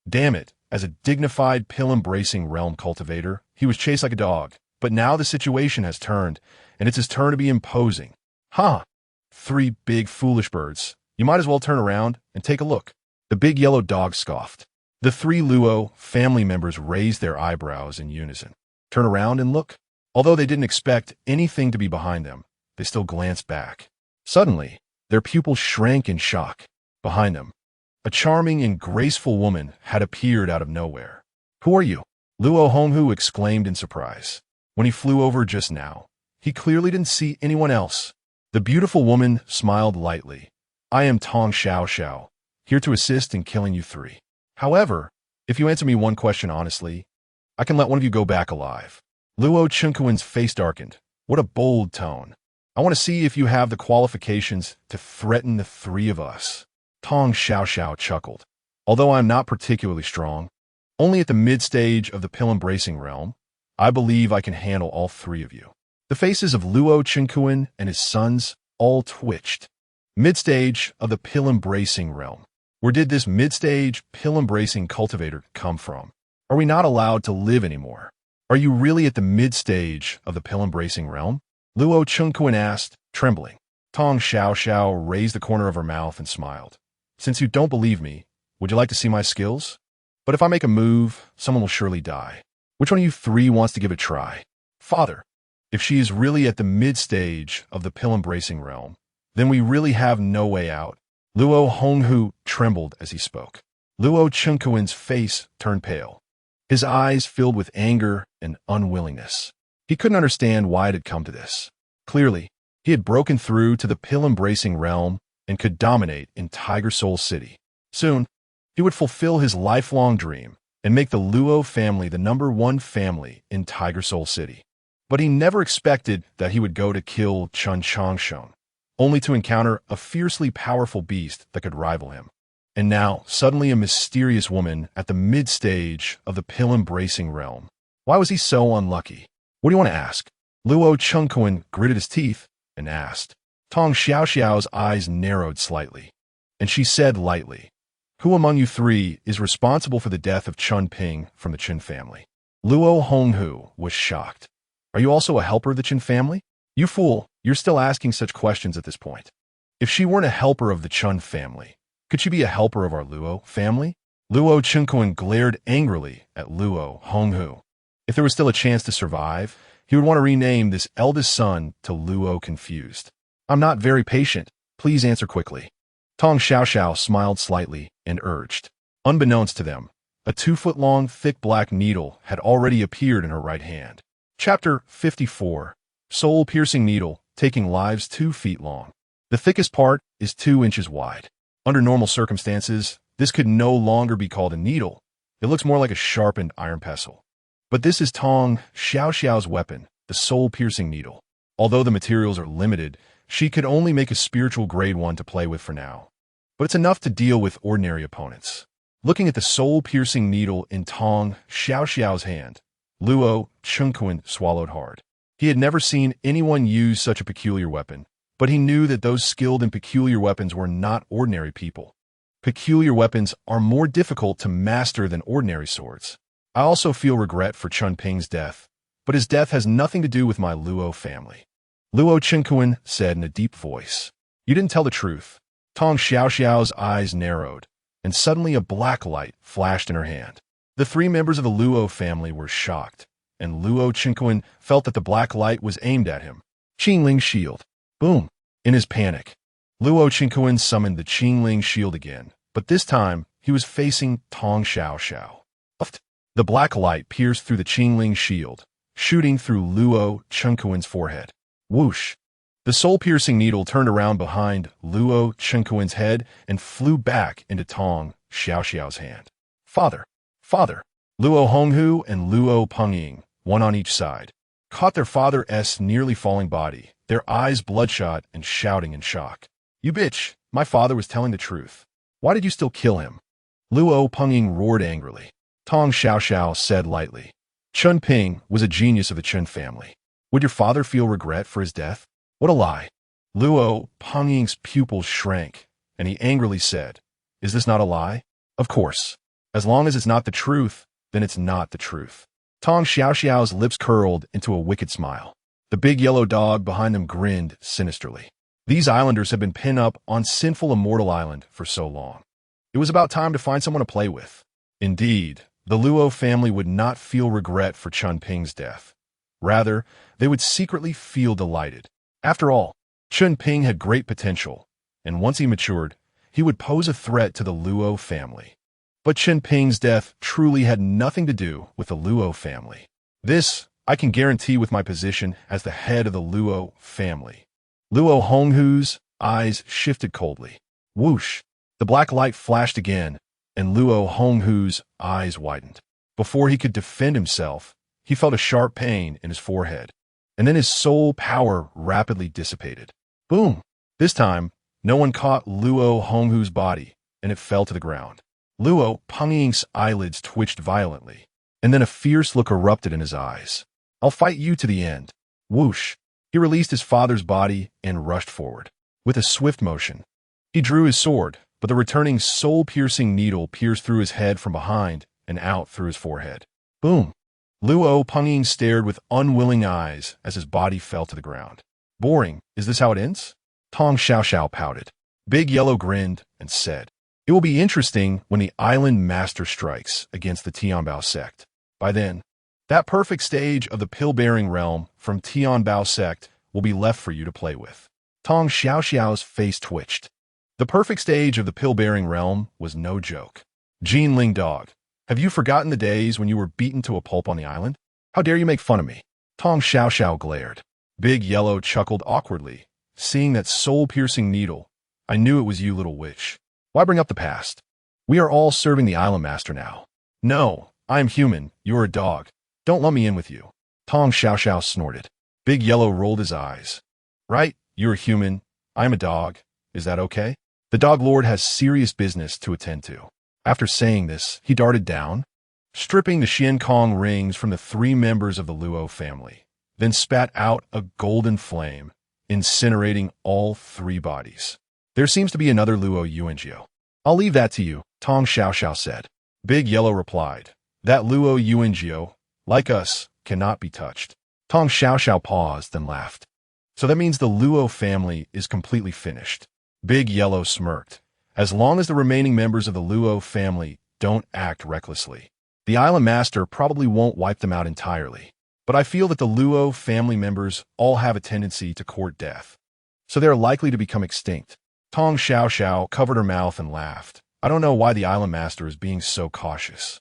Damn it, as a dignified pill-embracing realm cultivator, he was chased like a dog, but now the situation has turned, and it's his turn to be imposing. Ha! 3 big foolish birds. You might as well turn around and take a look. The big yellow dog scoffed. The 3 Luo family members raised their eyebrows in unison. Turn around and look. Although they didn't expect anything to be behind them, they still glanced back. Suddenly, their pupils shrank in shock. Behind them, a charming and graceful woman had appeared out of nowhere. Who are you? Luo Honghu exclaimed in surprise. When he flew over just now, he clearly didn't see anyone else. The beautiful woman smiled lightly. I am Tong Xiao, here to assist in killing you 3. However, if you answer me one question honestly, I can let one of you go back alive. Luo Chenkuan's face darkened. What a bold tone. I want to see if you have the qualifications to threaten the 3 of us. Tong Xiao chuckled. Although I am not particularly strong, only at the mid-stage of the pill-embracing realm, I believe I can handle all 3 of you. The faces of Luo Chenkuan and his sons all twitched. Mid-stage of the pill-embracing realm. Where did this mid-stage pill-embracing cultivator come from? Are we not allowed to live anymore? Are you really at the mid-stage of the pill-embracing realm? Luo Chenkuan asked, trembling. Tong Xiao raised the corner of her mouth and smiled. Since you don't believe me, would you like to see my skills? But if I make a move, someone will surely die. Which one of you 3 wants to give it a try? Father, if she is really at the mid-stage of the pill-embracing realm, then we really have no way out. Luo Honghu trembled as he spoke. Luo Chenkuan's face turned pale. His eyes filled with anger and unwillingness. He couldn't understand why it had come to this. Clearly, he had broken through to the pill-embracing realm and could dominate in Tiger Soul City. Soon, he would fulfill his lifelong dream and make the Luo family the #1 family in Tiger Soul City. But he never expected that he would go to kill Chen Changsheng, only to encounter a fiercely powerful beast that could rival him. And now, suddenly a mysterious woman at the mid-stage of the pill-embracing realm. Why was he so unlucky? What do you want to ask? Luo Chenkuan gritted his teeth and asked. Tong Xiao's eyes narrowed slightly, and she said lightly, Who among you 3 is responsible for the death of Chen Ping from the Chen family? Luo Honghu was shocked. Are you also a helper of the Chen family? You fool, you're still asking such questions at this point. If she weren't a helper of the Chen family, could she be a helper of our Luo family? Luo Chenkuan glared angrily at Luo Honghu. If there was still a chance to survive, he would want to rename this eldest son to Luo Confused. I'm not very patient. Please answer quickly. Tong Xiao smiled slightly and urged. Unbeknownst to them, a 2-foot-long, thick black needle had already appeared in her right hand. Chapter 54. Soul-piercing needle, taking lives 2 feet long. The thickest part is 2 inches wide. Under normal circumstances, this could no longer be called a needle. It looks more like a sharpened iron pestle. But this is Tong Xiao's weapon, the soul-piercing needle. Although the materials are limited, she could only make a spiritual grade 1 to play with for now. But it's enough to deal with ordinary opponents. Looking at the soul-piercing needle in Tong Xiao's hand, Luo Chenkuan swallowed hard. He had never seen anyone use such a peculiar weapon, but he knew that those skilled in peculiar weapons were not ordinary people. Peculiar weapons are more difficult to master than ordinary swords. I also feel regret for Chen Ping's death, but his death has nothing to do with my Luo family. Luo Chenkuan said in a deep voice. You didn't tell the truth. Tong Xiao's eyes narrowed, and suddenly a black light flashed in her hand. The 3 members of the Luo family were shocked, and Luo Chenkuan felt that the black light was aimed at him. Qingling's shield. Boom. In his panic, Luo Qingquan summoned the Qingling shield again, but this time he was facing Tong Xiaoxiao. The black light pierced through the Qingling shield, shooting through Luo Qingquan's forehead. Whoosh! The soul-piercing needle turned around behind Luo Qingquan's head and flew back into Tong Xiaoxiao's hand. Father! Father! Luo Honghu and Luo Pengying, one on each side, caught their father's nearly falling body, their eyes bloodshot and shouting in shock. You bitch! My father was telling the truth. Why did you still kill him? Luo Pengying roared angrily. Tong Xiaoxiao said lightly. Chen Ping was a genius of the Chen family. Would your father feel regret for his death? What a lie. Luo Pengying's pupils shrank, and he angrily said, Is this not a lie? Of course. As long as it's not the truth, then it's not the truth. Tong Xiaoxiao's lips curled into a wicked smile. The big yellow dog behind them grinned sinisterly. These islanders have been pinned up on Sinful Immortal Island for so long. It was about time to find someone to play with. Indeed, the Luo family would not feel regret for Chen Ping's death. Rather, they would secretly feel delighted. After all, Chen Ping had great potential, and once he matured, he would pose a threat to the Luo family. But Chen Ping's death truly had nothing to do with the Luo family. This I can guarantee with my position as the head of the Luo family. Luo Honghu's eyes shifted coldly. Whoosh! The black light flashed again, and Luo Honghu's eyes widened. Before he could defend himself, he felt a sharp pain in his forehead, and then his soul power rapidly dissipated. Boom! This time, no one caught Luo Honghu's body, and it fell to the ground. Luo Pengying's eyelids twitched violently, and then a fierce look erupted in his eyes. I'll fight you to the end. Whoosh! He released his father's body and rushed forward. With a swift motion, he drew his sword, but the returning soul-piercing needle pierced through his head from behind and out through his forehead. Boom! Luo Pengying stared with unwilling eyes as his body fell to the ground. Boring, is this how it ends? Tong Xiaoxiao pouted. Big Yellow grinned and said, It will be interesting when the island master strikes against the Tianbao sect. By then, that perfect stage of the pill-bearing realm from Tianbao sect will be left for you to play with. Tong Xiaoxiao's face twitched. The perfect stage of the pill-bearing realm was no joke. Jinling dog, have you forgotten the days when you were beaten to a pulp on the island? How dare you make fun of me? Tong Xiaoxiao glared. Big Yellow chuckled awkwardly. Seeing that soul-piercing needle, I knew it was you, little witch. Why bring up the past? We are all serving the island master now. No, I am human, you're a dog. Don't lump me in with you. Tong Xiaoxiao snorted. Big Yellow rolled his eyes. Right, you're a human, I'm a dog. Is that okay? The dog lord has serious business to attend to. After saying this, he darted down, stripping the Xian Kong rings from the 3 members of the Luo family, then spat out a golden flame, incinerating all 3 bodies. There seems to be another Luo Yuanjiu. I'll leave that to you, Tong Xiaoxiao said. Big Yellow replied, That Luo Yuanjiu, like us, cannot be touched. Tong Xiaoxiao paused, then laughed. So that means the Luo family is completely finished. Big Yellow smirked. As long as the remaining members of the Luo family don't act recklessly, the island master probably won't wipe them out entirely. But I feel that the Luo family members all have a tendency to court death, so they are likely to become extinct. Tong Xiaoxiao covered her mouth and laughed. I don't know why the island master is being so cautious.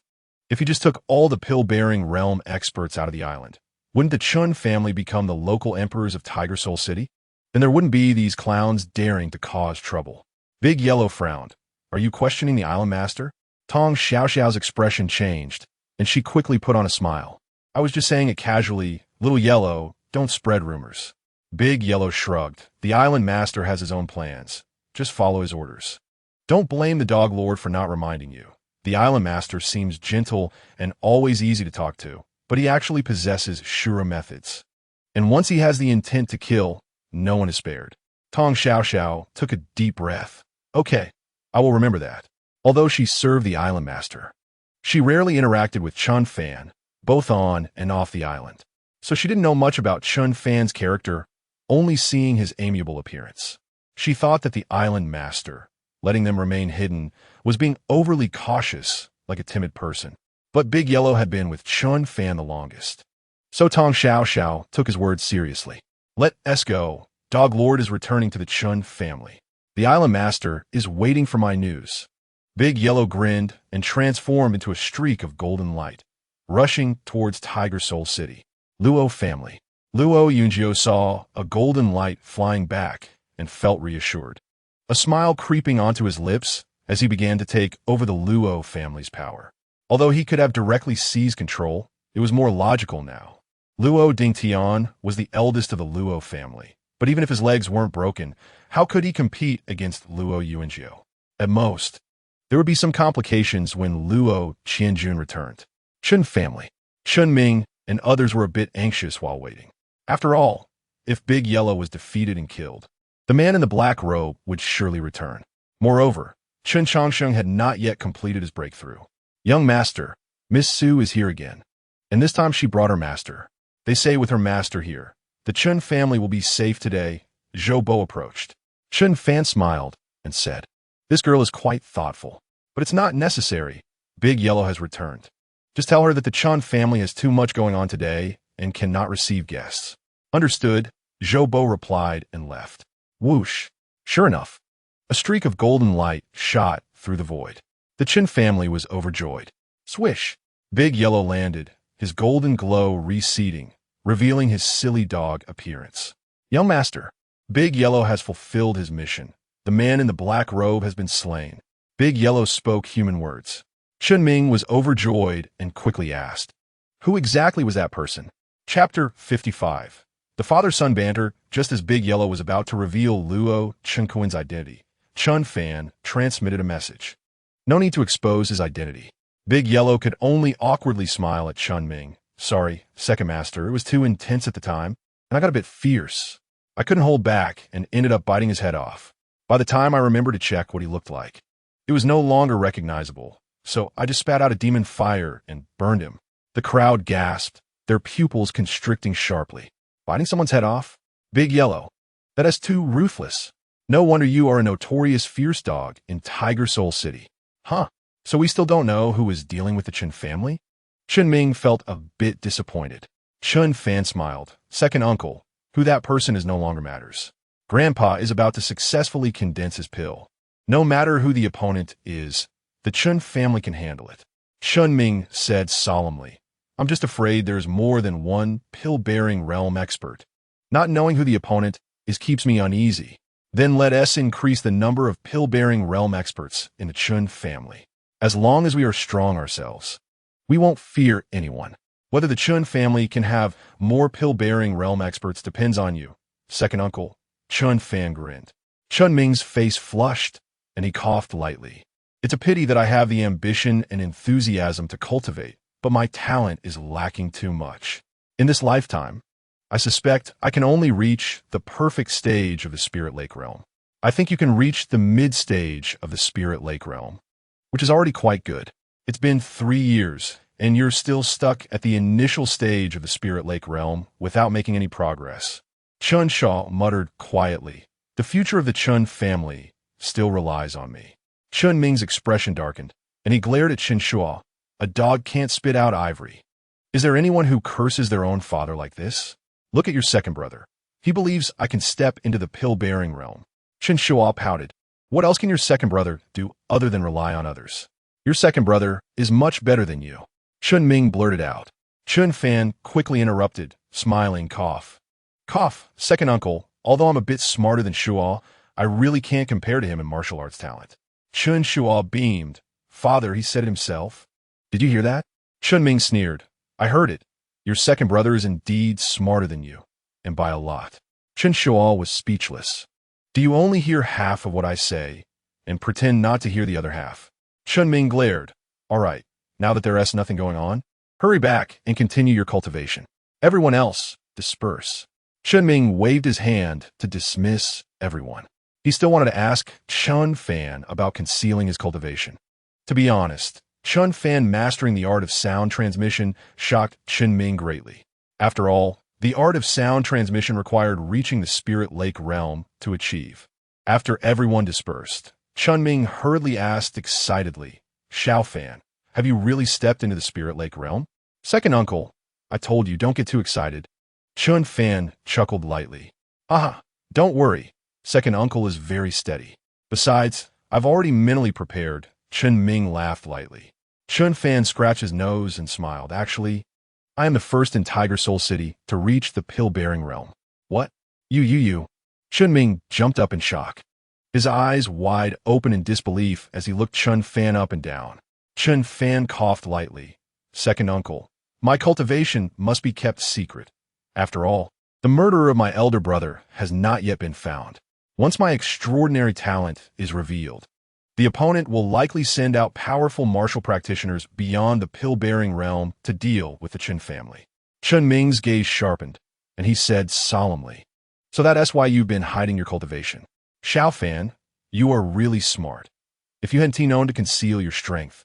If he just took all the pill-bearing realm experts out of the island, wouldn't the Chun family become the local emperors of Tiger Soul City? Then there wouldn't be these clowns daring to cause trouble. Big Yellow frowned. Are you questioning the island master? Tong Xiaoxiao's expression changed, and she quickly put on a smile. I was just saying it casually. Little Yellow, don't spread rumors. Big Yellow shrugged. The island master has his own plans. Just follow his orders. Don't blame the dog lord for not reminding you. The island master seems gentle and always easy to talk to, but he actually possesses sure methods. And once he has the intent to kill, no one is spared. Tong Xiaoxiao took a deep breath. Okay, I will remember that. Although she served the island master, she rarely interacted with Chen Fan, both on and off the island. So she didn't know much about Chen Fan's character, only seeing his amiable appearance. She thought that the island master, letting them remain hidden, was being overly cautious, like a timid person. But Big Yellow had been with Chen Fan the longest. So Tong Xiaoxiao took his words seriously. Let us go. Dog Lord is returning to the Chen family. The island master is waiting for my news. Big Yellow grinned and transformed into a streak of golden light, rushing towards Tiger Soul City. Luo family. Luo Yunjio saw a golden light flying back and felt reassured. A smile creeping onto his lips as he began to take over the Luo family's power. Although he could have directly seized control, it was more logical now. Luo Dingtian was the eldest of the Luo family, but even if his legs weren't broken, how could he compete against Luo Yuanjiu? At most, there would be some complications when Luo Qianjun returned. Chen family, Chen Ming, and others were a bit anxious while waiting. After all, if Big Yellow was defeated and killed, the man in the black robe would surely return. Moreover, Chen Changsheng had not yet completed his breakthrough. Young master, Miss Su is here again. And this time she brought her master. They say with her master here, the Chen family will be safe today. Zhou Bo approached. Chen Fan smiled and said, "This girl is quite thoughtful, but it's not necessary. Big Yellow has returned. Just tell her that the Chen family has too much going on today and cannot receive guests." Understood, Zhou Bo replied and left. Whoosh. Sure enough, a streak of golden light shot through the void. The Chen family was overjoyed. Swish. Big Yellow landed, his golden glow receding, revealing his silly dog appearance. Young master, Big Yellow has fulfilled his mission. The man in the black robe has been slain. Big Yellow spoke human words. Chen Ming was overjoyed and quickly asked, "Who exactly was that person?" Chapter 55. The father-son banter. Just as Big Yellow was about to reveal Luo Chenkuan's identity, Chen Fan transmitted a message. No need to expose his identity. Big Yellow could only awkwardly smile at Chen Ming. "Sorry, second master, it was too intense at the time, and I got a bit fierce. I couldn't hold back and ended up biting his head off. By the time I remembered to check what he looked like, it was no longer recognizable, so I just spat out a demon fire and burned him." The crowd gasped, their pupils constricting sharply. Biting someone's head off? Big Yellow. That is too ruthless. No wonder you are a notorious fierce dog in Tiger Soul City. Huh. So we still don't know who is dealing with the Chen family? Chen Ming felt a bit disappointed. Chen Fan smiled. Second uncle, who that person is no longer matters. Grandpa is about to successfully condense his pill. No matter who the opponent is, the Chen family can handle it. Chen Ming said solemnly, "I'm just afraid there's more than one pill-bearing realm expert. Not knowing who the opponent is keeps me uneasy. Then let us increase the number of pill-bearing realm experts in the Chen family. As long as we are strong ourselves, we won't fear anyone. Whether the Chen family can have more pill-bearing realm experts depends on you." Second uncle, Chen Fan grinned. Chen Ming's face flushed, and he coughed lightly. "It's a pity that I have the ambition and enthusiasm to cultivate, but my talent is lacking too much. In this lifetime, I suspect I can only reach the perfect stage of the Spirit Lake realm. I think you can reach the mid-stage of the Spirit Lake realm, which is already quite good. It's been 3 years, and you're still stuck at the initial stage of the Spirit Lake realm without making any progress." Chen Shaw muttered quietly, "The future of the Chen family still relies on me." Chen Ming's expression darkened, and he glared at Chen Shua. "A dog can't spit out ivory. Is there anyone who curses their own father like this? Look at your second brother. He believes I can step into the pill-bearing realm." Chen Shua pouted. "What else can your second brother do other than rely on others? Your second brother is much better than you." Chen Ming blurted out. Chen Fan quickly interrupted, smiling cough. "Cough, second uncle, although I'm a bit smarter than Shua, I really can't compare to him in martial arts talent." Chen Shua beamed. "Father, he said it himself." "Did you hear that?" Chen Ming sneered. "I heard it. Your second brother is indeed smarter than you, and by a lot." Chen Shua was speechless. "Do you only hear half of what I say, and pretend not to hear the other half?" Chen Ming glared. "All right, now that there is nothing going on, hurry back and continue your cultivation. Everyone else, disperse." Chen Ming waved his hand to dismiss everyone. He still wanted to ask Chen Fan about concealing his cultivation. To be honest, Chen Fan mastering the art of sound transmission shocked Chen Ming greatly. After all, the art of sound transmission required reaching the Spirit Lake realm to achieve. After everyone dispersed, Chen Ming hurriedly asked excitedly, "Xiao Fan, have you really stepped into the Spirit Lake realm?" "Second uncle, I told you, don't get too excited." Chen Fan chuckled lightly. "Aha, Don't worry, second uncle is very steady. Besides, I've already mentally prepared. Chen Ming laughed lightly. Chen Fan scratched his nose and smiled. Actually, I am the first in Tiger Soul City to reach the pill-bearing realm. What? You. Chen Ming jumped up in shock. His eyes wide open in disbelief as he looked Chen Fan up and down. Chen Fan coughed lightly. Second uncle, my cultivation must be kept secret. After all, the murderer of my elder brother has not yet been found. Once my extraordinary talent is revealed, the opponent will likely send out powerful martial practitioners beyond the pill-bearing realm to deal with the Chen family. Chen Ming's gaze sharpened, and he said solemnly, so that's why you've been hiding your cultivation. Xiao Fan, you are really smart. If you hadn't known to conceal your strength,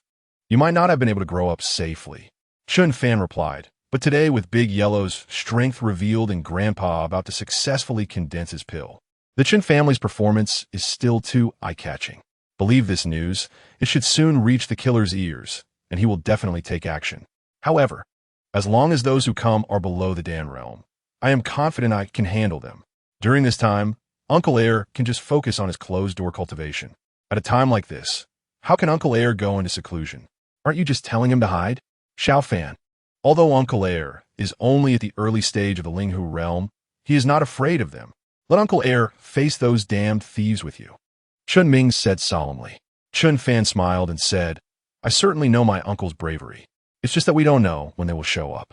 you might not have been able to grow up safely. Chen Fan replied, but today with Big Yellow's strength revealed and Grandpa about to successfully condense his pill, the Chen family's performance is still too eye-catching. Believe this news, it should soon reach the killer's ears, and he will definitely take action. However, as long as those who come are below the Dan realm, I am confident I can handle them. During this time, Uncle Air can just focus on his closed-door cultivation. At a time like this, how can Uncle Air go into seclusion? Aren't you just telling him to hide? Xiao Fan. Although Uncle Air is only at the early stage of the Linghu realm, he is not afraid of them. Let Uncle Air face those damned thieves with you. Chen Ming said solemnly. Chen Fan smiled and said, I certainly know my uncle's bravery. It's just that we don't know when they will show up.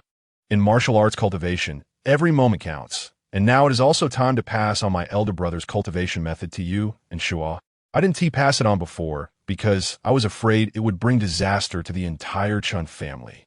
In martial arts cultivation, every moment counts, and now it is also time to pass on my elder brother's cultivation method to you and Shua. I didn't pass it on before because I was afraid it would bring disaster to the entire Chen family.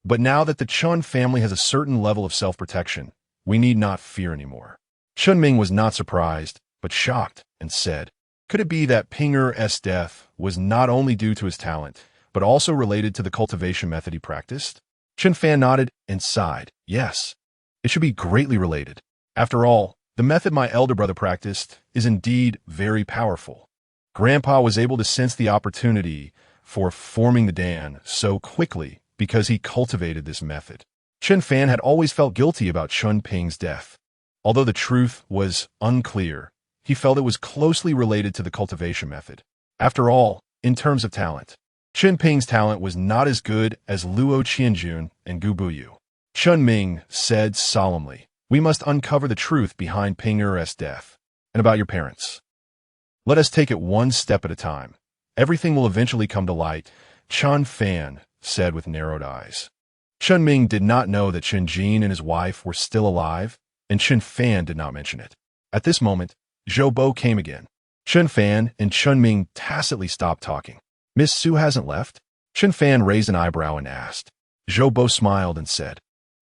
But now that the Chen family has a certain level of self-protection, we need not fear anymore. Chen Ming was not surprised, but shocked, and said, could it be that Ping'er's death was not only due to his talent, but also related to the cultivation method he practiced? Chen Fan nodded and sighed. Yes, it should be greatly related. After all, the method my elder brother practiced is indeed very powerful. Grandpa was able to sense the opportunity for forming the Dan so quickly because he cultivated this method. Chen Fan had always felt guilty about Chen Ping's death. Although the truth was unclear, he felt it was closely related to the cultivation method. After all, in terms of talent, Chen Ping's talent was not as good as Luo Qianjun and Gu Buyu. Chen Ming said solemnly, we must uncover the truth behind Ping'er's death. And about your parents. Let us take it one step at a time. Everything will eventually come to light, Chen Fan said with narrowed eyes. Chen Ming did not know that Chen Jin and his wife were still alive, and Chen Fan did not mention it. At this moment, Zhou Bo came again. Chen Fan and Chen Ming tacitly stopped talking. Miss Su hasn't left? Chen Fan raised an eyebrow and asked. Zhou Bo smiled and said,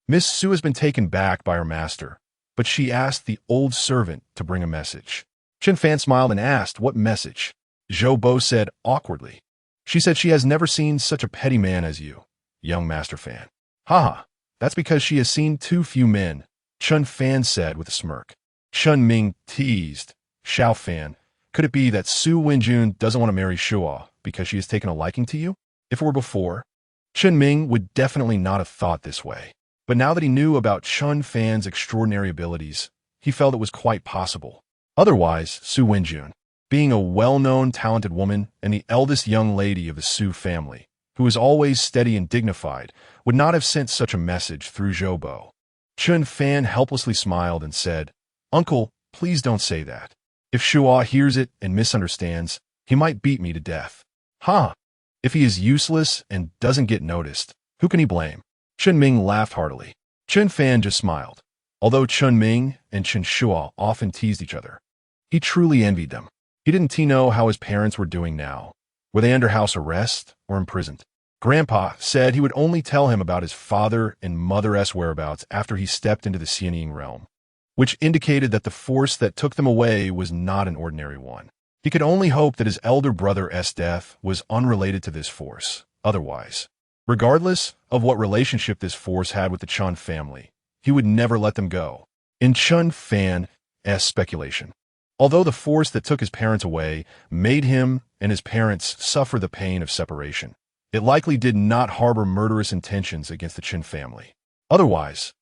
Miss Su has been taken back by her master, but she asked the old servant to bring a message. Chen Fan smiled and asked, what message? Zhou Bo said awkwardly. She said she has never seen such a petty man as you, young Master Fan. Haha, that's because she has seen too few men, Chen Fan said with a smirk. Chen Ming teased. Xiao Fan, could it be that Su Wenjun doesn't want to marry Shua because she has taken a liking to you? If it were before, Chen Ming would definitely not have thought this way. But now that he knew about Chen Fan's extraordinary abilities, he felt it was quite possible. Otherwise, Su Wenjun, being a well-known, talented woman and the eldest young lady of the Su family, who was always steady and dignified, would not have sent such a message through Zhou Bo. Chen Fan helplessly smiled and said, Uncle, please don't say that. If Shua hears it and misunderstands, he might beat me to death. Huh? If he is useless and doesn't get noticed, who can he blame? Chen Ming laughed heartily. Chen Fan just smiled. Although Chen Ming and Chen Shua often teased each other, he truly envied them. He didn't know how his parents were doing now. Were they under house arrest or imprisoned? Grandpa said he would only tell him about his father and mother's whereabouts after he stepped into the Xianying realm, which indicated that the force that took them away was not an ordinary one. He could only hope that his elder brother's death was unrelated to this force. Otherwise, regardless of what relationship this force had with the Chen family, he would never let them go. In Chen Fan's speculation, although the force that took his parents away made him and his parents suffer the pain of separation, it likely did not harbor murderous intentions against the Chen family. Otherwise,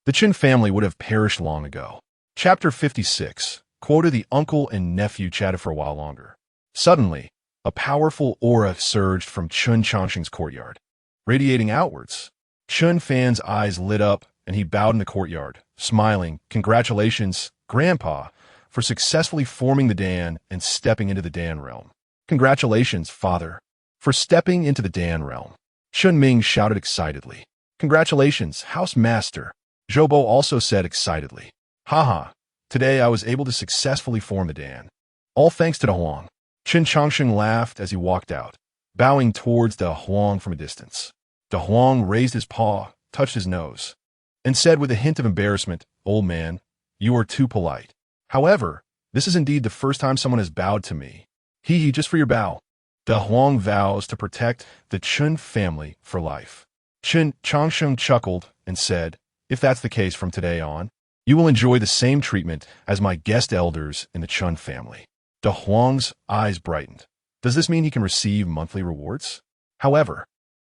the Chen family would have perished long ago. Chapter 56. Quoted the uncle and nephew chatted for a while longer. Suddenly, a powerful aura surged from Chen Changsheng's courtyard, radiating outwards. Chen Fan's eyes lit up, and he bowed in the courtyard, smiling. Congratulations, Grandpa, for successfully forming the Dan and stepping into the Dan realm. Congratulations, Father, for stepping into the Dan realm. Chen Ming shouted excitedly. Congratulations, House Master, Zhou Bo also said excitedly. Haha, today I was able to successfully form the Dan. All thanks to Da Huang. Chen Changsheng laughed as he walked out, bowing towards Da Huang from a distance. Da Huang raised his paw, touched his nose, and said with a hint of embarrassment, Old man, you are too polite. However, this is indeed the first time someone has bowed to me. Hee just for your bow. Da Huang vows to protect the Chen family for life. Chen Changsheng chuckled and said, if that's the case from today on, you will enjoy the same treatment as my guest elders in the Chen family. Da Huang's eyes brightened. Does this mean he can receive monthly rewards? However,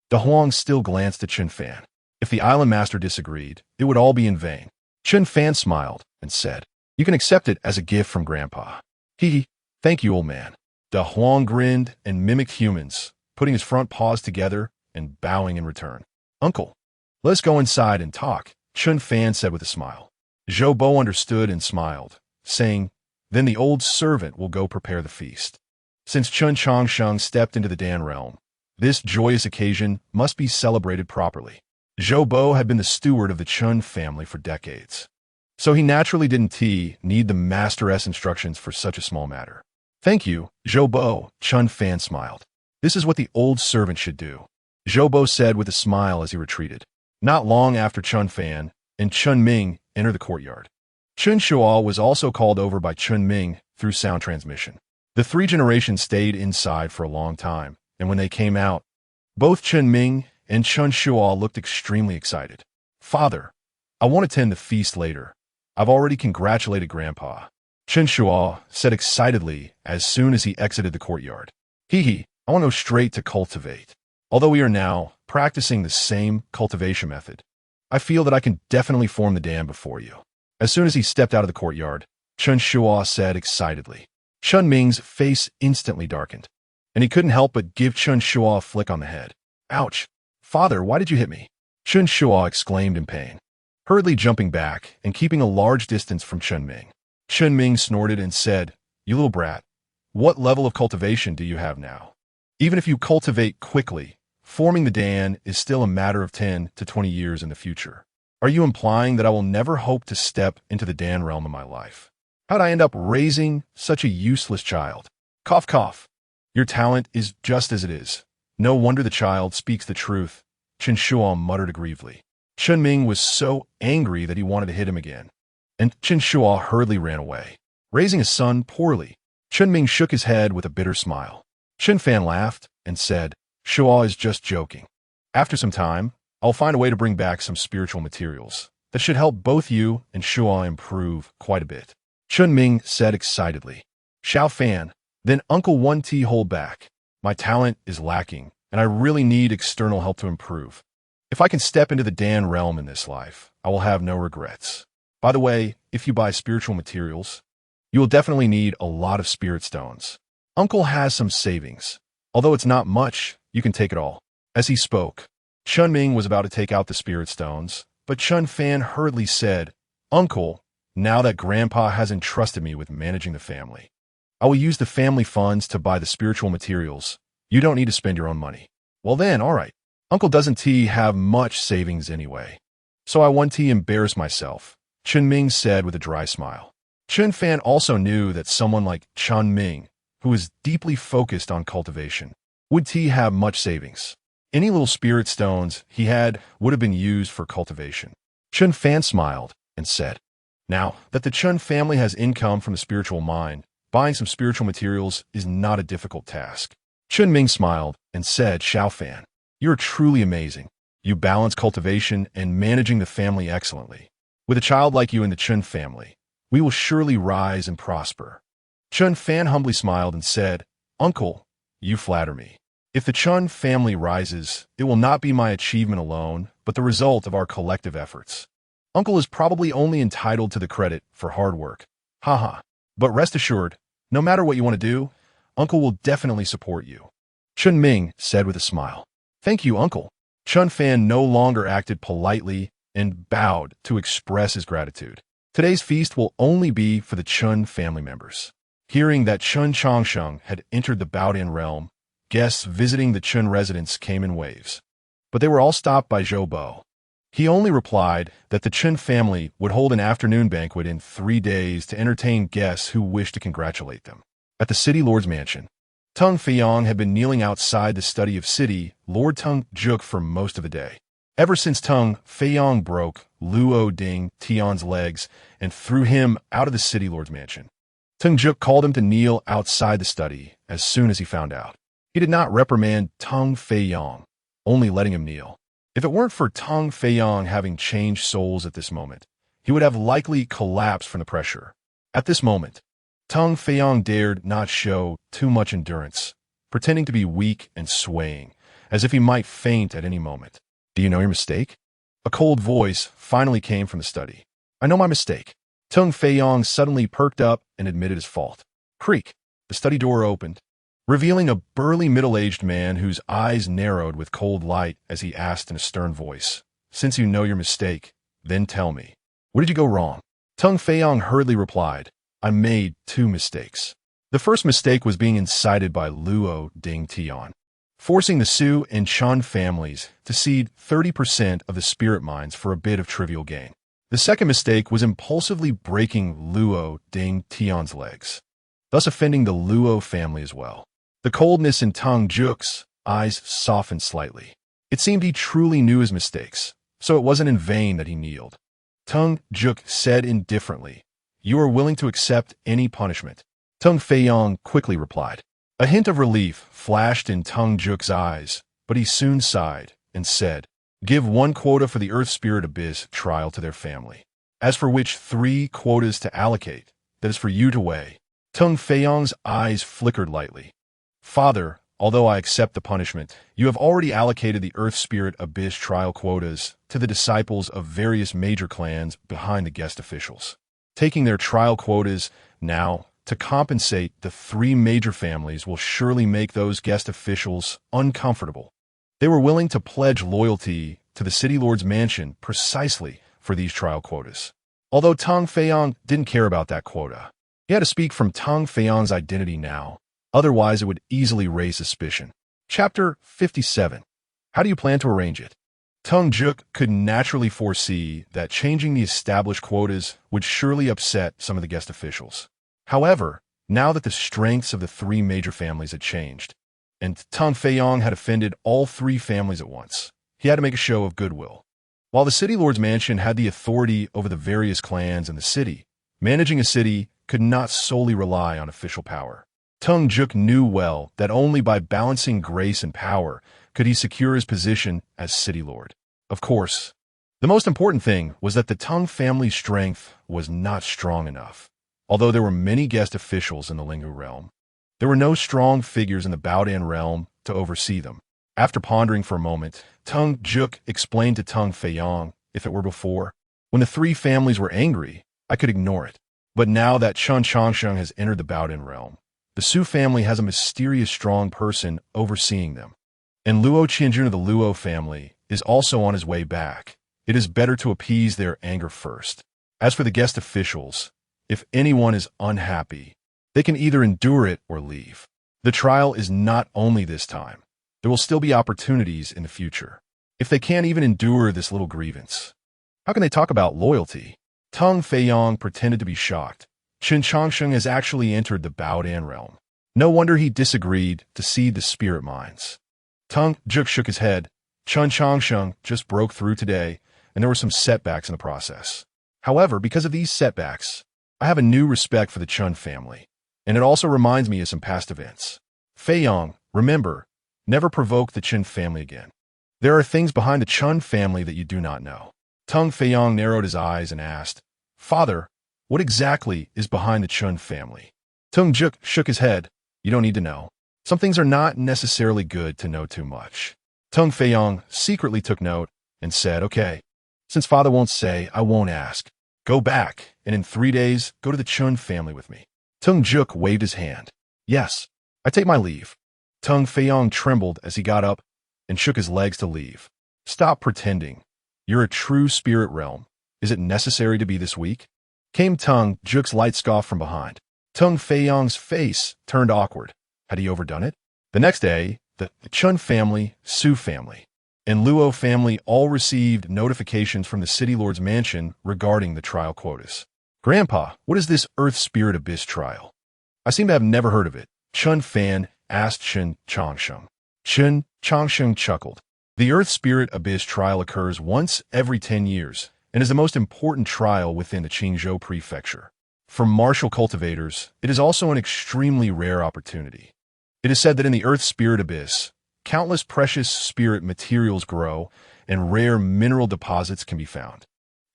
Da Huang still glanced at Chen Fan. If the island master disagreed, it would all be in vain. Chen Fan smiled and said, you can accept it as a gift from Grandpa. Thank you, old man. Da Huang grinned and mimicked humans, putting his front paws together and bowing in return. Uncle, let's go inside and talk, Chen Fan said with a smile. Zhou Bo understood and smiled, saying, then the old servant will go prepare the feast. Since Chen Changsheng stepped into the Dan realm, this joyous occasion must be celebrated properly. Zhou Bo had been the steward of the Chen family for decades, so he naturally didn't need the master's instructions for such a small matter. Thank you, Zhou Bo, Chen Fan smiled. This is what the old servant should do, Zhou Bo said with a smile as he retreated. Not long after Chen Fan and Chen Ming entered the courtyard, Chen Shuo was also called over by Chen Ming through sound transmission. The three generations stayed inside for a long time, and when they came out, both Chen Ming and Chen Shuo looked extremely excited. Father, I want to attend the feast later. I've already congratulated Grandpa, Chen Shuo said excitedly as soon as he exited the courtyard. I want to go straight to cultivate. Although we are now practicing the same cultivation method, I feel that I can definitely form the dam before you. As soon as he stepped out of the courtyard, Chen Shuo said excitedly. Chen Ming's face instantly darkened, and he couldn't help but give Chen Shuo a flick on the head. Ouch! Father, why did you hit me? Chen Shuo exclaimed in pain, hurriedly jumping back and keeping a large distance from Chen Ming. Chen Ming snorted and said, you little brat, what level of cultivation do you have now? Even if you cultivate quickly, forming the Dan is still a matter of 10 to 20 years in the future. Are you implying that I will never hope to step into the Dan realm in my life? How'd I end up raising such a useless child? Cough, cough. Your talent is just as it is. No wonder the child speaks the truth, Chen Shuo muttered aggrievedly. Chen Ming was so angry that he wanted to hit him again, and Chen Shuo hurriedly ran away. Raising his son poorly, Chen Ming shook his head with a bitter smile. Chen Fan laughed and said, Shuo is just joking. After some time, I'll find a way to bring back some spiritual materials that should help both you and Shuo improve quite a bit. Chen Ming said excitedly. Xiao Fan, then Uncle 1T hold back. My talent is lacking, and I really need external help to improve. If I can step into the Dan realm in this life, I will have no regrets. By the way, if you buy spiritual materials, you will definitely need a lot of spirit stones. Uncle has some savings. Although it's not much, you can take it all. As he spoke, Chen Ming was about to take out the spirit stones, but Chen Fan hurriedly said, Uncle, now that Grandpa has entrusted me with managing the family, I will use the family funds to buy the spiritual materials. You don't need to spend your own money. Well then, all right. Uncle doesn't have much savings anyway. So I want to embarrass myself, Chen Ming said with a dry smile. Chen Fan also knew that someone like Chen Ming, who was deeply focused on cultivation, would have much savings. Any little spirit stones he had would have been used for cultivation. Chen Fan smiled and said, now that the Chen family has income from the spiritual mine, buying some spiritual materials is not a difficult task. Chen Ming smiled and said, Xiao Fan, you're truly amazing. You balance cultivation and managing the family excellently. With a child like you in the Chen family, we will surely rise and prosper. Chen Fan humbly smiled and said, Uncle, you flatter me. If the Chen family rises, it will not be my achievement alone, but the result of our collective efforts. Uncle is probably only entitled to the credit for hard work. Haha. But rest assured, no matter what you want to do, Uncle will definitely support you. Chen Ming said with a smile. Thank you, Uncle. Chen Fan no longer acted politely and bowed to express his gratitude. Today's feast will only be for the Chen family members. Hearing that Chen Changsheng had entered the Baodian realm, guests visiting the Chen residence came in waves. But they were all stopped by Zhou Bo. He only replied that the Chen family would hold an afternoon banquet in 3 days to entertain guests who wished to congratulate them. At the city lord's mansion, Tung Feiyong had been kneeling outside the study of city Lord Tung Juk for most of the day. Ever since Tung Feiyong broke Luo Ding Tian's legs and threw him out of the city lord's mansion, Tung Juk called him to kneel outside the study as soon as he found out. He did not reprimand Tung Feiyong, only letting him kneel. If it weren't for Tung Feiyong having changed souls at this moment, he would have likely collapsed from the pressure. At this moment, Tung Feiyong dared not show too much endurance, pretending to be weak and swaying, as if he might faint at any moment. Do you know your mistake? A cold voice finally came from the study. I know my mistake. Tung Feiyong suddenly perked up and admitted his fault. Creak. The study door opened, revealing a burly middle-aged man whose eyes narrowed with cold light as he asked in a stern voice, Since you know your mistake, then tell me. Where did you go wrong? Tung Feiyong hurriedly replied, I made 2 mistakes. The first mistake was being incited by Luo Ding Tian, forcing the Su and Chan families to cede 30% of the spirit mines for a bit of trivial gain. The second mistake was impulsively breaking Luo Ding Tian's legs, thus offending the Luo family as well. The coldness in Tung Juk's eyes softened slightly. It seemed he truly knew his mistakes, so it wasn't in vain that he kneeled. Tung Juk said indifferently, You are willing to accept any punishment. Tung Feiyong quickly replied. A hint of relief flashed in Tung Juk's eyes, but he soon sighed and said, Give 1 quota for the Earth Spirit Abyss trial to their family. As for which 3 quotas to allocate, that is for you to weigh. Tung Feiyong's eyes flickered lightly. Father, although I accept the punishment, you have already allocated the Earth Spirit Abyss trial quotas to the disciples of various major clans behind the guest officials. Taking their trial quotas now to compensate the 3 major families will surely make those guest officials uncomfortable. They were willing to pledge loyalty to the city lord's mansion precisely for these trial quotas. Although Tung Feiyong didn't care about that quota, he had to speak from Tung Feiyong's identity now, otherwise it would easily raise suspicion. Chapter 57. How do you plan to arrange it? Tung Juk could naturally foresee that changing the established quotas would surely upset some of the guest officials. However, now that the strengths of the 3 major families had changed, and Tung Feiyong had offended all 3 families at once, he had to make a show of goodwill. While the city lord's mansion had the authority over the various clans in the city, managing a city could not solely rely on official power. Tung Juk knew well that only by balancing grace and power could he secure his position as city lord. Of course, the most important thing was that the Tung family's strength was not strong enough. Although there were many guest officials in the Linghu realm, there were no strong figures in the Baodian realm to oversee them. After pondering for a moment, Tung Juk explained to Tung Feiyong, if it were before, when the 3 families were angry, I could ignore it. But now that Chen Changsheng has entered the Baodian realm, the Su family has a mysterious strong person overseeing them. And Luo Qianjun of the Luo family is also on his way back. It is better to appease their anger first. As for the guest officials, if anyone is unhappy, they can either endure it or leave. The trial is not only this time. There will still be opportunities in the future. If they can't even endure this little grievance, how can they talk about loyalty? Tung Feiyong pretended to be shocked. Chen Changsheng has actually entered the Baodian realm. No wonder he disagreed to cede the spirit mines. Tung Juk shook his head. Chen Changsheng just broke through today, and there were some setbacks in the process. However, because of these setbacks, I have a new respect for the Chen family, and it also reminds me of some past events. Feiyong, remember, never provoke the Chen family again. There are things behind the Chen family that you do not know. Tung Feiyong narrowed his eyes and asked, Father, what exactly is behind the Chen family? Tung Juk shook his head. You don't need to know. Some things are not necessarily good to know too much. Tung Feiyong secretly took note and said, Okay, since Father won't say, I won't ask. Go back, and in 3 days, go to the Chen family with me. Tung Juk waved his hand. Yes, I take my leave. Tung Feiyong trembled as he got up and shook his legs to leave. Stop pretending. You're a true spirit realm. Is it necessary to be this weak? Came Tung Juk's light scoff from behind. Tung Feiyong's face turned awkward. Had he overdone it? The next day, the Chen family, Su family, and Luo family all received notifications from the City Lord's mansion regarding the trial quotas. Grandpa, what is this Earth Spirit Abyss trial? I seem to have never heard of it. Chen Fan asked Chen Changsheng. Chen Changsheng chuckled. The Earth Spirit Abyss trial occurs once every 10 years and is the most important trial within the Qingzhou Prefecture. For martial cultivators, it is also an extremely rare opportunity. It is said that in the Earth Spirit Abyss, countless precious spirit materials grow and rare mineral deposits can be found.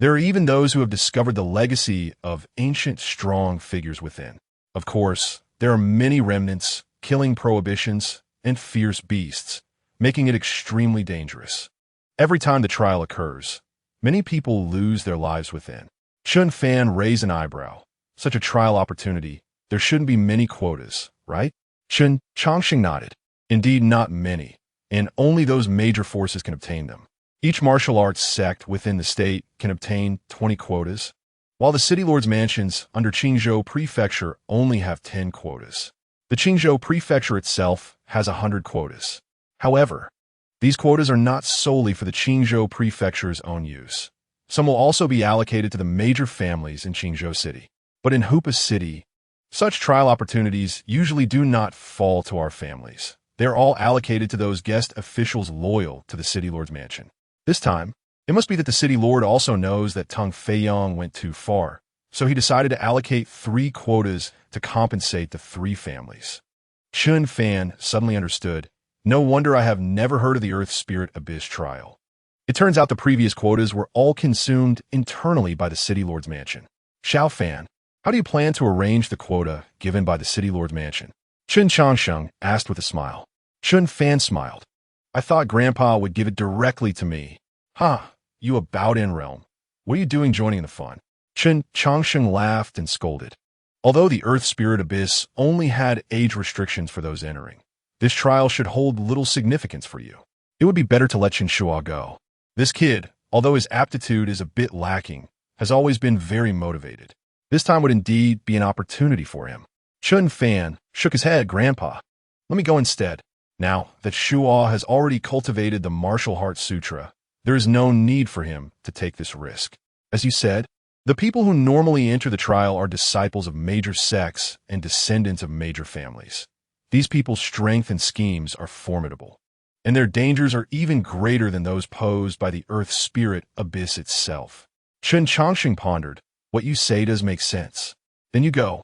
There are even those who have discovered the legacy of ancient strong figures within. Of course, there are many remnants, killing prohibitions, and fierce beasts, making it extremely dangerous. Every time the trial occurs, many people lose their lives within. Chen Fan raised an eyebrow. Such a trial opportunity, there shouldn't be many quotas, right? Chen Changsheng nodded. Indeed, not many, and only those major forces can obtain them. Each martial arts sect within the state can obtain 20 quotas, while the City Lord's mansions under Qingzhou Prefecture only have 10 quotas. The Qingzhou Prefecture itself has 100 quotas. However, these quotas are not solely for the Qingzhou Prefecture's own use. Some will also be allocated to the major families in Qingzhou City. But in Hoopa City, such trial opportunities usually do not fall to our families. They are all allocated to those guest officials loyal to the City Lord's mansion. This time, it must be that the City Lord also knows that Tung Feiyong went too far, so he decided to allocate 3 quotas to compensate the 3 families. Chen Fan suddenly understood. No wonder I have never heard of the Earth Spirit Abyss trial. It turns out the previous quotas were all consumed internally by the City Lord's mansion. Xiao Fan, how do you plan to arrange the quota given by the City Lord's mansion? Chen Changsheng asked with a smile. Chen Fan smiled. I thought Grandpa would give it directly to me. Ha, you about-in realm. What are you doing joining the fun? Chen Changsheng laughed and scolded. Although the Earth Spirit Abyss only had age restrictions for those entering, this trial should hold little significance for you. It would be better to let Chen Shua go. This kid, although his aptitude is a bit lacking, has always been very motivated. This time would indeed be an opportunity for him. Chen Fan shook his head. Grandpa, let me go instead. Now that Shua has already cultivated the Martial Heart Sutra, there is no need for him to take this risk. As you said, the people who normally enter the trial are disciples of major sects and descendants of major families. These people's strength and schemes are formidable, and their dangers are even greater than those posed by the Earth Spirit Abyss itself. Chen Changsheng pondered. What you say does make sense. Then you go.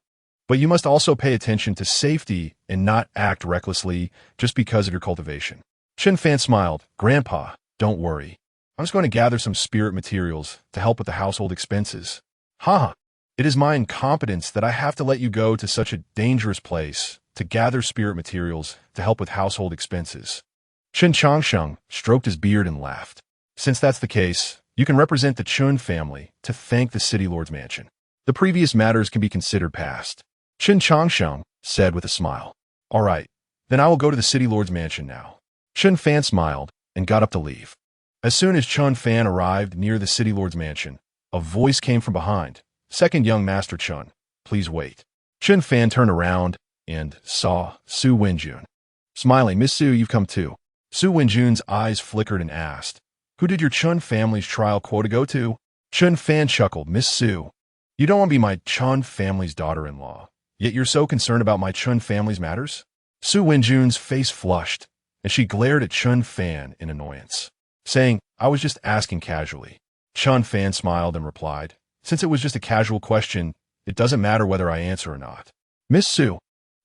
But you must also pay attention to safety and not act recklessly just because of your cultivation. Chen Fan smiled. Grandpa, don't worry. I'm just going to gather some spirit materials to help with the household expenses. Ha! It is my incompetence that I have to let you go to such a dangerous place to gather spirit materials to help with household expenses. Chen Changsheng stroked his beard and laughed. Since that's the case, you can represent the Chun family to thank the City Lord's mansion. The previous matters can be considered past. Chen Changsheng said with a smile. All right, then I will go to the City Lord's mansion now. Chen Fan smiled and got up to leave. As soon as Chen Fan arrived near the City Lord's mansion, a voice came from behind. Second young Master Chen, please wait. Chen Fan turned around and saw Su Wenjun. Smiling, Miss Su, you've come too. Su Wenjun's eyes flickered and asked, who did your Chun family's trial quota go to? Chen Fan chuckled. Miss Su, you don't want to be my Chun family's daughter-in-law, yet you're so concerned about my Chun family's matters? Su Wenjun's face flushed, and she glared at Chen Fan in annoyance, saying, I was just asking casually. Chen Fan smiled and replied, since it was just a casual question, it doesn't matter whether I answer or not. Miss Su,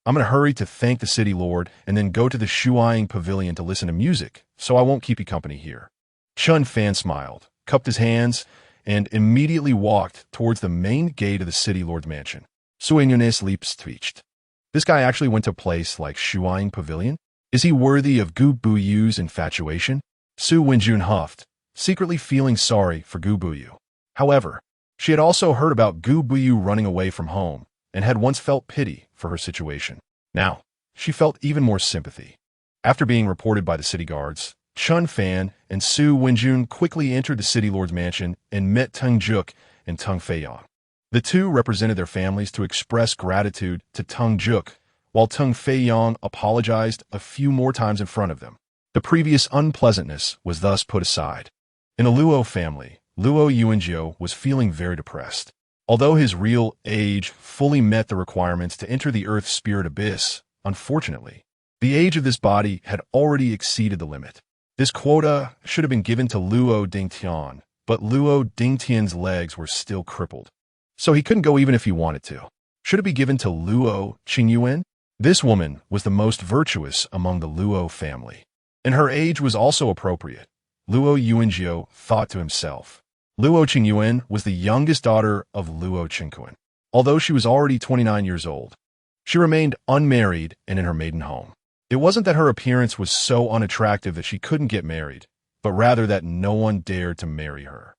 I'm in a hurry to thank the City Lord and then go to the Shuaing Pavilion to listen to music, so I won't keep you company here. Chen Fan smiled, cupped his hands, and immediately walked towards the main gate of the City Lord's mansion. Su Wenjun's lips twitched. This guy actually went to a place like Shuaing Pavilion? Is he worthy of Gu Buyu's infatuation? Su Wenjun huffed, secretly feeling sorry for Gu Buyu. However, she had also heard about Gu Buyu running away from home, and had once felt pity for her situation. Now, she felt even more sympathy. After being reported by the city guards, Chen Fan and Su Wenjun quickly entered the city lord's mansion and met Teng Juk and Teng Feiyang. The two represented their families to express gratitude to Teng Juk, while Teng Feiyang apologized a few more times in front of them. The previous unpleasantness was thus put aside. In the Luo family, Luo Yuanjiu was feeling very depressed. Although his real age fully met the requirements to enter the Earth Spirit Abyss, unfortunately, the age of this body had already exceeded the limit. This quota should have been given to Luo Dingtian, but Luo Dingtian's legs were still crippled, so he couldn't go even if he wanted to. Should it be given to Luo Qingyuan? This woman was the most virtuous among the Luo family, and her age was also appropriate. Luo Yuanjiu thought to himself. Luo Qingyuan was the youngest daughter of Luo Qingquan. Although she was already 29 years old, she remained unmarried and in her maiden home. It wasn't that her appearance was so unattractive that she couldn't get married, but rather that no one dared to marry her.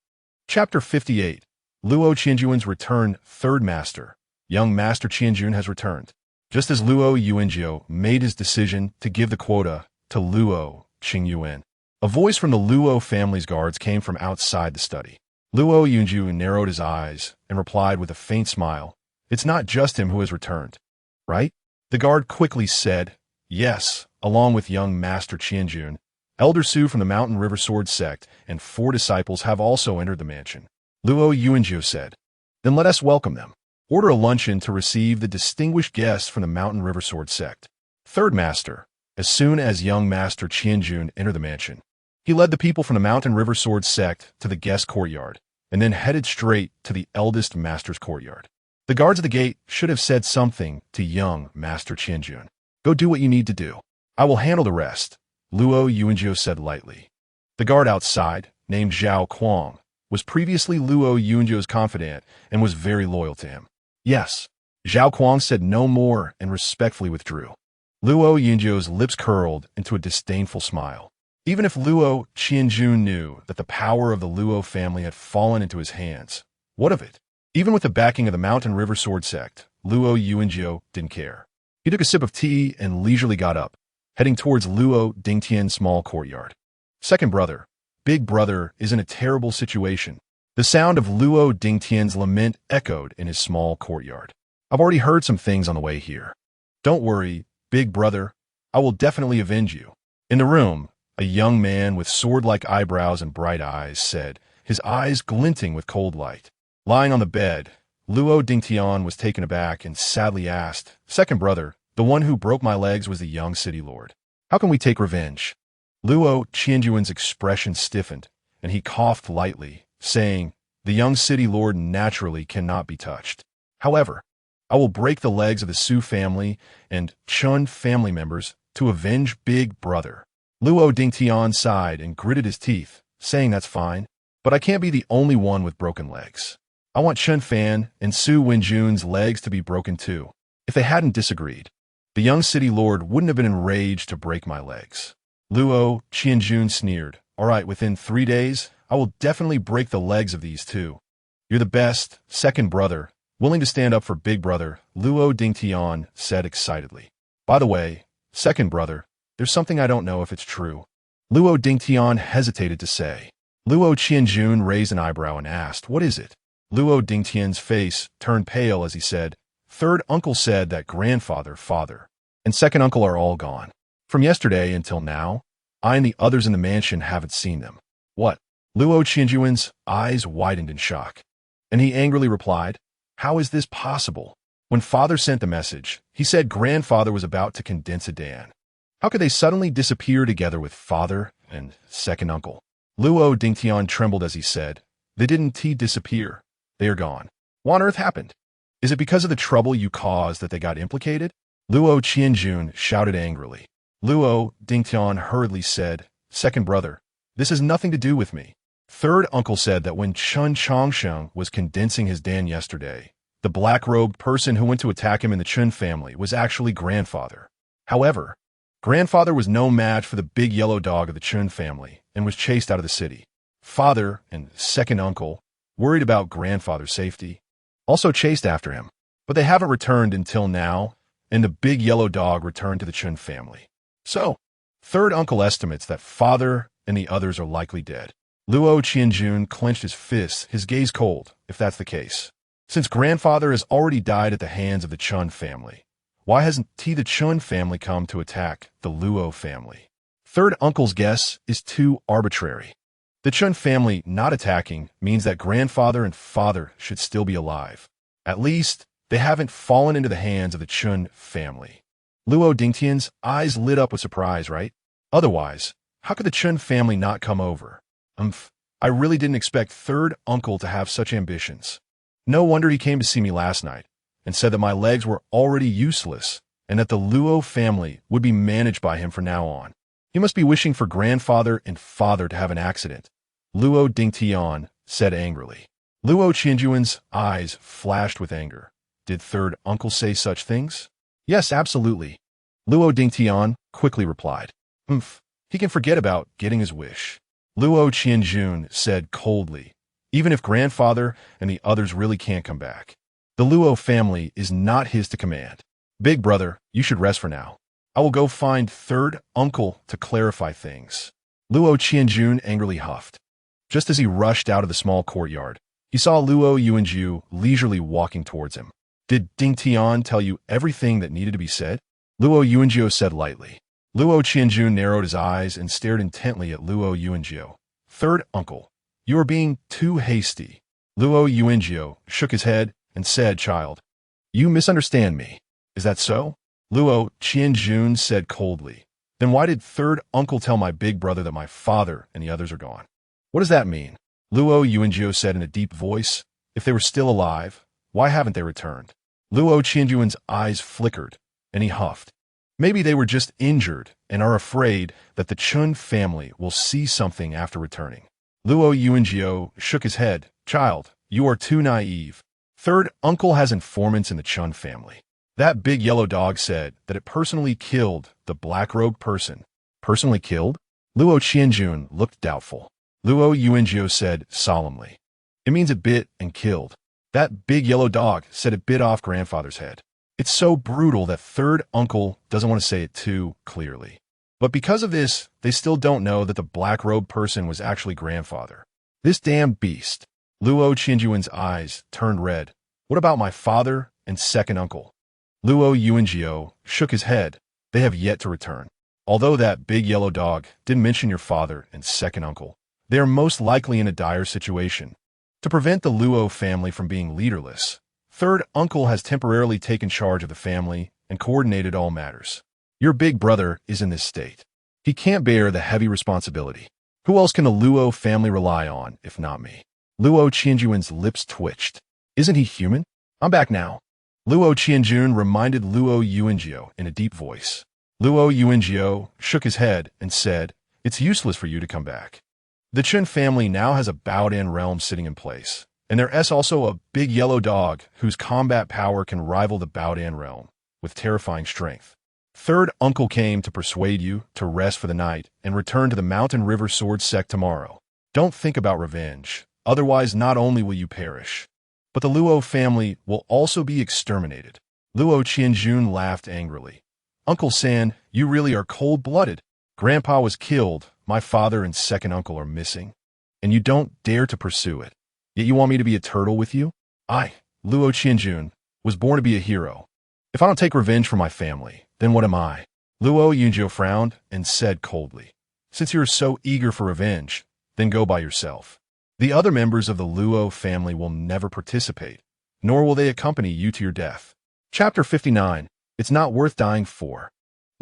Chapter 58. Luo Qianjuan's Return. Third Master. Young Master Qianjun has returned. Just as Luo Yuanjiu made his decision to give the quota to Luo Qingyuan, a voice from the Luo family's guards came from outside the study. Luo Yuanjiu narrowed his eyes and replied with a faint smile, "It's not just him who has returned, right?" The guard quickly said, "Yes," along with young Master Qianjun. Elder Su from the Mountain River Sword sect and 4 disciples have also entered the mansion. Luo Yuanjiu said, "Then let us welcome them. Order a luncheon to receive the distinguished guests from the Mountain River Sword sect." Third Master. As soon as young Master Qianjun entered the mansion, he led the people from the Mountain River Sword sect to the guest courtyard, and then headed straight to the eldest master's courtyard. The guards at the gate should have said something to young Master Qianjun. "Go do what you need to do. I will handle the rest," Luo Yuanjiu said lightly. The guard outside, named Zhao Kuang, was previously Luo Yuanjiu's confidant and was very loyal to him. "Yes." Zhao Kuang said no more and respectfully withdrew. Luo Yuanjiu's lips curled into a disdainful smile. Even if Luo Qianjun knew that the power of the Luo family had fallen into his hands, what of it? Even with the backing of the Mountain River Sword sect, Luo Yuanjiu didn't care. He took a sip of tea and leisurely got up, heading towards Luo Dingtian's small courtyard. "Second brother, big brother is in a terrible situation." The sound of Luo Dingtian's lament echoed in his small courtyard. "I've already heard some things on the way here. Don't worry, big brother, I will definitely avenge you." In the room, a young man with sword-like eyebrows and bright eyes said, his eyes glinting with cold light. Lying on the bed, Luo Dingtian was taken aback and sadly asked, "Second brother, the one who broke my legs was the young city lord. How can we take revenge?" Luo Qianjuan's expression stiffened, and he coughed lightly, saying, "The young city lord naturally cannot be touched. However, I will break the legs of the Su family and Chen family members to avenge big brother." Luo Dingtian sighed and gritted his teeth, saying, "That's fine, but I can't be the only one with broken legs. I want Chen Fan and Su Wenjun's legs to be broken too." If they hadn't disagreed, the young city lord wouldn't have been enraged to break my legs. Luo Qianjun sneered, "All right, within 3 days, I will definitely break the legs of these two. You're the best, second brother, willing to stand up for big brother," Luo Dingtian said excitedly. "By the way, second brother, there's something I don't know if it's true." Luo Dingtian hesitated to say. Luo Qianjun raised an eyebrow and asked, "What is it?" Luo Dingtian's face turned pale as he said, "Third uncle said that grandfather, father, and second uncle are all gone. From yesterday until now, I and the others in the mansion haven't seen them." "What?" Luo Qianjuan's eyes widened in shock, and he angrily replied, "How is this possible? When father sent the message, he said grandfather was about to condense a Dan. How could they suddenly disappear together with father and second uncle?" Luo Dingtian trembled as he said, "They didn't disappear. They are gone. What on earth happened? Is it because of the trouble you caused that they got implicated?" Luo Qianjun shouted angrily. Luo Dingtian hurriedly said, "Second brother, this has nothing to do with me. Third uncle said that when Chen Changsheng was condensing his Dan yesterday, the black-robed person who went to attack him in the Chen family was actually grandfather. However, grandfather was no match for the big yellow dog of the Chen family and was chased out of the city. Father and second uncle, worried about grandfather's safety, also chased after him. but they haven't returned until now, and the big yellow dog returned to the Chen family. So, third uncle estimates that father and the others are likely dead. Luo Qianjun clenched his fists, his gaze cold, if that's the case. Since grandfather has already died at the hands of the Chen family, why hasn't the Chen family come to attack the Luo family? Third uncle's guess is too arbitrary. The Chen family not attacking means that grandfather and father should still be alive. At least, they haven't fallen into the hands of the Chen family. Luo Dingtian's eyes lit up with surprise, right? Otherwise, how could the Chen family not come over? I really didn't expect third uncle to have such ambitions. No wonder he came to see me last night and said that my legs were already useless and that the Luo family would be managed by him from now on. He must be wishing for grandfather and father to have an accident, Luo Dingtian said angrily. Luo Qianjuan's eyes flashed with anger. Did third uncle say such things? Yes, absolutely. Luo Dingtian quickly replied. He can forget about getting his wish. Luo Qianjun said coldly, even if grandfather and the others really can't come back. The Luo family is not his to command. Big brother, you should rest for now. I will go find third uncle to clarify things. Luo Qianjun angrily huffed. Just as he rushed out of the small courtyard, he saw Luo Yuanju leisurely walking towards him. Did Ding Tian tell you everything that needed to be said? Luo Yuanjiu said lightly. Luo Qianjun narrowed his eyes and stared intently at Luo Yuanjiu. Third uncle, you are being too hasty. Luo Yuanjiu shook his head and said, child, you misunderstand me. Is that so? Luo Qianjun said coldly. Then why did third uncle tell my big brother that my father and the others are gone? What does that mean? Luo Yuanjiu said in a deep voice. If they were still alive, why haven't they returned? Luo Qianjuan's eyes flickered, and he huffed. Maybe they were just injured and are afraid that the Chen family will see something after returning. Luo Yuanjiu shook his head. Child, you are too naive. Third uncle has informants in the Chen family. That big yellow dog said that it personally killed the black-robed person. Personally killed? Luo Qianjun looked doubtful. Luo Yuanjiu said solemnly. It means it bit and killed. That big yellow dog said it bit off grandfather's head. It's so brutal that third uncle doesn't want to say it too clearly. But because of this, they still don't know that the black-robed person was actually grandfather. This damn beast. Luo Qianjuan's eyes turned red. What about my father and second uncle? Luo Yuanjiu shook his head. They have yet to return. Although that big yellow dog didn't mention your father and second uncle, they are most likely in a dire situation. To prevent the Luo family from being leaderless, third uncle has temporarily taken charge of the family and coordinated all matters. Your big brother is in this state. He can't bear the heavy responsibility. Who else can the Luo family rely on, if not me? Luo Qianjuan's lips twitched. Isn't he human? I'm back now. Luo Qianjun reminded Luo Yuanjiu in a deep voice. Luo Yuanjiu shook his head and said, it's useless for you to come back. The Chen family now has a Baodan realm sitting in place, and there is also a big yellow dog whose combat power can rival the Baodan realm, with terrifying strength. Third uncle came to persuade you to rest for the night and return to the Mountain River Sword Sect tomorrow. Don't think about revenge, otherwise not only will you perish, but the Luo family will also be exterminated. Luo Qianjun laughed angrily. Uncle San, you really are cold-blooded. Grandpa was killed, my father and second uncle are missing, and you don't dare to pursue it. Yet you want me to be a turtle with you? I, Luo Qianjun, was born to be a hero. If I don't take revenge for my family, then what am I? Luo Yunjiu frowned and said coldly, since you are so eager for revenge, then go by yourself. The other members of the Luo family will never participate, nor will they accompany you to your death. Chapter 59. It's not worth dying for.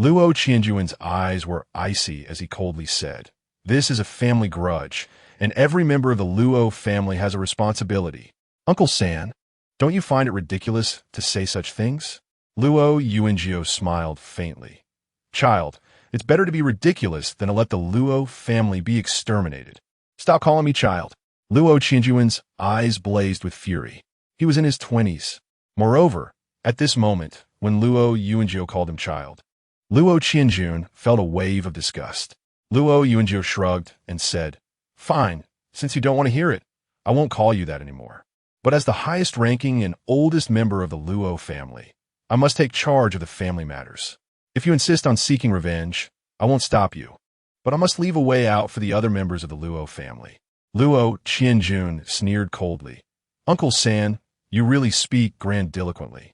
Luo Qianjuan's eyes were icy as he coldly said, this is a family grudge, and every member of the Luo family has a responsibility. Uncle San, don't you find it ridiculous to say such things? Luo Yuanjiu smiled faintly. Child, it's better to be ridiculous than to let the Luo family be exterminated. Stop calling me child. Luo Qianjuan's eyes blazed with fury. He was in his 20s. Moreover, at this moment, when Luo Yuanjiu called him child, Luo Qianjun felt a wave of disgust. Luo Yuanjiu shrugged and said, fine, since you don't want to hear it, I won't call you that anymore. But as the highest-ranking and oldest member of the Luo family, I must take charge of the family matters. If you insist on seeking revenge, I won't stop you. But I must leave a way out for the other members of the Luo family. Luo Qianjun sneered coldly. Uncle San, you really speak grandiloquently.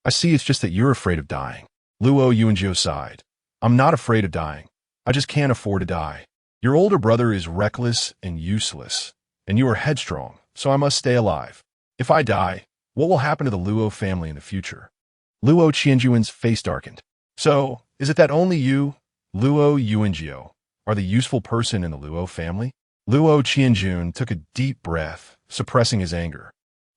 I see it's just that you're afraid of dying. Luo Yuanjiu sighed. I'm not afraid of dying. I just can't afford to die. Your older brother is reckless and useless, and you are headstrong, so I must stay alive. If I die, what will happen to the Luo family in the future? Luo Qianjuan's face darkened. So, is it that only you, Luo Yuanjiu, are the useful person in the Luo family? Luo Qianjun took a deep breath, suppressing his anger,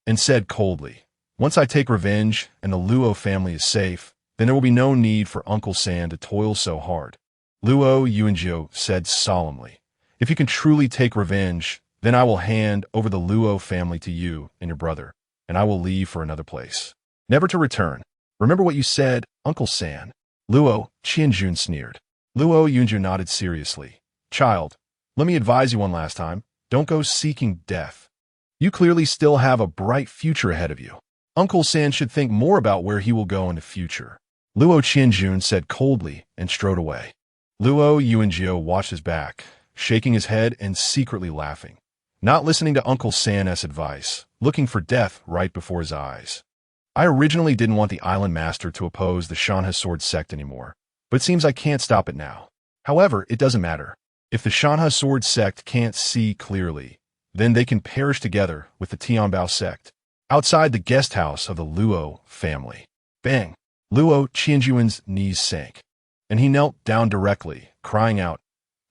and said coldly, once I take revenge and the Luo family is safe, then there will be no need for Uncle San to toil so hard. Luo Yuanjiu said solemnly, if you can truly take revenge, then I will hand over the Luo family to you and your brother, and I will leave for another place, never to return. Remember what you said, Uncle San. Luo Qianjun sneered. Luo Yuanjiu nodded seriously. Child, let me advise you one last time, don't go seeking death. You clearly still have a bright future ahead of you. Uncle San should think more about where he will go in the future. Luo Qianjun said coldly and strode away. Luo Yuanjiu watched his back, shaking his head and secretly laughing, not listening to Uncle San's advice, looking for death right before his eyes. I originally didn't want the island master to oppose the Shanha sword sect anymore, but it seems I can't stop it now. However, it doesn't matter. If the Shanha sword sect can't see clearly, then they can perish together with the Tianbao sect, outside the guest house of the Luo family. Bang! Luo Qianjuan's knees sank, and he knelt down directly, crying out,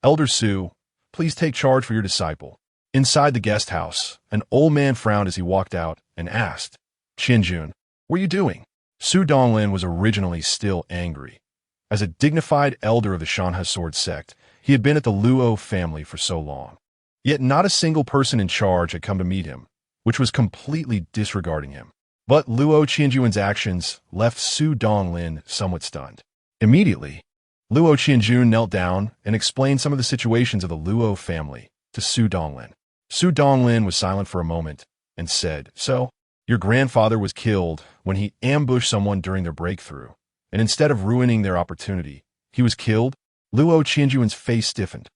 Elder Su, please take charge for your disciple. Inside the guest house, an old man frowned as he walked out and asked, Qianjun, what are you doing? Su Donglin was originally still angry. As a dignified elder of the Shanha sword sect, he had been at the Luo family for so long. Yet not a single person in charge had come to meet him, which was completely disregarding him. But Luo Qianjuan's actions left Su Donglin somewhat stunned. Immediately, Luo Qianjun knelt down and explained some of the situations of the Luo family to Su Donglin. Su Donglin was silent for a moment and said, So, your grandfather was killed when he ambushed someone during their breakthrough, and instead of ruining their opportunity, he was killed? Luo Qianjuan's face stiffened,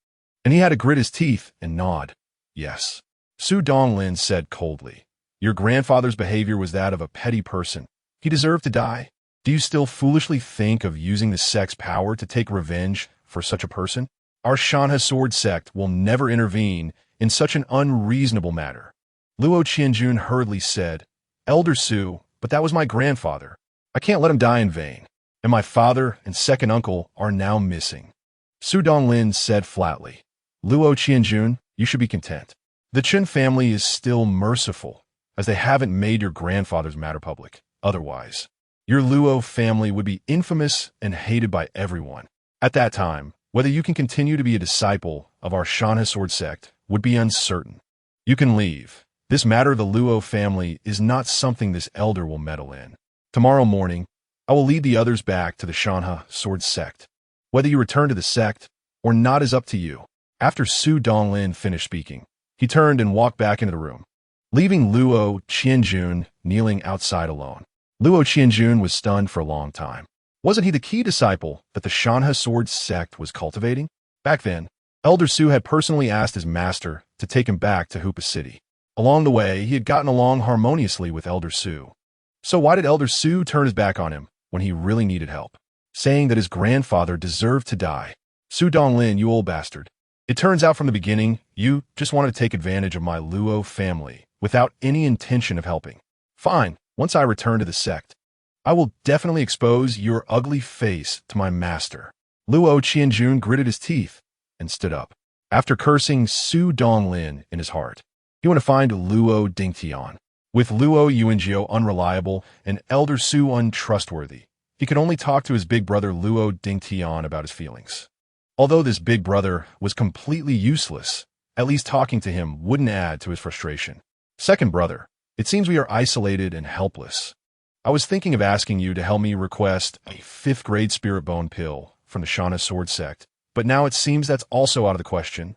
and he had to grit his teeth and nod. Yes. Su Donglin said coldly, Your grandfather's behavior was that of a petty person. He deserved to die. Do you still foolishly think of using the sect's power to take revenge for such a person? Our Shanha sword sect will never intervene in such an unreasonable matter. Luo Qianjun hurriedly said, Elder Su, but that was my grandfather. I can't let him die in vain. And my father and second uncle are now missing. Su Donglin said flatly, Luo Qianjun, you should be content. The Chen family is still merciful, as they haven't made your grandfather's matter public. Otherwise, your Luo family would be infamous and hated by everyone. At that time, whether you can continue to be a disciple of our Shanha sword sect would be uncertain. You can leave. This matter of the Luo family is not something this elder will meddle in. Tomorrow morning, I will lead the others back to the Shanha sword sect. Whether you return to the sect or not is up to you. After Su Donglin finished speaking, he turned and walked back into the room, leaving Luo Qianjun kneeling outside alone. Luo Qianjun was stunned for a long time. Wasn't he the key disciple that the Shanha sword sect was cultivating? Back then, Elder Su had personally asked his master to take him back to Hoopa City. Along the way, he had gotten along harmoniously with Elder Su. So why did Elder Su turn his back on him when he really needed help, saying that his grandfather deserved to die? Su Donglin, you old bastard. It turns out from the beginning, you just wanted to take advantage of my Luo family without any intention of helping. Fine, once I return to the sect, I will definitely expose your ugly face to my master. Luo Qianjun gritted his teeth and stood up. After cursing Su Donglin in his heart, he went to find Luo Dingtian. With Luo Yuanjiu unreliable and Elder Su untrustworthy, he could only talk to his big brother Luo Dingtian about his feelings. Although this big brother was completely useless, at least talking to him wouldn't add to his frustration. Second brother, it seems we are isolated and helpless. I was thinking of asking you to help me request a 5th grade spirit bone pill from the Shanha sword sect, but now it seems that's also out of the question.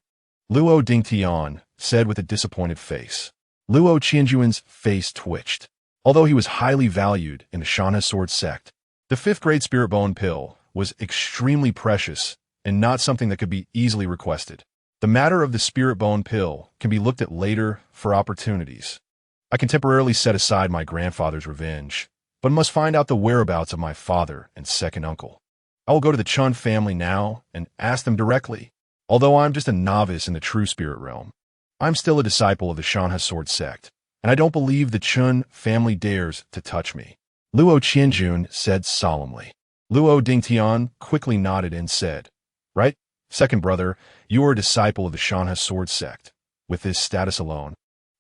Luo Dingtian said with a disappointed face. Luo Qianjuan's face twitched. Although he was highly valued in the Shanha sword sect, the fifth-grade spirit bone pill was extremely precious and not something that could be easily requested. The matter of the spirit bone pill can be looked at later for opportunities. I can temporarily set aside my grandfather's revenge, but must find out the whereabouts of my father and second uncle. I will go to the Chen family now and ask them directly. Although I'm just a novice in the true spirit realm, I'm still a disciple of the Shanha sword sect, and I don't believe the Chen family dares to touch me, Luo Qianjun said solemnly. Luo Dingtian quickly nodded and said, "Right, second brother, you are a disciple of the Shanha sword sect. With this status alone,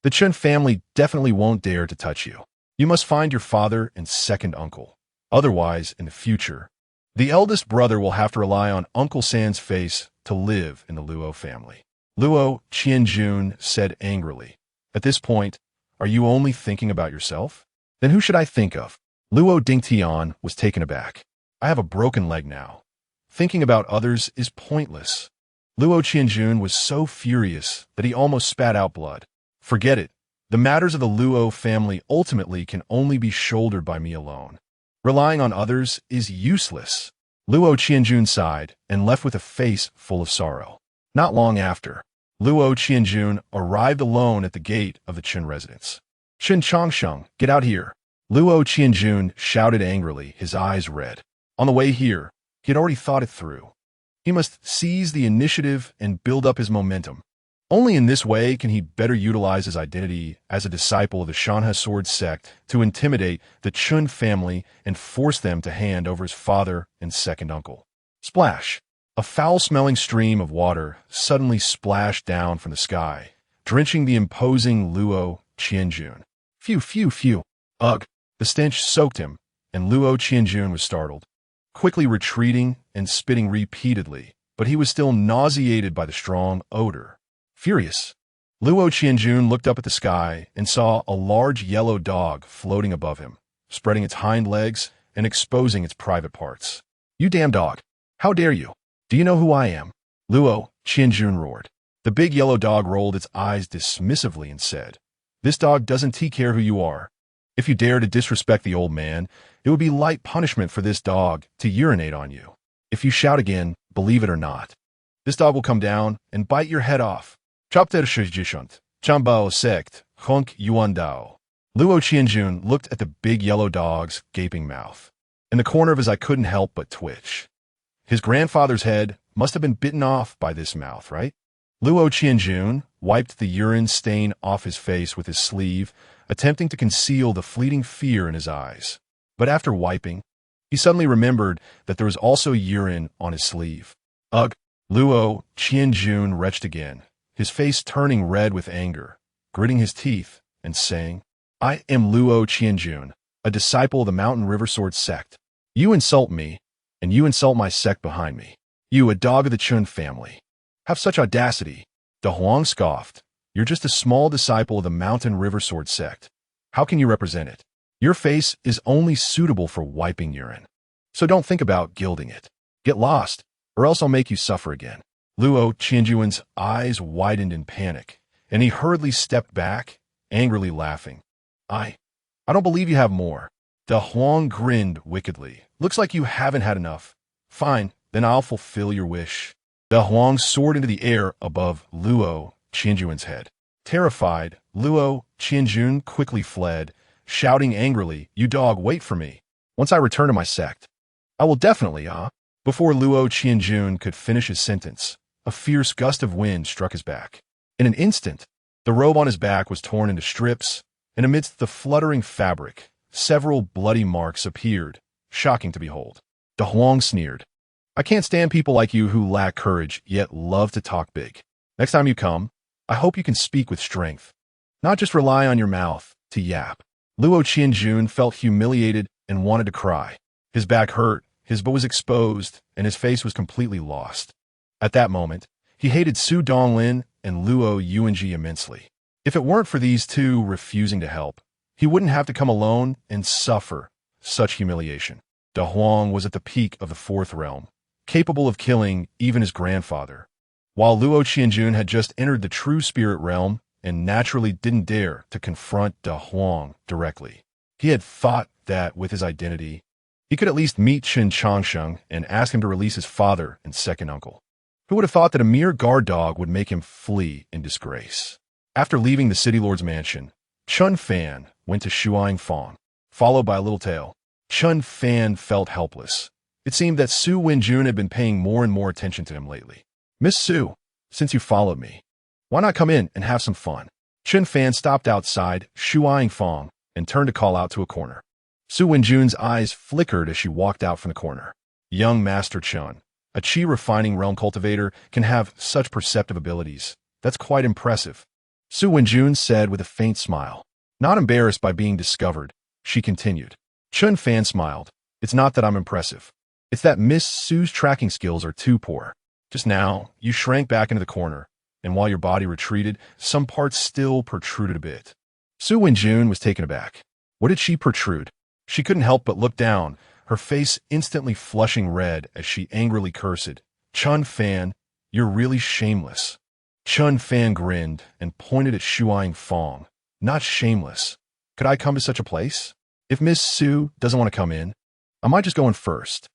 the Chen family definitely won't dare to touch you. You must find your father and second uncle. Otherwise, in the future, the eldest brother will have to rely on Uncle San's face to live in the Luo family." Luo Qianjun said angrily, "At this point, are you only thinking about yourself? Then who should I think of?" Luo Dingtian was taken aback. "I have a broken leg now. Thinking about others is pointless." Luo Qianjun was so furious that he almost spat out blood. "Forget it. The matters of the Luo family ultimately can only be shouldered by me alone. Relying on others is useless." Luo Qianjun sighed and left with a face full of sorrow. Not long after, Luo Qianjun arrived alone at the gate of the Chen residence. "Chen Changsheng, get out here!" Luo Qianjun shouted angrily, his eyes red. On the way here, he had already thought it through. He must seize the initiative and build up his momentum. Only in this way can he better utilize his identity as a disciple of the Shanha sword sect to intimidate the Chen family and force them to hand over his father and second uncle. Splash! A foul-smelling stream of water suddenly splashed down from the sky, drenching the imposing Luo Qianjun. Phew, phew, phew. Ugh! The stench soaked him, and Luo Qianjun was startled, quickly retreating and spitting repeatedly, but he was still nauseated by the strong odor. Furious, Luo Qianjun looked up at the sky and saw a large yellow dog floating above him, spreading its hind legs and exposing its private parts. "You damn dog! How dare you? Do you know who I am?" Luo Qianjun roared. The big yellow dog rolled its eyes dismissively and said, "This dog doesn't care who you are. If you dare to disrespect the old man, it would be light punishment for this dog to urinate on you. If you shout again, believe it or not, this dog will come down and bite your head off." Chapter 60, Chambao sect, Honk Yuan Dao. Luo Qianjun looked at the big yellow dog's gaping mouth, and the corner of his eye couldn't help but twitch. His grandfather's head must have been bitten off by this mouth, right? Luo Qianjun wiped the urine stain off his face with his sleeve, attempting to conceal the fleeting fear in his eyes. But after wiping, he suddenly remembered that there was also urine on his sleeve. Ugh! Luo Qianjun retched again, his face turning red with anger, gritting his teeth and saying, "I am Luo Qianjun, a disciple of the Mountain River Sword sect. You insult me, and you insult my sect behind me. You, a dog of the Chen family, have such audacity." De Huang scoffed. "You're just a small disciple of the Mountain River Sword sect. How can you represent it? Your face is only suitable for wiping urine. So don't think about gilding it. Get lost, or else I'll make you suffer again." Luo Qianjuan's eyes widened in panic, and he hurriedly stepped back, angrily laughing. I don't believe you have more." De Huang grinned wickedly. "Looks like you haven't had enough. Fine, then I'll fulfill your wish." De Huang soared into the air above Luo Qianjuan's head. Terrified, Luo Qianjun quickly fled, shouting angrily, "You dog, wait for me. Once I return to my sect, I will definitely, Before Luo Qianjun could finish his sentence, a fierce gust of wind struck his back. In an instant, the robe on his back was torn into strips, and amidst the fluttering fabric, several bloody marks appeared, shocking to behold. De Huang sneered. "I can't stand people like you who lack courage yet love to talk big. Next time you come, I hope you can speak with strength, not just rely on your mouth to yap." Luo Qianjun felt humiliated and wanted to cry. His back hurt, his butt was exposed, and his face was completely lost. At that moment, he hated Su Donglin and Luo Yuanji immensely. If it weren't for these two refusing to help, he wouldn't have to come alone and suffer such humiliation. De Huang was at the peak of the fourth realm, capable of killing even his grandfather, while Luo Qianjun had just entered the true spirit realm and naturally didn't dare to confront De Huang directly. He had thought that with his identity, he could at least meet Chen Changsheng and ask him to release his father and second uncle. Who would have thought that a mere guard dog would make him flee in disgrace? After leaving the city lord's mansion, Chen Fan went to Shuang Fang, followed by a little tail. Chen Fan felt helpless. It seemed that Su Wenjun had been paying more and more attention to him lately. "Miss Su, since you followed me, why not come in and have some fun?" Chen Fan stopped outside Shuang Fang and turned to call out to a corner. Su Wenjun's eyes flickered as she walked out from the corner. Young Master Chen, a chi refining realm cultivator, can have such perceptive abilities. That's quite impressive, Su Wenjun said with a faint smile. Not embarrassed by being discovered, she continued. Chen Fan smiled. "It's not that I'm impressive. It's that Miss Su's tracking skills are too poor. Just now, you shrank back into the corner, and while your body retreated, some parts still protruded a bit." Su Wenjun was taken aback. What did she protrude? She couldn't help but look down, her face instantly flushing red as she angrily cursed. "Chen Fan, you're really shameless." Chen Fan grinned and pointed at Shuang Fang. "Not shameless. Could I come to such a place? If Miss Su doesn't want to come in, I might just go in first."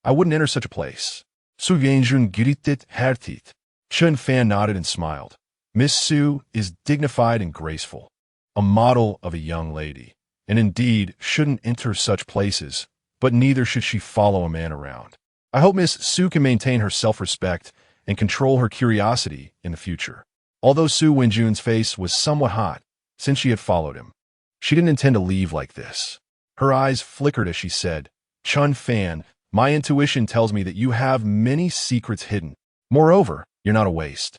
I wouldn't enter such a place." Su Wenjun gritted her teeth. Chen Fan nodded and smiled. Miss Su is dignified and graceful, a model of a young lady, and indeed shouldn't enter such places, but neither should she follow a man around. I hope Miss Su can maintain her self-respect and control her curiosity in the future. Although Su Wenjun's face was somewhat hot since she had followed him, she didn't intend to leave like this. Her eyes flickered as she said, "Chen Fan, my intuition tells me that you have many secrets hidden. Moreover, you're not a waste,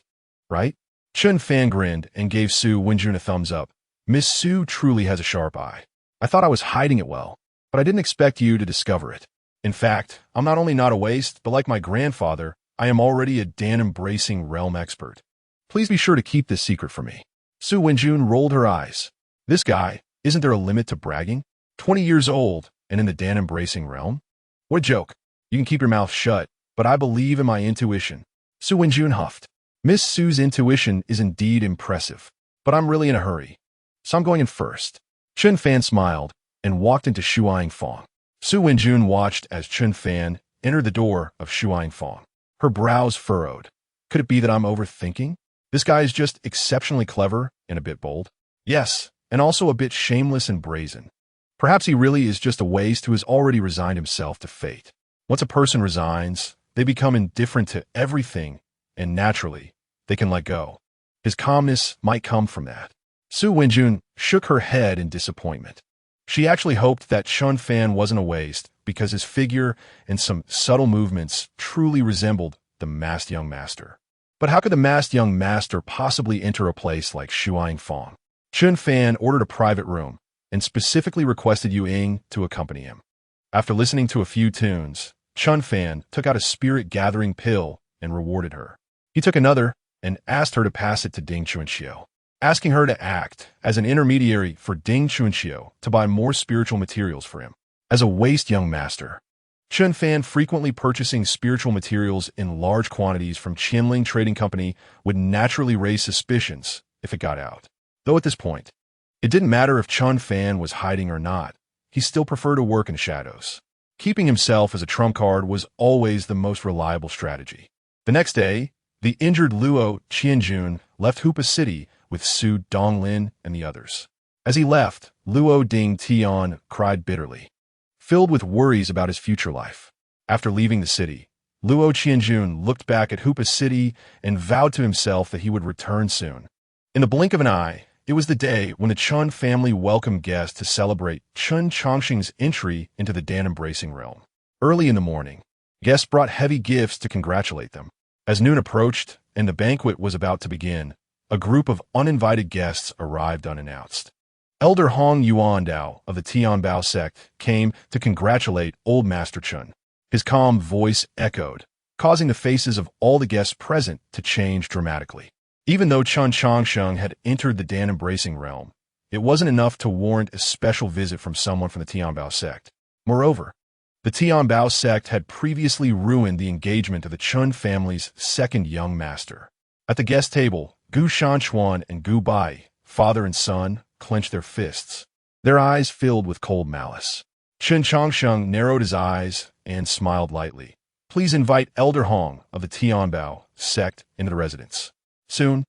right?" Chen Fan grinned and gave Su Wenjun a thumbs up. "Miss Su truly has a sharp eye. I thought I was hiding it well, but I didn't expect you to discover it. In fact, I'm not only not a waste, but like my grandfather, I am already a Dan-embracing realm expert. Please be sure to keep this secret from me." Su Wenjun rolled her eyes. This guy, isn't there a limit to bragging? 20 years old and in the Dan-embracing realm? What a joke. You can keep your mouth shut, but I believe in my intuition. Su Wenjun huffed. Miss Su's intuition is indeed impressive, but I'm really in a hurry, so I'm going in first. Chen Fan smiled and walked into Shuang Fang. Su Wenjun watched as Chen Fan entered the door of Shuang Fang. Her brows furrowed. Could it be that I'm overthinking? This guy is just exceptionally clever and a bit bold. Yes, and also a bit shameless and brazen. Perhaps he really is just a waste who has already resigned himself to fate. Once a person resigns, they become indifferent to everything, and naturally, they can let go. His calmness might come from that. Su Wenjun shook her head in disappointment. She actually hoped that Chen Fan wasn't a waste because his figure and some subtle movements truly resembled the masked young master. But how could the masked young master possibly enter a place like Shuang Fang? Chen Fan ordered a private room and specifically requested Yu Ying to accompany him. After listening to a few tunes, Chen Fan took out a spirit-gathering pill and rewarded her. He took another and asked her to pass it to Ding Chunxiu, asking her to act as an intermediary for Ding Chunxiu to buy more spiritual materials for him. As a waste young master, Chen Fan frequently purchasing spiritual materials in large quantities from Qianling Trading Company would naturally raise suspicions if it got out. Though at this point, it didn't matter if Chen Fan was hiding or not. He still preferred to work in the shadows. Keeping himself as a trump card was always the most reliable strategy. The next day, the injured Luo Qianjun left Hupa City with Su Donglin and the others. As he left, Luo Ding Tian cried bitterly, filled with worries about his future life. After leaving the city, Luo Qianjun looked back at Hupa City and vowed to himself that he would return soon. In the blink of an eye, it was the day when the Chen family welcomed guests to celebrate Chen Changxing's entry into the Dan-embracing realm. Early in the morning, guests brought heavy gifts to congratulate them. As noon approached and the banquet was about to begin, a group of uninvited guests arrived unannounced. Elder Hong Yuandao of the Tianbao sect came to congratulate Old Master Chen. His calm voice echoed, causing the faces of all the guests present to change dramatically. Even though Chen Changsheng had entered the Dan-embracing realm, it wasn't enough to warrant a special visit from someone from the Tianbao sect. Moreover, the Tianbao sect had previously ruined the engagement of the Chen family's second young master. At the guest table, Gu Shanchuan and Gu Bai, father and son, clenched their fists, their eyes filled with cold malice. Chen Changsheng narrowed his eyes and smiled lightly. Please invite Elder Hong of the Tianbao sect into the residence. Soon,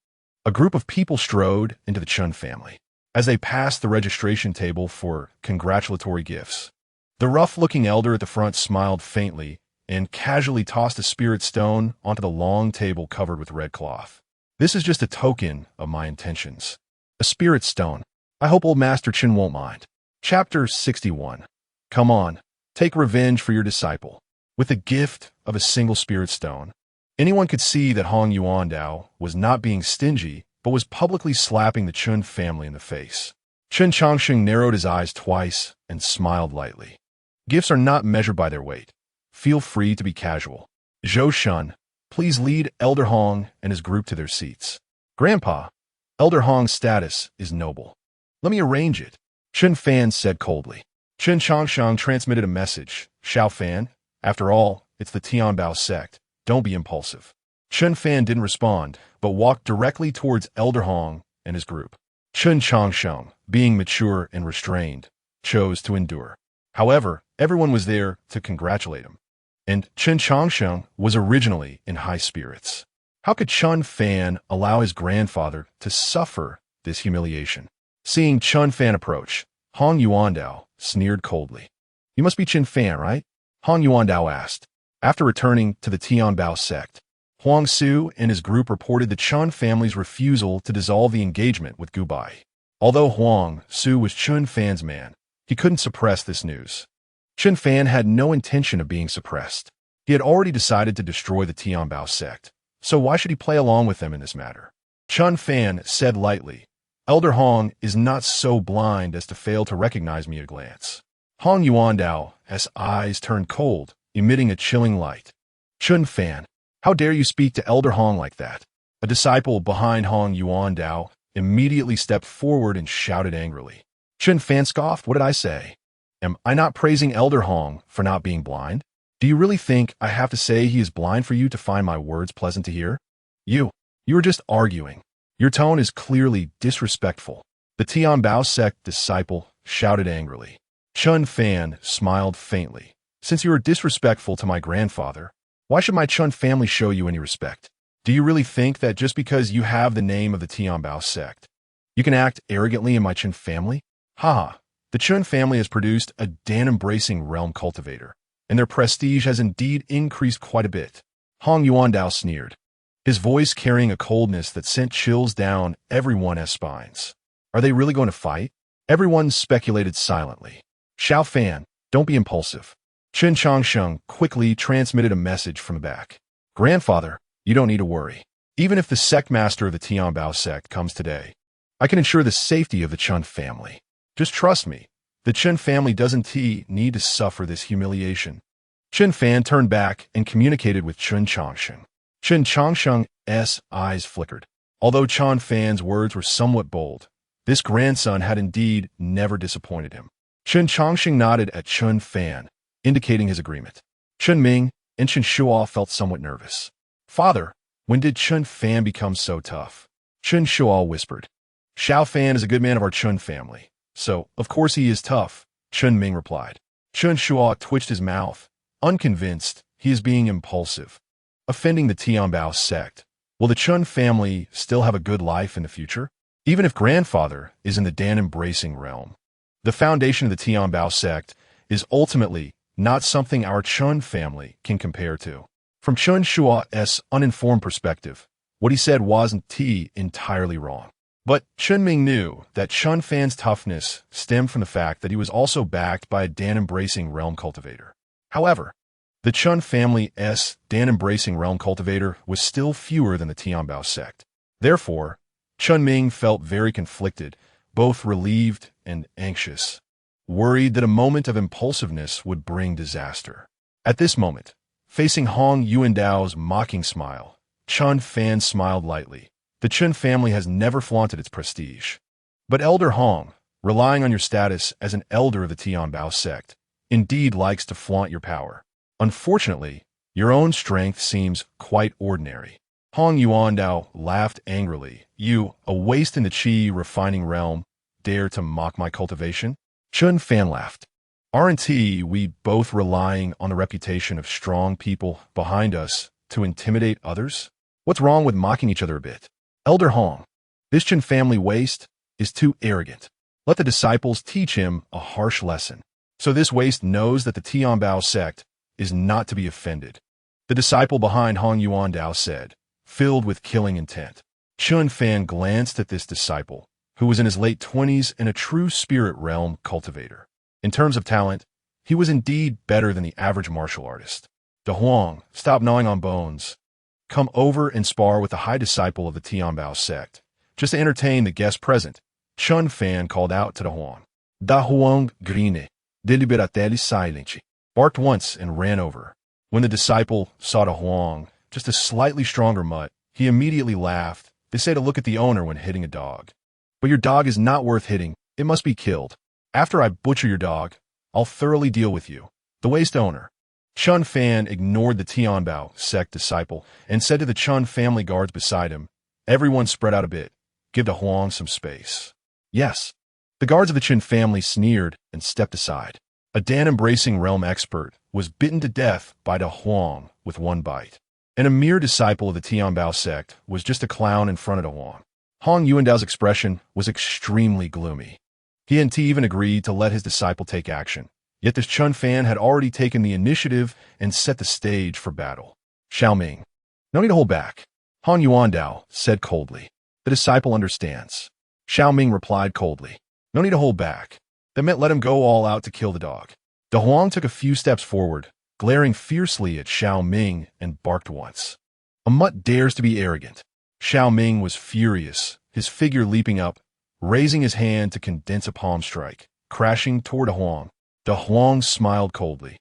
a group of people strode into the Chen family. As they passed the registration table for congratulatory gifts, the rough-looking elder at the front smiled faintly and casually tossed a spirit stone onto the long table covered with red cloth. This is just a token of my intentions. A spirit stone. I hope old Master Chen won't mind. Chapter 61. Come on, take revenge for your disciple. With the gift of a single spirit stone, anyone could see that Hong Yuandao was not being stingy, but was publicly slapping the Chen family in the face. Chen Changsheng narrowed his eyes twice and smiled lightly. Gifts are not measured by their weight. Feel free to be casual. Zhou Shun, please lead Elder Hong and his group to their seats. Grandpa, Elder Hong's status is noble. Let me arrange it, Chen Fan said coldly. Chen Changsheng transmitted a message. Xiao Fan, after all, it's the Tianbao sect. Don't be impulsive. Chen Fan didn't respond, but walked directly towards Elder Hong and his group. Chen Changsheng, being mature and restrained, chose to endure. However, everyone was there to congratulate him, and Chen Changsheng was originally in high spirits. How could Chen Fan allow his grandfather to suffer this humiliation? Seeing Chen Fan approach, Hong Yuandao sneered coldly. You must be Chen Fan, right? Hong Yuandao asked. After returning to the Tianbao sect, Huang Su and his group reported the Chen family's refusal to dissolve the engagement with Gu Bai. Although Huang Su was Chen Fan's man, he couldn't suppress this news. Chen Fan had no intention of being suppressed. He had already decided to destroy the Tianbao sect, so why should he play along with them in this matter? Chen Fan said lightly, Elder Hong is not so blind as to fail to recognize me at a glance. Hong Yuandao's eyes turned cold, emitting a chilling light. Chen Fan, how dare you speak to Elder Hong like that? A disciple behind Hong Yuandao immediately stepped forward and shouted angrily. Chen Fan scoffed, what did I say? Am I not praising Elder Hong for not being blind? Do you really think I have to say he is blind for you to find my words pleasant to hear? You are just arguing. Your tone is clearly disrespectful. The Tianbao sect disciple shouted angrily. Chen Fan smiled faintly. Since you are disrespectful to my grandfather, why should my Chen family show you any respect? Do you really think that just because you have the name of the Tianbao sect, you can act arrogantly in my Chen family? Ha! The Chen family has produced a Dan-embracing realm cultivator, and their prestige has indeed increased quite a bit. Hong Yuandao sneered, his voice carrying a coldness that sent chills down everyone's spines. Are they really going to fight? Everyone speculated silently. Xiao Fan, don't be impulsive. Chen Changsheng quickly transmitted a message from the back. Grandfather, you don't need to worry. Even if the sect master of the Tianbao sect comes today, I can ensure the safety of the Chen family. Just trust me. The Chen family doesn't need to suffer this humiliation. Chen Fan turned back and communicated with Chen Changsheng. Chen Changsheng's eyes flickered. Although Chen Fan's words were somewhat bold, this grandson had indeed never disappointed him. Chen Changsheng nodded at Chen Fan, indicating his agreement. Chen Ming and Chen Shuo felt somewhat nervous. Father, when did Chen Fan become so tough? Chen Shuo whispered. Xiao Fan is a good man of our Chen family, so of course he is tough, Chen Ming replied. Chen Shuo twitched his mouth, unconvinced he is being impulsive, offending the Tianbao sect. Will the Chen family still have a good life in the future? Even if grandfather is in the Dan-embracing realm. The foundation of the Tianbao sect is ultimately not something our Chen family can compare to. From Chen Shuo's uninformed perspective, what he said wasn't entirely wrong. But Chen Ming knew that Chen Fan's toughness stemmed from the fact that he was also backed by a Dan-embracing realm cultivator. However, the Chen family's Dan-embracing realm cultivator was still fewer than the Tianbao sect. Therefore, Chen Ming felt very conflicted, both relieved and anxious, worried that a moment of impulsiveness would bring disaster. At this moment, facing Hong Yuandao's mocking smile, Chen Fan smiled lightly. The Chen family has never flaunted its prestige. But Elder Hong, relying on your status as an elder of the Tianbao sect, indeed likes to flaunt your power. Unfortunately, your own strength seems quite ordinary. Hong Yuandao laughed angrily. You, a waste in the qi refining realm, dare to mock my cultivation? Chen Fan laughed. Aren't we both relying on the reputation of strong people behind us to intimidate others? What's wrong with mocking each other a bit? Elder Hong, this Chen family waste is too arrogant. Let the disciples teach him a harsh lesson. So this waste knows that the Tianbao sect is not to be offended. The disciple behind Hong Yuandao said, filled with killing intent. Chen Fan glanced at this disciple, who was in his late 20s and a true spirit realm cultivator. In terms of talent, he was indeed better than the average martial artist. De Huang, stop gnawing on bones. Come over and spar with the high disciple of the Tianbao sect. Just to entertain the guests present, Chen Fan called out to De Huang. Da Huang grine, deliberatelli silenti, barked once and ran over. When the disciple saw De Huang, just a slightly stronger mutt, he immediately laughed. They say to look at the owner when hitting a dog. But your dog is not worth hitting. It must be killed. After I butcher your dog, I'll thoroughly deal with you. The waste owner. Chen Fan ignored the Tianbao sect disciple and said to the Chen family guards beside him, everyone spread out a bit. Give De Huang some space. Yes. The guards of the Chen family sneered and stepped aside. A Dan-embracing realm expert was bitten to death by De Huang with one bite. And a mere disciple of the Tianbao sect was just a clown in front of De Huang. Hong Yuandao's expression was extremely gloomy. He and T even agreed to let his disciple take action. Yet this Chen Fan had already taken the initiative and set the stage for battle. Xiaoming, no need to hold back. Hong Yuandao said coldly. The disciple understands. Xiaoming replied coldly. No need to hold back. That meant let him go all out to kill the dog. De Huang took a few steps forward, glaring fiercely at Xiaoming and barked once. A mutt dares to be arrogant. Xiaoming was furious, his figure leaping up, raising his hand to condense a palm strike, crashing toward De Huang. De Huang smiled coldly,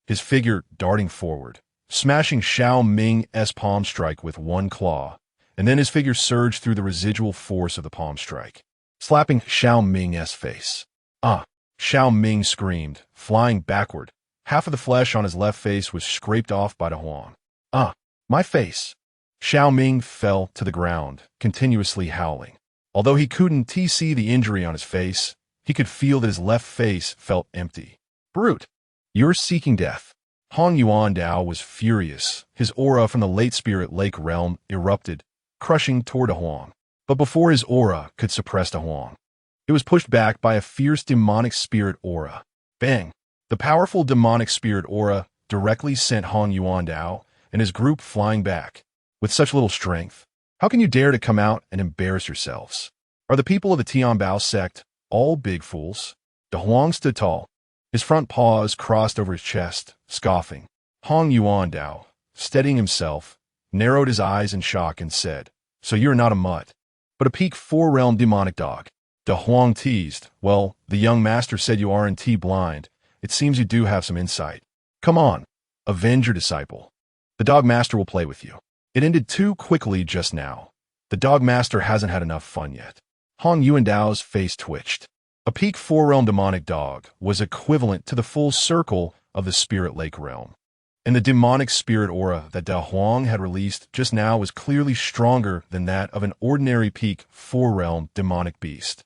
his figure darting forward, smashing Xiaoming's palm strike with one claw, and then his figure surged through the residual force of the palm strike, slapping Xiaoming's face. Ah! Xiaoming screamed, flying backward. Half of the flesh on his left face was scraped off by De Huang. Ah! My face! Xiaoming fell to the ground, continuously howling. Although he couldn't see the injury on his face, he could feel that his left face felt empty. Brute! You're seeking death. Hong Yuandao was furious. His aura from the late spirit lake realm erupted, crushing toward De Huang. But before his aura could suppress De Huang, it was pushed back by a fierce demonic spirit aura. Bang! The powerful demonic spirit aura directly sent Hong Yuandao and his group flying back. With such little strength, how can you dare to come out and embarrass yourselves? Are the people of the Tianbao sect all big fools? De Huang stood tall, his front paws crossed over his chest, scoffing. Hong Yuandao, steadying himself, narrowed his eyes in shock and said, so you're not a mutt, but a peak 4-realm demonic dog. De Huang teased, well, the young master said you aren't blind. It seems you do have some insight. Come on, avenge your disciple. The dog master will play with you. It ended too quickly just now. The dog master hasn't had enough fun yet. Hong Yuandao's face twitched. A peak 4-realm demonic dog was equivalent to the full circle of the spirit lake realm. And the demonic spirit aura that De Huang had released just now was clearly stronger than that of an ordinary peak 4-realm demonic beast.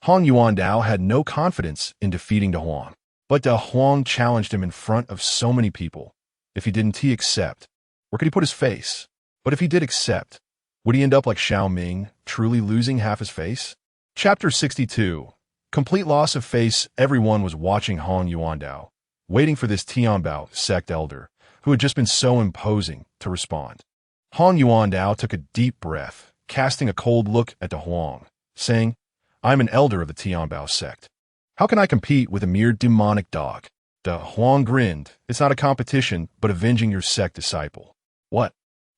Hong Yuandao had no confidence in defeating De Huang. But De Huang challenged him in front of so many people. If he didn't accept, where could he put his face? But if he did accept, would he end up like Xiaoming, truly losing half his face? Chapter 62. Complete loss of face. Everyone was watching Hong Yuandao, waiting for this Tianbao sect elder, who had just been so imposing, to respond. Hong Yuandao took a deep breath, casting a cold look at De Huang, saying, I'm an elder of the Tianbao sect. How can I compete with a mere demonic dog? De Huang grinned. It's not a competition, but avenging your sect disciple. What?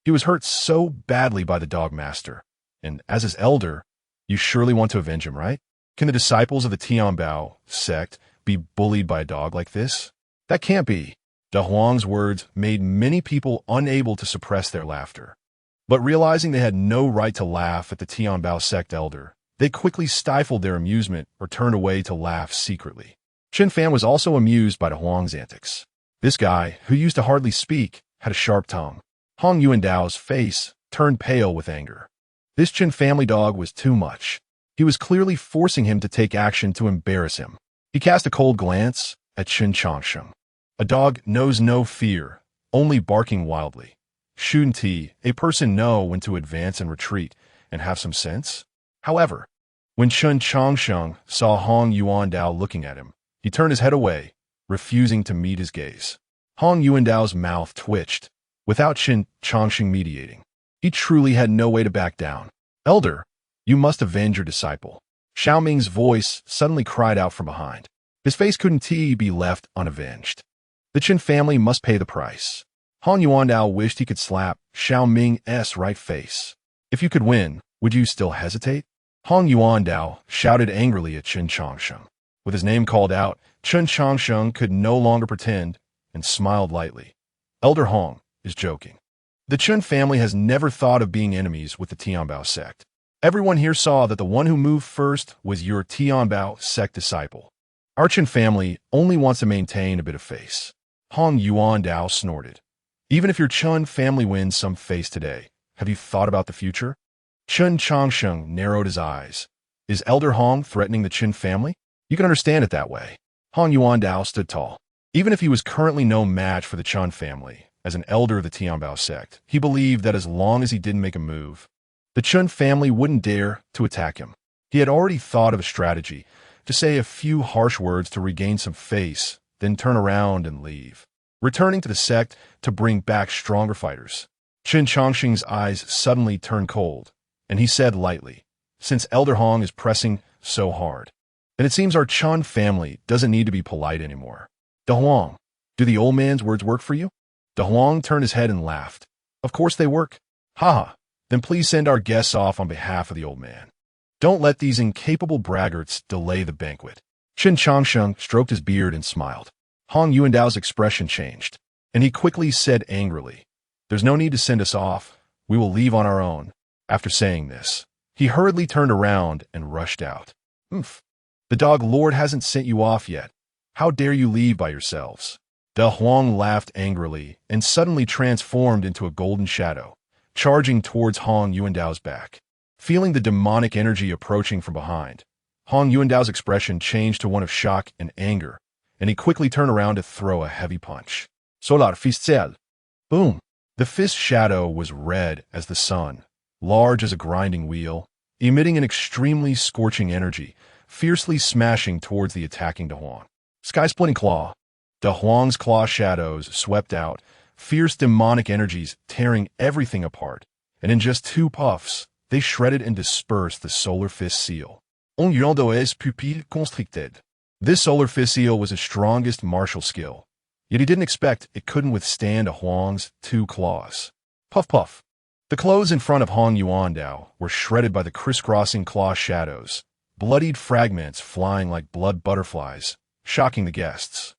He was hurt so badly by the dog master, and as his elder, you surely want to avenge him, right? Can the disciples of the Tianbao sect be bullied by a dog like this? That can't be. De Huang's words made many people unable to suppress their laughter. But realizing they had no right to laugh at the Tianbao sect elder, they quickly stifled their amusement or turned away to laugh secretly. Chen Fan was also amused by De Huang's antics. This guy, who used to hardly speak, had a sharp tongue. Hong Yuandao's face turned pale with anger. This Chen family dog was too much. He was clearly forcing him to take action to embarrass him. He cast a cold glance at Chen Changsheng. A dog knows no fear, only barking wildly. Shouldn't he, a person, know when to advance and retreat and have some sense? However, when Chen Changsheng saw Hong Yuandao looking at him, he turned his head away, refusing to meet his gaze. Hong Yuandao's mouth twitched, without Chen Changsheng mediating. He truly had no way to back down. "Elder, you must avenge your disciple." Xiao Ming's voice suddenly cried out from behind. His face couldn't be left unavenged. The Chen family must pay the price. Hong Yuandao wished he could slap Xiao Ming's right face. "If you could win, would you still hesitate?" Hong Yuandao shouted angrily at Chen Changsheng. With his name called out, Chen Changsheng could no longer pretend and smiled lightly. Elder Hong is joking. The Chen family has never thought of being enemies with the Tianbao sect. Everyone here saw that the one who moved first was your Tianbao sect disciple. Our Chen family only wants to maintain a bit of face. Hong Yuandao snorted. Even if your Chen family wins some face today, have you thought about the future? Chen Changsheng narrowed his eyes. Is Elder Hong threatening the Chen family? You can understand it that way. Hong Yuandao stood tall. Even if he was currently no match for the Chen family, as an elder of the Tianbao sect, he believed that as long as he didn't make a move, the Chen family wouldn't dare to attack him. He had already thought of a strategy to say a few harsh words to regain some face, then turn around and leave, returning to the sect to bring back stronger fighters. Chen Changsheng's eyes suddenly turned cold, and he said lightly, "Since Elder Hong is pressing so hard, then it seems our Chen family doesn't need to be polite anymore." "De Huang, do the old man's words work for you?" De Huang turned his head and laughed. "Of course they work. Ha! Then please send our guests off on behalf of the old man. Don't let these incapable braggarts delay the banquet." Chen Changsheng stroked his beard and smiled. Hong Yuandao's expression changed, and he quickly said angrily, "There's no need to send us off. We will leave on our own." After saying this, he hurriedly turned around and rushed out. "Oomph! The dog lord hasn't sent you off yet. How dare you leave by yourselves?" De Huang laughed angrily and suddenly transformed into a golden shadow, charging towards Hong Yuandao's back. Feeling the demonic energy approaching from behind, Hong Yuandao's expression changed to one of shock and anger, and he quickly turned around to throw a heavy punch. Solar Fistel. Boom! The fist shadow was red as the sun, large as a grinding wheel, emitting an extremely scorching energy, fiercely smashing towards the attacking De Huang. Sky-splitting claw. De Huang's claw shadows swept out, fierce demonic energies tearing everything apart, and in just 2 puffs, they shredded and dispersed the solar fist seal. On Yuandao's pupille constricted. This solar fist seal was his strongest martial skill, yet he didn't expect it couldn't withstand De Huang's 2 claws. Puff puff. The clothes in front of Hong Yuandao were shredded by the crisscrossing claw shadows, bloodied fragments flying like blood butterflies, shocking the guests.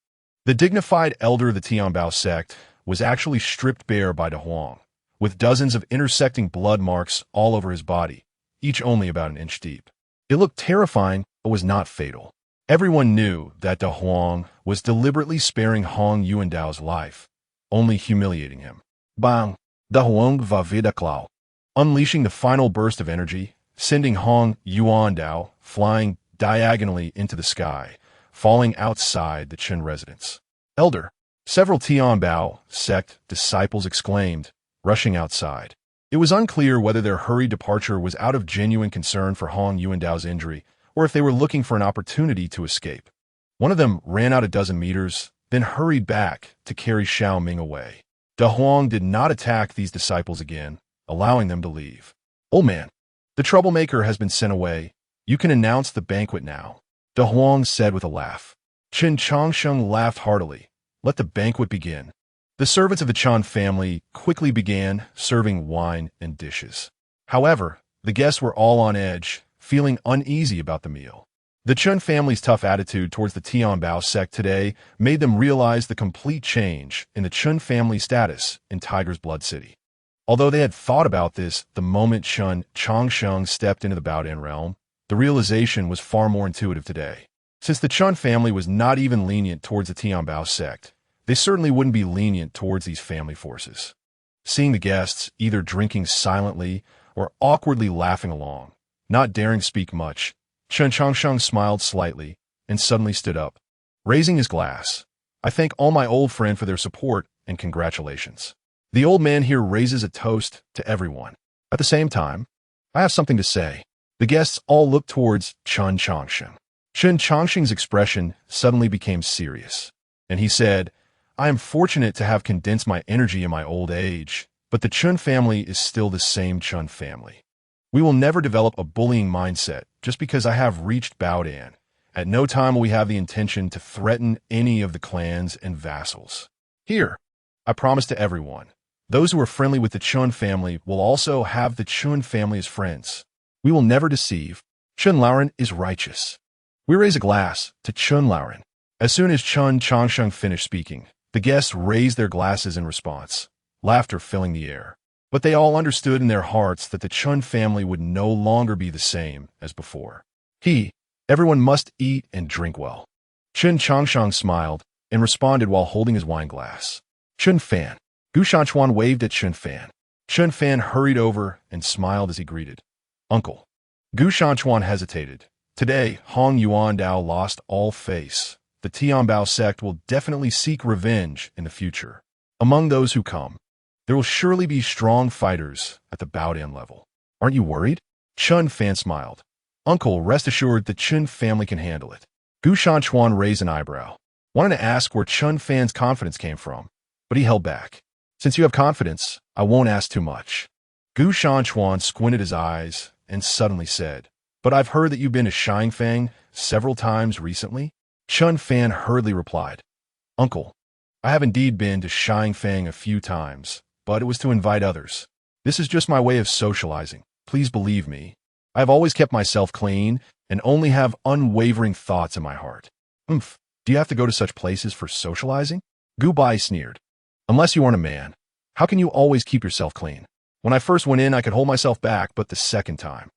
The dignified elder of the Tianbao sect was actually stripped bare by De Huang, with dozens of intersecting blood marks all over his body, each only about an inch deep. It looked terrifying, but was not fatal. Everyone knew that De Huang was deliberately sparing Hong Yuandao's life, only humiliating him. Bang! De Huang va vida clau. Unleashing the final burst of energy, sending Hong Yuandao flying diagonally into the sky, falling outside the Chen residence. "Elder!" Several Tianbao sect disciples exclaimed, rushing outside. It was unclear whether their hurried departure was out of genuine concern for Hong Yuandao's injury, or if they were looking for an opportunity to escape. One of them ran out a dozen meters, then hurried back to carry Xiao Ming away. De Huang did not attack these disciples again, allowing them to leave. "Old man, the troublemaker has been sent away. You can announce the banquet now," De Huang said with a laugh. Chen Changsheng laughed heartily. "Let the banquet begin." The servants of the Chen family quickly began serving wine and dishes. However, the guests were all on edge, feeling uneasy about the meal. The Chen family's tough attitude towards the Tianbao sect today made them realize the complete change in the Chen family status in Tiger's Blood City. Although they had thought about this the moment Chen Changsheng stepped into the Baodian realm, the realization was far more intuitive today. Since the Chen family was not even lenient towards the Tianbao sect, they certainly wouldn't be lenient towards these family forces. seeing the guests either drinking silently or awkwardly laughing along. Not daring to speak much, Chen Changsheng smiled slightly and suddenly stood up, raising his glass. I thank all my old friend for their support and congratulations. The old man here raises a toast to everyone. At the same time, I have something to say. The guests all looked towards Chen Changsheng. Chen Changsheng's expression suddenly became serious, and he said, I am fortunate to have condensed my energy in my old age, but the Chen family is still the same Chen family. We will never develop a bullying mindset just because I have reached Baodan. At no time will we have the intention to threaten any of the clans and vassals. Here, I promise to everyone, those who are friendly with the Chen family will also have the Chen family as friends. We will never deceive. Chen Lauren is righteous. We raise a glass to Chen Lauren. As soon as Chen Changsheng finished speaking, the guests raised their glasses in response, laughter filling the air. But they all understood in their hearts that the Chen family would no longer be the same as before. Everyone must eat and drink well. Chen Changsheng smiled and responded while holding his wine glass. Chen Fan. Gu Shanchuan waved at Chen Fan. Chen Fan hurried over and smiled as he greeted. Uncle. Gu Shanchuan hesitated. Today, Hong Yuan Dao lost all face. The Tianbao sect will definitely seek revenge in the future. Among those who come, there will surely be strong fighters at the Baodan level. Aren't you worried? Chen Fan smiled. Uncle, rest assured the Chen family can handle it. Gu Shanchuan raised an eyebrow. Wanted to ask where Chen Fan's confidence came from, but he held back. Since you have confidence, I won't ask too much. Gu Shanchuan squinted his eyes and suddenly said, But I've heard that you've been to Shangfang several times recently? Chen Fan hurriedly replied, Uncle, I have indeed been to Shangfang a few times, but it was to invite others. This is just my way of socializing. Please believe me. I have always kept myself clean and only have unwavering thoughts in my heart. Do you have to go to such places for socializing? Gu Bai sneered. Unless you aren't a man, how can you always keep yourself clean? When I first went in, I could hold myself back, but the second time.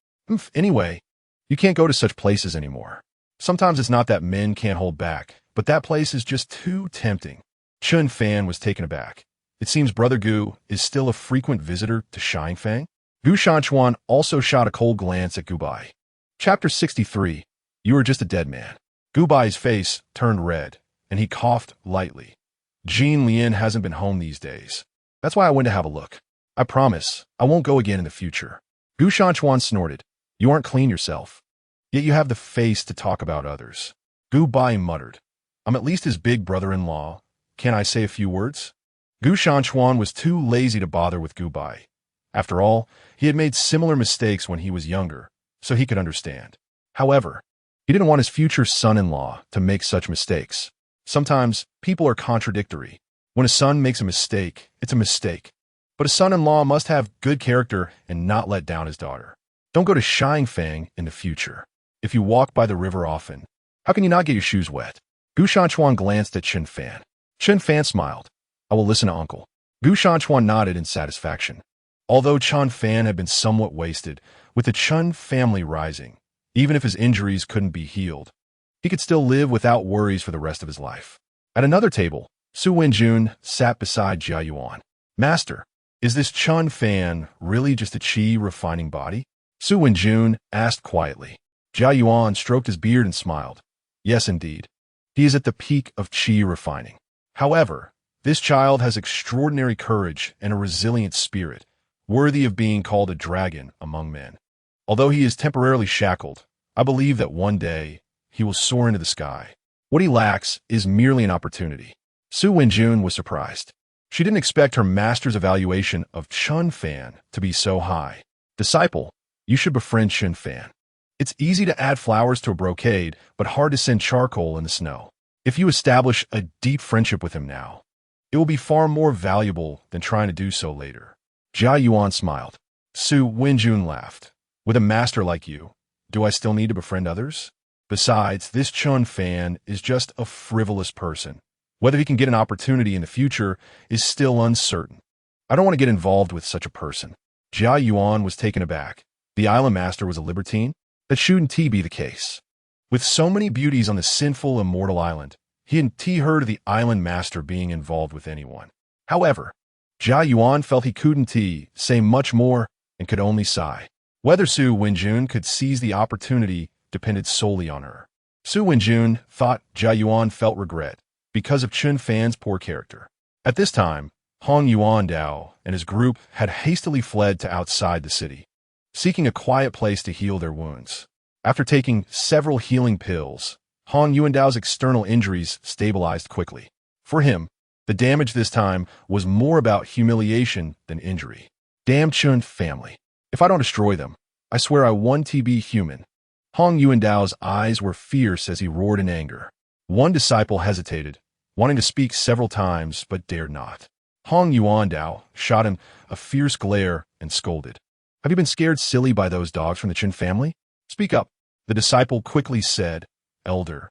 Anyway, you can't go to such places anymore. Sometimes it's not that men can't hold back, but that place is just too tempting. Chen Fan was taken aback. It seems Brother Gu is still a frequent visitor to Shangfang. Gu Shanchuan also shot a cold glance at Gu Bai. Chapter 63. You are just a dead man. Gu Bai's face turned red, and he coughed lightly. Jean Lien hasn't been home these days. That's why I went to have a look. I promise, I won't go again in the future. Gu Shanchuan snorted. You aren't clean yourself. Yet you have the face to talk about others. Gu Bai muttered. I'm at least his big brother-in-law. Can I say a few words? Gu Shanchuan was too lazy to bother with Gu Bai. After all, he had made similar mistakes when he was younger, so he could understand. However, he didn't want his future son-in-law to make such mistakes. Sometimes people are contradictory. When a son makes a mistake, it's a mistake. But a son-in-law must have good character and not let down his daughter. Don't go to Shangfang in the future. If you walk by the river often, how can you not get your shoes wet? Gu Shanchuan glanced at Chen Fan. Chen Fan smiled. I will listen to Uncle. Gu Shanchuan nodded in satisfaction. Although Chen Fan had been somewhat wasted, with the Chen family rising, even if his injuries couldn't be healed, he could still live without worries for the rest of his life. At another table, Su Wenjun sat beside Jia Yuan. Master, is this Chen Fan really just a qi refining body? Su Wenjun asked quietly. Jia Yuan stroked his beard and smiled. Yes, indeed. He is at the peak of qi refining. However, this child has extraordinary courage and a resilient spirit, worthy of being called a dragon among men. Although he is temporarily shackled, I believe that one day he will soar into the sky. What he lacks is merely an opportunity. Su Wenjun was surprised. She didn't expect her master's evaluation of Chen Fan to be so high. Disciple, you should befriend Chen Fan. It's easy to add flowers to a brocade, but hard to send charcoal in the snow. If you establish a deep friendship with him now, it will be far more valuable than trying to do so later. Jia Yuan smiled. Su Wenjun laughed. With a master like you, do I still need to befriend others? Besides, this Chen Fan is just a frivolous person. Whether he can get an opportunity in the future is still uncertain. I don't want to get involved with such a person. Jia Yuan was taken aback. The island master was a libertine? That shouldn't be the case. With so many beauties on the Sinful Immortal Island, he hadn't heard of the island master being involved with anyone. However, Jia Yuan felt he couldn't say much more and could only sigh. Whether Su Wenjun could seize the opportunity depended solely on her. Su Wenjun thought Jia Yuan felt regret because of Chen Fan's poor character. At this time, Hong Yuandao and his group had hastily fled to outside the city, seeking a quiet place to heal their wounds. After taking several healing pills, Hong Yuandao's external injuries stabilized quickly. For him, the damage this time was more about humiliation than injury. Damn Chen family. If I don't destroy them, I swear I won't be human. Hong Yuandao's eyes were fierce as he roared in anger. One disciple hesitated, wanting to speak several times but dared not. Hong Yuandao shot him a fierce glare and scolded. Have you been scared silly by those dogs from the Chen family? Speak up. The disciple quickly said, Elder.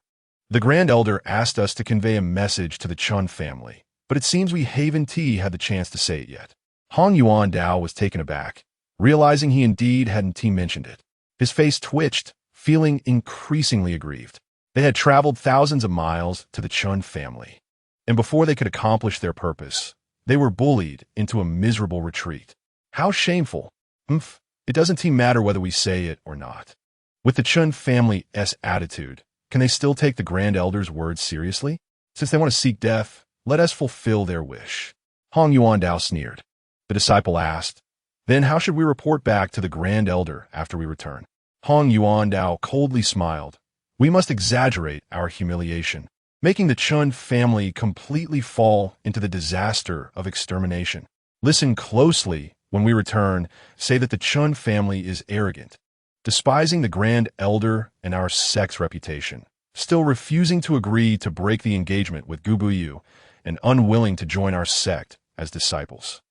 The Grand Elder asked us to convey a message to the Chen family, but it seems we haven't had the chance to say it yet. Hong Yuandao was taken aback, realizing he indeed hadn't mentioned it. His face twitched, feeling increasingly aggrieved. They had traveled thousands of miles to the Chen family, and before they could accomplish their purpose, they were bullied into a miserable retreat. How shameful. It doesn't matter whether we say it or not. With the Chen family's attitude, can they still take the Grand Elder's words seriously? Since they want to seek death, let us fulfill their wish. Hong Yuandao sneered. The disciple asked, Then how should we report back to the Grand Elder after we return? Hong Yuandao coldly smiled. We must exaggerate our humiliation, making the Chen family completely fall into the disaster of extermination. Listen closely when we return, say that the Chen family is arrogant, despising the Grand Elder and our sect's reputation, still refusing to agree to break the engagement with Gubuyu, and unwilling to join our sect as disciples.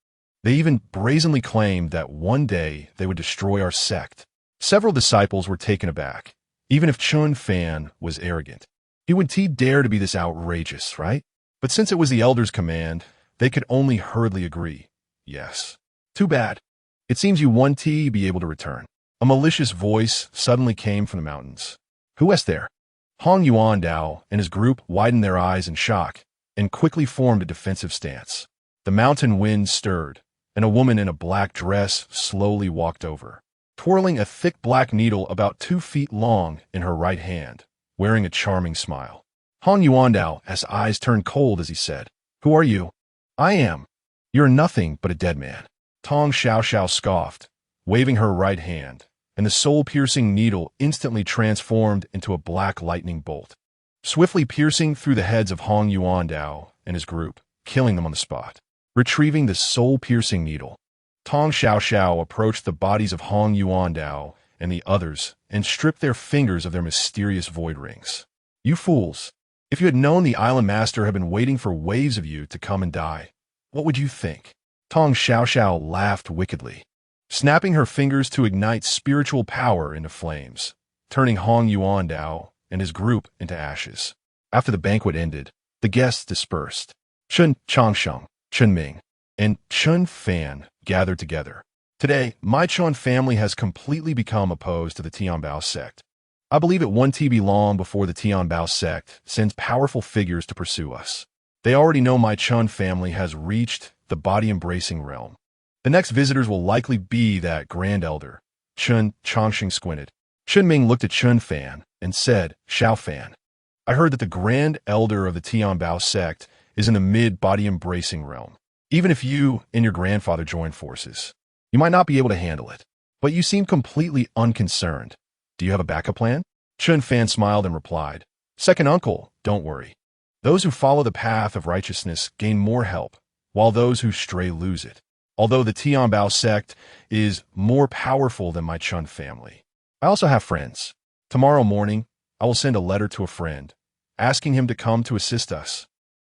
They even brazenly claimed that one day they would destroy our sect. Several disciples were taken aback. Even if Chen Fan was arrogant, he wouldn't dare to be this outrageous, right? But since it was the Elder's command, they could only hurriedly agree. Yes. Too bad. It seems you won't be able to return. A malicious voice suddenly came from the mountains. Who is there? Hong Yuandao and his group widened their eyes in shock and quickly formed a defensive stance. The mountain wind stirred, and a woman in a black dress slowly walked over, twirling a thick black needle about 2 feet long in her right hand, wearing a charming smile. Hong Yuandao's eyes turned cold as he said, Who are you? I am. You're nothing but a dead man. Tong Xiao scoffed, waving her right hand, and the soul-piercing needle instantly transformed into a black lightning bolt, swiftly piercing through the heads of Hong Yuandao and his group, killing them on the spot. Retrieving the soul-piercing needle, Tong Xiao approached the bodies of Hong Yuandao and the others and stripped their fingers of their mysterious void rings. You fools! If you had known the island master had been waiting for waves of you to come and die, what would you think? Tong Xiao laughed wickedly, snapping her fingers to ignite spiritual power into flames, turning Hong Yuandao and his group into ashes. After the banquet ended, the guests dispersed. Chen Changsheng, Chen Ming, and Chen Fan gathered together. Today, my Chen family has completely become opposed to the Tianbao sect. I believe it won't be long before the Tianbao sect sends powerful figures to pursue us. They already know my Chen family has reached the body-embracing realm. The next visitors will likely be that Grand Elder. Chen Changsheng squinted. Chen Ming looked at Chen Fan and said, Xiao Fan, I heard that the Grand Elder of the Tianbao sect is in the mid-body-embracing realm. Even if you and your grandfather join forces, you might not be able to handle it. But you seem completely unconcerned. Do you have a backup plan? Chen Fan smiled and replied, Second uncle, don't worry. Those who follow the path of righteousness gain more help, while those who stray lose it. Although the Tianbao sect is more powerful than my Chen family, I also have friends. Tomorrow morning, I will send a letter to a friend, asking him to come to assist us.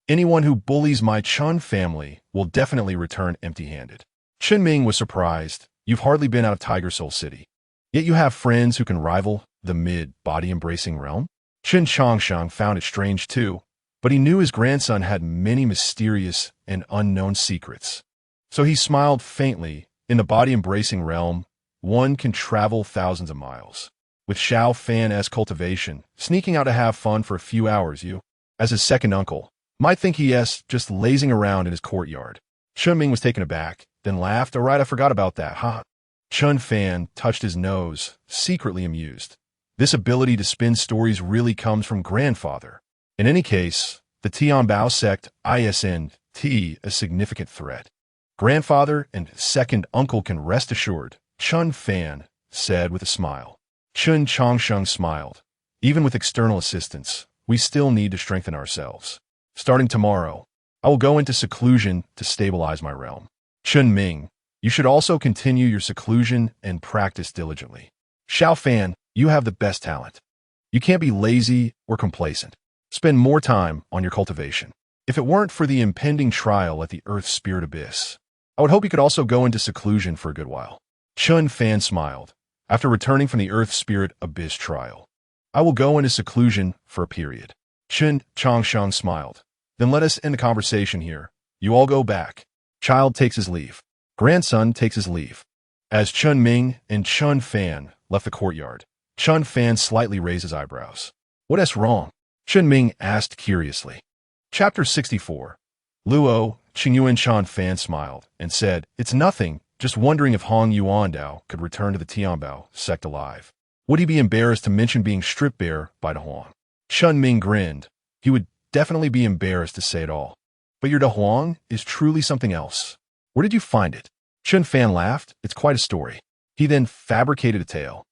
Anyone who bullies my Chen family will definitely return empty-handed. Chen Ming was surprised. You've hardly been out of Tiger Soul City. Yet you have friends who can rival the mid-body-embracing realm? Chen Changsheng found it strange too, but he knew his grandson had many mysterious and unknown secrets. So he smiled faintly. In the body-embracing realm, one can travel thousands of miles. With Xiao Fan's cultivation, sneaking out to have fun for a few hours, you, as his second uncle, might think he is just lazing around in his courtyard. Chen Ming was taken aback, then laughed. All right, I forgot about that, huh? Chen Fan touched his nose, secretly amused. This ability to spin stories really comes from grandfather. In any case, the Tianbao sect isn't a significant threat. Grandfather and second uncle can rest assured, Chen Fan said with a smile. Chen Changsheng smiled. Even with external assistance, we still need to strengthen ourselves. Starting tomorrow, I will go into seclusion to stabilize my realm. Chen Ming, you should also continue your seclusion and practice diligently. Xiao Fan, you have the best talent. You can't be lazy or complacent. Spend more time on your cultivation. If it weren't for the impending trial at the Earth Spirit Abyss, I would hope you could also go into seclusion for a good while. Chen Fan smiled. After returning from the Earth Spirit Abyss trial, I will go into seclusion for a period. Chen Changsheng smiled. Then let us end the conversation here. You all go back. Child takes his leave. Grandson takes his leave. As Chen Ming and Chen Fan left the courtyard, Chen Fan slightly raised his eyebrows. What's wrong? Chen Ming asked curiously. Chapter 64. Luo, Qingyuan Chen Fan smiled and said, It's nothing, just wondering if Hong Yuandao could return to the Tianbao sect alive. Would he be embarrassed to mention being stripped bare by De Huang? Chen Ming grinned. He would definitely be embarrassed to say it all. But your De Huang is truly something else. Where did you find it? Chen Fan laughed. It's quite a story. He then fabricated a tale.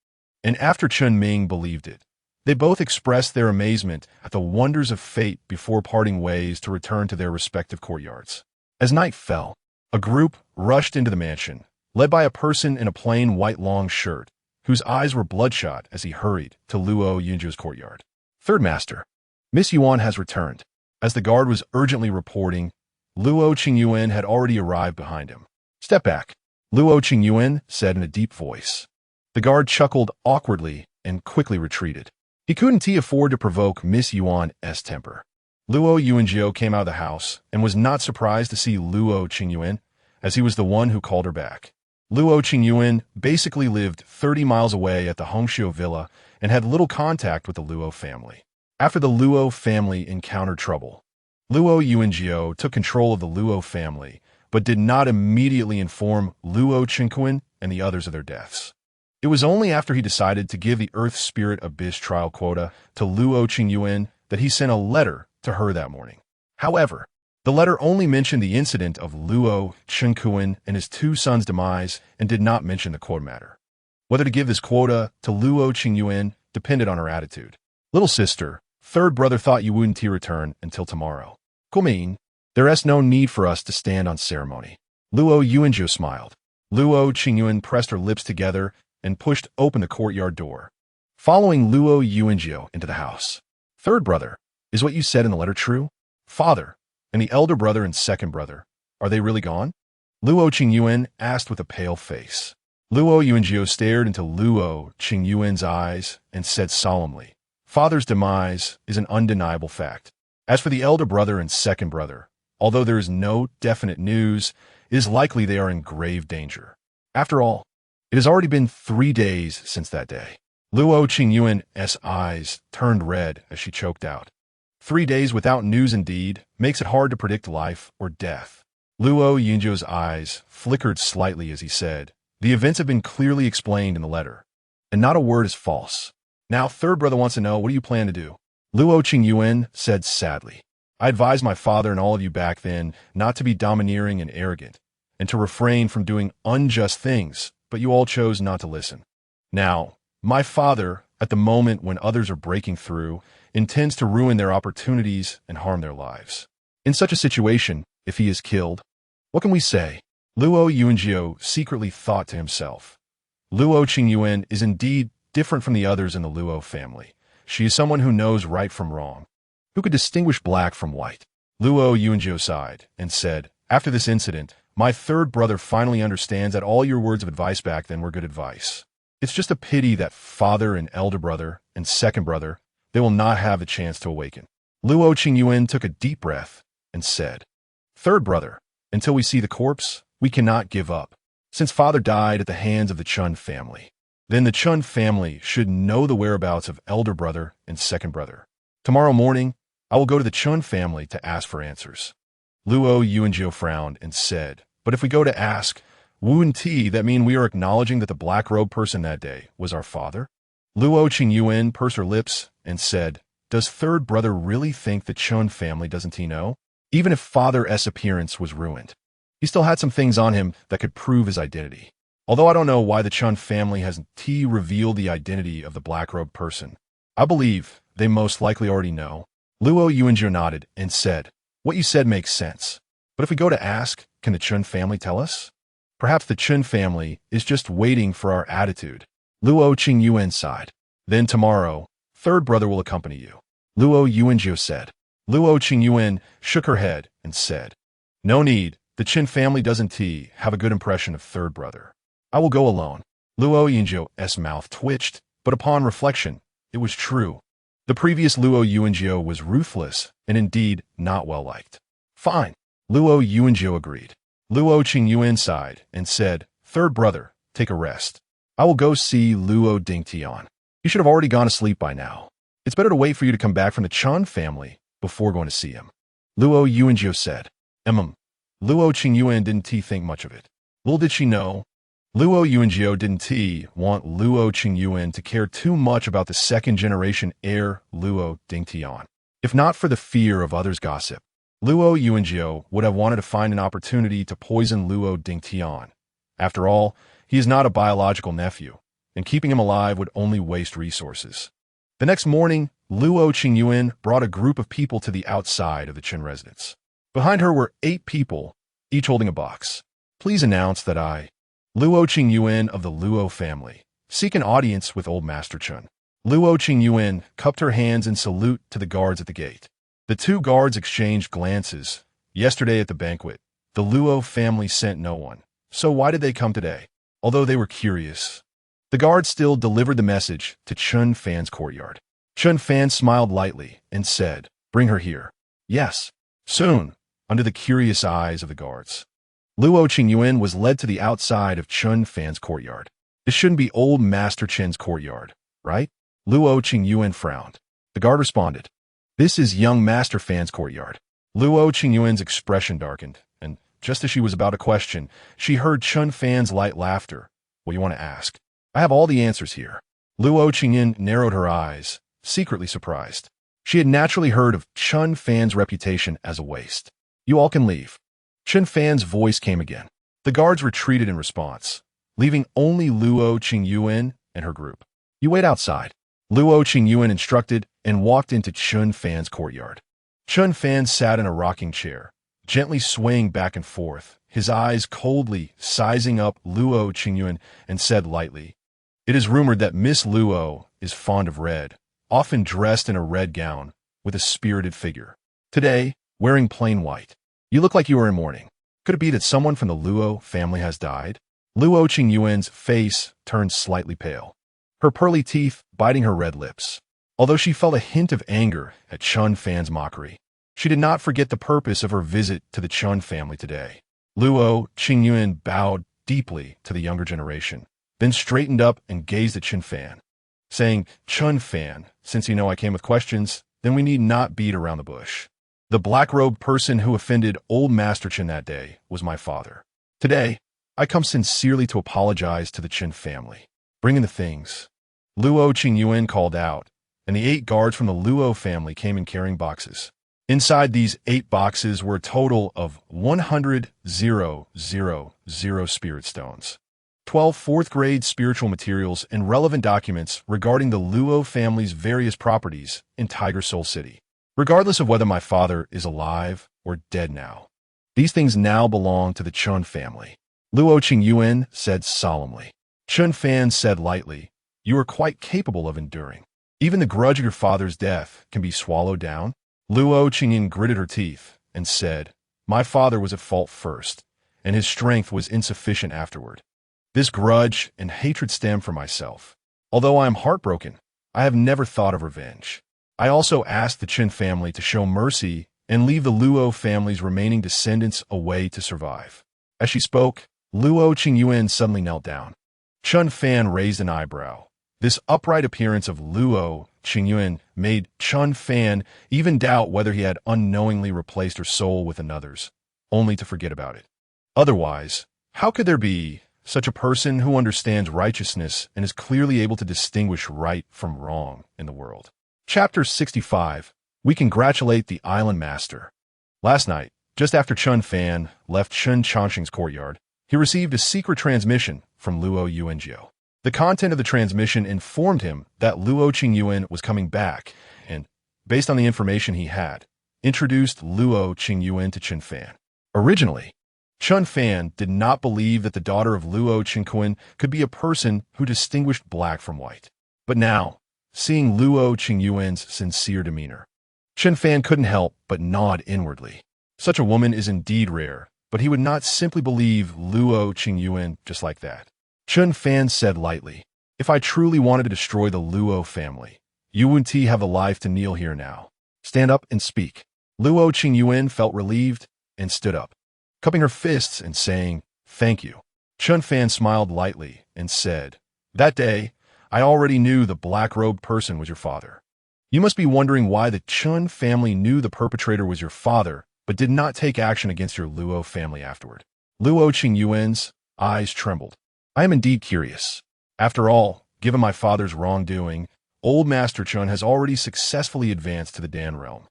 And after Chen Ming believed it, they both expressed their amazement at the wonders of fate before parting ways to return to their respective courtyards. As night fell, a group rushed into the mansion, led by a person in a plain white long shirt, whose eyes were bloodshot as he hurried to Luo Yunzhu's courtyard. Third Master, Miss Yuan has returned. As the guard was urgently reporting, Luo Qingyuan had already arrived behind him. Step back, Luo Qingyuan said in a deep voice. The guard chuckled awkwardly and quickly retreated. He couldn't afford to provoke Miss Yuan's temper. Luo Yuanjiu came out of the house and was not surprised to see Luo Qingyuan, as he was the one who called her back. Luo Qingyuan basically lived 30 miles away at the Hongxiu villa and had little contact with the Luo family. After the Luo family encountered trouble, Luo Yuanjiu took control of the Luo family, but did not immediately inform Luo Qingyuan and the others of their deaths. It was only after he decided to give the Earth Spirit Abyss trial quota to Luo Qingyuan that he sent a letter to her that morning. However, the letter only mentioned the incident of Luo Qingyuan and his two sons' demise and did not mention the quota matter. Whether to give this quota to Luo Qingyuan depended on her attitude. Little sister, third brother thought you wouldn't return until tomorrow. Kumin, there is no need for us to stand on ceremony. Luo Yuanjiu smiled. Luo Qingyuan pressed her lips together and pushed open the courtyard door, following Luo Yuanjiu into the house. Third brother, is what you said in the letter true? Father, and the elder brother and second brother, are they really gone? Luo Qingyuan asked with a pale face. Luo Yuanjiu stared into Luo Qingyuan's eyes and said solemnly, Father's demise is an undeniable fact. As for the elder brother and second brother, although there is no definite news, it is likely they are in grave danger. After all, it has already been 3 days since that day. Luo Qingyuan's eyes turned red as she choked out. 3 days without news indeed makes it hard to predict life or death. Luo Yunjiu's eyes flickered slightly as he said, The events have been clearly explained in the letter, and not a word is false. Now third brother wants to know, what do you plan to do? Luo Qingyuan said sadly, I advised my father and all of you back then not to be domineering and arrogant, and to refrain from doing unjust things, but you all chose not to listen. Now, my father, at the moment when others are breaking through, intends to ruin their opportunities and harm their lives. In such a situation, if he is killed, what can we say? Luo Yuanjiu secretly thought to himself. Luo Qingyuan is indeed different from the others in the Luo family. She is someone who knows right from wrong, who could distinguish black from white. Luo Yuanjiu sighed and said, After this incident, my third brother finally understands that all your words of advice back then were good advice. It's just a pity that father and elder brother and second brother, they will not have the chance to awaken. Luo Qingyuan took a deep breath and said, Third brother, until we see the corpse, we cannot give up. Since father died at the hands of the Chen family, then the Chen family should know the whereabouts of elder brother and second brother. Tomorrow morning, I will go to the Chen family to ask for answers. Luo Yuanjiu frowned and said, but if we go to ask Wu and Ti, that mean we are acknowledging that the black-robed person that day was our father? Luo Qingyuan pursed her lips and said, does third brother really think the Chen family doesn't he know? Even if Father S' appearance was ruined, he still had some things on him that could prove his identity. Although I don't know why the Chen family hasn't revealed the identity of the black-robed person, I believe they most likely already know. Luo Yuanjiu nodded and said, what you said makes sense. But if we go to ask, can the Chen family tell us? Perhaps the Chen family is just waiting for our attitude. Luo Qingyuan sighed. Then tomorrow, third brother will accompany you, Luo Yuanjiu said. Luo Qingyuan shook her head and said, no need, the Chen family doesn't have a good impression of third brother. I will go alone. Luo Yuanjiu's mouth twitched, but upon reflection, it was true. The previous Luo Yuanjiu was ruthless and indeed not well liked. Fine. Luo Yuanjiu agreed. Luo Qingyuan sighed and said, third brother, take a rest. I will go see Luo Dingtian. You should have already gone to sleep by now. It's better to wait for you to come back from the Chen family before going to see him. Luo Yuanjiu said. Luo Qingyuan didn't think much of it. Little did she know, Luo Yuanjiu didn't want Luo Qingyuan to care too much about the second-generation heir Luo Dingtian. If not for the fear of others' gossip, Luo Yuanjiu would have wanted to find an opportunity to poison Luo Dingtian. After all, he is not a biological nephew, and keeping him alive would only waste resources. The next morning, Luo Qingyuan brought a group of people to the outside of the Chen residence. Behind her were 8 people, each holding a box. Please announce that I, Luo Qingyuan of the Luo family, seek an audience with old Master Chen. Luo Qingyuan cupped her hands in salute to the guards at the gate. The 2 guards exchanged glances. Yesterday at the banquet, the Luo family sent no one, so why did they come today? Although they were curious, the guards still delivered the message to Chen Fan's courtyard. Chen Fan smiled lightly and said, bring her here. Yes, soon, under the curious eyes of the guards. Luo Qingyuan was led to the outside of Chen Fan's courtyard. This shouldn't be old Master Chen's courtyard, right? Luo Qingyuan frowned. The guard responded, this is young Master Fan's courtyard. Luo Qingyuan's expression darkened, and just as she was about to question, she heard Chen Fan's light laughter. What do you want to ask? I have all the answers here. Luo Qingyuan narrowed her eyes, secretly surprised. She had naturally heard of Chen Fan's reputation as a waste. You all can leave. Chen Fan's voice came again. The guards retreated in response, leaving only Luo Qingyuan and her group. You wait outside. Luo Qingyuan instructed and walked into Chen Fan's courtyard. Chen Fan sat in a rocking chair, gently swaying back and forth, his eyes coldly sizing up Luo Qingyuan, and said lightly, it is rumored that Miss Luo is fond of red, often dressed in a red gown with a spirited figure. Today, wearing plain white. You look like you are in mourning. Could it be that someone from the Luo family has died? Luo Qingyuan's face turned slightly pale, her pearly teeth biting her red lips. Although she felt a hint of anger at Chen Fan's mockery, she did not forget the purpose of her visit to the Chen family today. Luo Qingyuan bowed deeply to the younger generation, then straightened up and gazed at Chen Fan, saying, Chen Fan, since you know I came with questions, then we need not beat around the bush. The black-robed person who offended old Master Chen that day was my father. Today, I come sincerely to apologize to the Chen family. Bring in the things. Luo Qingyuan called out, and the 8 guards from the Luo family came in carrying boxes. Inside these 8 boxes were a total of 100,000 spirit stones, 12 4th-grade spiritual materials, and relevant documents regarding the Luo family's various properties in Tiger Soul City. Regardless of whether my father is alive or dead now, these things now belong to the Chen family. Luo Qingyuan said solemnly. Chen Fan said lightly, you are quite capable of enduring. Even the grudge of your father's death can be swallowed down. Luo Qingyuan gritted her teeth and said, my father was at fault first, and his strength was insufficient afterward. This grudge and hatred stem from myself. Although I am heartbroken, I have never thought of revenge. I also asked the Chen family to show mercy and leave the Luo family's remaining descendants a way to survive. As she spoke, Luo Qingyuan suddenly knelt down. Chen Fan raised an eyebrow, This upright appearance of Luo Qingyuan made Chen Fan even doubt whether he had unknowingly replaced her soul with another's, only to forget about it. Otherwise, how could there be such a person who understands righteousness and is clearly able to distinguish right from wrong in the world? Chapter 65. We congratulate the island master. Last night, just after Chen Fan left Chen Changxing's courtyard, he received a secret transmission from Luo Yuanjiu. The content of the transmission informed him that Luo Qingyuan was coming back and, based on the information he had, introduced Luo Qingyuan to Chen Fan. Originally, Chen Fan did not believe that the daughter of Luo Qingyuan could be a person who distinguished black from white. But now, seeing Luo Qingyuan's sincere demeanor, Chen Fan couldn't help but nod inwardly. Such a woman is indeed rare, but he would not simply believe Luo Qingyuan just like that. Chen Fan said lightly, "If I truly wanted to destroy the Luo family, you wouldn't have a life to kneel here now. Stand up and speak." Luo Qingyuan felt relieved and stood up, cupping her fists and saying, "Thank you." Chen Fan smiled lightly and said, "That day, I already knew the black-robed person was your father. You must be wondering why the Chen family knew the perpetrator was your father, but did not take action against your Luo family afterward." Luo Qingyuan's eyes trembled. "I am indeed curious. After all, given my father's wrongdoing, old Master Chen has already successfully advanced to the Dan realm.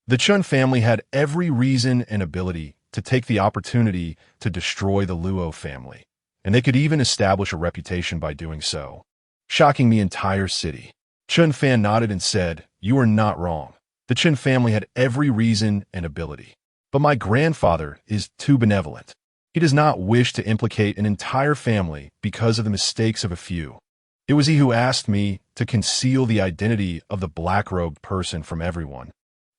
The Chen family had every reason and ability to take the opportunity to destroy the Luo family, and they could even establish a reputation by doing so, shocking the entire city." Chen Fan nodded and said, "You are not wrong. The Chen family had every reason and ability. But my grandfather is too benevolent. He does not wish to implicate an entire family because of the mistakes of a few. It was he who asked me to conceal the identity of the black-robed person from everyone.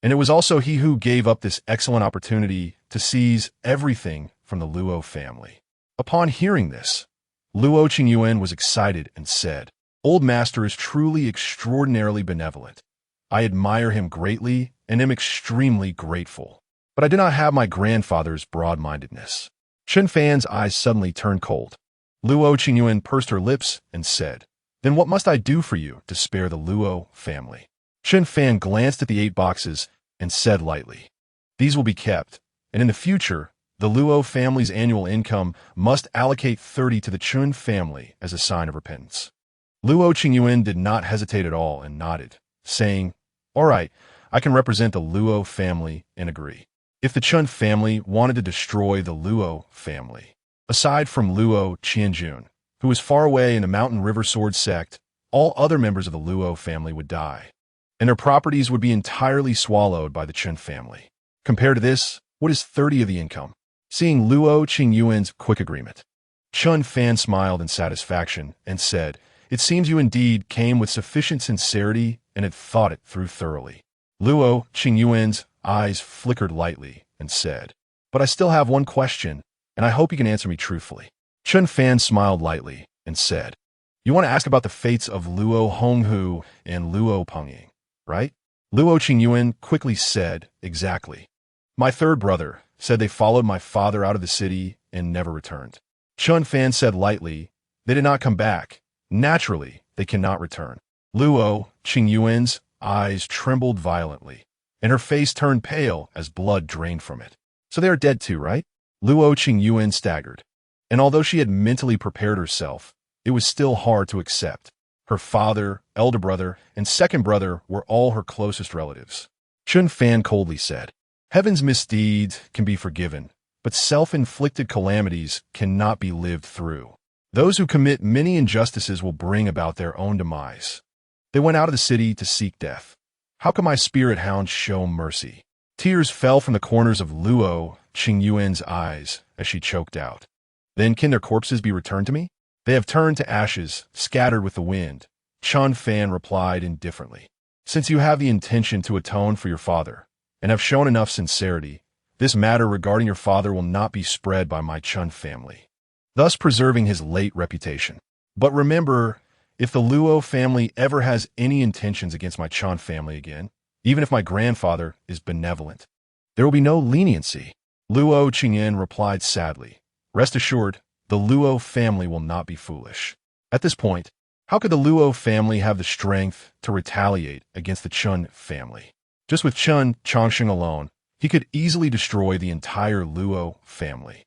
And it was also he who gave up this excellent opportunity to seize everything from the Luo family." Upon hearing this, Luo Qingyuan was excited and said, "Old Master is truly extraordinarily benevolent. I admire him greatly and am extremely grateful. But I do not have my grandfather's broad-mindedness." Chen Fan's eyes suddenly turned cold. Luo Qingyuan pursed her lips and said, "Then what must I do for you to spare the Luo family?" Chen Fan glanced at the 8 boxes and said lightly, "These will be kept, and in the future, the Luo family's annual income must allocate 30 to the Chen family as a sign of repentance." Luo Qingyuan did not hesitate at all and nodded, saying, "All right, I can represent the Luo family and agree." If the Chen family wanted to destroy the Luo family, aside from Luo Qianjun, who was far away in the Mountain River Sword sect, all other members of the Luo family would die, and their properties would be entirely swallowed by the Chen family. Compared to this, what is 30 of the income? Seeing Luo Qingyuan's quick agreement, Chen Fan smiled in satisfaction and said, "It seems you indeed came with sufficient sincerity and had thought it through thoroughly." Luo Qingyuan's eyes flickered lightly and said, "But I still have one question, and I hope you can answer me truthfully." Chen Fan smiled lightly and said, "You want to ask about the fates of Luo Honghu and Luo Pengying, right?" Luo Qingyuan quickly said, "Exactly. My third brother said they followed my father out of the city and never returned." Chen Fan said lightly, "They did not come back. Naturally, they cannot return." Luo Qingyuan's eyes trembled violently, and her face turned pale as blood drained from it. "So they are dead too, right?" Luo Qingyuan staggered, and although she had mentally prepared herself, it was still hard to accept. Her father, elder brother, and second brother were all her closest relatives. Chen Fan coldly said, "Heaven's misdeeds can be forgiven, but self-inflicted calamities cannot be lived through. Those who commit many injustices will bring about their own demise." They went out of the city to seek death. How can my spirit hound show mercy? Tears fell from the corners of Luo Qingyuan's eyes as she choked out. Then can their corpses be returned to me? They have turned to ashes, scattered with the wind. Chen Fan replied indifferently. Since you have the intention to atone for your father, and have shown enough sincerity, this matter regarding your father will not be spread by my Chen family, thus preserving his late reputation. But remember, if the Luo family ever has any intentions against my Chen family again, even if my grandfather is benevolent, there will be no leniency. Luo Qingyan replied sadly, Rest assured, the Luo family will not be foolish. At this point, How could the Luo family have the strength to retaliate against the Chen family? Just with Chen Chongsheng alone, he could easily destroy the entire Luo family.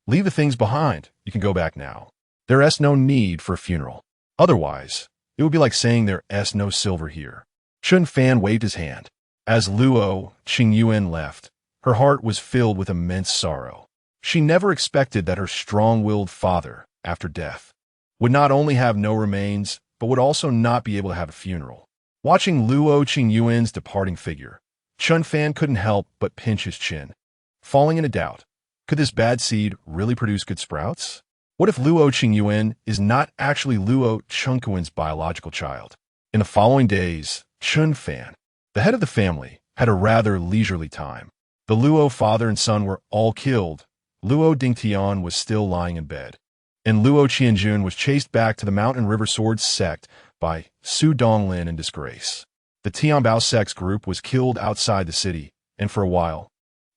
Leave the things behind. You can go back now. There is no need for a funeral. Otherwise, it would be like saying there is no silver here. Chen Fan waved his hand. As Luo Qingyuan left, her heart was filled with immense sorrow. She never expected that her strong-willed father, after death, would not only have no remains, but would also not be able to have a funeral. Watching Luo Qingyuan's departing figure, Chen Fan couldn't help but pinch his chin. Falling into doubt, could this bad seed really produce good sprouts? What if Luo Qingyuan is not actually Luo Chengquan's biological child? In the following days, Chen Fan, the head of the family, had a rather leisurely time. The Luo father and son were all killed. Luo Dingtian was still lying in bed, and Luo Qianjun was chased back to the Mountain River Sword sect by Su Donglin in disgrace. The Tianbao sect's group was killed outside the city, and for a while,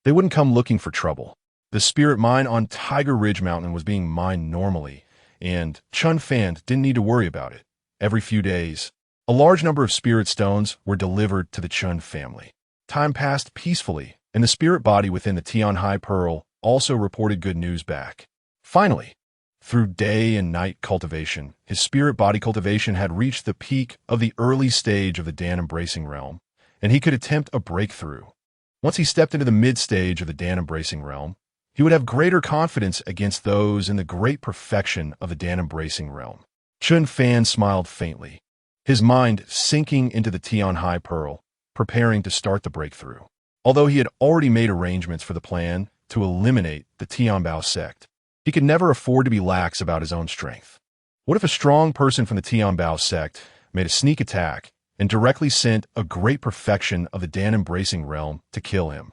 they wouldn't come looking for trouble. The spirit mine on Tiger Ridge Mountain was being mined normally, and Chen Fan didn't need to worry about it. Every few days, a large number of spirit stones were delivered to the Chen family. Time passed peacefully, and the spirit body within the Tianhai Pearl also reported good news back. Finally, through day and night cultivation, his spirit body cultivation had reached the peak of the early stage of the Dan-embracing realm, and he could attempt a breakthrough. Once he stepped into the mid-stage of the Dan-embracing realm, he would have greater confidence against those in the great perfection of the Dan-embracing realm. Chen Fan smiled faintly, his mind sinking into the Tianhai Pearl, preparing to start the breakthrough. Although he had already made arrangements for the plan to eliminate the Tianbao sect, he could never afford to be lax about his own strength. What if a strong person from the Tianbao sect made a sneak attack and directly sent a great perfection of the Dan-embracing realm to kill him?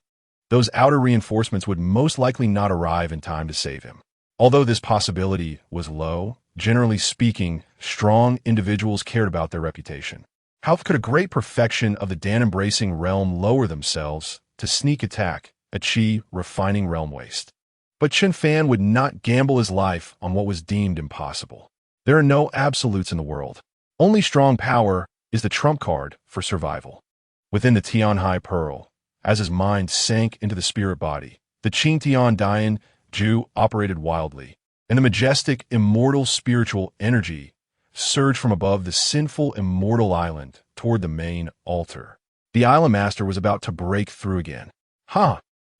Those outer reinforcements would most likely not arrive in time to save him. Although this possibility was low, generally speaking, strong individuals cared about their reputation. How could a great perfection of the Dan-embracing realm lower themselves to sneak attack a Qi refining realm waste? But Chen Fan would not gamble his life on what was deemed impossible. There are no absolutes in the world. Only strong power is the trump card for survival. Within the Tianhai Pearl, as his mind sank into the spirit body, the Qing Tian Dian Ju operated wildly, and the majestic, immortal spiritual energy surged from above the Sinful Immortal Island toward the main altar. The island master was about to break through again.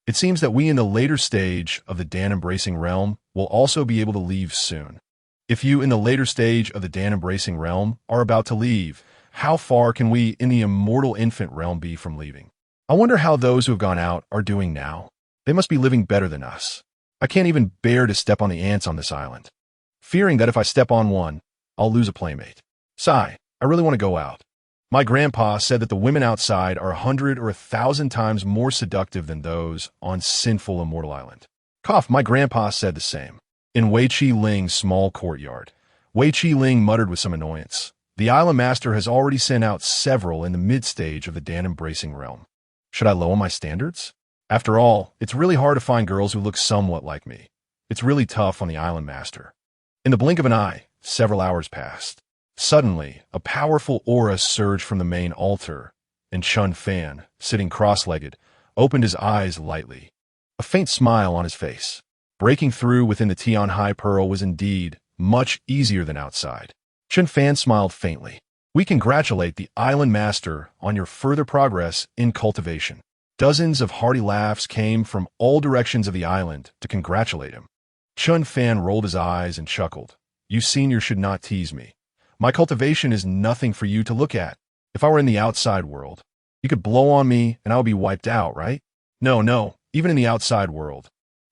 It seems that we in the later stage of the Dan-embracing realm will also be able to leave soon. If you in the later stage of the Dan-embracing realm are about to leave, how far can we in the immortal infant realm be from leaving? I wonder how those who have gone out are doing now. They must be living better than us. I can't even bear to step on the ants on this island, fearing that if I step on one, I'll lose a playmate. Sigh, I really want to go out. My grandpa said that the women outside are 100 or 1,000 times more seductive than those on Sinful Immortal Island. Cough, my grandpa said the same. In Wei Chi Ling's small courtyard, Wei Chi Ling muttered with some annoyance. The island master has already sent out several in the mid-stage of the Dan-embracing realm. Should I lower my standards? After all, it's really hard to find girls who look somewhat like me. It's really tough on the island master. In the blink of an eye, several hours passed. Suddenly, a powerful aura surged from the main altar, and Chen Fan, sitting cross-legged, opened his eyes lightly, a faint smile on his face. Breaking through within the Tianhai Pearl was indeed much easier than outside. Chen Fan smiled faintly. We congratulate the island master on your further progress in cultivation. Dozens of hearty laughs came from all directions of the island to congratulate him. Chen Fan rolled his eyes and chuckled. You seniors should not tease me. My cultivation is nothing for you to look at. If I were in the outside world, you could blow on me and I would be wiped out, right? No, even in the outside world,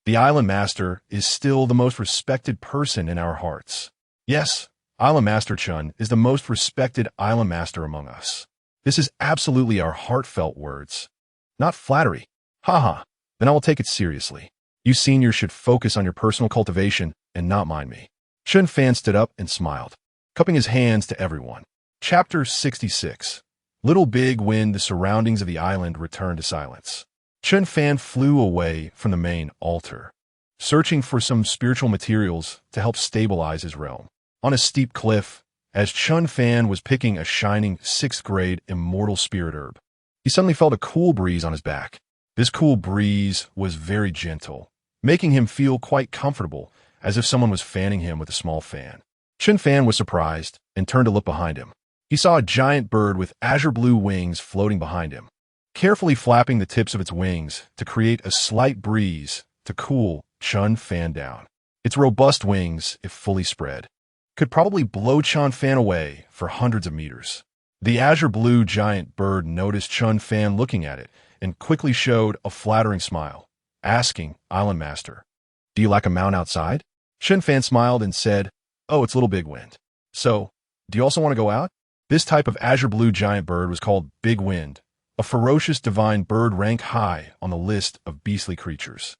the island master is still the most respected person in our hearts. Yes, Island Master Chen is the most respected island master among us. This is absolutely our heartfelt words, not flattery. Then I will take it seriously. You seniors should focus on your personal cultivation and not mind me. Chen Fan stood up and smiled, cupping his hands to everyone. Chapter 66. Little Big when the surroundings of the island returned to silence. Chen Fan flew away from the main altar, searching for some spiritual materials to help stabilize his realm. On a steep cliff, as Chen Fan was picking a shining 6th-grade immortal spirit herb. He suddenly felt a cool breeze on his back. This cool breeze was very gentle, making him feel quite comfortable, as if someone was fanning him with a small fan. Chen Fan was surprised and turned to look behind him. He saw a giant bird with azure blue wings floating behind him, carefully flapping the tips of its wings to create a slight breeze to cool Chen Fan down. Its robust wings, if fully spread, could probably blow Chen Fan away for hundreds of meters. The azure blue giant bird noticed Chen Fan looking at it and quickly showed a flattering smile, asking Island Master, "Do you like a mount outside?" Chen Fan smiled and said, "Oh, it's Little Big Wind. So, do you also want to go out?" This type of azure blue giant bird was called Big Wind, a ferocious divine bird ranked high on the list of beastly creatures.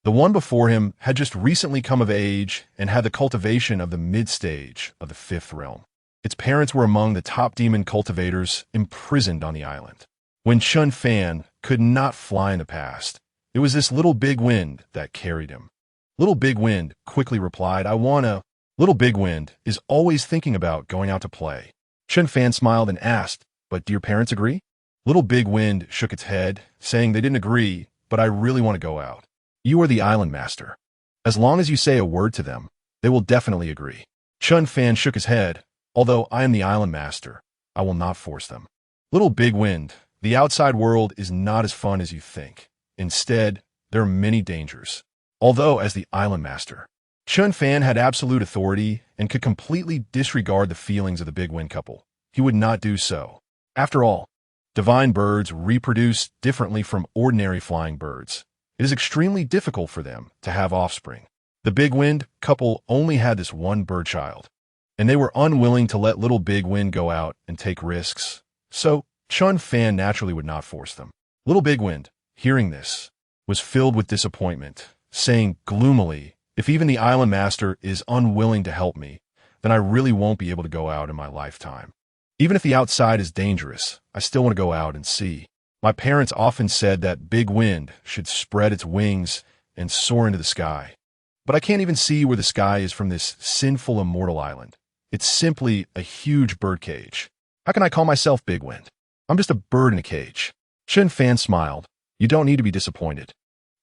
The one before him had just recently come of age and had the cultivation of the mid-stage of the 5th realm. Its parents were among the top demon cultivators imprisoned on the island. When Chen Fan could not fly in the past, it was this Little Big Wind that carried him. Little Big Wind quickly replied, Little Big Wind is always thinking about going out to play. Chen Fan smiled and asked, "But do your parents agree?" Little Big Wind shook its head, saying they didn't agree, but I really want to go out. You are the Island Master. As long as you say a word to them, they will definitely agree. Chen Fan shook his head. Although I am the Island Master, I will not force them. Little Big Wind, the outside world is not as fun as you think. Instead, there are many dangers. Although, as the Island Master, Chen Fan had absolute authority and could completely disregard the feelings of the Big Wind couple, he would not do so. After all, divine birds reproduce differently from ordinary flying birds. It is extremely difficult for them to have offspring. The Big Wind couple only had this one bird child, and they were unwilling to let Little Big Wind go out and take risks, so Chen Fan naturally would not force them. Little Big Wind, hearing this, was filled with disappointment, saying gloomily, "If even the Island Master is unwilling to help me, then I really won't be able to go out in my lifetime. Even if the outside is dangerous, I still want to go out and see. My parents often said that Big Wind should spread its wings and soar into the sky. But I can't even see where the sky is from this Sinful Immortal Island. It's simply a huge bird cage. How can I call myself Big Wind? I'm just a bird in a cage." Chen Fan smiled. "You don't need to be disappointed.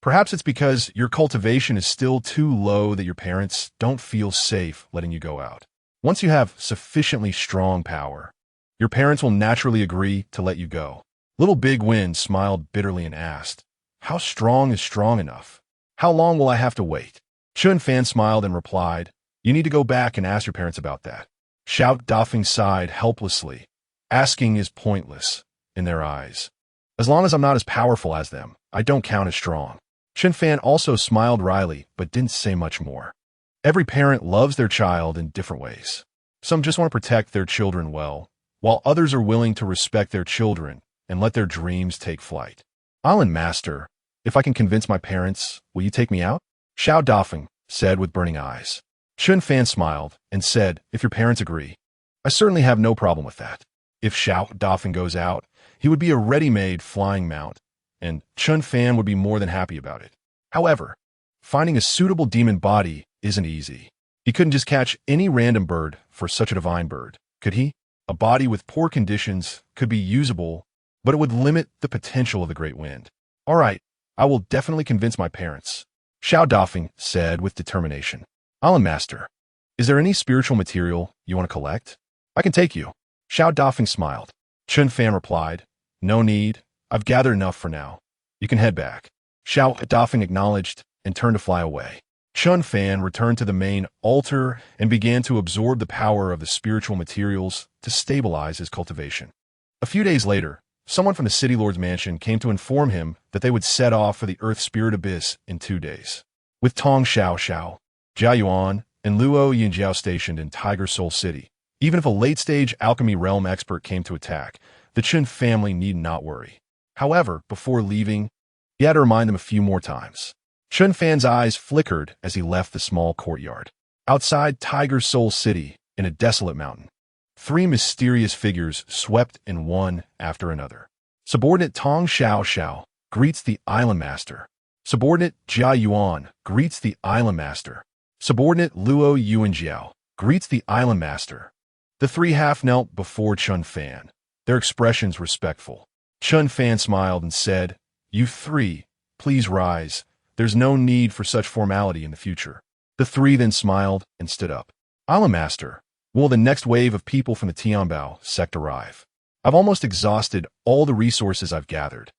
Perhaps it's because your cultivation is still too low that your parents don't feel safe letting you go out. Once you have sufficiently strong power, your parents will naturally agree to let you go." Little Big Wind smiled bitterly and asked, "How strong is strong enough? How long will I have to wait?" Chen Fan smiled and replied, "You need to go back and ask your parents about that." Xiao Dafeng sighed helplessly. Asking is pointless in their eyes. As long as I'm not as powerful as them, I don't count as strong. Chen Fan also smiled wryly, but didn't say much more. Every parent loves their child in different ways. Some just want to protect their children well, while others are willing to respect their children and let their dreams take flight. "Island Master, if I can convince my parents, will you take me out?" Xiao Dafeng said with burning eyes. Chen Fan smiled and said, "If your parents agree, I certainly have no problem with that." If Xiao Dafeng goes out, he would be a ready-made flying mount, and Chen Fan would be more than happy about it. However, finding a suitable demon body isn't easy. He couldn't just catch any random bird for such a divine bird, could he? A body with poor conditions could be usable, but it would limit the potential of the Great Wind. "All right, I will definitely convince my parents," Xiao Dafeng said with determination. "Island Master, is there any spiritual material you want to collect? I can take you." Xiao Dafeng smiled. Chen Fan replied, "No need. I've gathered enough for now. You can head back." Xiao Dafeng acknowledged and turned to fly away. Chen Fan returned to the main altar and began to absorb the power of the spiritual materials to stabilize his cultivation. A few days later, someone from the City Lord's mansion came to inform him that they would set off for the Earth Spirit Abyss in 2 days. With Tong Xiao Xiao, Jia Yuan, and Luo Yinjiao stationed in Tiger Soul City, even if a late-stage alchemy realm expert came to attack, the Chen family need not worry. However, before leaving, he had to remind them a few more times. Chen Fan's eyes flickered as he left the small courtyard. Outside Tiger Soul City, in a desolate mountain, 3 mysterious figures swept in one after another. Subordinate Tong Xiao Xiao greets the Island Master. Subordinate Jia Yuan greets the Island Master. Subordinate Luo Yuanjiao greets the Island Master. The three half knelt before Chen Fan, their expressions respectful. Chen Fan smiled and said, "You three, please rise. There's no need for such formality in the future." The three then smiled and stood up. "Island Master, will the next wave of people from the Tianbao sect arrive? I've almost exhausted all the resources I've gathered,"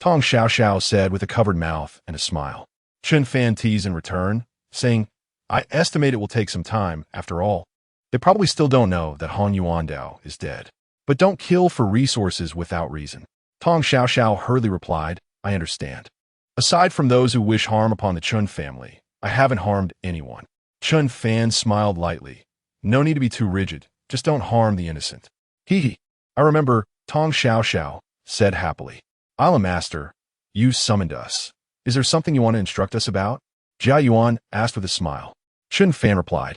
Tong Xiao said with a covered mouth and a smile. Chen Fan teased in return, saying, "I estimate it will take some time, after all. They probably still don't know that Han Yuandao is dead. But don't kill for resources without reason." Tong Xiao hurriedly replied, "I understand. Aside from those who wish harm upon the Chen family, I haven't harmed anyone." Chen Fan smiled lightly. "No need to be too rigid. Just don't harm the innocent." "Hee. I remember," Tong Xiao said happily. "Island Master, you summoned us. Is there something you want to instruct us about?" Jia Yuan asked with a smile. Chen Fan replied,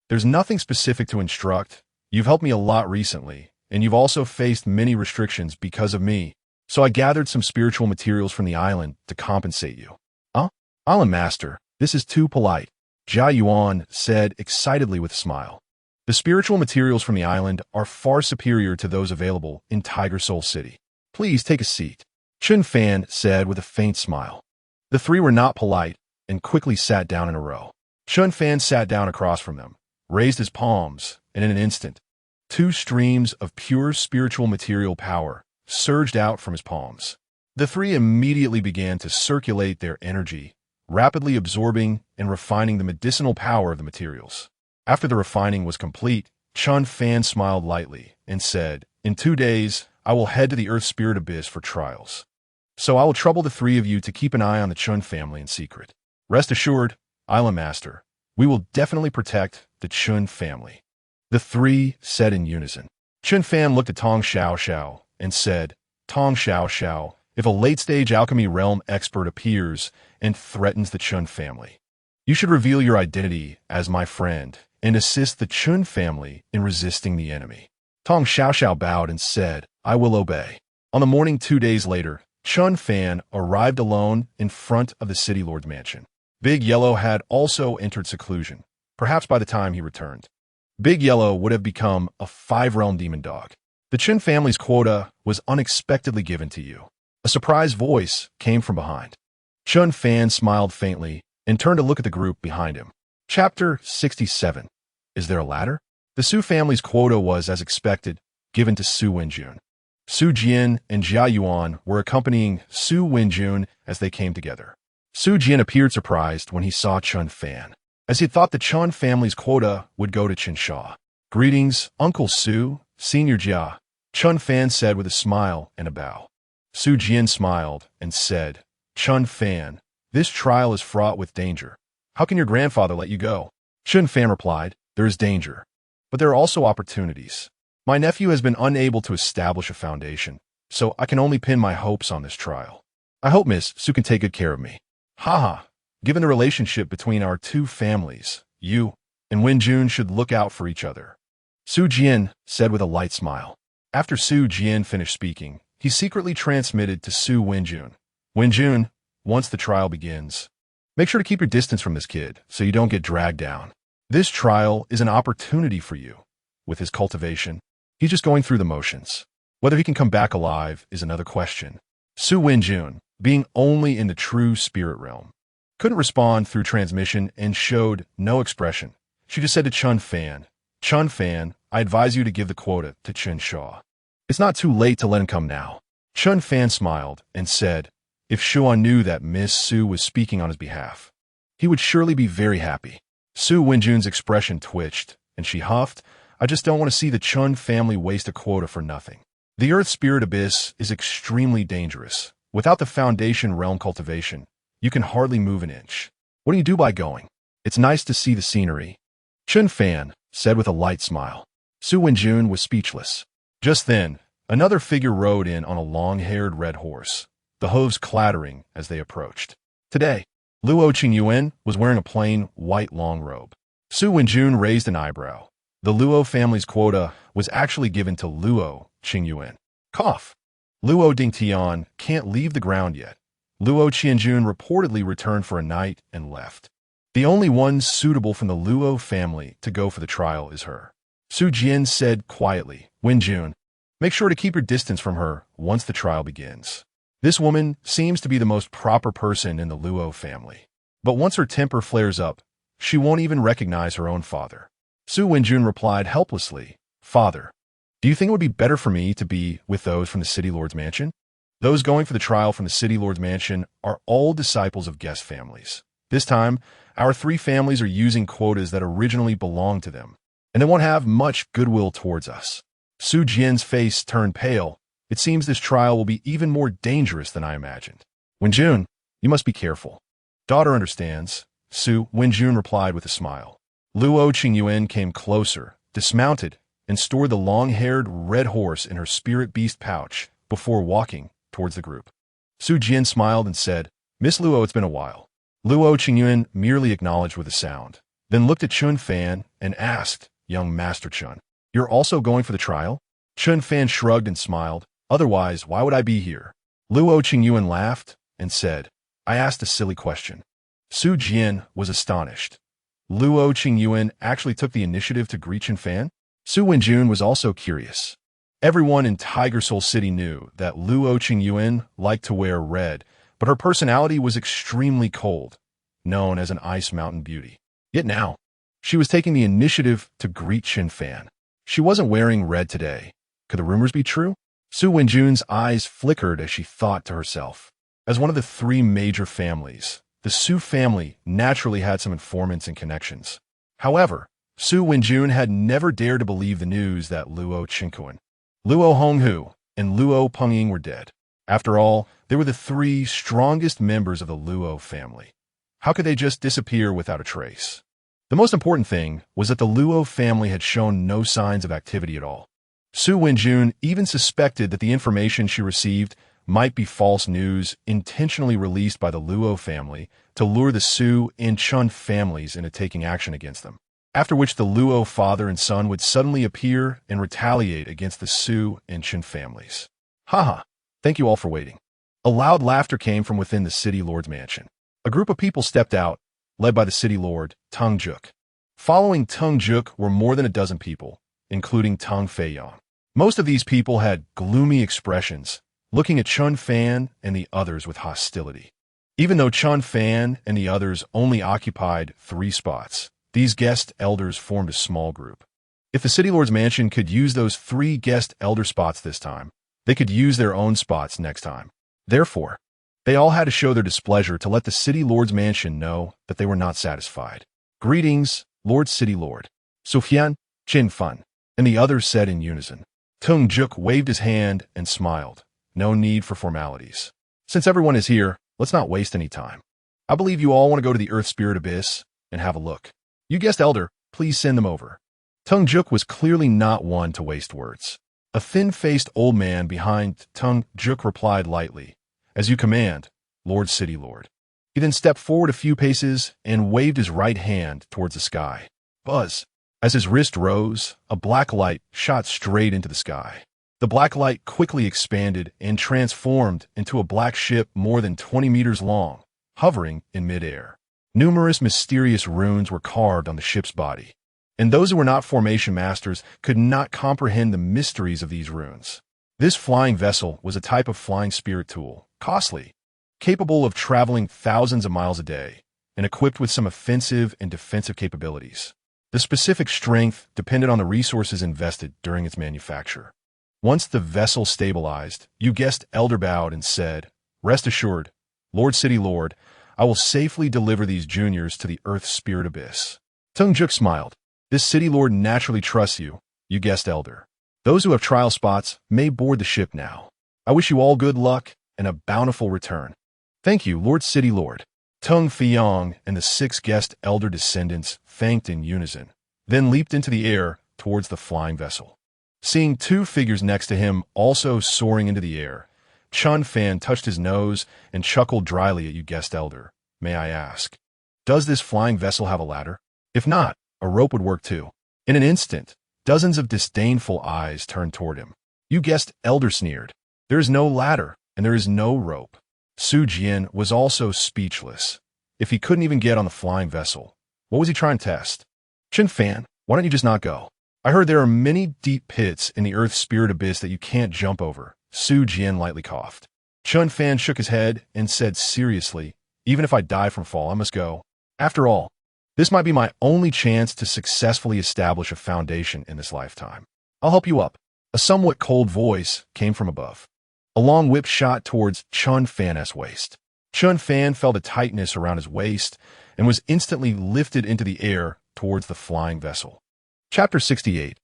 "There's nothing specific to instruct. You've helped me a lot recently, and you've also faced many restrictions because of me. So I gathered some spiritual materials from the island to compensate you." "Huh? Island Master, this is too polite," Jia Yuan said excitedly with a smile. "The spiritual materials from the island are far superior to those available in Tiger Soul City. Please take a seat," Chen Fan said with a faint smile. The three were not polite and quickly sat down in a row. Chen Fan sat down across from them, raised his palms, and in an instant, two streams of pure spiritual material power surged out from his palms. The three immediately began to circulate their energy, rapidly absorbing and refining the medicinal power of the materials. After the refining was complete, Chen Fan smiled lightly and said, "In 2 days, I will head to the Earth Spirit Abyss for trials. So I will trouble the three of you to keep an eye on the Chen family in secret. Rest assured, Island Master, we will definitely protect the Chen family." The three said in unison. Chen Fan looked at Tong Xiao and said, "Tong Xiao, if a late-stage alchemy realm expert appears and threatens the Chen family, you should reveal your identity as my friend and assist the Chen family in resisting the enemy." Tong Xiao bowed and said, "I will obey." On the morning 2 days later, Chen Fan arrived alone in front of the City Lord's mansion. Big Yellow had also entered seclusion, perhaps by the time he returned. Big Yellow would have become a 5-realm demon dog. "The Chen family's quota was unexpectedly given to you." A surprised voice came from behind. Chen Fan smiled faintly and turned to look at the group behind him. Chapter 67. Is there a ladder? The Su family's quota was, as expected, given to Su Wenjun. Su Jian and Jia Yuan were accompanying Su Wenjun as they came together. Su Jian appeared surprised when he saw Chen Fan, as he thought the Chen family's quota would go to Chen Sha. "Greetings, Uncle Su, Senior Jia," Chen Fan said with a smile and a bow. Su Jian smiled and said, "Chen Fan, this trial is fraught with danger. How can your grandfather let you go?" Chen Fan replied, "There is danger, but there are also opportunities. My nephew has been unable to establish a foundation, so I can only pin my hopes on this trial. I hope Miss Su can take good care of me." "Haha, given the relationship between our two families, you and Wenjun should look out for each other," Su Jian said with a light smile. After Su Jian finished speaking, he secretly transmitted to Su Wenjun, "Wenjun, once the trial begins, make sure to keep your distance from this kid so you don't get dragged down. This trial is an opportunity for you. With his cultivation, he's just going through the motions. Whether he can come back alive is another question." Su Wenjun, being only in the true spirit realm, couldn't respond through transmission and showed no expression. She just said to Chen Fan, "Chen Fan, I advise you to give the quota to Chen Sha. It's not too late to let him come now." Chen Fan smiled and said, "If Shuan knew that Miss Su was speaking on his behalf, he would surely be very happy." Su Wenjun's expression twitched, and she huffed, "I just don't want to see the Chen family waste a quota for nothing. The Earth Spirit Abyss is extremely dangerous. Without the Foundation realm cultivation, you can hardly move an inch. What do you do by going? It's nice to see the scenery." Chen Fan said with a light smile. Su Wenjun was speechless. Just then, another figure rode in on a long-haired red horse, the hooves clattering as they approached. Today, Luo Qingyuan was wearing a plain, white long robe. Su Wenjun raised an eyebrow. The Luo family's quota was actually given to Luo Qingyuan. Cough. Luo Dingtian can't leave the ground yet. Luo Qianjun reportedly returned for a night and left. The only one suitable from the Luo family to go for the trial is her. Su Jian said quietly. Wenjun, make sure to keep your distance from her once the trial begins. This woman seems to be the most proper person in the Luo family. But once her temper flares up, she won't even recognize her own father. Su Wenjun replied helplessly, Father, do you think it would be better for me to be with those from the City Lord's mansion? Those going for the trial from the City Lord's mansion are all disciples of guest families. This time, our 3 families are using quotas that originally belonged to them, and they won't have much goodwill towards us. Su Jian's face turned pale. It seems this trial will be even more dangerous than I imagined. Wenjun, you must be careful. Daughter understands, Su Wenjun replied with a smile. Luo Qingyuan came closer, dismounted, and stored the long-haired red horse in her spirit beast pouch before walking towards the group. Su Jian smiled and said, Miss Luo, it's been a while. Luo Qingyuan merely acknowledged with a sound, then looked at Chen Fan and asked, Young Master Chen, you're also going for the trial? Chen Fan shrugged and smiled. Otherwise, why would I be here? Luo Qingyuan laughed and said, I asked a silly question. Su Jian was astonished. Luo Qingyuan actually took the initiative to greet Chen Fan? Su Wenjun was also curious. Everyone in Tiger Soul City knew that Luo Qingyuan liked to wear red, but her personality was extremely cold, known as an ice mountain beauty. Yet now, she was taking the initiative to greet Chen Fan. She wasn't wearing red today. Could the rumors be true? Su Wenjun's eyes flickered as she thought to herself. As one of the 3 major families, the Su family naturally had some informants and connections. However, Su Wenjun had never dared to believe the news that Luo Qingyuan, Luo Honghu, and Luo Pengying were dead. After all, they were the 3 strongest members of the Luo family. How could they just disappear without a trace? The most important thing was that the Luo family had shown no signs of activity at all. Su Wenjun even suspected that the information she received might be false news intentionally released by the Luo family to lure the Su and Chen families into taking action against them, after which the Luo father and son would suddenly appear and retaliate against the Su and Chen families. Haha, thank you all for waiting. A loud laughter came from within the City Lord's mansion. A group of people stepped out, led by the City Lord, Teng Juk. Following Teng Juk were more than a dozen people, including Teng Feiyang. Most of these people had gloomy expressions, looking at Chen Fan and the others with hostility. Even though Chen Fan and the others only occupied 3 spots, these guest elders formed a small group. If the City Lord's mansion could use those 3 guest elder spots this time, they could use their own spots next time. Therefore, they all had to show their displeasure to let the City Lord's mansion know that they were not satisfied. Greetings, Lord City Lord. Sufyan, Chen Fan, and the others said in unison. Teng Juk waved his hand and smiled. No need for formalities. Since everyone is here, let's not waste any time. I believe you all want to go to the Earth Spirit Abyss and have a look. You guest elder, please send them over. Teng Juk was clearly not one to waste words. A thin-faced old man behind Teng Juk replied lightly, As you command, Lord City Lord. He then stepped forward a few paces and waved his right hand towards the sky. Buzz. As his wrist rose, a black light shot straight into the sky. The black light quickly expanded and transformed into a black ship more than 20 meters long, hovering in midair. Numerous mysterious runes were carved on the ship's body, and those who were not formation masters could not comprehend the mysteries of these runes. This flying vessel was a type of flying spirit tool, costly, capable of traveling thousands of miles a day, and equipped with some offensive and defensive capabilities. The specific strength depended on the resources invested during its manufacture. Once the vessel stabilized, you guest elder bowed and said, Rest assured, Lord City Lord, I will safely deliver these juniors to the Earth Spirit Abyss. Teng Juk smiled. This City Lord naturally trusts you, you guest elder. Those who have trial spots may board the ship now. I wish you all good luck and a bountiful return. Thank you, Lord City Lord. Teng Feiyang and the 6 guest elder descendants thanked in unison, then leaped into the air towards the flying vessel. Seeing 2 figures next to him also soaring into the air, Chen Fan touched his nose and chuckled dryly at you guest elder. May I ask, does this flying vessel have a ladder? If not, a rope would work too. In an instant, dozens of disdainful eyes turned toward him. You guest elder sneered. There is no ladder, and there is no rope. Su Jian was also speechless. If he couldn't even get on the flying vessel, what was he trying to test? Chen Fan, why don't you just not go? I heard there are many deep pits in the Earth's spirit abyss that you can't jump over. Su Jian lightly coughed. Chen Fan shook his head and said seriously, even if I die from fall, I must go. After all, this might be my only chance to successfully establish a foundation in this lifetime. I'll help you up. A somewhat cold voice came from above. A long whip shot towards Chen Fan's waist. Chen Fan felt a tightness around his waist and was instantly lifted into the air towards the flying vessel. Chapter 68.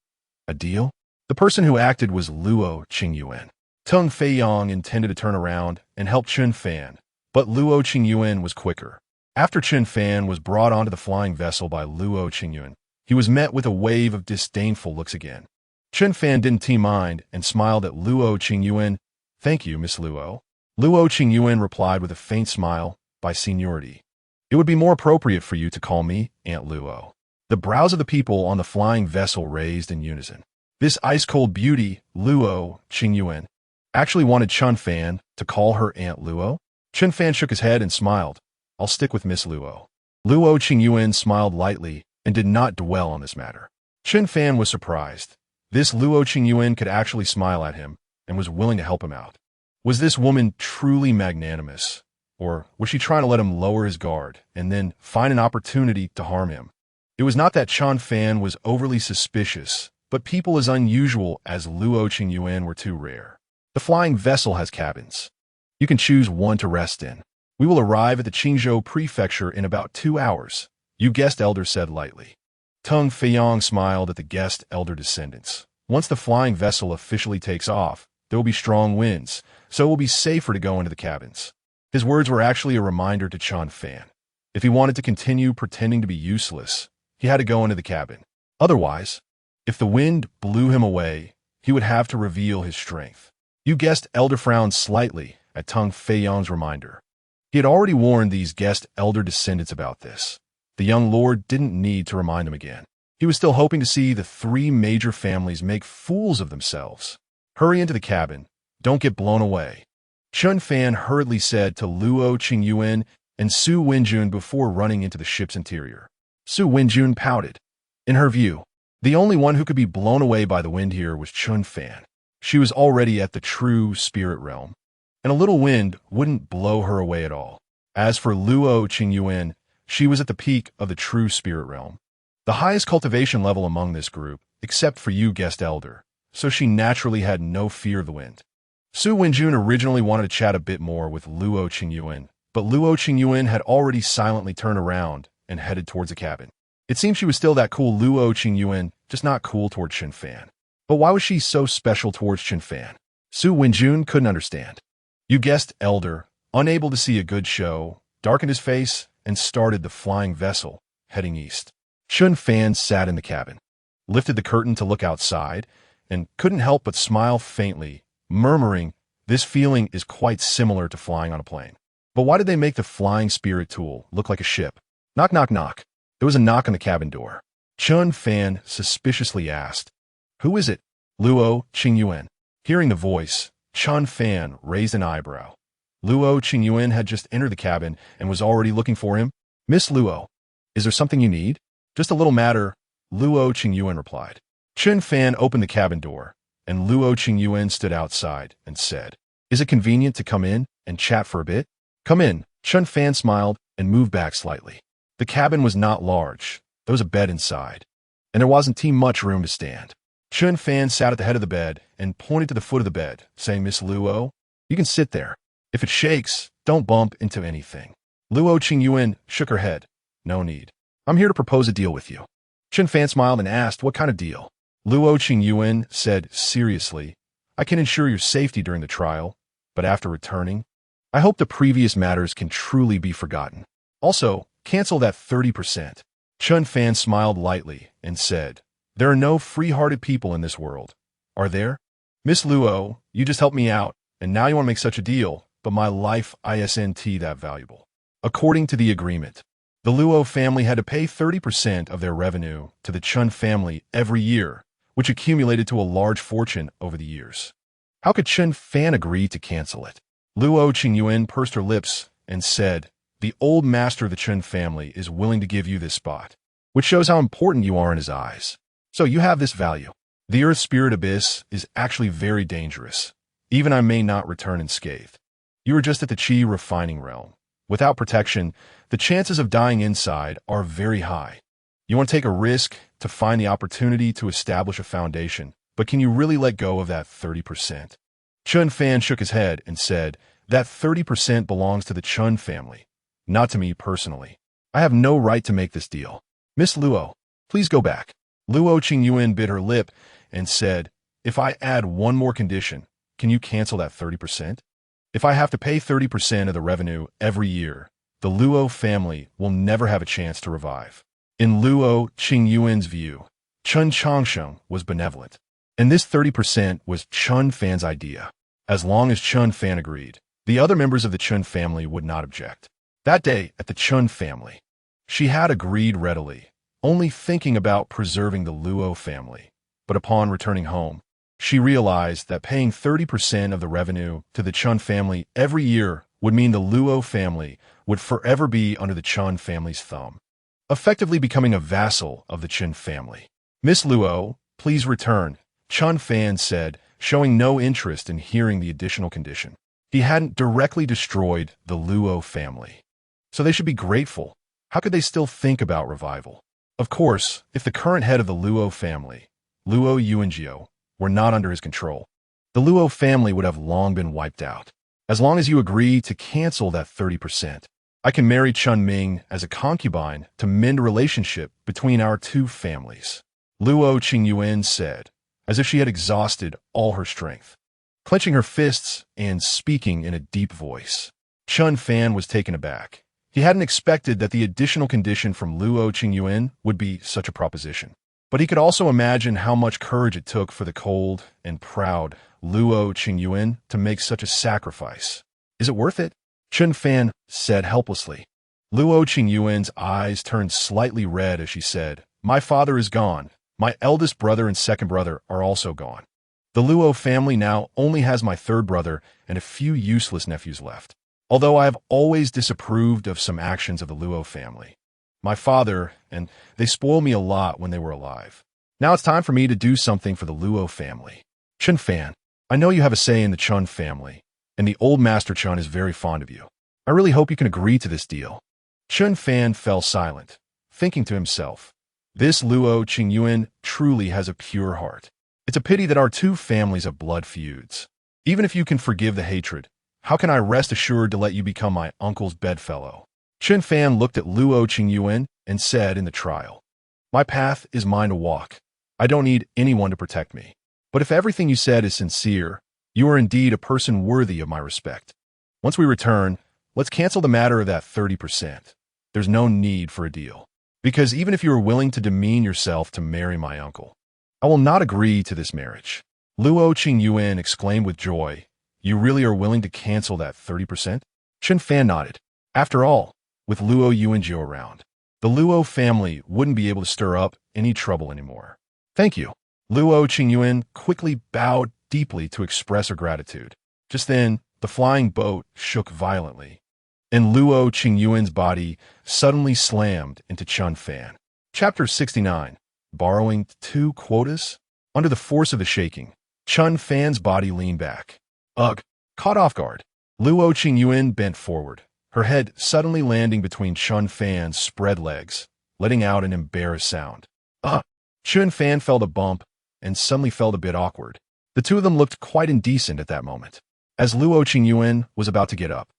A deal? The person who acted was Luo Qingyuan. Tung Feiyang intended to turn around and help Chen Fan, but Luo Qingyuan was quicker. After Chen Fan was brought onto the flying vessel by Luo Qingyuan, he was met with a wave of disdainful looks again. Chen Fan didn't mind and smiled at Luo Qingyuan. Thank you, Miss Luo. Luo Qingyuan replied with a faint smile, by seniority. It would be more appropriate for you to call me Aunt Luo. The brows of the people on the flying vessel raised in unison. This ice-cold beauty, Luo Qingyuan, actually wanted Chen Fan to call her Aunt Luo? Chen Fan shook his head and smiled. I'll stick with Miss Luo. Luo Qingyuan smiled lightly and did not dwell on this matter. Chen Fan was surprised. This Luo Qingyuan could actually smile at him and was willing to help him out. Was this woman truly magnanimous? Or was she trying to let him lower his guard and then find an opportunity to harm him? It was not that Chen Fan was overly suspicious, but people as unusual as Luo Qingyuan were too rare. The flying vessel has cabins. You can choose one to rest in. We will arrive at the Qingzhou prefecture in about 2 hours, you guest elder said lightly. Tung Feiyang smiled at the guest elder descendants. Once the flying vessel officially takes off, there will be strong winds, so it will be safer to go into the cabins. His words were actually a reminder to Chen Fan. If he wanted to continue pretending to be useless, he had to go into the cabin. Otherwise, if the wind blew him away, he would have to reveal his strength. You guest elder frowned slightly at Tung Feiyang's reminder. He had already warned these guest elder descendants about this. The young lord didn't need to remind them again. He was still hoping to see the 3 major families make fools of themselves. Hurry into the cabin. Don't get blown away. Chen Fan hurriedly said to Luo Qingyuan and Su Wenjun before running into the ship's interior. Su Wenjun pouted. In her view, the only one who could be blown away by the wind here was Chen Fan. She was already at the true spirit realm, and a little wind wouldn't blow her away at all. As for Luo Qingyuan, she was at the peak of the true spirit realm, the highest cultivation level among this group, except for you, guest elder, so she naturally had no fear of the wind. Su Wenjun originally wanted to chat a bit more with Luo Qingyuan, but Luo Qingyuan had already silently turned around and headed towards the cabin. It seemed she was still that cool Luo Qingyuan, just not cool toward Chen Fan. But why was she so special towards Chen Fan? Su Wenjun couldn't understand. You guest elder, unable to see a good show, darkened his face and started the flying vessel, heading east. Chen Fan sat in the cabin, lifted the curtain to look outside, and couldn't help but smile faintly, murmuring, this feeling is quite similar to flying on a plane. But why did they make the flying spirit tool look like a ship? Knock, knock, knock. There was a knock on the cabin door. Chen Fan suspiciously asked, Who is it? Luo Qingyuan. Hearing the voice, Chen Fan raised an eyebrow. Luo Qingyuan had just entered the cabin and was already looking for him. Miss Luo, is there something you need? Just a little matter, Luo Qingyuan replied. Chen Fan opened the cabin door, and Luo Qingyuan stood outside and said, Is it convenient to come in and chat for a bit? Come in. Chen Fan smiled and moved back slightly. The cabin was not large. There was a bed inside, and there wasn't too much room to stand. Chen Fan sat at the head of the bed and pointed to the foot of the bed, saying, Miss Luo, you can sit there. If it shakes, don't bump into anything. Luo Qingyuan shook her head. No need. I'm here to propose a deal with you. Chen Fan smiled and asked, What kind of deal? Luo Qingyuan said seriously, I can ensure your safety during the trial, but after returning, I hope the previous matters can truly be forgotten. Also, cancel that 30%. Chen Fan smiled lightly and said, There are no free-hearted people in this world, are there? Miss Luo, you just helped me out, and now you want to make such a deal, but my life isn't that valuable. According to the agreement, the Luo family had to pay 30% of their revenue to the Chen family every year, which accumulated to a large fortune over the years. How could Chen Fan agree to cancel it? Luo Qingyuan pursed her lips and said, The old master of the Chen family is willing to give you this spot, which shows how important you are in his eyes. So you have this value. The Earth Spirit Abyss is actually very dangerous. Even I may not return unscathed. You are just at the Qi refining realm. Without protection, the chances of dying inside are very high. You want to take a risk to find the opportunity to establish a foundation, but can you really let go of that 30%? Chen Fan shook his head and said, that 30% belongs to the Chen family, not to me personally. I have no right to make this deal. Miss Luo, please go back. Luo Qingyuan bit her lip and said, if I add one more condition, can you cancel that 30%? If I have to pay 30% of the revenue every year, the Luo family will never have a chance to revive. In Luo Qingyuan's view, Chen Changsheng was benevolent, and this 30% was Chen Fan's idea. As long as Chen Fan agreed, the other members of the Chen family would not object. That day at the Chen family, she had agreed readily, only thinking about preserving the Luo family. But upon returning home, she realized that paying 30% of the revenue to the Chen family every year would mean the Luo family would forever be under the Chen family's thumb, effectively becoming a vassal of the Chen family. Miss Luo, please return, Chen Fan said, showing no interest in hearing the additional condition. He hadn't directly destroyed the Luo family, so they should be grateful. How could they still think about revival? Of course, if the current head of the Luo family, Luo Yuanjiu, were not under his control, the Luo family would have long been wiped out. As long as you agree to cancel that 30%, I can marry Chun Ming as a concubine to mend a relationship between our two families, Luo Qingyuan said, as if she had exhausted all her strength, clenching her fists and speaking in a deep voice. Chen Fan was taken aback. He hadn't expected that the additional condition from Luo Qingyuan would be such a proposition. But he could also imagine how much courage it took for the cold and proud Luo Qingyuan to make such a sacrifice. Is it worth it? Chen Fan said helplessly. Luo Qingyuan's eyes turned slightly red as she said, my father is gone. My eldest brother and second brother are also gone. The Luo family now only has my third brother and a few useless nephews left. Although I have always disapproved of some actions of the Luo family. My father, and they spoiled me a lot when they were alive. Now it's time for me to do something for the Luo family. Chen Fan, I know you have a say in the Chen family, and the old Master Chen is very fond of you. I really hope you can agree to this deal. Chen Fan fell silent, thinking to himself, this Luo Qingyuan truly has a pure heart. It's a pity that our two families have blood feuds. Even if you can forgive the hatred, how can I rest assured to let you become my uncle's bedfellow? Chen Fan looked at Luo Qingyuan and said in the trial, my path is mine to walk. I don't need anyone to protect me. But if everything you said is sincere, you are indeed a person worthy of my respect. Once we return, let's cancel the matter of that 30%. There's no need for a deal. Because even if you are willing to demean yourself to marry my uncle, I will not agree to this marriage. Luo Qingyuan exclaimed with joy, you really are willing to cancel that 30%? Chen Fan nodded. After all, with Luo Yuanjiu around, the Luo family wouldn't be able to stir up any trouble anymore. Thank you. Luo Qingyuan quickly bowed deeply to express her gratitude. Just then, the flying boat shook violently, and Luo Qingyuan's body suddenly slammed into Chen Fan. Chapter 69. Borrowing 2 quotas? Under the force of the shaking, Chen Fan's body leaned back. Ugh! Caught off guard. Luo Qingyuan bent forward, her head suddenly landing between Chen Fan's spread legs, letting out an embarrassed sound. Ugh! Chen Fan felt a bump and suddenly felt a bit awkward. The two of them looked quite indecent at that moment. As Luo Qingyuan was about to get up,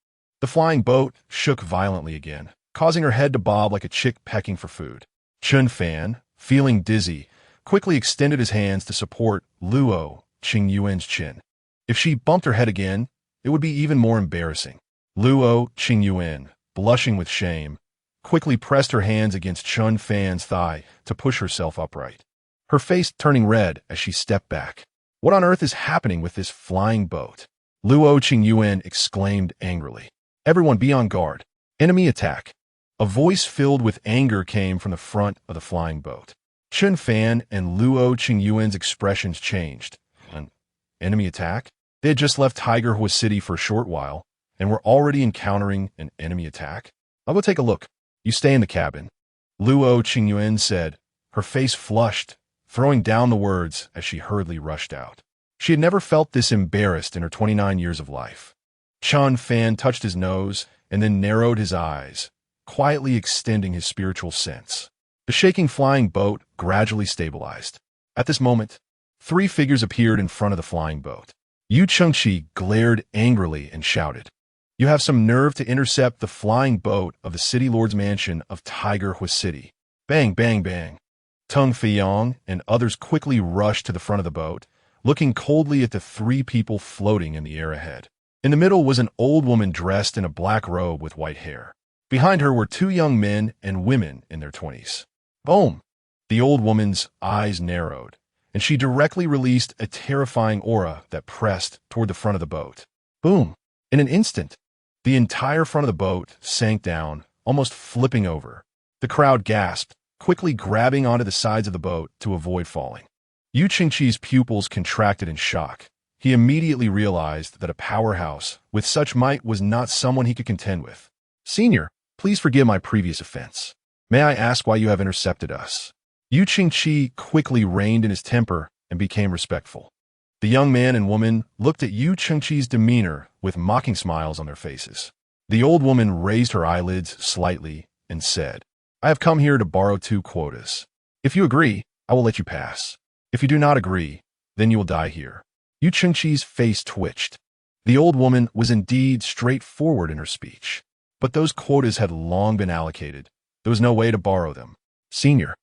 the flying boat shook violently again, causing her head to bob like a chick pecking for food. Chen Fan, feeling dizzy, quickly extended his hands to support Luo Qingyuan's chin. If she bumped her head again, it would be even more embarrassing. Luo Qingyuan, blushing with shame, quickly pressed her hands against Chen Fan's thigh to push herself upright, her face turning red as she stepped back. What on earth is happening with this flying boat? Luo Qingyuan exclaimed angrily. Everyone be on guard. Enemy attack. A voice filled with anger came from the front of the flying boat. Chen Fan and Luo Qingyuan's expressions changed. An enemy attack? They had just left Tiger Hua City for a short while, and were already encountering an enemy attack? I'll go take a look. You stay in the cabin. Luo Qingyuan said, her face flushed, throwing down the words as she hurriedly rushed out. She had never felt this embarrassed in her 29 years of life. Chen Fan touched his nose and then narrowed his eyes, quietly extending his spiritual sense. The shaking flying boat gradually stabilized. At this moment, 3 figures appeared in front of the flying boat. Yu Chengqi glared angrily and shouted, "You have some nerve to intercept the flying boat of the city lord's mansion of Tiger Hui City." Bang, bang, bang. Tung Feiyong and others quickly rushed to the front of the boat, looking coldly at the 3 people floating in the air ahead. In the middle was an old woman dressed in a black robe with white hair. Behind her were 2 young men and women in their 20s. Boom! The old woman's eyes narrowed, and she directly released a terrifying aura that pressed toward the front of the boat. Boom! In an instant, the entire front of the boat sank down, almost flipping over. The crowd gasped, quickly grabbing onto the sides of the boat to avoid falling. Yu Qingqi's pupils contracted in shock. He immediately realized that a powerhouse with such might was not someone he could contend with. "Senior, please forgive my previous offense. May I ask why you have intercepted us?" Yu Qingqi quickly reined in his temper and became respectful. The young man and woman looked at Yu Chengqi's demeanor with mocking smiles on their faces. The old woman raised her eyelids slightly and said, "I have come here to borrow 2 quotas. If you agree, I will let you pass. If you do not agree, then you will die here." Yu Chengqi's face twitched. The old woman was indeed straightforward in her speech, but those quotas had long been allocated. There was no way to borrow them. "Senior,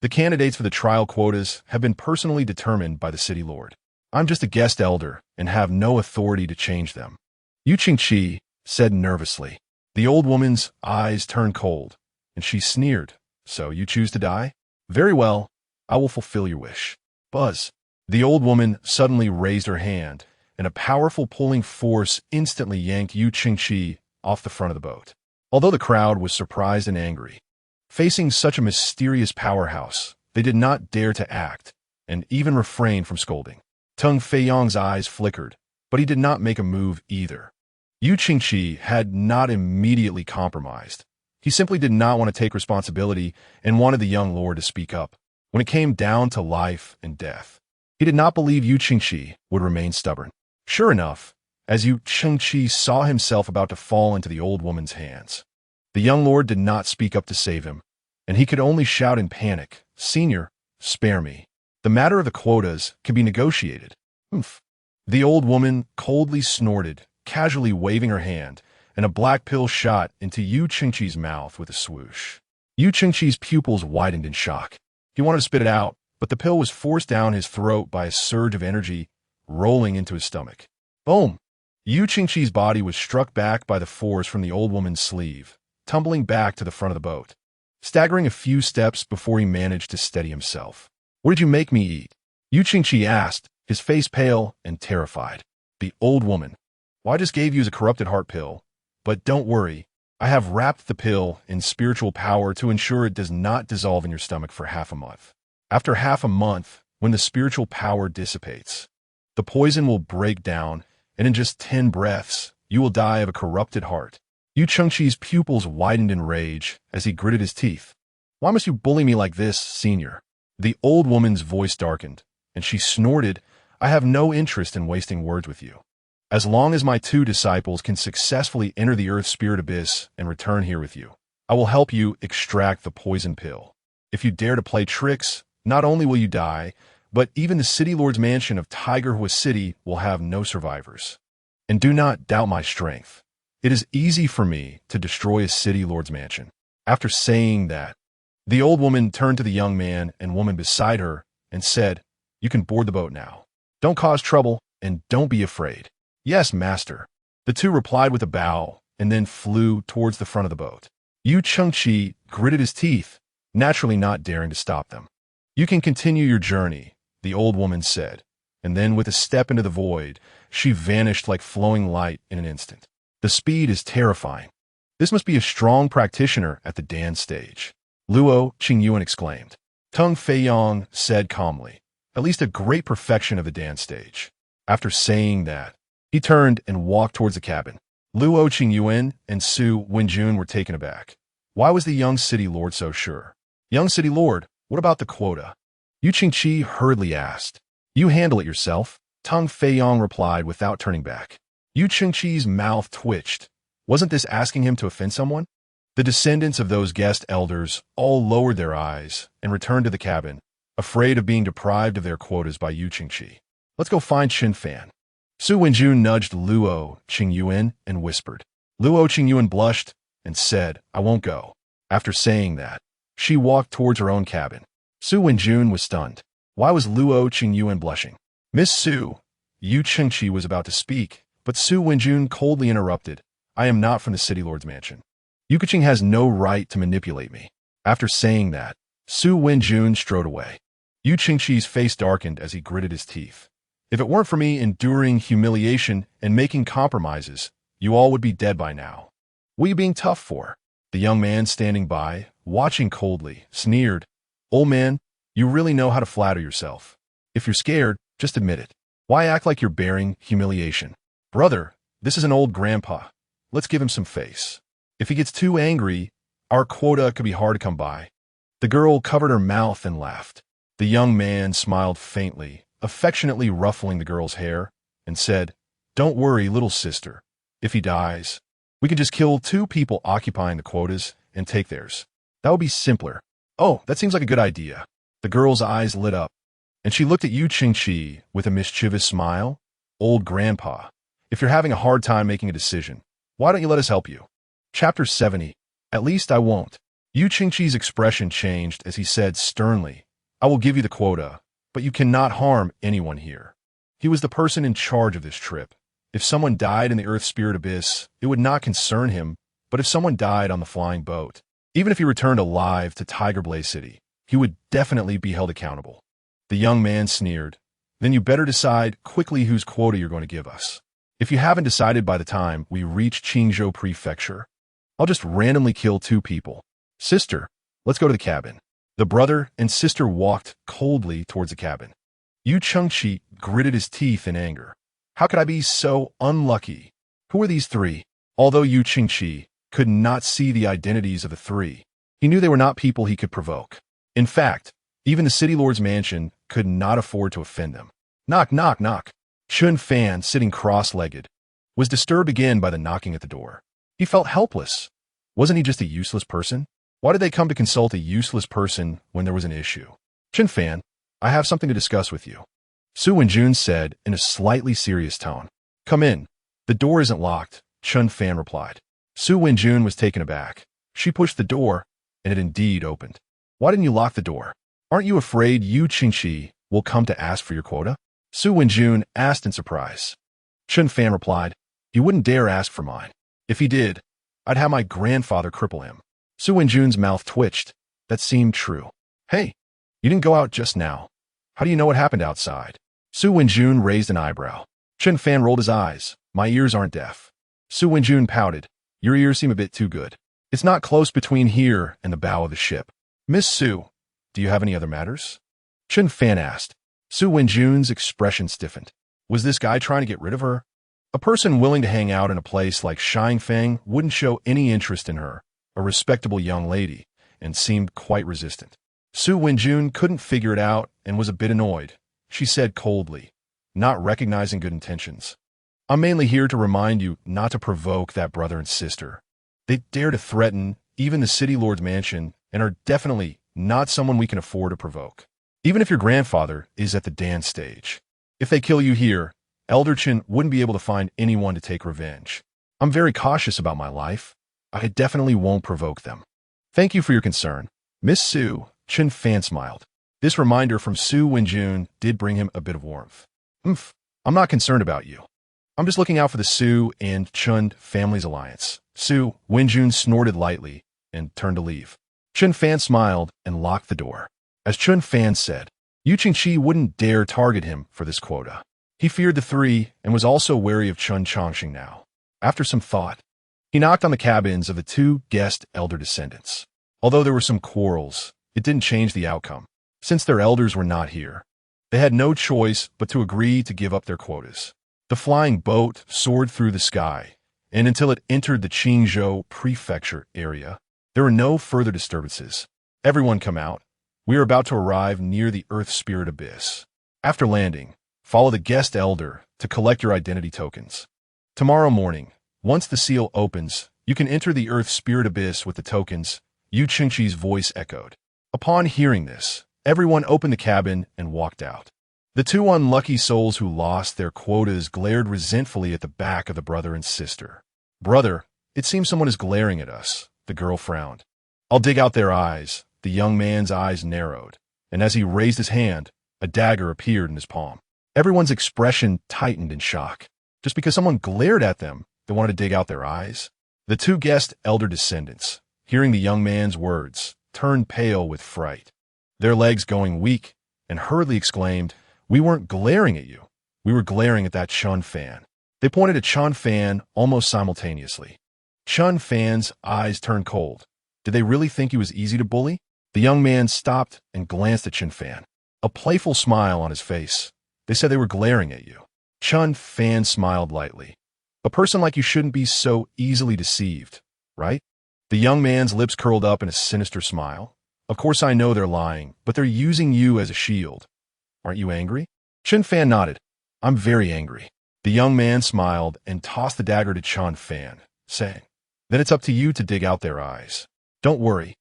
the candidates for the trial quotas have been personally determined by the city lord. I'm just a guest elder and have no authority to change them," Yu Qingqi said nervously. The old woman's eyes turned cold, and she sneered. "So you choose to die? Very well, I will fulfill your wish." Buzz. The old woman suddenly raised her hand, and a powerful pulling force instantly yanked Yu Qingqi off the front of the boat. Although the crowd was surprised and angry, facing such a mysterious powerhouse, they did not dare to act, and even refrained from scolding. Tung Feiyong's eyes flickered, but he did not make a move either. Yu Qingqi had not immediately compromised. He simply did not want to take responsibility and wanted the young lord to speak up when it came down to life and death. He did not believe Yu Qingqi would remain stubborn. Sure enough, as Yu Qingqi saw himself about to fall into the old woman's hands, the young lord did not speak up to save him, and he could only shout in panic, "Senior, spare me. The matter of the quotas can be negotiated." Oomph. The old woman coldly snorted, casually waving her hand, and a black pill shot into Yu Qingqi's mouth with a swoosh. Yu Qingqi's pupils widened in shock. He wanted to spit it out, but the pill was forced down his throat by a surge of energy rolling into his stomach. Boom! Yu Qingqi's body was struck back by the force from the old woman's sleeve, tumbling back to the front of the boat, staggering a few steps before he managed to steady himself. "What did you make me eat?" Yu Qingqi asked, his face pale and terrified. The old woman, "Well, I just gave you a corrupted heart pill, but don't worry, I have wrapped the pill in spiritual power to ensure it does not dissolve in your stomach for half a month. After half a month, when the spiritual power dissipates, the poison will break down, and in just 10 breaths, you will die of a corrupted heart." Yu Chengqi's pupils widened in rage as he gritted his teeth. "Why must you bully me like this, senior?" The old woman's voice darkened, and she snorted, "I have no interest in wasting words with you. As long as my 2 disciples can successfully enter the Earth Spirit Abyss and return here with you, I will help you extract the poison pill. If you dare to play tricks, not only will you die, but even the city lord's mansion of Tiger Hui City will have no survivors. And do not doubt my strength. It is easy for me to destroy a city lord's mansion." After saying that, the old woman turned to the young man and woman beside her and said, "You can board the boat now. Don't cause trouble and don't be afraid." "Yes, master." The 2 replied with a bow and then flew towards the front of the boat. Yu Chengqi gritted his teeth, naturally not daring to stop them. "You can continue your journey," the old woman said, and then with a step into the void, she vanished like flowing light in an instant. The speed is terrifying. This must be a strong practitioner at the dance stage, Luo Qingyuan exclaimed. Tung Feiyong said calmly, "At least a great perfection of the dance stage." After saying that, he turned and walked towards the cabin. Luo Qingyuan and Su Wenjun were taken aback. Why was the young city lord so sure? "Young city lord, what about the quota?" Yu Qingqi hurriedly asked. You handle it yourself, Tang Feiyong replied without turning back. Yu Qingqi's mouth twitched. Wasn't this asking him to offend someone? The descendants of those guest elders all lowered their eyes and returned to the cabin, afraid of being deprived of their quotas by Yu Qingqi. Let's go find Chen Fan. Su Wenjun nudged Luo Qingyuan and whispered. Luo Qingyuan blushed and said, I won't go. After saying that, she walked towards her own cabin. Su Wenjun was stunned. Why was Luo Qingyuan blushing? Miss Su, Yu Qingqi was about to speak, but Su Wenjun coldly interrupted. I am not from the City Lord's mansion. Yu Keqing has no right to manipulate me. After saying that, Su Wenjun strode away. Yu Qingqi's face darkened as he gritted his teeth. If it weren't for me enduring humiliation and making compromises, you all would be dead by now. What are you being tough for? The young man standing by, watching coldly, sneered. Old man, you really know how to flatter yourself. If you're scared, just admit it. Why act like you're bearing humiliation? Brother, this is an old grandpa. Let's give him some face. If he gets too angry, our quota could be hard to come by. The girl covered her mouth and laughed. The young man smiled faintly, affectionately ruffling the girl's hair, and said, Don't worry, little sister. If he dies, we can just kill 2 people occupying the quotas and take theirs. That would be simpler. Oh, that seems like a good idea. The girl's eyes lit up, and she looked at Yu Qingqi with a mischievous smile. Old grandpa, if you're having a hard time making a decision, why don't you let us help you? Chapter 70. At least I won't. Yu Qingqi's expression changed as he said sternly, I will give you the quota, but you cannot harm anyone here. He was the person in charge of this trip. If someone died in the Earth Spirit Abyss, it would not concern him, but if someone died on the flying boat, even if he returned alive to Tiger Blaze City, he would definitely be held accountable. The young man sneered. Then you better decide quickly whose quota you're going to give us. If you haven't decided by the time we reach Qingzhou Prefecture, I'll just randomly kill 2 people. Sister, let's go to the cabin. The brother and sister walked coldly towards the cabin. Yu Qingqi gritted his teeth in anger. How could I be so unlucky? Who are these 3? Although Yu Qingqi could not see the identities of the 3, he knew they were not people he could provoke. In fact, even the City Lord's mansion could not afford to offend them. Knock, knock, knock. Chen Fan, sitting cross-legged, was disturbed again by the knocking at the door. He felt helpless. Wasn't he just a useless person? Why did they come to consult a useless person when there was an issue? Chen Fan, I have something to discuss with you. Su Wenjun said in a slightly serious tone. Come in. The door isn't locked, Chen Fan replied. Su Wenjun was taken aback. She pushed the door, and it indeed opened. Why didn't you lock the door? Aren't you afraid Yu Qingqi will come to ask for your quota? Su Wenjun asked in surprise. Chen Fan replied, He wouldn't dare ask for mine. If he did, I'd have my grandfather cripple him. Su Wenjun's mouth twitched. That seemed true. Hey, you didn't go out just now. How do you know what happened outside? Su Wenjun raised an eyebrow. Chen Fan rolled his eyes. My ears aren't deaf. Su Wenjun pouted. Your ears seem a bit too good. It's not close between here and the bow of the ship. Miss Su, do you have any other matters? Chen Fan asked. Su Wenjun's expression stiffened. Was this guy trying to get rid of her? A person willing to hang out in a place like Shangfeng wouldn't show any interest in her, a respectable young lady, and seemed quite resistant. Su Wenjun couldn't figure it out and was a bit annoyed. She said coldly, not recognizing good intentions. I'm mainly here to remind you not to provoke that brother and sister. They dare to threaten even the City Lord's mansion and are definitely not someone we can afford to provoke. Even if your grandfather is at the dance stage. If they kill you here, Elder Chen wouldn't be able to find anyone to take revenge. I'm very cautious about my life. I definitely won't provoke them. Thank you for your concern. Miss Su, Chen Fan smiled. This reminder from Su Wenjun did bring him a bit of warmth. I'm not concerned about you. I'm just looking out for the Su and Chen family's alliance. Su Wenjun snorted lightly and turned to leave. Chen Fan smiled and locked the door. As Chen Fan said, Yu Qingqi wouldn't dare target him for this quota. He feared the 3 and was also wary of Chen Chongqing now. After some thought, he knocked on the cabins of the 2 guest elder descendants. Although there were some quarrels, it didn't change the outcome. Since their elders were not here, they had no choice but to agree to give up their quotas. The flying boat soared through the sky, and until it entered the Qingzhou Prefecture area, there were no further disturbances. Everyone come out. We are about to arrive near the Earth Spirit Abyss. After landing, follow the guest elder to collect your identity tokens. Tomorrow morning, once the seal opens, you can enter the Earth Spirit Abyss with the tokens, Yu Qingqi's voice echoed. Upon hearing this, everyone opened the cabin and walked out. The two unlucky souls who lost their quotas glared resentfully at the back of the brother and sister. Brother, it seems someone is glaring at us, the girl frowned. I'll dig out their eyes. The young man's eyes narrowed, and as he raised his hand, a dagger appeared in his palm. Everyone's expression tightened in shock. Just because someone glared at them, they wanted to dig out their eyes? The two guest elder descendants, hearing the young man's words, turned pale with fright. Their legs going weak, and hurriedly exclaimed, "We weren't glaring at you. We were glaring at that Chen Fan." They pointed at Chen Fan almost simultaneously. Chen Fan's eyes turned cold. Did they really think he was easy to bully? The young man stopped and glanced at Chen Fan, a playful smile on his face. They said they were glaring at you. Chen Fan smiled lightly. A person like you shouldn't be so easily deceived, right? The young man's lips curled up in a sinister smile. Of course I know they're lying, but they're using you as a shield. Aren't you angry? Chen Fan nodded. I'm very angry. The young man smiled and tossed the dagger to Chen Fan, saying, Then it's up to you to dig out their eyes. Don't worry.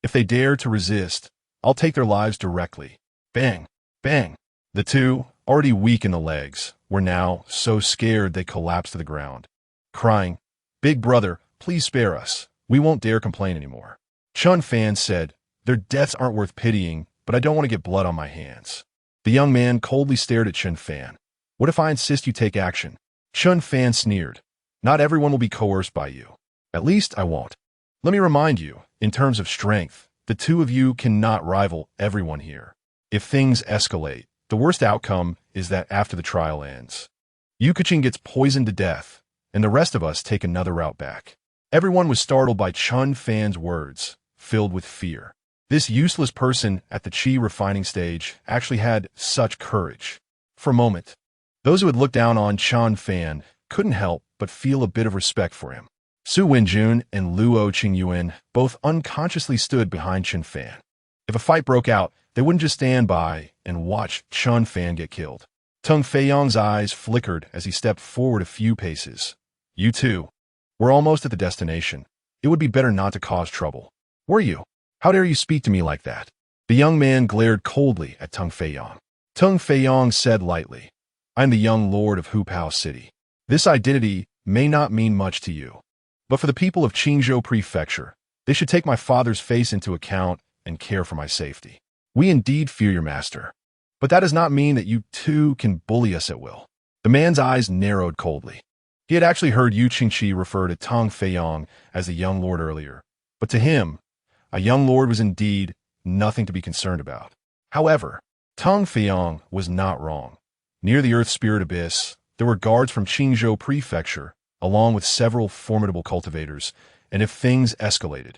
If they dare to resist, I'll take their lives directly. Bang, bang. The two, already weak in the legs, were now so scared they collapsed to the ground, crying, Big brother, please spare us. We won't dare complain anymore. Chen Fan said, Their deaths aren't worth pitying, but I don't want to get blood on my hands. The young man coldly stared at Chen Fan. What if I insist you take action? Chen Fan sneered. Not everyone will be coerced by you. At least I won't. Let me remind you, in terms of strength, the two of you cannot rival everyone here. If things escalate, the worst outcome is that after the trial ends, Yu Qingqi gets poisoned to death, and the rest of us take another route back. Everyone was startled by Chen Fan's words, filled with fear. This useless person at the Qi refining stage actually had such courage. For a moment, those who had looked down on Chen Fan couldn't help but feel a bit of respect for him. Su Wenjun and Luo Qingyuan both unconsciously stood behind Chen Fan. If a fight broke out, they wouldn't just stand by and watch Chen Fan get killed. Tung Feiyong's eyes flickered as he stepped forward a few paces. You two. We're almost at the destination. It would be better not to cause trouble. Were you? How dare you speak to me like that? The young man glared coldly at Tung Feiyong. Tung Feiyong said lightly, I'm the young lord of Hupao City. This identity may not mean much to you. But for the people of Qingzhou Prefecture, they should take my father's face into account and care for my safety. We indeed fear your master. But that does not mean that you too can bully us at will. The man's eyes narrowed coldly. He had actually heard Yu Qingqi refer to Tung Feiyong as the young lord earlier. But to him, a young lord was indeed nothing to be concerned about. However, Tung Feiyong was not wrong. Near the Earth Spirit Abyss, there were guards from Qingzhou Prefecture, along with several formidable cultivators, and if things escalated,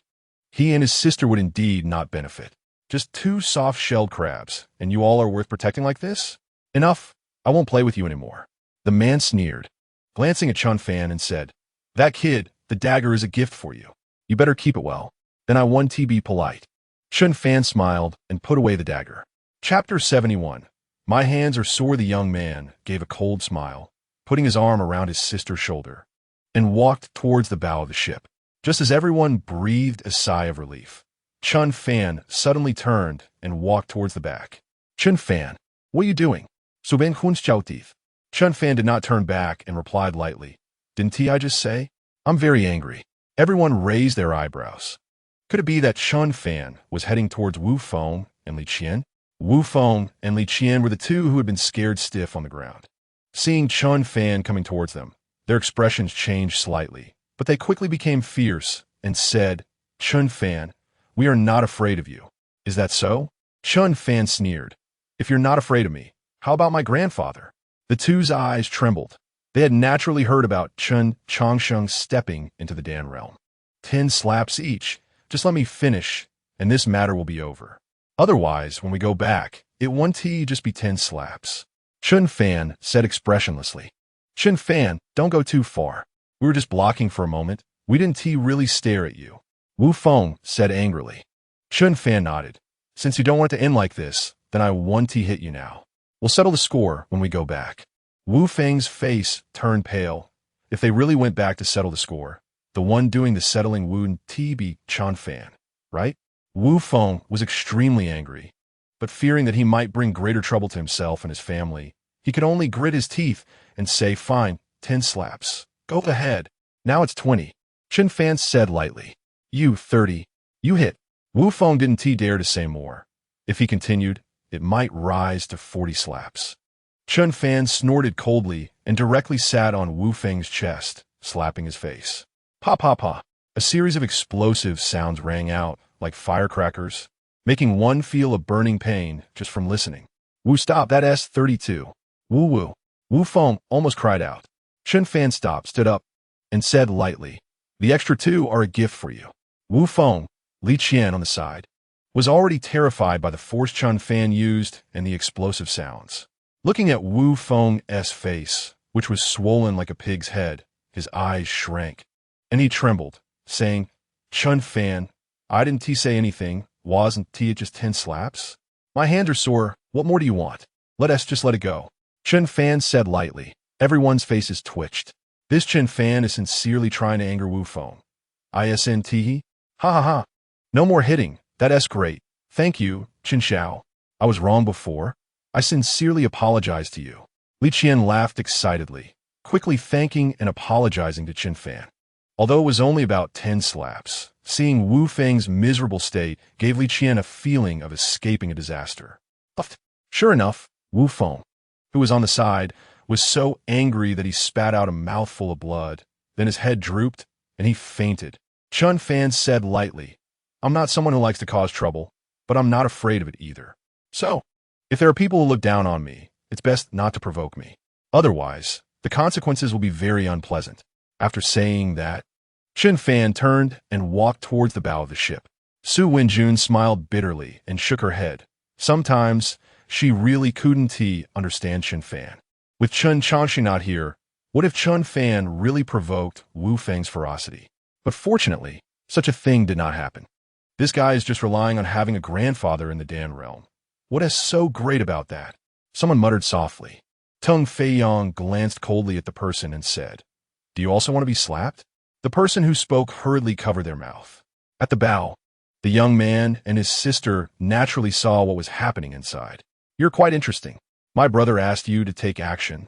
he and his sister would indeed not benefit. Just two soft-shelled crabs, and you all are worth protecting like this? Enough. I won't play with you anymore. The man sneered, glancing at Chen Fan and said, That kid, the dagger is a gift for you. You better keep it well. Then I want to be polite. Chen Fan smiled and put away the dagger. Chapter 71. My hands are sore. The young man gave a cold smile, putting his arm around his sister's shoulder, and walked towards the bow of the ship. Just as everyone breathed a sigh of relief, Chen Fan suddenly turned and walked towards the back. Chen Fan, what are you doing? Suben Hunschautif. Chen Fan did not turn back and replied lightly, Didn't I just say? I'm very angry. Everyone raised their eyebrows. Could it be that Chen Fan was heading towards Wu Feng and Li Qian? Wu Feng and Li Qian were the two who had been scared stiff on the ground. Seeing Chen Fan coming towards them, their expressions changed slightly, but they quickly became fierce and said, Chen Fan, we are not afraid of you. Is that so? Chen Fan sneered. If you're not afraid of me, how about my grandfather? The two's eyes trembled. They had naturally heard about Chen Changsheng stepping into the Dan realm. 10 slaps each. Just let me finish, and this matter will be over. Otherwise, when we go back, it won't just be 10 slaps. Chen Fan said expressionlessly. Chen Fan, don't go too far. We were just blocking for a moment. We didn't really stare at you. Wu Feng said angrily. Chen Fan nodded. Since you don't want it to end like this, then I want to hit you now. We'll settle the score when we go back. Wu Feng's face turned pale. If they really went back to settle the score, the one doing the settling wouldn't be Chen Fan, right? Wu Feng was extremely angry, but fearing that he might bring greater trouble to himself and his family, he could only grit his teeth and say, fine, 10 slaps. Go ahead. Now it's 20. Chen Fan said lightly. You, 30. You hit. Wu Feng didn't dare to say more. If he continued, it might rise to 40 slaps. Chen Fan snorted coldly and directly sat on Wu Feng's chest, slapping his face. Pa pa pa. A series of explosive sounds rang out like firecrackers, making one feel a burning pain just from listening. Wu, stop, that S-32. Woo woo. Wu Feng almost cried out. Chen Fan stood up, and said lightly, the extra 2 are a gift for you. Wu Feng, Li Qian on the side, was already terrified by the force Chen Fan used and the explosive sounds. Looking at Wu Feng's face, which was swollen like a pig's head, his eyes shrank, and he trembled, saying, Chen Fan, I didn't say anything, wasn't it just 10 slaps? My hands are sore, what more do you want? Let it go. Chen Fan said lightly. Everyone's faces twitched. This Chen Fan is sincerely trying to anger Wu Feng. Isn't he? Ha ha ha. No more hitting, that's great. Thank you, Chen Xiao. I was wrong before. I sincerely apologize to you. Li Qian laughed excitedly, quickly thanking and apologizing to Chen Fan. Although it was only about 10 slaps, seeing Wu Feng's miserable state gave Li Qian a feeling of escaping a disaster. Sure enough, Wu Feng, who was on the side, was so angry that he spat out a mouthful of blood. Then his head drooped, and he fainted. Chen Fan said lightly, I'm not someone who likes to cause trouble, but I'm not afraid of it either. So, if there are people who look down on me, it's best not to provoke me. Otherwise, the consequences will be very unpleasant. After saying that, Chen Fan turned and walked towards the bow of the ship. Su Wenjun smiled bitterly and shook her head. Sometimes, she really couldn't understand Chen Fan. With Chen Changxi not here, what if Chen Fan really provoked Wu Feng's ferocity? But fortunately, such a thing did not happen. This guy is just relying on having a grandfather in the Dan realm. What is so great about that? Someone muttered softly. Tung Feiyong glanced coldly at the person and said, Do you also want to be slapped? The person who spoke hurriedly covered their mouth. At the bow, the young man and his sister naturally saw what was happening inside. You're quite interesting. My brother asked you to take action.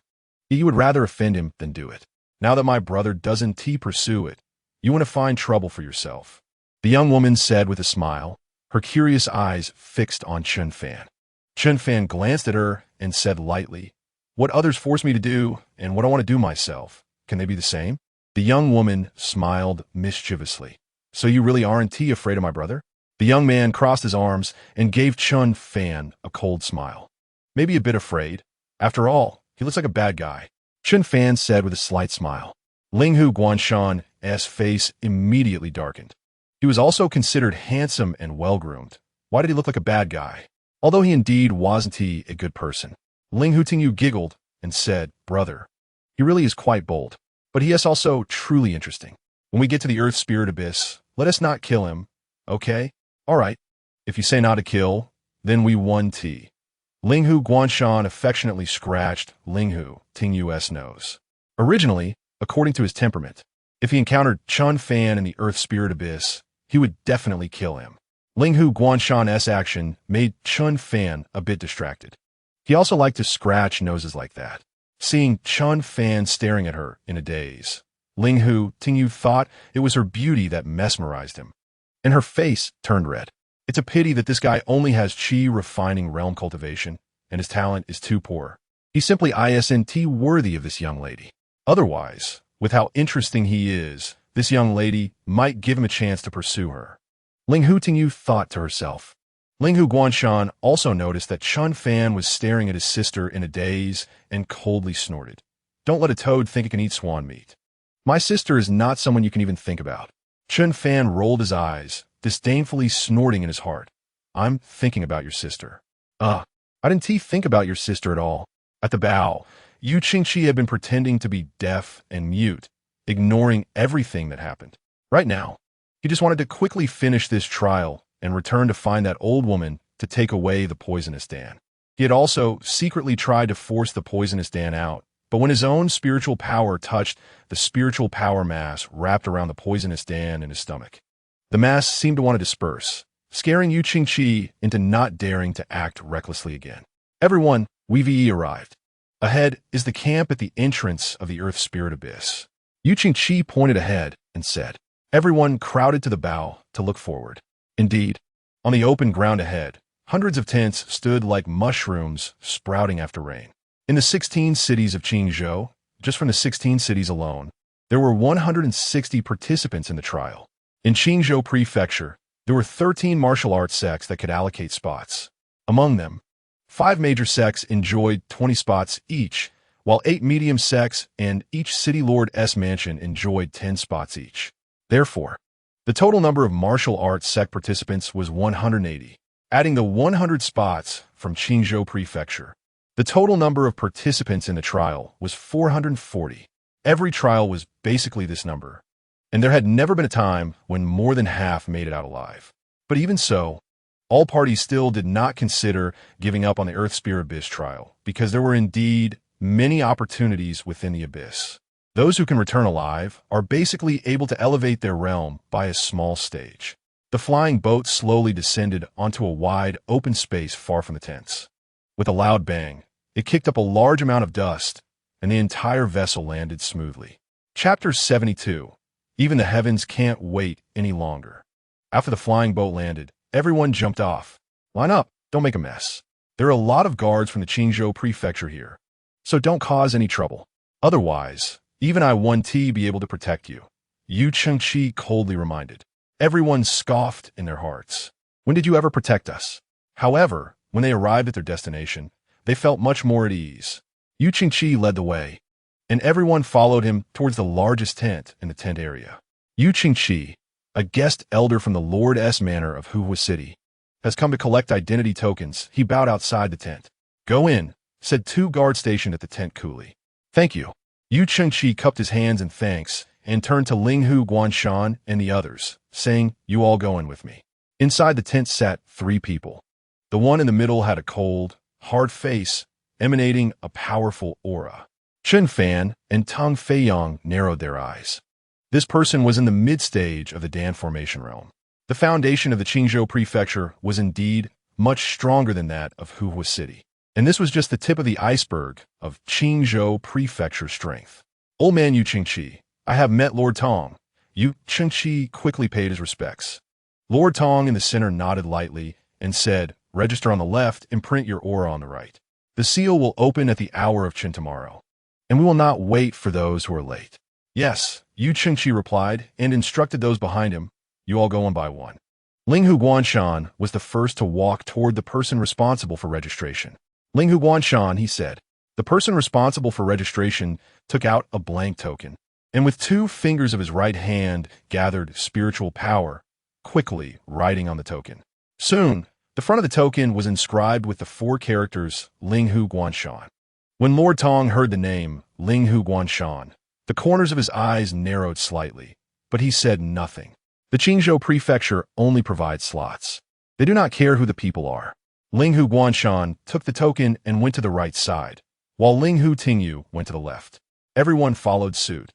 You would rather offend him than do it. Now that my brother doesn't pursue it, you want to find trouble for yourself. The young woman said with a smile, her curious eyes fixed on Chen Fan. Chen Fan glanced at her and said lightly, What others force me to do and what I want to do myself, can they be the same? The young woman smiled mischievously. So you really aren't afraid of my brother? The young man crossed his arms and gave Chen Fan a cold smile. Maybe a bit afraid. After all, he looks like a bad guy. Chen Fan said with a slight smile. Linghu Guanshan's face immediately darkened. He was also considered handsome and well-groomed. Why did he look like a bad guy? Although he indeed wasn't a good person. Linghu Tingyu giggled and said, Brother, he really is quite bold. But he is also truly interesting. When we get to the Earth Spirit Abyss, let us not kill him, okay? All right. If you say not to kill, then we won tea. Linghu Guanshan affectionately scratched Linghu Tingyu's nose. Originally, according to his temperament, if he encountered Chen Fan in the Earth Spirit Abyss, he would definitely kill him. Linghu Guanshan's action made Chen Fan a bit distracted. He also liked to scratch noses like that. Seeing Chen Fan staring at her in a daze, Linghu Tingyu thought it was her beauty that mesmerized him, and her face turned red. It's a pity that this guy only has chi refining realm cultivation, and his talent is too poor. He's simply isn't worthy of this young lady. Otherwise, with how interesting he is, this young lady might give him a chance to pursue her. Linghu Tingyu thought to herself. Linghu Guanshan also noticed that Chen Fan was staring at his sister in a daze and coldly snorted. Don't let a toad think it can eat swan meat. My sister is not someone you can even think about. Chen Fan rolled his eyes, disdainfully snorting in his heart. I'm thinking about your sister. I didn't think about your sister at all. At the bow, Yu Qingqi had been pretending to be deaf and mute, ignoring everything that happened. Right now, he just wanted to quickly finish this trial and return to find that old woman to take away the poisonous Dan. He had also secretly tried to force the poisonous Dan out, but when his own spiritual power touched the spiritual power mass wrapped around the poisonous Dan in his stomach, the mass seemed to want to disperse, scaring Yu Qingqi into not daring to act recklessly again. Everyone, WVE arrived. Ahead is the camp at the entrance of the Earth Spirit Abyss. Yu Qingqi pointed ahead and said. Everyone crowded to the bow to look forward. Indeed, on the open ground ahead, hundreds of tents stood like mushrooms sprouting after rain. In the 16 cities of Qingzhou, just from the 16 cities alone, there were 160 participants in the trial. In Qingzhou Prefecture, there were 13 martial arts sects that could allocate spots. Among them, 5 major sects enjoyed 20 spots each, while 8 medium sects and each city lord's mansion enjoyed 10 spots each. Therefore, the total number of martial arts sect participants was 180. Adding the 100 spots from Qingzhou Prefecture, the total number of participants in the trial was 440. Every trial was basically this number, and there had never been a time when more than half made it out alive. But even so, all parties still did not consider giving up on the Earth Spirit Abyss trial, because there were indeed many opportunities within the Abyss. Those who can return alive are basically able to elevate their realm by a small stage. The flying boat slowly descended onto a wide, open space far from the tents. With a loud bang, it kicked up a large amount of dust, and the entire vessel landed smoothly. Chapter 72. Even the heavens can't wait any longer. After the flying boat landed, everyone jumped off. Line up, don't make a mess. There are a lot of guards from the Qingzhou Prefecture here, so don't cause any trouble. Otherwise, even I won't be able to protect you, Yu Qingqi coldly reminded. Everyone scoffed in their hearts. When did you ever protect us? However, when they arrived at their destination, they felt much more at ease. Yu Qingqi led the way, and everyone followed him towards the largest tent in the tent area. Yu Qingqi, a guest elder from the Lord's Manor of Huhua City, has come to collect identity tokens. He bowed outside the tent. Go in, said 2 guards stationed at the tent coolly. Thank you. Yu Qingqi cupped his hands in thanks and turned to Linghu Guanshan and the others, saying, you all go in with me. Inside the tent sat 3 people. The one in the middle had a cold, hard face, emanating a powerful aura. Chen Fan and Tang Feiyang narrowed their eyes. This person was in the mid-stage of the Dan Formation realm. The foundation of the Qingzhou Prefecture was indeed much stronger than that of Huhua City. And this was just the tip of the iceberg of Qingzhou Prefecture strength. Old man Yu Qingqi, I have met Lord Tong. Yu Qingqi quickly paid his respects. Lord Tong in the center nodded lightly and said, register on the left and print your aura on the right. The seal will open at the hour of Qin tomorrow, and we will not wait for those who are late. Yes, Yu Qingqi replied and instructed those behind him, you all go one by one. Linghu Guanshan was the first to walk toward the person responsible for registration. Linghu Guanshan, he said. The person responsible for registration took out a blank token, and with 2 fingers of his right hand gathered spiritual power, quickly writing on the token. Soon, the front of the token was inscribed with the 4 characters Linghu Guanshan. When Lord Tong heard the name Linghu Guanshan, the corners of his eyes narrowed slightly, but he said nothing. The Qingzhou Prefecture only provides slots. They do not care who the people are. Linghu Guanshan took the token and went to the right side, while Linghu Tingyu went to the left. Everyone followed suit,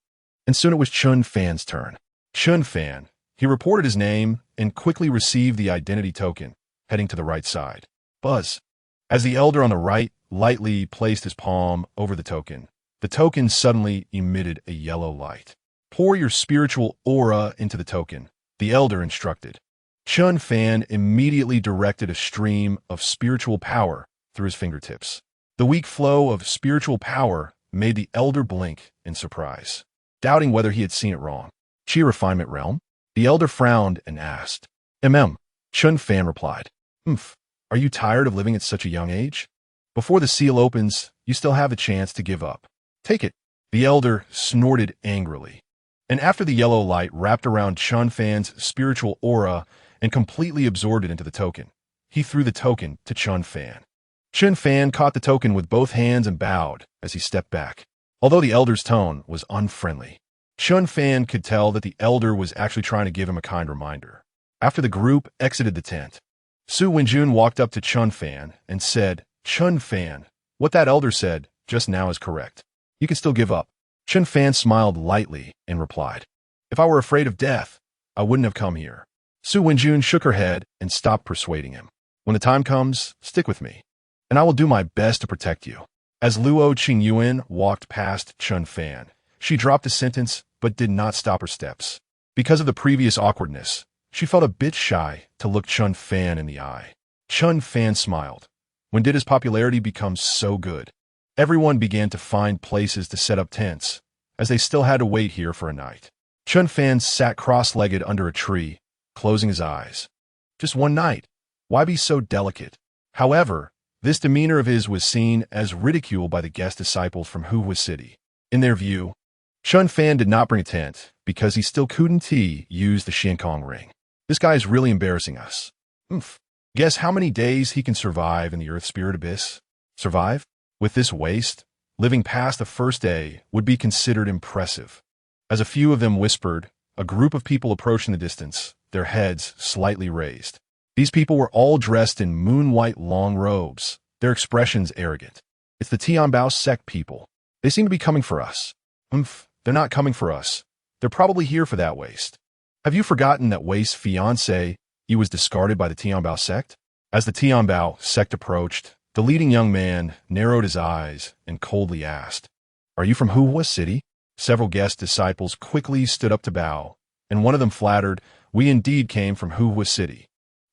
and soon it was Chen Fan's turn. Chen Fan, he reported his name and quickly received the identity token, heading to the right side. Buzz. As the elder on the right lightly placed his palm over the token suddenly emitted a yellow light. Pour your spiritual aura into the token, the elder instructed. Chen Fan immediately directed a stream of spiritual power through his fingertips. The weak flow of spiritual power made the elder blink in surprise, doubting whether he had seen it wrong. Chi refinement realm? The elder frowned and asked. Chen Fan replied. Are you tired of living at such a young age? Before the seal opens, you still have a chance to give up. Take it. The elder snorted angrily. And after the yellow light wrapped around Chen Fan's spiritual aura and completely absorbed it into the token, he threw the token to Chen Fan. Chen Fan caught the token with both hands and bowed as he stepped back. Although the elder's tone was unfriendly, Chen Fan could tell that the elder was actually trying to give him a kind reminder. After the group exited the tent, Su Wenjun walked up to Chen Fan and said, Chen Fan, what that elder said just now is correct. You can still give up. Chen Fan smiled lightly and replied, if I were afraid of death, I wouldn't have come here. Su Wenjun shook her head and stopped persuading him. When the time comes, stick with me, and I will do my best to protect you. As Luo Qingyuan walked past Chen Fan, she dropped a sentence but did not stop her steps. Because of the previous awkwardness, she felt a bit shy to look Chen Fan in the eye. Chen Fan smiled. When did his popularity become so good? Everyone began to find places to set up tents, as they still had to wait here for a night. Chen Fan sat cross-legged under a tree, closing his eyes. Just one night. Why be so delicate? However, this demeanor of his was seen as ridicule by the guest disciples from Huhua City. In their view, Chen Fan did not bring a tent because he still couldn't use the Xiankong ring. This guy is really embarrassing us. Guess how many days he can survive in the Earth Spirit Abyss? Survive? With this waste, living past the first day would be considered impressive. As a few of them whispered, a group of people approached in the distance, their heads slightly raised. These people were all dressed in moon-white long robes, their expressions arrogant. It's the Tianbao sect people. They seem to be coming for us. They're not coming for us. They're probably here for that waste. Have you forgotten that Wei's fiancé, he was discarded by the Tianbao sect? As the Tianbao sect approached, the leading young man narrowed his eyes and coldly asked, Are you from Huhua City? Several guest disciples quickly stood up to bow, and one of them flattered, We indeed came from Huhua City.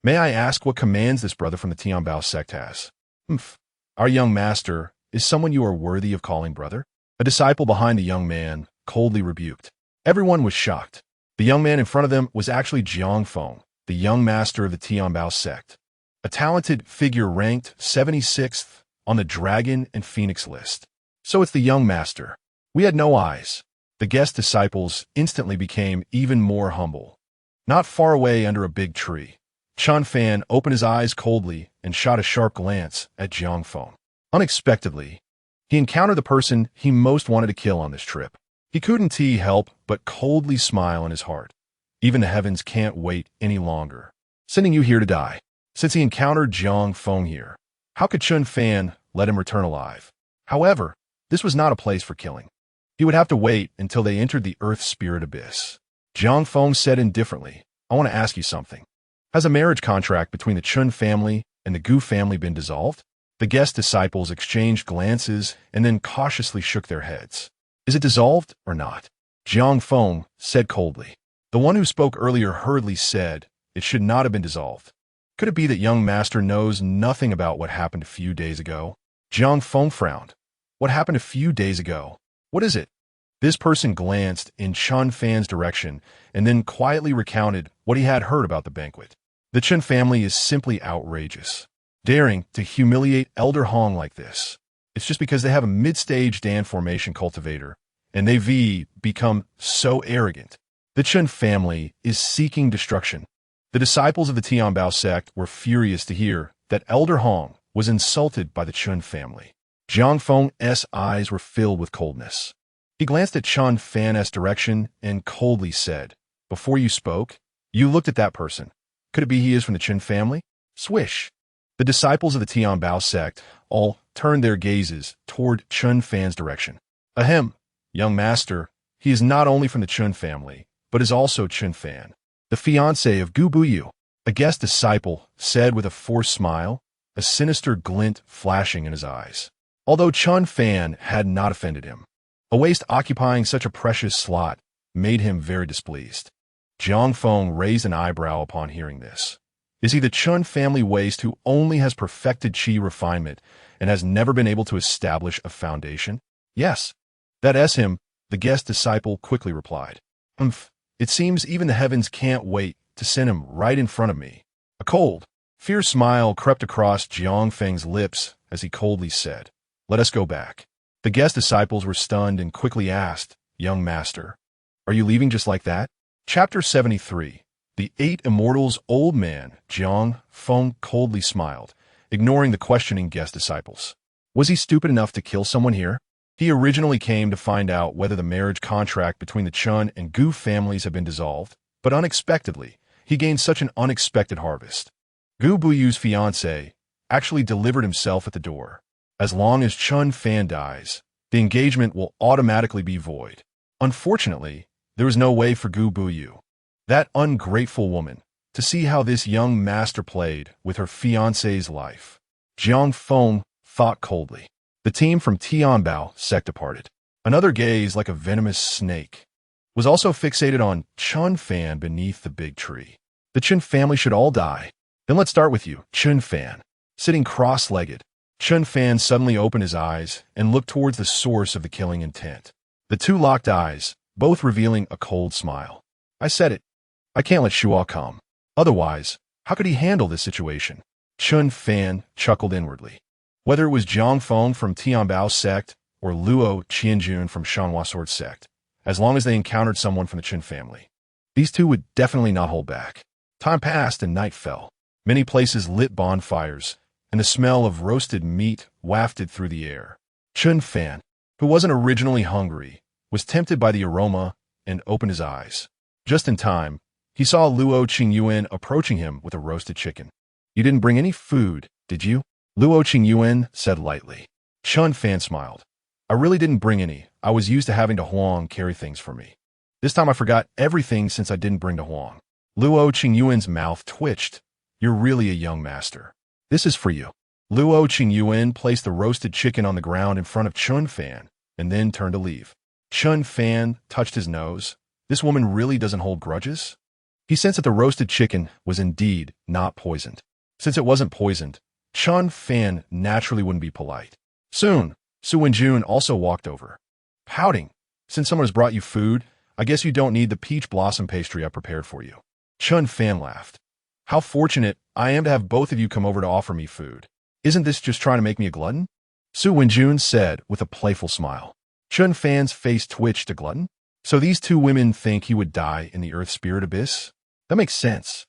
May I ask what commands this brother from the Tianbao sect has? Our young master is someone you are worthy of calling brother? A disciple behind the young man coldly rebuked. Everyone was shocked. The young man in front of them was actually Jiang Feng, the young master of the Tianbao sect. A talented figure ranked 76th on the Dragon and Phoenix list. So it's the young master. We had no eyes. The guest disciples instantly became even more humble. Not far away under a big tree, Chen Fan opened his eyes coldly and shot a sharp glance at Jiang Feng. Unexpectedly, he encountered the person he most wanted to kill on this trip. He couldn't help but coldly smile in his heart. Even the heavens can't wait any longer, sending you here to die. Since he encountered Jiang Feng here, how could Chen Fan let him return alive? However, this was not a place for killing. He would have to wait until they entered the Earth Spirit Abyss. Jiang Feng said indifferently, I want to ask you something. Has a marriage contract between the Chen family and the Gu family been dissolved? The guest disciples exchanged glances and then cautiously shook their heads. Is it dissolved or not? Jiang Feng said coldly. The one who spoke earlier hurriedly said it should not have been dissolved. Could it be that young master knows nothing about what happened a few days ago? Jiang Feng frowned. What happened a few days ago? What is it? This person glanced in Chen Fan's direction and then quietly recounted what he had heard about the banquet. The Chen family is simply outrageous. Daring to humiliate Elder Hong like this. It's just because they have a mid-stage Dan formation cultivator, and they've become so arrogant. The Chen family is seeking destruction. The disciples of the Tianbao sect were furious to hear that Elder Hong was insulted by the Chen family. Jiang Feng's eyes were filled with coldness. He glanced at Chen Fan's direction and coldly said, Before you spoke, you looked at that person. Could it be he is from the Chen family? Swish. The disciples of the Tianbao sect all turned their gazes toward Chen Fan's direction. Ahem, young master, he is not only from the Chen family, but is also Chen Fan, the fiancé of Gu Buyu. A guest disciple said with a forced smile, a sinister glint flashing in his eyes. Although Chen Fan had not offended him, a waste occupying such a precious slot made him very displeased. Jiang Feng raised an eyebrow upon hearing this. Is he the Chen family waste who only has perfected qi refinement and has never been able to establish a foundation? Yes. That's him, the guest disciple quickly replied. It seems even the heavens can't wait to send him right in front of me. A cold, fierce smile crept across Jiang Feng's lips as he coldly said, Let us go back. The guest disciples were stunned and quickly asked, Young master, are you leaving just like that? Chapter 73. The Eight Immortals. Old man Jiang Feng coldly smiled, ignoring the questioning guest disciples. Was he stupid enough to kill someone here? He originally came to find out whether the marriage contract between the Chen and Gu families had been dissolved, but unexpectedly, he gained such an unexpected harvest. Gu Buyu's fiancé actually delivered himself at the door. As long as Chen Fan dies, the engagement will automatically be void. Unfortunately, there was no way for Gu Buyu, that ungrateful woman, to see how this young master played with her fiancé's life. Jiang Feng thought coldly. The team from Tianbao sect departed. Another gaze like a venomous snake was also fixated on Chen Fan beneath the big tree. The Chen family should all die. Then let's start with you, Chen Fan. Sitting cross-legged, Chen Fan suddenly opened his eyes and looked towards the source of the killing intent. The two locked eyes, both revealing a cold smile. I said it. I can't let Shuo come. Otherwise, how could he handle this situation? Chen Fan chuckled inwardly. Whether it was Jiang Feng from Tianbao sect or Luo Qianjun from Shanhua Sword sect, as long as they encountered someone from the Chen family, these two would definitely not hold back. Time passed and night fell. Many places lit bonfires, and the smell of roasted meat wafted through the air. Chen Fan, who wasn't originally hungry, was tempted by the aroma and opened his eyes. Just in time, he saw Luo Qingyuan approaching him with a roasted chicken. You didn't bring any food, did you? Luo Qingyuan said lightly. Chen Fan smiled. I really didn't bring any. I was used to having to Huang carry things for me. This time I forgot everything since I didn't bring to Huang. Luo Qingyuan's mouth twitched. You're really a young master. This is for you. Luo Qingyuan placed the roasted chicken on the ground in front of Chen Fan and then turned to leave. Chen Fan touched his nose. This woman really doesn't hold grudges? He sensed that the roasted chicken was indeed not poisoned. Since it wasn't poisoned, Chen Fan naturally wouldn't be polite. Soon, Su Wenjun also walked over. Pouting, since someone has brought you food, I guess you don't need the peach blossom pastry I prepared for you. Chen Fan laughed. How fortunate I am to have both of you come over to offer me food. Isn't this just trying to make me a glutton? Su Wenjun said with a playful smile. Chen Fan's face twitched a glutton. So these two women think he would die in the Earth Spirit Abyss? That makes sense.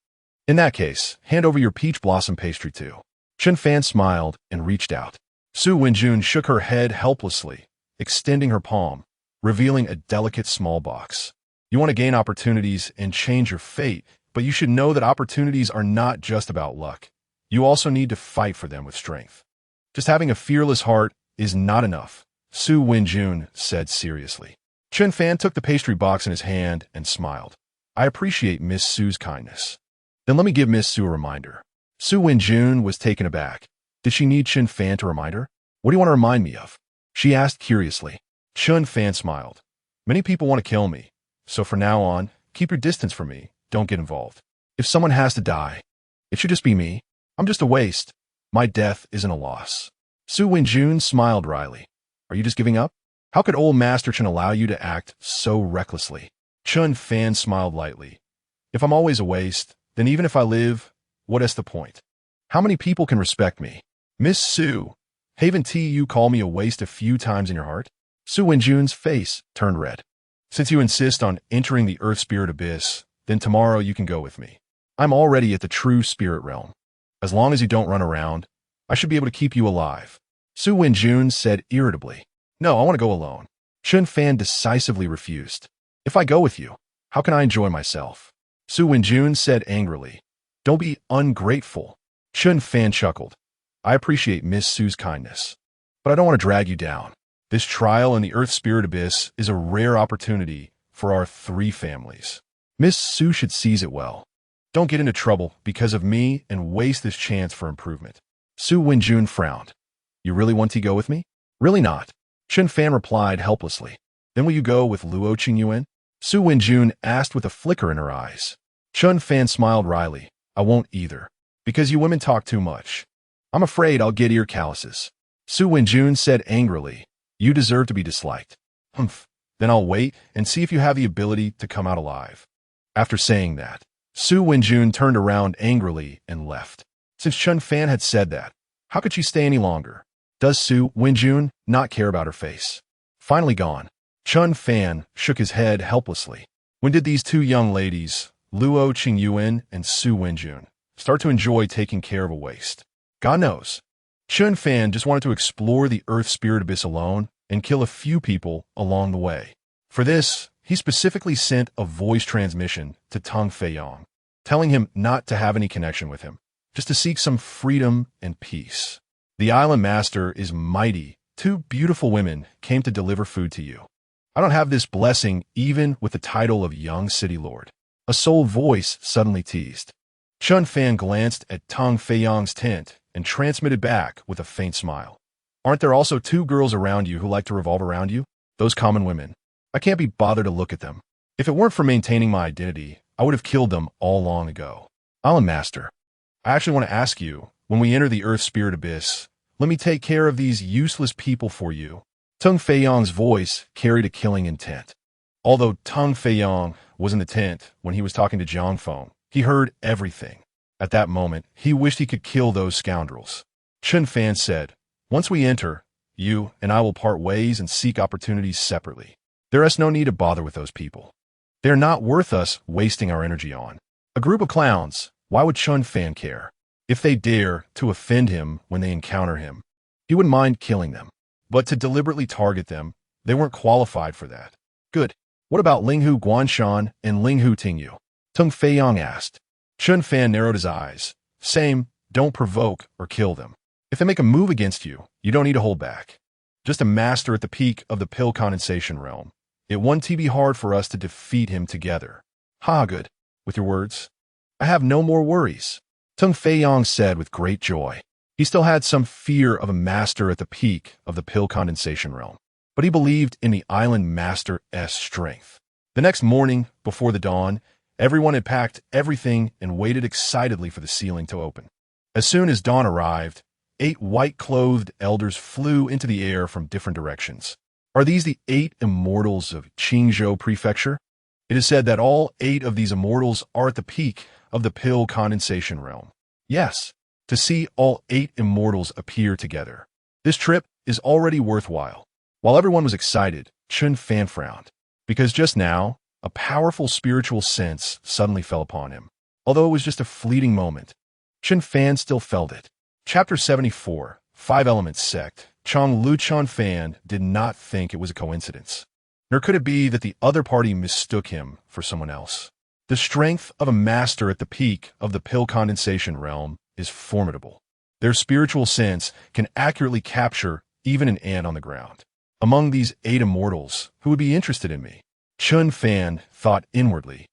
In that case, hand over your peach blossom pastry too. Chen Fan smiled and reached out. Su Wenjun shook her head helplessly, extending her palm, revealing a delicate small box. You want to gain opportunities and change your fate, but you should know that opportunities are not just about luck. You also need to fight for them with strength. Just having a fearless heart is not enough, Su Wenjun said seriously. Chen Fan took the pastry box in his hand and smiled. I appreciate Miss Su's kindness. Then let me give Miss Su a reminder. Su Wenjun was taken aback. Did she need Chen Fan to remind her? What do you want to remind me of? She asked curiously. Chen Fan smiled. Many people want to kill me, so from now on, keep your distance from me. Don't get involved. If someone has to die, it should just be me. I'm just a waste. My death isn't a loss. Su Wenjun smiled wryly. Are you just giving up? How could old Master Chen allow you to act so recklessly? Chen Fan smiled lightly. If I'm always a waste, then even if I live, what is the point? How many people can respect me? Miss Su, haven't you called me a waste a few times in your heart? Su Wenjun's face turned red. Since you insist on entering the Earth Spirit Abyss, then tomorrow you can go with me. I'm already at the true spirit realm. As long as you don't run around, I should be able to keep you alive. Su Wenjun said irritably. No, I want to go alone. Chen Fan decisively refused. If I go with you, how can I enjoy myself? Su Wenjun said angrily. Don't be ungrateful. Chen Fan chuckled. I appreciate Miss Su's kindness, but I don't want to drag you down. This trial in the Earth Spirit Abyss is a rare opportunity for our three families. Miss Su should seize it well. Don't get into trouble because of me and waste this chance for improvement. Su Wenjun frowned. You really want to go with me? Really not. Chen Fan replied helplessly. Then will you go with Luo Qingyuan? Su Wenjun asked with a flicker in her eyes. Chen Fan smiled wryly. I won't either. Because you women talk too much. I'm afraid I'll get ear calluses. Su Wenjun said angrily. You deserve to be disliked. Humph. Then I'll wait and see if you have the ability to come out alive. After saying that, Su Wenjun turned around angrily and left. Since Chen Fan had said that, how could she stay any longer? Does Su Wenjun not care about her face? Finally gone, Chen Fan shook his head helplessly. When did these two young ladies, Luo Qingyuan and Su Wenjun, start to enjoy taking care of a waste? God knows. Chen Fan just wanted to explore the Earth Spirit Abyss alone and kill a few people along the way. For this, he specifically sent a voice transmission to Teng Feiyang, telling him not to have any connection with him. just to seek some freedom and peace. The island master is mighty. 2 beautiful women came to deliver food to you. I don't have this blessing even with the title of young city lord. A soul voice suddenly teased. Chen Fan glanced at Tong Feiyang's tent and transmitted back with a faint smile. Aren't there also 2 girls around you who like to revolve around you? Those common women. I can't be bothered to look at them. If it weren't for maintaining my identity, I would have killed them all long ago. Island Master, I actually want to ask you, when we enter the Earth Spirit Abyss, let me take care of these useless people for you. Tong Feiyang's voice carried a killing intent. Although Tong Feiyang was in the tent when he was talking to Jiang Feng, he heard everything. At that moment, he wished he could kill those scoundrels. Chen Fan said, once we enter, you and I will part ways and seek opportunities separately. There is no need to bother with those people. They are not worth us wasting our energy on. A group of clowns, why would Chen Fan care? If they dare to offend him when they encounter him, he wouldn't mind killing them. But to deliberately target them, they weren't qualified for that. Good. What about Linghu Guanshan and Linghu Tingyu? Tong Feiyang asked. Chen Fan narrowed his eyes. Same, don't provoke or kill them. If they make a move against you, you don't need to hold back. Just a master at the peak of the pill condensation realm. It won't be hard for us to defeat him together. Ha, good. With your words? I have no more worries. Tong Feiyang said with great joy. He still had some fear of a master at the peak of the pill condensation realm, but he believed in the island master's strength. The next morning, before the dawn, everyone had packed everything and waited excitedly for the ceiling to open. As soon as dawn arrived, 8 white-clothed elders flew into the air from different directions. Are these the 8 immortals of Qingzhou Prefecture? It is said that all 8 of these immortals are at the peak of the pill condensation realm. Yes, to see all 8 immortals appear together. This trip is already worthwhile. While everyone was excited, Chen Fan frowned, because just now, a powerful spiritual sense suddenly fell upon him. Although it was just a fleeting moment, Chen Fan still felt it. Chapter 74, 5 Elements Sect. Chong Lu Chen Fan did not think it was a coincidence. Nor could it be that the other party mistook him for someone else. The strength of a master at the peak of the pill condensation realm is formidable. Their spiritual sense can accurately capture even an ant on the ground. Among these 8 immortals, who would be interested in me? Chen Fan thought inwardly,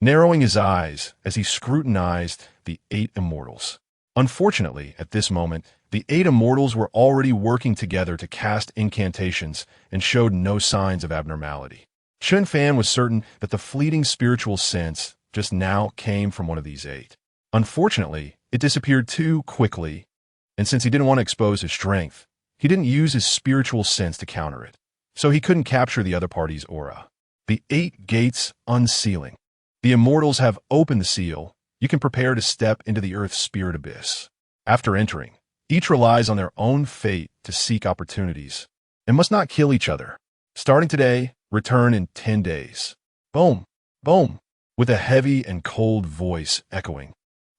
narrowing his eyes as he scrutinized the 8 immortals. Unfortunately, at this moment, the 8 immortals were already working together to cast incantations and showed no signs of abnormality. Chen Fan was certain that the fleeting spiritual sense just now came from one of these 8. Unfortunately, it disappeared too quickly, and since he didn't want to expose his strength, he didn't use his spiritual sense to counter it, so he couldn't capture the other party's aura. The 8 gates unsealing. The immortals have opened the seal. You can prepare to step into the Earth's spirit abyss. After entering, each relies on their own fate to seek opportunities and must not kill each other. Starting today, return in 10 days. Boom, boom, with a heavy and cold voice echoing.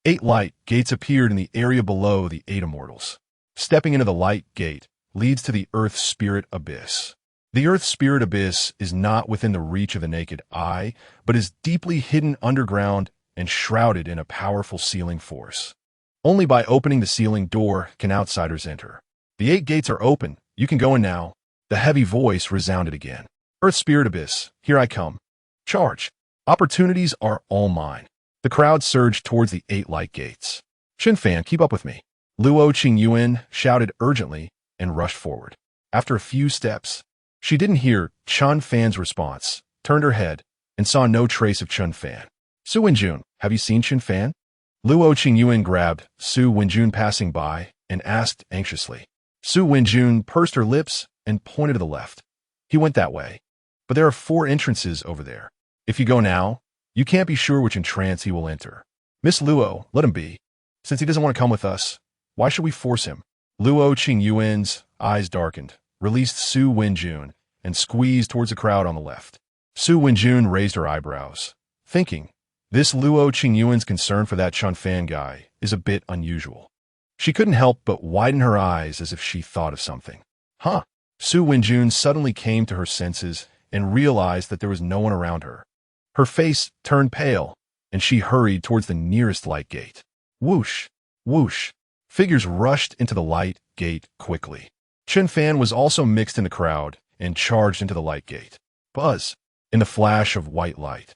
8 light gates appeared in the area below the 8 immortals. Stepping into the light gate leads to the Earth's spirit abyss. The Earth's spirit abyss is not within the reach of the naked eye, but is deeply hidden underground and shrouded in a powerful sealing force. Only by opening the sealing door can outsiders enter. The 8 gates are open. You can go in now. The heavy voice resounded again. Earth Spirit Abyss, here I come. Charge. Opportunities are all mine. The crowd surged towards the 8 light gates. Chen Fan, keep up with me. Luo Qingyuan shouted urgently and rushed forward. After a few steps, she didn't hear Chen Fan's response, turned her head, and saw no trace of Chen Fan. Su Wenjun, have you seen Chen Fan? Luo Qingyuan grabbed Su Wenjun passing by and asked anxiously. Su Wenjun pursed her lips and pointed to the left. He went that way. But there are 4 entrances over there. If you go now, you can't be sure which entrance he will enter. Miss Luo, let him be. Since he doesn't want to come with us, why should we force him? Luo Qingyuan's eyes darkened, released Su Wenjun, and squeezed towards the crowd on the left. Su Wenjun raised her eyebrows, thinking, this Luo Qingyuan's concern for that Chen Fan guy is a bit unusual. She couldn't help but widen her eyes as if she thought of something. Huh? Su Wenjun suddenly came to her senses and realized that there was no one around her. Her face turned pale, and she hurried towards the nearest light gate. Whoosh! Whoosh! Figures rushed into the light gate quickly. Chen Fan was also mixed in the crowd and charged into the light gate. Buzz! In the flash of white light,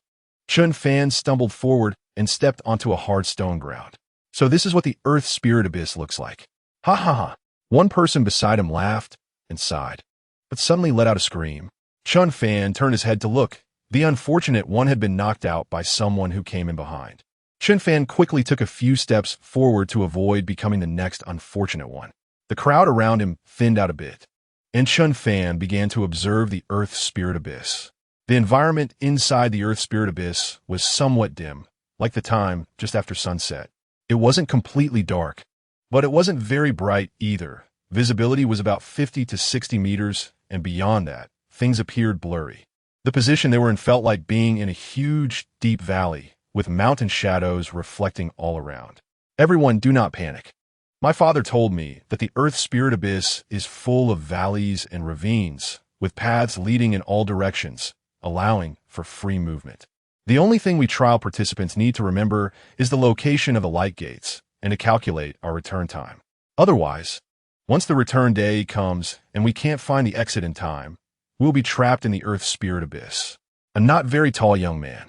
Chen Fan stumbled forward and stepped onto a hard stone ground. So this is what the Earth Spirit Abyss looks like. Ha ha ha! One person beside him laughed and sighed, but suddenly let out a scream. Chen Fan turned his head to look. The unfortunate one had been knocked out by someone who came in behind. Chen Fan quickly took a few steps forward to avoid becoming the next unfortunate one. The crowd around him thinned out a bit, and Chen Fan began to observe the Earth Spirit Abyss. The environment inside the Earth Spirit Abyss was somewhat dim, like the time just after sunset. It wasn't completely dark, but it wasn't very bright either. Visibility was about 50 to 60 meters, and beyond that, things appeared blurry. The position they were in felt like being in a huge, deep valley, with mountain shadows reflecting all around. Everyone, do not panic. My father told me that the Earth Spirit Abyss is full of valleys and ravines, with paths leading in all directions, allowing for free movement. The only thing we trial participants need to remember is the location of the light gates and to calculate our return time. Otherwise, once the return day comes and we can't find the exit in time, we'll be trapped in the Earth Spirit Abyss. A not very tall young man,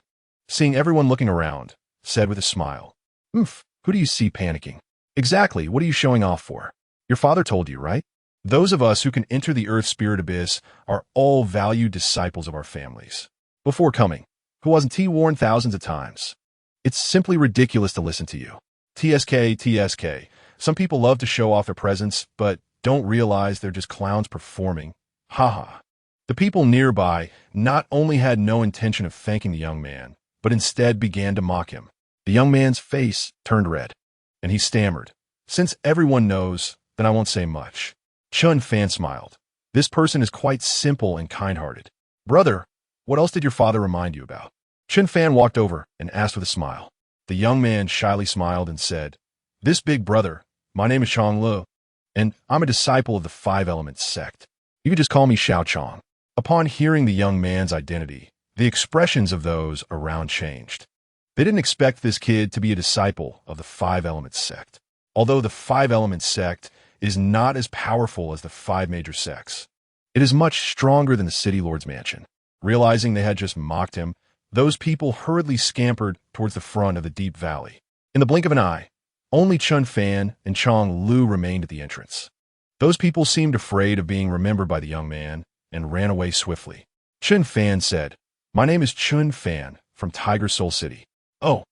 seeing everyone looking around, said with a smile, "Oomph, who do you see panicking? Exactly, what are you showing off for? Your father told you, right? Those of us who can enter the Earth Spirit Abyss are all valued disciples of our families. Before coming, who wasn't he warned thousands of times? It's simply ridiculous to listen to you. TSK, TSK. Some people love to show off their presence, but don't realize they're just clowns performing. Haha." The people nearby not only had no intention of thanking the young man, but instead began to mock him. The young man's face turned red, and he stammered, "Since everyone knows, then I won't say much." Chen Fan smiled. "This person is quite simple and kind-hearted. Brother, what else did your father remind you about?" Chen Fan walked over and asked with a smile. The young man shyly smiled and said, "This big brother, my name is Chong Lu, and I'm a disciple of the Five Elements sect. You could just call me Xiao Chong." Upon hearing the young man's identity, the expressions of those around changed. They didn't expect this kid to be a disciple of the Five Elements sect. Although the Five Elements sect is not as powerful as the five major sects, it is much stronger than the City Lord's mansion. Realizing they had just mocked him, those people hurriedly scampered towards the front of the deep valley. In the blink of an eye, only Chen Fan and Chong Lu remained at the entrance. Those people seemed afraid of being remembered by the young man and ran away swiftly. Chen Fan said, "My name is Chen Fan from Tiger Soul City." "Oh,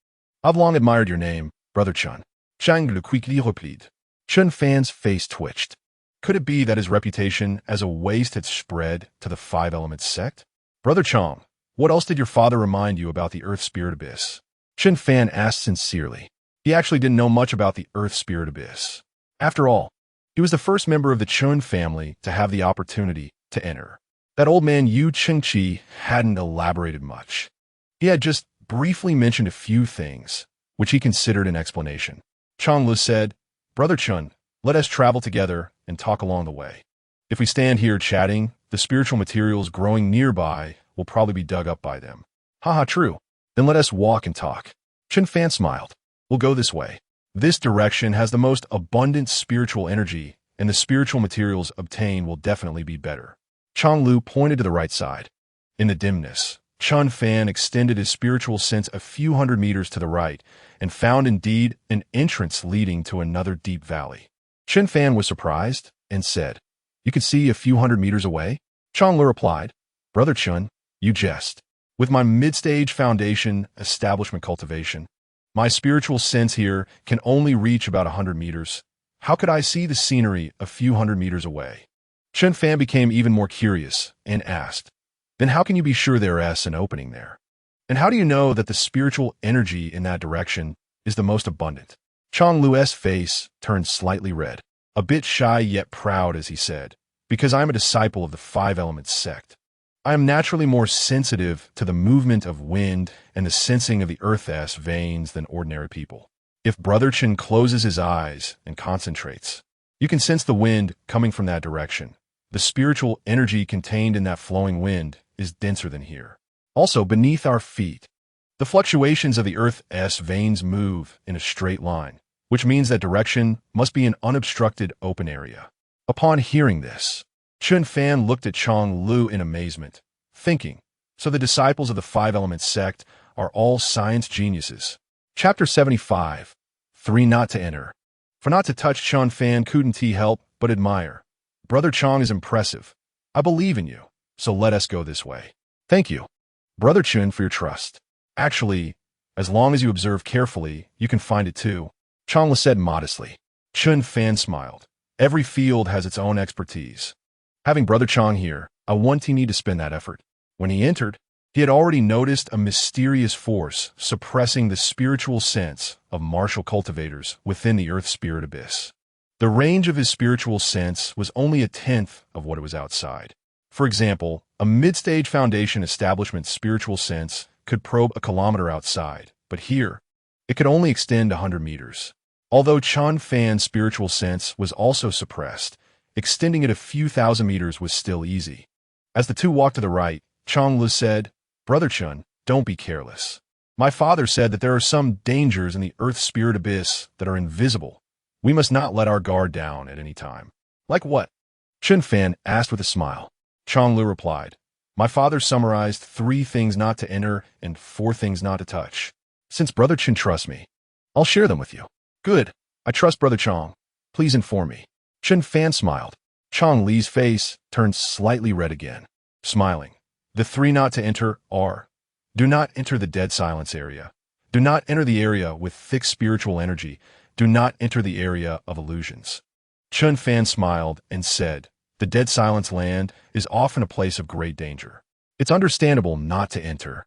I've long admired your name, Brother Chen." Chang le quickly replied. Chen Fan's face twitched. Could it be that his reputation as a waste had spread to the Five Elements sect? "Brother Chong, what else did your father remind you about the Earth Spirit Abyss?" Chen Fan asked sincerely. He actually didn't know much about the Earth Spirit Abyss. After all, he was the first member of the Chen family to have the opportunity to enter. That old man Yu Qingqi hadn't elaborated much. He had just briefly mentioned a few things, which he considered an explanation. Chong Lu said, "Brother Chen, let us travel together and talk along the way. If we stand here chatting, the spiritual materials growing nearby will probably be dug up by them." "Haha, true. Then let us walk and talk." Chen Fan smiled. "We'll go this way. This direction has the most abundant spiritual energy, and the spiritual materials obtained will definitely be better." Chong Lu pointed to the right side. In the dimness, Chen Fan extended his spiritual sense a few hundred meters to the right and found indeed an entrance leading to another deep valley. Chen Fan was surprised and said, "You can see a few hundred meters away?" Chong Lu replied, "Brother Chen, you jest. With my mid-stage foundation establishment cultivation, my spiritual sense here can only reach about 100 meters. How could I see the scenery a few hundred meters away?" Chen Fan became even more curious and asked, "Then how can you be sure there is an opening there? And how do you know that the spiritual energy in that direction is the most abundant?" Chong Lu's face turned slightly red, a bit shy yet proud as he said, "Because I am a disciple of the Five Elements sect. I am naturally more sensitive to the movement of wind and the sensing of the earth's veins than ordinary people. If Brother Chen closes his eyes and concentrates, you can sense the wind coming from that direction. The spiritual energy contained in that flowing wind is denser than here. Also, beneath our feet, the fluctuations of the earth's veins move in a straight line, which means that direction must be an unobstructed open area. Upon hearing this, Chen Fan looked at Chong Lu in amazement, thinking, so the disciples of the Five-Element sect are all science geniuses. Chapter 75. 3 Not to Enter. For not to touch, Chen Fan couldn't help but admire. Brother Chong is impressive. I believe in you, so let us go this way. Thank you, Brother Chen, for your trust. Actually, as long as you observe carefully, you can find it too, Chong said modestly. Chen Fan smiled. Every field has its own expertise. Having Brother Chong here, I want he need to spend that effort. When he entered, he had already noticed a mysterious force suppressing the spiritual sense of martial cultivators within the Earth Spirit Abyss. The range of his spiritual sense was only a tenth of what it was outside. For example, a mid-stage Foundation establishment's spiritual sense could probe a kilometer outside, but here, it could only extend 100 meters. Although Chen Fan's spiritual sense was also suppressed, extending it a few thousand meters was still easy. As the two walked to the right, Chong Lu said, Brother Chen, don't be careless. My father said that there are some dangers in the Earth Spirit Abyss that are invisible. We must not let our guard down at any time. Like what? Chen Fan asked with a smile. Chong Lu replied, My father summarized 3 things not to enter and 4 things not to touch. Since Brother Chen trusts me, I'll share them with you. Good. I trust Brother Chong. Please inform me. Chen Fan smiled. Chong Li's face turned slightly red again. Smiling. The 3 not to enter are: do not enter the dead silence area. Do not enter the area with thick spiritual energy. Do not enter the area of illusions. Chen Fan smiled and said, The dead silence land is often a place of great danger. It's understandable not to enter.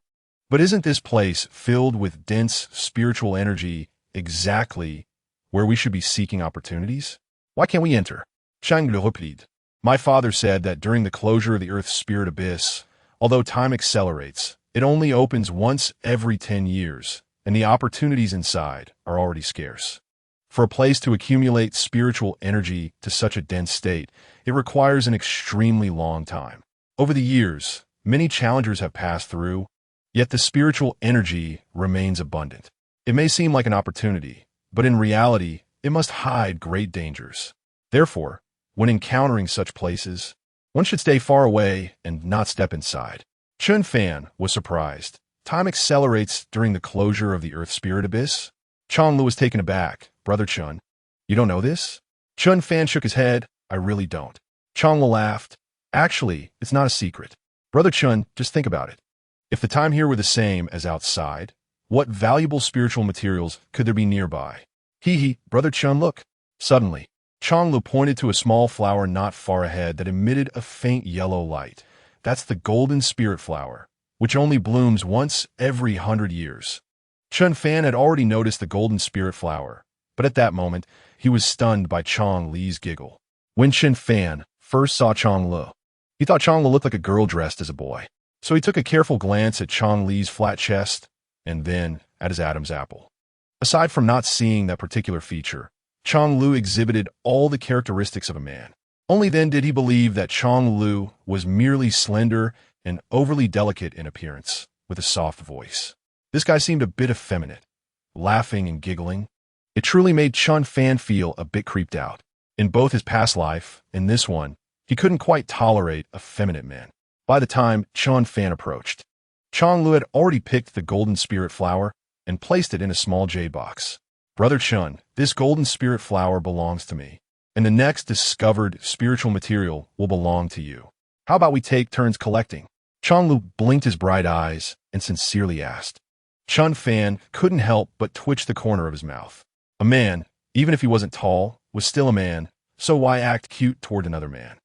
But isn't this place filled with dense spiritual energy exactly where we should be seeking opportunities? Why can't we enter? Chang le replied. My father said that during the closure of the Earth's Spirit Abyss, although time accelerates, it only opens once every 10 years, and the opportunities inside are already scarce. For a place to accumulate spiritual energy to such a dense state, it requires an extremely long time. Over the years, many challengers have passed through, yet the spiritual energy remains abundant. It may seem like an opportunity, but in reality, it must hide great dangers. Therefore, when encountering such places, one should stay far away and not step inside. Chen Fan was surprised. Time accelerates during the closure of the Earth Spirit Abyss? Chong Lu was taken aback. Brother Chen, you don't know this? Chen Fan shook his head. I really don't. Chong Lu laughed. Actually, it's not a secret. Brother Chen, just think about it. If the time here were the same as outside, what valuable spiritual materials could there be nearby? Brother Chen, look. Suddenly, Chong Lu pointed to a small flower not far ahead that emitted a faint yellow light. That's the golden spirit flower, which only blooms once every 100 years. Chen Fan had already noticed the golden spirit flower, but at that moment, he was stunned by Chong Li's giggle. When Chen Fan first saw Chong Lu, he thought Chong Lu looked like a girl dressed as a boy. So he took a careful glance at Chong Li's flat chest, and then at his Adam's apple. Aside from not seeing that particular feature, Chong Lu exhibited all the characteristics of a man. Only then did he believe that Chong Lu was merely slender and overly delicate in appearance, with a soft voice. This guy seemed a bit effeminate, laughing and giggling. It truly made Chen Fan feel a bit creeped out. In both his past life and this one, he couldn't quite tolerate effeminate men. By the time Chen Fan approached, Chong Lu had already picked the golden spirit flower and placed it in a small jade box. Brother Chen, this golden spirit flower belongs to me, and the next discovered spiritual material will belong to you. How about we take turns collecting? Chong Lu blinked his bright eyes and sincerely asked. Chen Fan couldn't help but twitch the corner of his mouth. A man, even if he wasn't tall, was still a man, so why act cute toward another man?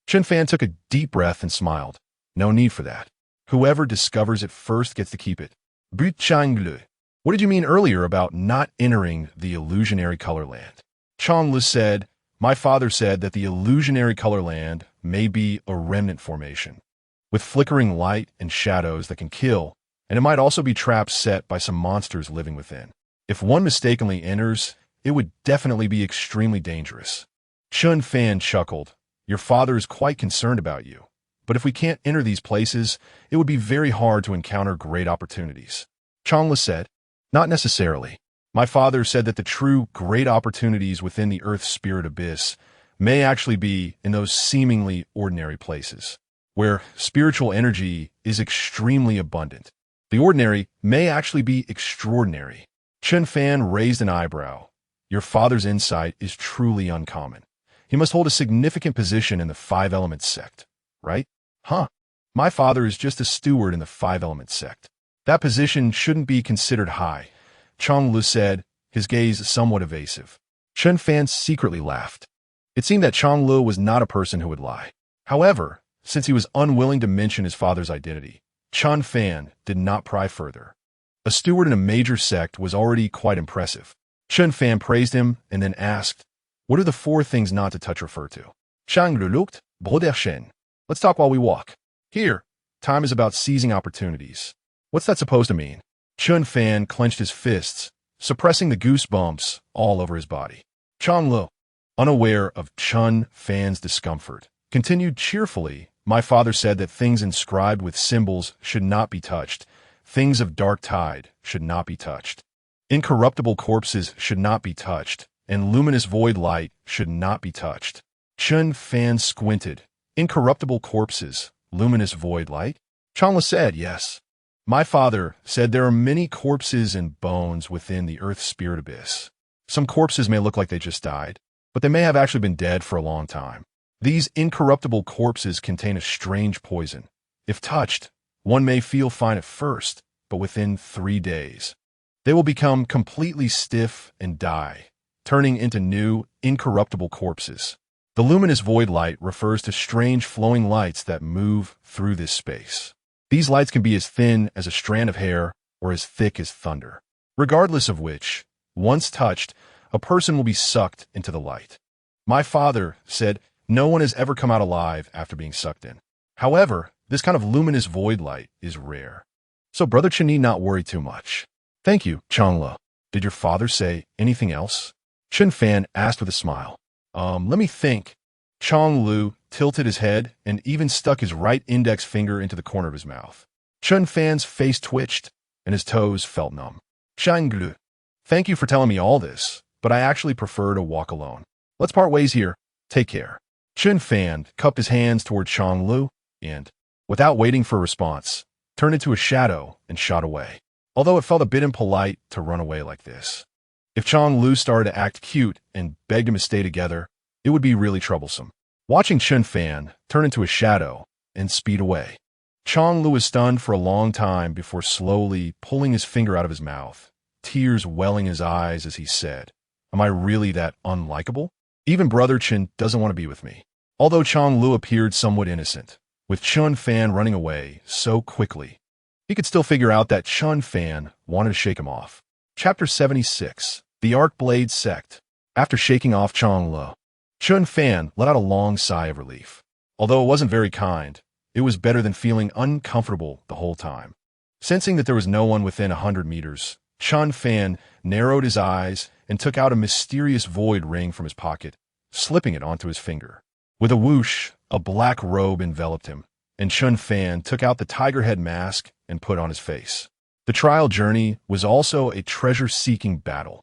Chen Fan took a deep breath and smiled. No need for that. Whoever discovers it first gets to keep it. But Chang Lu, what did you mean earlier about not entering the illusionary color land? Chong Lu said, My father said that the illusionary color land may be a remnant formation, with flickering light and shadows that can kill, and it might also be traps set by some monsters living within. If one mistakenly enters, it would definitely be extremely dangerous. Chen Fan chuckled. Your father is quite concerned about you. But if we can't enter these places, it would be very hard to encounter great opportunities. Chong Lu said, Not necessarily. My father said that the true great opportunities within the Earth's spirit abyss may actually be in those seemingly ordinary places, where spiritual energy is extremely abundant. The ordinary may actually be extraordinary. Chen Fan raised an eyebrow. Your father's insight is truly uncommon. He must hold a significant position in the Five Elements sect, right? Huh. My father is just a steward in the Five Elements sect. That position shouldn't be considered high, Chong Lu said, his gaze somewhat evasive. Chen Fan secretly laughed. It seemed that Chong Lu was not a person who would lie. However, since he was unwilling to mention his father's identity, Chen Fan did not pry further. A steward in a major sect was already quite impressive. Chen Fan praised him and then asked, "What are the 4 things not to touch refer to?" Shang Lukt, Broder Shen. Let's talk while we walk. Here, time is about seizing opportunities. What's that supposed to mean? Chen Fan clenched his fists, suppressing the goosebumps all over his body. Chong Lu, unaware of Chen Fan's discomfort, continued cheerfully, "My father said that things inscribed with symbols should not be touched. Things of dark tide should not be touched. Incorruptible corpses should not be touched, and luminous void light should not be touched." Chen Fan squinted. Incorruptible corpses, luminous void light? Chong Lu said, "Yes. My father said there are many corpses and bones within the Earth's spirit abyss. Some corpses may look like they just died, but they may have actually been dead for a long time. These incorruptible corpses contain a strange poison. If touched, one may feel fine at first, but within 3 days, they will become completely stiff and die, turning into new, incorruptible corpses. The luminous void light refers to strange flowing lights that move through this space. These lights can be as thin as a strand of hair or as thick as thunder. Regardless of which, once touched, a person will be sucked into the light. My father said no one has ever come out alive after being sucked in. However, this kind of luminous void light is rare. So Brother Chen need not worry too much." "Thank you, Chong Lu. Did your father say anything else?" Chen Fan asked with a smile. Let me think." Chong Lu tilted his head and even stuck his right index finger into the corner of his mouth. Chen Fan's face twitched, and his toes felt numb. "Shang Lu, thank you for telling me all this, but I actually prefer to walk alone. Let's part ways here. Take care." Chen Fan cupped his hands toward Chong Lu and, without waiting for a response, turned into a shadow and shot away. Although it felt a bit impolite to run away like this. If Chong Lu started to act cute and begged him to stay together, it would be really troublesome. Watching Chen Fan turn into a shadow and speed away, Chong Lu was stunned for a long time before slowly pulling his finger out of his mouth, tears welling in his eyes as he said, "Am I really that unlikable? Even Brother Chen doesn't want to be with me." Although Chong Lu appeared somewhat innocent, with Chen Fan running away so quickly, he could still figure out that Chen Fan wanted to shake him off. Chapter 76, The Arc Blade Sect. After shaking off Chong Lu, Chen Fan let out a long sigh of relief. Although it wasn't very kind, it was better than feeling uncomfortable the whole time. Sensing that there was no one within 100 meters, Chen Fan narrowed his eyes and took out a mysterious void ring from his pocket, slipping it onto his finger. With a whoosh, a black robe enveloped him, and Chen Fan took out the tiger head mask and put on his face. The trial journey was also a treasure-seeking battle,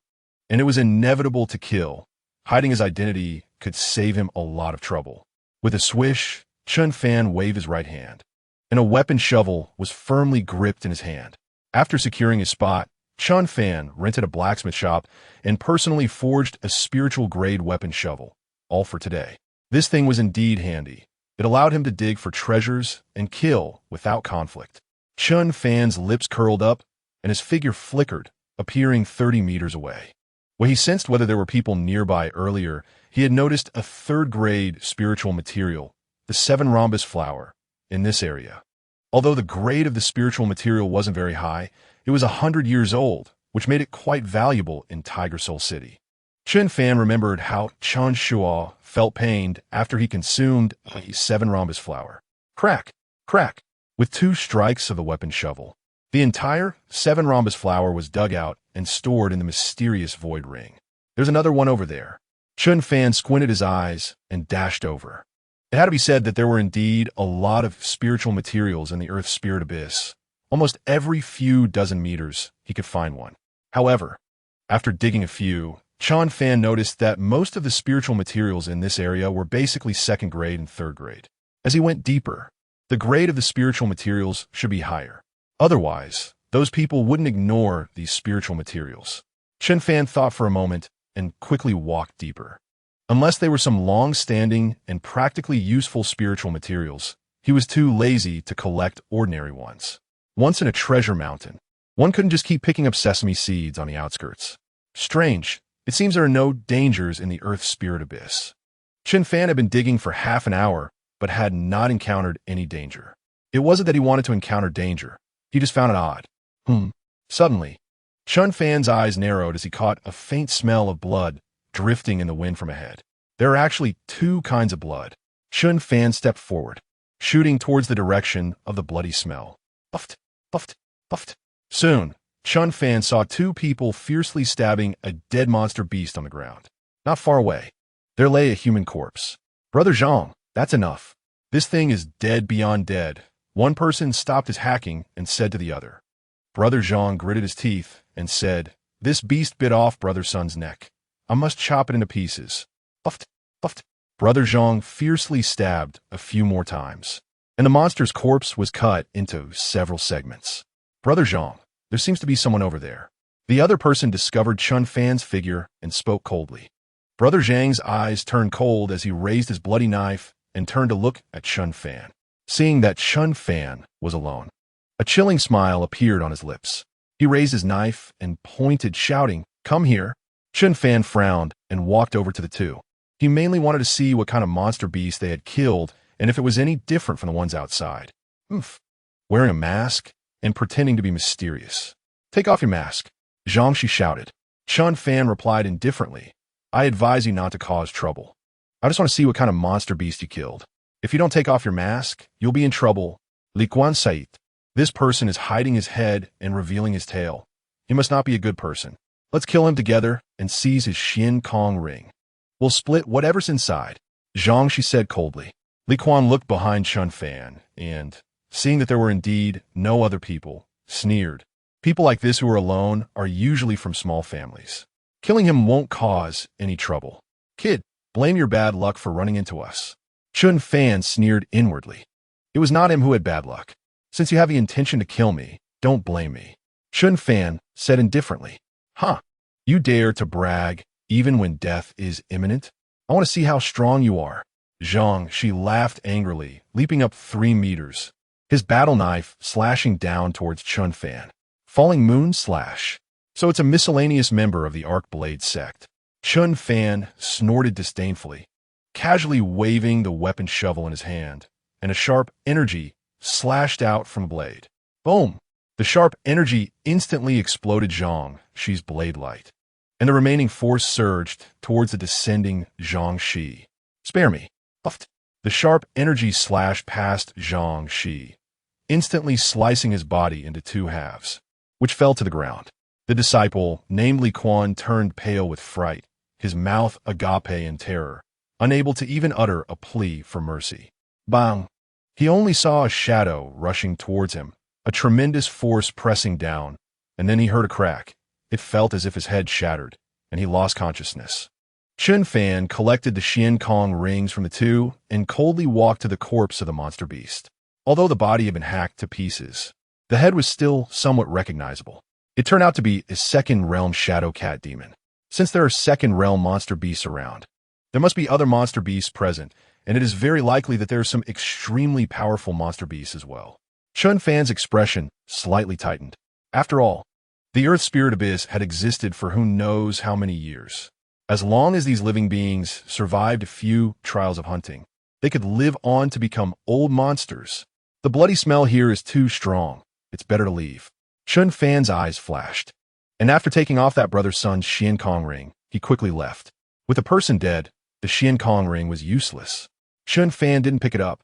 and it was inevitable to kill. Hiding his identity could save him a lot of trouble. With a swish, Chen Fan waved his right hand, and a weapon shovel was firmly gripped in his hand. After securing his spot, Chen Fan rented a blacksmith shop and personally forged a spiritual-grade weapon shovel, all for today. This thing was indeed handy. It allowed him to dig for treasures and kill without conflict. Chen Fan's lips curled up, and his figure flickered, appearing 30 meters away. When he sensed whether there were people nearby earlier, he had noticed a 3rd-grade spiritual material, the 7 rhombus flower, in this area. Although the grade of the spiritual material wasn't very high, it was 100 years old, which made it quite valuable in Tiger Soul City. Chen Fan remembered how Chen Shua felt pained after he consumed a 7 rhombus flower. Crack, crack, with 2 strikes of the weapon shovel. The entire 7 rhombus flower was dug out and stored in the mysterious void ring. "There's another one over there." Chen Fan squinted his eyes and dashed over. It had to be said that there were indeed a lot of spiritual materials in the Earth's spirit abyss. Almost every few dozen meters, he could find one. However, After digging a few, Chen Fan noticed that most of the spiritual materials in this area were basically second grade and third grade. As he went deeper, the grade of the spiritual materials should be higher. Otherwise, those people wouldn't ignore these spiritual materials. Chen Fan thought for a moment and quickly walked deeper. Unless they were some long-standing and practically useful spiritual materials, he was too lazy to collect ordinary ones. Once in a treasure mountain, one couldn't just keep picking up sesame seeds on the outskirts. Strange, it seems there are no dangers in the Earth's spirit abyss. Chen Fan had been digging for half an hour, but had not encountered any danger. It wasn't that he wanted to encounter danger. He just found it odd. Suddenly, Chen Fan's eyes narrowed as he caught a faint smell of blood drifting in the wind from ahead. There are actually two kinds of blood. Chen Fan stepped forward, shooting towards the direction of the bloody smell. Puffed, puffed, puffed. Soon, Chen Fan saw two people fiercely stabbing a dead monster beast on the ground. Not far away, there lay a human corpse. Brother Zhang, that's enough. This thing is dead beyond dead. One person stopped his hacking and said to the other. Brother Zhang gritted his teeth and said, "This beast bit off Brother Sun's neck. I must chop it into pieces." Puffed, puffed. Brother Zhang fiercely stabbed a few more times, and the monster's corpse was cut into several segments. Brother Zhang, there seems to be someone over there. The other person discovered Chen Fan's figure and spoke coldly. Brother Zhang's eyes turned cold as he raised his bloody knife and turned to look at Chen Fan. Seeing that Chen Fan was alone, a chilling smile appeared on his lips. He raised his knife and pointed, shouting, "Come here." Chen Fan frowned and walked over to the two. He mainly wanted to see what kind of monster beast they had killed and if it was any different from the ones outside. Wearing a mask and pretending to be mysterious. "Take off your mask," Zhangxi shouted. Chen Fan replied indifferently, "I advise you not to cause trouble. I just want to see what kind of monster beast you killed. If you don't take off your mask, you'll be in trouble." Li Quan Sait. This person is hiding his head and revealing his tail. He must not be a good person. Let's kill him together and seize his Xian Kong ring. We'll split whatever's inside, Zhangxi said coldly. Li Quan looked behind Chen Fan and, seeing that there were indeed no other people, sneered. People like this who are alone are usually from small families. Killing him won't cause any trouble. Kid, blame your bad luck for running into us. Chen Fan sneered inwardly. It was not him who had bad luck. Since you have the intention to kill me, don't blame me. Chen Fan said indifferently. You dare to brag even when death is imminent? I want to see how strong you are. Zhangxi laughed angrily, leaping up 3 meters. His battle knife slashing down towards Chen Fan. Falling moon slash. So it's a miscellaneous member of the Arc Blade sect. Chen Fan snorted disdainfully, casually waving the weapon shovel in his hand, and a sharp energy slashed out from the blade. Boom! The sharp energy instantly exploded Zhangxi's blade light, and the remaining force surged towards the descending Zhangxi. Spare me. Puffed. The sharp energy slashed past Zhangxi, instantly slicing his body into 2 halves, which fell to the ground. The disciple, named Li Quan, turned pale with fright, his mouth agape in terror, unable to even utter a plea for mercy. Bang! He only saw a shadow rushing towards him, a tremendous force pressing down, and then he heard a crack. It felt as if his head shattered, and he lost consciousness. Chen Fan collected the Xian Kong rings from the two and coldly walked to the corpse of the monster beast. Although the body had been hacked to pieces, the head was still somewhat recognizable. It turned out to be a second-realm shadow cat demon. Since there are second-realm monster beasts around, there must be other monster beasts present, and it is very likely that there are some extremely powerful monster beasts as well. Chen Fan's expression slightly tightened. After all, the Earth Spirit Abyss had existed for who knows how many years. As long as these living beings survived a few trials of hunting, they could live on to become old monsters. The bloody smell here is too strong. It's better to leave. Chen Fan's eyes flashed, and after taking off that brother Sun's Xian Kong ring, he quickly left. With a person dead, the Xian Kong ring was useless. Chen Fan didn't pick it up,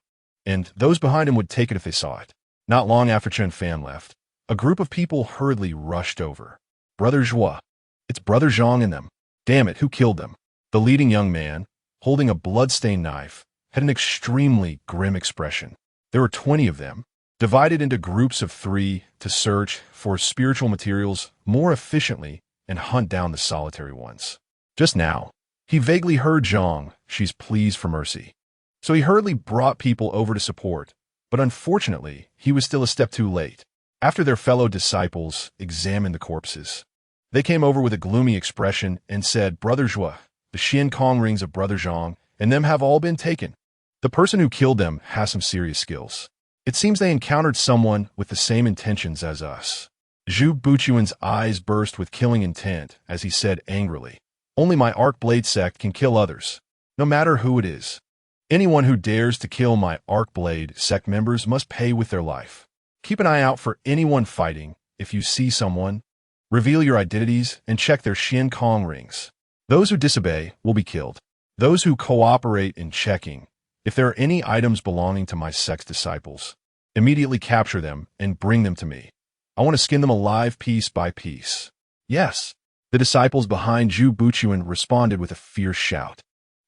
and those behind him would take it if they saw it. Not long after Chen Fan left, a group of people hurriedly rushed over. Brother Zhua. It's Brother Zhang and them. Damn it, who killed them? The leading young man, holding a blood-stained knife, had an extremely grim expression. There were 20 of them, divided into groups of 3 to search for spiritual materials more efficiently and hunt down the solitary ones. Just now, he vaguely heard Zhang, she's pleased for mercy. So he hurriedly brought people over to support, but unfortunately, he was still a step too late. After their fellow disciples examined the corpses, they came over with a gloomy expression and said, Brother Zhua, the Xian Kong rings of Brother Zhang and them have all been taken. The person who killed them has some serious skills. It seems they encountered someone with the same intentions as us. Zhu Buchuan's eyes burst with killing intent as he said angrily, Only my Arc Blade sect can kill others, no matter who it is. Anyone who dares to kill my Arc Blade sect members must pay with their life. Keep an eye out for anyone fighting. If you see someone, reveal your identities and check their Xian Kong rings. Those who disobey will be killed. Those who cooperate in checking, if there are any items belonging to my sect's disciples, immediately capture them and bring them to me. I want to skin them alive piece by piece. Yes, the disciples behind Zhu Buchuan responded with a fierce shout.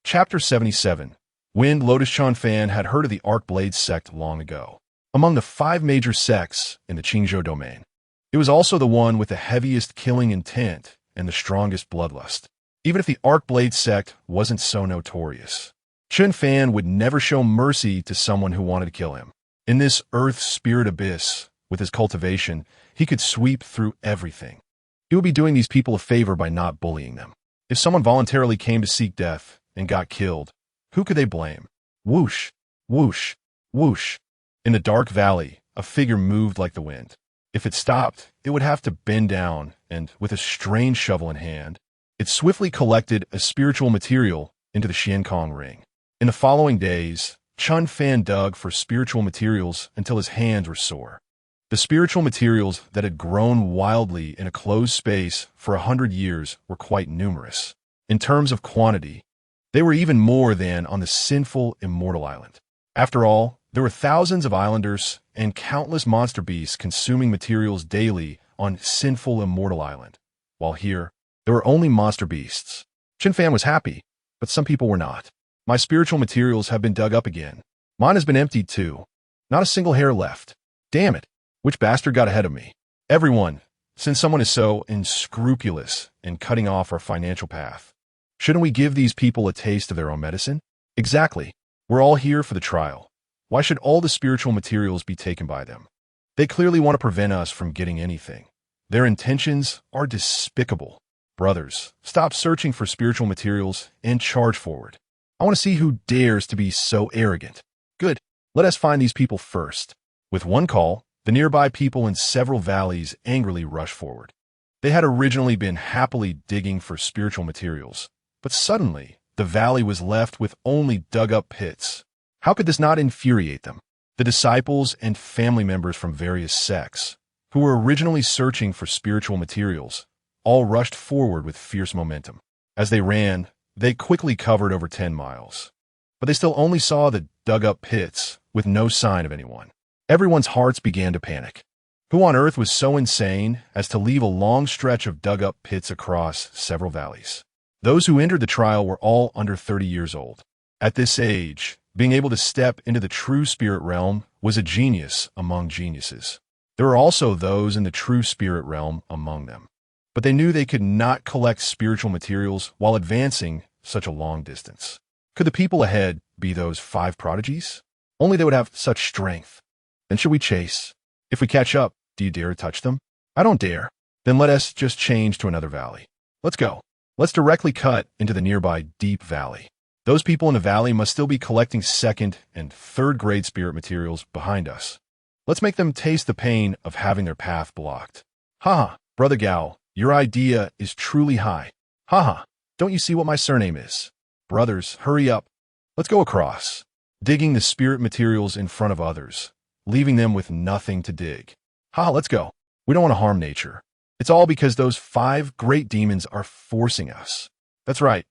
Chapter 77. Wind Lotus Chen Fan had heard of the Arc Blade sect long ago. Among the 5 major sects in the Qingzhou domain, it was also the one with the heaviest killing intent and the strongest bloodlust. Even if the Arc Blade sect wasn't so notorious, Chen Fan would never show mercy to someone who wanted to kill him. In this earth spirit abyss, with his cultivation, he could sweep through everything. He would be doing these people a favor by not bullying them. If someone voluntarily came to seek death and got killed, who could they blame? Whoosh, whoosh, whoosh. In the dark valley, a figure moved like the wind. If it stopped, it would have to bend down, and with a strange shovel in hand, it swiftly collected a spiritual material into the Xian Kong ring. In the following days, Chen Fan dug for spiritual materials until his hands were sore. The spiritual materials that had grown wildly in a closed space for 100 years were quite numerous. In terms of quantity, they were even more than on the Sinful Immortal Island. After all, there were thousands of islanders and countless monster beasts consuming materials daily on Sinful Immortal Island, while here, there were only monster beasts. Chen Fan was happy, but some people were not. My spiritual materials have been dug up again. Mine has been emptied too. Not a single hair left. Damn it. Which bastard got ahead of me? Everyone, since someone is so unscrupulous in cutting off our financial path, shouldn't we give these people a taste of their own medicine? Exactly. We're all here for the trial. Why should all the spiritual materials be taken by them? They clearly want to prevent us from getting anything. Their intentions are despicable. Brothers, stop searching for spiritual materials and charge forward. I want to see who dares to be so arrogant. Good. Let us find these people first. With one call, the nearby people in several valleys angrily rushed forward. They had originally been happily digging for spiritual materials, but suddenly the valley was left with only dug-up pits. How could this not infuriate them? The disciples and family members from various sects, who were originally searching for spiritual materials, all rushed forward with fierce momentum. As they ran, they quickly covered over 10 miles. But they still only saw the dug-up pits with no sign of anyone. Everyone's hearts began to panic. Who on earth was so insane as to leave a long stretch of dug-up pits across several valleys? Those who entered the trial were all under 30 years old. At this age, being able to step into the true spirit realm was a genius among geniuses. There were also those in the true spirit realm among them. But they knew they could not collect spiritual materials while advancing such a long distance. Could the people ahead be those 5 prodigies? Only they would have such strength. Then should we chase? If we catch up, do you dare to touch them? I don't dare. Then let us just change to another valley. Let's go. Let's directly cut into the nearby deep valley. Those people in the valley must still be collecting 2nd and 3rd grade spirit materials behind us. Let's make them taste the pain of having their path blocked. Haha, Brother Gao, your idea is truly high. Haha, don't you see what my surname is? Brothers, hurry up. Let's go across, digging the spirit materials in front of others, leaving them with nothing to dig. Haha, let's go. We don't want to harm nature. It's all because those 5 great demons are forcing us. That's right.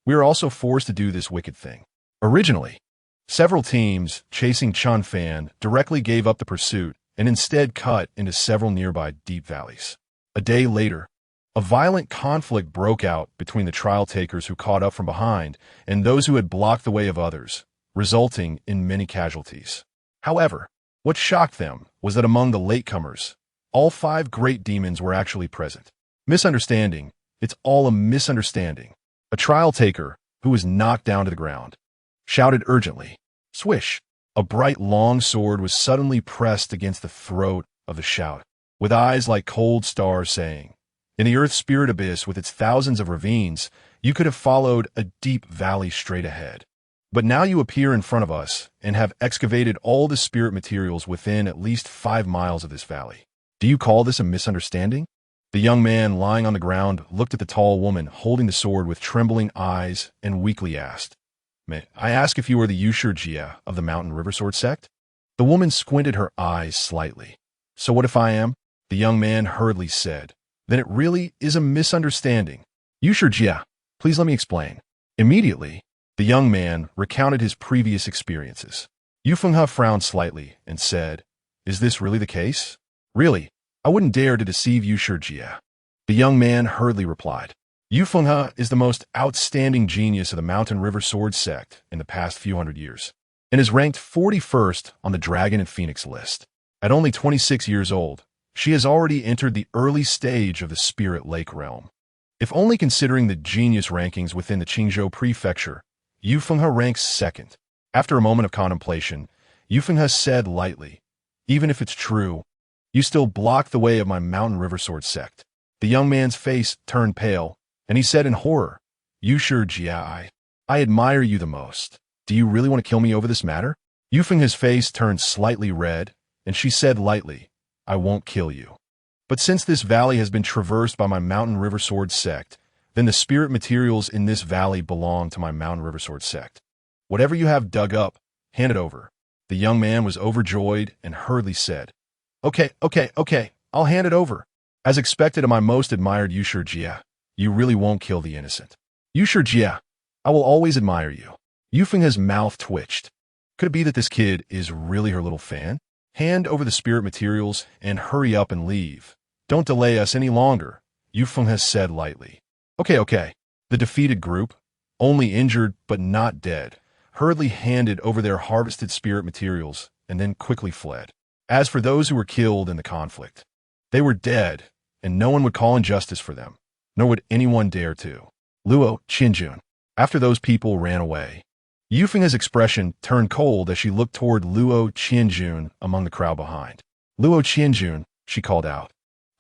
We are also forced to do this wicked thing. Originally, several teams chasing Chen Fan directly gave up the pursuit and instead cut into several nearby deep valleys. A day later, a violent conflict broke out between the trial takers who caught up from behind and those who had blocked the way of others, resulting in many casualties. However, what shocked them was that among the latecomers, all 5 great demons were actually present. Misunderstanding It's all a misunderstanding. A trial taker, who was knocked down to the ground, shouted urgently. Swish! A bright long sword was suddenly pressed against the throat of the shout, with eyes like cold stars saying, in the earth spirit abyss with its thousands of ravines, you could have followed a deep valley straight ahead. But now you appear in front of us and have excavated all the spirit materials within at least 5 miles of this valley. Do you call this a misunderstanding? The young man lying on the ground looked at the tall woman holding the sword with trembling eyes and weakly asked, May I ask if you are the Yushur Jia of the Mountain River Sword sect? The woman squinted her eyes slightly. So what if I am? The young man hurriedly said. Then it really is a misunderstanding. Yushur Jia, please let me explain. Immediately, the young man recounted his previous experiences. Yu Fenghe frowned slightly and said, Is this really the case? Really, I wouldn't dare to deceive Yushur Jia. The young man hurriedly replied. Yu Fenghe is the most outstanding genius of the Mountain River Sword sect in the past few hundred years, and is ranked 41st on the Dragon and Phoenix list. At only 26 years old, she has already entered the early stage of the Spirit Lake realm. If only considering the genius rankings within the Qingzhou Prefecture, Yu Fenghe ranks second. After a moment of contemplation, Yu Fenghe said lightly, Even if it's true, you still block the way of my Mountain River Sword sect. The young man's face turned pale, and he said in horror, Yushur Jia, I admire you the most. Do you really want to kill me over this matter? Yu Fenghe's face turned slightly red, and she said lightly, I won't kill you. But since this valley has been traversed by my Mountain River Sword sect, then the spirit materials in this valley belong to my Mountain River Sword sect. Whatever you have dug up, hand it over. The young man was overjoyed and hurriedly said, Okay, I'll hand it over. As expected of my most admired Yushur Jia, you really won't kill the innocent. Yushur Jia, I will always admire you. Yu Fenghe's mouth twitched. Could it be that this kid is really her little fan? Hand over the spirit materials and hurry up and leave. Don't delay us any longer, Yu Fenghe said lightly. Okay. The defeated group, only injured but not dead, hurriedly handed over their harvested spirit materials and then quickly fled. As for those who were killed in the conflict, they were dead, and no one would call injustice for them, nor would anyone dare to. Luo Qianjun. After those people ran away, Yu Fenghe's expression turned cold as she looked toward Luo Qianjun among the crowd behind. Luo Qianjun, she called out.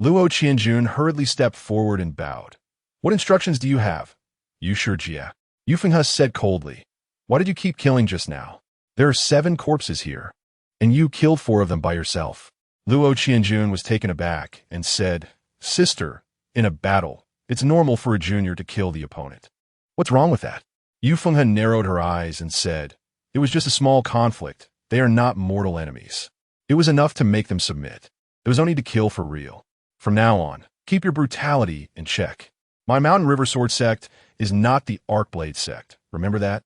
Luo Qianjun hurriedly stepped forward and bowed. What instructions do you have? Yushur Jia. Yu Fenghe said coldly. Why did you keep killing just now? There are 7 corpses here, and you killed 4 of them by yourself. Luo Qianjun was taken aback and said, Sister, in a battle, it's normal for a junior to kill the opponent. What's wrong with that? Yu Fenghe narrowed her eyes and said, It was just a small conflict. They are not mortal enemies. It was enough to make them submit. There was no need to kill for real. From now on, keep your brutality in check. My Mountain River Sword sect is not the Arcblade sect. Remember that?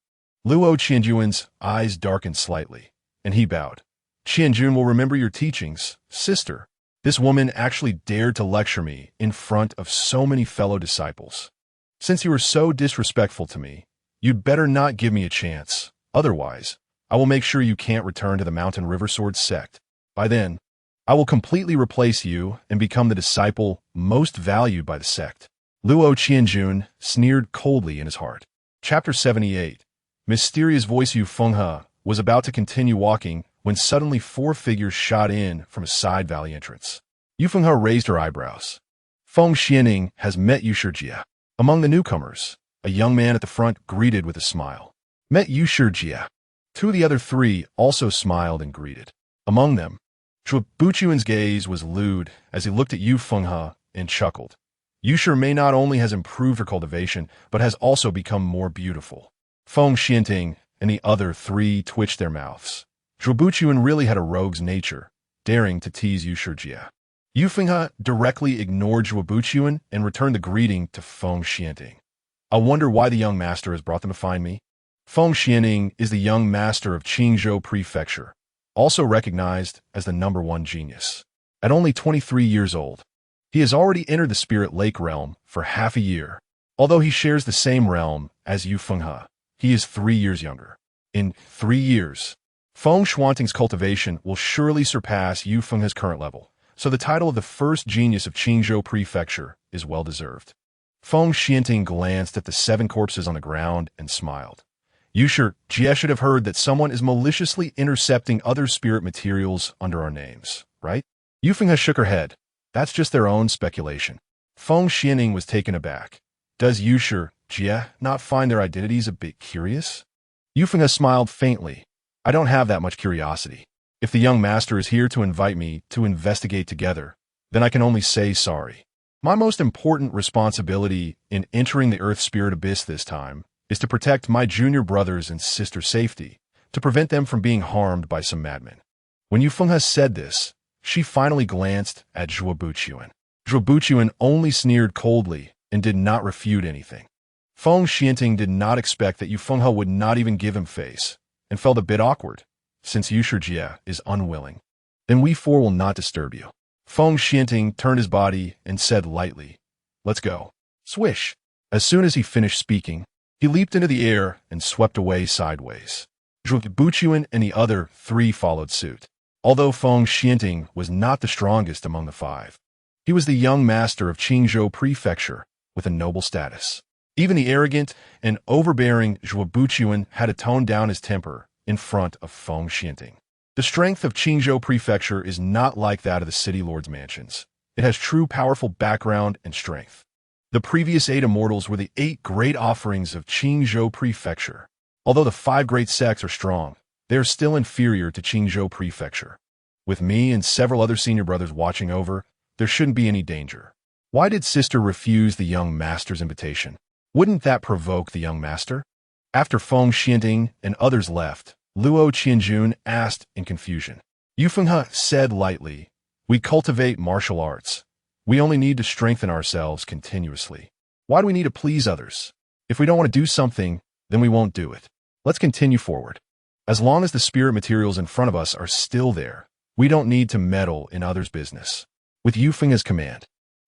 Luo Qianjun's eyes darkened slightly, and he bowed. Qianjun will remember your teachings, sister. This woman actually dared to lecture me in front of so many fellow disciples. Since you are so disrespectful to me, you'd better not give me a chance. Otherwise, I will make sure you can't return to the Mountain River Sword sect. By then, I will completely replace you and become the disciple most valued by the sect. Luo Qianjun sneered coldly in his heart. Chapter 78. Mysterious voice Yu Fenghe was about to continue walking when suddenly 4 figures shot in from a side valley entrance. Yu Fenghe raised her eyebrows. Feng Xianing has met Yushur Jia. Among the newcomers, a young man at the front greeted with a smile. Met Yushur Jia. 2 of the other 3 also smiled and greeted. Among them, Zhuo Buchuan's gaze was lewd as he looked at Yu Fenghe and chuckled. Yushur may not only has improved her cultivation, but has also become more beautiful. Feng Xianting and the other 3 twitched their mouths. Zhuo Buchuan really had a rogue's nature, daring to tease Yushur Jia. Yu Fenghe directly ignored Zhuo Buchuan and returned the greeting to Feng Xianting. I wonder why the young master has brought them to find me. Feng Xianing is the young master of Qingzhou Prefecture, also recognized as the #1 genius. At only 23 years old, he has already entered the Spirit Lake realm for half a year. Although he shares the same realm as Yu Fenghe, he is 3 years younger. In 3 years, Feng Xuanting's cultivation will surely surpass Yu Fenghe's current level, so the title of the first genius of Qingzhou Prefecture is well deserved. Feng Xianting glanced at the 7 corpses on the ground and smiled. You sure, Jie should have heard that someone is maliciously intercepting other spirit materials under our names, right? Yufenghe shook her head. That's just their own speculation. Feng Xianting was taken aback. Does Yusher, Jie, not find their identities a bit curious? Yufenghe smiled faintly. I don't have that much curiosity. If the young master is here to invite me to investigate together, then I can only say sorry. My most important responsibility in entering the Earth Spirit Abyss this time is to protect my junior brothers and sisters' safety, to prevent them from being harmed by some madmen. When Yufenghe said this, she finally glanced at Zhuo Buchuan. Zhuo Buchuan only sneered coldly and did not refute anything. Feng Xianting did not expect that Yufenghe would not even give him face, and felt a bit awkward, since Yusher Jie is unwilling. Then we 4 will not disturb you. Feng Xianting turned his body and said lightly, Let's go. Swish. As soon as he finished speaking, he leaped into the air and swept away sideways. Zhuo Buchuan and the other 3 followed suit. Although Feng Xianting was not the strongest among the 5, he was the young master of Qingzhou Prefecture with a noble status. Even the arrogant and overbearing Zhuo Buchuan had to tone down his temper in front of Feng Xianting. The strength of Qingzhou Prefecture is not like that of the city lord's mansions. It has true powerful background and strength. The previous 8 immortals were the 8 great offerings of Qingzhou Prefecture. Although the 5 great sects are strong, they are still inferior to Qingzhou Prefecture. With me and several other senior brothers watching over, there shouldn't be any danger. Why did Sister refuse the young master's invitation? Wouldn't that provoke the young master? After Feng Xianting and others left, Luo Qianjun asked in confusion. Yufenghe said lightly, We cultivate martial arts. We only need to strengthen ourselves continuously. Why do we need to please others? If we don't want to do something, then we won't do it. Let's continue forward. As long as the spirit materials in front of us are still there, we don't need to meddle in others' business. With Yufenghe's command,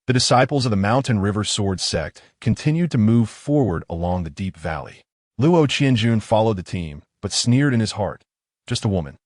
the disciples of the Mountain River Sword sect continued to move forward along the deep valley. Luo Qianjun followed the team, but sneered in his heart. Just a woman.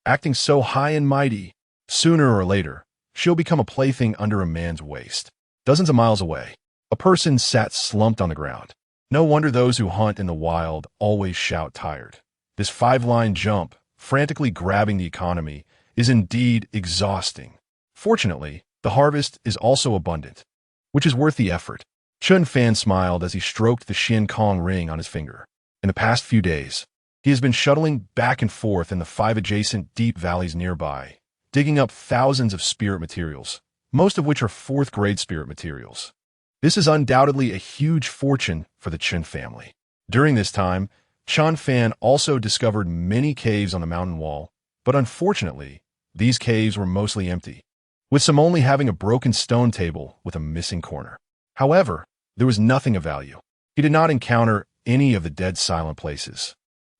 Acting so high and mighty. Sooner or later, she'll become a plaything under a man's waist. Dozens of miles away, a person sat slumped on the ground. No wonder those who hunt in the wild always shout tired. This 5-line jump, frantically grabbing the economy, is indeed exhausting. Fortunately, the harvest is also abundant, which is worth the effort. Chen Fan smiled as he stroked the Shin Kong ring on his finger. In the past few days, he has been shuttling back and forth in the 5 adjacent deep valleys nearby, digging up thousands of spirit materials, most of which are 4th-grade spirit materials. This is undoubtedly a huge fortune for the Chen family. During this time, Chen Fan also discovered many caves on the mountain wall, but unfortunately, these caves were mostly empty, with some only having a broken stone table with a missing corner. However, there was nothing of value. He did not encounter any of the dead silent places,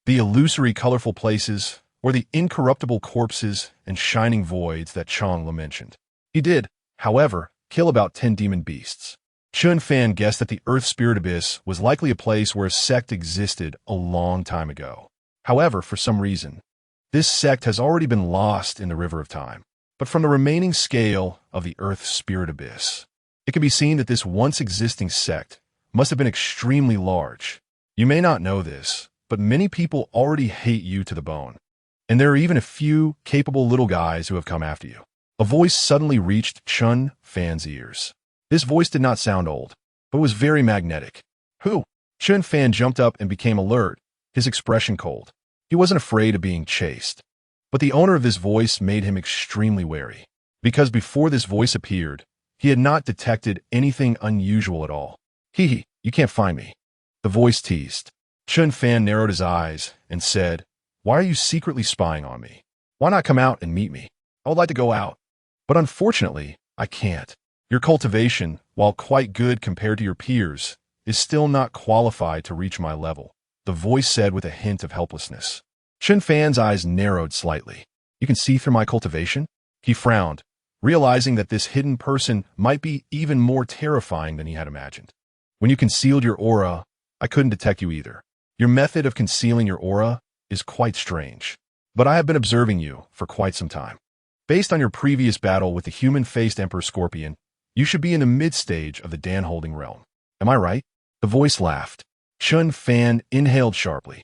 the illusory colorful places, or the incorruptible corpses and shining voids that Chong La mentioned. He did, however, kill about 10 demon beasts. Chen Fan guessed that the Earth Spirit Abyss was likely a place where a sect existed a long time ago. However, for some reason, this sect has already been lost in the river of time. But from the remaining scale of the Earth Spirit Abyss, it can be seen that this once existing sect must have been extremely large. You may not know this, but many people already hate you to the bone. And there are even a few capable little guys who have come after you. A voice suddenly reached Chen Fan's ears. This voice did not sound old, but was very magnetic. Who? Chen Fan jumped up and became alert, his expression cold. He wasn't afraid of being chased. But the owner of this voice made him extremely wary, because before this voice appeared, he had not detected anything unusual at all. Hee, you can't find me. The voice teased. Chen Fan narrowed his eyes and said, Why are you secretly spying on me? Why not come out and meet me? I would like to go out. But unfortunately, I can't. Your cultivation, while quite good compared to your peers, is still not qualified to reach my level, the voice said with a hint of helplessness. Chen Fan's eyes narrowed slightly. You can see through my cultivation? He frowned, realizing that this hidden person might be even more terrifying than he had imagined. When you concealed your aura, I couldn't detect you either. Your method of concealing your aura is quite strange. But I have been observing you for quite some time. Based on your previous battle with the human-faced Emperor Scorpion, you should be in the mid-stage of the Dan-holding realm. Am I right? The voice laughed. Chen Fan inhaled sharply.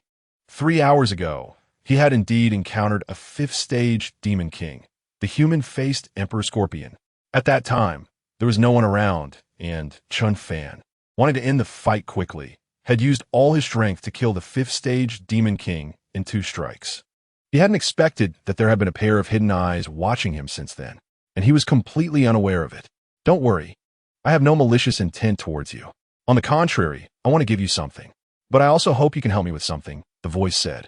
3 hours ago, he had indeed encountered a fifth-stage demon king, the human-faced Emperor Scorpion. At that time, there was no one around, and Chen Fan, wanting to end the fight quickly, had used all his strength to kill the fifth-stage demon king in 2 strikes. He hadn't expected that there had been a pair of hidden eyes watching him since then, and he was completely unaware of it. Don't worry, I have no malicious intent towards you. On the contrary, I want to give you something. But I also hope you can help me with something, the voice said.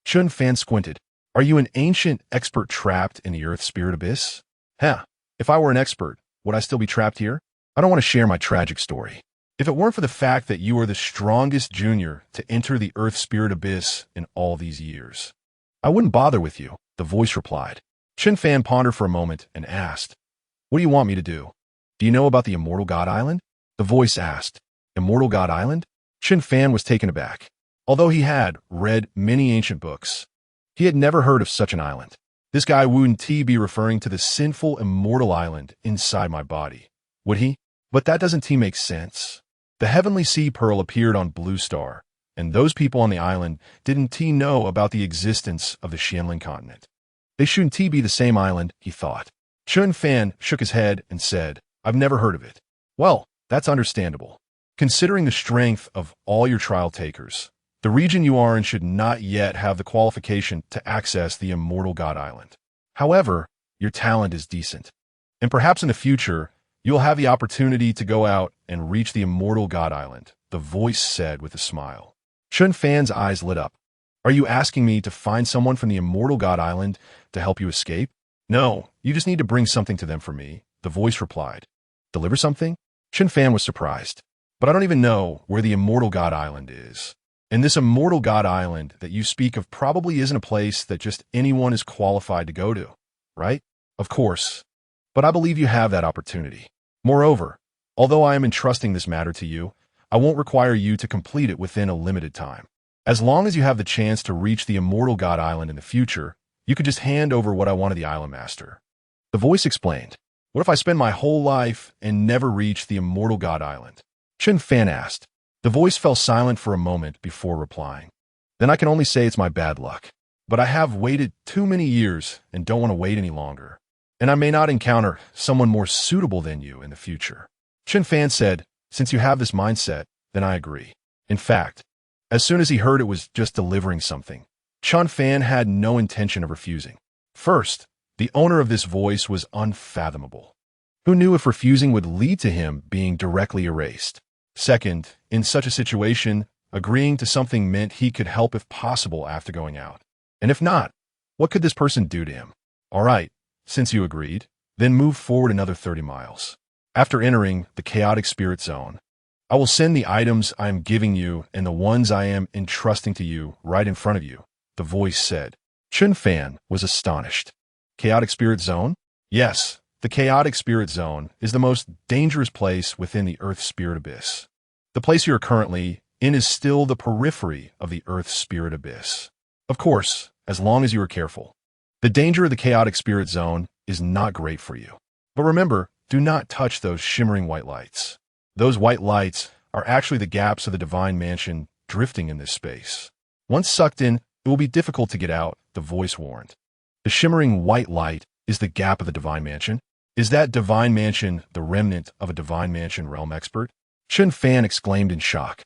Chen Fan squinted. Are you an ancient expert trapped in the Earth Spirit Abyss? If I were an expert, would I still be trapped here? I don't want to share my tragic story. If it weren't for the fact that you are the strongest junior to enter the Earth Spirit Abyss in all these years, I wouldn't bother with you, the voice replied. Chen Fan pondered for a moment and asked, What do you want me to do? Do you know about the Immortal God Island? The voice asked. Immortal God Island? Chen Fan was taken aback. Although he had read many ancient books, he had never heard of such an island. This guy wouldn't be referring to the Sinful Immortal Island inside my body, would he? But that doesn't make sense. The Heavenly Sea Pearl appeared on Blue Star, and those people on the island didn't know about the existence of the Xianlin continent. They shouldn't be the same island, he thought. Chen Fan shook his head and said, I've never heard of it. Well, that's understandable. Considering the strength of all your trial takers, the region you are in should not yet have the qualification to access the Immortal God Island. However, your talent is decent, and perhaps in the future, you'll have the opportunity to go out and reach the Immortal God Island, the voice said with a smile. Chen Fan's eyes lit up. Are you asking me to find someone from the Immortal God Island to help you escape? No, you just need to bring something to them for me, the voice replied. Deliver something? Chen Fan was surprised. But I don't even know where the Immortal God Island is. And this Immortal God Island that you speak of probably isn't a place that just anyone is qualified to go to, right? Of course. But I believe you have that opportunity. Moreover, although I am entrusting this matter to you, I won't require you to complete it within a limited time. As long as you have the chance to reach the Immortal God Island in the future, you could just hand over what I want to the Island Master. The voice explained. What if I spend my whole life and never reach the Immortal God Island? Chen Fan asked. The voice fell silent for a moment before replying. Then I can only say it's my bad luck. But I have waited too many years and don't want to wait any longer. And I may not encounter someone more suitable than you in the future. Chen Fan said, Since you have this mindset, then I agree. In fact, as soon as he heard it was just delivering something, Chen Fan had no intention of refusing. First, the owner of this voice was unfathomable. Who knew if refusing would lead to him being directly erased? Second, in such a situation, agreeing to something meant he could help if possible after going out. And if not, what could this person do to him? All right, since you agreed, then move forward another 30 miles. After entering the chaotic spirit zone, I will send the items I am giving you and the ones I am entrusting to you right in front of you, the voice said. Chen Fan was astonished. Chaotic spirit zone? Yes. The chaotic spirit zone is the most dangerous place within the Earth Spirit Abyss. The place you are currently in is still the periphery of the Earth Spirit Abyss. Of course, as long as you are careful. The danger of the chaotic spirit zone is not great for you. But remember, do not touch those shimmering white lights. Those white lights are actually the gaps of the Divine Mansion drifting in this space. Once sucked in, it will be difficult to get out, the voice warned. The shimmering white light is the gap of the Divine Mansion. Is that Divine Mansion the remnant of a Divine Mansion realm expert? Chen Fan exclaimed in shock.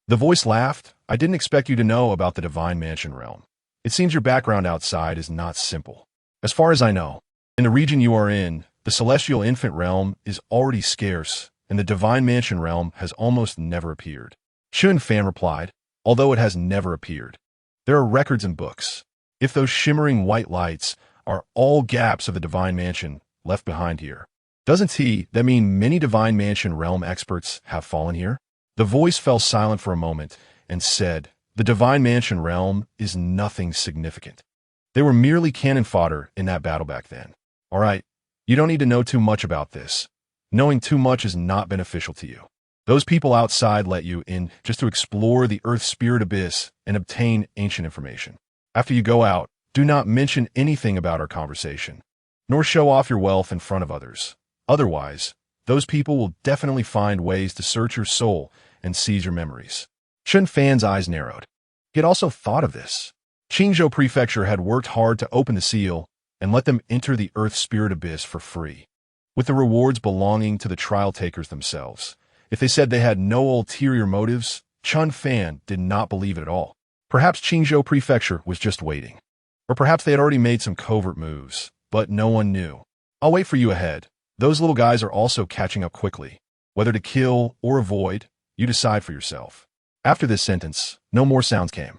The voice laughed. I didn't expect you to know about the Divine Mansion realm. It seems your background outside is not simple. As far as I know, in the region you are in, the Celestial Infant realm is already scarce, and the Divine Mansion realm has almost never appeared. Chen Fan replied, although it has never appeared. There are records and books. If those shimmering white lights are all gaps of the Divine Mansion left behind here, doesn't that mean many Divine Mansion realm experts have fallen here? The voice fell silent for a moment and said, the Divine Mansion realm is nothing significant. They were merely cannon fodder in that battle back then. All right, you don't need to know too much about this. Knowing too much is not beneficial to you. Those people outside let you in just to explore the Earth Spirit Abyss and obtain ancient information. After you go out, do not mention anything about our conversation, nor show off your wealth in front of others. Otherwise, those people will definitely find ways to search your soul and seize your memories. Chen Fan's eyes narrowed. He had also thought of this. Qingzhou Prefecture had worked hard to open the seal and let them enter the Earth Spirit Abyss for free, with the rewards belonging to the trial takers themselves. If they said they had no ulterior motives, Chen Fan did not believe it at all. Perhaps Qingzhou Prefecture was just waiting. Or perhaps they had already made some covert moves, but no one knew. I'll wait for you ahead. Those little guys are also catching up quickly. Whether to kill or avoid, you decide for yourself. After this sentence, no more sounds came.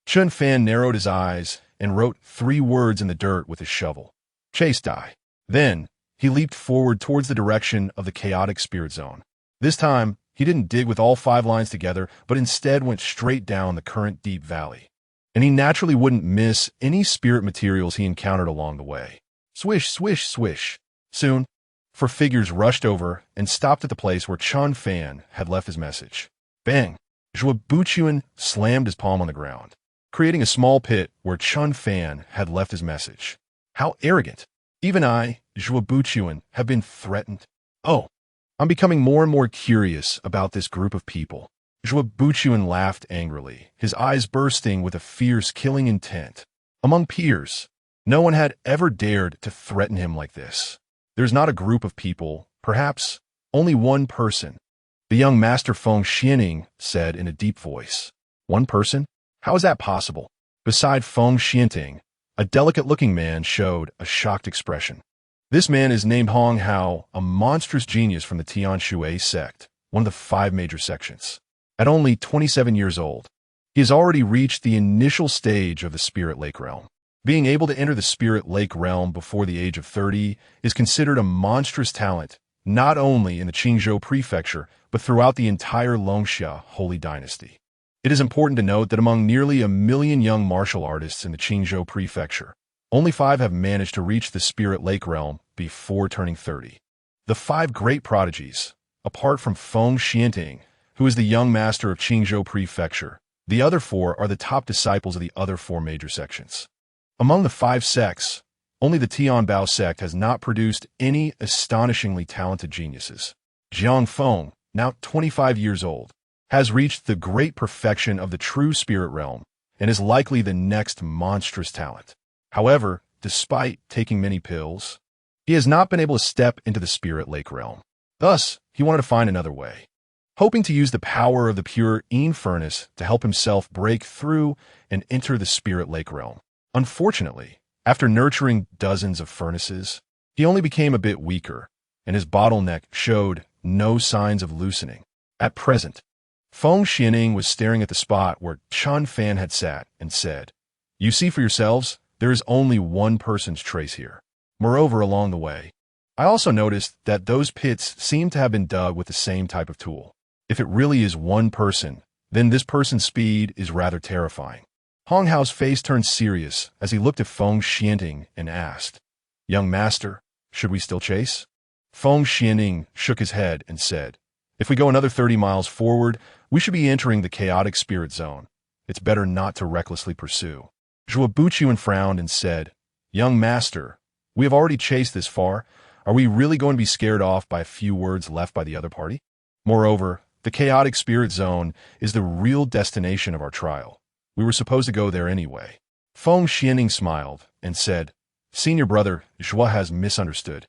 Chen Fan narrowed his eyes and wrote 3 words in the dirt with his shovel. Chase die. Then, he leaped forward towards the direction of the chaotic spirit zone. This time, he didn't dig with all 5 lines together, but instead went straight down the current deep valley. And he naturally wouldn't miss any spirit materials he encountered along the way. Swish, swish, swish. Soon, 4 figures rushed over and stopped at the place where Chen Fan had left his message. Bang! Zhuo Buchuan slammed his palm on the ground, creating a small pit where Chen Fan had left his message. How arrogant! Even I, Zhuo Buchuan, have been threatened. Oh, I'm becoming more and more curious about this group of people. Zhuo Buchuan laughed angrily, his eyes bursting with a fierce killing intent. Among peers, no one had ever dared to threaten him like this. There's not a group of people, perhaps only one person. The young master Feng Xianing said in a deep voice. One person? How is that possible? Beside Feng Xianting, a delicate-looking man showed a shocked expression. This man is named Hong Hao, a monstrous genius from the Tian Shui sect, one of the 5 major sections. At only 27 years old, he has already reached the initial stage of the Spirit Lake realm. Being able to enter the Spirit Lake realm before the age of 30 is considered a monstrous talent, not only in the Qingzhou Prefecture, but throughout the entire Longxia Holy Dynasty. It is important to note that among nearly 1 million young martial artists in the Qingzhou Prefecture, only 5 have managed to reach the Spirit Lake realm before turning 30. The 5 great prodigies, apart from Feng Xianting, who is the young master of Qingzhou Prefecture, the other 4 are the top disciples of the other 4 major sections. Among the 5 sects, only the Tianbao sect has not produced any astonishingly talented geniuses. Jiang Feng, now 25 years old, has reached the great perfection of the true spirit realm and is likely the next monstrous talent. However, despite taking many pills, he has not been able to step into the Spirit Lake realm. Thus, he wanted to find another way, hoping to use the power of the pure Yin furnace to help himself break through and enter the Spirit Lake realm. Unfortunately, after nurturing dozens of furnaces, he only became a bit weaker, and his bottleneck showed no signs of loosening. At present, Feng Xianing was staring at the spot where Chen Fan had sat and said, "You see for yourselves, there is only one person's trace here. Moreover, along the way, I also noticed that those pits seem to have been dug with the same type of tool. If it really is one person, then this person's speed is rather terrifying." Hong Hao's face turned serious as he looked at Feng Xianting and asked, "Young master, should we still chase?" Feng Xianing shook his head and said, "If we go another 30 miles forward, we should be entering the chaotic spirit zone. It's better not to recklessly pursue." Zhuo Buchuan frowned and said, "Young master, we have already chased this far. Are we really going to be scared off by a few words left by the other party? Moreover, the chaotic spirit zone is the real destination of our trial. We were supposed to go there anyway." Feng Xianing smiled and said, "Senior brother, Zhuo has misunderstood.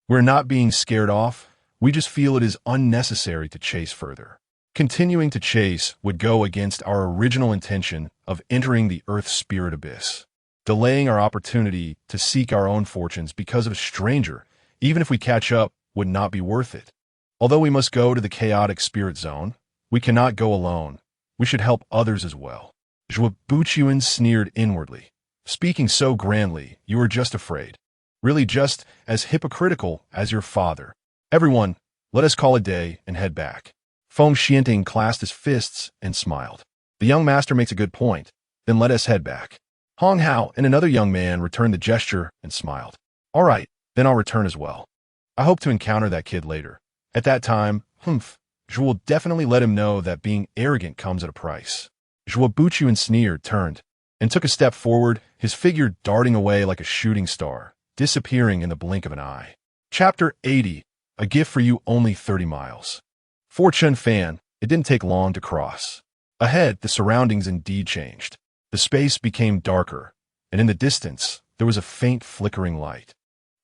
We're not being scared off. We just feel it is unnecessary to chase further. Continuing to chase would go against our original intention of entering the Earth Spirit Abyss. Delaying our opportunity to seek our own fortunes because of a stranger, even if we catch up, would not be worth it. Although we must go to the chaotic spirit zone, we cannot go alone. We should help others as well." Zhuo Buchuan sneered inwardly. "Speaking so grandly, you are just afraid. Really just as hypocritical as your father. Everyone, let us call it a day and head back." Feng Xianting clasped his fists and smiled. "The young master makes a good point. Then let us head back." Hong Hao and another young man returned the gesture and smiled. "All right, then I'll return as well. I hope to encounter that kid later. At that time, Zhuo will definitely let him know that being arrogant comes at a price." Zhuo Buchuan sneered, turned, and took a step forward, his figure darting away like a shooting star, disappearing in the blink of an eye. Chapter 80. A gift for you only 30 miles. For Chen Fan, It didn't take long to cross. Ahead, the surroundings indeed changed. The space became darker, and in the distance, there was a faint flickering light,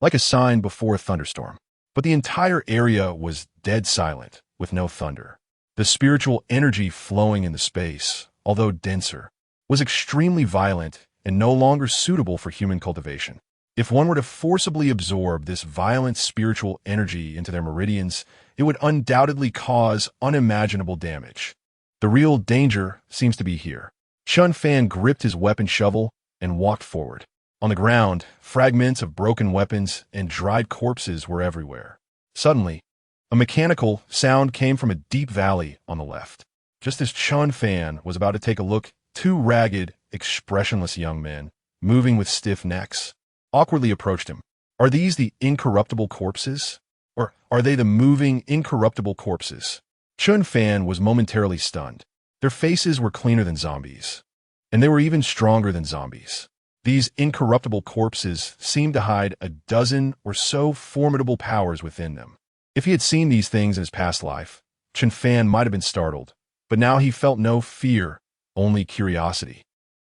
like a sign before a thunderstorm. But the entire area was dead silent, with no thunder. The spiritual energy flowing in the space, although denser, was extremely violent and no longer suitable for human cultivation. If one were to forcibly absorb this violent spiritual energy into their meridians, it would undoubtedly cause unimaginable damage. The real danger seems to be here. Chen Fan gripped his weapon shovel and walked forward. On the ground, fragments of broken weapons and dried corpses were everywhere. Suddenly, a mechanical sound came from a deep valley on the left. Just as Chen Fan was about to take a look, two ragged, expressionless young men, moving with stiff necks, awkwardly approached him. Are these the incorruptible corpses? Or are they the moving, incorruptible corpses? Chen Fan was momentarily stunned. Their faces were cleaner than zombies, and they were even stronger than zombies. These incorruptible corpses seemed to hide a dozen or so formidable powers within them. If he had seen these things in his past life, Chen Fan might have been startled, but now he felt no fear, only curiosity.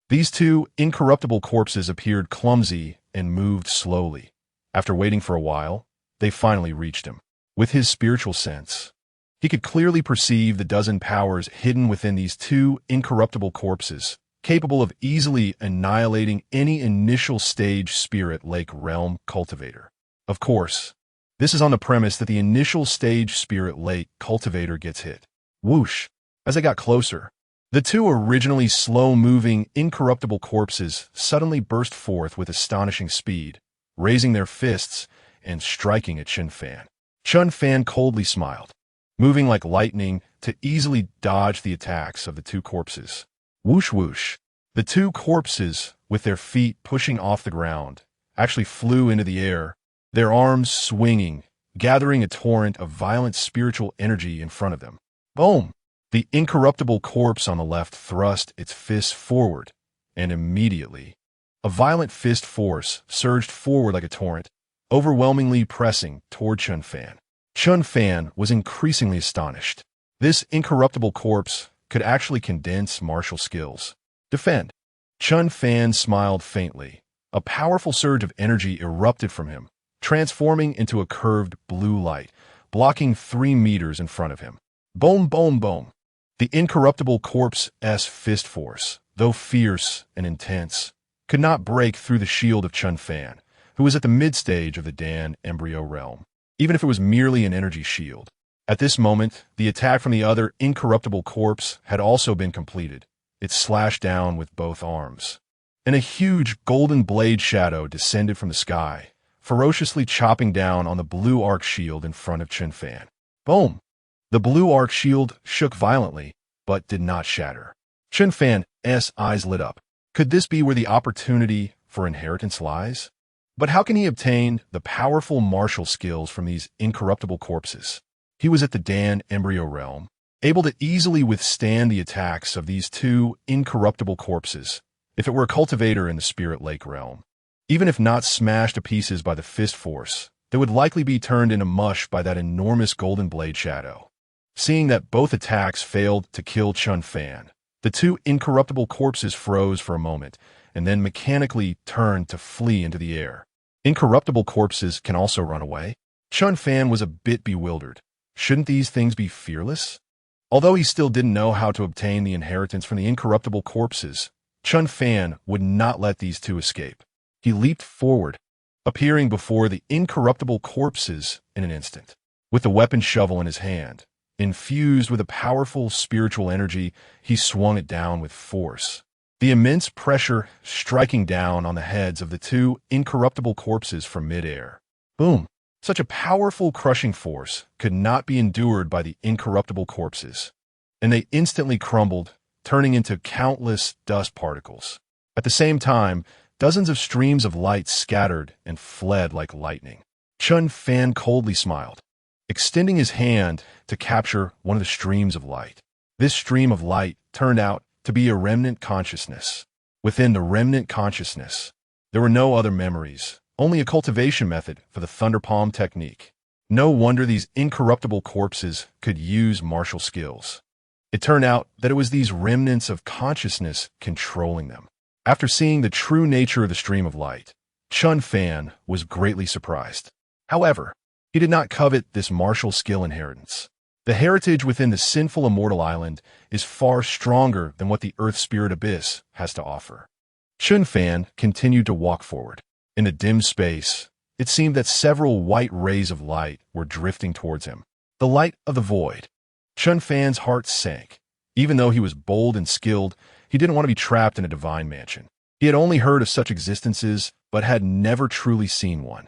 These two incorruptible corpses appeared clumsy and moved slowly. After waiting for a while, they finally reached him. With his spiritual sense, he could clearly perceive the dozen powers hidden within these two incorruptible corpses, capable of easily annihilating any initial stage spirit lake realm cultivator. Of course, this is on the premise that the initial stage spirit lake cultivator gets hit. Whoosh! As they got closer, the two originally slow-moving, incorruptible corpses suddenly burst forth with astonishing speed, raising their fists and striking at Chen Fan. Chen Fan coldly smiled, moving like lightning to easily dodge the attacks of the two corpses. Whoosh whoosh! The two corpses, with their feet pushing off the ground, actually flew into the air, their arms swinging, gathering a torrent of violent spiritual energy in front of them. Boom! The incorruptible corpse on the left thrust its fist forward, and immediately, a violent fist force surged forward like a torrent, overwhelmingly pressing toward Chen Fan. Chen Fan was increasingly astonished. This incorruptible corpse could actually condense martial skills. Defend. Chen Fan smiled faintly. A powerful surge of energy erupted from him, transforming into a curved blue light, blocking 3 meters in front of him. Boom, boom, boom. The incorruptible corpse's fist force, though fierce and intense, could not break through the shield of Chen Fan, who was at the mid-stage of the Dan embryo realm, even if it was merely an energy shield. At this moment, the attack from the other incorruptible corpse had also been completed. It slashed down with both arms, and a huge golden blade shadow descended from the sky, ferociously chopping down on the blue arc shield in front of Chen Fan. Boom! The blue arc shield shook violently, but did not shatter. Chen Fan's eyes lit up. Could this be where the opportunity for inheritance lies? But how can he obtain the powerful martial skills from these incorruptible corpses? He was at the Dan embryo realm, able to easily withstand the attacks of these two incorruptible corpses, if it were a cultivator in the Spirit Lake realm. Even if not smashed to pieces by the fist force, they would likely be turned into mush by that enormous golden blade shadow. Seeing that both attacks failed to kill Chen Fan, the two incorruptible corpses froze for a moment, and then mechanically turned to flee into the air. Incorruptible corpses can also run away. Chen Fan was a bit bewildered. Shouldn't these things be fearless? Although he still didn't know how to obtain the inheritance from the incorruptible corpses, Chen Fan would not let these two escape. He leaped forward, appearing before the incorruptible corpses in an instant. With the weapon shovel in his hand, infused with a powerful spiritual energy, he swung it down with force. The immense pressure striking down on the heads of the two incorruptible corpses from midair. Boom! Such a powerful crushing force could not be endured by the incorruptible corpses, and they instantly crumbled, turning into countless dust particles. At the same time, dozens of streams of light scattered and fled like lightning. Chen Fan coldly smiled, extending his hand to capture one of the streams of light. This stream of light turned out to be a remnant consciousness. Within the remnant consciousness, there were no other memories, only a cultivation method for the Thunder Palm technique. No wonder these incorruptible corpses could use martial skills. It turned out that it was these remnants of consciousness controlling them. After seeing the true nature of the stream of light, Chen Fan was greatly surprised. However, he did not covet this martial skill inheritance. The heritage within the Sinful Immortal Island is far stronger than what the Earth Spirit Abyss has to offer. Chen Fan continued to walk forward. In the dim space, it seemed that several white rays of light were drifting towards him. The light of the void. Chen Fan's heart sank. Even though he was bold and skilled, he didn't want to be trapped in a divine mansion. He had only heard of such existences, but had never truly seen one.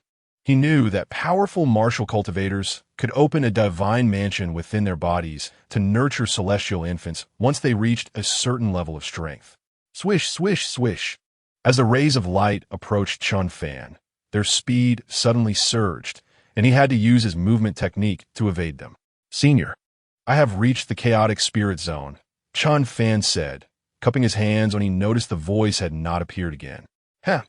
He knew that powerful martial cultivators could open a divine mansion within their bodies to nurture celestial infants once they reached a certain level of strength. Swish, swish, swish. As the rays of light approached Chen Fan, their speed suddenly surged, and he had to use his movement technique to evade them. Senior, I have reached the chaotic spirit zone, Chen Fan said, cupping his hands when he noticed the voice had not appeared again.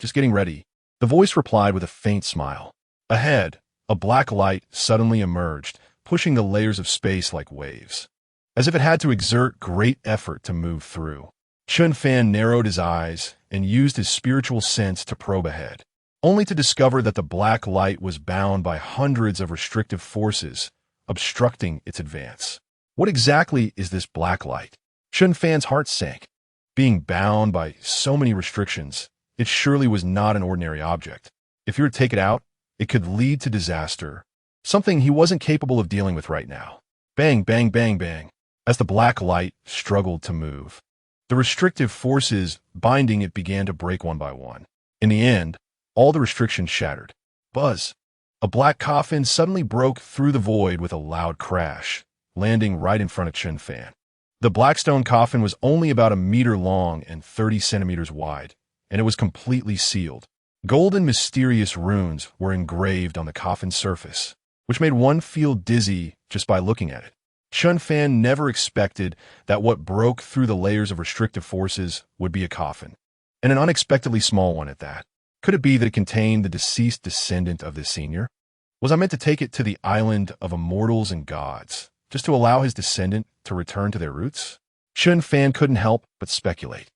Just getting ready. The voice replied with a faint smile. Ahead, a black light suddenly emerged, pushing the layers of space like waves, as if it had to exert great effort to move through. Chen Fan narrowed his eyes and used his spiritual sense to probe ahead, only to discover that the black light was bound by hundreds of restrictive forces, obstructing its advance. What exactly is this black light? Chen Fan's heart sank. Being bound by so many restrictions, it surely was not an ordinary object. If you were to take it out, it could lead to disaster, something he wasn't capable of dealing with right now. Bang, bang, bang, bang, as the black light struggled to move. The restrictive forces binding it began to break one by one. In the end, all the restrictions shattered. Buzz. A black coffin suddenly broke through the void with a loud crash, landing right in front of Chen Fan. The blackstone coffin was only about 1 meter long and 30 centimeters wide, and it was completely sealed. Golden mysterious runes were engraved on the coffin's surface, which made one feel dizzy just by looking at it. Chen Fan never expected that what broke through the layers of restrictive forces would be a coffin, and an unexpectedly small one at that. Could it be that it contained the deceased descendant of this senior? Was I meant to take it to the island of immortals and gods, just to allow his descendant to return to their roots? Chen Fan couldn't help but speculate.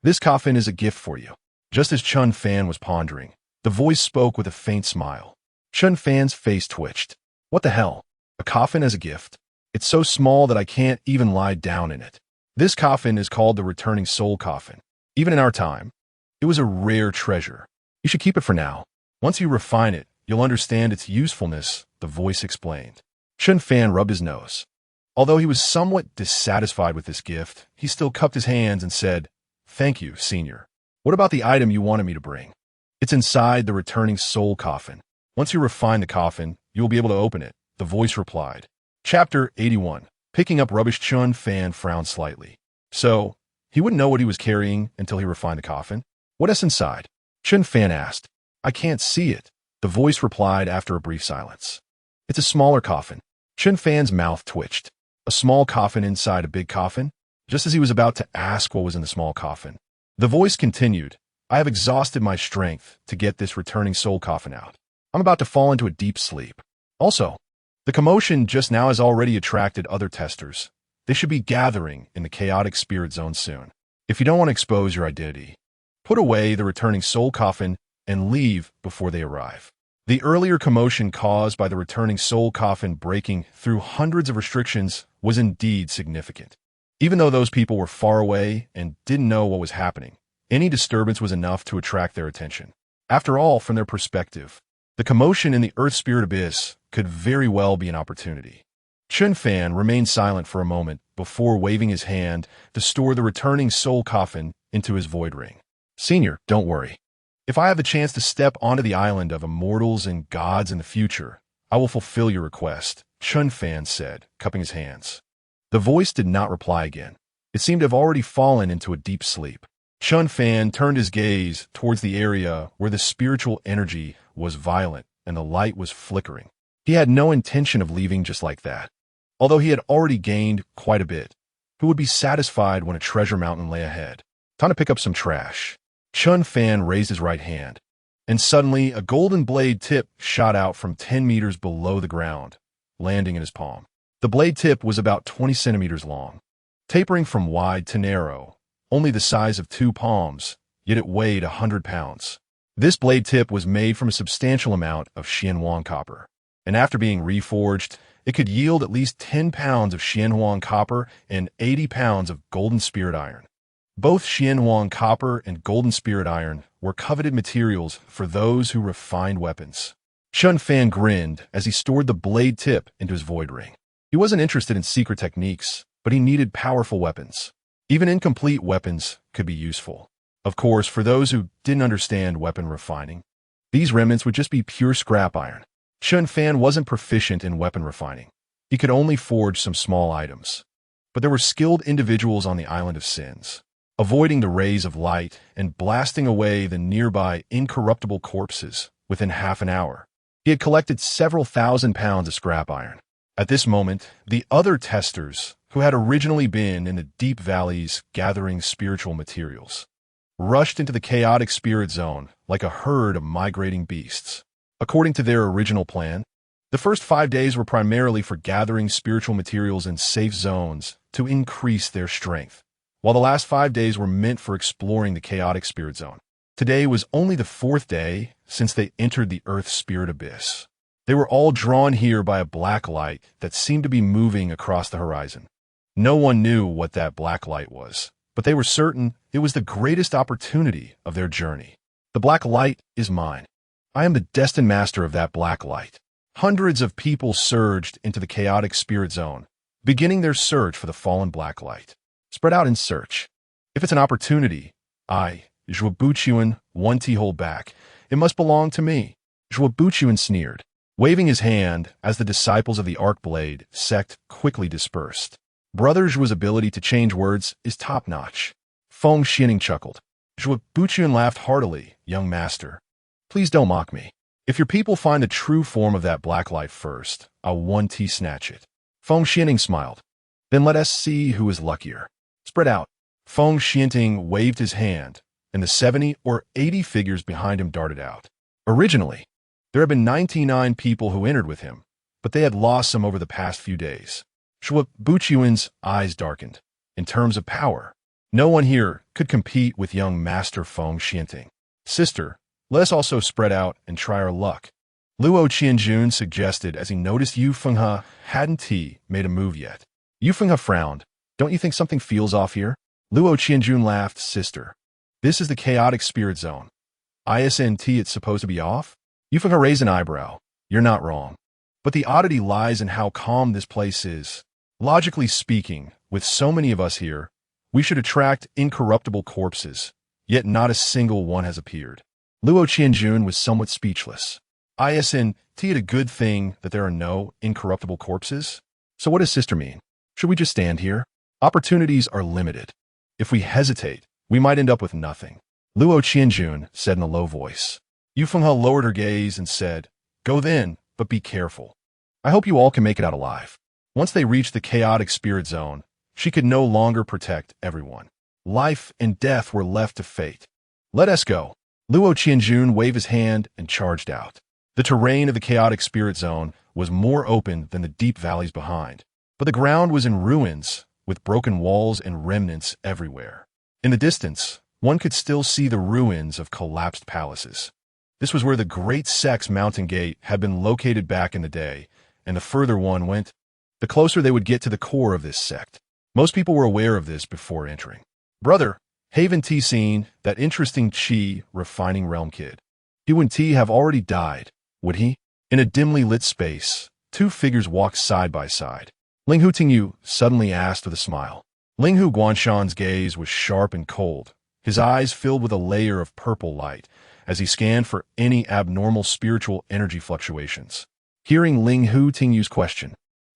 This coffin is a gift for you. Just as Chen Fan was pondering, the voice spoke with a faint smile. Chen Fan's face twitched. What the hell? A coffin as a gift? It's so small that I can't even lie down in it. This coffin is called the returning soul coffin. Even in our time, it was a rare treasure. You should keep it for now. Once you refine it, you'll understand its usefulness, the voice explained. Chen Fan rubbed his nose. Although he was somewhat dissatisfied with this gift, he still cupped his hands and said, Thank you, Senior. What about the item you wanted me to bring? It's inside the returning soul coffin. Once you refine the coffin, you will be able to open it, the voice replied. Chapter 81. Picking up rubbish. Chen Fan frowned slightly. So, he wouldn't know what he was carrying until he refined the coffin? What is inside? Chen Fan asked. I can't see it, the voice replied after a brief silence. It's a smaller coffin. Chen Fan's mouth twitched. A small coffin inside a big coffin? Just as he was about to ask what was in the small coffin, the voice continued, I have exhausted my strength to get this returning soul coffin out. I'm about to fall into a deep sleep. Also, the commotion just now has already attracted other testers. They should be gathering in the chaotic spirit zone soon. If you don't want to expose your identity, put away the returning soul coffin and leave before they arrive. The earlier commotion caused by the returning soul coffin breaking through hundreds of restrictions was indeed significant. Even though those people were far away and didn't know what was happening, any disturbance was enough to attract their attention. After all, from their perspective, the commotion in the Earth Spirit Abyss could very well be an opportunity. Chen Fan remained silent for a moment before waving his hand to store the returning soul coffin into his void ring. Senior, don't worry. If I have the chance to step onto the island of immortals and gods in the future, I will fulfill your request, Chen Fan said, cupping his hands. The voice did not reply again. It seemed to have already fallen into a deep sleep. Chen Fan turned his gaze towards the area where the spiritual energy was violent and the light was flickering. He had no intention of leaving just like that. Although he had already gained quite a bit, he would be satisfied when a treasure mountain lay ahead. Time to pick up some trash. Chen Fan raised his right hand, and suddenly a golden blade tip shot out from 10 meters below the ground, landing in his palm. The blade tip was about 20 centimeters long. tapering from wide to narrow, only the size of 2 palms, yet it weighed 100 pounds. This blade tip was made from a substantial amount of Xianhuang copper, and after being reforged, it could yield at least 10 pounds of Xianhuang copper and 80 pounds of golden spirit iron. Both Xianhuang copper and golden spirit iron were coveted materials for those who refined weapons. Chen Fan grinned as he stored the blade tip into his void ring. He wasn't interested in secret techniques, but he needed powerful weapons. Even incomplete weapons could be useful. Of course, for those who didn't understand weapon refining, these remnants would just be pure scrap iron. Chen Fan wasn't proficient in weapon refining. He could only forge some small items. But there were skilled individuals on the Island of Sins, avoiding the rays of light and blasting away the nearby incorruptible corpses within half an hour. He had collected several thousand pounds of scrap iron. At this moment, the other testers, who had originally been in the deep valleys gathering spiritual materials, rushed into the chaotic spirit zone like a herd of migrating beasts. According to their original plan, the first 5 days were primarily for gathering spiritual materials in safe zones to increase their strength, while the last 5 days were meant for exploring the chaotic spirit zone. Today was only the 4th day since they entered the Earth Spirit Abyss. They were all drawn here by a black light that seemed to be moving across the horizon. No one knew what that black light was, but they were certain it was the greatest opportunity of their journey. The black light is mine. I am the destined master of that black light. Hundreds of people surged into the chaotic spirit zone, beginning their search for the fallen black light. Spread out and search. If it's an opportunity, I, Zhuobuchuan, one T hold back. It must belong to me. Zhuobuchuan sneered, waving his hand as the disciples of the Arc-Blade sect quickly dispersed. Brother Zhuo's ability to change words is top-notch. Feng Xianing chuckled. Zhuobuchuan laughed heartily, young master. Please don't mock me. If your people find the true form of that black light first, I'll 1T snatch it. Feng Xianing smiled. Then let us see who is luckier. Spread out. Feng Xianing waved his hand, and the 70 or 80 figures behind him darted out. Originally, there had been 99 people who entered with him, but they had lost some over the past few days. Zhuobuchuan's eyes darkened. In terms of power, no one here could compete with young Master Feng Xianing. Sister, let us also spread out and try our luck, Luo Qianjun suggested as he noticed Yu Fenghe hadn't made a move yet. Yu Fenghe frowned. Don't you think something feels off here? Luo Qianjun laughed. Sister, this is the chaotic spirit zone. Isn't it's supposed to be off? Yu Fenghe raised an eyebrow. You're not wrong. But the oddity lies in how calm this place is. Logically speaking, with so many of us here, we should attract incorruptible corpses, yet not a single one has appeared. Luo Qianjun was somewhat speechless. Isn't it a good thing that there are no incorruptible corpses? So what does sister mean? Should we just stand here? Opportunities are limited. If we hesitate, we might end up with nothing. Luo Qianjun said in a low voice. Yu Fenghe lowered her gaze and said, Go then, but be careful. I hope you all can make it out alive. Once they reached the chaotic spirit zone, she could no longer protect everyone. Life and death were left to fate. Let us go. Luo Qianjun waved his hand and charged out. The terrain of the chaotic spirit zone was more open than the deep valleys behind, but the ground was in ruins, with broken walls and remnants everywhere. In the distance, one could still see the ruins of collapsed palaces. This was where the Great Sect's mountain gate had been located back in the day, and the further one went, the closer they would get to the core of this sect. Most people were aware of this before entering. Brother, haven't seen that interesting Qi refining realm kid? He wouldn't have already died, would he? In a dimly lit space, two figures walked side by side. Linghu Tingyu suddenly asked with a smile. Linghu Guanshan's gaze was sharp and cold, his eyes filled with a layer of purple light as he scanned for any abnormal spiritual energy fluctuations. Hearing Linghu Tingyu's question,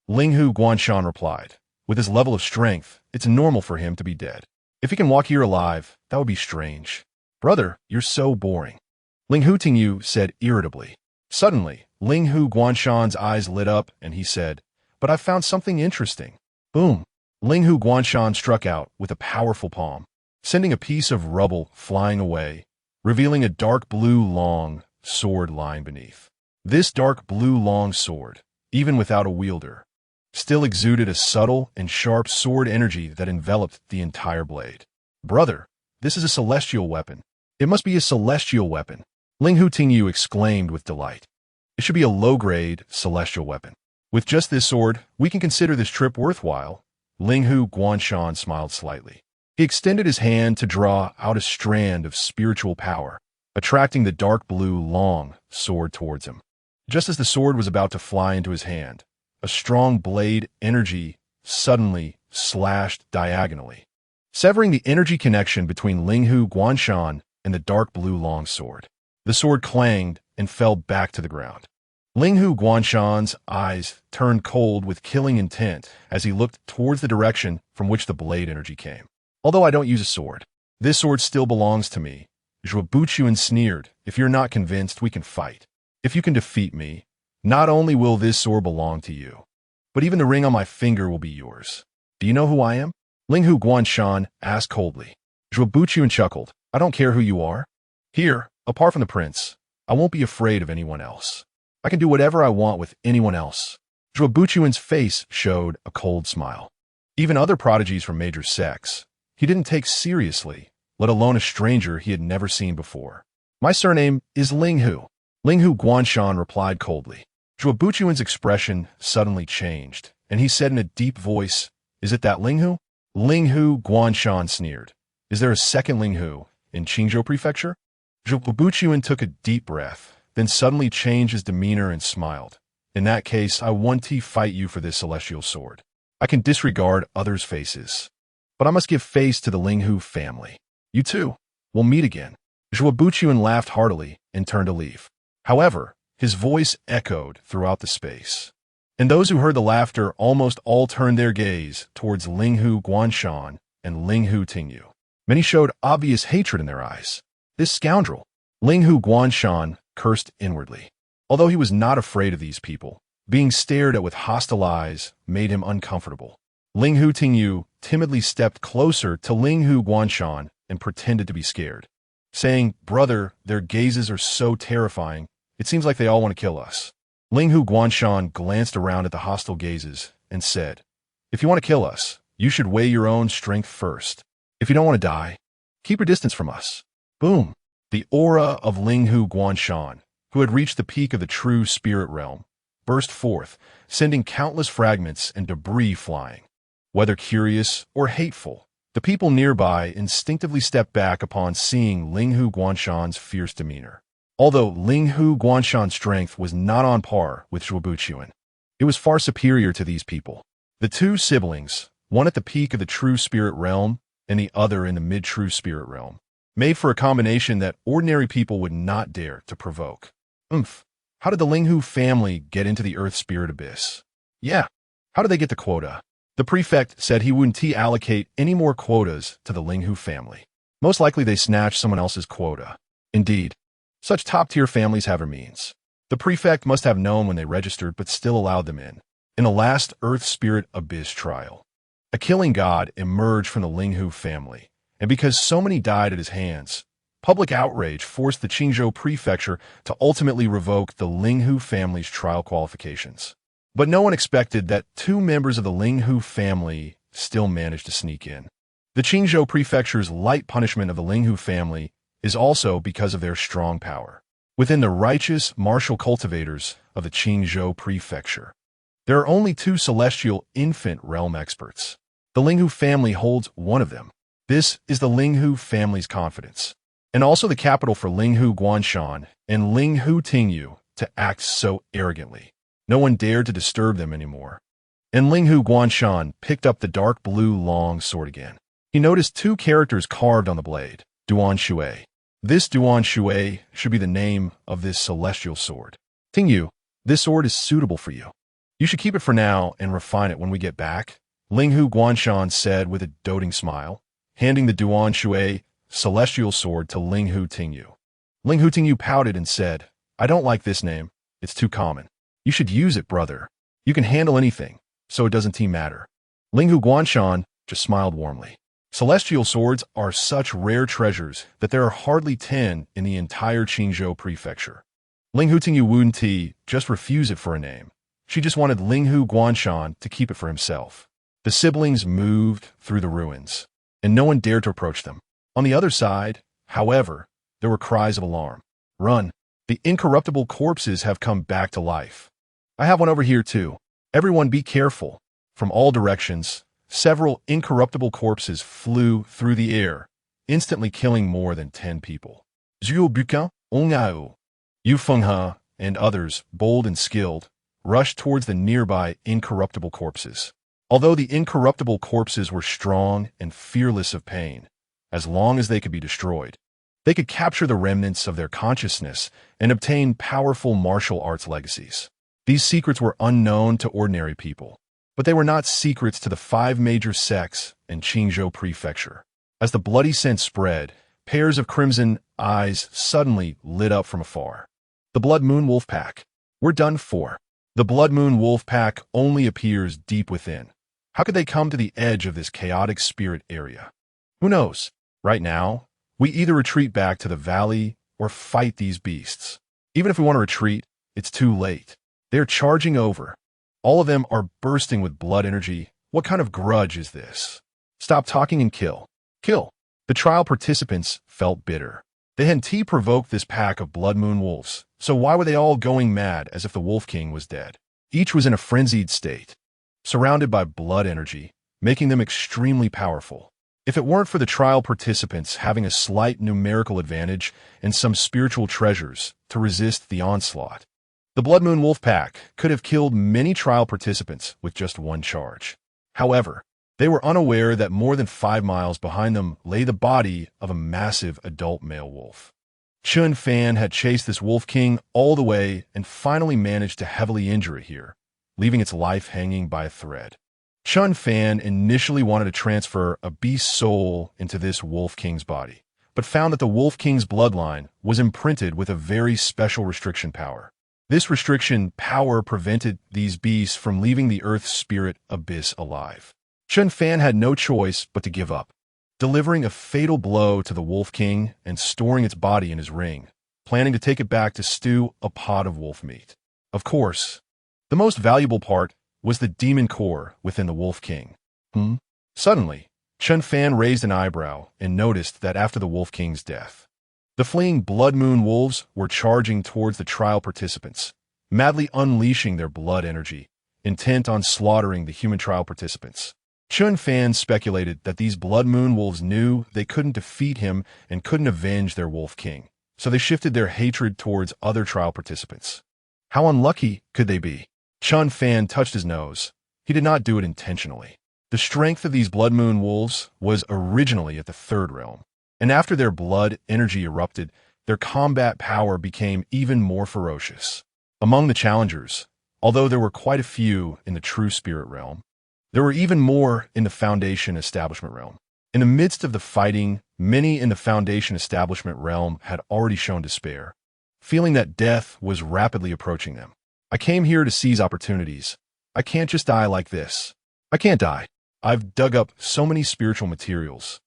Linghu Guanshan replied, with his level of strength, it's normal for him to be dead. If he can walk here alive, that would be strange. Brother, you're so boring. Linghu Tingyu said irritably. Suddenly, Linghu Guanshan's eyes lit up and he said, But I've found something interesting. Boom. Linghu Guanshan struck out with a powerful palm, sending a piece of rubble flying away, revealing a dark blue long sword lying beneath. This dark blue long sword, even without a wielder, still exuded a subtle and sharp sword energy that enveloped the entire blade. "Brother, this is a celestial weapon. It must be a celestial weapon," Ling Hu Tingyu exclaimed with delight. "It should be a low-grade celestial weapon. With just this sword, we can consider this trip worthwhile." Ling Hu Guanshan smiled slightly. He extended his hand to draw out a strand of spiritual power, attracting the dark blue long sword towards him. Just as the sword was about to fly into his hand, a strong blade energy suddenly slashed diagonally, severing the energy connection between Ling Hu Guanshan and the dark blue long sword. The sword clanged and fell back to the ground. Ling Hu Guanshan's eyes turned cold with killing intent as he looked towards the direction from which the blade energy came. "Although I don't use a sword, this sword still belongs to me." Zhuo Buchuan sneered. "If you're not convinced, we can fight. If you can defeat me, not only will this sword belong to you, but even the ring on my finger will be yours." "Do you know who I am?" Ling Hu Guanshan asked coldly. Zhuo Buchuan chuckled. "I don't care who you are. Here, apart from the prince, I won't be afraid of anyone else. I can do whatever I want with anyone else." Zhuo Buchuan's face showed a cold smile. Even other prodigies from major sects, he didn't take seriously, let alone a stranger he had never seen before. "My surname is Ling Hu." Ling Hu Guanshan replied coldly. Zhuo Buchuan's expression suddenly changed, and he said in a deep voice, "Is it that Ling Hu?" Ling Hu Guanshan sneered. "Is there a second Ling Hu in Qingzhou Prefecture?" Zhuo Buchuan took a deep breath, then suddenly changed his demeanor and smiled. "In that case, I want to fight you for this celestial sword. I can disregard others' faces, but I must give face to the Ling Hu family. You too will meet again." Zhuo Buchuan laughed heartily and turned to leave. However, his voice echoed throughout the space, and those who heard the laughter almost all turned their gaze towards Ling Hu Guanshan and Ling Hu Tingyu. Many showed obvious hatred in their eyes. "This scoundrel!" Ling Hu Guanshan cursed inwardly. Although he was not afraid of these people, being stared at with hostile eyes made him uncomfortable. Ling Hu Tingyu timidly stepped closer to Ling Hu Guanshan and pretended to be scared, saying, "Brother, their gazes are so terrifying. It seems like they all want to kill us." Ling Hu Guanshan glanced around at the hostile gazes and said, "If you want to kill us, you should weigh your own strength first. If you don't want to die, keep your distance from us." Boom! The aura of Ling Hu Guanshan, who had reached the peak of the true spirit realm, burst forth, sending countless fragments and debris flying. Whether curious or hateful, the people nearby instinctively stepped back upon seeing Ling Hu Guanshan's fierce demeanor. Although Ling Hu Guanshan's strength was not on par with Zhuo Buchuan, it was far superior to these people. The two siblings, one at the peak of the true spirit realm and the other in the mid-true spirit realm, made for a combination that ordinary people would not dare to provoke. How did the Ling Hu family get into the Earth Spirit Abyss? Yeah, how did they get the quota? The prefect said he wouldn't allocate any more quotas to the Ling Hu family. Most likely they snatched someone else's quota. Indeed, such top-tier families have their means. The prefect must have known when they registered but still allowed them in. In the last Earth Spirit Abyss trial, a killing god emerged from the Ling Hu family, and because so many died at his hands, public outrage forced the Qingzhou Prefecture to ultimately revoke the Ling Hu family's trial qualifications. But no one expected that two members of the Ling Hu family still managed to sneak in. The Qingzhou Prefecture's light punishment of the Ling Hu family is also because of their strong power. Within the righteous martial cultivators of the Qingzhou Prefecture, there are only two celestial infant realm experts. The Ling Hu family holds one of them. This is the Ling Hu family's confidence, and also the capital for Ling Hu Guanshan and Ling Hu Tingyu to act so arrogantly. No one dared to disturb them anymore. And Ling Hu Guanshan picked up the dark blue long sword again. He noticed two characters carved on the blade, Duan Shui. This Duan Shui should be the name of this celestial sword. Tingyu, this sword is suitable for you. You should keep it for now and refine it when we get back, Ling Hu Guanshan said with a doting smile, handing the Duan Shui celestial sword to Ling Hu Tingyu. Ling Hu Tingyu pouted and said, "I don't like this name. It's too common. You should use it, brother. You can handle anything, so it doesn't matter." Ling Hu Guanshan just smiled warmly. Celestial swords are such rare treasures that there are hardly 10 in the entire Qingzhou Prefecture. Ling Hu Tingyu wouldn't just refuse it for a name. She just wanted Linghu Guanshan to keep it for himself. The siblings moved through the ruins, and no one dared to approach them. On the other side, however, there were cries of alarm. Run! The incorruptible corpses have come back to life. I have one over here too. Everyone be careful. From all directions, several incorruptible corpses flew through the air, instantly killing more than 10 people. Zhuo Bukan, Ongao, Yu Fenghe, and others, bold and skilled, rushed towards the nearby incorruptible corpses. Although the incorruptible corpses were strong and fearless of pain, as long as they could be destroyed, they could capture the remnants of their consciousness and obtain powerful martial arts legacies. These secrets were unknown to ordinary people, but they were not secrets to the 5 major sects in Qingzhou Prefecture. As the bloody scent spread, pairs of crimson eyes suddenly lit up from afar. The Blood Moon Wolf Pack. We're done for. The Blood Moon Wolf Pack only appears deep within. How could they come to the edge of this chaotic spirit area? Who knows? Right now, we either retreat back to the valley or fight these beasts. Even if we want to retreat, it's too late. They're charging over. All of them are bursting with blood energy. What kind of grudge is this? Stop talking and kill. Kill. The trial participants felt bitter. They had provoked this pack of Blood Moon Wolves, so why were they all going mad as if the Wolf King was dead? Each was in a frenzied state, surrounded by blood energy, making them extremely powerful. If it weren't for the trial participants having a slight numerical advantage and some spiritual treasures to resist the onslaught, the Blood Moon Wolf Pack could have killed many trial participants with just one charge. However, they were unaware that more than 5 miles behind them lay the body of a massive adult male wolf. Chen Fan had chased this Wolf King all the way and finally managed to heavily injure it here, leaving its life hanging by a thread. Chen Fan initially wanted to transfer a beast soul into this Wolf King's body, but found that the Wolf King's bloodline was imprinted with a very special restriction power. This restriction power prevented these beasts from leaving the Earth's spirit abyss alive. Chen Fan had no choice but to give up, delivering a fatal blow to the Wolf King and storing its body in his ring, planning to take it back to stew a pot of wolf meat. Of course, the most valuable part was the demon core within the Wolf King. Suddenly, Chen Fan raised an eyebrow and noticed that after the Wolf King's death, the fleeing Blood Moon Wolves were charging towards the trial participants, madly unleashing their blood energy, intent on slaughtering the human trial participants. Chen Fan speculated that these Blood Moon Wolves knew they couldn't defeat him and couldn't avenge their Wolf King, so they shifted their hatred towards other trial participants. How unlucky could they be? Chen Fan touched his nose. He did not do it intentionally. The strength of these Blood Moon Wolves was originally at the 3rd realm, and after their blood energy erupted, their combat power became even more ferocious. Among the challengers, although there were quite a few in the true spirit realm, there were even more in the Foundation Establishment realm. In the midst of the fighting, many in the Foundation Establishment realm had already shown despair, feeling that death was rapidly approaching them. I came here to seize opportunities. I can't just die like this. I can't die. I've dug up so many spiritual materials,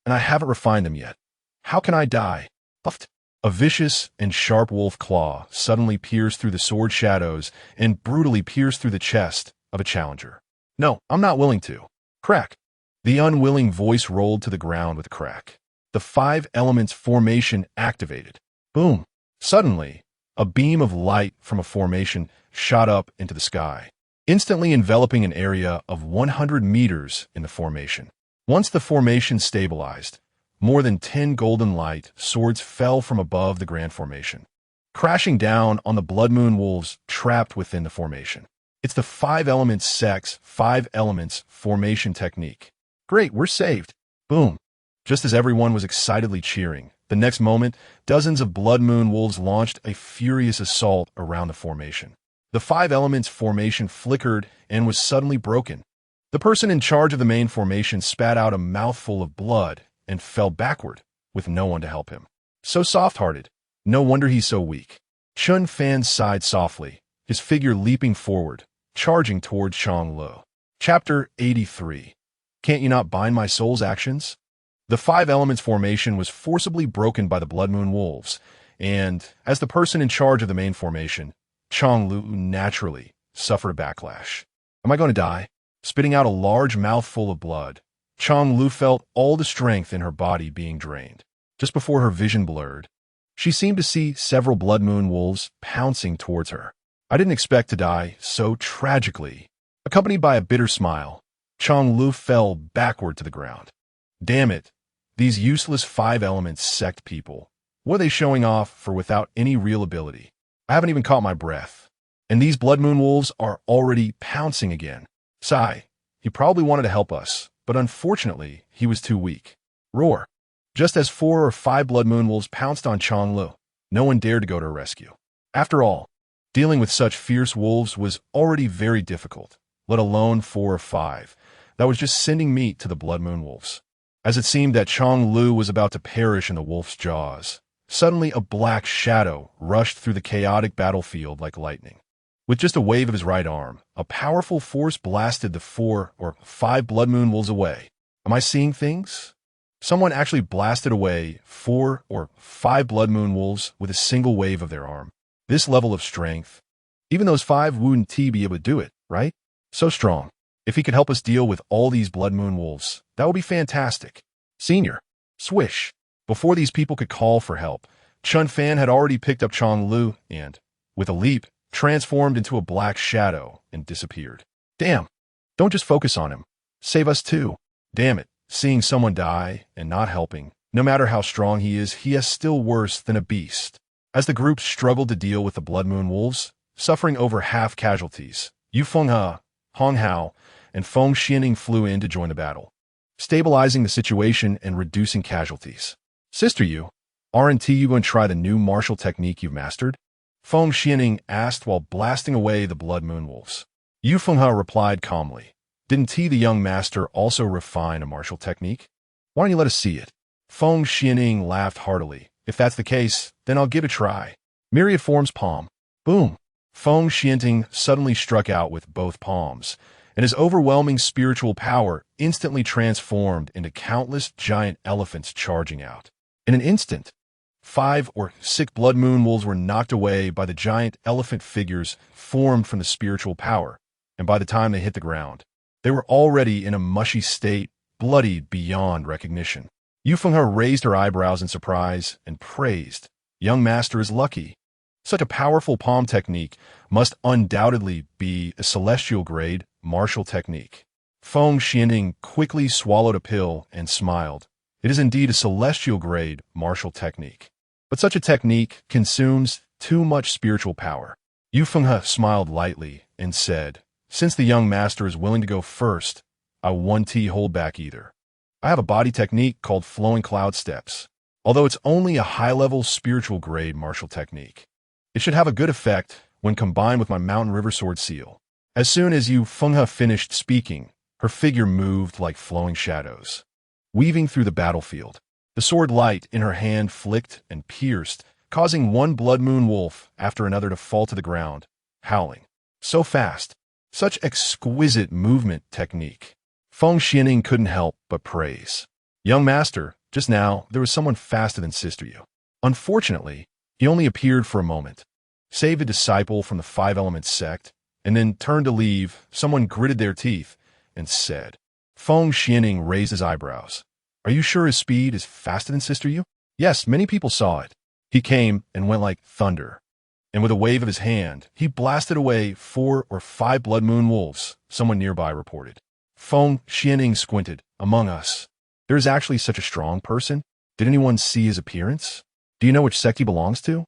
and I haven't refined them yet. How can I die? Puffed. A vicious and sharp wolf claw suddenly pierced through the sword shadows and brutally pierced through the chest of a challenger. No, I'm not willing to. Crack. The unwilling voice rolled to the ground with a crack. The 5 elements formation activated. Boom. Suddenly, a beam of light from a formation shot up into the sky, instantly enveloping an area of 100 meters in the formation. Once the formation stabilized, more than 10 golden light swords fell from above the grand formation, crashing down on the Blood Moon Wolves trapped within the formation. It's the 5 elements sex, 5 elements formation technique. Great, we're saved. Boom. Just as everyone was excitedly cheering, the next moment, dozens of Blood Moon Wolves launched a furious assault around the formation. The 5 elements formation flickered and was suddenly broken. The person in charge of the main formation spat out a mouthful of blood and fell backward, with no one to help him. So soft-hearted. No wonder he's so weak. Chen Fan sighed softly, his figure leaping forward, charging toward Chang Lo. Chapter 83. Can't you not bind my soul's actions? The 5 elements formation was forcibly broken by the Blood Moon Wolves, and, as the person in charge of the main formation, Chang Lu naturally suffered a backlash. Am I going to die? Spitting out a large mouthful of blood, Chang Lu felt all the strength in her body being drained. Just before her vision blurred, she seemed to see several blood moon wolves pouncing towards her. I didn't expect to die so tragically. Accompanied by a bitter smile, Chang Lu fell backward to the ground. Damn it, these useless five-element sect people. What are they showing off for without any real ability? I haven't even caught my breath. And these blood moon wolves are already pouncing again. Sigh, he probably wanted to help us, but unfortunately, he was too weak. Roar. Just as 4 or 5 blood moon wolves pounced on Chang Lu, no one dared to go to her rescue. After all, dealing with such fierce wolves was already very difficult, let alone 4 or 5. That was just sending meat to the blood moon wolves. As it seemed that Chang Lu was about to perish in the wolf's jaws, suddenly a black shadow rushed through the chaotic battlefield like lightning. With just a wave of his right arm, a powerful force blasted the 4 or 5 blood moon wolves away. Am I seeing things? Someone actually blasted away 4 or 5 blood moon wolves with a single wave of their arm. This level of strength, even those 5 wouldn't be able to do it, right? So strong. If he could help us deal with all these blood moon wolves, that would be fantastic. Senior. Swish. Before these people could call for help, Chen Fan had already picked up Chang Lu and, with a leap, transformed into a black shadow and disappeared. Damn. Don't just focus on him. Save us too. Damn it. Seeing someone die and not helping, no matter how strong he is still worse than a beast. As the group struggled to deal with the blood moon wolves, suffering over half casualties, Yu Fenghe, Hong Hao, and Feng Xianing flew in to join the battle, stabilizing the situation and reducing casualties. Sister Yu, aren't you going to try the new martial technique you've mastered? Feng Xianing asked while blasting away the blood moon wolves. Yu Fenghe replied calmly. Didn't the young master also refine a martial technique? Why don't you let us see it? Feng Xianing laughed heartily. If that's the case, then I'll give it a try. Myriad forms palm. Boom. Feng Xianing suddenly struck out with both palms, and his overwhelming spiritual power instantly transformed into countless giant elephants charging out. In an instant, 5 or 6 blood moon wolves were knocked away by the giant elephant figures formed from the spiritual power, and by the time they hit the ground, they were already in a mushy state, bloodied beyond recognition. Yu Fenghe raised her eyebrows in surprise and praised. Young master is lucky. Such a powerful palm technique must undoubtedly be a celestial-grade martial technique. Feng Xianing quickly swallowed a pill and smiled. It is indeed a celestial-grade martial technique. But such a technique consumes too much spiritual power. Yu Fenghe smiled lightly and said, since the young master is willing to go first, I won't hold back either. I have a body technique called flowing cloud steps. Although it's only a high-level spiritual-grade martial technique, it should have a good effect when combined with my mountain river sword seal. As soon as Yu Fenghe finished speaking, her figure moved like flowing shadows, weaving through the battlefield. The sword light in her hand flicked and pierced, causing one blood moon wolf after another to fall to the ground, howling. So fast. Such exquisite movement technique. Feng Xianing couldn't help but praise. Young master, just now, there was someone faster than Sister Yu. Unfortunately, he only appeared for a moment. Save a disciple from the 5-element sect, and then turned to leave, someone gritted their teeth and said. Feng Xianing raised his eyebrows. Are you sure his speed is faster than Sister Yu? Yes, many people saw it. He came and went like thunder. And with a wave of his hand, he blasted away 4 or 5 blood moon wolves, someone nearby reported. Feng Xianing squinted. Among us, there is actually such a strong person? Did anyone see his appearance? Do you know which sect he belongs to?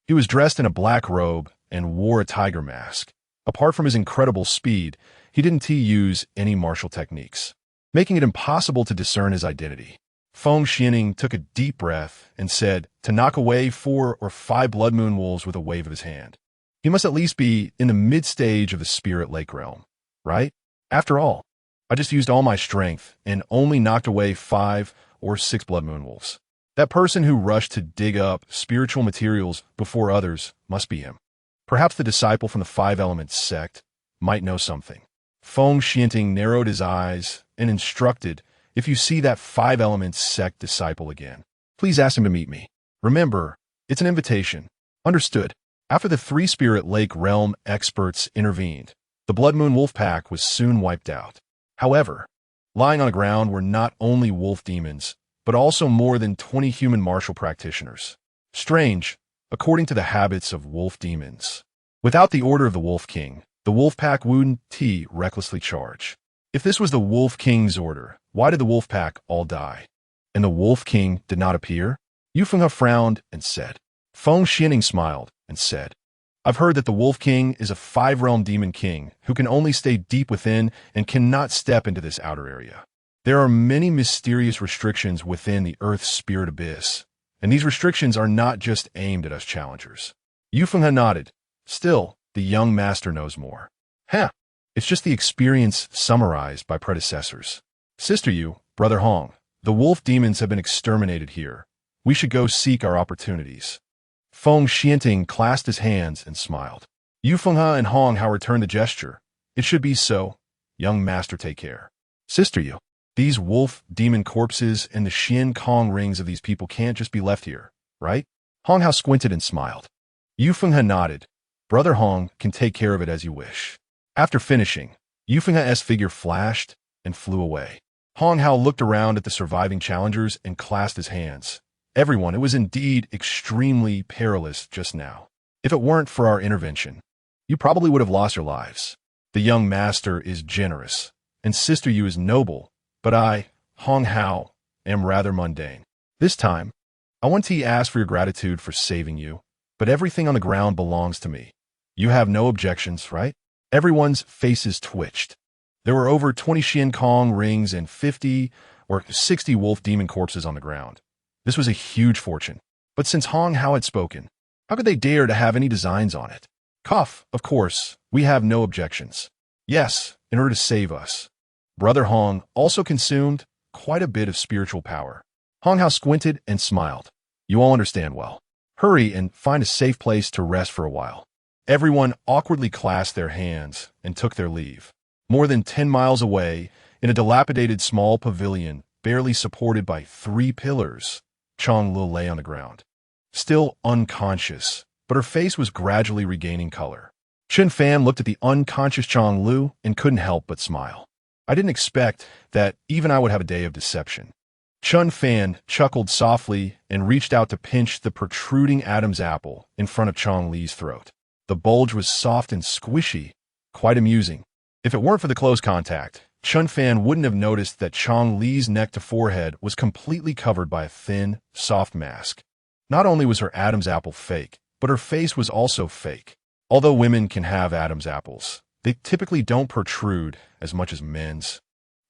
He was dressed in a black robe and wore a tiger mask. Apart from his incredible speed, he didn't use any martial techniques, making it impossible to discern his identity. Feng Xianing took a deep breath and said to knock away 4 or 5 blood moon wolves with a wave of his hand. He must at least be in the mid-stage of the spirit lake realm, right? After all, I just used all my strength and only knocked away 5 or 6 blood moon wolves. That person who rushed to dig up spiritual materials before others must be him. Perhaps the disciple from the 5-element sect might know something. Feng Xianing narrowed his eyes and instructed, if you see that 5-element sect disciple again, please ask him to meet me. Remember, it's an invitation. Understood. After the Three-Spirit Lake Realm experts intervened, the Blood Moon Wolf Pack was soon wiped out. However, lying on the ground were not only wolf demons, but also more than 20 human martial practitioners. Strange, according to the habits of wolf demons. Without the order of the Wolf King, the Wolf Pack wouldn't recklessly charge. If this was the Wolf King's order, why did the Wolf Pack all die? And the Wolf King did not appear? Yu Fenghe frowned and said. Feng Xianing smiled and said, I've heard that the Wolf King is a 5-realm demon king who can only stay deep within and cannot step into this outer area. There are many mysterious restrictions within the Earth's spirit abyss, and these restrictions are not just aimed at us challengers. Yu Fenghe nodded. Still, the young master knows more. It's just the experience summarized by predecessors. Sister Yu, Brother Hong, the wolf demons have been exterminated here. We should go seek our opportunities. Feng Xianting clasped his hands and smiled. Yu Fenghe and Hong Hao returned the gesture. It should be so. Young master, take care. Sister Yu, these wolf demon corpses and the Xian Kong rings of these people can't just be left here, right? Hong Hao squinted and smiled. Yu Fenghe nodded. Brother Hong can take care of it as you wish. After finishing, Yu Fenghe's figure flashed and flew away. Hong Hao looked around at the surviving challengers and clasped his hands. Everyone, it was indeed extremely perilous just now. If it weren't for our intervention, you probably would have lost your lives. The young master is generous, and Sister Yu is noble, but I, Hong Hao, am rather mundane. This time, I want to ask for your gratitude for saving you, but everything on the ground belongs to me. You have no objections, right? Everyone's faces twitched. There were over 20 Xian Kong rings and 50 or 60 wolf demon corpses on the ground. This was a huge fortune. But since Hong Hao had spoken, how could they dare to have any designs on it? Cough, of course, we have no objections. Yes, in order to save us. Brother Hong also consumed quite a bit of spiritual power. Hong Hao squinted and smiled. You all understand well. Hurry and find a safe place to rest for a while. Everyone awkwardly clasped their hands and took their leave. More than 10 miles away, in a dilapidated small pavilion, barely supported by 3 pillars, Chang Lu lay on the ground. Still unconscious, but her face was gradually regaining color. Chen Fan looked at the unconscious Chang Lu and couldn't help but smile. I didn't expect that even I would have a day of deception. Chen Fan chuckled softly and reached out to pinch the protruding Adam's apple in front of Chang Li's throat. The bulge was soft and squishy, quite amusing. If it weren't for the close contact, Chen Fan wouldn't have noticed that Chang Li's neck to forehead was completely covered by a thin, soft mask. Not only was her Adam's apple fake, but her face was also fake. Although women can have Adam's apples, they typically don't protrude as much as men's,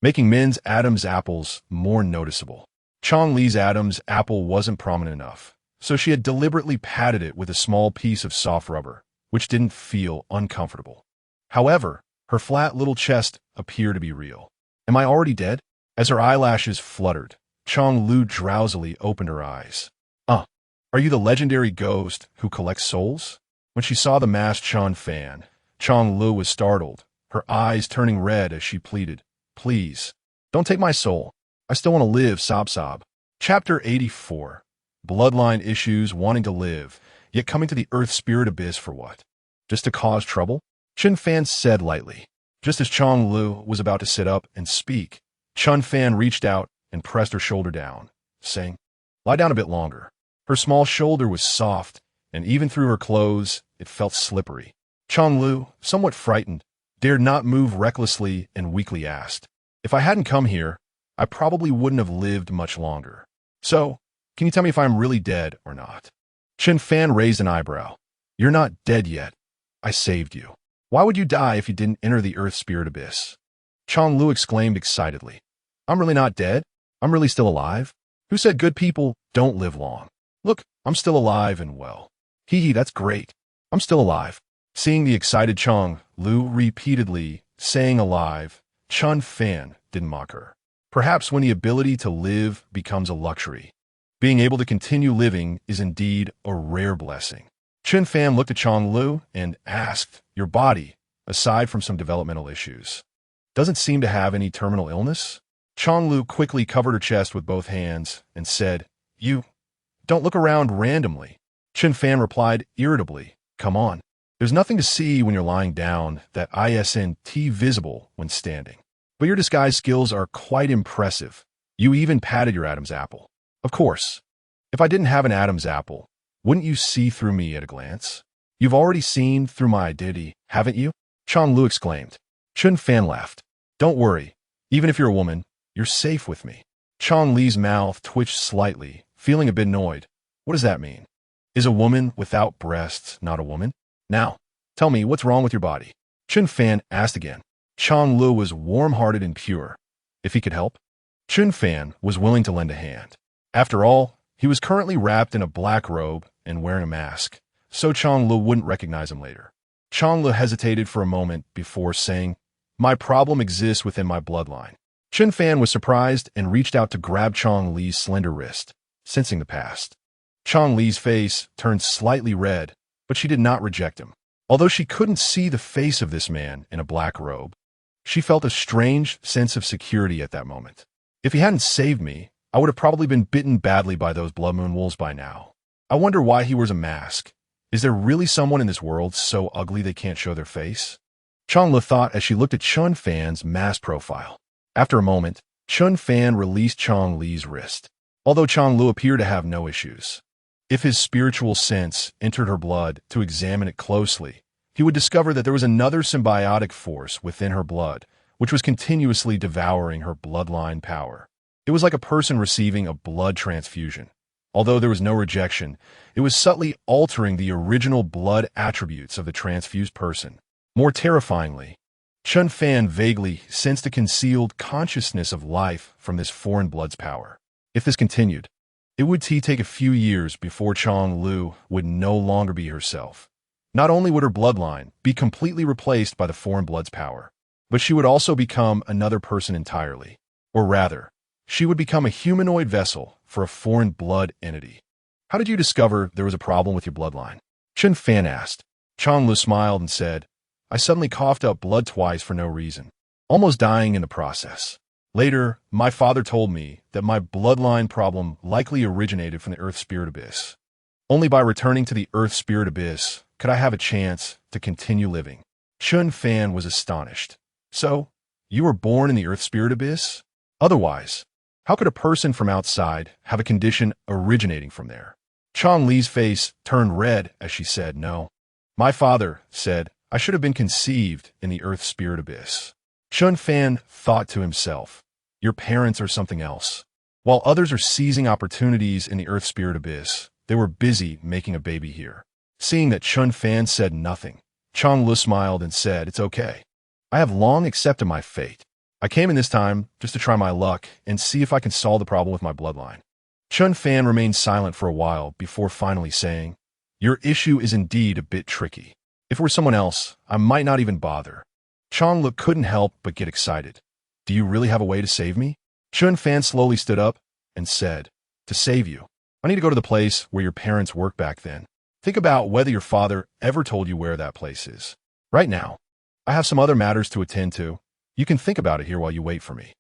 making men's Adam's apples more noticeable. Chang Li's Adam's apple wasn't prominent enough, so she had deliberately patted it with a small piece of soft rubber, which didn't feel uncomfortable. However, her flat little chest appeared to be real. Am I already dead? As her eyelashes fluttered, Chang Lu drowsily opened her eyes. Are you the legendary ghost who collects souls? When she saw the masked Chen Fan, Chang Lu was startled, her eyes turning red as she pleaded, Please, don't take my soul. I still want to live, sob sob. Chapter 84. Bloodline issues, wanting to live, yet coming to the Earth Spirit Abyss for what? Just to cause trouble? Chen Fan said lightly. Just as Chang Lu was about to sit up and speak, Chen Fan reached out and pressed her shoulder down, saying, Lie down a bit longer. Her small shoulder was soft, and even through her clothes, it felt slippery. Chang Lu, somewhat frightened, dared not move recklessly and weakly asked, If I hadn't come here, I probably wouldn't have lived much longer. So, can you tell me if I'm really dead or not? Chen Fan raised an eyebrow. You're not dead yet. I saved you. Why would you die if you didn't enter the Earth Spirit Abyss? Chang Lu exclaimed excitedly. I'm really not dead. I'm really still alive. Who said good people don't live long? Look, I'm still alive and well. Hee, that's great. I'm still alive. Seeing the excited Chang Lu repeatedly saying alive, Chen Fan didn't mock her. Perhaps when the ability to live becomes a luxury, being able to continue living is indeed a rare blessing. Chen Fan looked at Chang Lu and asked, Your body, aside from some developmental issues, doesn't seem to have any terminal illness? Chang Lu quickly covered her chest with both hands and said, You don't look around randomly. Chen Fan replied irritably, Come on. There's nothing to see when you're lying down that isn't visible when standing. But your disguise skills are quite impressive. You even patted your Adam's apple. Of course. If I didn't have an Adam's apple, wouldn't you see through me at a glance? You've already seen through my identity, haven't you? Chong Lu exclaimed. Chen Fan laughed. Don't worry. Even if you're a woman, you're safe with me. Chong Li's mouth twitched slightly, feeling a bit annoyed. What does that mean? Is a woman without breasts not a woman? Now, tell me what's wrong with your body. Chen Fan asked again. Chong Lu was warm-hearted and pure. If he could help? Chen Fan was willing to lend a hand. After all, he was currently wrapped in a black robe and wearing a mask, so Chong Lu wouldn't recognize him later. Chong Lu hesitated for a moment before saying, My problem exists within my bloodline. Chen Fan was surprised and reached out to grab Chong Li's slender wrist, sensing the past. Chong Li's face turned slightly red, but she did not reject him. Although she couldn't see the face of this man in a black robe, she felt a strange sense of security at that moment. If he hadn't saved me, I would have probably been bitten badly by those blood moon wolves by now. I wonder why he wears a mask. Is there really someone in this world so ugly they can't show their face? Chong Lu thought as she looked at Chen Fan's mask profile. After a moment, Chen Fan released Chong Li's wrist, although Chong Lu appeared to have no issues. If his spiritual sense entered her blood to examine it closely, he would discover that there was another symbiotic force within her blood, which was continuously devouring her bloodline power. It was like a person receiving a blood transfusion. Although there was no rejection, it was subtly altering the original blood attributes of the transfused person. More terrifyingly, Chen Fan vaguely sensed a concealed consciousness of life from this foreign blood's power. If this continued, it would take a few years before Chong Lu would no longer be herself. Not only would her bloodline be completely replaced by the foreign blood's power, but she would also become another person entirely. Or rather, she would become a humanoid vessel for a foreign blood entity. How did you discover there was a problem with your bloodline? Chen Fan asked. Chong Lu smiled and said, I suddenly coughed up blood twice for no reason, almost dying in the process. Later, my father told me that my bloodline problem likely originated from the Earth Spirit Abyss. Only by returning to the Earth Spirit Abyss could I have a chance to continue living. Chen Fan was astonished. So, you were born in the Earth Spirit Abyss? Otherwise, how could a person from outside have a condition originating from there? Chong Li's face turned red as she said no. My father said I should have been conceived in the Earth Spirit Abyss. Chen Fan thought to himself, your parents are something else. While others are seizing opportunities in the Earth Spirit Abyss, they were busy making a baby here. Seeing that Chen Fan said nothing, Chong Lu smiled and said, it's okay. I have long accepted my fate. I came in this time just to try my luck and see if I can solve the problem with my bloodline. Chen Fan remained silent for a while before finally saying, your issue is indeed a bit tricky. If it were someone else, I might not even bother. Chong Lu couldn't help but get excited. Do you really have a way to save me? Chen Fan slowly stood up and said, to save you, I need to go to the place where your parents worked back then. Think about whether your father ever told you where that place is. Right now, I have some other matters to attend to. You can think about it here while you wait for me.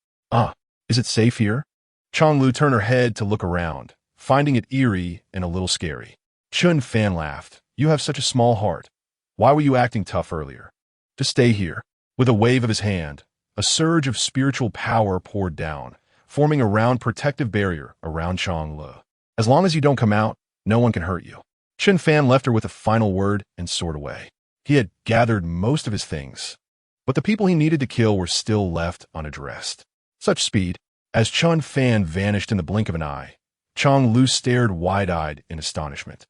Is it safe here? Chong Lu turned her head to look around, finding it eerie and a little scary. Chen Fan laughed. You have such a small heart. Why were you acting tough earlier? Just stay here. With a wave of his hand, a surge of spiritual power poured down, forming a round protective barrier around Chong Lu. As long as you don't come out, no one can hurt you. Chen Fan left her with a final word and soared away. He had gathered most of his things, but the people he needed to kill were still left unaddressed. Such speed. As Chen Fan vanished in the blink of an eye, Chong Lu stared wide-eyed in astonishment.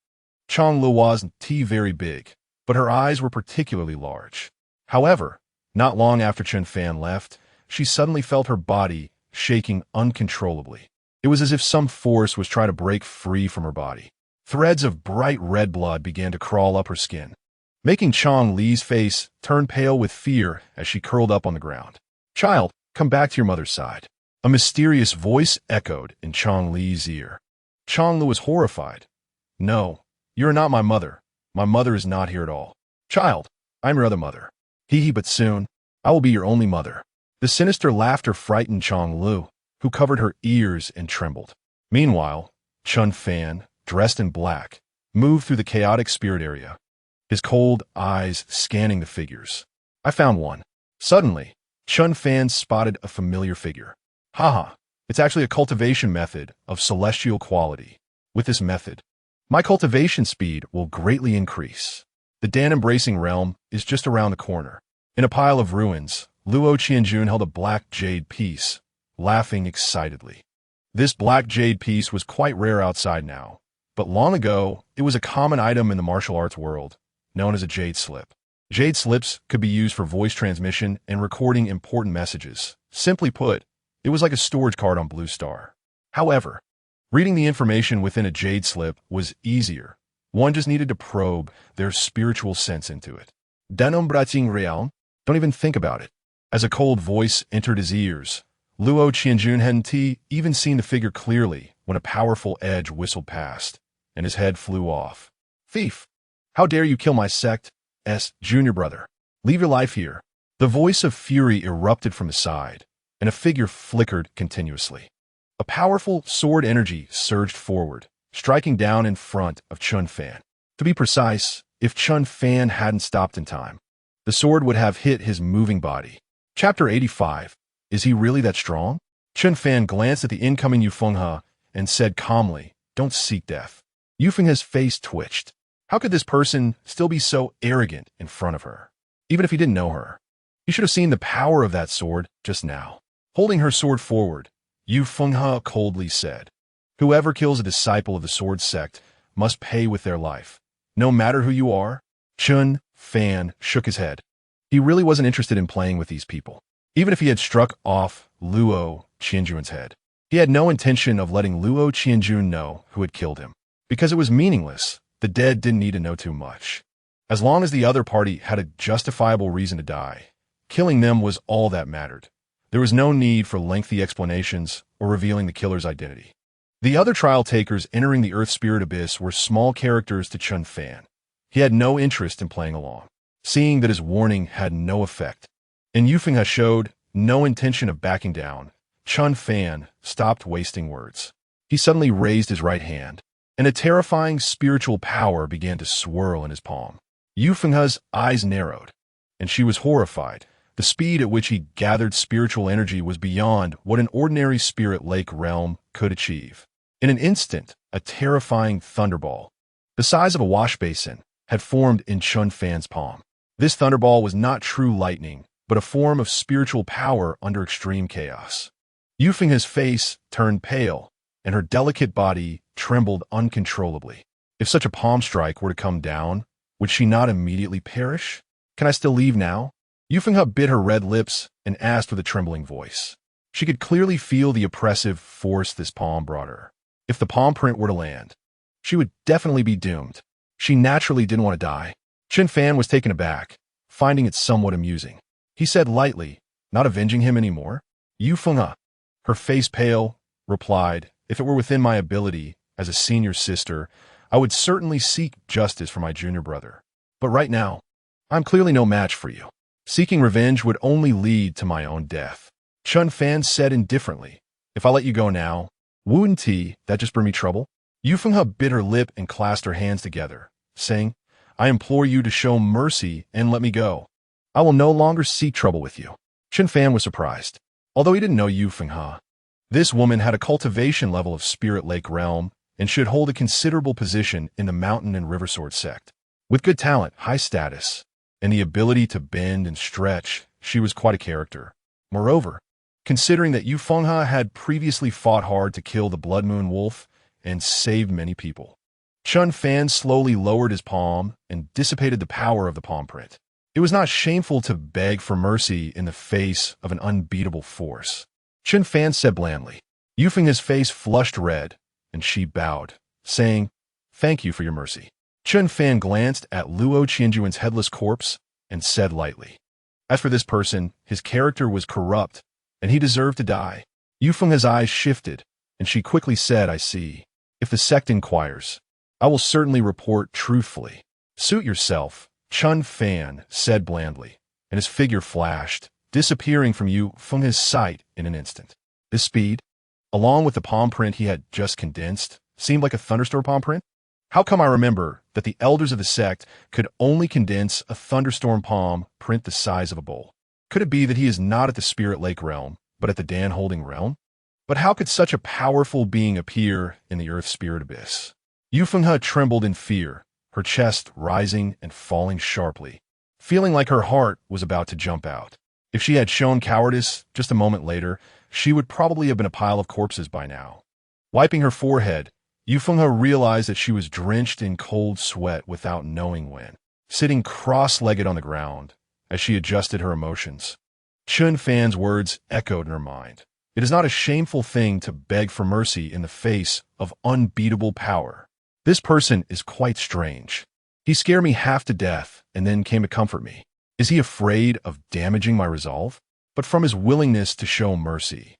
Chong Lu wasn't very big, but her eyes were particularly large. However, not long after Chen Fan left, she suddenly felt her body shaking uncontrollably. It was as if some force was trying to break free from her body. Threads of bright red blood began to crawl up her skin, making Chong Li's face turn pale with fear as she curled up on the ground. Child, come back to your mother's side. A mysterious voice echoed in Chong Li's ear. Chong Lu was horrified. No, you are not my mother. My mother is not here at all. Child, I am your other mother. But soon, I will be your only mother. The sinister laughter frightened Chong Lu, who covered her ears and trembled. Meanwhile, Chen Fan, dressed in black, moved through the chaotic spirit area. his cold eyes scanning the figures. I found one. Suddenly, Chen Fan spotted a familiar figure. Haha, it's actually a cultivation method of celestial quality. With this method, my cultivation speed will greatly increase. The Dan-embracing realm is just around the corner. In a pile of ruins, Luo Qianjun held a black jade piece, laughing excitedly. This black jade piece was quite rare outside now, but long ago, it was a common item in the martial arts world, known as a jade slip. Jade slips could be used for voice transmission and recording important messages. Simply put, it was like a storage card on Blue Star. However, reading the information within a jade slip was easier. One just needed to probe their spiritual sense into it. Denom Brating Real, don't even think about it. As a cold voice entered his ears, Luo Qianjun hadn't even seen the figure clearly when a powerful edge whistled past, and his head flew off. Thief! How dare you kill my sect's junior brother? Leave your life here. The voice of fury erupted from his side, and a figure flickered continuously. A powerful sword energy surged forward, striking down in front of Chen Fan. To be precise, if Chen Fan hadn't stopped in time, the sword would have hit his moving body. Chapter 85. Is he really that strong? Chen Fan glanced at the incoming Yu Fenghe and said calmly, "Don't seek death." Yu Fenghe's face twitched. How could this person still be so arrogant in front of her? Even if he didn't know her, he should have seen the power of that sword just now. Holding her sword forward, Yu Fenghe coldly said, "Whoever kills a disciple of the sword sect must pay with their life, no matter who you are." Chen Fan shook his head. He really wasn't interested in playing with these people. Even if he had struck off Luo Qianjun's head, he had no intention of letting Luo Qianjun know who had killed him. Because it was meaningless, the dead didn't need to know too much. As long as the other party had a justifiable reason to die, killing them was all that mattered. There was no need for lengthy explanations or revealing the killer's identity. The other trial takers entering the Earth Spirit Abyss were small characters to Chen Fan. He had no interest in playing along, seeing that his warning had no effect. And Yu Fenghe showed no intention of backing down. Chen Fan stopped wasting words. He suddenly raised his right hand, and a terrifying spiritual power began to swirl in his palm. Yu Fenghe's eyes narrowed, and she was horrified. The speed at which he gathered spiritual energy was beyond what an ordinary spirit lake realm could achieve. In an instant, a terrifying thunderball, the size of a wash basin, had formed in Chen Fan's palm. This thunderball was not true lightning, but a form of spiritual power under extreme chaos. Yu Fenghe's face turned pale, and her delicate body trembled uncontrollably. If such a palm strike were to come down, would she not immediately perish? Can I still leave now? Yu Fenghe bit her red lips and asked with a trembling voice. She could clearly feel the oppressive force this palm brought her. If the palm print were to land, she would definitely be doomed. She naturally didn't want to die. Chen Fan was taken aback, finding it somewhat amusing. He said lightly, not avenging him anymore. Yu Fenghe, her face pale, replied, "If it were within my ability, as a senior sister, I would certainly seek justice for my junior brother. But right now, I'm clearly no match for you. Seeking revenge would only lead to my own death." Chen Fan said indifferently, "If I let you go now, wouldn't that just bring me trouble?" Yu Fenghe bit her lip and clasped her hands together, saying, "I implore you to show mercy and let me go. I will no longer seek trouble with you." Chen Fan was surprised. Although he didn't know Yu Fenghe, this woman had a cultivation level of Spirit Lake realm and should hold a considerable position in the Mountain and River Sword sect. With good talent, high status, and the ability to bend and stretch, she was quite a character. Moreover, considering that Yu Fenghe had previously fought hard to kill the Blood Moon Wolf and saved many people, Chen Fan slowly lowered his palm and dissipated the power of the palm print. It was not shameful to beg for mercy in the face of an unbeatable force. Chen Fan said blandly. Yu Fenghe's face flushed red, and she bowed, saying, "Thank you for your mercy." Chen Fan glanced at Luo Qianjun's headless corpse and said lightly, "As for this person, his character was corrupt, and he deserved to die." Yu Fenghe's eyes shifted, and she quickly said, "I see. If the sect inquires, I will certainly report truthfully." "Suit yourself," Chen Fan said blandly, and his figure flashed, disappearing from Yu Fenghe's sight in an instant. His speed, along with the palm print he had just condensed, seemed like a thunderstorm palm print. How come I remember that the elders of the sect could only condense a thunderstorm palm print the size of a bowl. Could it be that he is not at the Spirit Lake realm, but at the Dan-holding realm? But how could such a powerful being appear in the Earth Spirit Abyss? Yu Fenghe trembled in fear, her chest rising and falling sharply, feeling like her heart was about to jump out. If she had shown cowardice just a moment later, she would probably have been a pile of corpses by now. Wiping her forehead, Yu Fenghe realized that she was drenched in cold sweat without knowing when, sitting cross-legged on the ground as she adjusted her emotions. Chen Fan's words echoed in her mind. It is not a shameful thing to beg for mercy in the face of unbeatable power. This person is quite strange. He scared me half to death and then came to comfort me. Is he afraid of damaging my resolve? But from his willingness to show mercy,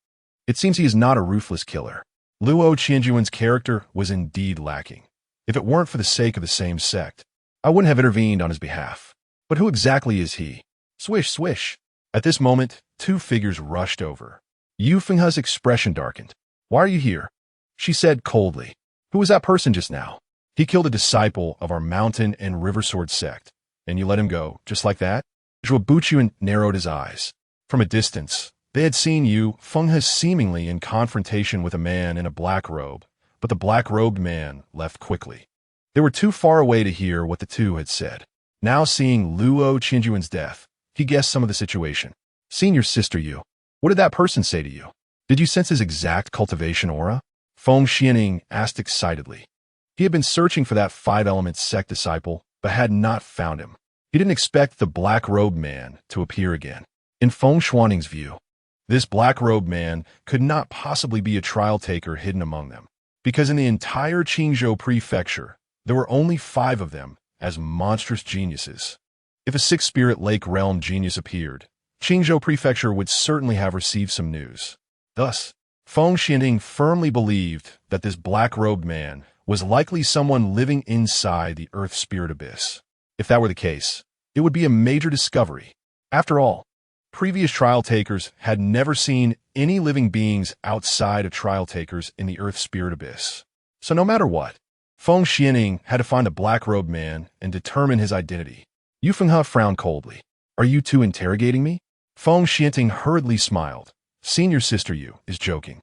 it seems he is not a ruthless killer. Luo Qianjuan's character was indeed lacking. If it weren't for the sake of the same sect, I wouldn't have intervened on his behalf. But who exactly is he? Swish, swish. At this moment, two figures rushed over. Yu Fenghe's expression darkened. Why are you here? She said coldly. Who was that person just now? He killed a disciple of our mountain and river sword sect, and you let him go, just like that? Zhuo Buchuan narrowed his eyes. From a distance, they had seen Yu Fenghe seemingly in confrontation with a man in a black robe, but the black-robed man left quickly. They were too far away to hear what the two had said. Now seeing Luo Qianjuan's death, he guessed some of the situation. Seeing your sister, Yu, what did that person say to you? Did you sense his exact cultivation aura? Feng Xianing asked excitedly. He had been searching for that five-element sect disciple, but had not found him. He didn't expect the black-robed man to appear again. In Feng Xuaning's view, this black-robed man could not possibly be a trial taker hidden among them, because in the entire Qingzhou prefecture, there were only 5 of them as monstrous geniuses. If a sixth Spirit Lake realm genius appeared, Qingzhou prefecture would certainly have received some news. Thus, Feng Xianing firmly believed that this black-robed man was likely someone living inside the Earth Spirit Abyss. If that were the case, it would be a major discovery. After all, previous trial takers had never seen any living beings outside of trial takers in the Earth Spirit Abyss. So no matter what, Feng Xianing had to find a black-robed man and determine his identity. Yu Fenghe frowned coldly. Are you two interrogating me? Feng Xianing hurriedly smiled. Senior sister Yu is joking.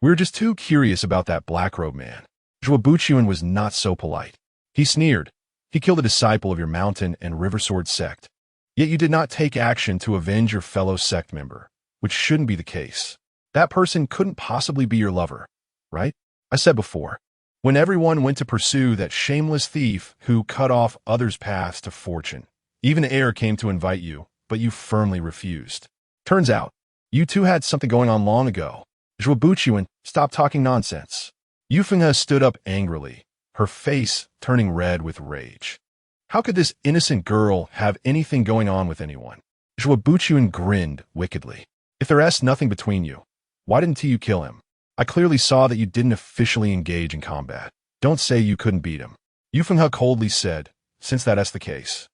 We're just too curious about that black-robed man. Zhuo Buchuan was not so polite. He sneered. He killed a disciple of your mountain and river sword sect. Yet you did not take action to avenge your fellow sect member, which shouldn't be the case. That person couldn't possibly be your lover, right? I said before, when everyone went to pursue that shameless thief who cut off others' paths to fortune, even Air came to invite you, but you firmly refused. Turns out, you two had something going on long ago. Zhuo Buchuan, stop talking nonsense. Yu Fenghe stood up angrily, her face turning red with rage. How could this innocent girl have anything going on with anyone? Zhuo Buchuan grinned wickedly. If there's nothing between you, why didn't you kill him? I clearly saw that you didn't officially engage in combat. Don't say you couldn't beat him. Yu Fenghe coldly said, since that's the case,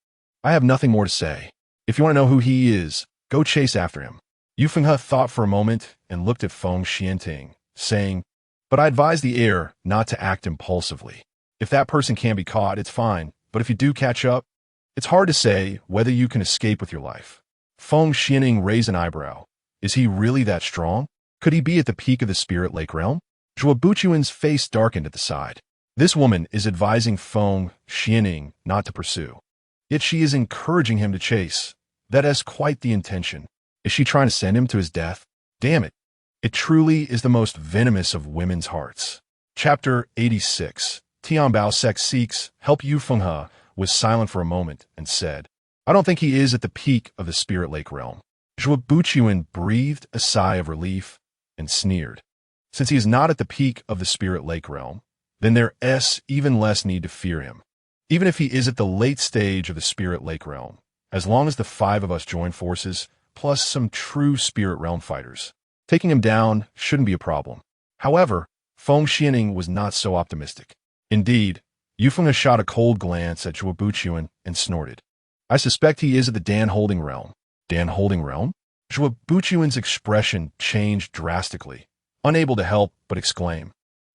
I have nothing more to say. If you want to know who he is, go chase after him. Yu Fenghe thought for a moment and looked at Feng Xianting, saying, but I advise the heir not to act impulsively. If that person can be caught, it's fine, but if you do catch up, it's hard to say whether you can escape with your life. Feng Xianing raised an eyebrow. Is he really that strong? Could he be at the peak of the Spirit Lake realm? Zhuo Buchuan's face darkened at the side. This woman is advising Feng Xianing not to pursue. Yet she is encouraging him to chase. That is quite the intention. Is she trying to send him to his death? Damn it. It truly is the most venomous of women's hearts. Chapter 86. Tianbao sect seeks help. Yu Fenghe was silent for a moment and said, I don't think he is at the peak of the Spirit Lake realm. Zhuo Buchuan breathed a sigh of relief and sneered. Since he is not at the peak of the Spirit Lake realm, then there's even less need to fear him. Even if he is at the late stage of the Spirit Lake realm, as long as the 5 of us join forces, plus some true Spirit Realm fighters, taking him down shouldn't be a problem. However, Feng Xianing was not so optimistic. Indeed, Yu Fenghe shot a cold glance at Zhuo Buchuan and snorted. I suspect he is at the Dan-holding realm. Dan-holding realm? Zhuo Buchuan's expression changed drastically, unable to help but exclaim.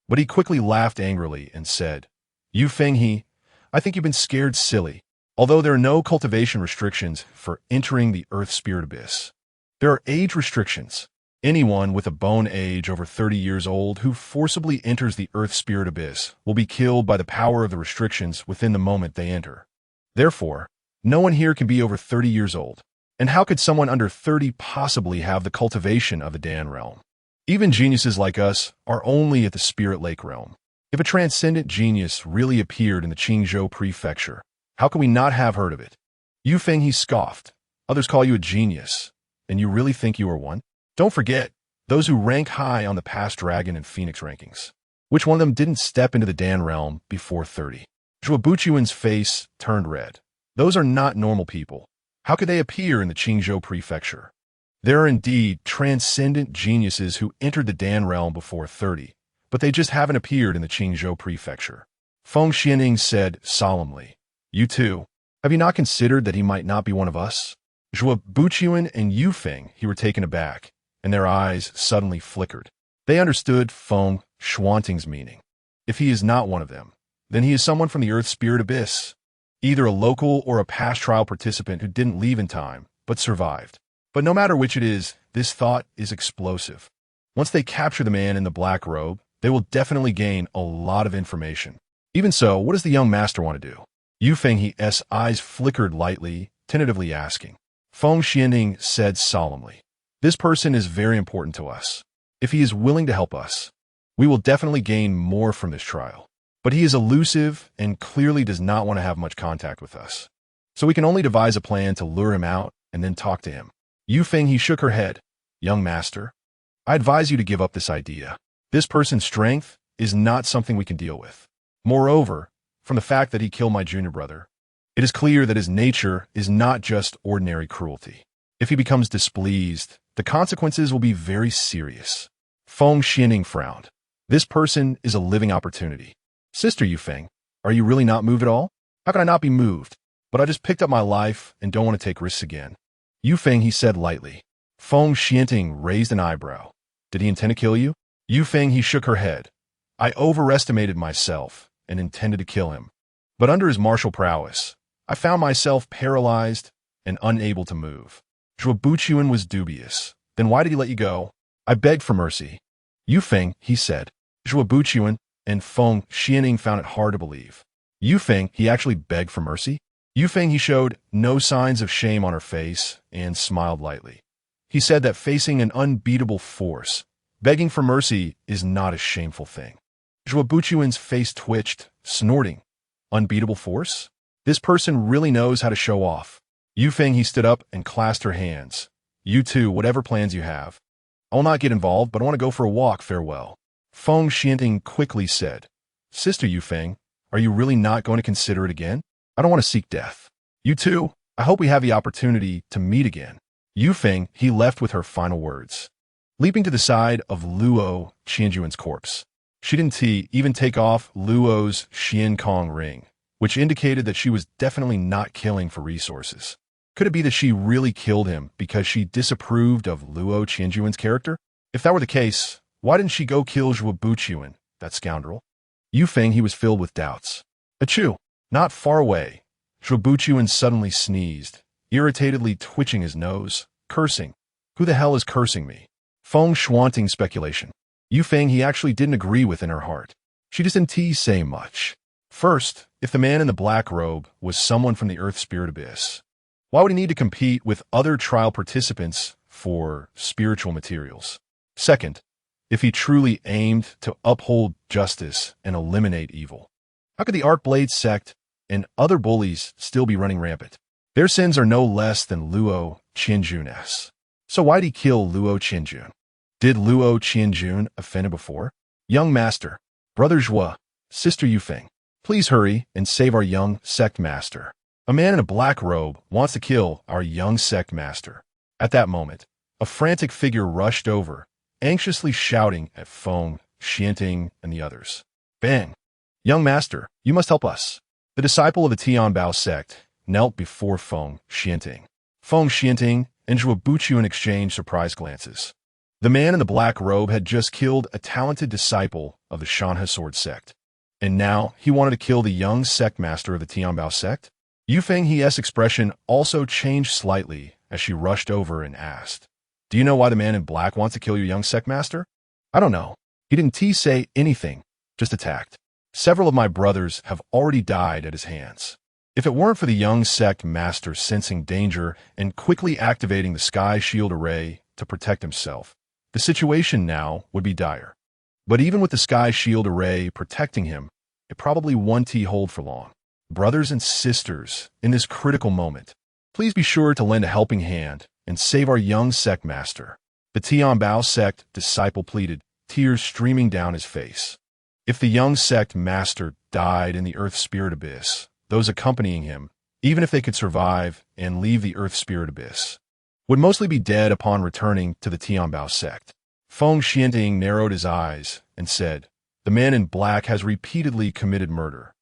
But he quickly laughed angrily and said, Yu Fenghe, I think you've been scared silly. Although there are no cultivation restrictions for entering the Earth Spirit Abyss, there are age restrictions. Anyone with a bone age over 30 years old who forcibly enters the Earth Spirit Abyss will be killed by the power of the restrictions within the moment they enter. Therefore, no one here can be over 30 years old. And how could someone under 30 possibly have the cultivation of the Dan realm? Even geniuses like us are only at the Spirit Lake realm. If a transcendent genius really appeared in the Qingzhou prefecture, how could we not have heard of it? Yu Feng, he scoffed. Others call you a genius, and you really think you are one? Don't forget, those who rank high on the past dragon and phoenix rankings. Which one of them didn't step into the Dan realm before 30? Zhuo Buchuan's face turned red. Those are not normal people. How could they appear in the Qingzhou prefecture? There are indeed transcendent geniuses who entered the Dan realm before 30, but they just haven't appeared in the Qingzhou prefecture. Feng Xianing said solemnly, You too, have you not considered that he might not be one of us? Zhuo Buchuan and Yu Feng, he were taken aback, and their eyes suddenly flickered. They understood Feng Xuanting's meaning. If he is not one of them, then he is someone from the Earth Spirit Abyss, either a local or a past trial participant who didn't leave in time, but survived. But no matter which it is, this thought is explosive. Once they capture the man in the black robe, they will definitely gain a lot of information. Even so, what does the young master want to do? Yu Feng, his eyes flickered lightly, tentatively asking. Feng Xianing said solemnly, This person is very important to us. If he is willing to help us, we will definitely gain more from this trial. But he is elusive and clearly does not want to have much contact with us. So we can only devise a plan to lure him out and then talk to him. Yu Feng, he shook her head. Young master, I advise you to give up this idea. This person's strength is not something we can deal with. Moreover, from the fact that he killed my junior brother, it is clear that his nature is not just ordinary cruelty. If he becomes displeased, the consequences will be very serious. Feng Xianing frowned. This person is a living opportunity. Sister Yu Feng, are you really not moved at all? How can I not be moved? But I just picked up my life and don't want to take risks again. Yu Feng, he said lightly. Feng Xianing raised an eyebrow. Did he intend to kill you? Yu Feng, he shook her head. I overestimated myself and intended to kill him. But under his martial prowess, I found myself paralyzed and unable to move. Zhuo Buchuan was dubious. Then why did he let you go? I begged for mercy. Yu Feng, he said. Zhuo Buchuan and Feng Xianing found it hard to believe. Yu Feng, he actually begged for mercy? Yu Feng, he showed no signs of shame on her face and smiled lightly. He said that facing an unbeatable force, begging for mercy is not a shameful thing. Zhuo Buchuan's face twitched, snorting. Unbeatable force? This person really knows how to show off. Yu Feng, he stood up and clasped her hands. You too, whatever plans you have. I will not get involved, but I want to go for a walk, farewell. Feng Xianing quickly said, Sister Yu Feng, are you really not going to consider it again? I don't want to seek death. You too, I hope we have the opportunity to meet again. Yu Feng, he left with her final words. Leaping to the side of Luo Qianjuan's corpse, she didn't even take off Luo's Xian Kong ring, which indicated that she was definitely not killing for resources. Could it be that she really killed him because she disapproved of Luo Qianjuan's character? If that were the case, why didn't she go kill Zhuo Buchuan, that scoundrel? Yu Feng, he was filled with doubts. Achoo! Not far away, Zhuo Buchuan suddenly sneezed, irritatedly twitching his nose, cursing. Who the hell is cursing me? Feng Xuanting's speculation. Yu Feng, he actually didn't agree with in her heart. She just didn't say much. First, if the man in the black robe was someone from the Earth Spirit Abyss, why would he need to compete with other trial participants for spiritual materials? Second, if he truly aimed to uphold justice and eliminate evil, how could the Arcblade sect and other bullies still be running rampant? Their sins are no less than Luo Qianjun's. So why'd he kill Luo Qianjun? Did Luo Qianjun offend him before? Young master, brother Zhuo, sister Yu Feng, please hurry and save our young sect master. A man in a black robe wants to kill our young sect master. At that moment, a frantic figure rushed over, anxiously shouting at Feng Xianting and the others. Bang! Young master, you must help us. The disciple of the Tianbao sect knelt before Feng Xianting. Feng Xianting and Zhuo Buchuan exchanged surprised glances. The man in the black robe had just killed a talented disciple of the Shanhe sword sect. And now he wanted to kill the young sect master of the Tianbao sect? Yu Fenghe's expression also changed slightly as she rushed over and asked, "Do you know why the man in black wants to kill your young sect master?" "I don't know. He didn't say anything, just attacked. Several of my brothers have already died at his hands. If it weren't for the young sect master sensing danger and quickly activating the sky shield array to protect himself, the situation now would be dire. But even with the sky shield array protecting him, it probably won't hold for long. Brothers and sisters, in this critical moment, please be sure to lend a helping hand and save our young sect master." The Tianbao sect disciple pleaded, tears streaming down his face. If the young sect master died in the Earth Spirit Abyss, those accompanying him, even if they could survive and leave the Earth Spirit Abyss, would mostly be dead upon returning to the Tianbao sect. Feng Xianting narrowed his eyes and said, "The man in black has repeatedly committed murder.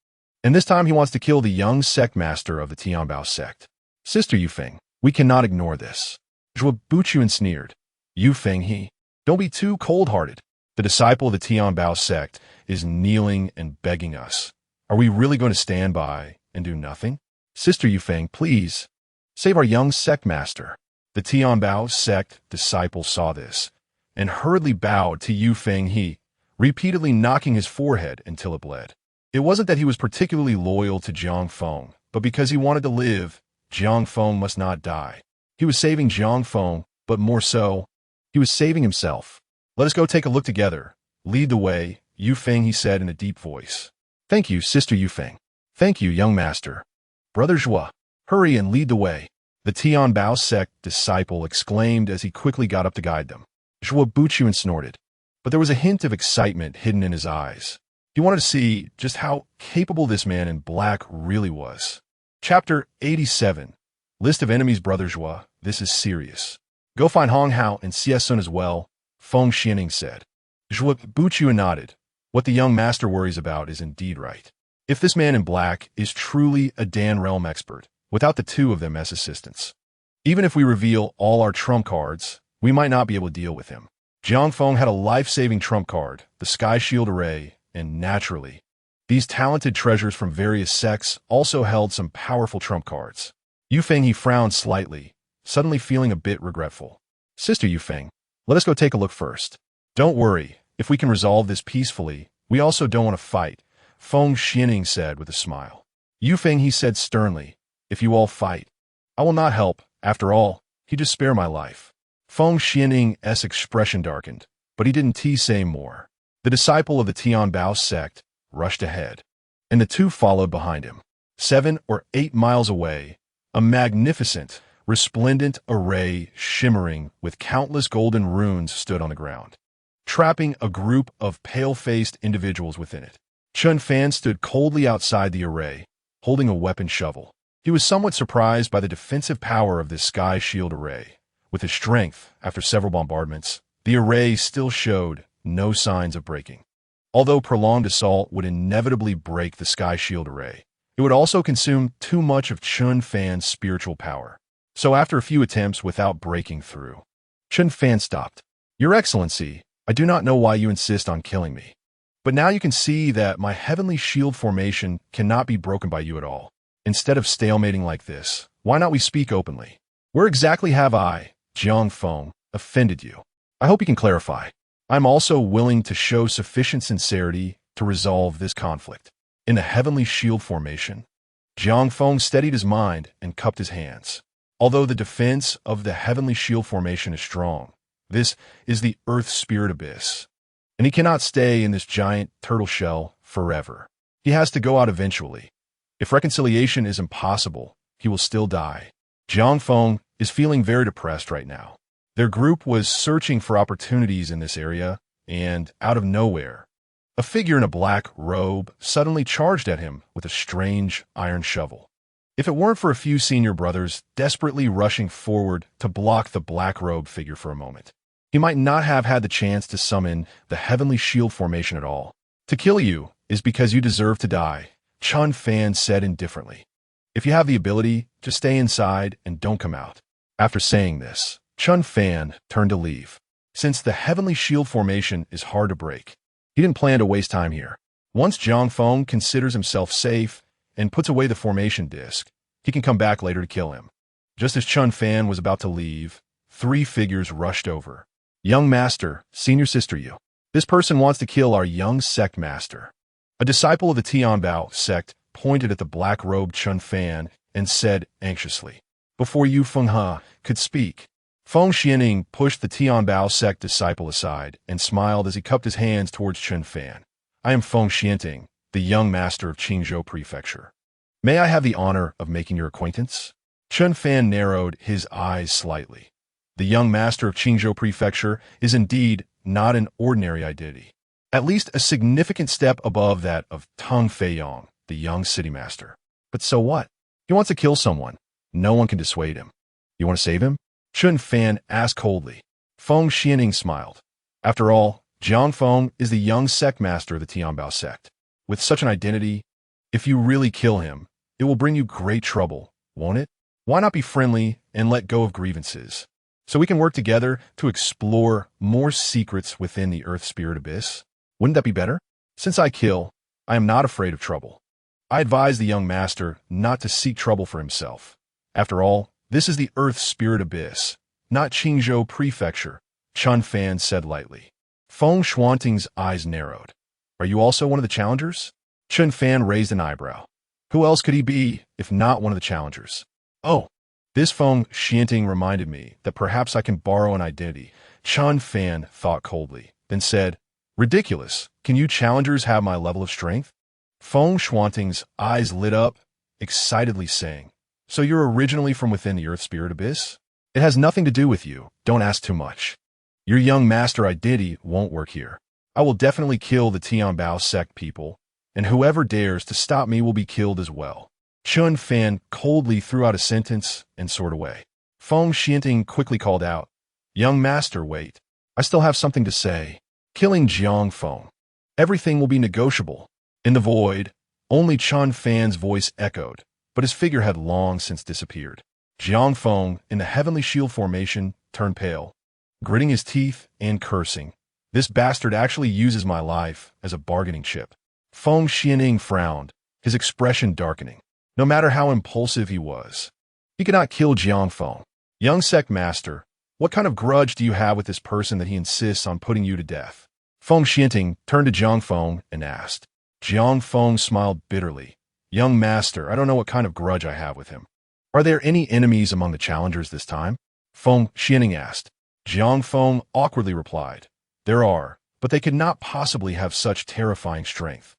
And this time he wants to kill the young sect master of the Tianbao sect. Sister Yu Feng, we cannot ignore this." Zhuo Buchuan sneered. "Yu Fenghe, don't be too cold-hearted. The disciple of the Tianbao sect is kneeling and begging us. Are we really going to stand by and do nothing? Sister Yu Feng, please, save our young sect master." The Tianbao sect disciple saw this and hurriedly bowed to Yu Fenghe, repeatedly knocking his forehead until it bled. It wasn't that he was particularly loyal to Jiang Feng, but because he wanted to live, Jiang Feng must not die. He was saving Jiang Feng, but more so, he was saving himself. "Let us go take a look together. Lead the way," Yu Feng, he said in a deep voice. "Thank you, Sister Yu Feng. Thank you, young master. Brother Zhuo, hurry and lead the way," the Tianbao sect disciple exclaimed as he quickly got up to guide them. Zhuo Buchuan snorted, but there was a hint of excitement hidden in his eyes. He wanted to see just how capable this man in black really was. Chapter 87. List of enemies. Brother Zhuo, this is serious. "Go find Hong Hao and Xie Sun as well," Feng Xianing said. Zhuo Buchuan nodded. What the young master worries about is indeed right. If this man in black is truly a Dan realm expert, without the two of them as assistants, even if we reveal all our trump cards, we might not be able to deal with him. Jiang Feng had a life-saving trump card, the Sky Shield Array, and naturally, these talented treasures from various sects also held some powerful trump cards. Yu Feng, he frowned slightly, suddenly feeling a bit regretful. "Sister Yu Feng, let us go take a look first." "Don't worry, if we can resolve this peacefully, we also don't want to fight," Feng Xianing said with a smile. Yu Feng, he said sternly, "If you all fight, I will not help. After all, he just spared my life." Feng Xianing's expression darkened, but he didn't say more. The disciple of the Tianbao sect rushed ahead, and the two followed behind him. 7 or 8 miles away, a magnificent, resplendent array shimmering with countless golden runes stood on the ground, trapping a group of pale-faced individuals within it. Chen Fan stood coldly outside the array, holding a weapon shovel. He was somewhat surprised by the defensive power of this sky shield array. With his strength, after several bombardments, the array still showed no signs of breaking. Although prolonged assault would inevitably break the sky shield array, it would also consume too much of Chen Fan's spiritual power. So after a few attempts without breaking through, Chen Fan stopped. "Your Excellency, I do not know why you insist on killing me. But now you can see that my heavenly shield formation cannot be broken by you at all. Instead of stalemating like this, why not we speak openly? Where exactly have I, Jiang Feng, offended you? I hope you can clarify. I'm also willing to show sufficient sincerity to resolve this conflict." In the heavenly shield formation, Jiang Feng steadied his mind and cupped his hands. Although the defense of the heavenly shield formation is strong, this is the Earth Spirit Abyss, and he cannot stay in this giant turtle shell forever. He has to go out eventually. If reconciliation is impossible, he will still die. Jiang Feng is feeling very depressed right now. Their group was searching for opportunities in this area, and out of nowhere, a figure in a black robe suddenly charged at him with a strange iron shovel. If it weren't for a few senior brothers desperately rushing forward to block the black robe figure for a moment, he might not have had the chance to summon the heavenly shield formation at all. "To kill you is because you deserve to die," Chen Fan said indifferently. "If you have the ability, just stay inside and don't come out." After saying this, Chen Fan turned to leave. Since the heavenly shield formation is hard to break, he didn't plan to waste time here. Once Jiang Feng considers himself safe and puts away the formation disc, he can come back later to kill him. Just as Chen Fan was about to leave, 3 figures rushed over. Young Master, Senior Sister Yu. This person wants to kill our young sect master. A disciple of the Tianbao sect pointed at the black-robed Chen Fan and said anxiously, before Yu Fenghe could speak, Feng Xianing pushed the Tianbao sect disciple aside and smiled as he cupped his hands towards Chen Fan. I am Feng Xianting, the young master of Qingzhou Prefecture. May I have the honor of making your acquaintance? Chen Fan narrowed his eyes slightly. The young master of Qingzhou Prefecture is indeed not an ordinary identity. At least a significant step above that of Teng Feiyong, the young city master. But so what? He wants to kill someone. No one can dissuade him. You want to save him? Chen Fan asked coldly. Feng Xianing smiled. After all, Jiang Feng is the young sect master of the Tianbao sect. With such an identity, if you really kill him, it will bring you great trouble, won't it? Why not be friendly and let go of grievances, so we can work together to explore more secrets within the Earth Spirit Abyss? Wouldn't that be better? Since I kill, I am not afraid of trouble. I advise the young master not to seek trouble for himself. After all, this is the Earth Spirit Abyss, not Qingzhou Prefecture, Chen Fan said lightly. Feng Xuanting's eyes narrowed. Are you also one of the challengers? Chen Fan raised an eyebrow. Who else could he be, if not one of the challengers? Oh, this Feng Xianting reminded me that perhaps I can borrow an identity. Chen Fan thought coldly, then said, ridiculous. Can you challengers have my level of strength? Feng Xuanting's eyes lit up, excitedly saying, so you're originally from within the Earth Spirit Abyss? It has nothing to do with you. Don't ask too much. Your young master identity won't work here. I will definitely kill the Tianbao sect people, and whoever dares to stop me will be killed as well. Chen Fan coldly threw out a sentence and soared away. Feng Xianting quickly called out, young master, wait. I still have something to say. Killing Jiang Feng. Everything will be negotiable. In the void, only Chen Fan's voice echoed, but his figure had long since disappeared. Jiang Feng, in the heavenly shield formation, turned pale, gritting his teeth and cursing. This bastard actually uses my life as a bargaining chip. Feng Xianing frowned, his expression darkening. No matter how impulsive he was, he could not kill Jiang Feng. Young sect master, what kind of grudge do you have with this person that he insists on putting you to death? Feng Xianting turned to Jiang Feng and asked. Jiang Feng smiled bitterly. Young master, I don't know what kind of grudge I have with him. Are there any enemies among the challengers this time? Feng Xianting asked. Jiang Feng awkwardly replied. There are, but they could not possibly have such terrifying strength.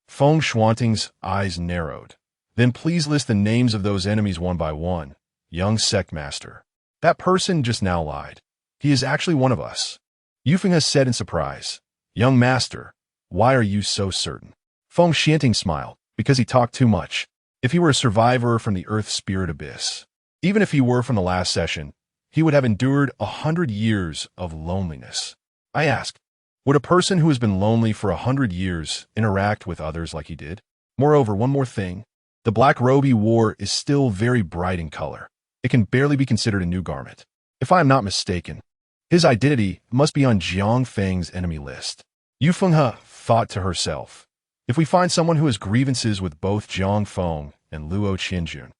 Feng Xuanting's eyes narrowed. Then please list the names of those enemies one by one, young sect master. That person just now lied. He is actually one of us. Yu Fenghe said in surprise. Young master, why are you so certain? Feng Xianting smiled, because he talked too much. If he were a survivor from the Earth Spirit Abyss, even if he were from the last session, he would have endured 100 years of loneliness. I ask, would a person who has been lonely for 100 years interact with others like he did? Moreover, one more thing. The black robe he wore is still very bright in color. It can barely be considered a new garment. If I am not mistaken, his identity must be on Jiang Feng's enemy list. Yu Fenghe thought to herself, if we find someone who has grievances with both Jiang Feng and Luo Qianjun,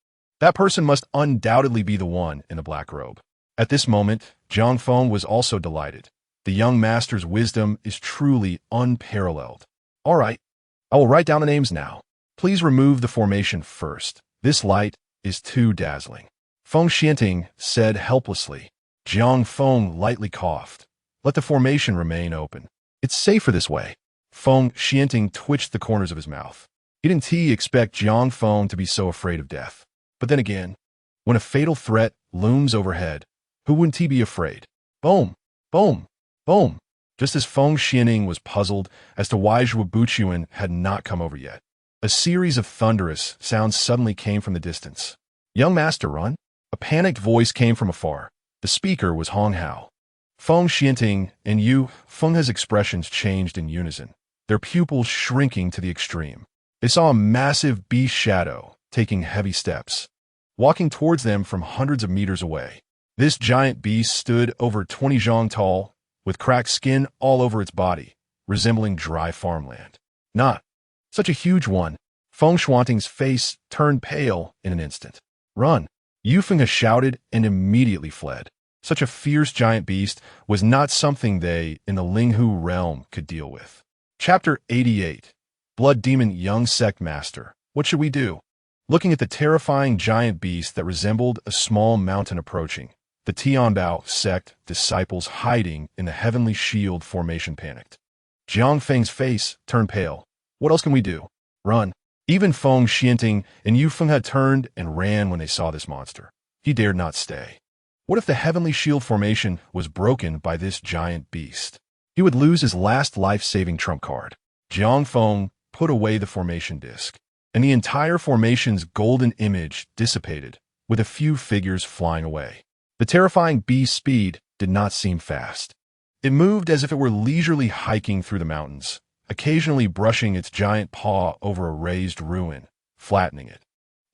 that person must undoubtedly be the one in the black robe. At this moment, Jiang Feng was also delighted. The young master's wisdom is truly unparalleled. All right, I will write down the names now. Please remove the formation first. This light is too dazzling. Feng Xianting said helplessly. Jiang Feng lightly coughed. Let the formation remain open. It's safer this way. Feng Xianting twitched the corners of his mouth. Didn't he expect Jiang Feng to be so afraid of death? But then again, when a fatal threat looms overhead, who wouldn't he be afraid? Boom, boom, boom. Just as Feng Xianting was puzzled as to why Zhuo Buchuan had not come over yet, a series of thunderous sounds suddenly came from the distance. Young master, run! A panicked voice came from afar. The speaker was Hong Hao. Feng Xianting and Yu Fenghe's expressions changed in unison, their pupils shrinking to the extreme. They saw a massive beast shadow taking heavy steps, walking towards them from hundreds of meters away. This giant beast stood over 20 zhang tall, with cracked skin all over its body, resembling dry farmland. Not Such a huge one. Feng Shuanting's face turned pale in an instant. Run! Yufeng shouted and immediately fled. Such a fierce giant beast was not something they, in the Linghu realm, could deal with. Chapter 88. Blood Demon Young Sect Master. What should we do? Looking at the terrifying giant beast that resembled a small mountain approaching, the Tianbao sect disciples hiding in the Heavenly Shield formation panicked. Jiang Feng's face turned pale. What else can we do? Run. Even Feng Xianting and Yufeng had turned and ran when they saw this monster. He dared not stay. What if the Heavenly Shield formation was broken by this giant beast? He would lose his last life-saving trump card. Jiang Feng put away the formation disc, and the entire formation's golden image dissipated, with a few figures flying away. The terrifying beast's speed did not seem fast. It moved as if it were leisurely hiking through the mountains, occasionally brushing its giant paw over a raised ruin, flattening it.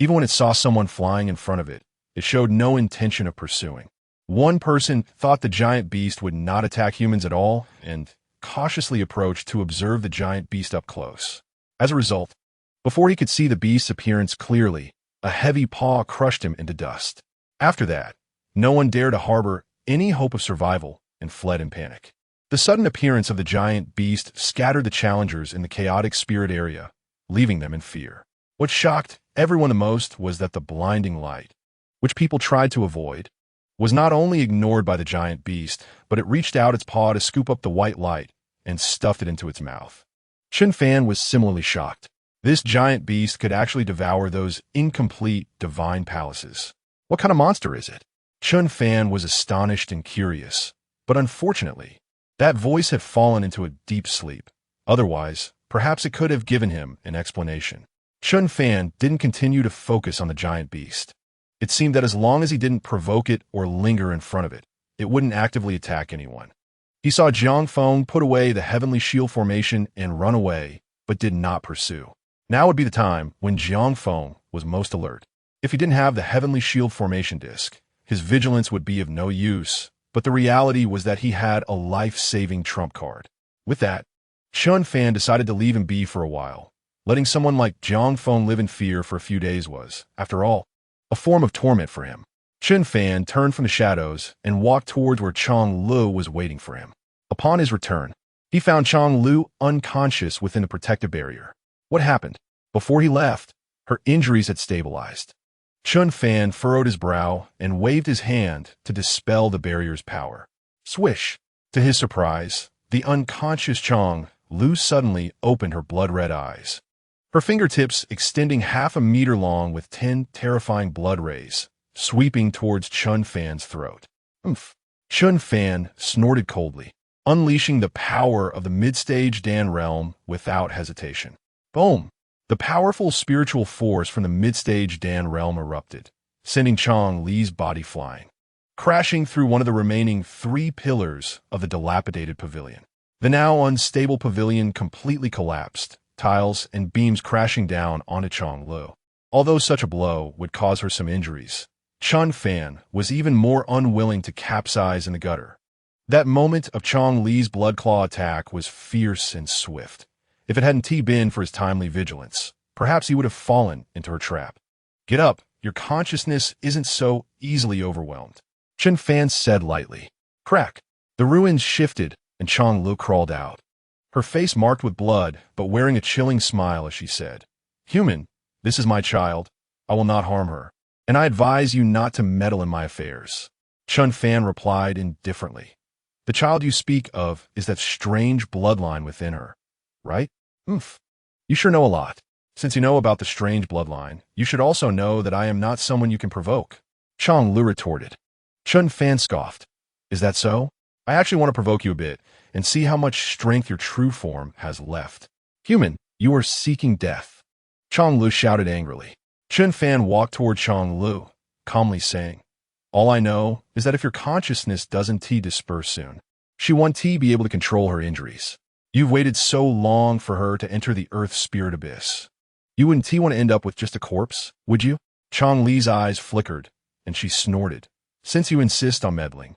Even when it saw someone flying in front of it, it showed no intention of pursuing. One person thought the giant beast would not attack humans at all and cautiously approached to observe the giant beast up close. As a result, before he could see the beast's appearance clearly, a heavy paw crushed him into dust. After that, no one dared to harbor any hope of survival and fled in panic. The sudden appearance of the giant beast scattered the challengers in the chaotic spirit area, leaving them in fear. What shocked everyone the most was that the blinding light, which people tried to avoid, was not only ignored by the giant beast, but it reached out its paw to scoop up the white light and stuffed it into its mouth. Chen Fan was similarly shocked. This giant beast could actually devour those incomplete divine palaces. What kind of monster is it? Chen Fan was astonished and curious, but unfortunately, that voice had fallen into a deep sleep. Otherwise, perhaps it could have given him an explanation. Chen Fan didn't continue to focus on the giant beast. It seemed that as long as he didn't provoke it or linger in front of it, it wouldn't actively attack anyone. He saw Jiang Feng put away the Heavenly Shield formation and run away, but did not pursue. Now would be the time when Jiang Feng was most alert. If he didn't have the Heavenly Shield formation disc, his vigilance would be of no use, but the reality was that he had a life-saving trump card. With that, Chen Fan decided to leave him be for a while. Letting someone like Jiang Feng live in fear for a few days was, after all, a form of torment for him. Chen Fan turned from the shadows and walked towards where Chang Lu was waiting for him. Upon his return, he found Chang Lu unconscious within the protective barrier. What happened? Before he left, her injuries had stabilized. Chen Fan furrowed his brow and waved his hand to dispel the barrier's power. Swish! To his surprise, the unconscious Chang Lu suddenly opened her blood-red eyes, her fingertips extending half a meter long with 10 terrifying blood rays, sweeping towards Chen Fan's throat. Oomph! Chen Fan snorted coldly, unleashing the power of the mid-stage Dan realm without hesitation. Boom! The powerful spiritual force from the mid-stage Dan realm erupted, sending Chang Li's body flying, crashing through one of the remaining 3 pillars of the dilapidated pavilion. The now unstable pavilion completely collapsed, tiles and beams crashing down onto Chang Lu. Although such a blow would cause her some injuries, Chen Fan was even more unwilling to capsize in the gutter. That moment of Chang Li's blood claw attack was fierce and swift. If it hadn't been for his timely vigilance, perhaps he would have fallen into her trap. Get up, your consciousness isn't so easily overwhelmed, Chen Fan said lightly. Crack! The ruins shifted and Chang Lu crawled out, her face marked with blood, but wearing a chilling smile as she said, Human, this is my child. I will not harm her, and I advise you not to meddle in my affairs. Chen Fan replied indifferently. The child you speak of is that strange bloodline within her, right? Oomph. You sure know a lot. Since you know about the strange bloodline, you should also know that I am not someone you can provoke. Chang Lu retorted. Chen Fan scoffed. Is that so? I actually want to provoke you a bit and see how much strength your true form has left. Human, you are seeking death. Chang Lu shouted angrily. Chen Fan walked toward Chang Lu, calmly saying, All I know is that if your consciousness doesn't disperse soon, she won't be able to control her injuries. You've waited so long for her to enter the Earth Spirit Abyss. You wouldn't want to end up with just a corpse, would you? Chang Li's eyes flickered, and she snorted. Since you insist on meddling,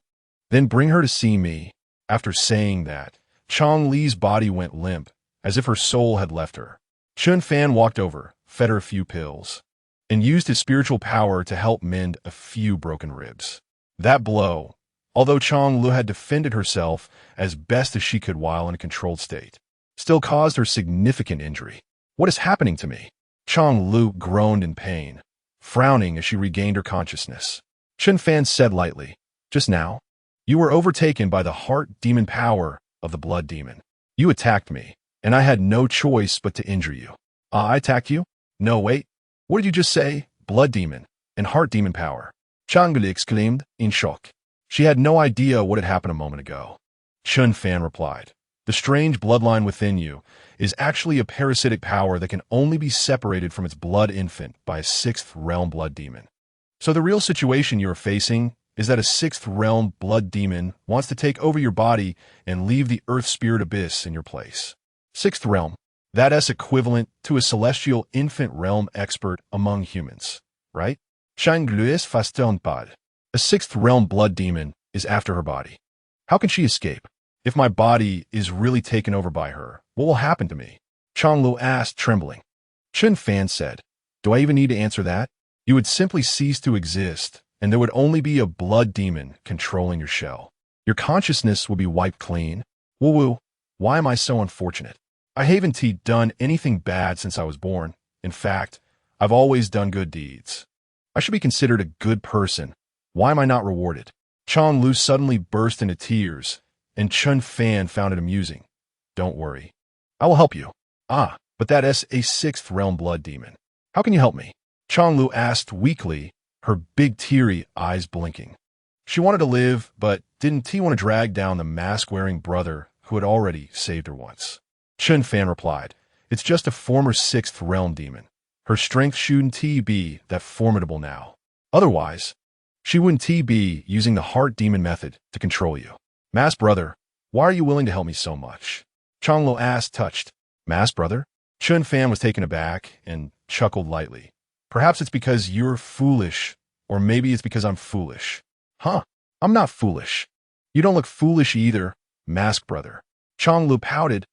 then bring her to see me. After saying that, Chang Li's body went limp, as if her soul had left her. Chen Fan walked over, fed her a few pills, and used his spiritual power to help mend a few broken ribs. That blow, although Chang Lu had defended herself as best as she could while in a controlled state, still caused her significant injury. What is happening to me? Chang Lu groaned in pain, frowning as she regained her consciousness. Chen Fan said lightly, "Just now, you were overtaken by the heart demon power of the blood demon. You attacked me, and I had no choice but to injure you." "I attacked you? No, wait. What did you just say? Blood demon and heart demon power?" Chang Lu exclaimed in shock. She had no idea what had happened a moment ago. Chen Fan replied, "The strange bloodline within you is actually a parasitic power that can only be separated from its blood infant by a sixth realm blood demon. So the real situation you are facing is that a sixth realm blood demon wants to take over your body and leave the earth spirit abyss in your place. Sixth realm, that is equivalent to a celestial infant realm expert among humans, right? Chang Lu is fastonpad. A sixth realm blood demon is after her body. How can she escape? If my body is really taken over by her, what will happen to me?" Chang Lu asked, trembling. Chen Fan said, "Do I even need to answer that? You would simply cease to exist, and there would only be a blood demon controlling your shell. Your consciousness will be wiped clean. Woo-woo, why am I so unfortunate? I haven't done anything bad since I was born. In fact, I've always done good deeds. I should be considered a good person. Why am I not rewarded?" Chang Lu suddenly burst into tears, and Chen Fan found it amusing. "Don't worry. I will help you." "Ah, but that is a sixth realm blood demon. How can you help me?" Chang Lu asked weakly, her big teary eyes blinking. She wanted to live, but didn't want to drag down the mask-wearing brother who had already saved her once. Chen Fan replied, "It's just a former sixth realm demon. Her strength shouldn't be that formidable now. Otherwise, she wouldn't be using the heart demon method to control you." "Mask brother, why are you willing to help me so much?" Chang Lu asked, touched. "Mask brother?" Chen Fan was taken aback and chuckled lightly. "Perhaps it's because you're foolish, or maybe it's because I'm foolish." "Huh, I'm not foolish." "You don't look foolish either, Mask brother." Chang Lu pouted,